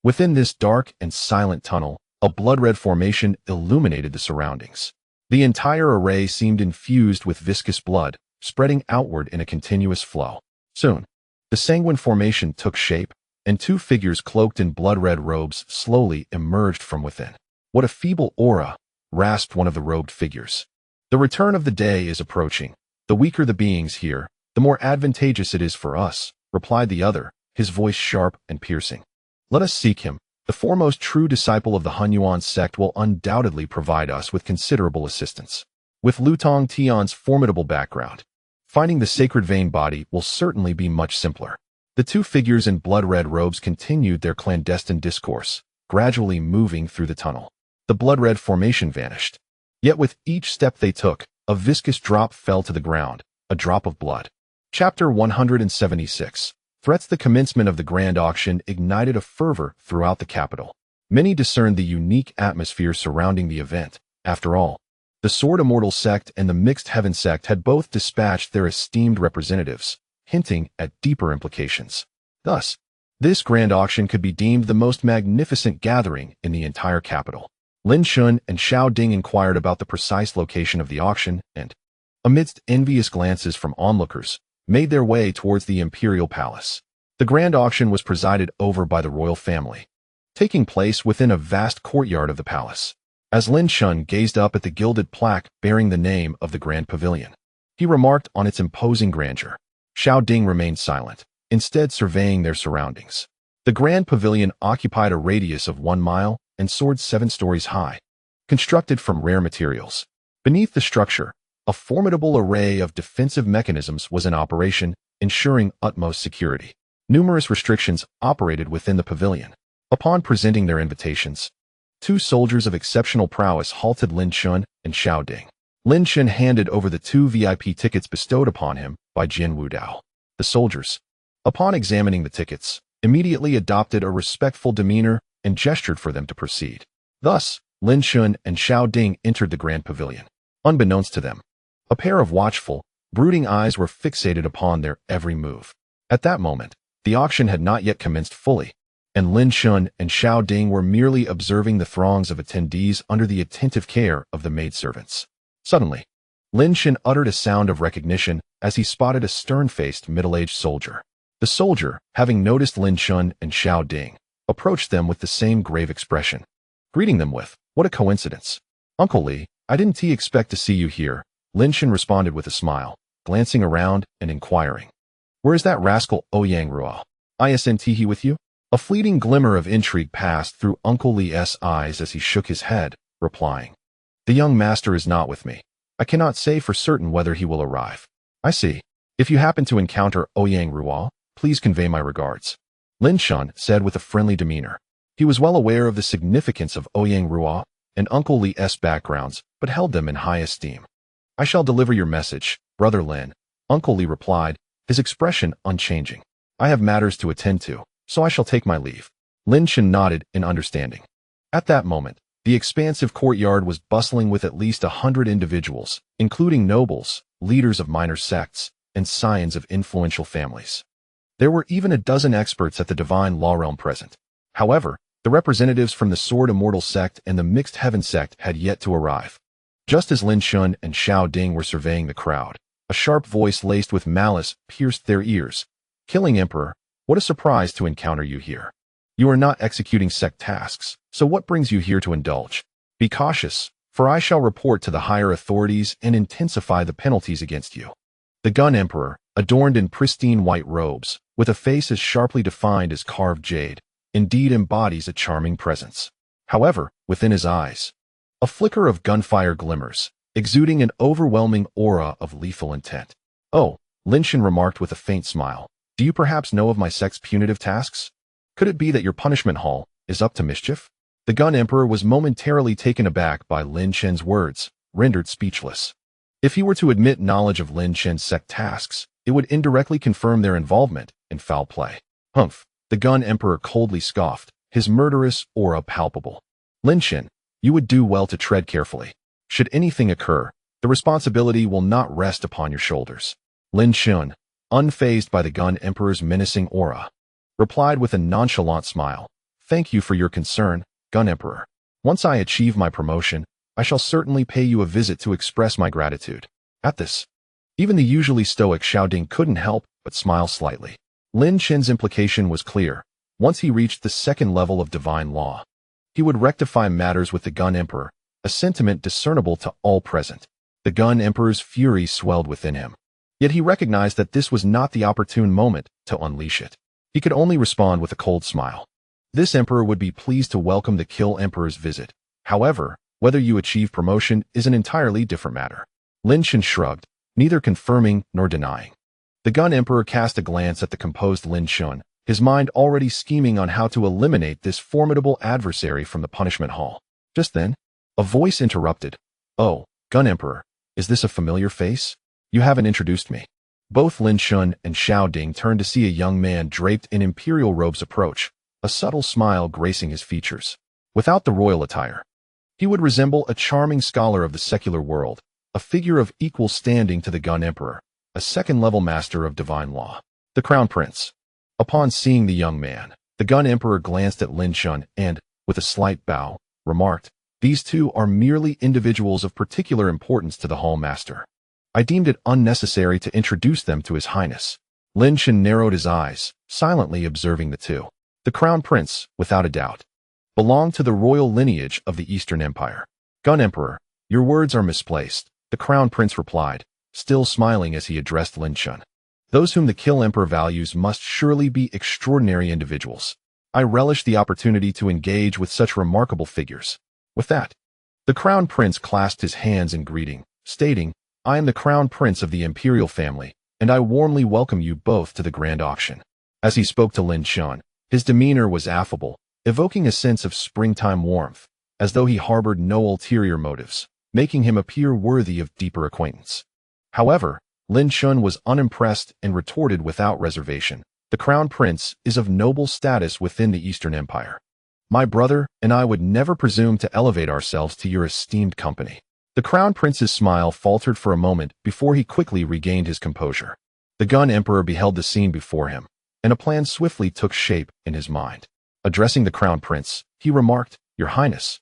within this dark and silent tunnel, a blood-red formation illuminated the surroundings. The entire array seemed infused with viscous blood, spreading outward in a continuous flow. Soon, the sanguine formation took shape, and two figures cloaked in blood-red robes slowly emerged from within. "What a feeble aura," rasped one of the robed figures. "The return of the day is approaching. The weaker the beings here, the more advantageous it is for us," replied the other, his voice sharp and piercing. "Let us seek him. The foremost true disciple of the Hunyuan sect will undoubtedly provide us with considerable assistance. With Lutong Tian's formidable background, finding the sacred vein body will certainly be much simpler." The two figures in blood-red robes continued their clandestine discourse, gradually moving through the tunnel. The blood-red formation vanished. Yet with each step they took, a viscous drop fell to the ground, a drop of blood. Chapter 176. Threats. The commencement of the grand auction ignited a fervor throughout the capital. Many discerned the unique atmosphere surrounding the event. After all, the Sword Immortal sect and the Mixed Heaven sect had both dispatched their esteemed representatives, hinting at deeper implications. Thus, this grand auction could be deemed the most magnificent gathering in the entire capital. Lin Chen and Xiao Ding inquired about the precise location of the auction and, amidst envious glances from onlookers, made their way towards the imperial palace. The grand auction was presided over by the royal family, taking place within a vast courtyard of the palace. As Lin Chen gazed up at the gilded plaque bearing the name of the grand pavilion, he remarked on its imposing grandeur. Xiao Ding remained silent, instead surveying their surroundings. The grand pavilion occupied a radius of 1 mile and soared 7 stories high, constructed from rare materials. Beneath the structure, a formidable array of defensive mechanisms was in operation, ensuring utmost security. Numerous restrictions operated within the pavilion. Upon presenting their invitations, 2 soldiers of exceptional prowess halted Lin Chen and Xiao Ding. Lin Chen handed over the 2 VIP tickets bestowed upon him by Jin Wudao. The soldiers, upon examining the tickets, immediately adopted a respectful demeanor and gestured for them to proceed. Thus, Lin Chen and Xiao Ding entered the grand pavilion. Unbeknownst to them, a pair of watchful, brooding eyes were fixated upon their every move. At that moment, the auction had not yet commenced fully, and Lin Chen and Xiao Ding were merely observing the throngs of attendees under the attentive care of the maidservants. Suddenly, Lin Chen uttered a sound of recognition as he spotted a stern-faced middle-aged soldier. The soldier, having noticed Lin Chen and Xiao Ding, approached them with the same grave expression, greeting them with, "What a coincidence. Uncle Li, I didn't expect to see you here." Lin Chen responded with a smile, glancing around and inquiring, "Where is that rascal Ouyang Ruo? Isn't he with you?" A fleeting glimmer of intrigue passed through Uncle Li's eyes as he shook his head, replying, "The young master is not with me. I cannot say for certain whether he will arrive." "I see. If you happen to encounter Ouyang Ruo, please convey my regards," Lin Chen said with a friendly demeanor. He was well aware of the significance of Ouyang Ruo and Uncle Li's backgrounds, but held them in high esteem. "I shall deliver your message, Brother Lin," Uncle Li replied, his expression unchanging. "I have matters to attend to, so I shall take my leave." Lin Chen nodded in understanding. At that moment, the expansive courtyard was bustling with at least 100 individuals, including nobles, leaders of minor sects, and scions of influential families. There were even a dozen experts at the divine law realm present. However, the representatives from the Sword Immortal sect and the Mixed Heaven sect had yet to arrive. Just as Lin Chen and Xiao Ding were surveying the crowd, a sharp voice laced with malice pierced their ears. "Killing Emperor, what a surprise to encounter you here. You are not executing sect tasks, so what brings you here to indulge? Be cautious, for I shall report to the higher authorities and intensify the penalties against you." The Gun Emperor, adorned in pristine white robes, with a face as sharply defined as carved jade, indeed embodies a charming presence. However, within his eyes, a flicker of gunfire glimmers, exuding an overwhelming aura of lethal intent. "Oh," Lin Chen remarked with a faint smile, "do you perhaps know of my sect's punitive tasks? Could it be that your punishment hall is up to mischief?" The Gun Emperor was momentarily taken aback by Lin Chen's words, rendered speechless. If he were to admit knowledge of Lin Chen's sect tasks, it would indirectly confirm their involvement in foul play. "Humph," the Gun Emperor coldly scoffed, his murderous aura palpable. "Lin Chen, you would do well to tread carefully. Should anything occur, the responsibility will not rest upon your shoulders." Lin Chen, unfazed by the Gun Emperor's menacing aura, replied with a nonchalant smile. Thank you for your concern, Gun Emperor. Once I achieve my promotion, I shall certainly pay you a visit to express my gratitude. At this, even the usually stoic Xiao Ding couldn't help but smile slightly. Lin Chen's implication was clear. Once he reached the second level of divine law, he would rectify matters with the Gun Emperor, a sentiment discernible to all present. The Gun Emperor's fury swelled within him. Yet he recognized that this was not the opportune moment to unleash it. He could only respond with a cold smile. This emperor would be pleased to welcome the Kill Emperor's visit. However, whether you achieve promotion is an entirely different matter. Lin Chen shrugged, neither confirming nor denying. The Gun Emperor cast a glance at the composed Lin Chen, his mind already scheming on how to eliminate this formidable adversary from the punishment hall. Just then, a voice interrupted. Oh, Gun Emperor, is this a familiar face? You haven't introduced me. Both Lin Chen and Xiao Ding turned to see a young man draped in imperial robes approach, a subtle smile gracing his features. Without the royal attire, he would resemble a charming scholar of the secular world, a figure of equal standing to the Gun Emperor, a second-level master of divine law. The Crown Prince. Upon seeing the young man, the Gun Emperor glanced at Lin Chen and, with a slight bow, remarked, These two are merely individuals of particular importance to the Hall Master. I deemed it unnecessary to introduce them to His Highness. Lin Chen narrowed his eyes, silently observing the two. The Crown Prince, without a doubt, belonged to the royal lineage of the Eastern Empire. Gun Emperor, your words are misplaced, the Crown Prince replied, still smiling as he addressed Lin Chen. Those whom the Kill Emperor values must surely be extraordinary individuals. I relish the opportunity to engage with such remarkable figures. With that, the Crown Prince clasped his hands in greeting, stating, I am the Crown Prince of the Imperial family, and I warmly welcome you both to the Grand Auction. As he spoke to Lin Chen, his demeanor was affable, evoking a sense of springtime warmth, as though he harbored no ulterior motives, making him appear worthy of deeper acquaintance. However, Lin Chen was unimpressed and retorted without reservation, the Crown Prince is of noble status within the Eastern Empire. My brother and I would never presume to elevate ourselves to your esteemed company. The Crown Prince's smile faltered for a moment before he quickly regained his composure. The Gun Emperor beheld the scene before him, and a plan swiftly took shape in his mind. Addressing the Crown Prince, he remarked, Your Highness,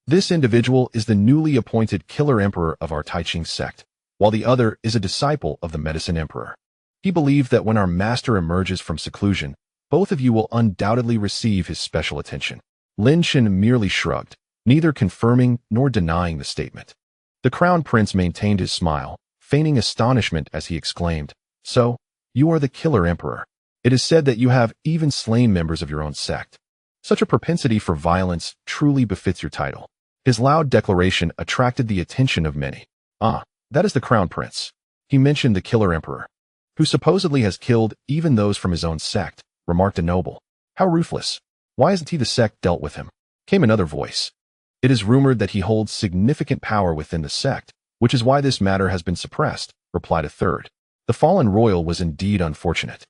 this individual is the newly appointed Killer Emperor of our Taiqing sect, while the other is a disciple of the Medicine Emperor. He believed that when our master emerges from seclusion, both of you will undoubtedly receive his special attention. Lin Chen merely shrugged, neither confirming nor denying the statement. The Crown Prince maintained his smile, feigning astonishment as he exclaimed, So, you are the Killer Emperor. It is said that you have even slain members of your own sect. Such a propensity for violence truly befits your title. His loud declaration attracted the attention of many. Ah, that is the Crown Prince. He mentioned the Killer Emperor, who supposedly has killed even those from his own sect, remarked a noble. How ruthless. Why hasn't he the sect dealt with him? Came another voice. It is rumored that he holds significant power within the sect, which is why this matter has been suppressed, replied a third. The fallen royal was indeed unfortunate.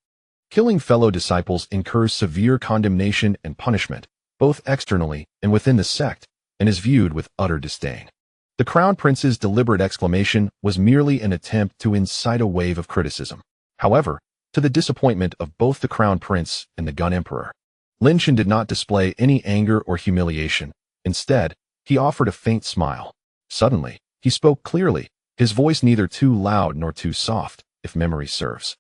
Killing fellow disciples incurs severe condemnation and punishment, both externally and within the sect, and is viewed with utter disdain. The Crown Prince's deliberate exclamation was merely an attempt to incite a wave of criticism. However, to the disappointment of both the Crown Prince and the Gun Emperor, Lin Chen did not display any anger or humiliation. Instead, he offered a faint smile. Suddenly, he spoke clearly, his voice neither too loud nor too soft, if memory serves.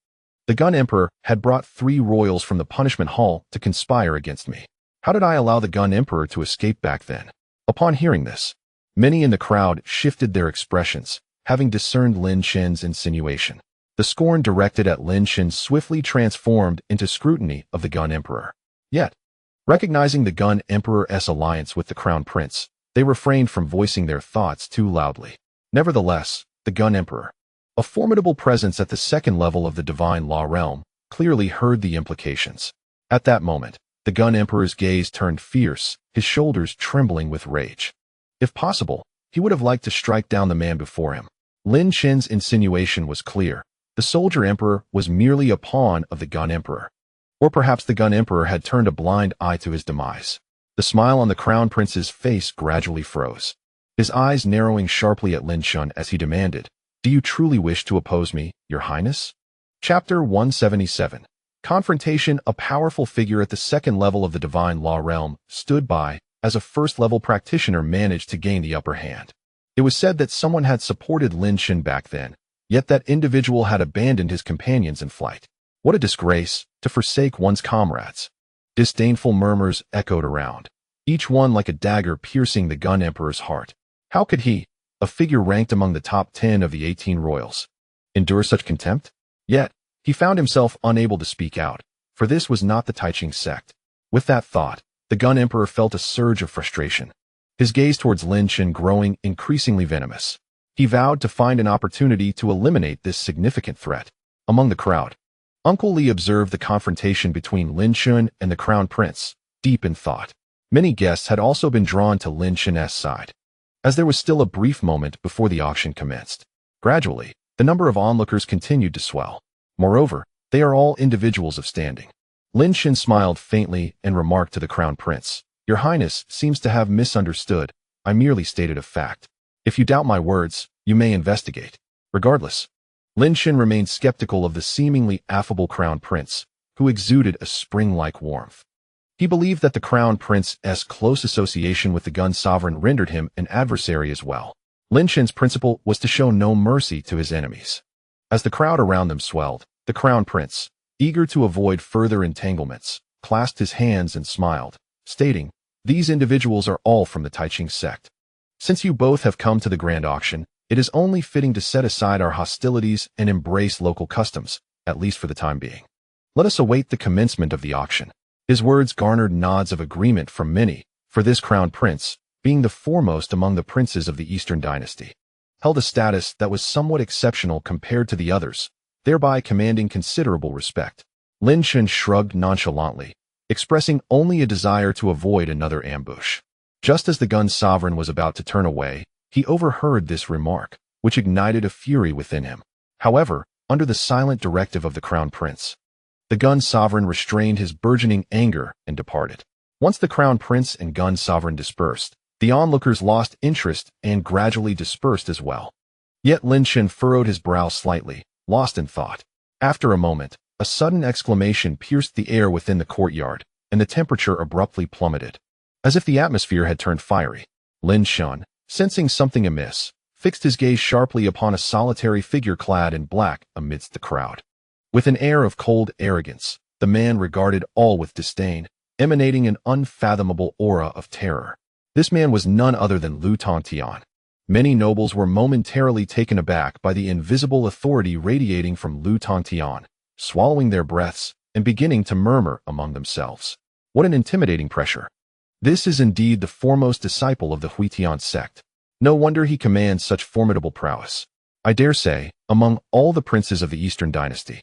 The Gun Emperor had brought 3 royals from the punishment hall to conspire against me. How did I allow the Gun Emperor to escape back then? Upon hearing this, many in the crowd shifted their expressions, having discerned Lin Chen's insinuation. The scorn directed at Lin Chen swiftly transformed into scrutiny of the Gun Emperor. Yet, recognizing the Gun Emperor's alliance with the Crown Prince, they refrained from voicing their thoughts too loudly. Nevertheless, the Gun Emperor, a formidable presence at the second level of the divine law realm, clearly heard the implications. At that moment, the Gun Emperor's gaze turned fierce, his shoulders trembling with rage. If possible, he would have liked to strike down the man before him. Lin Chen's insinuation was clear. The Soldier Emperor was merely a pawn of the Gun Emperor. Or perhaps the Gun Emperor had turned a blind eye to his demise. The smile on the Crown Prince's face gradually froze, his eyes narrowing sharply at Lin Chen as he demanded, Do you truly wish to oppose me, Your Highness? Chapter 177. Confrontation. A powerful figure at the second level of the divine law realm stood by as a first-level practitioner managed to gain the upper hand. It was said that someone had supported Lin Chen back then, yet that individual had abandoned his companions in flight. What a disgrace, to forsake one's comrades. Disdainful murmurs echoed around, each one like a dagger piercing the gun emperor's heart. How could he, a figure ranked among the top 10 of the 18 royals, endure such contempt? Yet, he found himself unable to speak out, for this was not the Taiching sect. With that thought, the gun emperor felt a surge of frustration, his gaze towards Lin Chen growing increasingly venomous. He vowed to find an opportunity to eliminate this significant threat. Among the crowd, Uncle Li observed the confrontation between Lin Chen and the crown prince, deep in thought. Many guests had also been drawn to Lin Chen's side, as there was still a brief moment before the auction commenced. Gradually, the number of onlookers continued to swell. Moreover, they are all individuals of standing. Lin Chen smiled faintly and remarked to the crown prince, "Your Highness seems to have misunderstood. I merely stated a fact. If you doubt my words, you may investigate." Regardless, Lin Chen remained skeptical of the seemingly affable crown prince, who exuded a spring-like warmth. He believed that the crown prince's close association with the gun sovereign rendered him an adversary as well. Lin Chen's principle was to show no mercy to his enemies. As the crowd around them swelled, the crown prince, eager to avoid further entanglements, clasped his hands and smiled, stating, "These individuals are all from the Taiching sect. Since you both have come to the grand auction, it is only fitting to set aside our hostilities and embrace local customs, at least for the time being. Let us await the commencement of the auction." His words garnered nods of agreement from many, for this crown prince, being the foremost among the princes of the Eastern dynasty, held a status that was somewhat exceptional compared to the others, thereby commanding considerable respect. Lin Chen shrugged nonchalantly, expressing only a desire to avoid another ambush. Just as the gun sovereign was about to turn away, he overheard this remark, which ignited a fury within him. However, under the silent directive of the crown prince, the gun sovereign restrained his burgeoning anger and departed. Once the crown prince and gun sovereign dispersed, the onlookers lost interest and gradually dispersed as well. Yet Lin Chen furrowed his brow slightly, lost in thought. After a moment, a sudden exclamation pierced the air within the courtyard, and the temperature abruptly plummeted, as if the atmosphere had turned fiery. Lin Chen, sensing something amiss, fixed his gaze sharply upon a solitary figure clad in black amidst the crowd. With an air of cold arrogance, the man regarded all with disdain, emanating an unfathomable aura of terror. This man was none other than Lu Tongtian. Many nobles were momentarily taken aback by the invisible authority radiating from Lu Tongtian, swallowing their breaths and beginning to murmur among themselves. What an intimidating pressure. This is indeed the foremost disciple of the Huitian sect. No wonder he commands such formidable prowess. I dare say, among all the princes of the Eastern dynasty,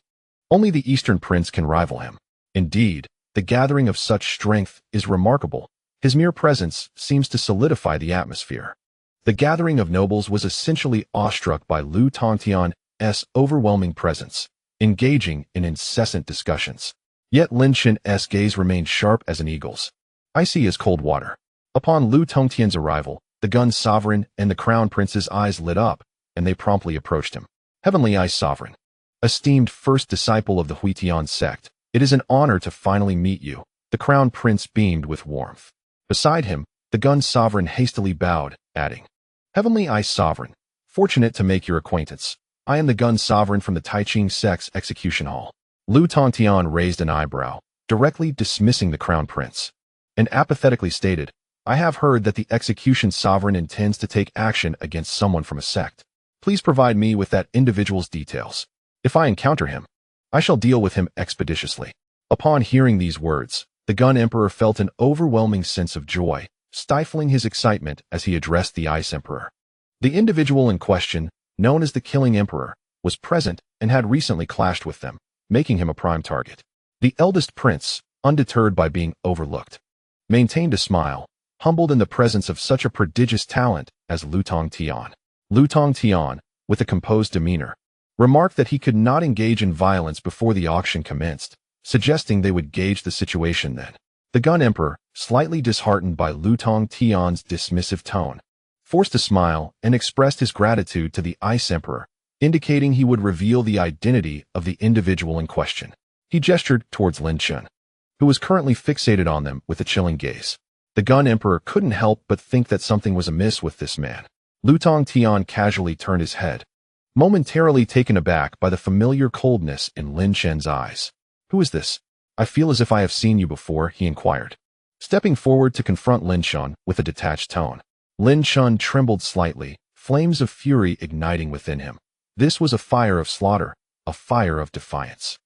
only the Eastern prince can rival him. Indeed, the gathering of such strength is remarkable. His mere presence seems to solidify the atmosphere. The gathering of nobles was essentially awestruck by Lu Tongtian's overwhelming presence, engaging in incessant discussions. Yet Lin Chen's gaze remained sharp as an eagle's, icy as cold water. Upon Lu Tongtian's arrival, the gun sovereign and the crown prince's eyes lit up, and they promptly approached him. "Heavenly Eye Sovereign, esteemed first disciple of the Huitian sect, it is an honor to finally meet you." The crown prince beamed with warmth. Beside him, the gun sovereign hastily bowed, adding, "Heavenly Eye Sovereign, fortunate to make your acquaintance. I am the gun sovereign from the Taiching sect's execution hall." Lu Tongtian raised an eyebrow, directly dismissing the crown prince, and apathetically stated, "I have heard that the execution sovereign intends to take action against someone from a sect. Please provide me with that individual's details. If I encounter him, I shall deal with him expeditiously." Upon hearing these words, the gun emperor felt an overwhelming sense of joy, stifling his excitement as he addressed the Ice Emperor. The individual in question, known as the Killing Emperor, was present and had recently clashed with them, making him a prime target. The eldest prince, undeterred by being overlooked, maintained a smile, humbled in the presence of such a prodigious talent as Lu Tongtian. Lu Tongtian, with a composed demeanor, remarked that he could not engage in violence before the auction commenced, suggesting they would gauge the situation then. The gun emperor, slightly disheartened by Lu Tongtian's dismissive tone, forced a smile and expressed his gratitude to the Ice Emperor, indicating he would reveal the identity of the individual in question. He gestured towards Lin Chen, who was currently fixated on them with a chilling gaze. The Gun Emperor couldn't help but think that something was amiss with this man. Lutong Tian casually turned his head, momentarily taken aback by the familiar coldness in Lin Chen's eyes. "Who is this? I feel as if I have seen you before," he inquired, stepping forward to confront Lin Chen with a detached tone. Lin Chen trembled slightly, flames of fury igniting within him. This was a fire of slaughter, a fire of defiance.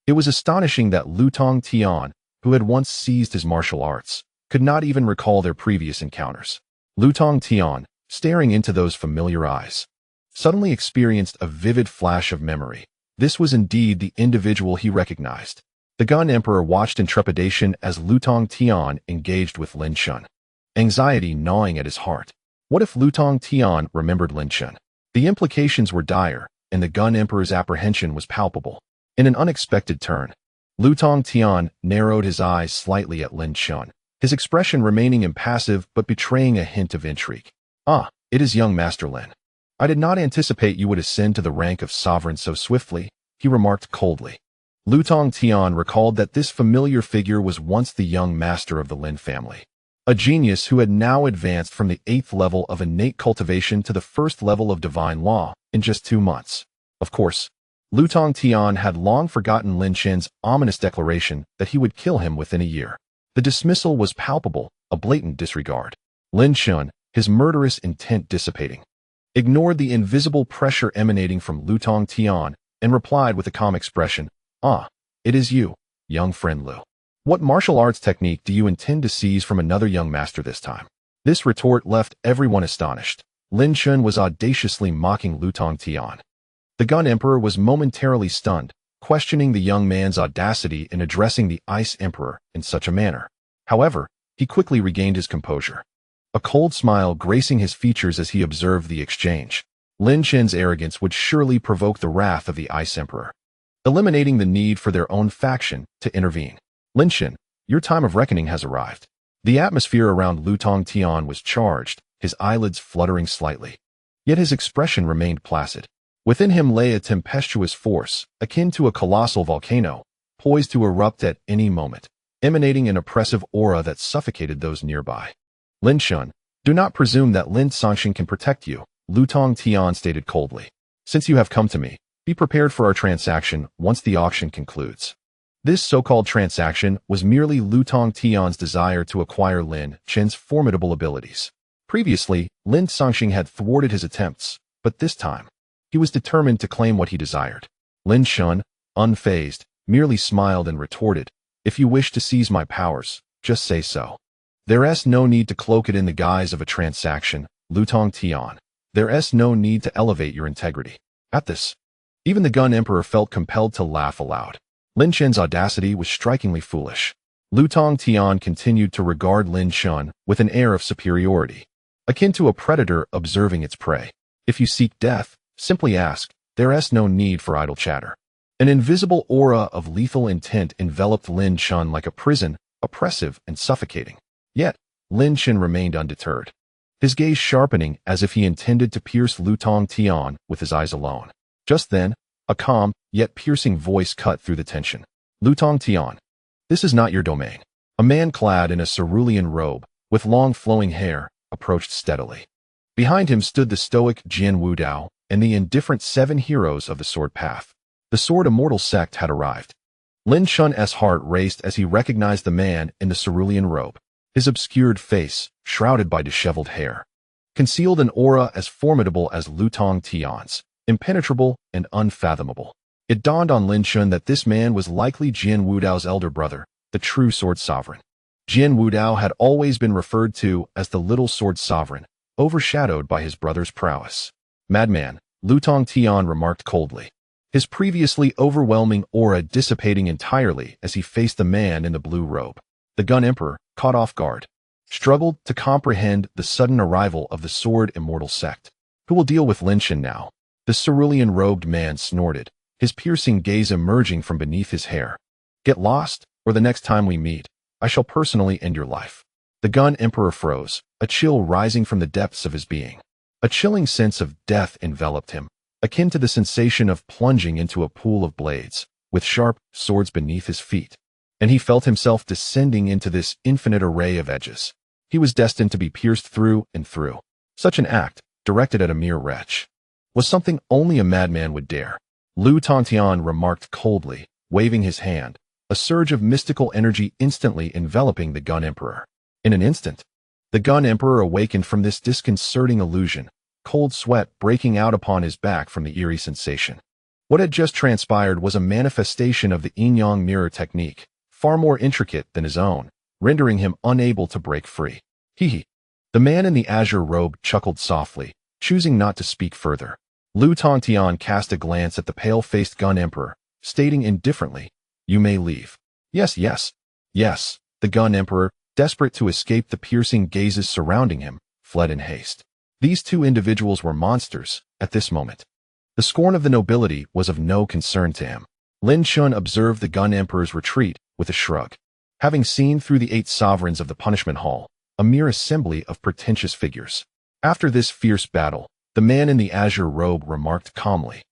It was astonishing that Lutong Tian, who had once seized his martial arts, could not even recall their previous encounters. Lutong Tian, staring into those familiar eyes, suddenly experienced a vivid flash of memory. This was indeed the individual he recognized. The Gun Emperor watched in trepidation as Lutong Tian engaged with Lin Chen, anxiety gnawing at his heart. What if Lutong Tian remembered Lin Chen? The implications were dire, and the Gun Emperor's apprehension was palpable. In an unexpected turn, Lutong Tian narrowed his eyes slightly at Lin Chen, his expression remaining impassive but betraying a hint of intrigue. "Ah, it is young Master Lin. I did not anticipate you would ascend to the rank of sovereign so swiftly," he remarked coldly. Lutong Tian recalled that this familiar figure was once the young master of the Lin family, a genius who had now advanced from the 8th level of innate cultivation to the 1st level of divine law in just 2 months. Of course, Lutong Tian had long forgotten Lin Chen's ominous declaration that he would kill him within a year. The dismissal was palpable, a blatant disregard. Lin Chen, his murderous intent dissipating, ignored the invisible pressure emanating from Lutong Tian and replied with a calm expression, "Ah, it is you, young friend Lu. What martial arts technique do you intend to seize from another young master this time?" This retort left everyone astonished. Lin Chen was audaciously mocking Lutong Tian. The Gun Emperor was momentarily stunned, questioning the young man's audacity in addressing the Ice Emperor in such a manner. However, he quickly regained his composure, a cold smile gracing his features as he observed the exchange. Lin Chen's arrogance would surely provoke the wrath of the Ice Emperor, eliminating the need for their own faction to intervene. "Lin Chen, your time of reckoning has arrived." The atmosphere around Lutong Tian was charged, his eyelids fluttering slightly. Yet his expression remained placid. Within him lay a tempestuous force, akin to a colossal volcano, poised to erupt at any moment, emanating an oppressive aura that suffocated those nearby. "Lin Chen, do not presume that Lin Sanxian can protect you," Lutong Tian stated coldly. "Since you have come to me, be prepared for our transaction once the auction concludes." This so-called transaction was merely Lutong Tian's desire to acquire Lin Chen's formidable abilities. Previously, Lin Sanxian had thwarted his attempts, but this time, he was determined to claim what he desired. Lin Chen, unfazed, merely smiled and retorted, "If you wish to seize my powers, just say so. There's no need to cloak it in the guise of a transaction, Lutong Tian. There's no need to elevate your integrity." At this, even the Gun Emperor felt compelled to laugh aloud. Lin Chen's audacity was strikingly foolish. Lutong Tian continued to regard Lin Chen with an air of superiority, akin to a predator observing its prey. "If you seek death, simply ask. There's no need for idle chatter." An invisible aura of lethal intent enveloped Lin Chen like a prison, oppressive and suffocating. Yet, Lin Chen remained undeterred, his gaze sharpening as if he intended to pierce Lutong Tian with his eyes alone. Just then, a calm, yet piercing voice cut through the tension. "Lutong Tian, this is not your domain." A man clad in a cerulean robe, with long flowing hair, approached steadily. Behind him stood the stoic Jian Wudao and the indifferent 7 heroes of the Sword Path. The Sword Immortal sect had arrived. Lin Chen's heart raced as he recognized the man in the cerulean robe. His obscured face, shrouded by disheveled hair, concealed an aura as formidable as Lutong Tian's, impenetrable and unfathomable. It dawned on Lin Chen that this man was likely Jian Wudao's elder brother, the true Sword Sovereign. Jian Wudao had always been referred to as the Little Sword Sovereign, overshadowed by his brother's prowess. "Madman," Lutong Tian remarked coldly, his previously overwhelming aura dissipating entirely as he faced the man in the blue robe. The Gun Emperor, caught off guard, struggled to comprehend the sudden arrival of the Sword Immortal sect. "Who will deal with Lin Chen now?" The cerulean-robed man snorted, his piercing gaze emerging from beneath his hair. "Get lost, or the next time we meet, I shall personally end your life." The Gun Emperor froze, a chill rising from the depths of his being. A chilling sense of death enveloped him, akin to the sensation of plunging into a pool of blades, with sharp swords beneath his feet. And he felt himself descending into this infinite array of edges. He was destined to be pierced through and through. Such an act, directed at a mere wretch, was something only a madman would dare. Lu Tontian remarked coldly, waving his hand, a surge of mystical energy instantly enveloping the Gun Emperor. In an instant, the Gun Emperor awakened from this disconcerting illusion, cold sweat breaking out upon his back from the eerie sensation. What had just transpired was a manifestation of the yin-yang mirror technique, far more intricate than his own, rendering him unable to break free. Hee. The man in the azure robe chuckled softly, choosing not to speak further. Lu Tontian cast a glance at the pale-faced Gun Emperor, stating indifferently, "You may leave." Yes. The Gun Emperor, desperate to escape the piercing gazes surrounding him, fled in haste. These two individuals were monsters, at this moment. The scorn of the nobility was of no concern to him. Lin Chen observed the Gun Emperor's retreat with a shrug. Having seen through the 8 sovereigns of the punishment hall, a mere assembly of pretentious figures. After this fierce battle, the man in the azure robe remarked calmly.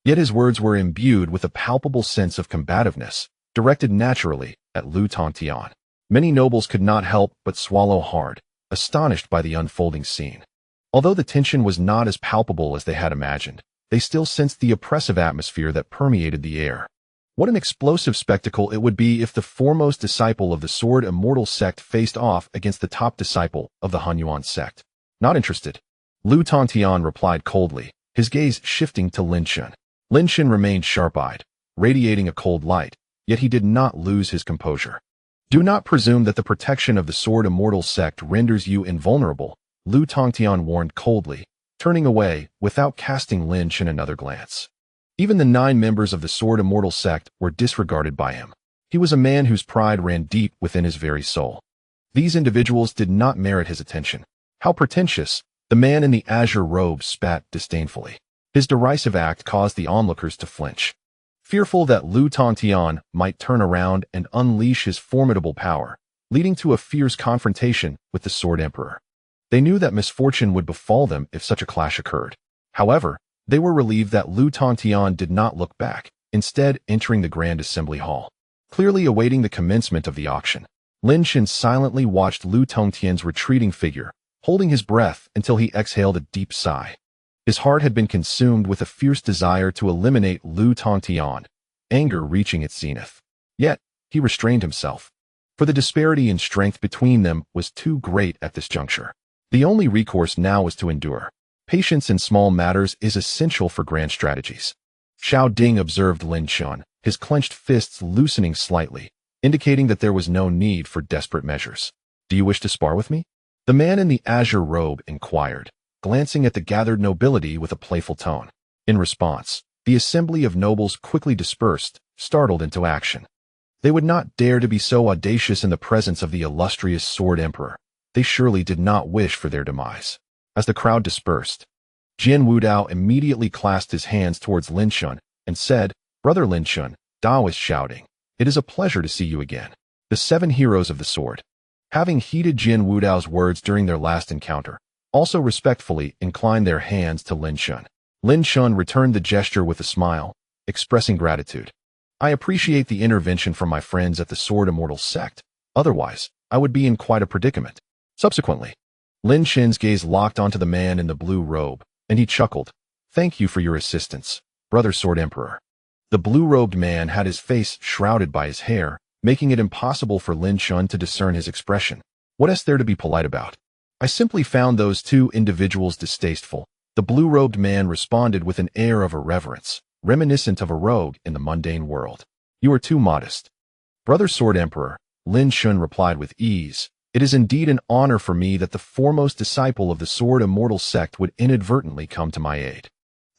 Yet his words were imbued with a palpable sense of combativeness, directed naturally at Lu Tontian. Many nobles could not help but swallow hard, astonished by the unfolding scene. Although the tension was not as palpable as they had imagined, they still sensed the oppressive atmosphere that permeated the air. What an explosive spectacle it would be if the foremost disciple of the Sword Immortal sect faced off against the top disciple of the Hunyuan sect. Not interested. Lu Tontian replied coldly, his gaze shifting to Lin Chen. Lin Chen remained sharp-eyed, radiating a cold light, yet he did not lose his composure. Do not presume that the protection of the Sword Immortal sect renders you invulnerable, Lu Tontian warned coldly, turning away without casting Lin Chen another glance. Even the 9 members of the Sword Immortal sect were disregarded by him. He was a man whose pride ran deep within his very soul. These individuals did not merit his attention. How pretentious! The man in the azure robe spat disdainfully. His derisive act caused the onlookers to flinch. Fearful that Lu Tontian might turn around and unleash his formidable power, leading to a fierce confrontation with the Sword Emperor. They knew that misfortune would befall them if such a clash occurred. However, they were relieved that Lu Tontian did not look back, instead entering the Grand Assembly Hall. Clearly awaiting the commencement of the auction, Lin Chen silently watched Lu Tongtian's retreating figure, holding his breath until he exhaled a deep sigh. His heart had been consumed with a fierce desire to eliminate Lu Tongtian, anger reaching its zenith. Yet, he restrained himself, for the disparity in strength between them was too great at this juncture. The only recourse now was to endure. Patience in small matters is essential for grand strategies. Xiao Ding observed Lin Chen, his clenched fists loosening slightly, indicating that there was no need for desperate measures. "Do you wish to spar with me?" The man in the azure robe inquired, glancing at the gathered nobility with a playful tone. In response, the assembly of nobles quickly dispersed, startled into action. They would not dare to be so audacious in the presence of the illustrious Sword Emperor. They surely did not wish for their demise. As the crowd dispersed, Jian Wudao immediately clasped his hands towards Lin Chen and said, "Brother Lin Chen," Dao is shouting, "it is a pleasure to see you again." The 7 heroes of the sword, having heeded Jian Wudao's words during their last encounter, also respectfully inclined their hands to Lin Chen. Lin Chen returned the gesture with a smile, expressing gratitude. "I appreciate the intervention from my friends at the Sword Immortal sect. Otherwise, I would be in quite a predicament." Subsequently, Lin Chen's gaze locked onto the man in the blue robe, and he chuckled. "Thank you for your assistance, Brother Sword Emperor." The blue-robed man had his face shrouded by his hair, making it impossible for Lin Chen to discern his expression. What is there to be polite about? "I simply found those 2 individuals distasteful," the blue-robed man responded with an air of irreverence, reminiscent of a rogue in the mundane world. "You are too modest." "Brother Sword Emperor," Lin Chen replied with ease, "it is indeed an honor for me that the foremost disciple of the Sword Immortal sect would inadvertently come to my aid."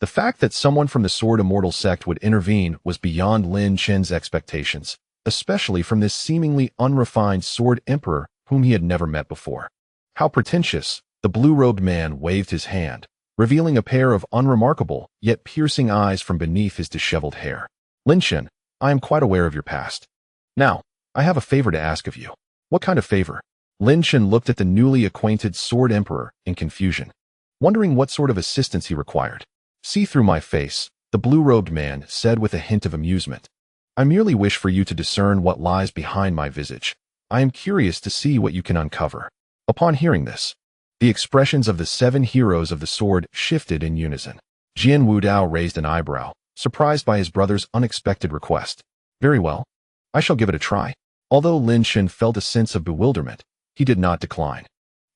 The fact that someone from the Sword Immortal sect would intervene was beyond Lin Chen's expectations, especially from this seemingly unrefined Sword Emperor whom he had never met before. How pretentious! The blue-robed man waved his hand, revealing a pair of unremarkable yet piercing eyes from beneath his disheveled hair. "Lin Chen, I am quite aware of your past. Now, I have a favor to ask of you." "What kind of favor?" Lin Chen looked at the newly acquainted Sword Emperor in confusion, wondering what sort of assistance he required. See through my face, the blue-robed man said with a hint of amusement. I merely wish for you to discern what lies behind my visage. I am curious to see what you can uncover. Upon hearing this, the expressions of the 7 heroes of the sword shifted in unison. Jian Wudao raised an eyebrow, surprised by his brother's unexpected request. Very well. I shall give it a try. Although Lin Chen felt a sense of bewilderment, he did not decline,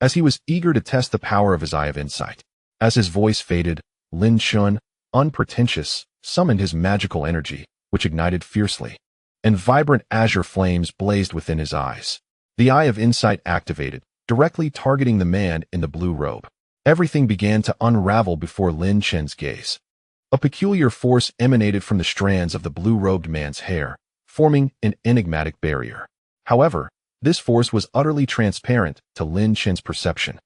as he was eager to test the power of his Eye of Insight. As his voice faded, Lin Chen, unpretentious, summoned his magical energy, which ignited fiercely, and vibrant azure flames blazed within his eyes. The Eye of Insight activated, directly targeting the man in the blue robe. Everything began to unravel before Lin Chen's gaze. A peculiar force emanated from the strands of the blue-robed man's hair, forming an enigmatic barrier. However, this force was utterly transparent to Lin Chen's perception.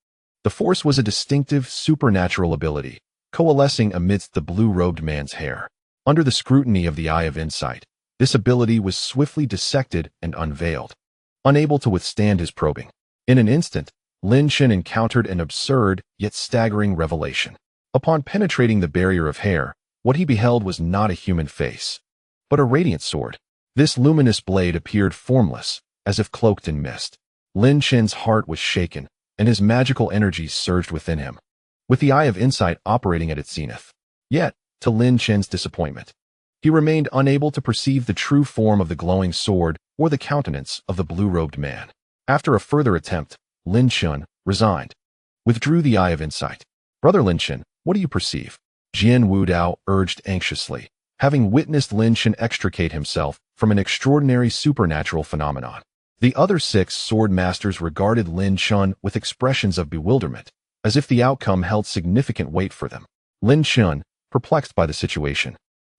The force was a distinctive supernatural ability, coalescing amidst the blue-robed man's hair. Under the scrutiny of the Eye of Insight, this ability was swiftly dissected and unveiled. Unable to withstand his probing, in an instant, Lin Chen encountered an absurd yet staggering revelation. Upon penetrating the barrier of hair, what he beheld was not a human face, but a radiant sword. This luminous blade appeared formless, as if cloaked in mist. Lin Chen's heart was shaken, and his magical energies surged within him, with the Eye of Insight operating at its zenith. Yet, to Lin Chen's disappointment, he remained unable to perceive the true form of the glowing sword or the countenance of the blue-robed man. After a further attempt, Lin Chen, resigned, withdrew the Eye of Insight. Brother Lin Chen, what do you perceive? Jian Wudao urged anxiously, having witnessed Lin Chen extricate himself from an extraordinary supernatural phenomenon. The other 6 sword masters regarded Lin Chen with expressions of bewilderment, as if the outcome held significant weight for them. Lin Chen, perplexed by the situation,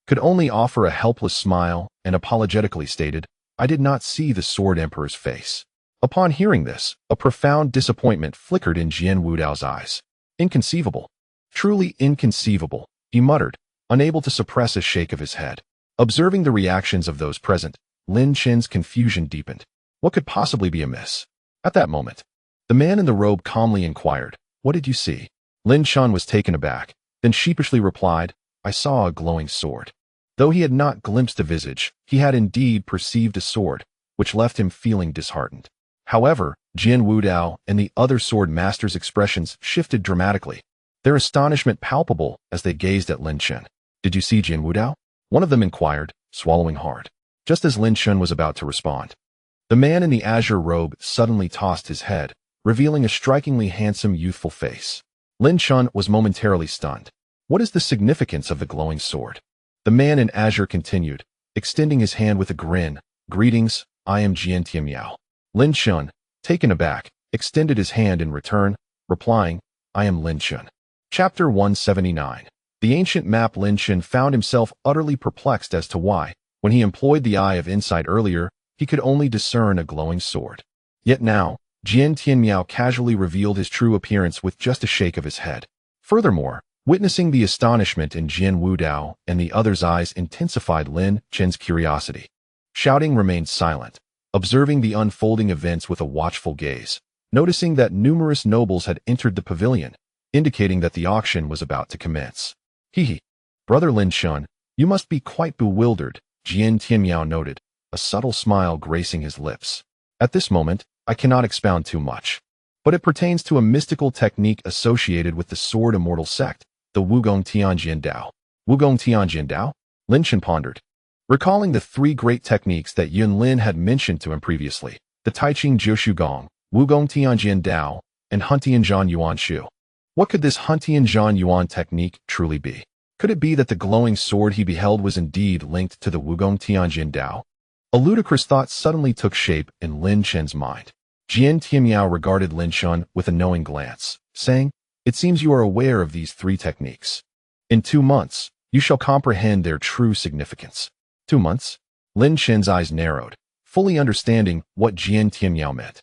could only offer a helpless smile and apologetically stated, I did not see the Sword Emperor's face. Upon hearing this, a profound disappointment flickered in Jian Wudao's eyes. Inconceivable. Truly inconceivable, he muttered, unable to suppress a shake of his head. Observing the reactions of those present, Lin Chen's confusion deepened. What could possibly be amiss? At that moment, the man in the robe calmly inquired, what did you see? Lin Chen was taken aback, then sheepishly replied, I saw a glowing sword. Though he had not glimpsed a visage, he had indeed perceived a sword, which left him feeling disheartened. However, Jian Wudao and the other sword masters' expressions shifted dramatically, their astonishment palpable as they gazed at Lin Chen. Did you see Jian Wudao? One of them inquired, swallowing hard. Just as Lin Chen was about to respond, the man in the azure robe suddenly tossed his head, revealing a strikingly handsome youthful face. Lin Chen was momentarily stunned. What is the significance of the glowing sword? The man in azure continued, extending his hand with a grin. Greetings, I am Jian Tianyao. Lin Chen, taken aback, extended his hand in return, replying, I am Lin Chen. Chapter 179. The ancient map. Lin Chen found himself utterly perplexed as to why, when he employed the Eye of Insight earlier, he could only discern a glowing sword. Yet now, Jian Tianyao casually revealed his true appearance with just a shake of his head. Furthermore, witnessing the astonishment in Jian Wudao and the others' eyes intensified Lin Chen's curiosity. Shouting remained silent, observing the unfolding events with a watchful gaze, noticing that numerous nobles had entered the pavilion, indicating that the auction was about to commence. Hee. Brother Lin Chen, you must be quite bewildered, Jian Tianyao noted, a subtle smile gracing his lips. At this moment, I cannot expound too much, but it pertains to a mystical technique associated with the Sword Immortal sect, the Wugong Tianjian Dao. Wugong Tianjian Dao? Lin Chen pondered, recalling the 3 great techniques that Yun Lin had mentioned to him previously, the Taiqing Jiushu Gong, Wugong Tianjian Dao, and Huntian Zhan Yuan Shu. What could this Huntian Zhan Yuan technique truly be? Could it be that the glowing sword he beheld was indeed linked to the Wugong Tianjian Dao? A ludicrous thought suddenly took shape in Lin Chen's mind. Jian Tianyao regarded Lin Chen with a knowing glance, saying, it seems you are aware of these 3 techniques. In 2 months, you shall comprehend their true significance. 2 months? Lin Chen's eyes narrowed, fully understanding what Jian Tianyao meant.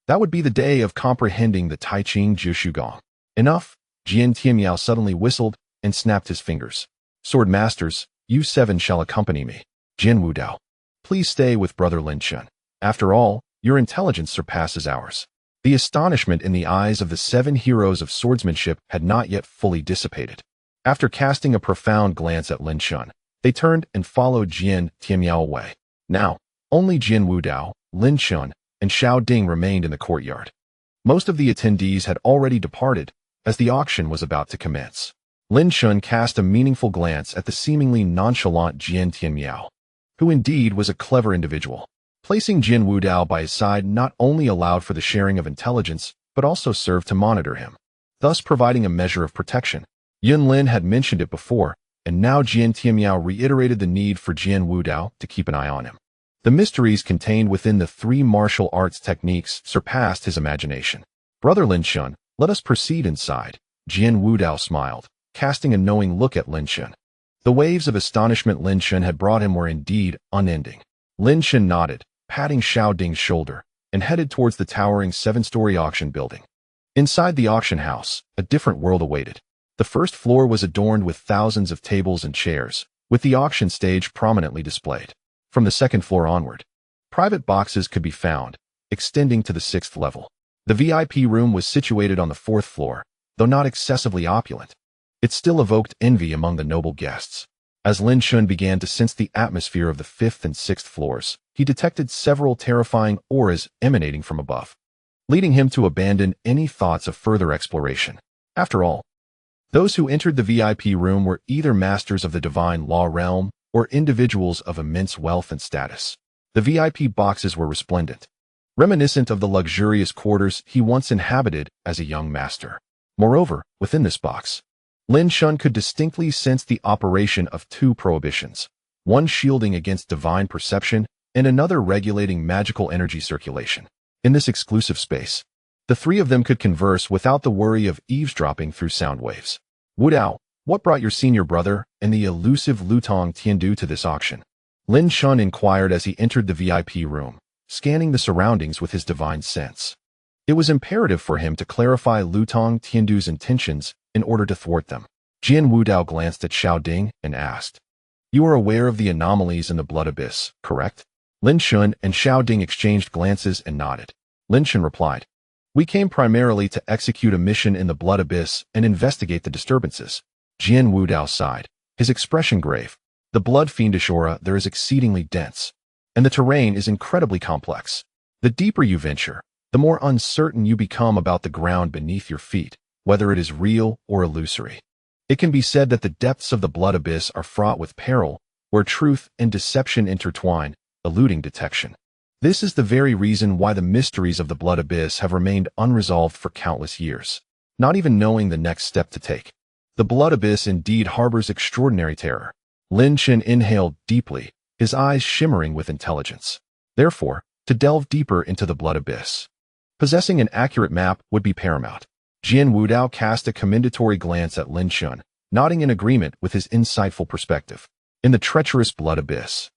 That would be the day of comprehending the Taiqing Jiushu Gong. Enough, Jian Tianyao suddenly whistled and snapped his fingers. Sword masters, you 7 shall accompany me. Jian Wudao, please stay with Brother Lin Chen. After all, your intelligence surpasses ours. The astonishment in the eyes of the 7 heroes of swordsmanship had not yet fully dissipated. After casting a profound glance at Lin Chen, they turned and followed Jian Tianmiao away. Now, only Jian Wudao, Lin Chen, and Xiao Ding remained in the courtyard. Most of the attendees had already departed as the auction was about to commence. Lin Chen cast a meaningful glance at the seemingly nonchalant Jian Tianmiao, who indeed was a clever individual. Placing Jian Wudao by his side not only allowed for the sharing of intelligence, but also served to monitor him, thus providing a measure of protection. Yun Lin had mentioned it before, and now Jian Tianmiao reiterated the need for Jian Wudao to keep an eye on him. The mysteries contained within the 3 martial arts techniques surpassed his imagination. Brother Lin Chen, let us proceed inside. Jian Wudao smiled, casting a knowing look at Lin Chen. The waves of astonishment Lin Chen had brought him were indeed unending. Lin Chen nodded, patting Xiao Ding's shoulder, and headed towards the towering 7-story auction building. Inside the auction house, a different world awaited. The first floor was adorned with thousands of tables and chairs, with the auction stage prominently displayed. From the second floor onward, private boxes could be found, extending to the 6th level. The VIP room was situated on the 4th floor, though not excessively opulent. It still evoked envy among the noble guests. As Lin Chen began to sense the atmosphere of the 5th and 6th floors, he detected several terrifying auras emanating from above, leading him to abandon any thoughts of further exploration. After all, those who entered the VIP room were either masters of the divine law realm or individuals of immense wealth and status. The VIP boxes were resplendent, reminiscent of the luxurious quarters he once inhabited as a young master. Moreover, within this box, Lin Chen could distinctly sense the operation of 2 prohibitions, one shielding against divine perception and another regulating magical energy circulation. In this exclusive space, the 3 of them could converse without the worry of eavesdropping through sound waves. Wudao, what brought your senior brother and the elusive Lutong Tiandu to this auction? Lin Chen inquired as he entered the VIP room, scanning the surroundings with his divine sense. It was imperative for him to clarify Lutong Tiandu's intentions in order to thwart them. Jian Wudao glanced at Xiao Ding and asked, "You are aware of the anomalies in the blood abyss, correct?" Lin Chen and Xiao Ding exchanged glances and nodded. Lin Chen replied, "We came primarily to execute a mission in the blood abyss and investigate the disturbances." Jian Wudao sighed, his expression grave. "The blood fiendish aura there is exceedingly dense, and the terrain is incredibly complex. The deeper you venture, the more uncertain you become about the ground beneath your feet, whether it is real or illusory. It can be said that the depths of the blood abyss are fraught with peril, where truth and deception intertwine, eluding detection. This is the very reason why the mysteries of the blood abyss have remained unresolved for countless years, not even knowing the next step to take. The blood abyss indeed harbors extraordinary terror." Lin Chen inhaled deeply, his eyes shimmering with intelligence. Therefore, to delve deeper into the blood abyss, possessing an accurate map would be paramount. Jian Wudao cast a commendatory glance at Lin Chen, nodding in agreement with his insightful perspective. In the treacherous blood abyss,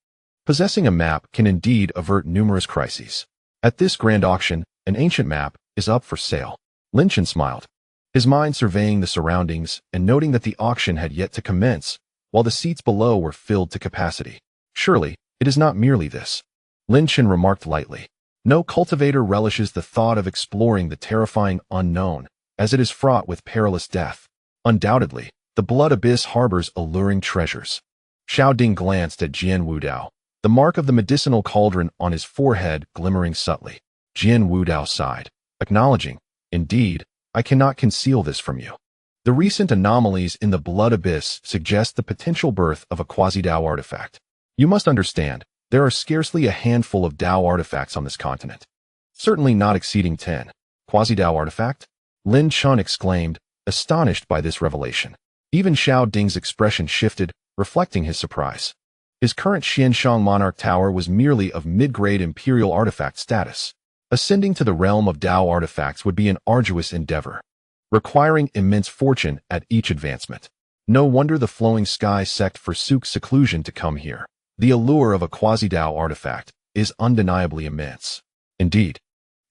possessing a map can indeed avert numerous crises. At this grand auction, an ancient map is up for sale. Lin Chen smiled, his mind surveying the surroundings and noting that the auction had yet to commence, while the seats below were filled to capacity. "Surely, it is not merely this," Lin Chen remarked lightly. "No cultivator relishes the thought of exploring the terrifying unknown, as it is fraught with perilous death. Undoubtedly, the blood abyss harbors alluring treasures." Xiao Ding glanced at Jian Wudao, the mark of the medicinal cauldron on his forehead glimmering subtly. Jian Wudao sighed, acknowledging, "Indeed, I cannot conceal this from you. The recent anomalies in the blood abyss suggest the potential birth of a quasi-Dao artifact. You must understand, there are scarcely a handful of Dao artifacts on this continent, certainly not exceeding 10. Quasi-Dao artifact? Lin Chen exclaimed, astonished by this revelation. Even Xiao Ding's expression shifted, reflecting his surprise. His current Xianshang Monarch Tower was merely of mid-grade imperial artifact status. Ascending to the realm of Dao artifacts would be an arduous endeavor, requiring immense fortune at each advancement. No wonder the Flowing Sky sect forsook seclusion to come here. The allure of a quasi-Dao artifact is undeniably immense. Indeed,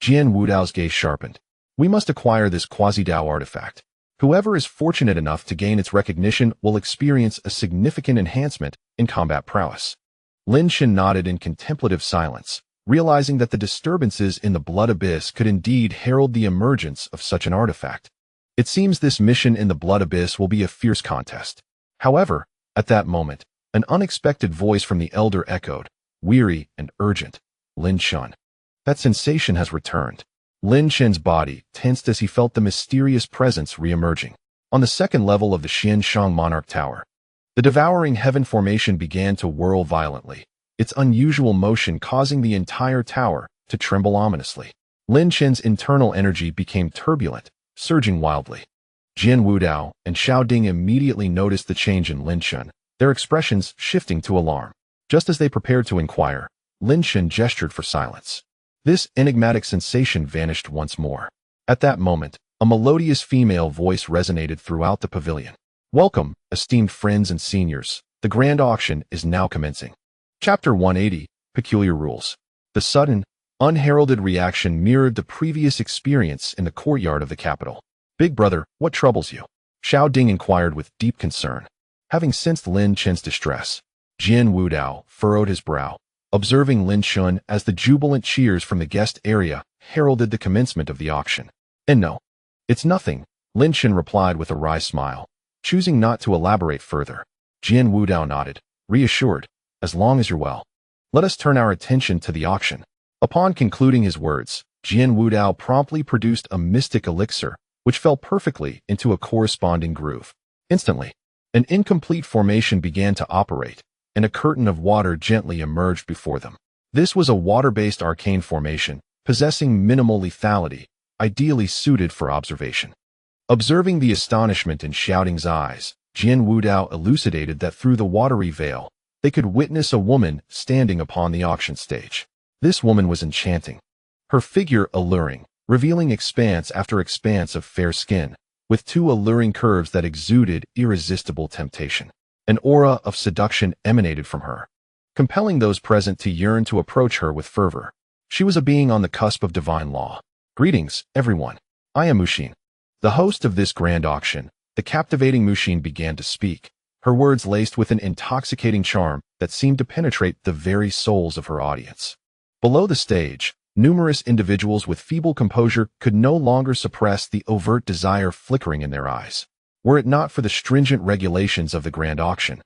Jian Wudao's gaze sharpened. We must acquire this quasi-Dao artifact. Whoever is fortunate enough to gain its recognition will experience a significant enhancement in combat prowess. Lin Chen nodded in contemplative silence, realizing that the disturbances in the blood abyss could indeed herald the emergence of such an artifact. It seems this mission in the Blood Abyss will be a fierce contest. However, at that moment, an unexpected voice from the Elder echoed, weary and urgent. Lin Chen. That sensation has returned. Lin Chen's body tensed as he felt the mysterious presence re-emerging. On the second level of the Xianshang Monarch Tower, the devouring heaven formation began to whirl violently, its unusual motion causing the entire tower to tremble ominously. Lin Chen's internal energy became turbulent, surging wildly. Jian Wudao and Xiao Ding immediately noticed the change in Lin Chen, their expressions shifting to alarm. Just as they prepared to inquire, Lin Chen gestured for silence. This enigmatic sensation vanished once more. At that moment, a melodious female voice resonated throughout the pavilion. Welcome, esteemed friends and seniors. The grand auction is now commencing. Chapter 180, Peculiar Rules. The sudden, unheralded reaction mirrored the previous experience in the courtyard of the capital. Big brother, what troubles you? Xiao Ding inquired with deep concern. Having sensed Lin Chen's distress, Jian Wudao furrowed his brow, observing Lin Chen as the jubilant cheers from the guest area heralded the commencement of the auction. And no, it's nothing, Lin Chen replied with a wry smile, choosing not to elaborate further. Jian Wudao nodded, reassured, as long as you're well. Let us turn our attention to the auction. Upon concluding his words, Jian Wudao promptly produced a mystic elixir, which fell perfectly into a corresponding groove. Instantly, an incomplete formation began to operate, and a curtain of water gently emerged before them. This was a water-based arcane formation, possessing minimal lethality, ideally suited for observation. Observing the astonishment in Xiao Ding's eyes, Jian Wudao elucidated that through the watery veil, they could witness a woman standing upon the auction stage. This woman was enchanting. Her figure alluring, revealing expanse after expanse of fair skin, with two alluring curves that exuded irresistible temptation. An aura of seduction emanated from her, compelling those present to yearn to approach her with fervor. She was a being on the cusp of divine law. Greetings, everyone. I am Mushin, the host of this grand auction. The captivating Mushin began to speak, her words laced with an intoxicating charm that seemed to penetrate the very souls of her audience. Below the stage, numerous individuals with feeble composure could no longer suppress the overt desire flickering in their eyes. Were it not for the stringent regulations of the grand auction,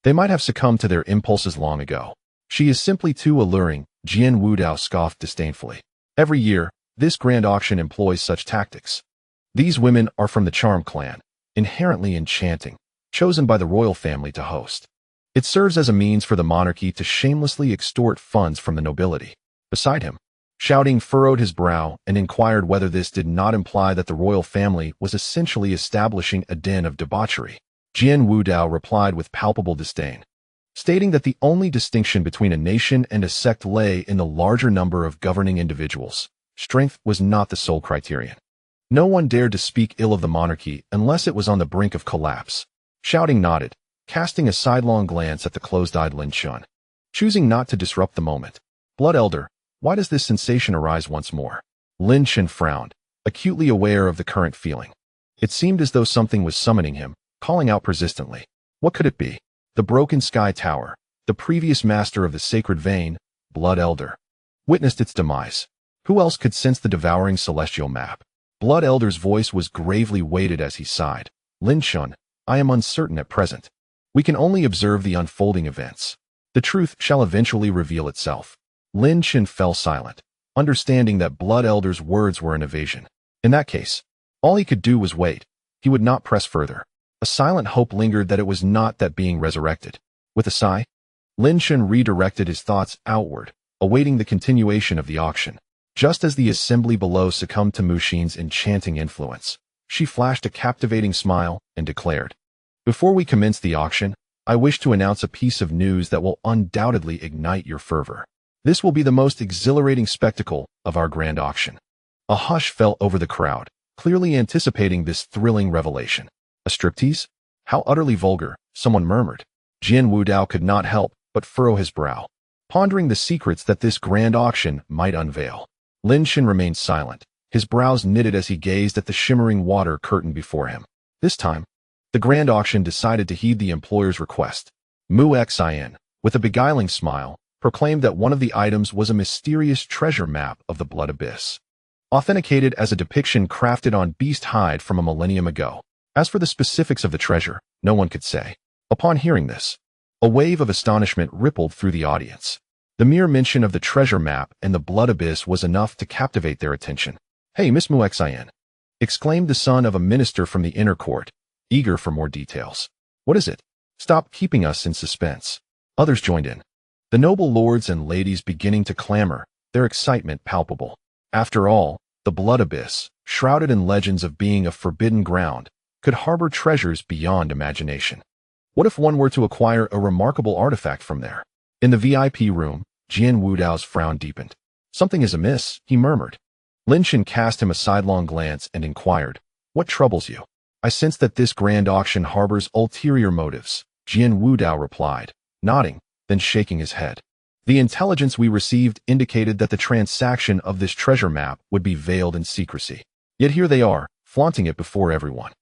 they might have succumbed to their impulses long ago. She is simply too alluring, Jian Wudao scoffed disdainfully. Every year, this grand auction employs such tactics. These women are from the Charm clan, inherently enchanting, chosen by the royal family to host. It serves as a means for the monarchy to shamelessly extort funds from the nobility. Beside him, Xiao Ding furrowed his brow and inquired whether this did not imply that the royal family was essentially establishing a den of debauchery. Jian Wudao replied with palpable disdain, stating that the only distinction between a nation and a sect lay in the larger number of governing individuals. Strength was not the sole criterion. No one dared to speak ill of the monarchy unless it was on the brink of collapse. Xiao Ding nodded, casting a sidelong glance at the closed-eyed Lin Chen. Choosing not to disrupt the moment. Blood Elder, why does this sensation arise once more? Lin Chen frowned, acutely aware of the current feeling. It seemed as though something was summoning him, calling out persistently. What could it be? The broken sky tower, the previous master of the sacred vein, Blood Elder, witnessed its demise. Who else could sense the devouring celestial map? Blood Elder's voice was gravely weighted as he sighed. Lin Chen, I am uncertain at present. We can only observe the unfolding events. The truth shall eventually reveal itself. Lin Chen fell silent, understanding that Blood Elder's words were an evasion. In that case, all he could do was wait. He would not press further. A silent hope lingered that it was not that being resurrected. With a sigh, Lin Chen redirected his thoughts outward, awaiting the continuation of the auction. Just as the assembly below succumbed to Mushin's enchanting influence, she flashed a captivating smile and declared, Before we commence the auction, I wish to announce a piece of news that will undoubtedly ignite your fervor. This will be the most exhilarating spectacle of our grand auction. A hush fell over the crowd, clearly anticipating this thrilling revelation. A striptease? How utterly vulgar, someone murmured. Jian Wudao could not help but furrow his brow, pondering the secrets that this grand auction might unveil. Lin Chen remained silent, his brows knitted as he gazed at the shimmering water curtain before him. This time, the grand auction decided to heed the employer's request. Mu Xin, with a beguiling smile, proclaimed that one of the items was a mysterious treasure map of the Blood Abyss. authenticated as a depiction crafted on beast hide from a millennium ago. As for the specifics of the treasure, no one could say. Upon hearing this, a wave of astonishment rippled through the audience. The mere mention of the treasure map and the blood abyss was enough to captivate their attention. "Hey, Miss Muexin," exclaimed the son of a minister from the inner court, eager for more details. "What is it? Stop keeping us in suspense." Others joined in, the noble lords and ladies beginning to clamor, their excitement palpable. After all, the blood abyss, shrouded in legends of being a forbidden ground, could harbor treasures beyond imagination. What if one were to acquire a remarkable artifact from there? In the VIP room, Jian Wudao's frown deepened. "Something is amiss," he murmured. Lin Chen cast him a sidelong glance and inquired, "What troubles you?" "I sense that this grand auction harbors ulterior motives," Jian Wudao replied, nodding, then shaking his head. "The intelligence we received indicated that the transaction of this treasure map would be veiled in secrecy. Yet here they are, flaunting it before everyone."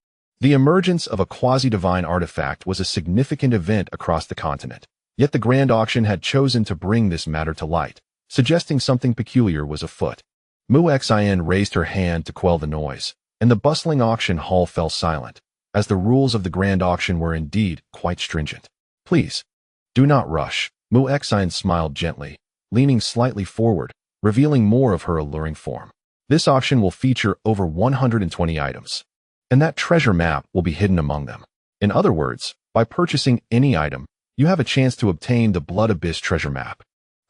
The emergence of a quasi-divine artifact was a significant event across the continent. Yet the grand auction had chosen to bring this matter to light, suggesting something peculiar was afoot. Muexin raised her hand to quell the noise, and the bustling auction hall fell silent, as the rules of the grand auction were indeed quite stringent. "Please, do not rush," Muexin smiled gently, leaning slightly forward, revealing more of her alluring form. "This auction will feature over 120 items, and that treasure map will be hidden among them. In other words, by purchasing any item, you have a chance to obtain the Blood Abyss treasure map."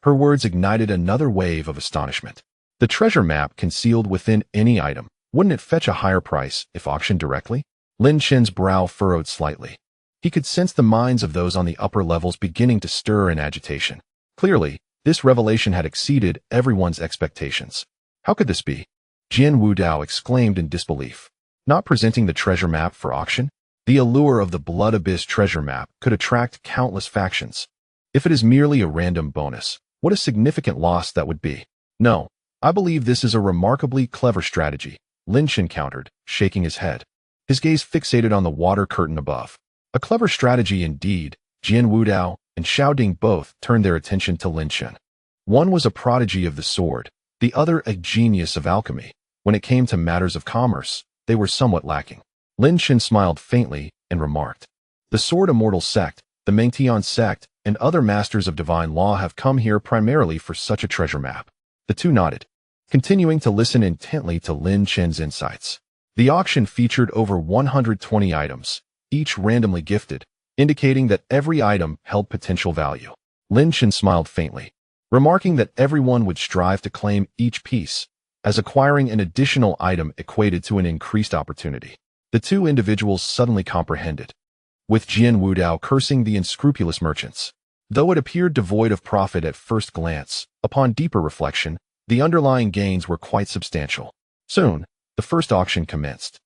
Her words ignited another wave of astonishment. The treasure map concealed within any item, wouldn't it fetch a higher price if auctioned directly? Lin Chen's brow furrowed slightly. He could sense the minds of those on the upper levels beginning to stir in agitation. Clearly, this revelation had exceeded everyone's expectations. How could this be? Jian Wudao exclaimed in disbelief. Not presenting the treasure map for auction? The allure of the Blood Abyss treasure map could attract countless factions. If it is merely a random bonus, what a significant loss that would be. "No, I believe this is a remarkably clever strategy," Lin Chen countered, shaking his head. His gaze fixated on the water curtain above. "A clever strategy indeed." Jian Wudao and Xiao Ding both turned their attention to Lin Chen. One was a prodigy of the sword, the other a genius of alchemy. When it came to matters of commerce, they were somewhat lacking. Lin Chen smiled faintly and remarked, "The Sword Immortal sect, the Mengtian sect, and other masters of divine law have come here primarily for such a treasure map." The two nodded, continuing to listen intently to Lin Chen's insights. The auction featured over 120 items, each randomly gifted, indicating that every item held potential value. Lin Chen smiled faintly, remarking that everyone would strive to claim each piece, as acquiring an additional item equated to an increased opportunity. The two individuals suddenly comprehended, with Jian Wudao cursing the unscrupulous merchants. Though it appeared devoid of profit at first glance, upon deeper reflection, the underlying gains were quite substantial. Soon, the first auction commenced,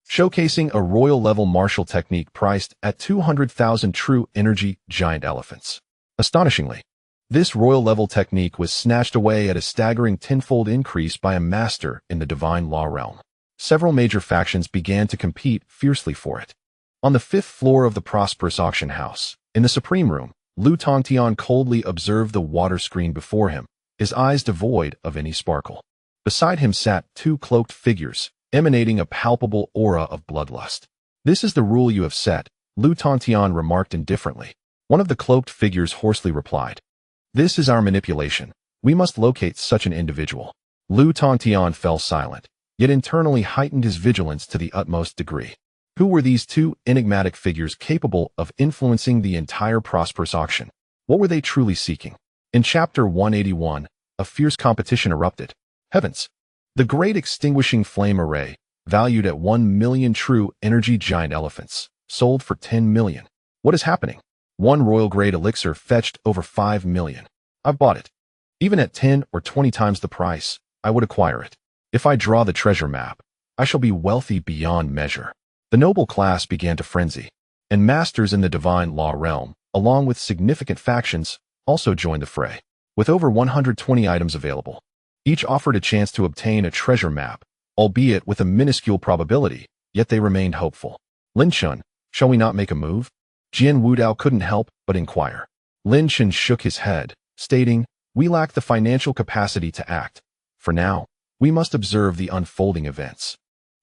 showcasing a royal-level martial technique priced at 200,000 true energy giant elephants. Astonishingly, this royal-level technique was snatched away at a staggering tenfold increase by a master in the divine law realm. Several major factions began to compete fiercely for it. On the 5th floor of the prosperous auction house, in the Supreme Room, Lu Tongtian coldly observed the water screen before him, his eyes devoid of any sparkle. Beside him sat two cloaked figures, emanating a palpable aura of bloodlust. "This is the rule you have set," Lu Tongtian remarked indifferently. One of the cloaked figures hoarsely replied, "This is our manipulation. We must locate such an individual." Lu Tongtian fell silent, yet internally heightened his vigilance to the utmost degree. Who were these two enigmatic figures capable of influencing the entire prosperous auction? What were they truly seeking? In Chapter 181, a fierce competition erupted. Heavens! The great extinguishing flame array, valued at 1 million true energy giant elephants, sold for 10 million. What is happening? One royal-grade elixir fetched over 5 million. I've bought it. Even at 10 or 20 times the price, I would acquire it. If I draw the treasure map, I shall be wealthy beyond measure. The noble class began to frenzy, and masters in the divine law realm, along with significant factions, also joined the fray. With over 120 items available, each offered a chance to obtain a treasure map, albeit with a minuscule probability, yet they remained hopeful. "Lin Chen, shall we not make a move?" Jian Wudao couldn't help but inquire. Lin Chen shook his head, stating, "We lack the financial capacity to act. For now, We must observe the unfolding events.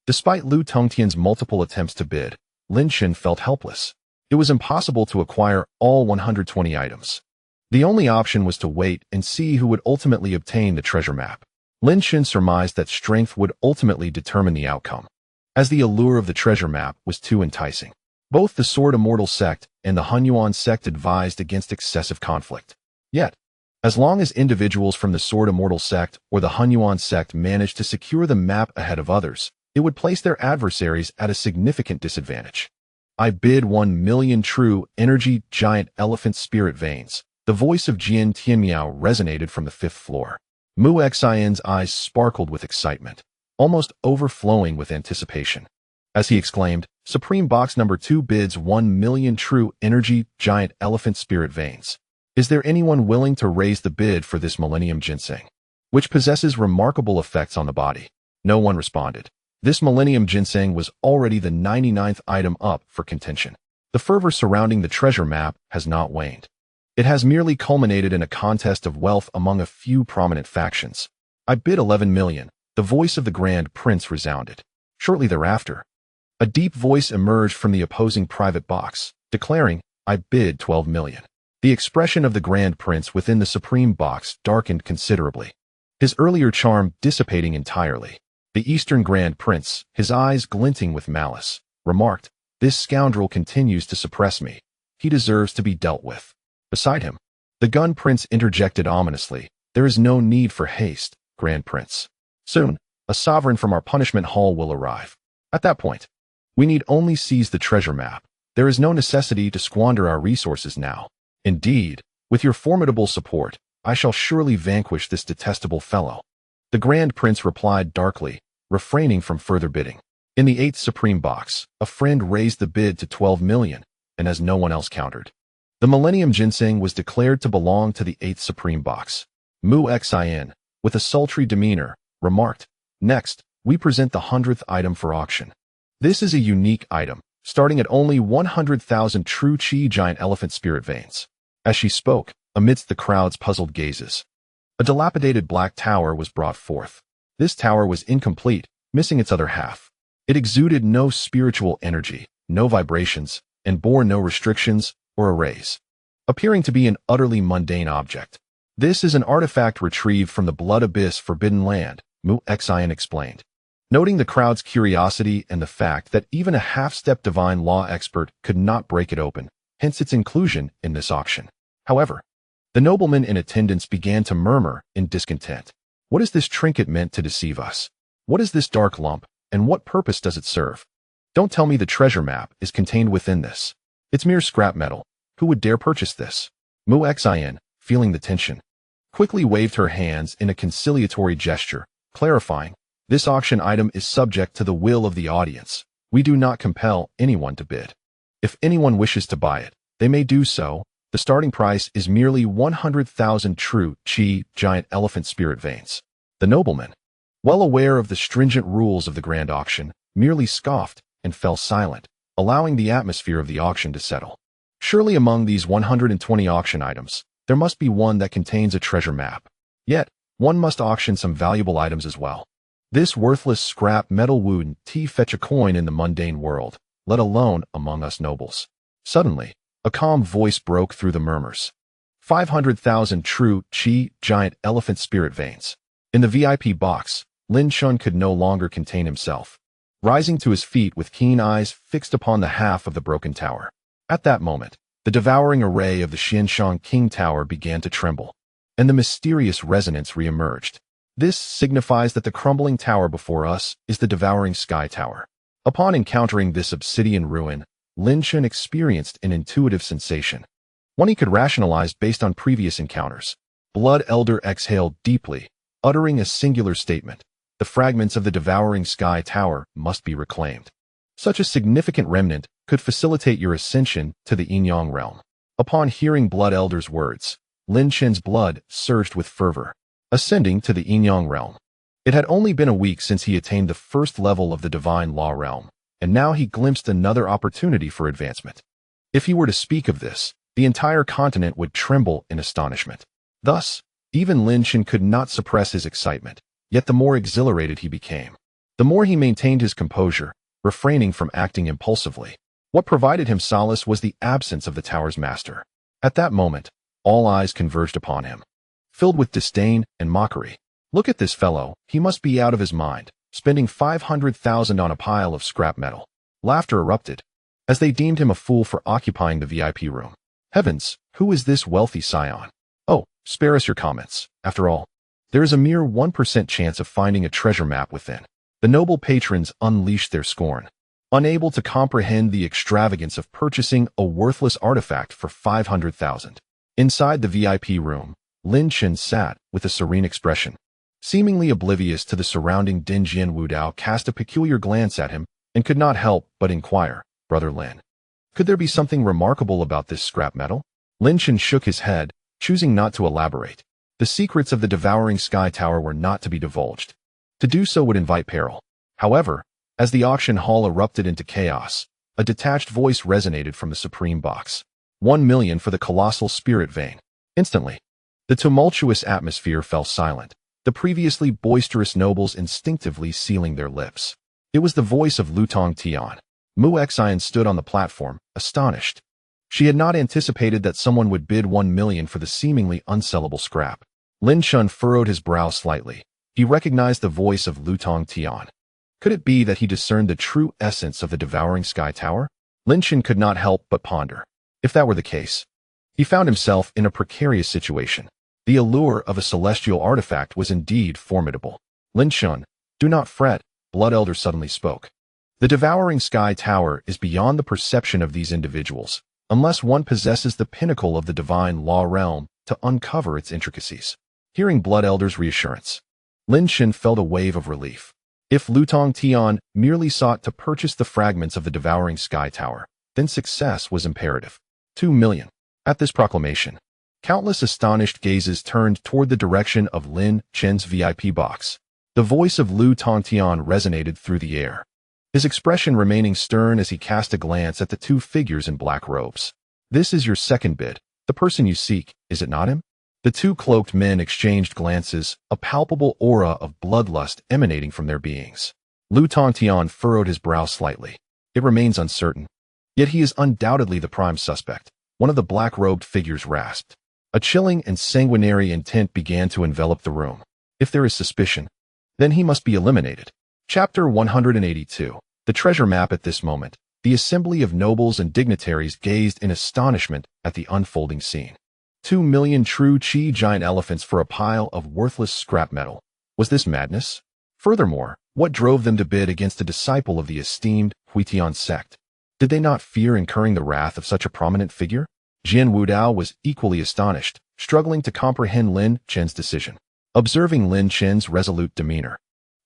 Despite Lu Tongtian's multiple attempts to bid, Lin Chen felt helpless. It was impossible to acquire all 120 items. The only option was to wait and see who would ultimately obtain the treasure map. Lin Chen surmised that strength would ultimately determine the outcome, as the allure of the treasure map was too enticing. Both the Sword Immortal sect and the Hunyuan sect advised against excessive conflict. Yet, as long as individuals from the Sword Immortal sect or the Hunyuan sect managed to secure the map ahead of others, it would place their adversaries at a significant disadvantage. I bid 1 million true energy giant elephant spirit veins. The voice of Jian Tianmiao resonated from the 5th floor. Mu Xian's eyes sparkled with excitement, almost overflowing with anticipation. As he exclaimed, Supreme Box number 2 bids 1 million true energy giant elephant spirit veins. Is there anyone willing to raise the bid for this Millennium Ginseng, which possesses remarkable effects on the body? No one responded. This Millennium Ginseng was already the 99th item up for contention. The fervor surrounding the treasure map has not waned. It has merely culminated in a contest of wealth among a few prominent factions. I bid 11 million. The voice of the Grand Prince resounded. Shortly thereafter, a deep voice emerged from the opposing private box, declaring, I bid 12 million. The expression of the Grand Prince within the Supreme Box darkened considerably, his earlier charm dissipating entirely. The Eastern Grand Prince, his eyes glinting with malice, remarked, This scoundrel continues to suppress me. He deserves to be dealt with. Beside him, the Gun Prince interjected ominously, There is no need for haste, Grand Prince. Soon, a sovereign from our punishment hall will arrive. At that point, we need only seize the treasure map. There is no necessity to squander our resources now. Indeed, with your formidable support, I shall surely vanquish this detestable fellow. The Grand Prince replied darkly, refraining from further bidding. In the 8th Supreme Box, a friend raised the bid to 12 million, and as no one else countered, the Millennium Ginseng was declared to belong to the 8th Supreme Box. Mu Xian, with a sultry demeanor, remarked, Next, we present the 100th item for auction. This is a unique item, starting at only 100,000 true Qi giant elephant spirit veins. As she spoke, amidst the crowd's puzzled gazes, a dilapidated black tower was brought forth. This tower was incomplete, missing its other half. It exuded no spiritual energy, no vibrations, and bore no restrictions or arrays, appearing to be an utterly mundane object. This is an artifact retrieved from the Blood Abyss Forbidden Land, Mu Xian explained, noting the crowd's curiosity and the fact that even a half-step divine law expert could not break it open, hence its inclusion in this auction. However, the noblemen in attendance began to murmur in discontent. What is this trinket meant to deceive us? What is this dark lump, and what purpose does it serve? Don't tell me the treasure map is contained within this. It's mere scrap metal. Who would dare purchase this? Mu Xian, feeling the tension, quickly waved her hands in a conciliatory gesture, clarifying, This auction item is subject to the will of the audience. We do not compel anyone to bid. If anyone wishes to buy it, they may do so. The starting price is merely 100,000 true Qi giant elephant spirit veins. The nobleman, well aware of the stringent rules of the grand auction, merely scoffed and fell silent, allowing the atmosphere of the auction to settle. Surely among these 120 auction items, there must be one that contains a treasure map. Yet, one must auction some valuable items as well. This worthless scrap metal wouldn't fetch a coin in the mundane world, let alone among us nobles. Suddenly, a calm voice broke through the murmurs. 500,000 true Qi giant elephant spirit veins. In the VIP box, Lin Chen could no longer contain himself, rising to his feet with keen eyes fixed upon the half of the broken tower. At that moment, the devouring array of the Xianshang King Tower began to tremble, and the mysterious resonance re-emerged. This signifies that the crumbling tower before us is the devouring Sky Tower. Upon encountering this obsidian ruin, Lin Chen experienced an intuitive sensation, one he could rationalize based on previous encounters. Blood Elder exhaled deeply, uttering a singular statement. The fragments of the devouring Sky Tower must be reclaimed. Such a significant remnant could facilitate your ascension to the Yin-Yang realm. Upon hearing Blood Elder's words, Lin Chen's blood surged with fervor, ascending to the Yin-Yang realm. It had only been a week since he attained the first level of the Divine Law realm, and now he glimpsed another opportunity for advancement. If he were to speak of this, the entire continent would tremble in astonishment. Thus, even Lin Chen could not suppress his excitement. Yet the more exhilarated he became. The more he maintained his composure, refraining from acting impulsively. What provided him solace was the absence of the tower's master. At that moment, all eyes converged upon him, filled with disdain and mockery. Look at this fellow, he must be out of his mind, spending 500,000 on a pile of scrap metal. Laughter erupted, as they deemed him a fool for occupying the VIP room. Heavens, who is this wealthy scion? Oh, spare us your comments. After all, there is a mere 1% chance of finding a treasure map within. The noble patrons unleashed their scorn, unable to comprehend the extravagance of purchasing a worthless artifact for 500,000. Inside the VIP room, Lin Chen sat with a serene expression. Seemingly oblivious to the surrounding din, Jian Wudao cast a peculiar glance at him and could not help but inquire, "Brother Lin, could there be something remarkable about this scrap metal?" Lin Chen shook his head, choosing not to elaborate. The secrets of the devouring sky tower were not to be divulged. To do so would invite peril. However, as the auction hall erupted into chaos, a detached voice resonated from the supreme box. 1 million for the colossal spirit vein. Instantly, the tumultuous atmosphere fell silent, the previously boisterous nobles instinctively sealing their lips. It was the voice of Lutong Tian. Mu Xian stood on the platform, astonished. She had not anticipated that someone would bid 1 million for the seemingly unsellable scrap. Lin Chen furrowed his brow slightly. He recognized the voice of Lutong Tian. Could it be that he discerned the true essence of the devouring sky tower? Lin Chen could not help but ponder. If that were the case, he found himself in a precarious situation. The allure of a celestial artifact was indeed formidable. "Lin Chen, do not fret," Blood Elder suddenly spoke. "The devouring sky tower is beyond the perception of these individuals, unless one possesses the pinnacle of the divine law realm to uncover its intricacies." Hearing Blood Elder's reassurance, Lin Chen felt a wave of relief. If Lutong Tian merely sought to purchase the fragments of the devouring sky tower, then success was imperative. 2 million. At this proclamation, countless astonished gazes turned toward the direction of Lin Chen's VIP box. The voice of Lutong Tian resonated through the air, his expression remaining stern as he cast a glance at the two figures in black robes. "This is your second bid. The person you seek, is it not him?" The two cloaked men exchanged glances, a palpable aura of bloodlust emanating from their beings. Lutong Tian furrowed his brow slightly. It remains uncertain. Yet he is undoubtedly the prime suspect, one of the black-robed figures rasped. A chilling and sanguinary intent began to envelop the room. If there is suspicion, then he must be eliminated. Chapter 182. The treasure map. At this moment, the assembly of nobles and dignitaries gazed in astonishment at the unfolding scene. 2 million true chi giant elephants for a pile of worthless scrap metal. Was this madness? Furthermore, what drove them to bid against a disciple of the esteemed Huitian sect? Did they not fear incurring the wrath of such a prominent figure? Jian Wudao was equally astonished, struggling to comprehend Lin Chen's decision. Observing Lin Chen's resolute demeanor,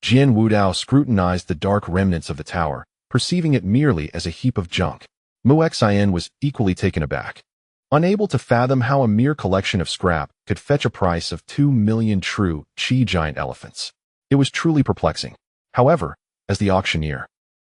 Jian Wudao scrutinized the dark remnants of the tower, perceiving it merely as a heap of junk. Mu Xian was equally taken aback, unable to fathom how a mere collection of scrap could fetch a price of 2 million true chi giant elephants. It was truly perplexing. However, as the auctioneer,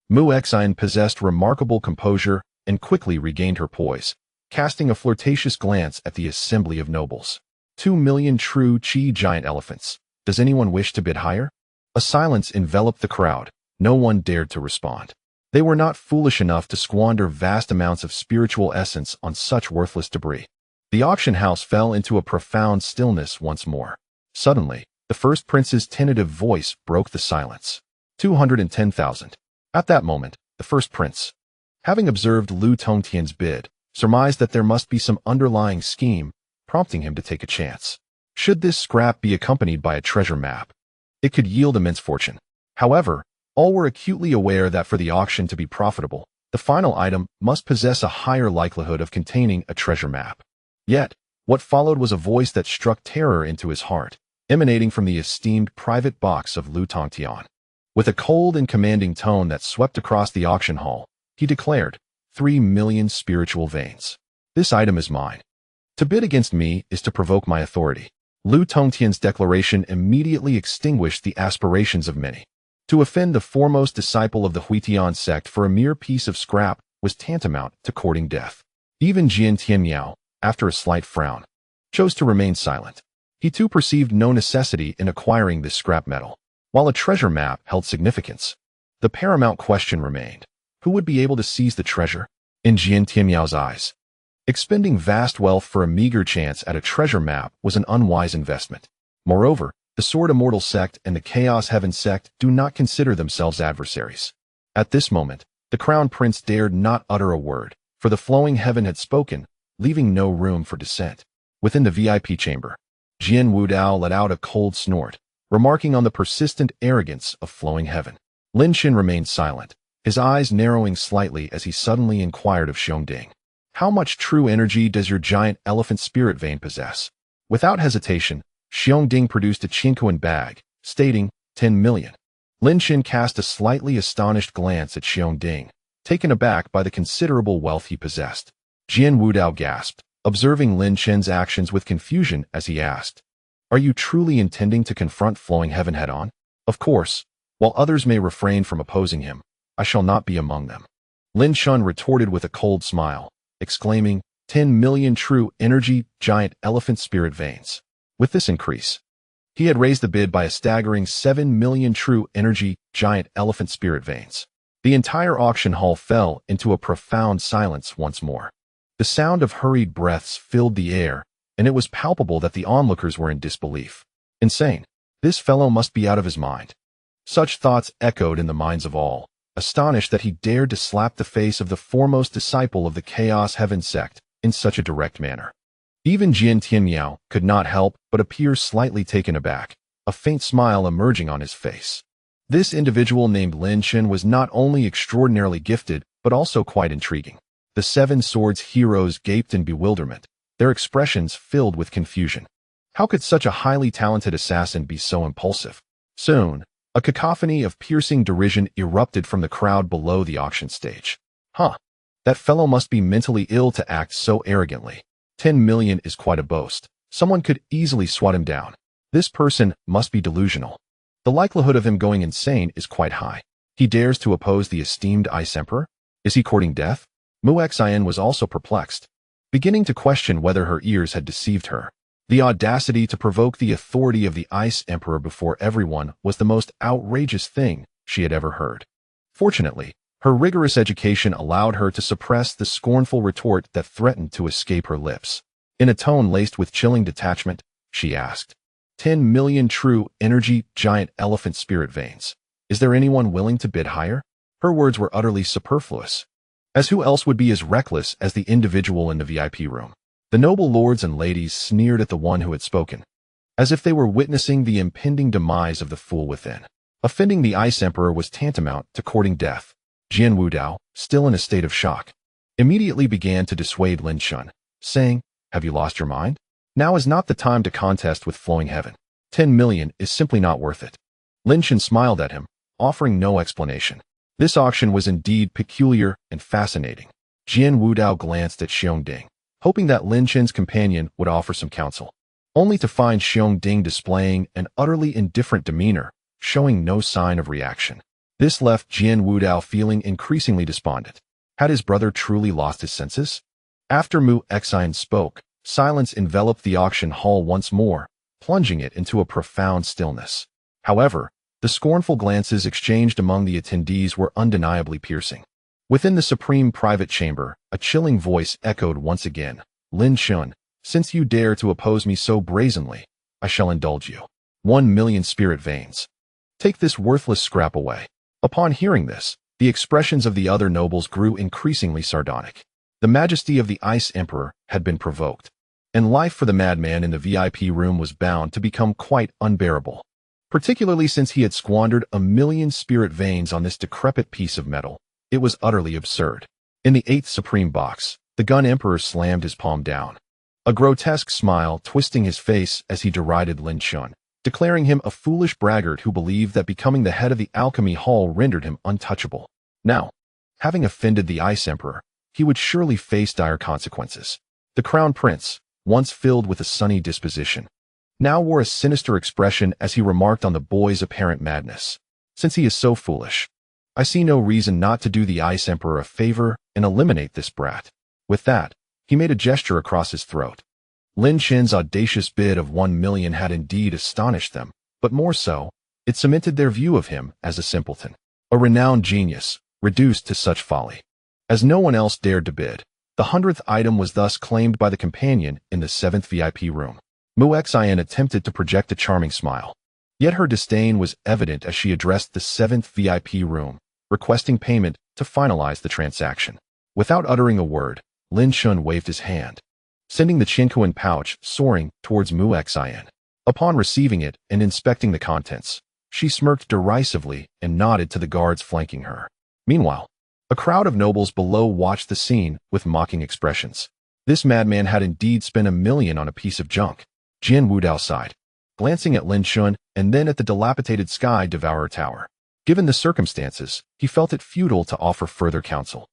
Mu Xian possessed remarkable composure and quickly regained her poise, casting a flirtatious glance at the assembly of nobles. 2 million true chi giant elephants. Does anyone wish to bid higher? A silence enveloped the crowd. No one dared to respond. They were not foolish enough to squander vast amounts of spiritual essence on such worthless debris. The auction house fell into a profound stillness once more. Suddenly, the first prince's tentative voice broke the silence. 210,000. At that moment, the first prince, having observed Lu Tongtian's bid, surmised that there must be some underlying scheme, prompting him to take a chance. Should this scrap be accompanied by a treasure map, it could yield immense fortune. However, all were acutely aware that for the auction to be profitable, the final item must possess a higher likelihood of containing a treasure map. Yet, what followed was a voice that struck terror into his heart, emanating from the esteemed private box of Lu Tongtian. With a cold and commanding tone that swept across the auction hall, he declared, 3 million spiritual veins. This item is mine. To bid against me is to provoke my authority. Lu Tongtian's declaration immediately extinguished the aspirations of many. To offend the foremost disciple of the Huitian sect for a mere piece of scrap was tantamount to courting death. Even Jian Tianmiao, after a slight frown, chose to remain silent. He too perceived no necessity in acquiring this scrap metal. While a treasure map held significance, the paramount question remained. Who would be able to seize the treasure? In Jian Tianmiao's eyes, expending vast wealth for a meager chance at a treasure map was an unwise investment. Moreover, the Sword Immortal sect and the Chaos Heaven sect do not consider themselves adversaries. At this moment, the Crown Prince dared not utter a word, for the Flowing Heaven had spoken, leaving no room for dissent. Within the VIP chamber, Jian Wudao let out a cold snort, remarking on the persistent arrogance of Flowing Heaven. Lin Chen remained silent, his eyes narrowing slightly as he suddenly inquired of Xiongding. How much true energy does your giant elephant spirit vein possess? Without hesitation, Xiongding produced a Qinkuan bag, stating 10 million. Lin Chen cast a slightly astonished glance at Xiongding, taken aback by the considerable wealth he possessed. Jian Wudao gasped, observing Lin Chen's actions with confusion as he asked, "Are you truly intending to confront Flowing Heaven head-on?" "Of course. While others may refrain from opposing him, I shall not be among them." Lin Chen retorted with a cold smile, exclaiming, 10 million true energy giant elephant spirit veins. With this increase, he had raised the bid by a staggering 7 million true energy giant elephant spirit veins. The entire auction hall fell into a profound silence once more. The sound of hurried breaths filled the air, and it was palpable that the onlookers were in disbelief. Insane. This fellow must be out of his mind. Such thoughts echoed in the minds of all, astonished that he dared to slap the face of the foremost disciple of the Chaos Heaven sect in such a direct manner. Even Jian Tianmiao could not help but appear slightly taken aback, a faint smile emerging on his face. This individual named Lin Chen was not only extraordinarily gifted, but also quite intriguing. The Seven Swords heroes gaped in bewilderment, their expressions filled with confusion. How could such a highly talented assassin be so impulsive? Soon, a cacophony of piercing derision erupted from the crowd below the auction stage. That fellow must be mentally ill to act so arrogantly. 10 million is quite a boast. Someone could easily swat him down. This person must be delusional. The likelihood of him going insane is quite high. He dares to oppose the esteemed Ice Emperor? Is he courting death? Mu Xian was also perplexed, beginning to question whether her ears had deceived her. The audacity to provoke the authority of the Ice Emperor before everyone was the most outrageous thing she had ever heard. Fortunately, her rigorous education allowed her to suppress the scornful retort that threatened to escape her lips. In a tone laced with chilling detachment, she asked, 10 million true energy giant elephant spirit veins. Is there anyone willing to bid higher? Her words were utterly superfluous, as who else would be as reckless as the individual in the VIP room? The noble lords and ladies sneered at the one who had spoken, as if they were witnessing the impending demise of the fool within. Offending the Ice Emperor was tantamount to courting death. Jian Wudao, still in a state of shock, immediately began to dissuade Lin Chen, saying, "Have you lost your mind? Now is not the time to contest with Flowing Heaven. 10 million is simply not worth it." Lin Chen smiled at him, offering no explanation. This auction was indeed peculiar and fascinating. Jian Wudao glanced at Xiongding, hoping that Lin Chen's companion would offer some counsel, only to find Xiongding displaying an utterly indifferent demeanor, showing no sign of reaction. This left Jian Wudao feeling increasingly despondent. Had his brother truly lost his senses? After Mu Xian spoke, silence enveloped the auction hall once more, plunging it into a profound stillness. However, the scornful glances exchanged among the attendees were undeniably piercing. Within the supreme private chamber, a chilling voice echoed once again, "Lin Chen, since you dare to oppose me so brazenly, I shall indulge you. 1 million spirit veins. Take this worthless scrap away." Upon hearing this, the expressions of the other nobles grew increasingly sardonic. The majesty of the Ice Emperor had been provoked, and life for the madman in the VIP room was bound to become quite unbearable, particularly since he had squandered 1 million spirit veins on this decrepit piece of metal. It was utterly absurd. In the 8th Supreme Box, the Gun Emperor slammed his palm down, a grotesque smile twisting his face as he derided Lin Chen, declaring him a foolish braggart who believed that becoming the head of the Alchemy Hall rendered him untouchable. Now, having offended the Ice Emperor, he would surely face dire consequences. The Crown Prince, once filled with a sunny disposition, now wore a sinister expression as he remarked on the boy's apparent madness. "Since he is so foolish, I see no reason not to do the Ice Emperor a favor and eliminate this brat." With that, he made a gesture across his throat. Lin Chen's audacious bid of 1 million had indeed astonished them, but more so, It cemented their view of him as a simpleton, a renowned genius, reduced to such folly. As no one else dared to bid, the 100th item was thus claimed by the companion in the 7th VIP room. Mu-Xin attempted to project a charming smile. Yet her disdain was evident as she addressed the 7th VIP room, requesting payment to finalize the transaction. Without uttering a word, Lin Chen waved his hand, sending the Qinquan pouch soaring towards Mu-Xin. Upon receiving it and inspecting the contents, she smirked derisively and nodded to the guards flanking her. Meanwhile, a crowd of nobles below watched the scene with mocking expressions. This madman had indeed spent 1 million on a piece of junk. Jian Wudao sighed, glancing at Lin Chen and then at the dilapidated Sky Devourer Tower. Given the circumstances, he felt it futile to offer further counsel.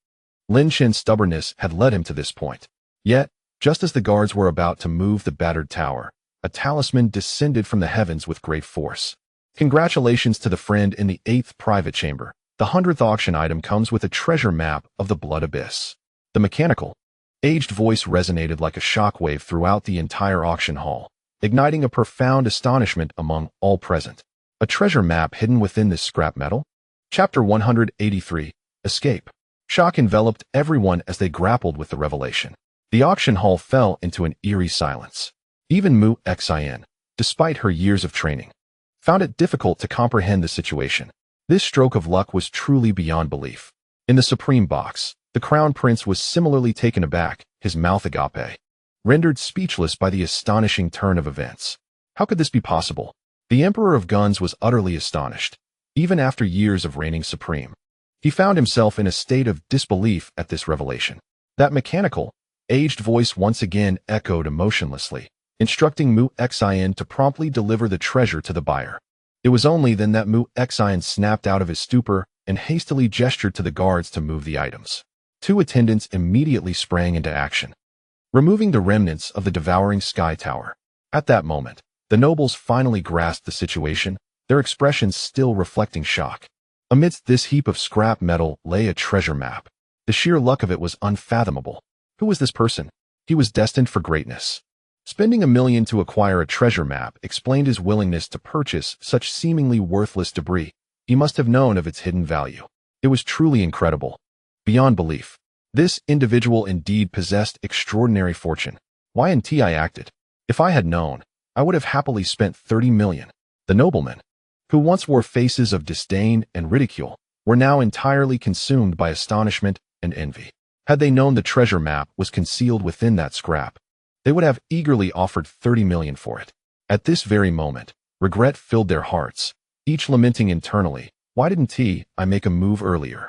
Lin Chen's stubbornness had led him to this point. Yet, just as the guards were about to move the battered tower, a talisman descended from the heavens with great force. Congratulations to the friend in the 8th private chamber. The 100th auction item comes with a treasure map of the Blood Abyss. The mechanical, aged voice resonated like a shockwave throughout the entire auction hall, igniting a profound astonishment among all present. A treasure map hidden within this scrap metal? Chapter 183, Escape. Shock enveloped everyone as they grappled with the revelation. The auction hall fell into an eerie silence. Even Mu-Xin, despite her years of training, found it difficult to comprehend the situation. This stroke of luck was truly beyond belief. In the Supreme Box, the Crown Prince was similarly taken aback, his mouth agape, rendered speechless by the astonishing turn of events. How could this be possible? The Emperor of Guns was utterly astonished, even after years of reigning supreme. He found himself in a state of disbelief at this revelation. That mechanical, aged voice once again echoed emotionlessly, instructing Mu-Xin to promptly deliver the treasure to the buyer. It was only then that Mu-Xin snapped out of his stupor and hastily gestured to the guards to move the items. 2 attendants immediately sprang into action, removing the remnants of the devouring sky tower. At that moment, the nobles finally grasped the situation, their expressions still reflecting shock. Amidst this heap of scrap metal lay a treasure map. The sheer luck of it was unfathomable. Who was this person? He was destined for greatness. Spending 1 million to acquire a treasure map explained his willingness to purchase such seemingly worthless debris. He must have known of its hidden value. It was truly incredible. Beyond belief. This individual indeed possessed extraordinary fortune. Y&T I acted. If I had known, I would have happily spent 30 million. The noblemen, who once wore faces of disdain and ridicule, were now entirely consumed by astonishment and envy. Had they known the treasure map was concealed within that scrap, they would have eagerly offered 30 million for it. At this very moment, regret filled their hearts, each lamenting internally, why didn't I make a move earlier?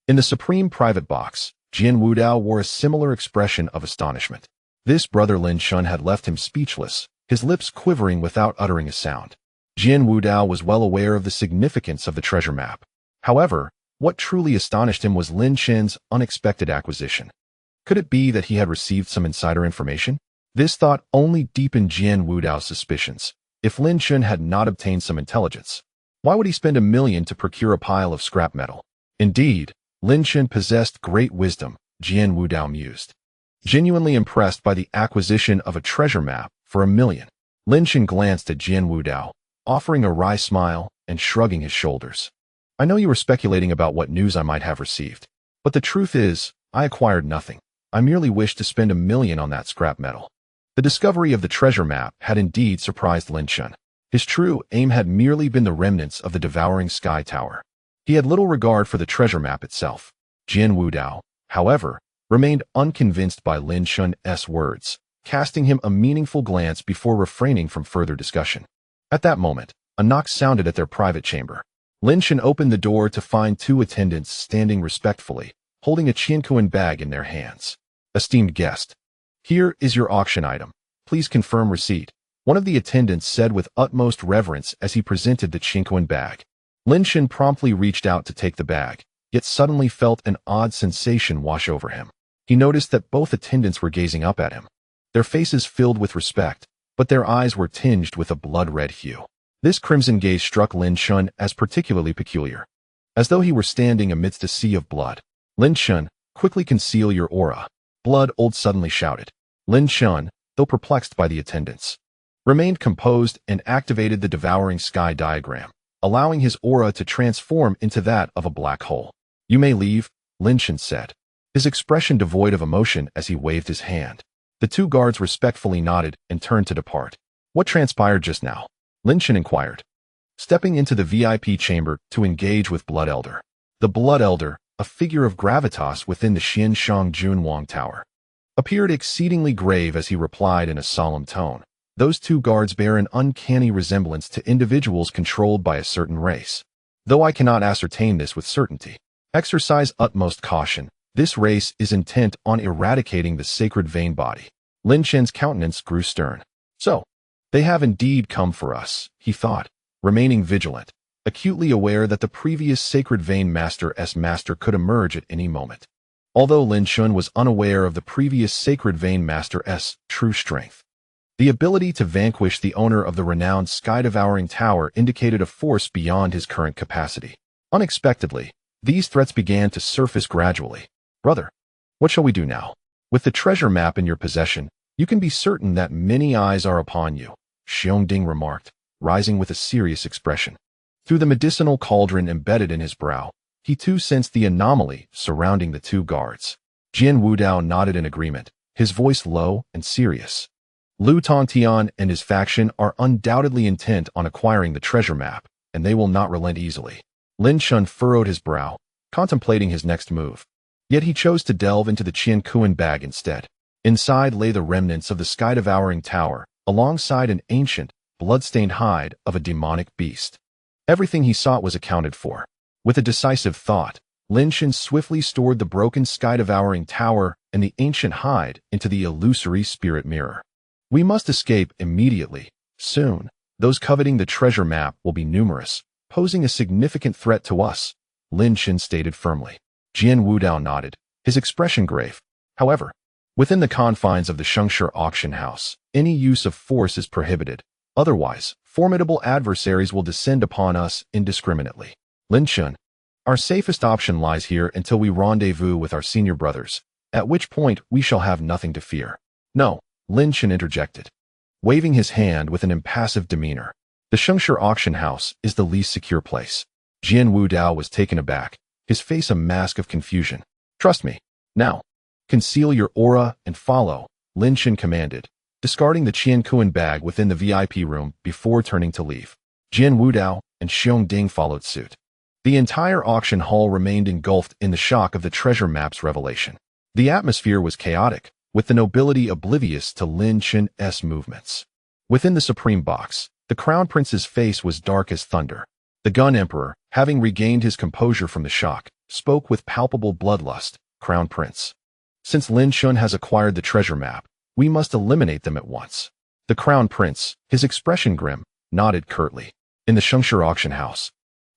In the Supreme Private Box, Jian Wudao wore a similar expression of astonishment. This brother Lin Chen had left him speechless, his lips quivering without uttering a sound. Jian Wudao was well aware of the significance of the treasure map. However, what truly astonished him was Lin Chen's unexpected acquisition. Could it be that he had received some insider information? This thought only deepened Jian Wudao's suspicions. If Lin Chen had not obtained some intelligence, why would he spend 1 million to procure a pile of scrap metal? Indeed, Lin Chen possessed great wisdom, Jian Wudao mused. Genuinely impressed by the acquisition of a treasure map for 1 million, Lin Chen glanced at Jian Wudao, offering a wry smile and shrugging his shoulders. I know you were speculating about what news I might have received, but the truth is, I acquired nothing. I merely wished to spend 1 million on that scrap metal. The discovery of the treasure map had indeed surprised Lin Chen. His true aim had merely been the remnants of the devouring sky tower. He had little regard for the treasure map itself. Jian Wudao, however, remained unconvinced by Lin Chen's words, casting him a meaningful glance before refraining from further discussion. At that moment, a knock sounded at their private chamber. Lin Chen opened the door to find 2 attendants standing respectfully, holding a Qinquan bag in their hands. Esteemed guest, here is your auction item. Please confirm receipt. One of the attendants said with utmost reverence as he presented the Qinquan bag. Lin Chen promptly reached out to take the bag, yet suddenly felt an odd sensation wash over him. He noticed that both attendants were gazing up at him. Their faces filled with respect, but their eyes were tinged with a blood-red hue. This crimson gaze struck Lin Chen as particularly peculiar. As though he were standing amidst a sea of blood. Lin Chen, quickly conceal your aura. Blood Old suddenly shouted. Lin Chen, though perplexed by the attendants, remained composed and activated the devouring sky diagram, allowing his aura to transform into that of a black hole. "You may leave," Lin Chen said, his expression devoid of emotion as he waved his hand. The two guards respectfully nodded and turned to depart. "What transpired just now?" Lin Chen inquired, stepping into the VIP chamber to engage with Blood Elder. The Blood Elder, a figure of gravitas within the Xianshang Junwang Tower, appeared exceedingly grave as he replied in a solemn tone. "Those two guards bear an uncanny resemblance to individuals controlled by a certain race. Though I cannot ascertain this with certainty. Exercise utmost caution. This race is intent on eradicating the sacred vein body." Lin Chen's countenance grew stern. "So, they have indeed come for us," he thought, remaining vigilant, acutely aware that the previous sacred vein master's master could emerge at any moment. Although Lin Chen was unaware of the previous sacred vein master's true strength, the ability to vanquish the owner of the renowned sky-devouring tower indicated a force beyond his current capacity. Unexpectedly, these threats began to surface gradually. "Brother, what shall we do now? With the treasure map in your possession, you can be certain that many eyes are upon you," Xiongding remarked, rising with a serious expression. Through the medicinal cauldron embedded in his brow, he too sensed the anomaly surrounding the two guards. Jian Wudao nodded in agreement, his voice low and serious. "Lu Tongtian and his faction are undoubtedly intent on acquiring the treasure map, and they will not relent easily." Lin Chen furrowed his brow, contemplating his next move. Yet he chose to delve into the Qiankuan bag instead. Inside lay the remnants of the sky-devouring tower, alongside an ancient, blood-stained hide of a demonic beast. Everything he sought was accounted for. With a decisive thought, Lin Chen swiftly stored the broken sky-devouring tower and the ancient hide into the illusory spirit mirror. "We must escape immediately. Soon, those coveting the treasure map will be numerous, posing a significant threat to us," Lin Chen stated firmly. Jian Wudao nodded, his expression grave. "However, within the confines of the Shengshe auction house, any use of force is prohibited. Otherwise, formidable adversaries will descend upon us indiscriminately. Lin Chen, our safest option lies here until we rendezvous with our senior brothers, at which point we shall have nothing to fear." "No," Lin Chen interjected, waving his hand with an impassive demeanor. "The Shengshe auction house is the least secure place." Jian Wudao was taken aback, his face a mask of confusion. "Trust me. Now, conceal your aura and follow," Lin Chen commanded, discarding the Qiankuan bag within the VIP room before turning to leave. Jian Wudao and Xiongding followed suit. The entire auction hall remained engulfed in the shock of the treasure map's revelation. The atmosphere was chaotic, with the nobility oblivious to Lin Chen's movements. Within the supreme box, the crown prince's face was dark as thunder. The gun emperor, having regained his composure from the shock, spoke with palpable bloodlust. "Crown Prince, since Lin Chen has acquired the treasure map, we must eliminate them at once." The crown prince, his expression grim, nodded curtly. "In the Shengshe auction house,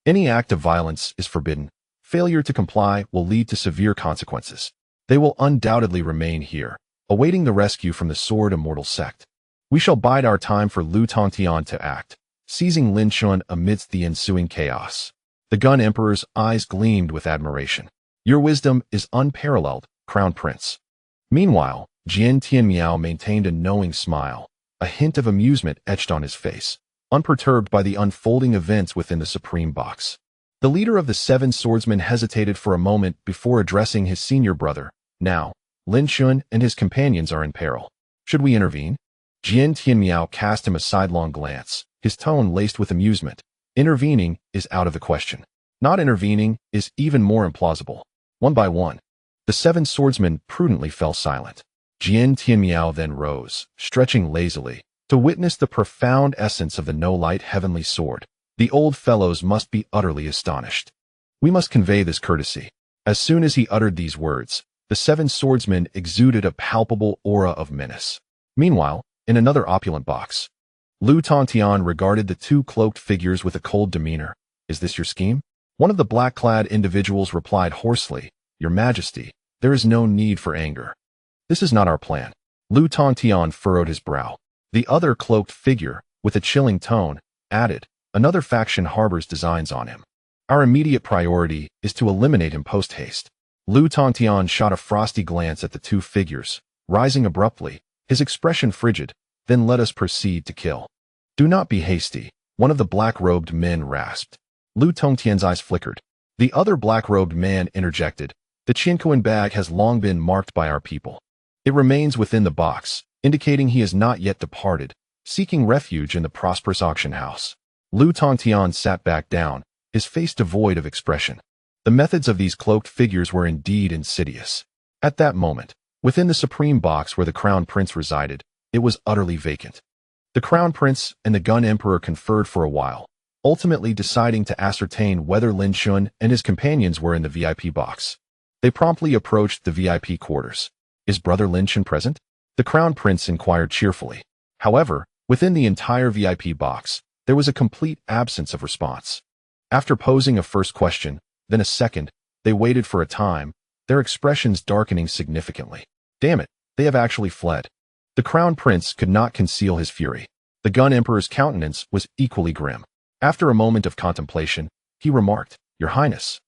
any act of violence is forbidden. Failure to comply will lead to severe consequences. They will undoubtedly remain here, awaiting the rescue from the Sword Immortal sect. We shall bide our time for Lu Tongtian to act, seizing Lin Chen amidst the ensuing chaos." The gun emperor's eyes gleamed with admiration. "Your wisdom is unparalleled, Crown Prince." Meanwhile, Jian Tianmiao maintained a knowing smile, a hint of amusement etched on his face, unperturbed by the unfolding events within the supreme box. The leader of the seven swordsmen hesitated for a moment before addressing his senior brother. "Now, Lin Chen and his companions are in peril. Should we intervene?" Jian Tianmiao cast him a sidelong glance, his tone laced with amusement. "Intervening is out of the question. Not intervening is even more implausible." One by one, the seven swordsmen prudently fell silent. Jian Tianmiao then rose, stretching lazily, to witness the profound essence of the no-light heavenly sword. The old fellows must be utterly astonished. "We must convey this courtesy." As soon as he uttered these words, the seven swordsmen exuded a palpable aura of menace. Meanwhile, in another opulent box, Lu Tongtian regarded the two cloaked figures with a cold demeanor. "Is this your scheme?" One of the black-clad individuals replied hoarsely, "Your Majesty, there is no need for anger. This is not our plan." Lu Tongtian furrowed his brow. The other cloaked figure, with a chilling tone, added, "Another faction harbors designs on him. Our immediate priority is to eliminate him post-haste." Lu Tongtian shot a frosty glance at the two figures, rising abruptly, his expression frigid. "Then let us proceed to kill. Do not be hasty," one of the black-robed men rasped. Lu Tongtian's eyes flickered. The other black-robed man interjected. The Qinkuan bag has long been marked by our people. It remains within the box, indicating he has not yet departed, seeking refuge in the prosperous auction house. Lu Tongtian sat back down, his face devoid of expression. The methods of these cloaked figures were indeed insidious. At that moment, within the supreme box where the Crown Prince resided, it was utterly vacant. The Crown Prince and the Gun Emperor conferred for a while, ultimately deciding to ascertain whether Lin Chen and his companions were in the VIP box. They promptly approached the VIP quarters. Is Brother Lin Chen present? The Crown Prince inquired cheerfully. However, within the entire VIP box, there was a complete absence of response. After posing a first question, then a second, they waited for a time, their expressions darkening significantly. Damn it, they have actually fled. The Crown Prince could not conceal his fury. The Gun Emperor's countenance was equally grim. After a moment of contemplation, he remarked, Your Highness,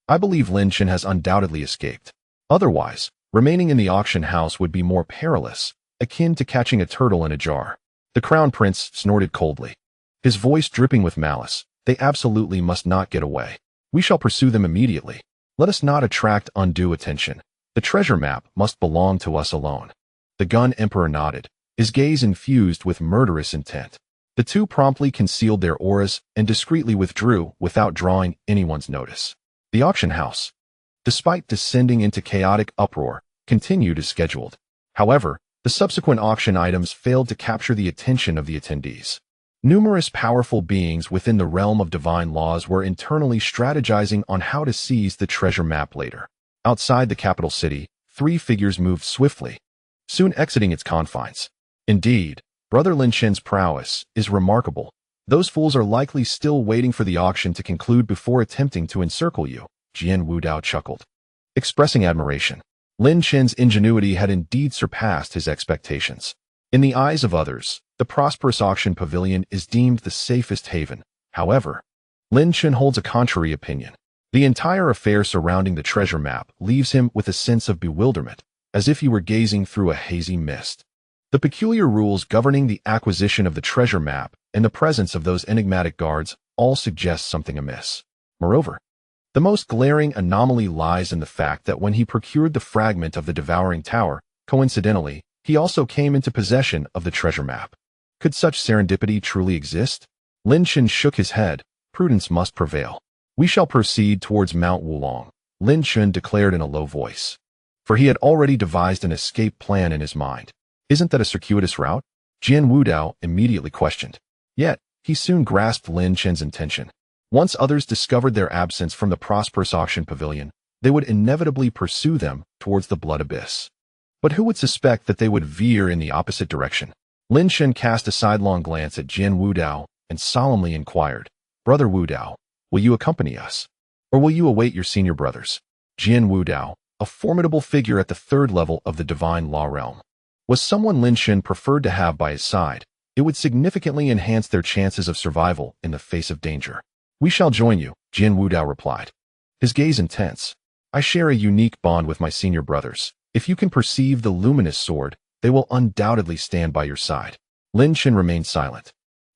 I believe Lin Chen has undoubtedly escaped. Otherwise, remaining in the auction house would be more perilous, akin to catching a turtle in a jar. The Crown Prince snorted coldly, his voice dripping with malice. They absolutely must not get away. We shall pursue them immediately. Let us not attract undue attention. The treasure map must belong to us alone. The Gun Emperor nodded, his gaze infused with murderous intent. The two promptly concealed their auras and discreetly withdrew without drawing anyone's notice. The auction house, despite descending into chaotic uproar, continued as scheduled. However, the subsequent auction items failed to capture the attention of the attendees. Numerous powerful beings within the realm of divine laws were internally strategizing on how to seize the treasure map later. Outside the capital city, three figures moved swiftly, soon exiting its confines. Indeed, Brother Lin Chen's prowess is remarkable. Those fools are likely still waiting for the auction to conclude before attempting to encircle you, Jian Wudao chuckled, expressing admiration. Lin Chen's ingenuity had indeed surpassed his expectations. In the eyes of others, the prosperous auction pavilion is deemed the safest haven. However, Lin Chen holds a contrary opinion. The entire affair surrounding the treasure map leaves him with a sense of bewilderment, as if he were gazing through a hazy mist. The peculiar rules governing the acquisition of the treasure map and the presence of those enigmatic guards all suggest something amiss. Moreover, the most glaring anomaly lies in the fact that when he procured the fragment of the devouring tower, coincidentally, he also came into possession of the treasure map. Could such serendipity truly exist? Lin Chen shook his head. Prudence must prevail. We shall proceed towards Mount Wulong, Lin Chen declared in a low voice. For he had already devised an escape plan in his mind. Isn't that a circuitous route? Jian Wudao immediately questioned. Yet, he soon grasped Lin Chen's intention. Once others discovered their absence from the prosperous auction pavilion, they would inevitably pursue them towards the blood abyss. But who would suspect that they would veer in the opposite direction? Lin Chen cast a sidelong glance at Jian Wudao and solemnly inquired, Brother Wudao, will you accompany us? Or will you await your senior brothers? Jian Wudao, a formidable figure at the third level of the divine law realm, was someone Lin Chen preferred to have by his side. It would significantly enhance their chances of survival in the face of danger. We shall join you, Jian Wudao replied, his gaze intense. I share a unique bond with my senior brothers. If you can perceive the luminous sword, they will undoubtedly stand by your side. Lin Chen remained silent,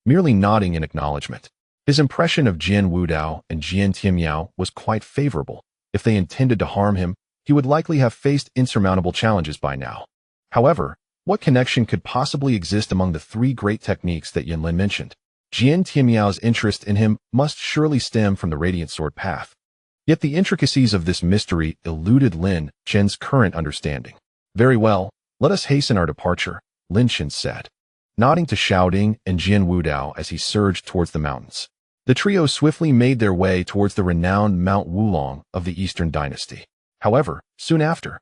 merely nodding in acknowledgement. His impression of Jian Wudao and Jian Tianyao was quite favorable. If they intended to harm him, he would likely have faced insurmountable challenges by now. However, what connection could possibly exist among the three great techniques that Yanlin mentioned? Jian Tianyao interest in him must surely stem from the Radiant Sword path. Yet the intricacies of this mystery eluded Lin Chen's current understanding. Very well, let us hasten our departure, Lin Chen said, nodding to Xiaoding and Jian Wudao as he surged towards the mountains. The trio swiftly made their way towards the renowned Mount Wulong of the Eastern Dynasty. However, soon after,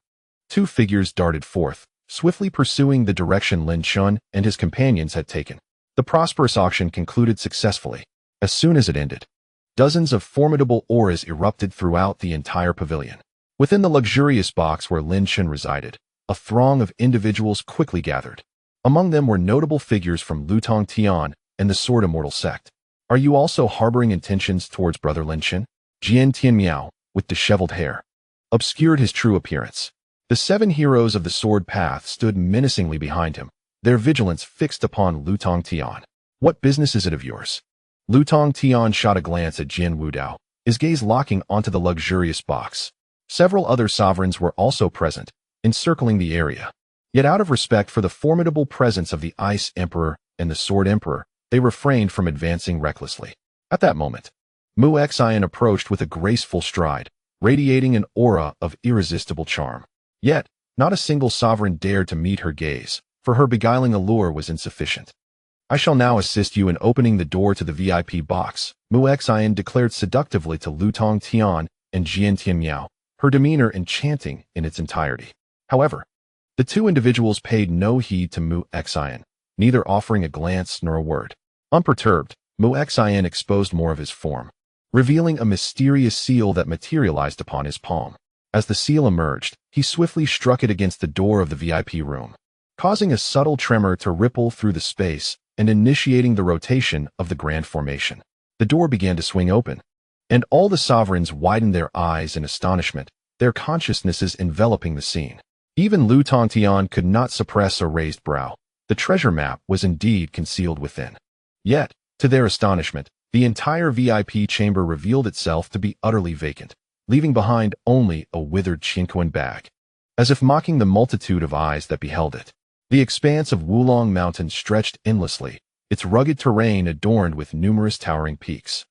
two figures darted forth, swiftly pursuing the direction Lin Chen and his companions had taken. The prosperous auction concluded successfully. As soon as it ended, dozens of formidable auras erupted throughout the entire pavilion. Within the luxurious box where Lin Chen resided, a throng of individuals quickly gathered. Among them were notable figures from Lutong Tian and the Sword Immortal sect. Are you also harboring intentions towards Brother Lin Chen? Jian Tianyao, with disheveled hair, obscured his true appearance. The seven heroes of the sword path stood menacingly behind him, their vigilance fixed upon Lutong Tian. What business is it of yours? Lu Tongtian shot a glance at Jian Wudao, his gaze locking onto the luxurious box. Several other sovereigns were also present, encircling the area. Yet out of respect for the formidable presence of the Ice Emperor and the Sword Emperor, they refrained from advancing recklessly. At that moment, Mu Xian approached with a graceful stride, radiating an aura of irresistible charm. Yet, not a single sovereign dared to meet her gaze, for her beguiling allure was insufficient. I shall now assist you in opening the door to the VIP box, Mu Xian declared seductively to Lu Tongtian and Jian Tianmiao, her demeanor enchanting in its entirety. However, the two individuals paid no heed to Mu Xian, neither offering a glance nor a word. Unperturbed, Mu Xian exposed more of his form, revealing a mysterious seal that materialized upon his palm. As the seal emerged, he swiftly struck it against the door of the VIP room, causing a subtle tremor to ripple through the space and initiating the rotation of the grand formation. The door began to swing open, and all the sovereigns widened their eyes in astonishment, their consciousnesses enveloping the scene. Even Lu Tongtian could not suppress a raised brow. The treasure map was indeed concealed within. Yet, to their astonishment, the entire VIP chamber revealed itself to be utterly vacant, leaving behind only a withered Qinquan bag. As if mocking the multitude of eyes that beheld it, the expanse of Wulong Mountain stretched endlessly, its rugged terrain adorned with numerous towering peaks.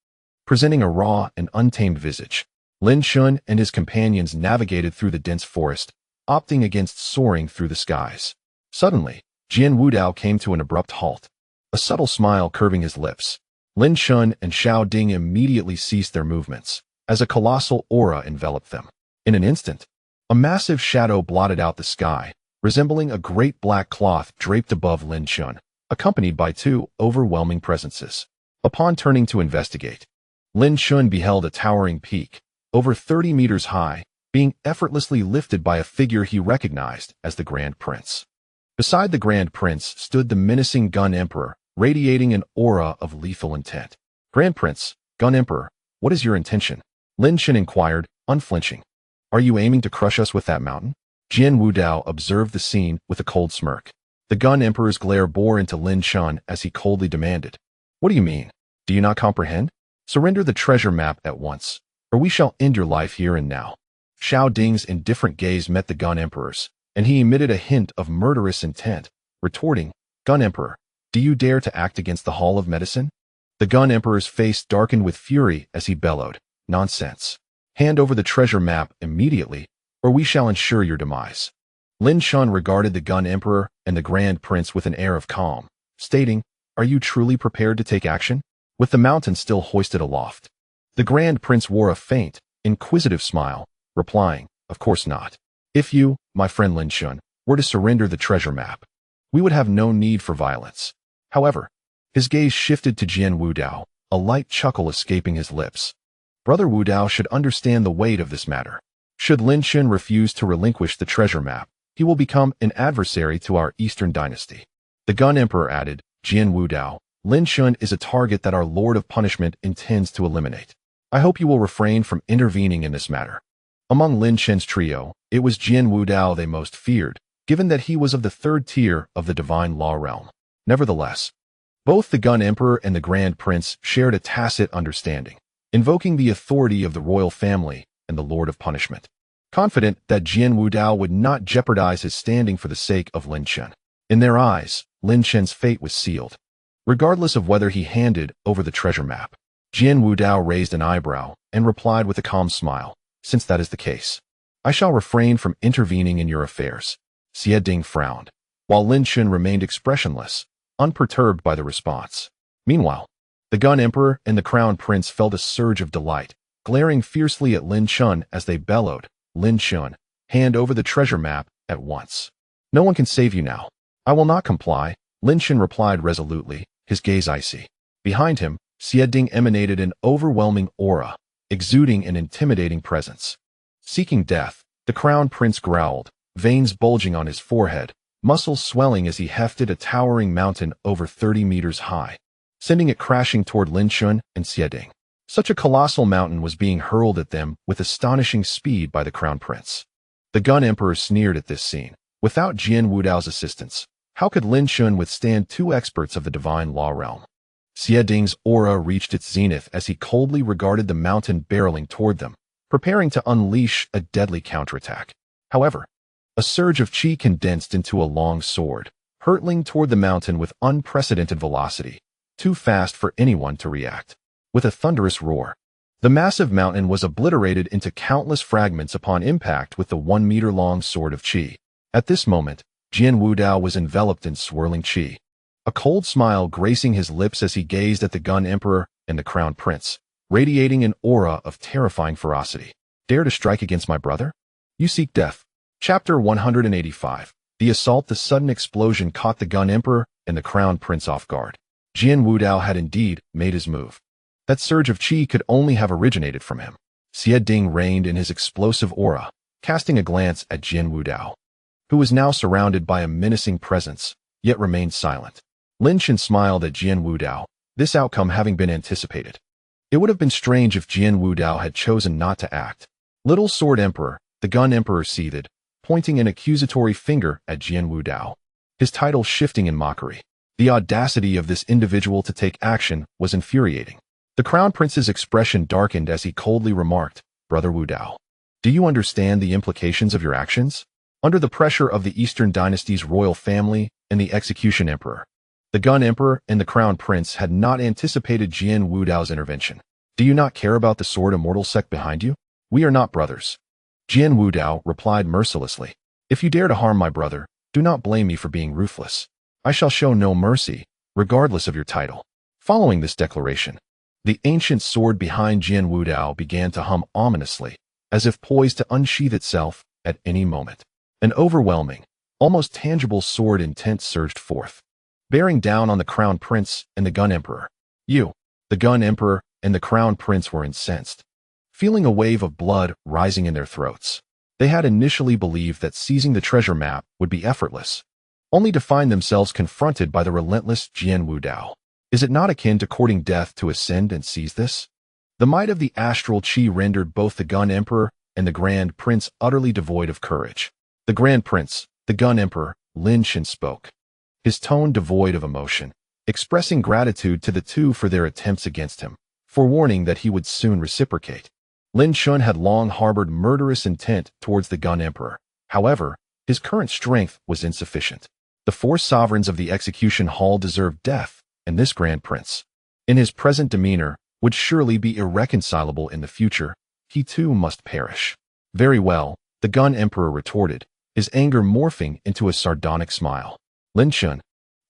Presenting a raw and untamed visage, Lin Chen and his companions navigated through the dense forest, opting against soaring through the skies. Suddenly, Jian Wudao came to an abrupt halt, a subtle smile curving his lips. Lin Chen and Xiao Ding immediately ceased their movements, as a colossal aura enveloped them. In an instant, a massive shadow blotted out the sky, resembling a great black cloth draped above Lin Chen, accompanied by two overwhelming presences. Upon turning to investigate, Lin Chen beheld a towering peak, over 30 meters high, being effortlessly lifted by a figure he recognized as the Grand Prince. Beside the Grand Prince stood the menacing Gun Emperor, radiating an aura of lethal intent. Grand Prince, Gun Emperor, what is your intention? Lin Chen inquired, unflinching. Are you aiming to crush us with that mountain? Jian Wudao observed the scene with a cold smirk. The Gun Emperor's glare bore into Lin Chen as he coldly demanded, what do you mean? Do you not comprehend? Surrender the treasure map at once, or we shall end your life here and now. Xiao Ding's indifferent gaze met the Gun Emperor's, and he emitted a hint of murderous intent, retorting, Gun Emperor, do you dare to act against the Hall of Medicine? The Gun Emperor's face darkened with fury as he bellowed, nonsense. Hand over the treasure map immediately, or we shall ensure your demise. Lin Chen regarded the Gun Emperor and the Grand Prince with an air of calm, stating, are you truly prepared to take action? With the mountain still hoisted aloft, the Grand Prince wore a faint, inquisitive smile, replying, of course not. If you, my friend Lin Chen, were to surrender the treasure map, we would have no need for violence. However, his gaze shifted to Jian Wudao, a light chuckle escaping his lips. Brother Wudao should understand the weight of this matter. Should Lin Chen refuse to relinquish the treasure map, he will become an adversary to our Eastern dynasty. The Gun Emperor added, Jian Wudao, Lin Chen is a target that our Lord of Punishment intends to eliminate. I hope you will refrain from intervening in this matter. Among Lin Chen's trio, it was Jian Wudao they most feared, given that he was of the third tier of the divine law realm. Nevertheless, both the Gun Emperor and the Grand Prince shared a tacit understanding, invoking the authority of the royal family and the Lord of Punishment, confident that Jian Wudao would not jeopardize his standing for the sake of Lin Chen. In their eyes, Lin Chen's fate was sealed, regardless of whether he handed over the treasure map. Jian Wudao raised an eyebrow and replied with a calm smile, since that is the case, I shall refrain from intervening in your affairs. Xie Ding frowned, while Lin Chen remained expressionless, unperturbed by the response. Meanwhile, the Gun Emperor and the Crown Prince felt a surge of delight, glaring fiercely at Lin Chen as they bellowed, Lin Chen, hand over the treasure map at once. No one can save you now. I will not comply, Lin Chen replied resolutely, his gaze icy. Behind him, Xie Ding emanated an overwhelming aura, exuding an intimidating presence. Seeking death, the Crown Prince growled, veins bulging on his forehead, muscles swelling as he hefted a towering mountain over 30 meters high, sending it crashing toward Lin Chen and Xie Ding. Such a colossal mountain was being hurled at them with astonishing speed by the Crown Prince. The Gun Emperor sneered at this scene. Without Jian Wudao's assistance, how could Lin Chen withstand two experts of the divine law realm? Xie Ding's aura reached its zenith as he coldly regarded the mountain barreling toward them, preparing to unleash a deadly counterattack. However, a surge of qi condensed into a long sword, hurtling toward the mountain with unprecedented velocity, too fast for anyone to react. With a thunderous roar, the massive mountain was obliterated into countless fragments upon impact with the 1-meter-long sword of qi. At this moment, Jian Wudao was enveloped in swirling qi, a cold smile gracing his lips as he gazed at the Gun Emperor and the Crown Prince, radiating an aura of terrifying ferocity. Dare to strike against my brother? You seek death. Chapter 185. The assault. The sudden explosion caught the Gun Emperor and the Crown Prince off guard. Jian Wudao had indeed made his move. That surge of qi could only have originated from him. Xie Ding reigned in his explosive aura, casting a glance at Jian Wudao, who was now surrounded by a menacing presence, yet remained silent. Lin Chen smiled at Jian Wudao, this outcome having been anticipated. It would have been strange if Jian Wudao had chosen not to act. Little Sword Emperor, the Gun Emperor seethed, pointing an accusatory finger at Jian Wudao, his title shifting in mockery. The audacity of this individual to take action was infuriating. The Crown Prince's expression darkened as he coldly remarked, Brother Wudao, do you understand the implications of your actions? Under the pressure of the Eastern Dynasty's royal family and the Execution Emperor, the Gun Emperor and the Crown Prince had not anticipated Jian Wudao's intervention. Do you not care about the Sword Immortal sect behind you? We are not brothers. Jian Wudao replied mercilessly. If you dare to harm my brother, do not blame me for being ruthless. I shall show no mercy, regardless of your title. Following this declaration, the ancient sword behind Jian Wudao began to hum ominously, as if poised to unsheath itself at any moment. An overwhelming, almost tangible sword intent surged forth, bearing down on the Crown Prince and the Gun Emperor. The Gun Emperor and the Crown Prince were incensed, feeling a wave of blood rising in their throats. They had initially believed that seizing the treasure map would be effortless, only to find themselves confronted by the relentless Jian Wudao. Is it not akin to courting death to ascend and seize this? The might of the astral qi rendered both the Gun Emperor and the Grand Prince utterly devoid of courage. The Grand Prince, the Gun Emperor, Lin Chen spoke, his tone devoid of emotion, expressing gratitude to the two for their attempts against him, forewarning that he would soon reciprocate. Lin Chen had long harbored murderous intent towards the Gun Emperor. However, his current strength was insufficient. The 4 sovereigns of the Execution Hall deserved death, and this Grand Prince, in his present demeanor, would surely be irreconcilable in the future. He too must perish. Very well, the Gun Emperor retorted, his anger morphing into a sardonic smile. Lin Chen,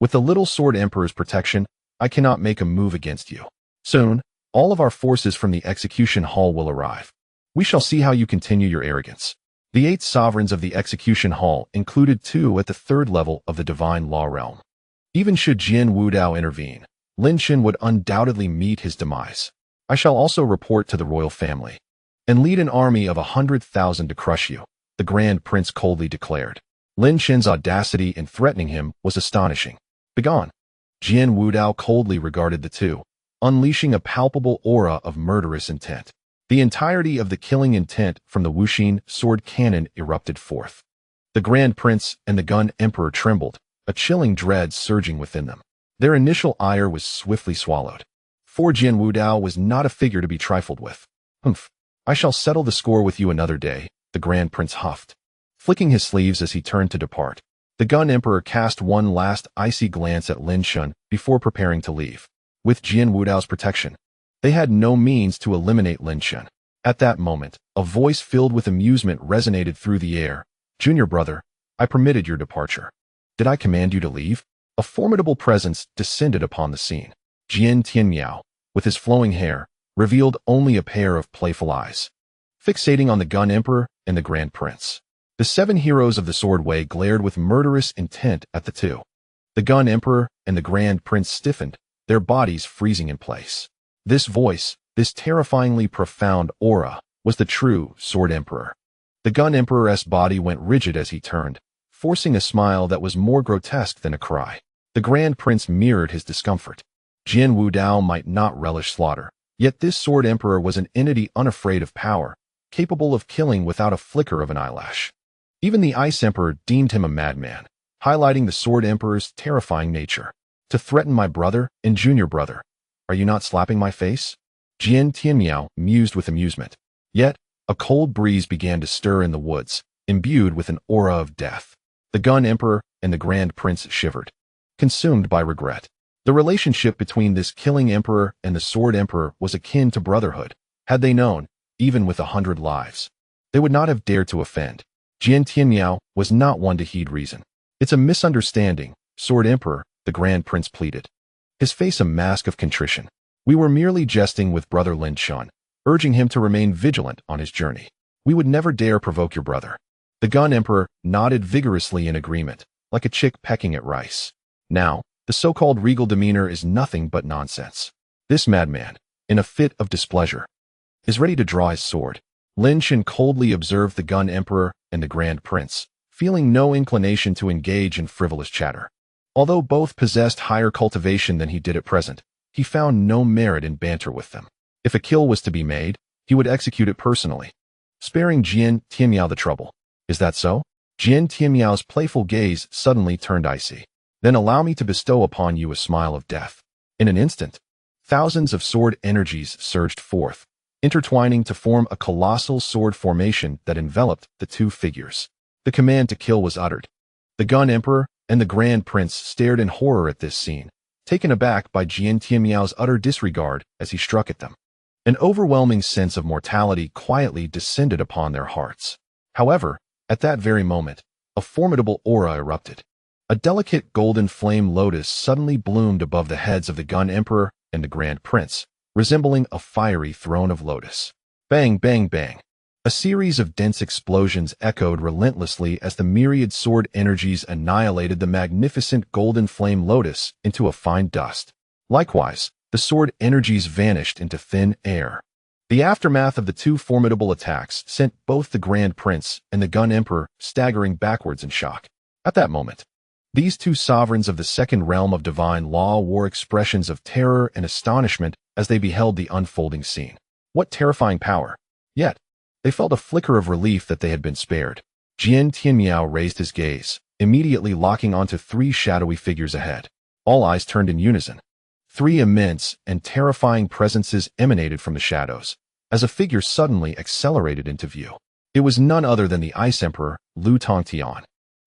with the Little Sword Emperor's protection, I cannot make a move against you. Soon, all of our forces from the Execution Hall will arrive. We shall see how you continue your arrogance. The 8 sovereigns of the Execution Hall included 2 at the 3rd level of the Divine Law Realm. Even should Jian Wudao intervene, Lin Chen would undoubtedly meet his demise. I shall also report to the royal family and lead an army of 100,000 to crush you, the Grand Prince coldly declared. Lin Chen's audacity in threatening him was astonishing. Begone. Jian Wudao coldly regarded the two, unleashing a palpable aura of murderous intent. The entirety of the killing intent from the Wuxin sword cannon erupted forth. The Grand Prince and the Gun Emperor trembled, a chilling dread surging within them. Their initial ire was swiftly swallowed. For Jian Wudao was not a figure to be trifled with. Humph. I shall settle the score with you another day, the Grand Prince huffed, flicking his sleeves as he turned to depart. The Gun Emperor cast one last icy glance at Lin Chen before preparing to leave. With Jian Wudao's protection, they had no means to eliminate Lin Chen. At that moment, a voice filled with amusement resonated through the air. Junior brother, I permitted your departure. Did I command you to leave? A formidable presence descended upon the scene. Jian Tianyao, with his flowing hair, revealed only a pair of playful eyes, fixating on the Gun Emperor and the Grand Prince. The 7 heroes of the Sword Way glared with murderous intent at the two. The Gun Emperor and the Grand Prince stiffened, their bodies freezing in place. This voice, this terrifyingly profound aura, was the true Sword Emperor. The Gun Emperor's body went rigid as he turned, forcing a smile that was more grotesque than a cry. The Grand Prince mirrored his discomfort. Jian Wudao might not relish slaughter, yet this Sword Emperor was an entity unafraid of power, capable of killing without a flicker of an eyelash. Even the Ice Emperor deemed him a madman, highlighting the Sword Emperor's terrifying nature. To threaten my brother and junior brother, are you not slapping my face? Jian Tianmiao mused with amusement. Yet, a cold breeze began to stir in the woods, imbued with an aura of death. The Gun Emperor and the Grand Prince shivered, consumed by regret. The relationship between this killing emperor and the Sword Emperor was akin to brotherhood. Had they known, even with 100 lives, they would not have dared to offend. Jian Tianmiao was not one to heed reason. It's a misunderstanding, Sword Emperor, the Grand Prince pleaded, his face a mask of contrition. We were merely jesting with brother Lin Chen, urging him to remain vigilant on his journey. We would never dare provoke your brother. The Gun Emperor nodded vigorously in agreement, like a chick pecking at rice. Now, the so-called regal demeanor is nothing but nonsense. This madman, in a fit of displeasure, is ready to draw his sword. Lin Chen coldly observed the Gun Emperor and the Grand Prince, feeling no inclination to engage in frivolous chatter. Although both possessed higher cultivation than he did at present, he found no merit in banter with them. If a kill was to be made, he would execute it personally, sparing Jian Tianmiao the trouble. Is that so? Jian Tianmiao's playful gaze suddenly turned icy. Then allow me to bestow upon you a smile of death. In an instant, thousands of sword energies surged forth, intertwining to form a colossal sword formation that enveloped the two figures. The command to kill was uttered. The Gun Emperor and the Grand Prince stared in horror at this scene, taken aback by Jian Tianmiao's utter disregard as he struck at them. An overwhelming sense of mortality quietly descended upon their hearts. However, at that very moment, a formidable aura erupted. A delicate golden flame lotus suddenly bloomed above the heads of the Gun Emperor and the Grand Prince, resembling a fiery throne of lotus. Bang, bang, bang. A series of dense explosions echoed relentlessly as the myriad sword energies annihilated the magnificent golden flame lotus into a fine dust. Likewise, the sword energies vanished into thin air. The aftermath of the two formidable attacks sent both the Grand Prince and the Gun Emperor staggering backwards in shock. At that moment, these two sovereigns of the second realm of divine law wore expressions of terror and astonishment as they beheld the unfolding scene. What terrifying power! Yet, they felt a flicker of relief that they had been spared. Jian Tianmiao raised his gaze, immediately locking onto three shadowy figures ahead. All eyes turned in unison. Three immense and terrifying presences emanated from the shadows, as a figure suddenly accelerated into view. It was none other than the Ice Emperor, Lu Tongtian.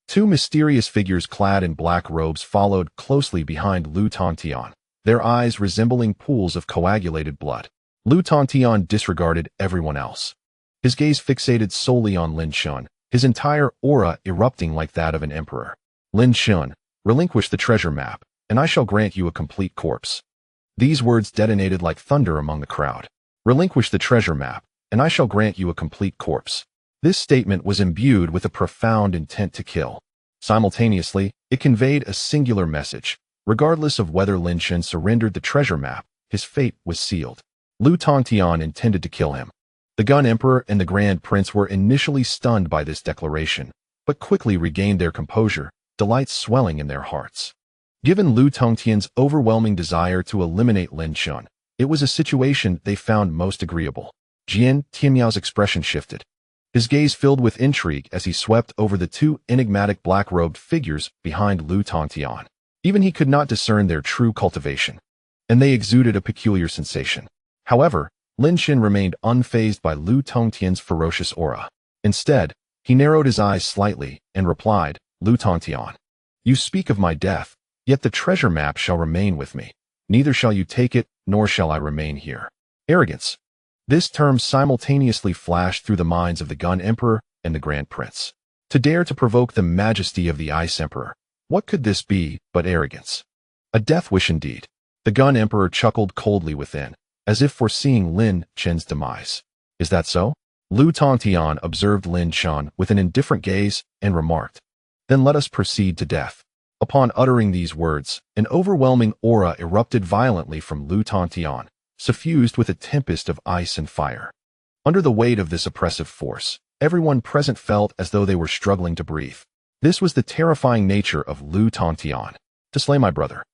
Two mysterious figures clad in black robes followed closely behind Lu Tongtian, their eyes resembling pools of coagulated blood. Lu Tongtian disregarded everyone else. His gaze fixated solely on Lin Chen, his entire aura erupting like that of an emperor. Lin Chen, relinquish the treasure map, and I shall grant you a complete corpse. These words detonated like thunder among the crowd. Relinquish the treasure map, and I shall grant you a complete corpse. This statement was imbued with a profound intent to kill. Simultaneously, it conveyed a singular message. Regardless of whether Lin Chen surrendered the treasure map, his fate was sealed. Lu Tongtian intended to kill him. The Gun Emperor and the Grand Prince were initially stunned by this declaration, but quickly regained their composure, delight swelling in their hearts. Given Lu Tongtian's overwhelming desire to eliminate Lin Chen, it was a situation they found most agreeable. Jian Tianmiao's expression shifted. His gaze filled with intrigue as he swept over the two enigmatic black-robed figures behind Lu Tongtian. Even he could not discern their true cultivation, and they exuded a peculiar sensation. However, Lin Chen remained unfazed by Lu Tongtian's ferocious aura. Instead, he narrowed his eyes slightly and replied, Lu Tongtian, you speak of my death, yet the treasure map shall remain with me. Neither shall you take it, nor shall I remain here. Arrogance. This term simultaneously flashed through the minds of the Gun Emperor and the Grand Prince. To dare to provoke the majesty of the Ice Emperor, what could this be but arrogance? A death wish indeed. The Gun Emperor chuckled coldly within, as if foreseeing Lin Chen's demise. Is that so? Lu Tongtian observed Lin Chen with an indifferent gaze and remarked, then let us proceed to death. Upon uttering these words, an overwhelming aura erupted violently from Lu Tongtian, suffused with a tempest of ice and fire. Under the weight of this oppressive force, everyone present felt as though they were struggling to breathe. This was the terrifying nature of Lu Tongtian. To slay my brother,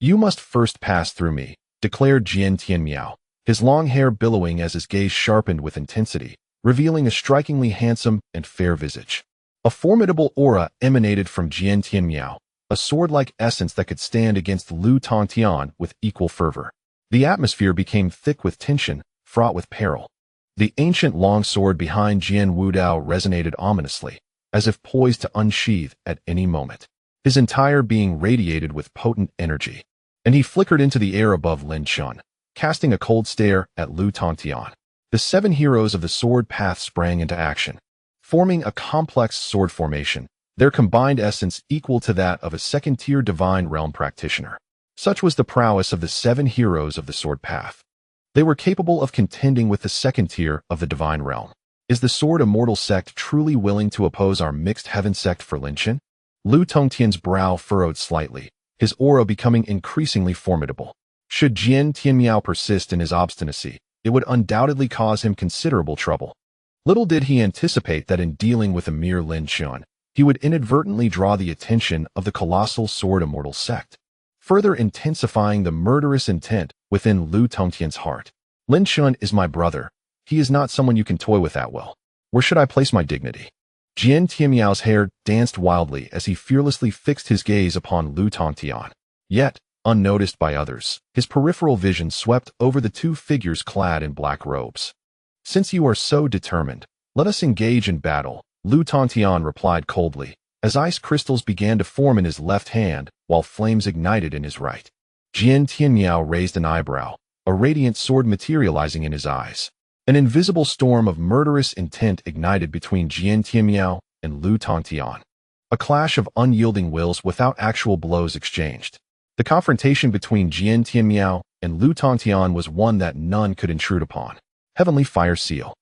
you must first pass through me, declared Jian Tianmiao, his long hair billowing as his gaze sharpened with intensity, revealing a strikingly handsome and fair visage. A formidable aura emanated from Jian Tianmiao, a sword-like essence that could stand against Lu Tongtian with equal fervor. The atmosphere became thick with tension, fraught with peril. The ancient long sword behind Jian Wudao resonated ominously, as if poised to unsheath at any moment. His entire being radiated with potent energy, and he flickered into the air above Lin Chen, casting a cold stare at Lu Tongtian. The 7 heroes of the sword path sprang into action, forming a complex sword formation, their combined essence equal to that of a second-tier divine realm practitioner. Such was the prowess of the 7 heroes of the sword path. They were capable of contending with the second tier of the divine realm. Is the Sword Immortal sect truly willing to oppose our mixed heaven sect for Lin Chen? Lu Tongtian's brow furrowed slightly, his aura becoming increasingly formidable. Should Jian Tianmiao persist in his obstinacy, it would undoubtedly cause him considerable trouble. Little did he anticipate that in dealing with a mere Lin Chen, he would inadvertently draw the attention of the colossal Sword Immortal sect, further intensifying the murderous intent within Lu Tongtian's heart. Lin Chen is my brother. He is not someone you can toy with that well. Where should I place my dignity? Jian Tianmiao's hair danced wildly as he fearlessly fixed his gaze upon Lu Tongtian. Yet, unnoticed by others, his peripheral vision swept over the 2 figures clad in black robes. Since you are so determined, let us engage in battle, Lu Tongtian replied coldly, as ice crystals began to form in his left hand while flames ignited in his right. Jian Tianmiao raised an eyebrow, a radiant sword materializing in his eyes. An invisible storm of murderous intent ignited between Jian Tianmiao and Lu Tongtian. A clash of unyielding wills without actual blows exchanged. The confrontation between Jian Tianmiao and Lu Tongtian was one that none could intrude upon. Heavenly Fire Seal.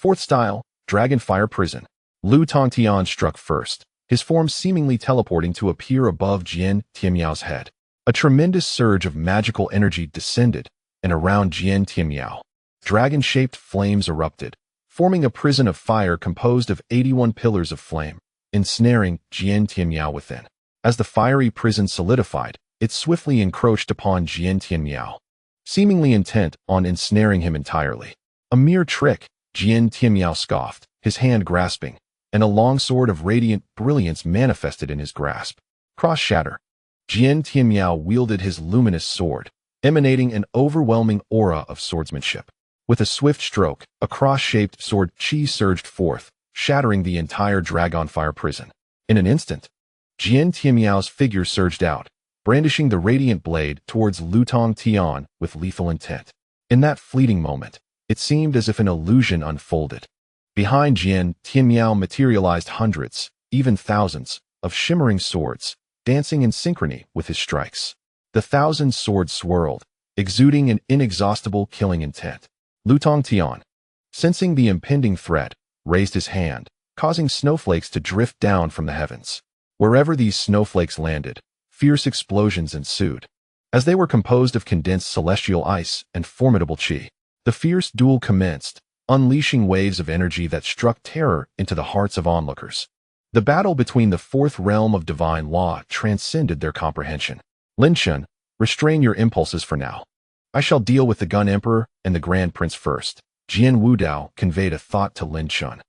4th style, Dragon Fire Prison. Lu Tongtian struck first, his form seemingly teleporting to appear above Jian Tianmiao's head. A tremendous surge of magical energy descended, and around Jian Tianmiao, dragon-shaped flames erupted, forming a prison of fire composed of 81 pillars of flame, ensnaring Jian Tianmiao within. As the fiery prison solidified, it swiftly encroached upon Jian Tianmiao, seemingly intent on ensnaring him entirely. A mere trick, Jian Tianmiao scoffed, his hand grasping, and a long sword of radiant brilliance manifested in his grasp. Cross shatter. Jian Tianmiao wielded his luminous sword, emanating an overwhelming aura of swordsmanship. With a swift stroke, a cross-shaped sword chi surged forth, shattering the entire Dragon Fire prison. In an instant, Jian Tianmiao's figure surged out, brandishing the radiant blade towards Lu Tongtian with lethal intent. In that fleeting moment, it seemed as if an illusion unfolded. Behind Jian Tianmiao materialized hundreds, even thousands, of shimmering swords, dancing in synchrony with his strikes. The 1,000 swords swirled, exuding an inexhaustible killing intent. Lu Tongtian, sensing the impending threat, raised his hand, causing snowflakes to drift down from the heavens. Wherever these snowflakes landed, fierce explosions ensued. As they were composed of condensed celestial ice and formidable chi, the fierce duel commenced, unleashing waves of energy that struck terror into the hearts of onlookers. The battle between the 4th realm of divine law transcended their comprehension. Lin Chen, restrain your impulses for now. I shall deal with the Gun Emperor and the Grand Prince first. Jian Wudao conveyed a thought to Lin Chen.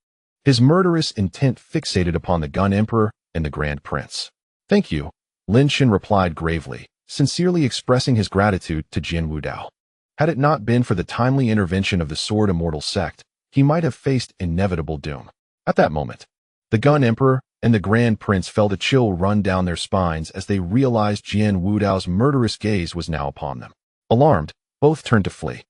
His murderous intent fixated upon the Gun Emperor and the Grand Prince. Thank you, Lin Chen replied gravely, sincerely expressing his gratitude to Jian Wudao. Had it not been for the timely intervention of the Sword Immortal sect, he might have faced inevitable doom. At that moment, the Gun Emperor and the Grand Prince felt a chill run down their spines as they realized Jian Wudao's murderous gaze was now upon them. Alarmed, both turned to flee.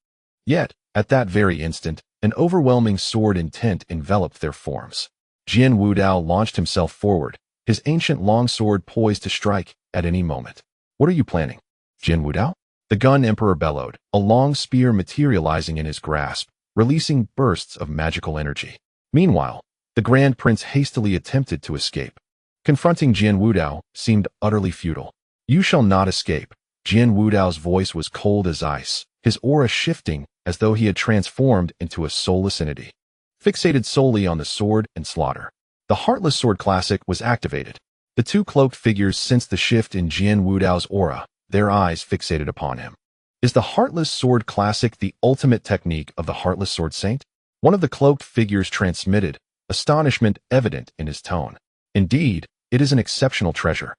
Yet, at that very instant, an overwhelming sword intent enveloped their forms. Jian Wudao launched himself forward, his ancient longsword poised to strike at any moment. What are you planning, Jian Wudao? The Gun Emperor bellowed, a long spear materializing in his grasp, releasing bursts of magical energy. Meanwhile, the Grand Prince hastily attempted to escape. Confronting Jian Wudao seemed utterly futile. You shall not escape. Jian Wudao's voice was cold as ice, his aura shifting as though he had transformed into a soulless entity. Fixated solely on the sword and slaughter, the Heartless Sword Classic was activated. The 2 cloaked figures sensed the shift in Jian Wudao's aura, their eyes fixated upon him. Is the Heartless Sword Classic the ultimate technique of the Heartless Sword Saint? One of the cloaked figures transmitted, astonishment evident in his tone. Indeed, it is an exceptional treasure.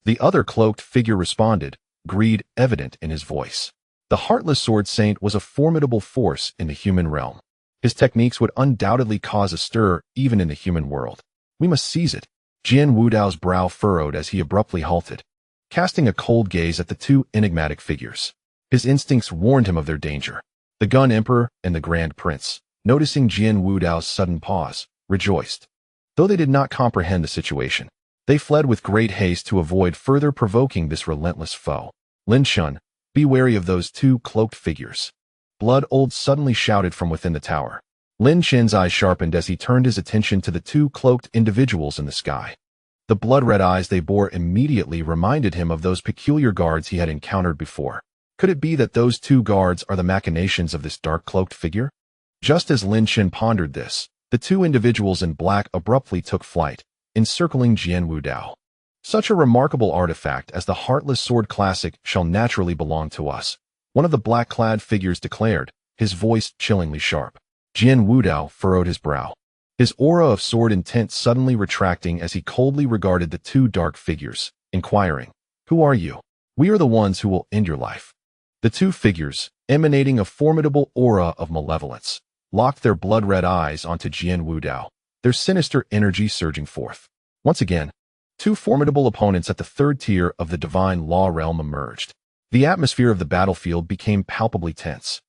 The other cloaked figure responded, greed evident in his voice. The Heartless Sword Saint was a formidable force in the human realm. His techniques would undoubtedly cause a stir even in the human world. We must seize it. Jian Wudao's brow furrowed as he abruptly halted, casting a cold gaze at the two enigmatic figures. His instincts warned him of their danger. The Gun Emperor and the Grand Prince, noticing Jian Wudao's sudden pause, rejoiced. Though they did not comprehend the situation, they fled with great haste to avoid further provoking this relentless foe. Lin Chen, be wary of those two cloaked figures. Blood Old suddenly shouted from within the tower. Lin Chen's eyes sharpened as he turned his attention to the two cloaked individuals in the sky. The blood-red eyes they bore immediately reminded him of those peculiar guards he had encountered before. Could it be that those two guards are the machinations of this dark-cloaked figure? Just as Lin Chen pondered this, the two individuals in black abruptly took flight, encircling Jian Wudao. Such a remarkable artifact as the Heartless Sword Classic shall naturally belong to us, one of the black-clad figures declared, his voice chillingly sharp. Jian Wudao furrowed his brow, his aura of sword intent suddenly retracting as he coldly regarded the two dark figures, inquiring, "Who are you?" "We are the ones who will end your life." The two figures, emanating a formidable aura of malevolence, locked their blood-red eyes onto Jian Wudao, their sinister energy surging forth. Once again, two formidable opponents at the third tier of the divine law realm emerged. The atmosphere of the battlefield became palpably tense.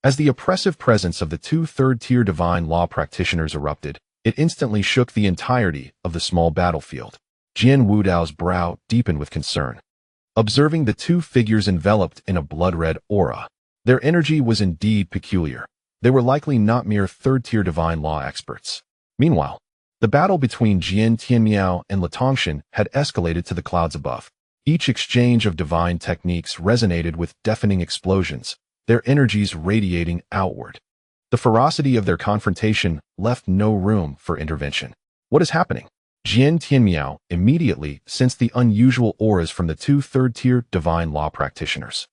As the oppressive presence of the two third-tier divine law practitioners erupted, it instantly shook the entirety of the small battlefield. Jian Wudao's brow deepened with concern, observing the two figures enveloped in a blood-red aura. Their energy was indeed peculiar. They were likely not mere third-tier divine law experts. Meanwhile, the battle between Jian Tianmiao and Litangshan had escalated to the clouds above. Each exchange of divine techniques resonated with deafening explosions, their energies radiating outward. The ferocity of their confrontation left no room for intervention. What is happening? Jian Tianmiao immediately sensed the unusual auras from the two third-tier divine law practitioners,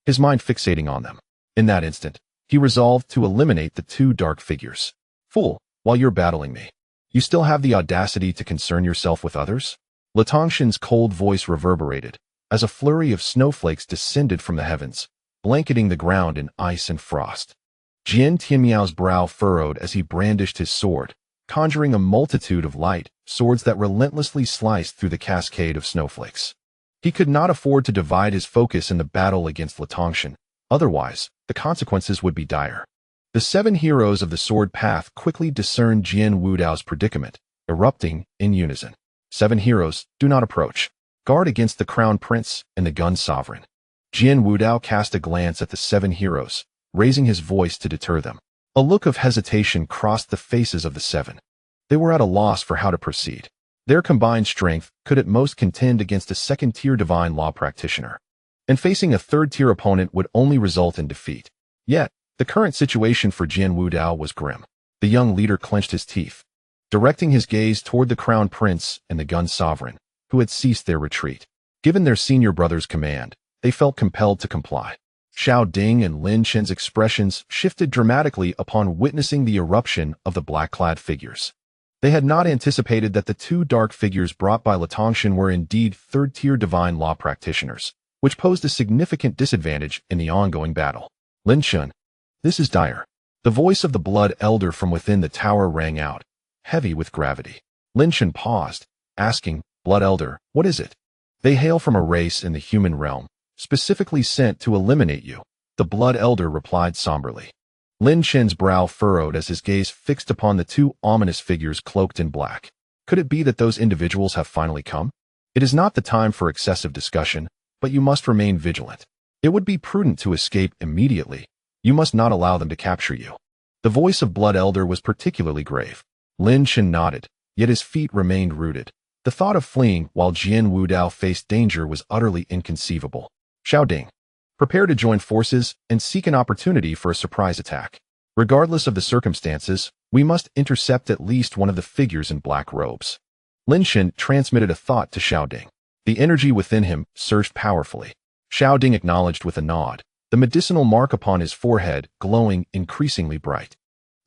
his mind fixating on them. In that instant, he resolved to eliminate the two dark figures. "Fool, while you're battling me, you still have the audacity to concern yourself with others?" Litangshan's cold voice reverberated as a flurry of snowflakes descended from the heavens, blanketing the ground in ice and frost. Jian Tianmiao's brow furrowed as he brandished his sword, conjuring a multitude of light swords that relentlessly sliced through the cascade of snowflakes. He could not afford to divide his focus in the battle against Litangshan, otherwise, the consequences would be dire. The 7 heroes of the sword path quickly discerned Jian Wudao's predicament, erupting in unison. 7 heroes, do not approach. Guard against the Crown Prince and the Gun Sovereign. Jian Wudao cast a glance at the 7 heroes, raising his voice to deter them. A look of hesitation crossed the faces of the 7. They were at a loss for how to proceed. Their combined strength could at most contend against a second-tier divine law practitioner, and facing a third-tier opponent would only result in defeat. Yet, the current situation for Jian Wudao was grim. The young leader clenched his teeth, directing his gaze toward the Crown Prince and the Gun Sovereign, who had ceased their retreat. Given their senior brother's command, they felt compelled to comply. Xiao Ding and Lin Chen's expressions shifted dramatically upon witnessing the eruption of the black-clad figures. They had not anticipated that the two dark figures brought by Litangshan were indeed third-tier divine law practitioners, which posed a significant disadvantage in the ongoing battle. "Lin Chen, this is dire." The voice of the Blood Elder from within the tower rang out, heavy with gravity. Lin Chen paused, asking, "Blood Elder, what is it?" "They hail from a race in the human realm, specifically sent to eliminate you," the Blood Elder replied somberly. Lin Chen's brow furrowed as his gaze fixed upon the two ominous figures cloaked in black. Could it be that those individuals have finally come? It is not the time for excessive discussion, but you must remain vigilant. It would be prudent to escape immediately. You must not allow them to capture you. The voice of Blood Elder was particularly grave. Lin Chen nodded, yet his feet remained rooted. The thought of fleeing while Jian Wudao faced danger was utterly inconceivable. "Xiao Ding, prepare to join forces and seek an opportunity for a surprise attack. Regardless of the circumstances, we must intercept at least one of the figures in black robes." Lin Chen transmitted a thought to Xiao Ding. The energy within him surged powerfully. Xiao Ding acknowledged with a nod, the medicinal mark upon his forehead glowing increasingly bright.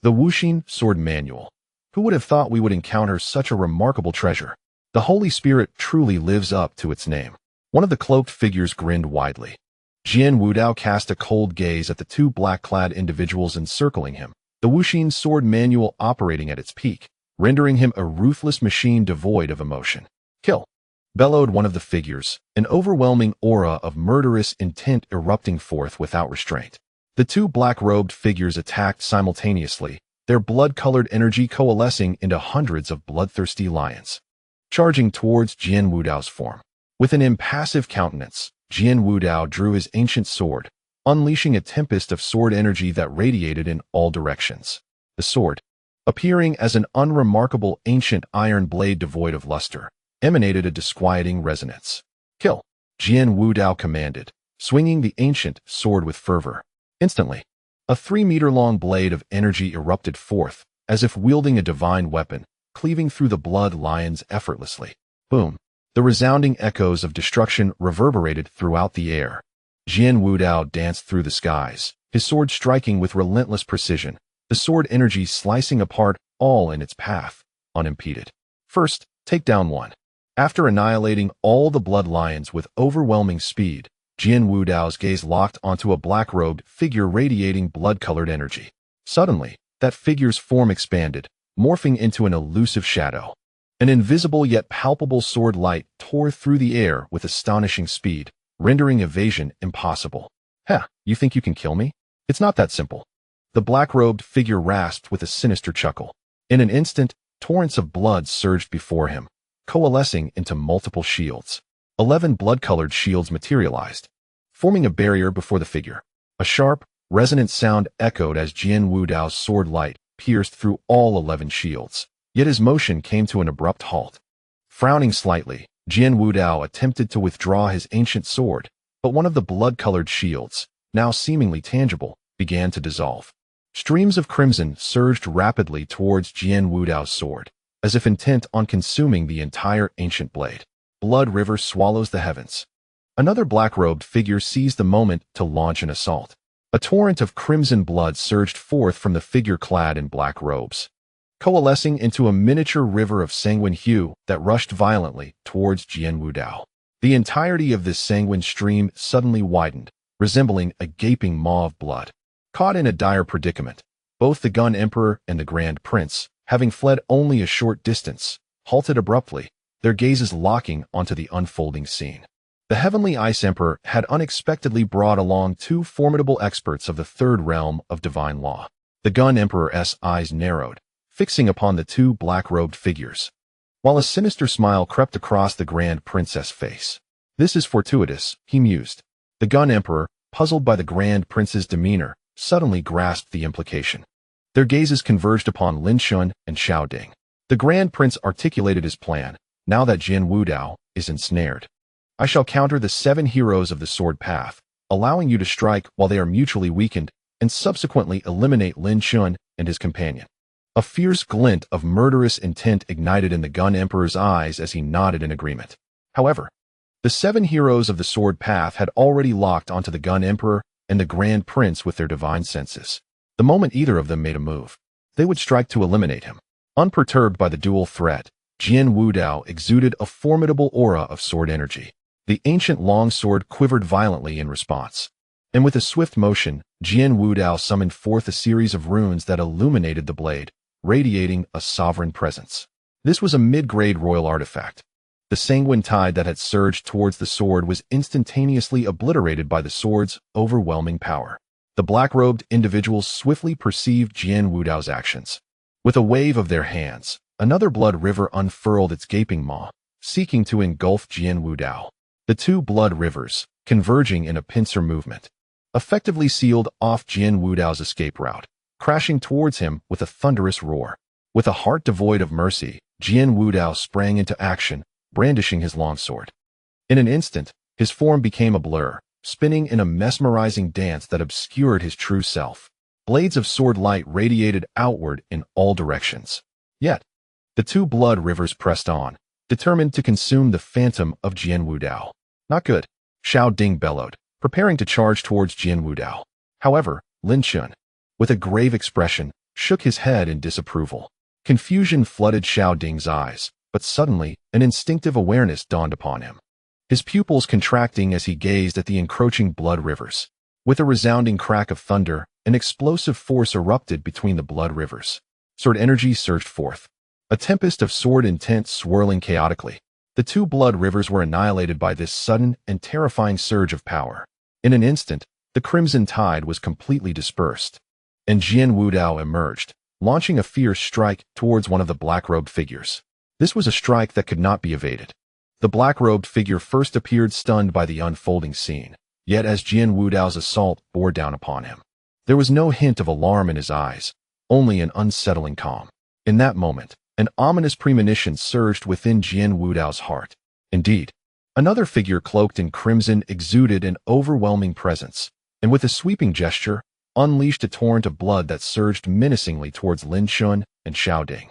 The Wuxin Sword Manual. Who would have thought we would encounter such a remarkable treasure? The Holy Spirit truly lives up to its name. One of the cloaked figures grinned widely. Jian Wudao cast a cold gaze at the two black-clad individuals encircling him, the Wuxin sword manual operating at its peak, rendering him a ruthless machine devoid of emotion. Kill! Bellowed one of the figures, an overwhelming aura of murderous intent erupting forth without restraint. The two black-robed figures attacked simultaneously, their blood-colored energy coalescing into hundreds of bloodthirsty lions, charging towards Jian Wudao's form. With an impassive countenance, Jian Wudao drew his ancient sword, unleashing a tempest of sword energy that radiated in all directions. The sword, appearing as an unremarkable ancient iron blade devoid of luster, emanated a disquieting resonance. Kill! Jian Wudao commanded, swinging the ancient sword with fervor. Instantly, a 3-meter-long blade of energy erupted forth, as if wielding a divine weapon, cleaving through the blood lions effortlessly. Boom! The resounding echoes of destruction reverberated throughout the air. Jian Wudao danced through the skies, his sword striking with relentless precision, the sword energy slicing apart all in its path, unimpeded. First, take down one. After annihilating all the blood lions with overwhelming speed, Jian Wudao's gaze locked onto a black-robed figure radiating blood-colored energy. Suddenly, that figure's form expanded, morphing into an elusive shadow. An invisible yet palpable sword light tore through the air with astonishing speed, rendering evasion impossible. Heh, you think you can kill me? It's not that simple. The black-robed figure rasped with a sinister chuckle. In an instant, torrents of blood surged before him, coalescing into multiple shields. 11 blood-colored shields materialized, forming a barrier before the figure. A sharp, resonant sound echoed as Jian Wudao's sword light pierced through all 11 shields. Yet his motion came to an abrupt halt. Frowning slightly, Jian Wudao attempted to withdraw his ancient sword, but one of the blood-colored shields, now seemingly tangible, began to dissolve. Streams of crimson surged rapidly towards Jian Wudao's sword, as if intent on consuming the entire ancient blade. Blood river swallows the heavens. Another black-robed figure seized the moment to launch an assault. A torrent of crimson blood surged forth from the figure clad in black robes, coalescing into a miniature river of sanguine hue that rushed violently towards Jian Wudao. The entirety of this sanguine stream suddenly widened, resembling a gaping maw of blood. Caught in a dire predicament, both the Gun Emperor and the Grand Prince, having fled only a short distance, halted abruptly, their gazes locking onto the unfolding scene. The Heavenly Ice Emperor had unexpectedly brought along two formidable experts of the third realm of divine law. The Gun Emperor's eyes narrowed, fixing upon the two black-robed figures, while a sinister smile crept across the Grand Princess' face. This is fortuitous, he mused. The Gun Emperor, puzzled by the Grand Prince's demeanor, suddenly grasped the implication. Their gazes converged upon Lin Chen and Xiao Ding. The Grand Prince articulated his plan. Now that Jian Wudao is ensnared, I shall counter the 7 heroes of the sword path, allowing you to strike while they are mutually weakened, and subsequently eliminate Lin Chen and his companion. A fierce glint of murderous intent ignited in the Gun Emperor's eyes as he nodded in agreement. However, the 7 heroes of the sword path had already locked onto the Gun Emperor and the Grand Prince with their divine senses. The moment either of them made a move, they would strike to eliminate him. Unperturbed by the dual threat, Jian Wudao exuded a formidable aura of sword energy. The ancient long sword quivered violently in response, and with a swift motion, Jian Wudao summoned forth a series of runes that illuminated the blade, radiating a sovereign presence. This was a mid-grade royal artifact. The sanguine tide that had surged towards the sword was instantaneously obliterated by the sword's overwhelming power. The black-robed individuals swiftly perceived Jian Wudao's actions. With a wave of their hands, another blood river unfurled its gaping maw, seeking to engulf Jian Wudao. The two blood rivers, converging in a pincer movement, effectively sealed off Jian Wudao's escape route, crashing towards him with a thunderous roar. With a heart devoid of mercy, Jian Wudao sprang into action, brandishing his longsword. In an instant, his form became a blur, spinning in a mesmerizing dance that obscured his true self. Blades of sword light radiated outward in all directions. Yet, the two blood rivers pressed on, determined to consume the phantom of Jian Wudao. Not good, Xiao Ding bellowed, preparing to charge towards Jian Wudao. However, Lin Chen, with a grave expression, shook his head in disapproval. Confusion flooded Xiao Ding's eyes, but suddenly, an instinctive awareness dawned upon him. his pupils contracting as he gazed at the encroaching blood rivers. With a resounding crack of thunder, an explosive force erupted between the blood rivers. Sword energy surged forth. A tempest of sword intent swirling chaotically. The two blood rivers were annihilated by this sudden and terrifying surge of power. In an instant, the crimson tide was completely dispersed, and Jian Wudao emerged, launching a fierce strike towards one of the black-robed figures. This was a strike that could not be evaded. The black-robed figure first appeared stunned by the unfolding scene, yet as Jian Wudao's assault bore down upon him, there was no hint of alarm in his eyes, only an unsettling calm. In that moment, an ominous premonition surged within Jian Wudao's heart. Indeed, another figure cloaked in crimson exuded an overwhelming presence, and with a sweeping gesture, unleashed a torrent of blood that surged menacingly towards Lin Chen and Xiao Ding.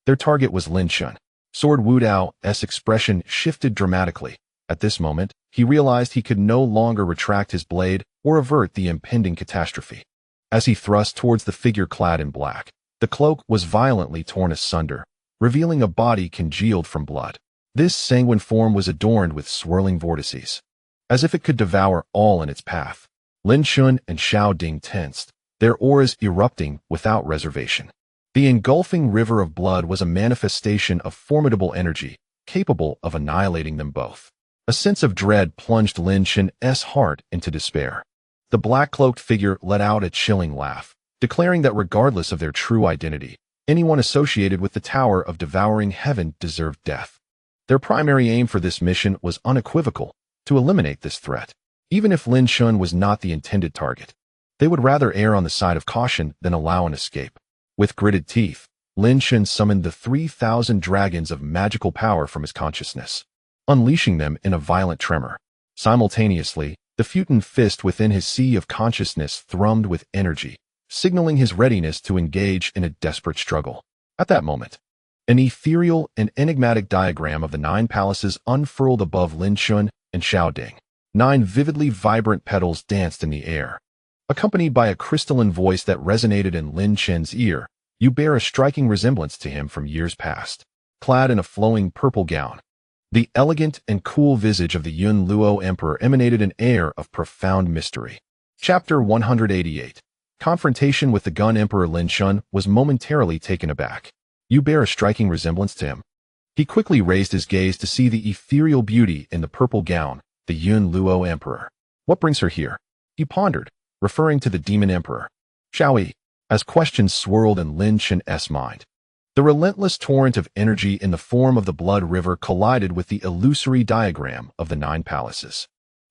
Their target was Lin Chen. Sword Wudao's expression shifted dramatically. At this moment, he realized he could no longer retract his blade or avert the impending catastrophe. As he thrust towards the figure clad in black, the cloak was violently torn asunder, revealing a body congealed from blood. This sanguine form was adorned with swirling vortices, as if it could devour all in its path. Lin Chen and Xiao Ding tensed, their auras erupting without reservation. The engulfing river of blood was a manifestation of formidable energy, capable of annihilating them both. A sense of dread plunged Lin Chen's heart into despair. The black-cloaked figure let out a chilling laugh, declaring that regardless of their true identity, anyone associated with the Tower of Devouring Heaven deserved death. Their primary aim for this mission was unequivocal: to eliminate this threat. Even if Lin Chen was not the intended target, they would rather err on the side of caution than allow an escape. With gritted teeth, Lin Chen summoned the 3,000 dragons of magical power from his consciousness, unleashing them in a violent tremor. Simultaneously, the futile fist within his sea of consciousness thrummed with energy, signaling his readiness to engage in a desperate struggle. At that moment, an ethereal and enigmatic diagram of the 9 palaces unfurled above Lin Chen and Xiao Ding. 9 vividly vibrant petals danced in the air, accompanied by a crystalline voice that resonated in Lin Chen's ear. You bear a striking resemblance to him from years past. Clad in a flowing purple gown, the elegant and cool visage of the Yun Luo Emperor emanated an air of profound mystery. Chapter 188. Confrontation with the Gun Emperor. Lin Chen was momentarily taken aback. You bear a striking resemblance to him. He quickly raised his gaze to see the ethereal beauty in the purple gown, the Yun Luo Emperor. What brings her here? He pondered, referring to the Demon Emperor. Shall we? As questions swirled in Lin Chen's mind. The relentless torrent of energy in the form of the blood river collided with the illusory diagram of the 9 palaces.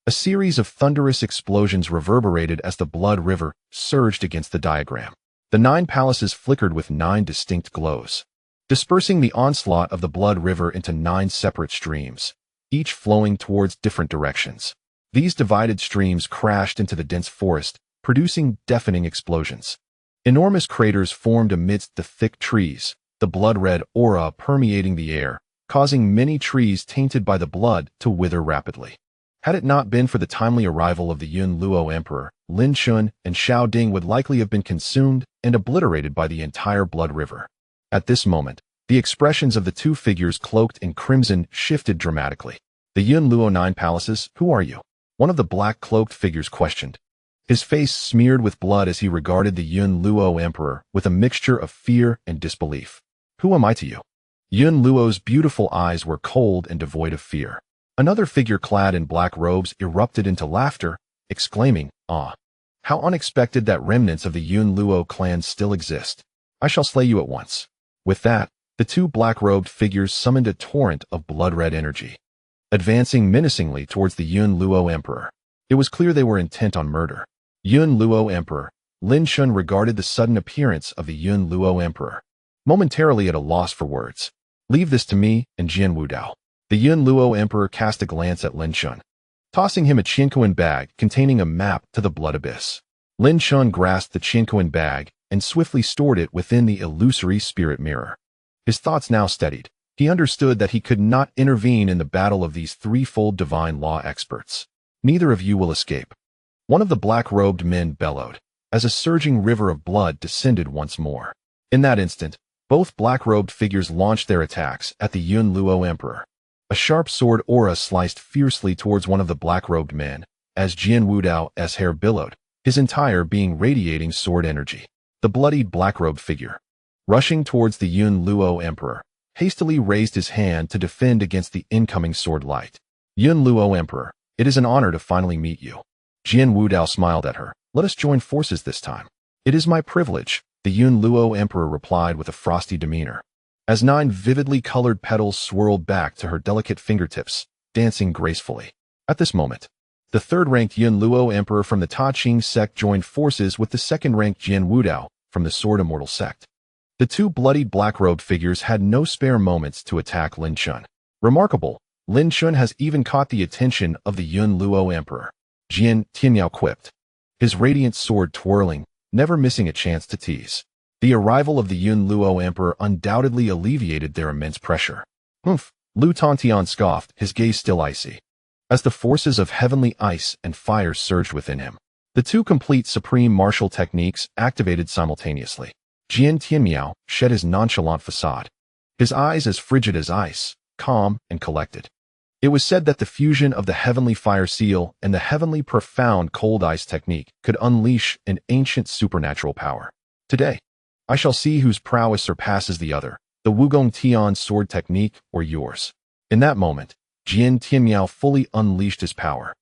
A series of thunderous explosions reverberated as the blood river surged against the diagram. The 9 palaces flickered with 9 distinct glows, dispersing the onslaught of the blood river into 9 separate streams, each flowing towards different directions. These divided streams crashed into the dense forest, producing deafening explosions. Enormous craters formed amidst the thick trees, the blood-red aura permeating the air, causing many trees tainted by the blood to wither rapidly. Had it not been for the timely arrival of the Yun Luo Emperor, Lin Chen and Xiao Ding would likely have been consumed and obliterated by the entire blood river. At this moment, the expressions of the 2 figures cloaked in crimson shifted dramatically. The Yun Luo 9 palaces, who are you? One of the black-cloaked figures questioned, his face smeared with blood as he regarded the Yun Luo Emperor with a mixture of fear and disbelief. Who am I to you? Yun Luo's beautiful eyes were cold and devoid of fear. Another figure clad in black robes erupted into laughter, exclaiming, "Ah! How unexpected that remnants of the Yun Luo clan still exist. I shall slay you at once." With that, the 2 black-robed figures summoned a torrent of blood-red energy, advancing menacingly towards the Yun Luo Emperor. It was clear they were intent on murder. Yun Luo Emperor. Lin Chen regarded the sudden appearance of the Yun Luo Emperor, momentarily at a loss for words. Leave this to me and Jian Wudao. The Yun Luo Emperor cast a glance at Lin Chen, tossing him a Qianquan bag containing a map to the blood abyss. Lin Chen grasped the Qianquan bag and swiftly stored it within the illusory spirit mirror. His thoughts now steadied. He understood that he could not intervene in the battle of these threefold divine law experts. Neither of you will escape. One of the black-robed men bellowed, as a surging river of blood descended once more. In that instant, both black-robed figures launched their attacks at the Yun Luo Emperor. A A sharp sword aura sliced fiercely towards one of the black-robed men, as Jian Wudao's hair billowed, his entire being radiating sword energy. The bloodied black-robed figure, rushing towards the Yun Luo Emperor, hastily raised his hand to defend against the incoming sword light. Yun Luo Emperor, it is an honor to finally meet you. Jian Wudao smiled at her. Let us join forces this time. It is my privilege, the Yun Luo Emperor replied with a frosty demeanor. As 9 vividly colored petals swirled back to her delicate fingertips, dancing gracefully. At this moment, the third-ranked Yun Luo Emperor from the Ta Ching sect joined forces with the second-ranked Jian Wudao from the Sword Immortal sect. The 2 bloodied black-robed figures had no spare moments to attack Lin Chen. Remarkable, Lin Chen has even caught the attention of the Yun Luo Emperor, Jian Tianyao quipped, his radiant sword twirling, never missing a chance to tease. The arrival of the Yun Luo Emperor undoubtedly alleviated their immense pressure. Humph, Lu Tontian scoffed, his gaze still icy. As the forces of heavenly ice and fire surged within him, the 2 complete supreme martial techniques activated simultaneously. Jian Tianyao shed his nonchalant facade, his eyes as frigid as ice, calm and collected. It was said that the fusion of the heavenly fire seal and the heavenly profound cold ice technique could unleash an ancient supernatural power. Today, I shall see whose prowess surpasses the other, the Wugong Tian sword technique or yours. In that moment, Jian Tianyao fully unleashed his power.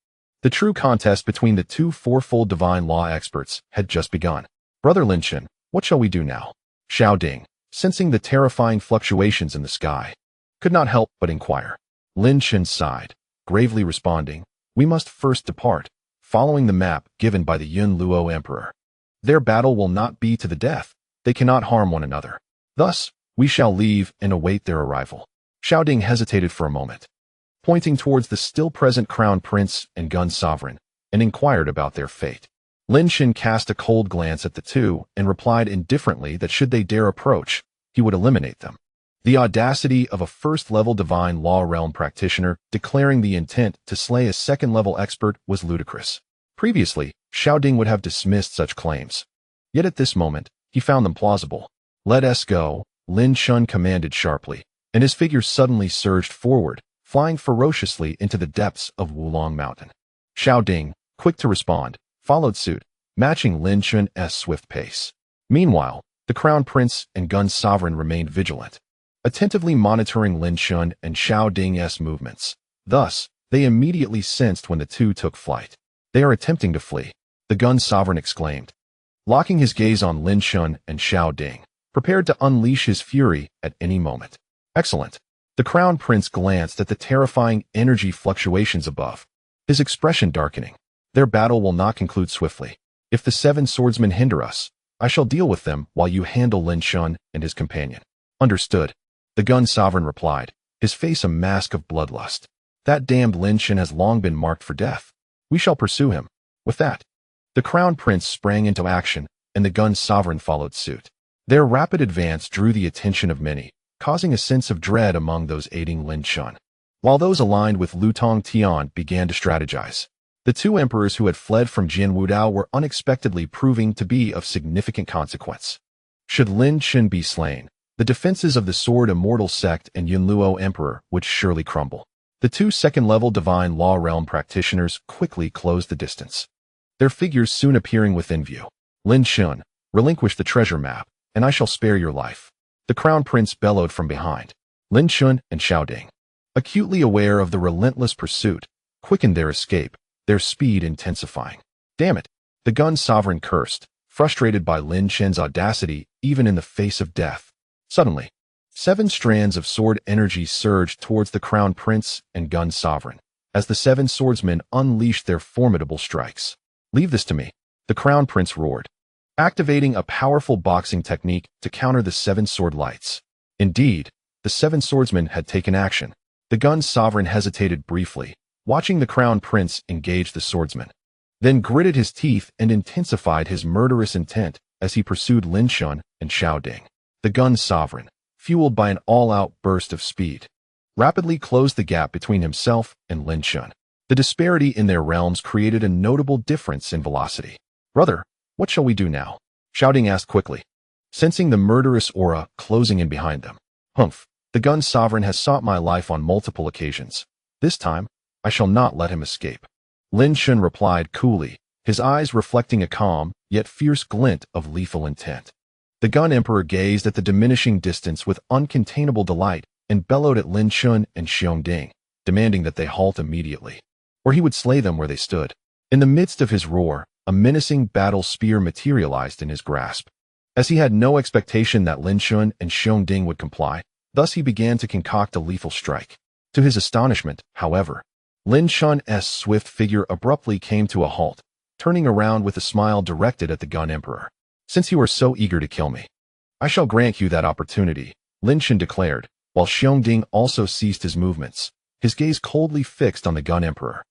The true contest between the 2 fourfold divine law experts had just begun. Brother Lin Chen, what shall we do now? Xiao Ding, sensing the terrifying fluctuations in the sky, could not help but inquire. Lin Chen sighed, gravely responding, we must first depart, following the map given by the Yun Luo Emperor. Their battle will not be to the death. They cannot harm one another. Thus, we shall leave and await their arrival. Xiao Ding hesitated for a moment, pointing towards the still-present Crown Prince and Gun Sovereign, and inquired about their fate. Lin Chen cast a cold glance at the 2 and replied indifferently that should they dare approach, he would eliminate them. The audacity of a first-level divine law realm practitioner declaring the intent to slay a second-level expert was ludicrous. Previously, Xiao Ding would have dismissed such claims. Yet at this moment, he found them plausible. Let us go, Lin Chen commanded sharply, and his figure suddenly surged forward, flying ferociously into the depths of Wulong Mountain. Xiao Ding, quick to respond, followed suit, matching Lin Chen's swift pace. Meanwhile, the Crown Prince and Gun Sovereign remained vigilant, attentively monitoring Lin Chen and Xiao Ding's movements. Thus, they immediately sensed when the 2 took flight. They are attempting to flee, the Gun Sovereign exclaimed, locking his gaze on Lin Chen and Xiao Ding, prepared to unleash his fury at any moment. Excellent. The Crown Prince glanced at the terrifying energy fluctuations above, his expression darkening. Their battle will not conclude swiftly. If the 7 swordsmen hinder us, I shall deal with them while you handle Lin Chen and his companion. Understood. The Gun Sovereign replied, his face a mask of bloodlust. That damned Lin Chen has long been marked for death. We shall pursue him. With that, the Crown Prince sprang into action, and the Gun Sovereign followed suit. Their rapid advance drew the attention of many, causing a sense of dread among those aiding Lin Chen. While those aligned with Lu Tongtian began to strategize, the 2 emperors who had fled from Jian Wudao were unexpectedly proving to be of significant consequence. Should Lin Chen be slain, the defenses of the Sword Immortal sect and Yun Luo Emperor would surely crumble. The 2 second-level divine law realm practitioners quickly closed the distance, their figures soon appearing within view. Lin Chen, relinquish the treasure map, and I shall spare your life. The Crown Prince bellowed from behind. Lin Chen and Xiao Ding, acutely aware of the relentless pursuit, quickened their escape, their speed intensifying. Damn it! The Gun Sovereign cursed, frustrated by Lin Chen's audacity even in the face of death. Suddenly, 7 strands of sword energy surged towards the Crown Prince and Gun Sovereign, as the 7 swordsmen unleashed their formidable strikes. Leave this to me, the Crown Prince roared, activating a powerful boxing technique to counter the 7 sword lights. Indeed, the 7 swordsmen had taken action. The Gun Sovereign hesitated briefly, watching the Crown Prince engage the swordsman, then gritted his teeth and intensified his murderous intent as he pursued Lin Chen and Xiao Ding. The Gun Sovereign, fueled by an all-out burst of speed, rapidly closed the gap between himself and Lin Chen. The disparity in their realms created a notable difference in velocity. Brother, what shall we do now? Xiao Ding asked quickly, sensing the murderous aura closing in behind them. Humph, The gun sovereign has sought my life on multiple occasions. This time, I shall not let him escape. Lin Chen replied coolly, his eyes reflecting a calm, yet fierce glint of lethal intent. The gun emperor gazed at the diminishing distance with uncontainable delight and bellowed at Lin Chen and Xiongding, demanding that they halt immediately, or he would slay them where they stood. In the midst of his roar, a menacing battle spear materialized in his grasp. As he had no expectation that Lin Chen and Xiongding would comply, thus he began to concoct a lethal strike. To his astonishment, however, Lin Chen's swift figure abruptly came to a halt, turning around with a smile directed at the gun emperor. Since you are so eager to kill me, I shall grant you that opportunity, Lin Chen declared, while Xiongding also ceased his movements, his gaze coldly fixed on the gun emperor.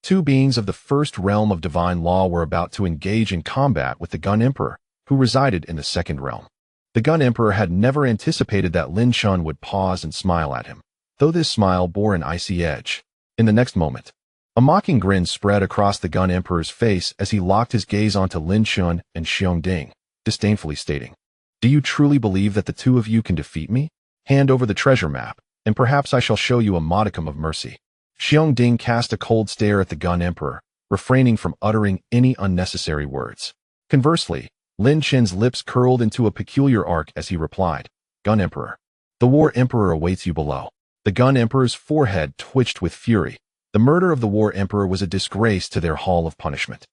Two beings of the first realm of divine law were about to engage in combat with the gun emperor, who resided in the second realm. The gun emperor had never anticipated that Lin Chen would pause and smile at him, though this smile bore an icy edge. In the next moment, a mocking grin spread across the gun emperor's face as he locked his gaze onto Lin Chen and Xiongding, disdainfully stating, "Do you truly believe that the two of you can defeat me? Hand over the treasure map, and perhaps I shall show you a modicum of mercy." Xiongding cast a cold stare at the gun emperor, refraining from uttering any unnecessary words. Conversely, Lin Chen's lips curled into a peculiar arc as he replied, "Gun Emperor, the War Emperor awaits you below." The gun emperor's forehead twitched with fury. The murder of the War Emperor was a disgrace to their hall of punishment.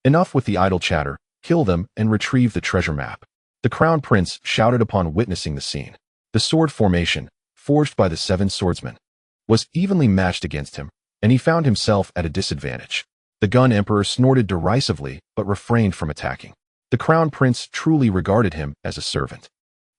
Enough with the idle chatter, kill them and retrieve the treasure map. The crown prince shouted upon witnessing the scene. The sword formation, forged by the seven swordsmen, was evenly matched against him, and he found himself at a disadvantage. The gun emperor snorted derisively but refrained from attacking. The crown prince truly regarded him as a servant.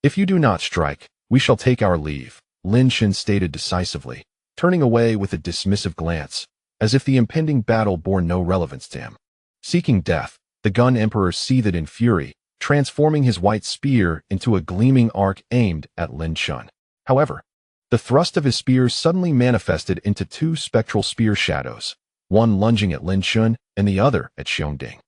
"If you do not strike, we shall take our leave," Lin Chen stated decisively, turning away with a dismissive glance, as if the impending battle bore no relevance to him. Seeking death, the gun emperor seethed in fury, transforming his white spear into a gleaming arc aimed at Lin Chen. However, the thrust of his spear suddenly manifested into two spectral spear shadows, one lunging at Lin Chen and the other at Xiongding.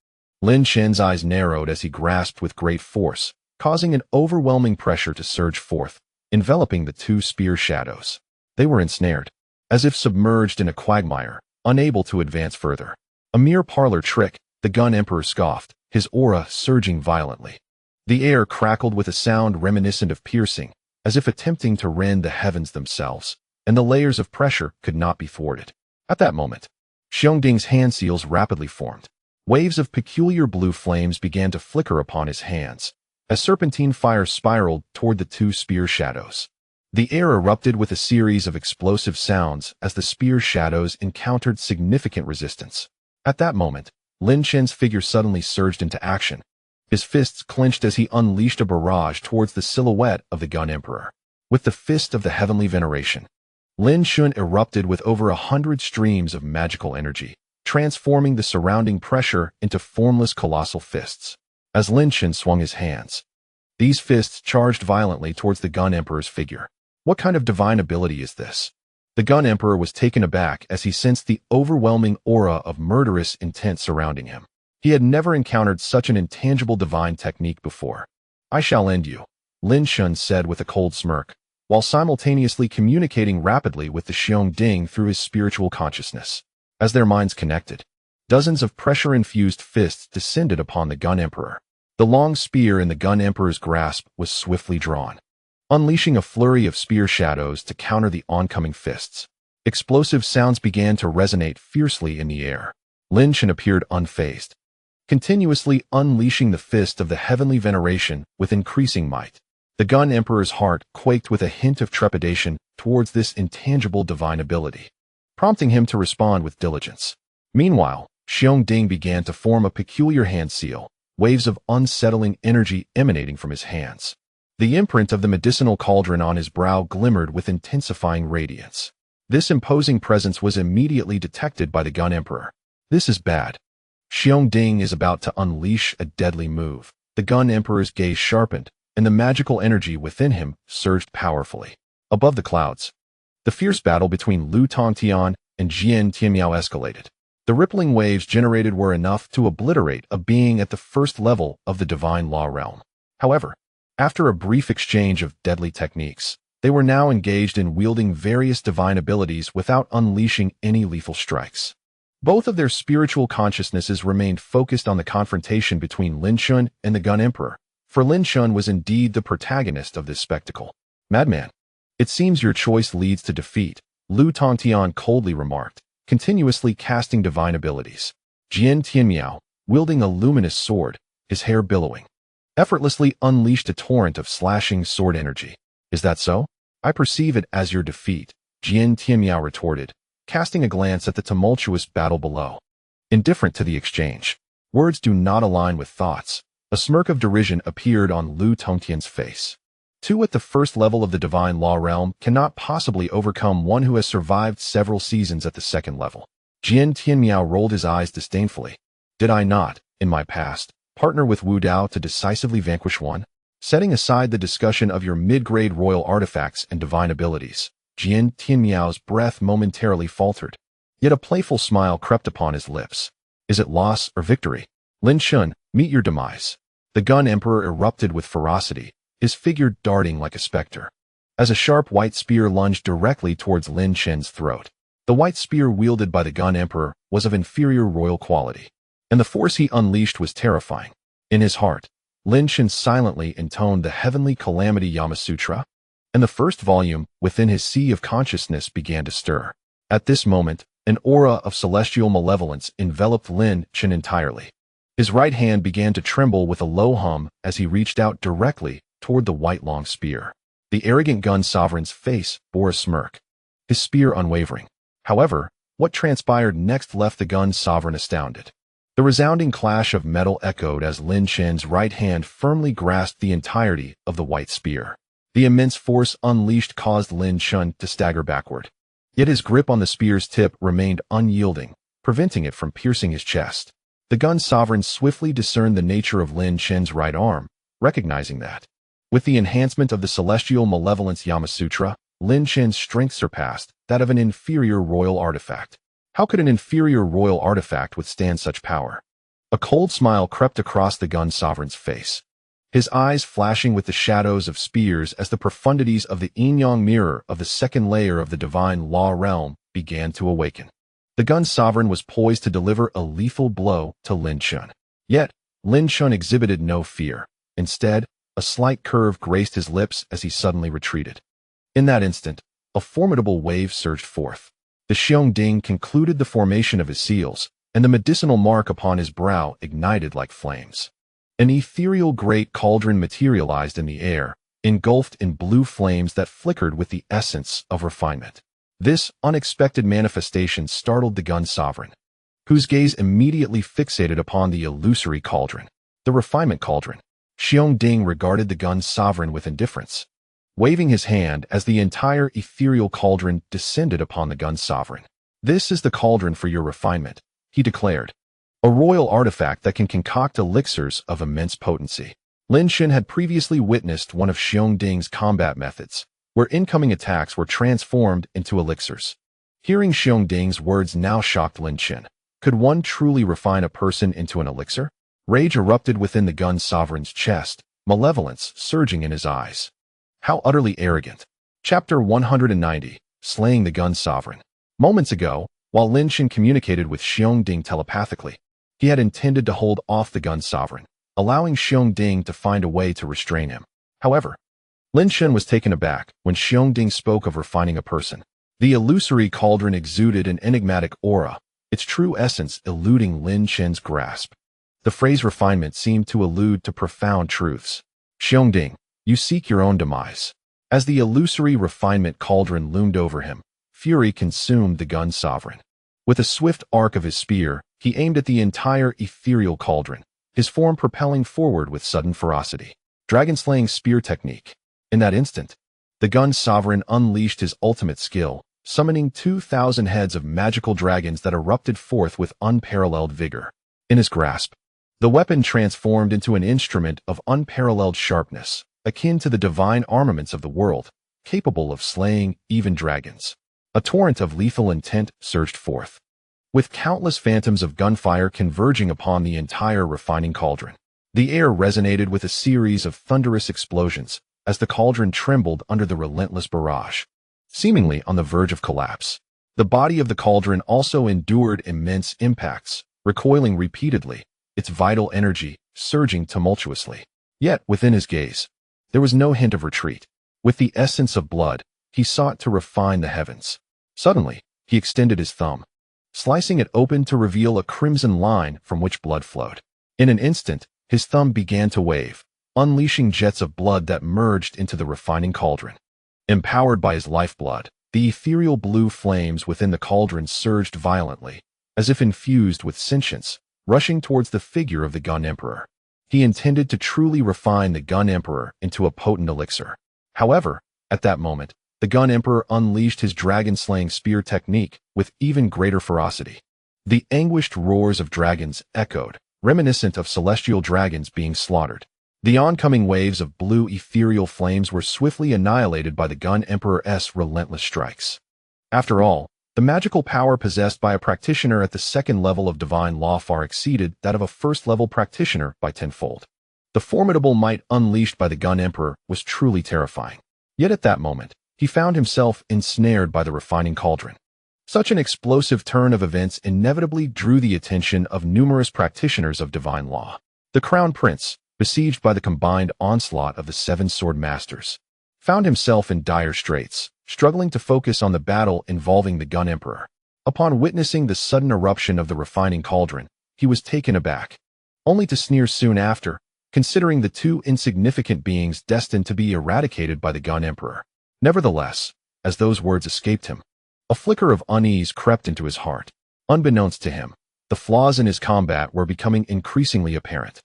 Lin Chen's eyes narrowed as he grasped with great force, causing an overwhelming pressure to surge forth, enveloping the two spear shadows. They were ensnared, as if submerged in a quagmire, unable to advance further. A mere parlor trick, the gun emperor scoffed, his aura surging violently. The air crackled with a sound reminiscent of piercing, as if attempting to rend the heavens themselves, and the layers of pressure could not be thwarted. At that moment, Xiongding's hand seals rapidly formed. Waves of peculiar blue flames began to flicker upon his hands, as serpentine fire spiraled toward the two spear shadows. The air erupted with a series of explosive sounds as the spear shadows encountered significant resistance. At that moment, Lin Chen's figure suddenly surged into action. His fists clenched as he unleashed a barrage towards the silhouette of the gun emperor. With the fist of the heavenly veneration, Lin Chen erupted with over 100 streams of magical energy, transforming the surrounding pressure into formless colossal fists. As Lin Chen swung his hands, these fists charged violently towards the gun emperor's figure. What kind of divine ability is this? The gun emperor was taken aback as he sensed the overwhelming aura of murderous intent surrounding him. He had never encountered such an intangible divine technique before. "I shall end you," Lin Chen said with a cold smirk, while simultaneously communicating rapidly with the Xiongding through his spiritual consciousness. As their minds connected, dozens of pressure-infused fists descended upon the gun emperor. The long spear in the gun emperor's grasp was swiftly drawn, unleashing a flurry of spear shadows to counter the oncoming fists. Explosive sounds began to resonate fiercely in the air. Lin Chen appeared unfazed, continuously unleashing the fist of the heavenly veneration with increasing might. The gun emperor's heart quaked with a hint of trepidation towards this intangible divine ability, prompting him to respond with diligence. Meanwhile, Xiongding began to form a peculiar hand seal, waves of unsettling energy emanating from his hands. The imprint of the medicinal cauldron on his brow glimmered with intensifying radiance. This imposing presence was immediately detected by the gun emperor. "This is bad. Xiongding is about to unleash a deadly move." The gun emperor's gaze sharpened, and the magical energy within him surged powerfully. Above the clouds, the fierce battle between Lu Tongtian and Jian Tianmiao escalated. The rippling waves generated were enough to obliterate a being at the first level of the divine law realm. However, after a brief exchange of deadly techniques, They were now engaged in wielding various divine abilities without unleashing any lethal strikes. Both of their spiritual consciousnesses remained focused on the confrontation between Lin Chen and the Gun Emperor, for Lin Chen was indeed the protagonist of this spectacle. "Madman, it seems your choice leads to defeat," Lu Tongtian coldly remarked, continuously casting divine abilities. Jian Tianmiao, wielding a luminous sword, his hair billowing, effortlessly unleashed a torrent of slashing sword energy. "Is that so? I perceive it as your defeat," Jian Tianmiao retorted, casting a glance at the tumultuous battle below. Indifferent to the exchange, words do not align with thoughts. A smirk of derision appeared on Lu Tongtian's face. Two at the first level of the divine law realm cannot possibly overcome one who has survived several seasons at the second level. Jian Tianmiao rolled his eyes disdainfully. "Did I not, in my past, partner with Wu Dao to decisively vanquish one? Setting aside the discussion of your mid-grade royal artifacts and divine abilities," Jian Tianmiao's breath momentarily faltered. Yet a playful smile crept upon his lips. "Is it loss or victory? Lin Chen, meet your demise." The Gun Emperor erupted with ferocity, his figure darting like a specter, as a sharp white spear lunged directly towards Lin Chen's throat. The white spear wielded by the Gun Emperor was of inferior royal quality, and the force he unleashed was terrifying. In his heart, Lin Chen silently intoned the heavenly calamity Yama Sutra, and the first volume within his sea of consciousness began to stir. At this moment, an aura of celestial malevolence enveloped Lin Chen entirely. His right hand began to tremble with a low hum as he reached out directly toward the white long spear. The arrogant gun sovereign's face bore a smirk, his spear unwavering. However, what transpired next left the gun sovereign astounded. The resounding clash of metal echoed as Lin Chen's right hand firmly grasped the entirety of the white spear. The immense force unleashed caused Lin Chen to stagger backward. Yet his grip on the spear's tip remained unyielding, preventing it from piercing his chest. The gun sovereign swiftly discerned the nature of Lin Chen's right arm, recognizing that, with the enhancement of the celestial malevolence Yama Sutra, Lin Chen's strength surpassed that of an inferior royal artifact. How could an inferior royal artifact withstand such power? A cold smile crept across the gun sovereign's face, his eyes flashing with the shadows of spears as the profundities of the yin-yang mirror of the second layer of the divine law realm began to awaken. The gun sovereign was poised to deliver a lethal blow to Lin Chen. Yet, Lin Chen exhibited no fear. Instead, a slight curve graced his lips as he suddenly retreated. In that instant, a formidable wave surged forth. The Xiongding concluded the formation of his seals, and the medicinal mark upon his brow ignited like flames. An ethereal great cauldron materialized in the air, engulfed in blue flames that flickered with the essence of refinement. This unexpected manifestation startled the gun sovereign, whose gaze immediately fixated upon the illusory cauldron, the refinement cauldron. Xiongding regarded the gun sovereign with indifference, waving his hand as the entire ethereal cauldron descended upon the gun sovereign. "This is the cauldron for your refinement," he declared, "a royal artifact that can concoct elixirs of immense potency." Lin Chen had previously witnessed one of Xiongding's combat methods, where incoming attacks were transformed into elixirs. Hearing Xiongding's words now shocked Lin Chen. Could one truly refine a person into an elixir? Rage erupted within the gun sovereign's chest, malevolence surging in his eyes. How utterly arrogant. Chapter 190, Slaying the Gun Sovereign. Moments ago, while Lin Chen communicated with Xiongding telepathically, he had intended to hold off the gun sovereign, allowing Xiongding to find a way to restrain him. However, Lin Chen was taken aback when Xiongding spoke of refining a person. The illusory cauldron exuded an enigmatic aura, its true essence eluding Lin Chen's grasp. The phrase refinement seemed to allude to profound truths. "Xiongding, you seek your own demise." As the illusory refinement cauldron loomed over him, fury consumed the gun sovereign. With a swift arc of his spear, he aimed at the entire ethereal cauldron, his form propelling forward with sudden ferocity. Dragon-slaying spear technique. In that instant, the gun sovereign unleashed his ultimate skill, summoning 2,000 heads of magical dragons that erupted forth with unparalleled vigor. In his grasp, the weapon transformed into an instrument of unparalleled sharpness, akin to the divine armaments of the world, capable of slaying even dragons. A torrent of lethal intent surged forth, with countless phantoms of gunfire converging upon the entire refining cauldron. The air resonated with a series of thunderous explosions, as the cauldron trembled under the relentless barrage, seemingly on the verge of collapse. The body of the cauldron also endured immense impacts, recoiling repeatedly, its vital energy surging tumultuously. Yet, within his gaze, there was no hint of retreat. With the essence of blood, he sought to refine the heavens. Suddenly, he extended his thumb, slicing it open to reveal a crimson line from which blood flowed. In an instant, his thumb began to wave, unleashing jets of blood that merged into the refining cauldron. Empowered by his lifeblood, the ethereal blue flames within the cauldron surged violently, as if infused with sentience, rushing towards the figure of the Gun Emperor. He intended to truly refine the Gun Emperor into a potent elixir. However, at that moment, the Gun Emperor unleashed his dragon-slaying spear technique with even greater ferocity. The anguished roars of dragons echoed, reminiscent of celestial dragons being slaughtered. The oncoming waves of blue ethereal flames were swiftly annihilated by the Gun Emperor's relentless strikes. After all, the magical power possessed by a practitioner at the second level of divine law far exceeded that of a first-level practitioner by tenfold. The formidable might unleashed by the Gun Emperor was truly terrifying. Yet at that moment, he found himself ensnared by the refining cauldron. Such an explosive turn of events inevitably drew the attention of numerous practitioners of divine law. The Crown Prince, besieged by the combined onslaught of the seven sword masters, found himself in dire straits, struggling to focus on the battle involving the Gun Emperor. Upon witnessing the sudden eruption of the refining cauldron, he was taken aback, only to sneer soon after, considering the two insignificant beings destined to be eradicated by the Gun Emperor. Nevertheless, as those words escaped him, a flicker of unease crept into his heart. Unbeknownst to him, the flaws in his combat were becoming increasingly apparent,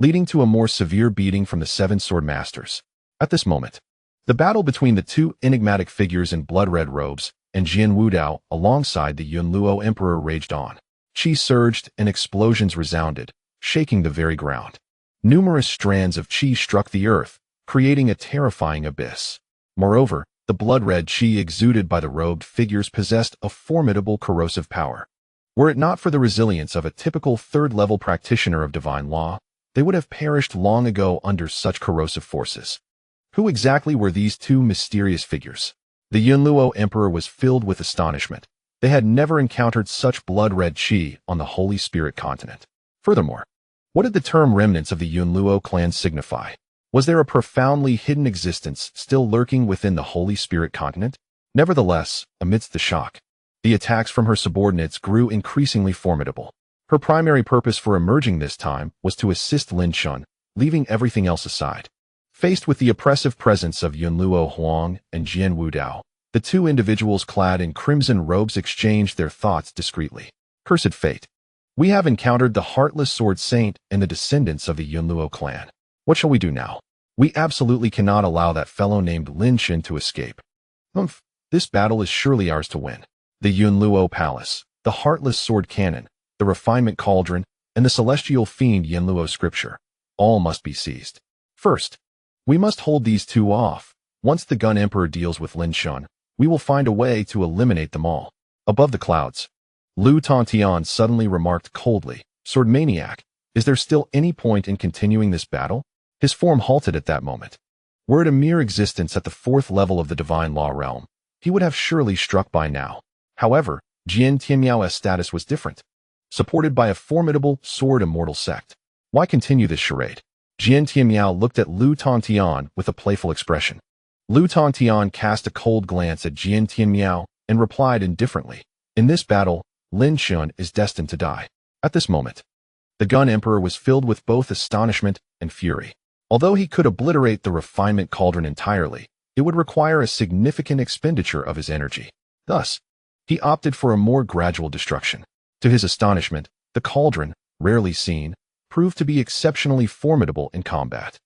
leading to a more severe beating from the seven sword masters. At this moment, the battle between the two enigmatic figures in blood-red robes and Jian Wudao alongside the Yunluo Emperor raged on. Qi surged and explosions resounded, shaking the very ground. Numerous strands of qi struck the earth, creating a terrifying abyss. Moreover, the blood-red qi exuded by the robed figures possessed a formidable corrosive power. Were it not for the resilience of a typical third-level practitioner of divine law, they would have perished long ago under such corrosive forces. Who exactly were these two mysterious figures? The Yunluo Emperor was filled with astonishment. They had never encountered such blood-red qi on the Holy Spirit continent. Furthermore, what did the term remnants of the Yunluo clan signify? Was there a profoundly hidden existence still lurking within the Holy Spirit continent? Nevertheless, amidst the shock, the attacks from her subordinates grew increasingly formidable. Her primary purpose for emerging this time was to assist Lin Chen, leaving everything else aside. Faced with the oppressive presence of Yunluo Huang and Jian Wudao, the two individuals clad in crimson robes exchanged their thoughts discreetly. Cursed fate. We have encountered the heartless sword saint and the descendants of the Yunluo clan. What shall we do now? We absolutely cannot allow that fellow named Lin Chen to escape. This battle is surely ours to win. The Yunluo Palace, the heartless sword cannon, the refinement cauldron, and the celestial fiend Yunluo scripture, all must be seized. First, we must hold these two off. Once the Gun Emperor deals with Lin Chen, we will find a way to eliminate them all. Above the clouds, Lu Tontian suddenly remarked coldly, "Sword maniac, is there still any point in continuing this battle?" His form halted at that moment. Were it a mere existence at the fourth level of the divine law realm, he would have surely struck by now. However, Jian Tianmiao's status was different. Supported by a formidable sword immortal sect. Why continue this charade? Jian Tianmiao looked at Lu Tontian with a playful expression. Lu Tontian cast a cold glance at Jian Tianmiao and replied indifferently, "In this battle, Lin Chen is destined to die." At this moment, the Gun Emperor was filled with both astonishment and fury. Although he could obliterate the refinement cauldron entirely, it would require a significant expenditure of his energy. Thus, he opted for a more gradual destruction. To his astonishment, the cauldron, rarely seen, proved to be exceptionally formidable in combat.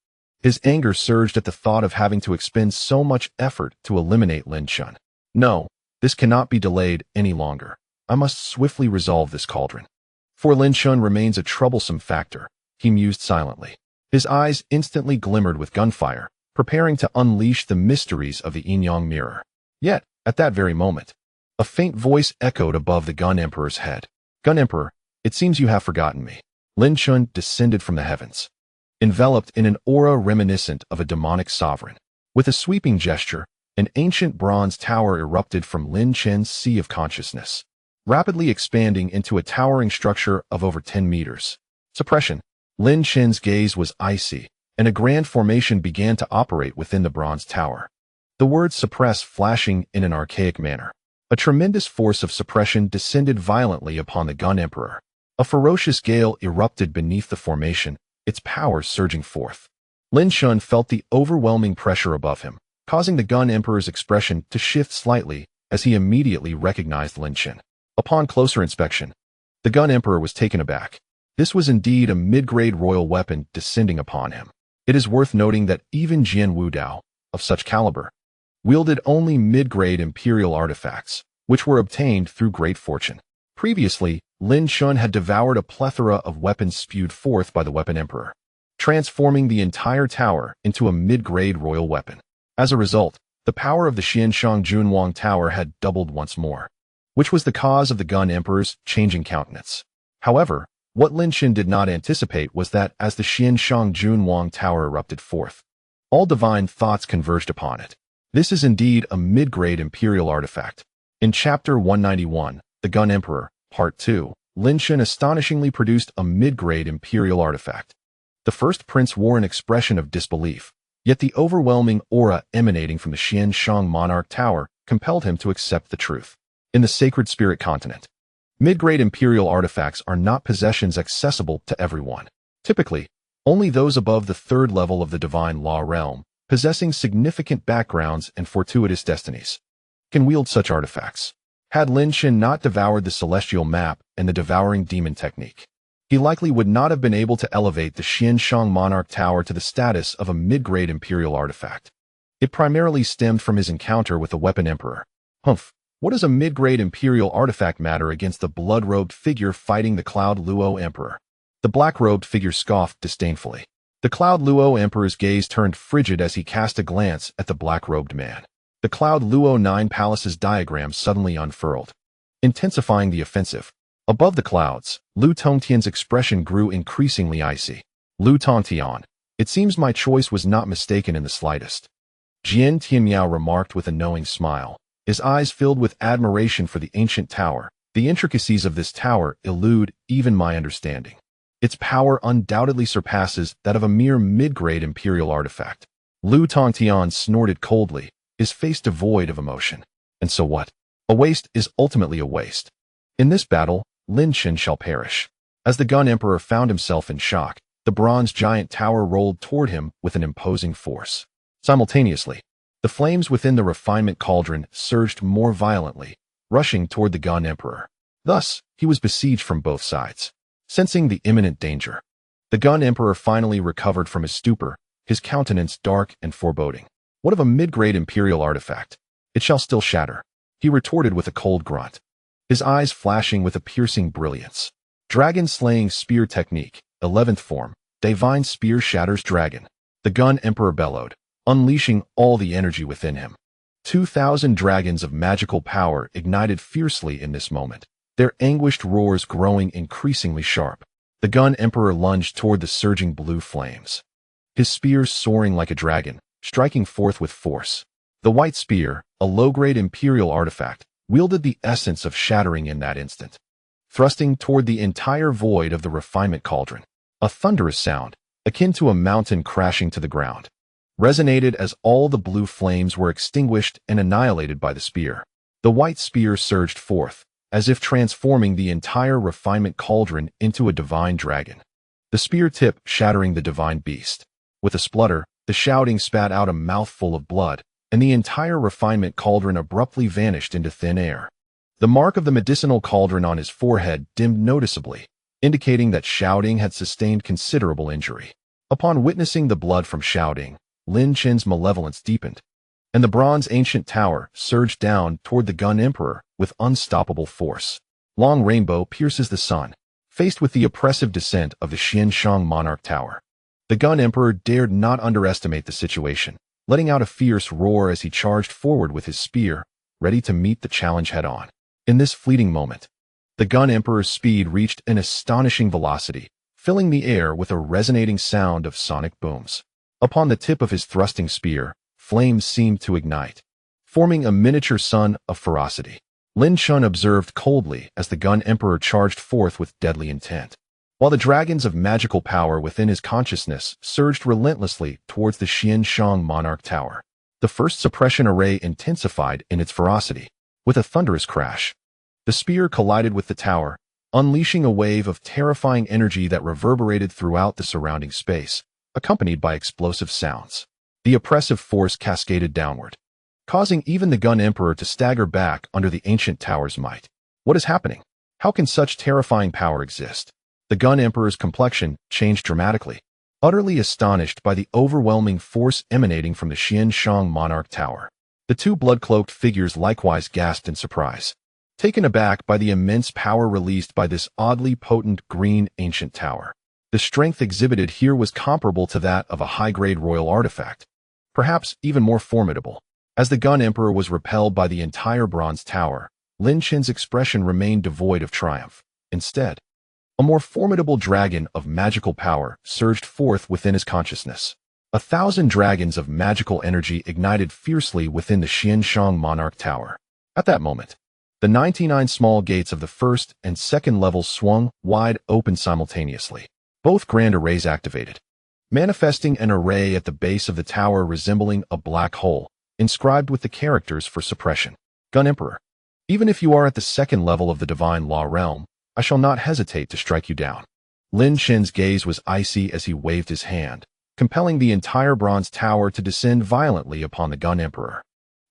His anger surged at the thought of having to expend so much effort to eliminate Lin Chen. No, this cannot be delayed any longer. I must swiftly resolve this cauldron. For Lin Chen remains a troublesome factor, he mused silently. His eyes instantly glimmered with gunfire, preparing to unleash the mysteries of the Yin-Yang mirror. Yet, at that very moment, a faint voice echoed above the Gun Emperor's head. "Gun Emperor, it seems you have forgotten me." Lin Chen descended from the heavens, enveloped in an aura reminiscent of a demonic sovereign. With a sweeping gesture, an ancient bronze tower erupted from Lin Chen's sea of consciousness, rapidly expanding into a towering structure of over 10 meters. Suppression. Lin Chen's gaze was icy, and a grand formation began to operate within the bronze tower. The word suppress flashing in an archaic manner. A tremendous force of suppression descended violently upon the Gun Emperor. A ferocious gale erupted beneath the formation, its power surging forth. Lin Chen felt the overwhelming pressure above him, causing the Gun Emperor's expression to shift slightly as he immediately recognized Lin Chen. Upon closer inspection, the Gun Emperor was taken aback. This was indeed a mid-grade royal weapon descending upon him. It is worth noting that even Jian Wudao, of such caliber, wielded only mid-grade imperial artifacts, which were obtained through great fortune. Previously, Lin Chen had devoured a plethora of weapons spewed forth by the Weapon Emperor, transforming the entire tower into a mid-grade royal weapon. As a result, the power of the Xianshang Junwang Tower had doubled once more, which was the cause of the Gun Emperor's changing countenance. However, what Lin Chen did not anticipate was that as the Xianshang Junwang Tower erupted forth, all divine thoughts converged upon it. This is indeed a mid-grade imperial artifact. In Chapter 191, The Gun Emperor, Part 2, Lin Chen astonishingly produced a mid-grade imperial artifact. The first prince wore an expression of disbelief, yet the overwhelming aura emanating from the Xianshang Monarch Tower compelled him to accept the truth. In the Sacred Spirit Continent, mid-grade imperial artifacts are not possessions accessible to everyone. Typically, only those above the third level of the divine law realm, possessing significant backgrounds and fortuitous destinies, can wield such artifacts. Had Lin Chen not devoured the celestial map and the devouring demon technique, he likely would not have been able to elevate the Xianshang Monarch Tower to the status of a mid-grade imperial artifact. It primarily stemmed from his encounter with the Weapon Emperor. Humph, what does a mid-grade imperial artifact matter against the blood-robed figure fighting the Cloud Luo Emperor? The black-robed figure scoffed disdainfully. The Cloud Luo Emperor's gaze turned frigid as he cast a glance at the black-robed man. The Cloud Luo Nine Palaces diagram suddenly unfurled, intensifying the offensive. Above the clouds, Lu Tongtian's expression grew increasingly icy. Lu Tongtian, it seems my choice was not mistaken in the slightest. Jian Tianmiao remarked with a knowing smile, his eyes filled with admiration for the ancient tower. The intricacies of this tower elude even my understanding. Its power undoubtedly surpasses that of a mere mid-grade imperial artifact. Lu Tongtian snorted coldly, his face devoid of emotion. And so what? A waste is ultimately a waste. In this battle, Lin Chen shall perish. As the Gun Emperor found himself in shock, the bronze giant tower rolled toward him with an imposing force. Simultaneously, the flames within the refinement cauldron surged more violently, rushing toward the Gun Emperor. Thus, he was besieged from both sides. Sensing the imminent danger, the Gun Emperor finally recovered from his stupor, his countenance dark and foreboding. What of a mid-grade imperial artifact? It shall still shatter, he retorted with a cold grunt, his eyes flashing with a piercing brilliance. Dragon-slaying spear technique, 11th form, divine spear shatters dragon. The Gun Emperor bellowed, unleashing all the energy within him. 2,000 dragons of magical power ignited fiercely in this moment, their anguished roars growing increasingly sharp. The Gun Emperor lunged toward the surging blue flames, his spear soaring like a dragon, striking forth with force. The white spear, a low-grade imperial artifact, wielded the essence of shattering in that instant, thrusting toward the entire void of the refinement cauldron. A thunderous sound, akin to a mountain crashing to the ground, resonated as all the blue flames were extinguished and annihilated by the spear. The white spear surged forth, as if transforming the entire refinement cauldron into a divine dragon, the spear tip shattering the divine beast. With a splutter, the shouting spat out a mouthful of blood, and the entire refinement cauldron abruptly vanished into thin air. The mark of the medicinal cauldron on his forehead dimmed noticeably, indicating that Shouting had sustained considerable injury. Upon witnessing the blood from Shouting, Lin Chen's malevolence deepened, and the bronze ancient tower surged down toward the Gun Emperor with unstoppable force. Long Rainbow pierces the sun, faced with the oppressive descent of the Xianshang Monarch Tower. The Gun Emperor dared not underestimate the situation, letting out a fierce roar as he charged forward with his spear, ready to meet the challenge head-on. In this fleeting moment, the Gun Emperor's speed reached an astonishing velocity, filling the air with a resonating sound of sonic booms. Upon the tip of his thrusting spear, flames seemed to ignite, forming a miniature sun of ferocity. Lin Chen observed coldly as the Gun Emperor charged forth with deadly intent, while the dragons of magical power within his consciousness surged relentlessly towards the Xianshang Monarch Tower. The first suppression array intensified in its ferocity. With a thunderous crash, the spear collided with the tower, unleashing a wave of terrifying energy that reverberated throughout the surrounding space, accompanied by explosive sounds. The oppressive force cascaded downward, causing even the Gun Emperor to stagger back under the ancient tower's might. What is happening? How can such terrifying power exist? The Gun Emperor's complexion changed dramatically, utterly astonished by the overwhelming force emanating from the Xianshang Monarch Tower. The two blood-cloaked figures likewise gasped in surprise, taken aback by the immense power released by this oddly potent green ancient tower. The strength exhibited here was comparable to that of a high-grade royal artifact, perhaps even more formidable. As the Gun Emperor was repelled by the entire bronze tower, Lin Chen's expression remained devoid of triumph. Instead, a more formidable dragon of magical power surged forth within his consciousness. 1,000 dragons of magical energy ignited fiercely within the Xianshang Monarch Tower. At that moment, the 99 small gates of the first and second levels swung wide open simultaneously. Both grand arrays activated, manifesting an array at the base of the tower resembling a black hole, inscribed with the characters for suppression. Gun Emperor, even if you are at the second level of the divine law realm, I shall not hesitate to strike you down. Lin Chen's gaze was icy as he waved his hand, compelling the entire bronze tower to descend violently upon the Gun Emperor.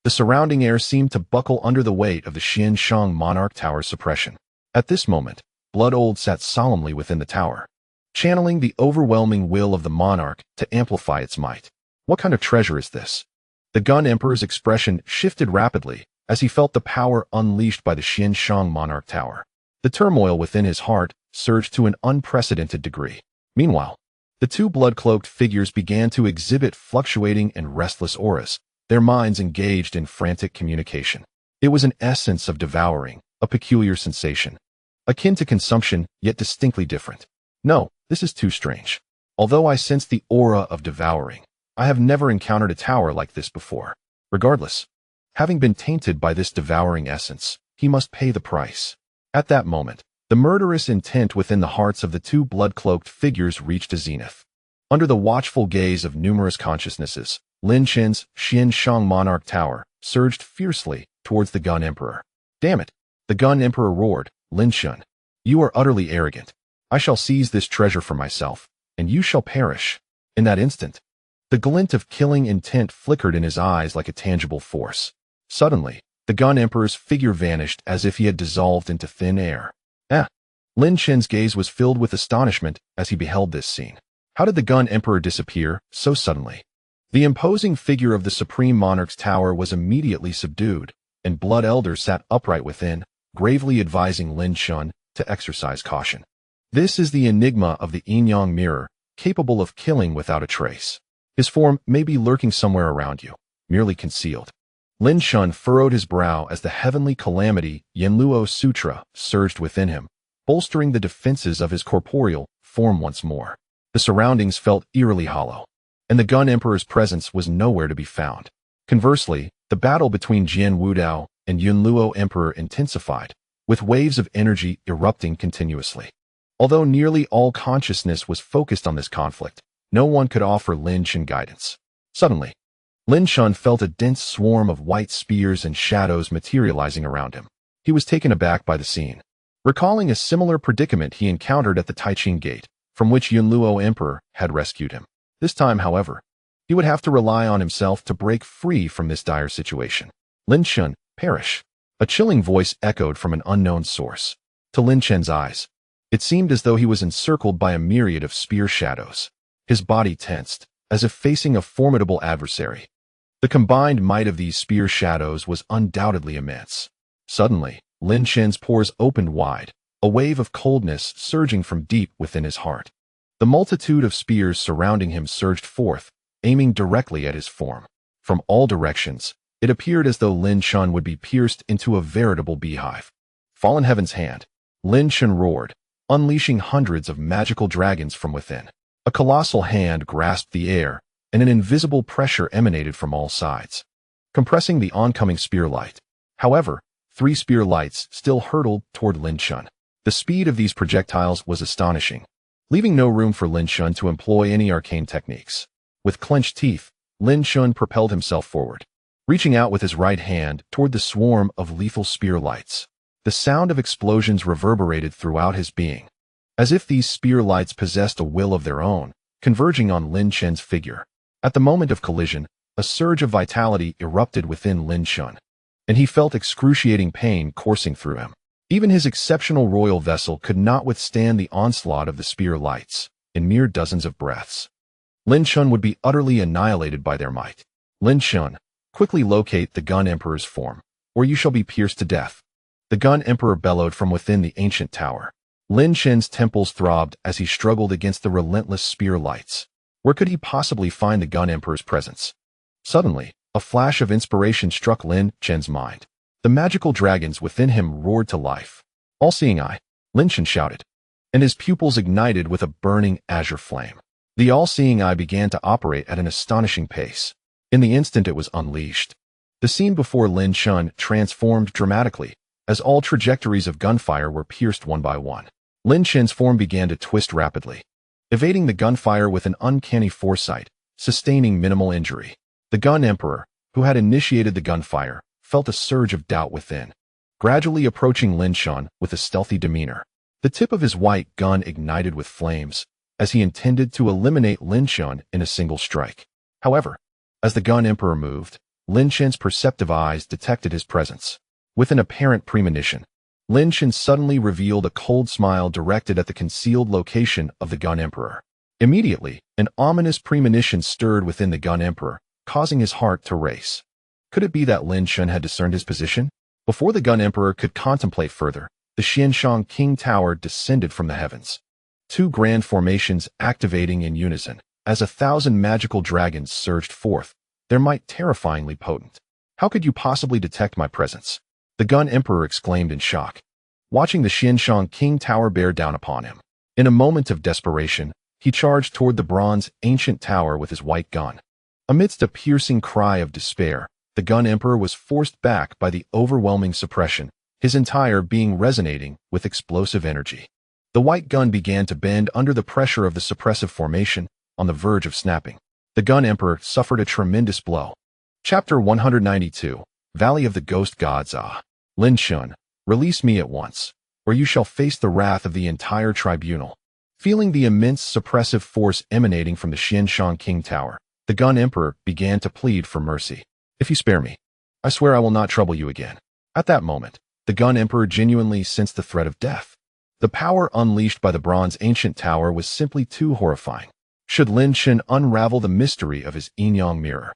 The surrounding air seemed to buckle under the weight of the Xianshang Monarch Tower's suppression. At this moment, Blood Old sat solemnly within the tower, channeling the overwhelming will of the monarch to amplify its might. What kind of treasure is this? The Gun Emperor's expression shifted rapidly as he felt the power unleashed by the Xianshang Monarch Tower. The turmoil within his heart surged to an unprecedented degree. Meanwhile, the two blood-cloaked figures began to exhibit fluctuating and restless auras, their minds engaged in frantic communication. It was an essence of devouring, a peculiar sensation, akin to consumption, yet distinctly different. No, this is too strange. Although I sense the aura of devouring, I have never encountered a tower like this before. Regardless, having been tainted by this devouring essence, he must pay the price. At that moment, the murderous intent within the hearts of the two blood-cloaked figures reached a zenith. Under the watchful gaze of numerous consciousnesses, Lin Chen's Xianshang Monarch Tower surged fiercely towards the Gun Emperor. Damn it! The Gun Emperor roared, Lin Chen, you are utterly arrogant. I shall seize this treasure for myself, and you shall perish. In that instant, the glint of killing intent flickered in his eyes like a tangible force. Suddenly, the Gun Emperor's figure vanished as if he had dissolved into thin air. Lin Chen's gaze was filled with astonishment as he beheld this scene. How did the Gun Emperor disappear so suddenly? The imposing figure of the Supreme Monarch's tower was immediately subdued, and Blood Elder sat upright within, gravely advising Lin Chen to exercise caution. This is the enigma of the yin-yang mirror, capable of killing without a trace. His form may be lurking somewhere around you, merely concealed. Lin Chen furrowed his brow as the heavenly calamity Yanluo Sutra surged within him, bolstering the defenses of his corporeal form once more. The surroundings felt eerily hollow, and the Gun Emperor's presence was nowhere to be found. Conversely, the battle between Jian Wudao and Yunluo Emperor intensified, with waves of energy erupting continuously. Although nearly all consciousness was focused on this conflict, no one could offer Lin Chen guidance. Suddenly, Lin Chen felt a dense swarm of white spears and shadows materializing around him. He was taken aback by the scene, recalling a similar predicament he encountered at the Taiqing Gate, from which Yunluo Emperor had rescued him. This time, however, he would have to rely on himself to break free from this dire situation. Lin Chen, perish. A chilling voice echoed from an unknown source. To Lin Chen's eyes, it seemed as though he was encircled by a myriad of spear shadows. His body tensed, as if facing a formidable adversary. The combined might of these spear shadows was undoubtedly immense. Suddenly, Lin Chen's pores opened wide, a wave of coldness surging from deep within his heart. The multitude of spears surrounding him surged forth, aiming directly at his form. From all directions, it appeared as though Lin Chen would be pierced into a veritable beehive. Fallen Heaven's hand, Lin Chen roared, unleashing hundreds of magical dragons from within. A colossal hand grasped the air, and an invisible pressure emanated from all sides, compressing the oncoming spear light. However, 3 spear lights still hurtled toward Lin Chen. The speed of these projectiles was astonishing, leaving no room for Lin Chen to employ any arcane techniques. With clenched teeth, Lin Chen propelled himself forward, reaching out with his right hand toward the swarm of lethal spear lights. The sound of explosions reverberated throughout his being, as if these spear lights possessed a will of their own, converging on Lin Chen's figure. At the moment of collision, a surge of vitality erupted within Lin Chen, and he felt excruciating pain coursing through him. Even his exceptional royal vessel could not withstand the onslaught of the spear lights. In mere dozens of breaths, Lin Chen would be utterly annihilated by their might. Lin Chen, quickly locate the Gun Emperor's form, or you shall be pierced to death. The Gun Emperor bellowed from within the ancient tower. Lin Chen's temples throbbed as he struggled against the relentless spear lights. Where could he possibly find the Gun Emperor's presence? Suddenly, a flash of inspiration struck Lin Chen's mind. The magical dragons within him roared to life. All-seeing eye, Lin Chen shouted, and his pupils ignited with a burning azure flame. The all-seeing eye began to operate at an astonishing pace. In the instant it was unleashed, the scene before Lin Chen transformed dramatically, as all trajectories of gunfire were pierced one by one. Lin Chen's form began to twist rapidly, evading the gunfire with an uncanny foresight, sustaining minimal injury. The Gun Emperor, who had initiated the gunfire, felt a surge of doubt within, gradually approaching Lin Chen with a stealthy demeanor. The tip of his white gun ignited with flames, as he intended to eliminate Lin Chen in a single strike. However, as the Gun Emperor moved, Lin Chen's perceptive eyes detected his presence. With an apparent premonition, Lin Chen suddenly revealed a cold smile directed at the concealed location of the Gun Emperor. Immediately, an ominous premonition stirred within the Gun Emperor, causing his heart to race. Could it be that Lin Chen had discerned his position? Before the Gun Emperor could contemplate further, the Xianshang King Tower descended from the heavens. 2 grand formations activating in unison, as 1,000 magical dragons surged forth, their might terrifyingly potent. How could you possibly detect my presence? The Gun Emperor exclaimed in shock, watching the Xianshang King Tower bear down upon him. In a moment of desperation, he charged toward the bronze ancient tower with his white gun. Amidst a piercing cry of despair, the Gun Emperor was forced back by the overwhelming suppression, his entire being resonating with explosive energy. The white gun began to bend under the pressure of the suppressive formation, on the verge of snapping. The Gun Emperor suffered a tremendous blow. Chapter 192, Valley of the Ghost Gods. Lin Chen, release me at once, or you shall face the wrath of the entire tribunal. Feeling the immense suppressive force emanating from the Xianshang King Tower, the Gun Emperor began to plead for mercy. If you spare me, I swear I will not trouble you again. At that moment, the Gun Emperor genuinely sensed the threat of death. The power unleashed by the bronze ancient tower was simply too horrifying. Should Lin Chen unravel the mystery of his yin-yang mirror,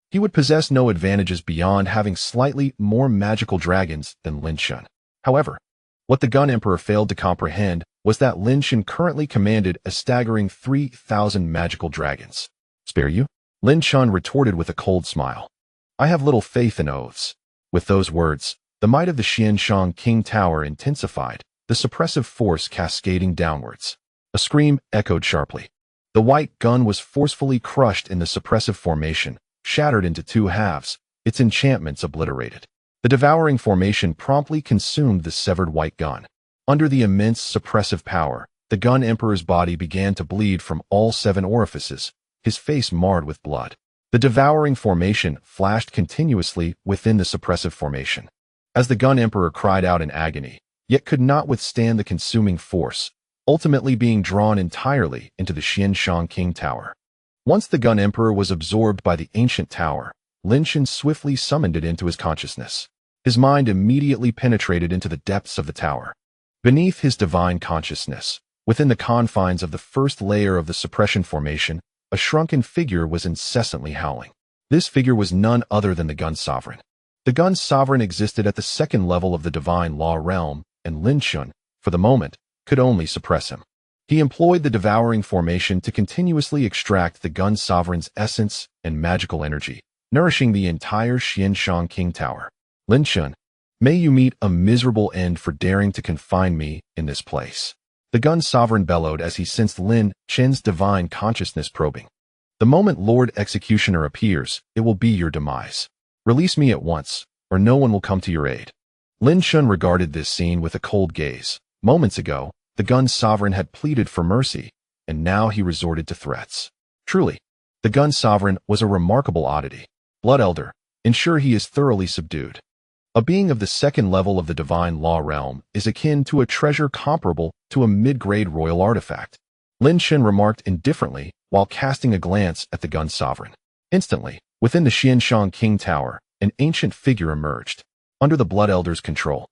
he would possess no advantages beyond having slightly more magical dragons than Lin Chen. However, what the Gun Emperor failed to comprehend was that Lin Chen currently commanded a staggering 3,000 magical dragons. Spare you? Lin Chen retorted with a cold smile. I have little faith in oaths. With those words, the might of the Xianshang King Tower intensified, the suppressive force cascading downwards. A scream echoed sharply. The white gun was forcefully crushed in the suppressive formation, shattered into 2 halves, its enchantments obliterated. The devouring formation promptly consumed the severed white gun. Under the immense suppressive power, the Gun Emperor's body began to bleed from all 7 orifices, his face marred with blood. The devouring formation flashed continuously within the suppressive formation. As the Gun Emperor cried out in agony, yet could not withstand the consuming force, ultimately being drawn entirely into the Xianshang King Tower. Once the Gun Emperor was absorbed by the ancient tower, Lin Chen swiftly summoned it into his consciousness. His mind immediately penetrated into the depths of the tower. Beneath his divine consciousness, within the confines of the first layer of the suppression formation, a shrunken figure was incessantly howling. This figure was none other than the Gun Sovereign. The Gun Sovereign existed at the 2nd level of the divine law realm, and Lin Chen, for the moment, could only suppress him. He employed the devouring formation to continuously extract the Gun Sovereign's essence and magical energy, nourishing the entire Xianshang King Tower. Lin Chen, may you meet a miserable end for daring to confine me in this place. The Gun Sovereign bellowed as he sensed Lin Chen's divine consciousness probing. The moment Lord Executioner appears, it will be your demise. Release me at once, or no one will come to your aid. Lin Chen regarded this scene with a cold gaze. Moments ago, the gun sovereign had pleaded for mercy, and now he resorted to threats. Truly, the gun sovereign was a remarkable oddity. Blood Elder, ensure he is thoroughly subdued. A being of the second level of the divine law realm is akin to a treasure comparable to a mid-grade royal artifact. Lin Chen remarked indifferently while casting a glance at the gun sovereign. Instantly, within the Xianshang King Tower, an ancient figure emerged, under the Blood Elder's control.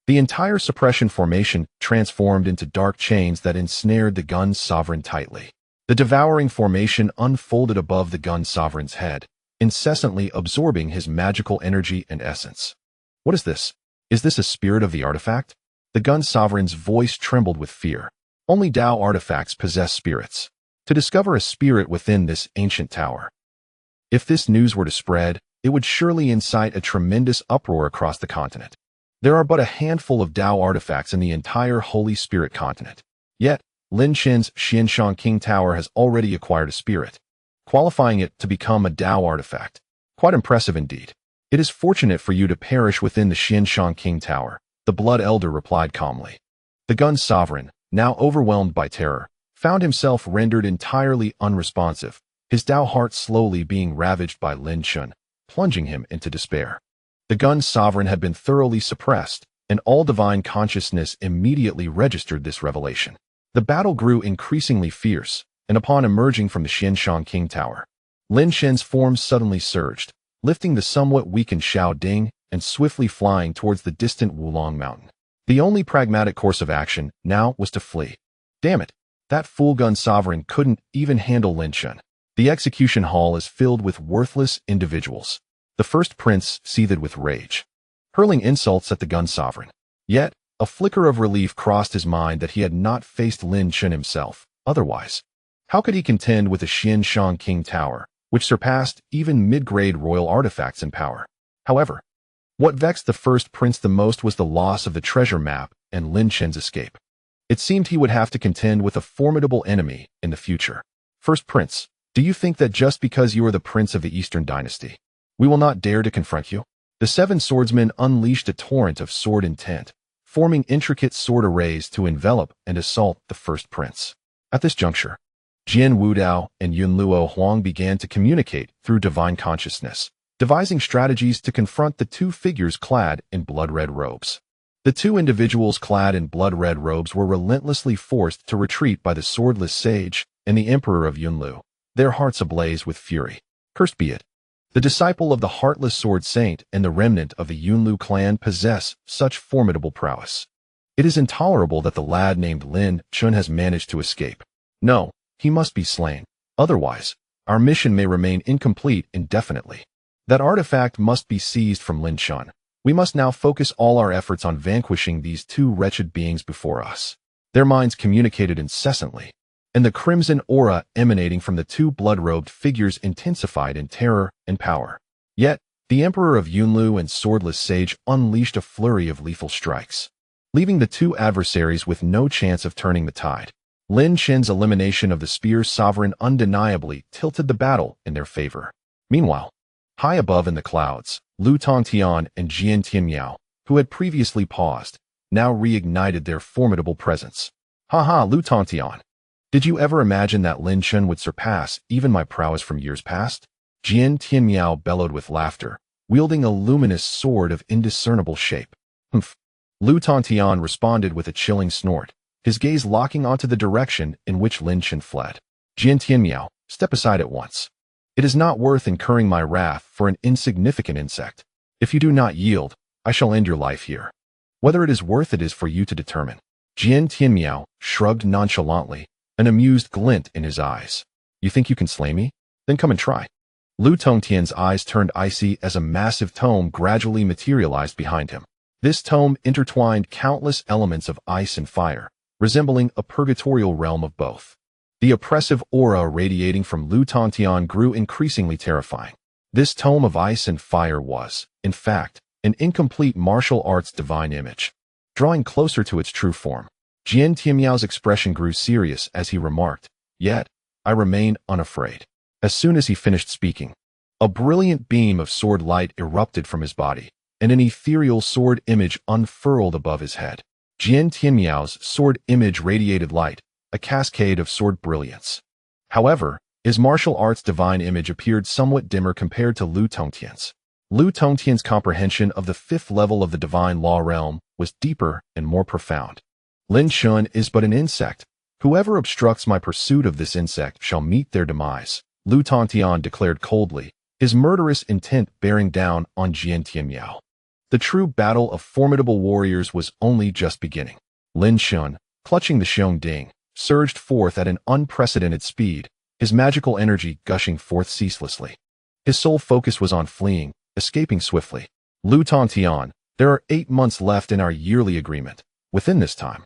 The entire suppression formation transformed into dark chains that ensnared the gun sovereign tightly. The devouring formation unfolded above the gun sovereign's head, incessantly absorbing his magical energy and essence. What is this? Is this a spirit of the artifact? The gun sovereign's voice trembled with fear. Only Dao artifacts possess spirits. To discover a spirit within this ancient tower. If this news were to spread, it would surely incite a tremendous uproar across the continent. There are but a handful of Dao artifacts in the entire Holy Spirit continent. Yet, Lin Chen's Xianshang King Tower has already acquired a spirit, qualifying it to become a Dao artifact. Quite impressive indeed. It is fortunate for you to perish within the Xianshang King Tower, the Blood Elder replied calmly. The gun sovereign, now overwhelmed by terror, found himself rendered entirely unresponsive, his Dao heart slowly being ravaged by Lin Chen, plunging him into despair. The gun sovereign had been thoroughly suppressed, and all divine consciousness immediately registered this revelation. The battle grew increasingly fierce, and upon emerging from the Xianshang King Tower, Lin Chen's form suddenly surged, lifting the somewhat weakened Xiao Ding and swiftly flying towards the distant Wulong Mountain. The only pragmatic course of action now was to flee. Damn it, that fool gun sovereign couldn't even handle Lin Chen. The execution hall is filled with worthless individuals. The first prince seethed with rage, hurling insults at the gun sovereign. Yet, a flicker of relief crossed his mind that he had not faced Lin Chen himself. Otherwise, how could he contend with the Xianshang King Tower, which surpassed even mid-grade royal artifacts in power? However, what vexed the first prince the most was the loss of the treasure map and Lin Chen's escape. It seemed he would have to contend with a formidable enemy in the future. First prince, do you think that just because you are the prince of the Eastern dynasty, we will not dare to confront you? The seven swordsmen unleashed a torrent of sword intent, forming intricate sword arrays to envelop and assault the first prince. At this juncture, Jian Wudao and Yunluo Huang began to communicate through divine consciousness, devising strategies to confront the two figures clad in blood-red robes. The two individuals clad in blood-red robes were relentlessly forced to retreat by the swordless sage and the emperor of Yunlu, their hearts ablaze with fury. Cursed be it. The disciple of the heartless sword saint and the remnant of the Yunlu clan possess such formidable prowess. It is intolerable that the lad named Lin Chen has managed to escape. No, he must be slain. Otherwise, our mission may remain incomplete indefinitely. That artifact must be seized from Lin Chen. We must now focus all our efforts on vanquishing these two wretched beings before us. Their minds communicated incessantly, and the crimson aura emanating from the two blood-robed figures intensified in terror and power. Yet, the Emperor of Yunlu and Swordless Sage unleashed a flurry of lethal strikes, leaving the two adversaries with no chance of turning the tide. Lin Chen's elimination of the Spear Sovereign undeniably tilted the battle in their favor. Meanwhile, high above in the clouds, Lu Tongtian and Jian Tianyao, who had previously paused, now reignited their formidable presence. Ha, Lu Tongtian! Did you ever imagine that Lin Chen would surpass even my prowess from years past? Jian Tianyao bellowed with laughter, wielding a luminous sword of indiscernible shape. Humph! Lu Tongtian responded with a chilling snort, his gaze locking onto the direction in which Lin Chen fled. Jian Tianyao, step aside at once. It is not worth incurring my wrath for an insignificant insect. If you do not yield, I shall end your life here. Whether it is worth it is for you to determine. Jian Tianyao shrugged nonchalantly, an amused glint in his eyes. You think you can slay me? Then come and try. Lu Tongtian's eyes turned icy as a massive tome gradually materialized behind him. This tome intertwined countless elements of ice and fire, resembling a purgatorial realm of both. The oppressive aura radiating from Lu Tongtian grew increasingly terrifying. This tome of ice and fire was, in fact, an incomplete martial arts divine image. Drawing closer to its true form, Jian Tianyao's expression grew serious as he remarked, "Yet, I remain unafraid. As soon as he finished speaking, a brilliant beam of sword light erupted from his body, and an ethereal sword image unfurled above his head. Jian Tianmiao's sword image radiated light, a cascade of sword brilliance. However, his martial arts divine image appeared somewhat dimmer compared to Lu Tongtian's. Lu Tongtian's comprehension of the fifth level of the divine law realm was deeper and more profound. Lin Chen is but an insect. Whoever obstructs my pursuit of this insect shall meet their demise, Lu Tongtian declared coldly, his murderous intent bearing down on Jian Tianmiao. The true battle of formidable warriors was only just beginning. Lin Chen, clutching the Xiongding, surged forth at an unprecedented speed, his magical energy gushing forth ceaselessly. His sole focus was on fleeing, escaping swiftly. Lu Tongtian, there are 8 months left in our yearly agreement. Within this time,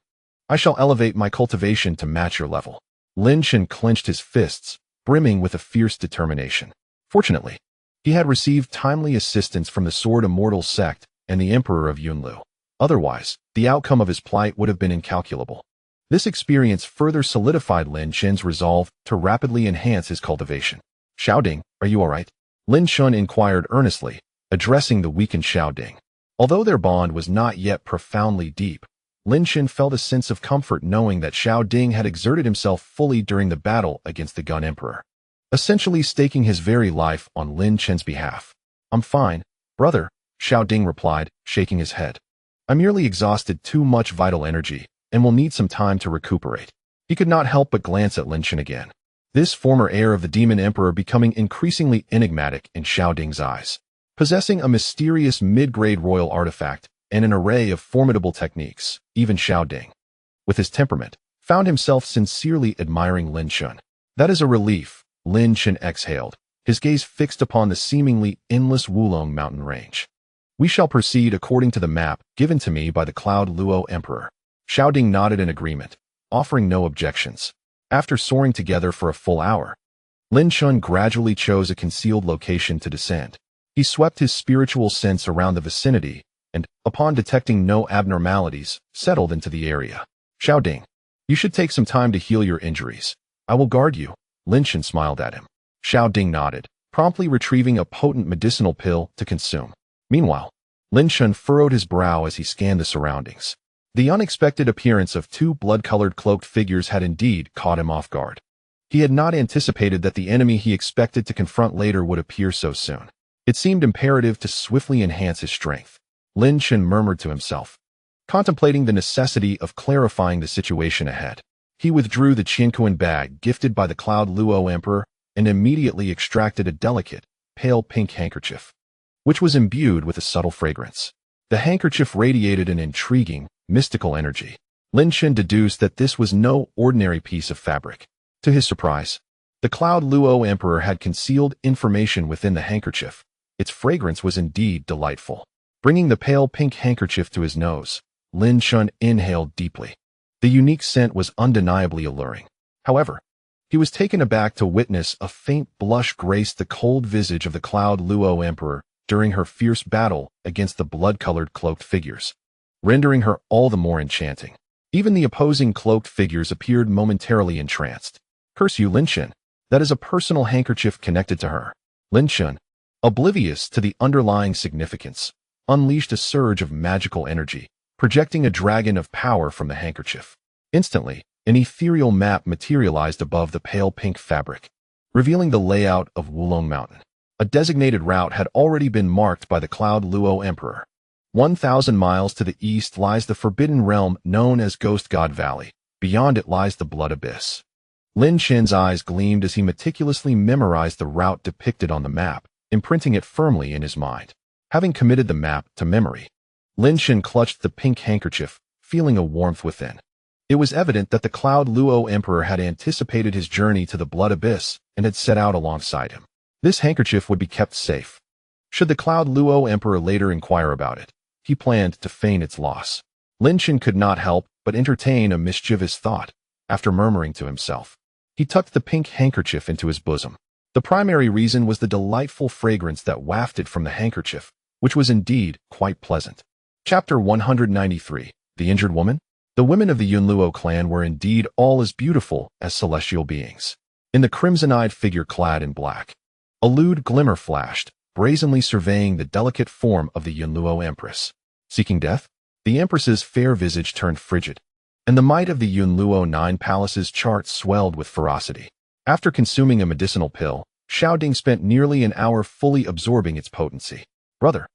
I shall elevate my cultivation to match your level. Lin Chen clenched his fists, brimming with a fierce determination. Fortunately, he had received timely assistance from the Sword Immortal sect and the Emperor of Yunlu. Otherwise, the outcome of his plight would have been incalculable. This experience further solidified Lin Chen's resolve to rapidly enhance his cultivation. Xiaoding, are you all right? Lin Chen inquired earnestly, addressing the weakened Xiaoding. Although their bond was not yet profoundly deep, Lin Chen felt a sense of comfort knowing that Xiaoding had exerted himself fully during the battle against the Gun Emperor, essentially staking his very life on Lin Chen's behalf. I'm fine, brother, Xiaoding replied, shaking his head. I merely exhausted too much vital energy and will need some time to recuperate. He could not help but glance at Lin Chen again, this former heir of the Demon Emperor becoming increasingly enigmatic in Xiaoding's eyes. Possessing a mysterious mid-grade royal artifact and an array of formidable techniques, even Xiaoding, with his temperament, found himself sincerely admiring Lin Chen. That is a relief, Lin Chen exhaled, his gaze fixed upon the seemingly endless Wulong mountain range. We shall proceed according to the map given to me by the Cloud Luo Emperor. Xiaoding nodded in agreement, offering no objections. After soaring together for a full hour, Lin Chen gradually chose a concealed location to descend. He swept his spiritual sense around the vicinity and, upon detecting no abnormalities, settled into the area. Xiaoding, you should take some time to heal your injuries. I will guard you. Lin Chen smiled at him. Xiaoding nodded, promptly retrieving a potent medicinal pill to consume. Meanwhile, Lin Chen furrowed his brow as he scanned the surroundings. The unexpected appearance of 2 blood-colored cloaked figures had indeed caught him off guard. He had not anticipated that the enemy he expected to confront later would appear so soon. It seemed imperative to swiftly enhance his strength. Lin Chen murmured to himself, contemplating the necessity of clarifying the situation ahead. He withdrew the Qianquan bag gifted by the Cloud Luo Emperor and immediately extracted a delicate, pale pink handkerchief, which was imbued with a subtle fragrance. The handkerchief radiated an intriguing, mystical energy. Lin Chen deduced that this was no ordinary piece of fabric. To his surprise, the Cloud Luo Emperor had concealed information within the handkerchief. Its fragrance was indeed delightful. Bringing the pale pink handkerchief to his nose, Lin Chen inhaled deeply. The unique scent was undeniably alluring. However, he was taken aback to witness a faint blush grace the cold visage of the Cloud Luo Emperor during her fierce battle against the blood-colored cloaked figures, rendering her all the more enchanting. Even the opposing cloaked figures appeared momentarily entranced. Curse you, Lin Chen. That is a personal handkerchief connected to her. Lin Chen, oblivious to the underlying significance, unleashed a surge of magical energy, projecting a dragon of power from the handkerchief. Instantly, an ethereal map materialized above the pale pink fabric, revealing the layout of Wulong Mountain. A designated route had already been marked by the Cloud Luo Emperor. 1,000 miles to the east lies the forbidden realm known as Ghost God Valley. Beyond it lies the Blood Abyss. Lin Chen's eyes gleamed as he meticulously memorized the route depicted on the map, imprinting it firmly in his mind. Having committed the map to memory, Lin Chen clutched the pink handkerchief, feeling a warmth within. It was evident that the Cloud Luo Emperor had anticipated his journey to the Blood Abyss and had set out alongside him. This handkerchief would be kept safe. Should the Cloud Luo Emperor later inquire about it, he planned to feign its loss. Lin Chen could not help but entertain a mischievous thought. After murmuring to himself, he tucked the pink handkerchief into his bosom. The primary reason was the delightful fragrance that wafted from the handkerchief, which was indeed quite pleasant. Chapter 193. The Injured Woman? The women of the Yunluo clan were indeed all as beautiful as celestial beings. in the crimson-eyed figure clad in black. A lewd glimmer flashed, brazenly surveying the delicate form of the Yunluo Empress. Seeking death? The Empress's fair visage turned frigid, and the might of the Yunluo Nine Palaces chart swelled with ferocity. After consuming a medicinal pill, Xiaoding spent nearly an hour fully absorbing its potency. Brother,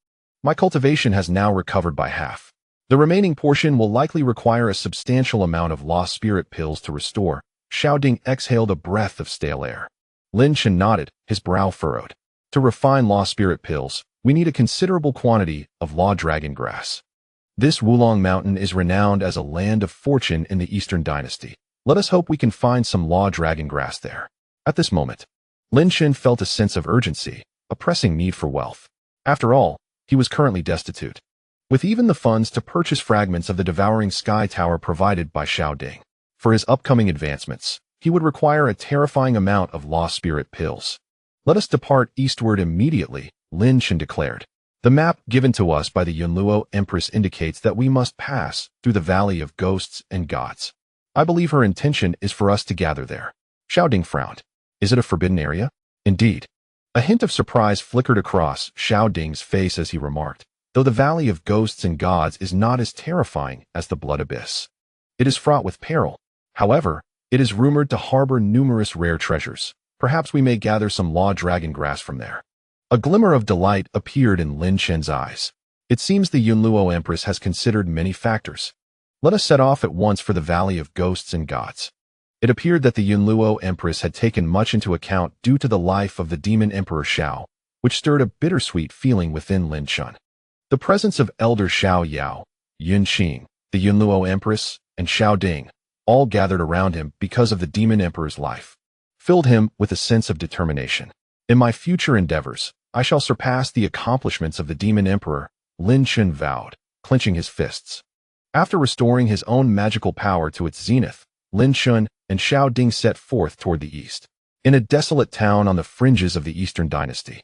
my cultivation has now recovered by half. The remaining portion will likely require a substantial amount of lost spirit pills to restore. Xiaoding exhaled a breath of stale air. Lin Chen nodded, his brow furrowed. To refine lost spirit pills, we need a considerable quantity of law dragon grass. This Wulong Mountain is renowned as a land of fortune in the Eastern Dynasty. Let us hope we can find some law dragon grass there. At this moment, Lin Chen felt a sense of urgency, a pressing need for wealth. After all, he was currently destitute, with even the funds to purchase fragments of the devouring sky tower provided by Xiaoding. For his upcoming advancements, he would require a terrifying amount of lost spirit pills. Let us depart eastward immediately, Lin Chen declared. The map given to us by the Yunluo Empress indicates that we must pass through the Valley of Ghosts and Gods. I believe her intention is for us to gather there. Xiaoding frowned. Is it a forbidden area? Indeed. A hint of surprise flickered across Xiaoding's face as he remarked, though the Valley of Ghosts and Gods is not as terrifying as the Blood Abyss. It is fraught with peril. However, it is rumored to harbor numerous rare treasures. Perhaps we may gather some law dragon grass from there. A glimmer of delight appeared in Lin Chen's eyes. It seems the Yunluo Empress has considered many factors. Let us set off at once for the Valley of Ghosts and Gods. It appeared that the Yunluo Empress had taken much into account due to the life of the demon Emperor Xiao, which stirred a bittersweet feeling within Lin Chen. The presence of Elder Xiao Yao, Yun Qing, the Yunluo Empress, and Xiaoding, all gathered around him because of the demon emperor's life, filled him with a sense of determination. In my future endeavors, I shall surpass the accomplishments of the demon emperor, Lin Chen vowed, clenching his fists. After restoring his own magical power to its zenith, Lin Chen and Xiaoding set forth toward the east, in a desolate town on the fringes of the Eastern Dynasty.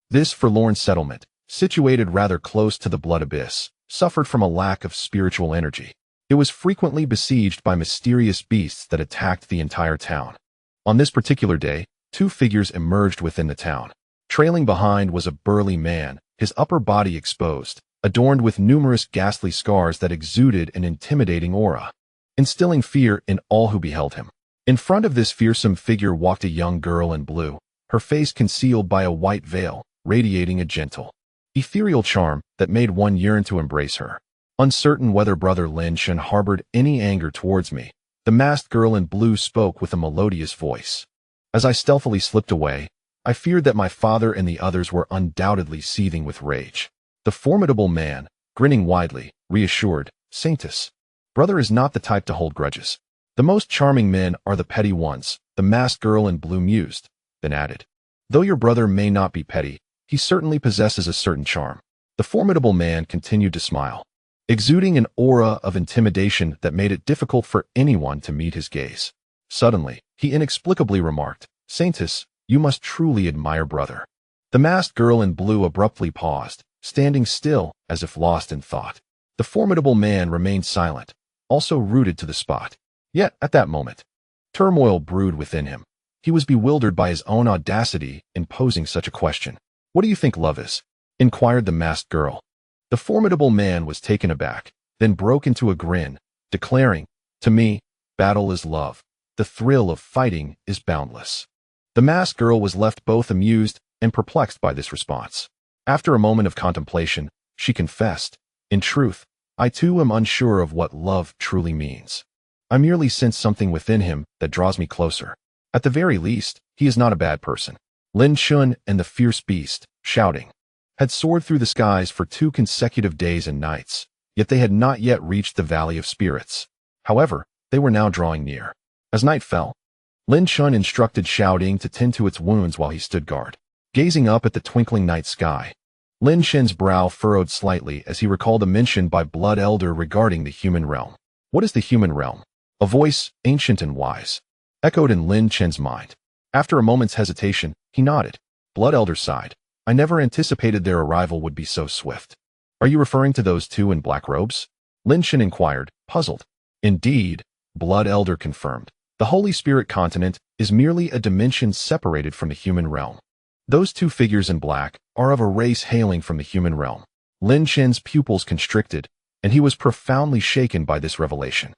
This forlorn settlement, situated rather close to the Blood Abyss, suffered from a lack of spiritual energy. It was frequently besieged by mysterious beasts that attacked the entire town. On this particular day, two figures emerged within the town. Trailing behind was a burly man, his upper body exposed, adorned with numerous ghastly scars that exuded an intimidating aura, instilling fear in all who beheld him. In front of this fearsome figure walked a young girl in blue, her face concealed by a white veil, radiating a gentle, ethereal charm that made one yearn to embrace her. Uncertain whether Brother Lin Chen harbored any anger towards me, the masked girl in blue spoke with a melodious voice. As I stealthily slipped away, I feared that my father and the others were undoubtedly seething with rage. The formidable man, grinning widely, reassured, Saintus, brother is not the type to hold grudges. The most charming men are the petty ones, the masked girl in blue mused, then added. Though your brother may not be petty, he certainly possesses a certain charm. The formidable man continued to smile, exuding an aura of intimidation that made it difficult for anyone to meet his gaze. Suddenly, he inexplicably remarked, Saintus, you must truly admire brother. The masked girl in blue abruptly paused, standing still as if lost in thought. The formidable man remained silent, also rooted to the spot. Yet, at that moment, turmoil brewed within him. He was bewildered by his own audacity in posing such a question. What do you think love is? Inquired the masked girl. The formidable man was taken aback, then broke into a grin, declaring, To me, battle is love. The thrill of fighting is boundless. The masked girl was left both amused and perplexed by this response. After a moment of contemplation, she confessed, In truth, I too am unsure of what love truly means. I merely sense something within him that draws me closer. At the very least, he is not a bad person. Lin Chen and the fierce beast, shouting, had soared through the skies for 2 consecutive days and nights, yet they had not yet reached the Valley of Spirits. However, they were now drawing near. As night fell, Lin Chen instructed Xiaoding to tend to its wounds while he stood guard. Gazing up at the twinkling night sky, Lin Chen's brow furrowed slightly as he recalled a mention by Blood Elder regarding the human realm. What is the human realm? A voice, ancient and wise, echoed in Lin Chen's mind. After a moment's hesitation, he nodded. Blood Elder sighed. I never anticipated their arrival would be so swift. Are you referring to those two in black robes? Lin Chen inquired, puzzled. Indeed, Blood Elder confirmed. The Holy Spirit continent is merely a dimension separated from the human realm. Those two figures in black are of a race hailing from the human realm. Lin Chen's pupils constricted, and he was profoundly shaken by this revelation.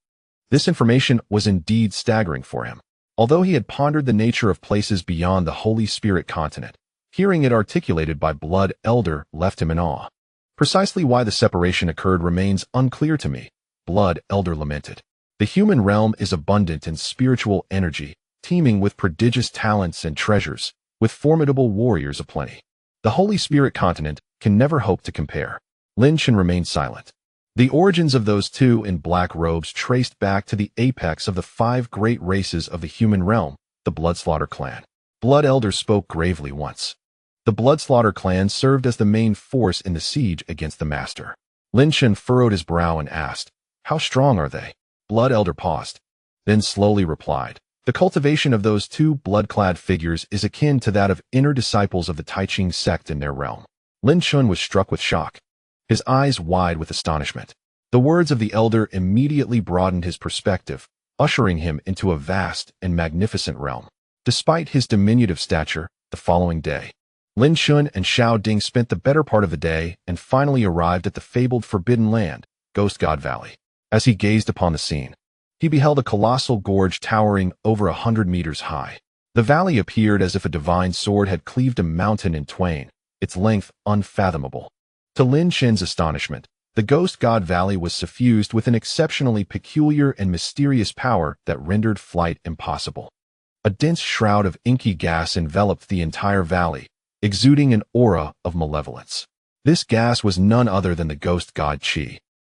This information was indeed staggering for him. Although he had pondered the nature of places beyond the Holy Spirit continent, hearing it articulated by Blood Elder left him in awe. Precisely why the separation occurred remains unclear to me, Blood Elder lamented. The human realm is abundant in spiritual energy, teeming with prodigious talents and treasures, with formidable warriors aplenty. The Holy Spirit continent can never hope to compare. Lin Chen remained silent. The origins of those two in black robes traced back to the apex of the 5 great races of the human realm, the Bloodslaughter clan. Blood Elder spoke gravely once. The Bloodslaughter clan served as the main force in the siege against the Master. Lin Chen furrowed his brow and asked, "How strong are they?" Blood Elder paused, then slowly replied, "The cultivation of those two blood-clad figures is akin to that of inner disciples of the Taiching sect in their realm." Lin Chen was struck with shock, his eyes wide with astonishment. The words of the elder immediately broadened his perspective, ushering him into a vast and magnificent realm. Despite his diminutive stature, the following day, Lin Chen and Xiao Ding spent the better part of the day and finally arrived at the fabled Forbidden Land, Ghost God Valley. As he gazed upon the scene, he beheld a colossal gorge towering over 100 meters high. The valley appeared as if a divine sword had cleaved a mountain in twain, its length unfathomable. To Lin Chen's astonishment, the Ghost God Valley was suffused with an exceptionally peculiar and mysterious power that rendered flight impossible. A dense shroud of inky gas enveloped the entire valley, exuding an aura of malevolence. This gas was none other than the Ghost God Qi,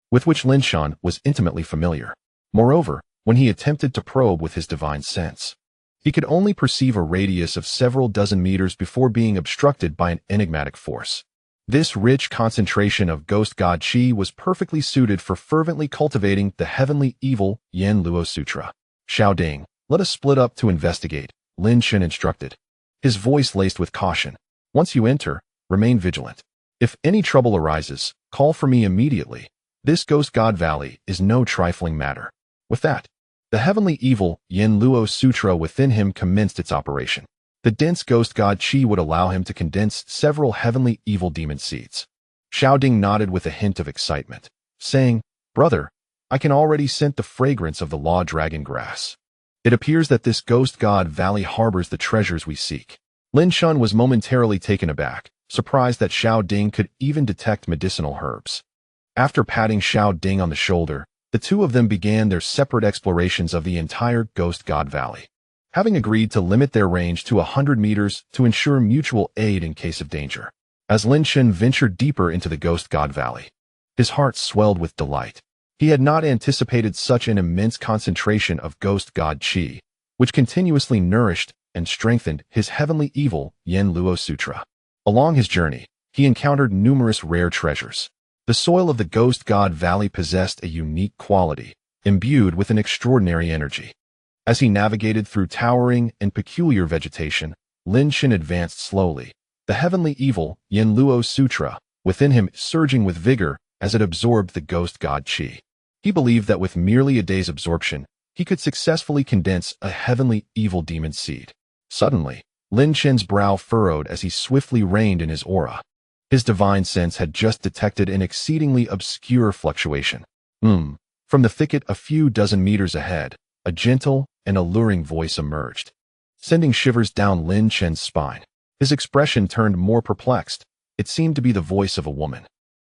with which Lin Chen was intimately familiar. Moreover, when he attempted to probe with his divine sense, he could only perceive a radius of several dozen meters before being obstructed by an enigmatic force. This rich concentration of Ghost God Qi was perfectly suited for fervently cultivating the heavenly evil Yen Luo Sutra. "Xiao Ding, let us split up to investigate," Lin Chen instructed, his voice laced with caution. "Once you enter, remain vigilant. If any trouble arises, call for me immediately. This Ghost God Valley is no trifling matter." With that, the heavenly evil Yen Luo Sutra within him commenced its operation. The dense Ghost God Qi would allow him to condense several heavenly evil demon seeds. Xiao Ding nodded with a hint of excitement, saying, "Brother, I can already scent the fragrance of the Law Dragon grass. It appears that this Ghost God Valley harbors the treasures we seek." Lin Chen was momentarily taken aback, surprised that Xiao Ding could even detect medicinal herbs. After patting Xiao Ding on the shoulder, the two of them began their separate explorations of the entire Ghost God Valley, having agreed to limit their range to 100 meters to ensure mutual aid in case of danger. As Lin Chen ventured deeper into the Ghost God Valley, his heart swelled with delight. He had not anticipated such an immense concentration of Ghost God Qi, which continuously nourished and strengthened his heavenly evil Yen Luo Sutra. Along his journey, he encountered numerous rare treasures. The soil of the Ghost God Valley possessed a unique quality, imbued with an extraordinary energy. As he navigated through towering and peculiar vegetation, Lin Chen advanced slowly, the heavenly evil Yen Luo Sutra within him surging with vigor as it absorbed the Ghost God Qi. He believed that with merely a day's absorption, he could successfully condense a heavenly evil demon seed. Suddenly, Lin Chen's brow furrowed as he swiftly reined in his aura. His divine sense had just detected an exceedingly obscure fluctuation. From the thicket a few dozen meters ahead, a gentle and alluring voice emerged, sending shivers down Lin Chen's spine. His expression turned more perplexed. It seemed to be the voice of a woman.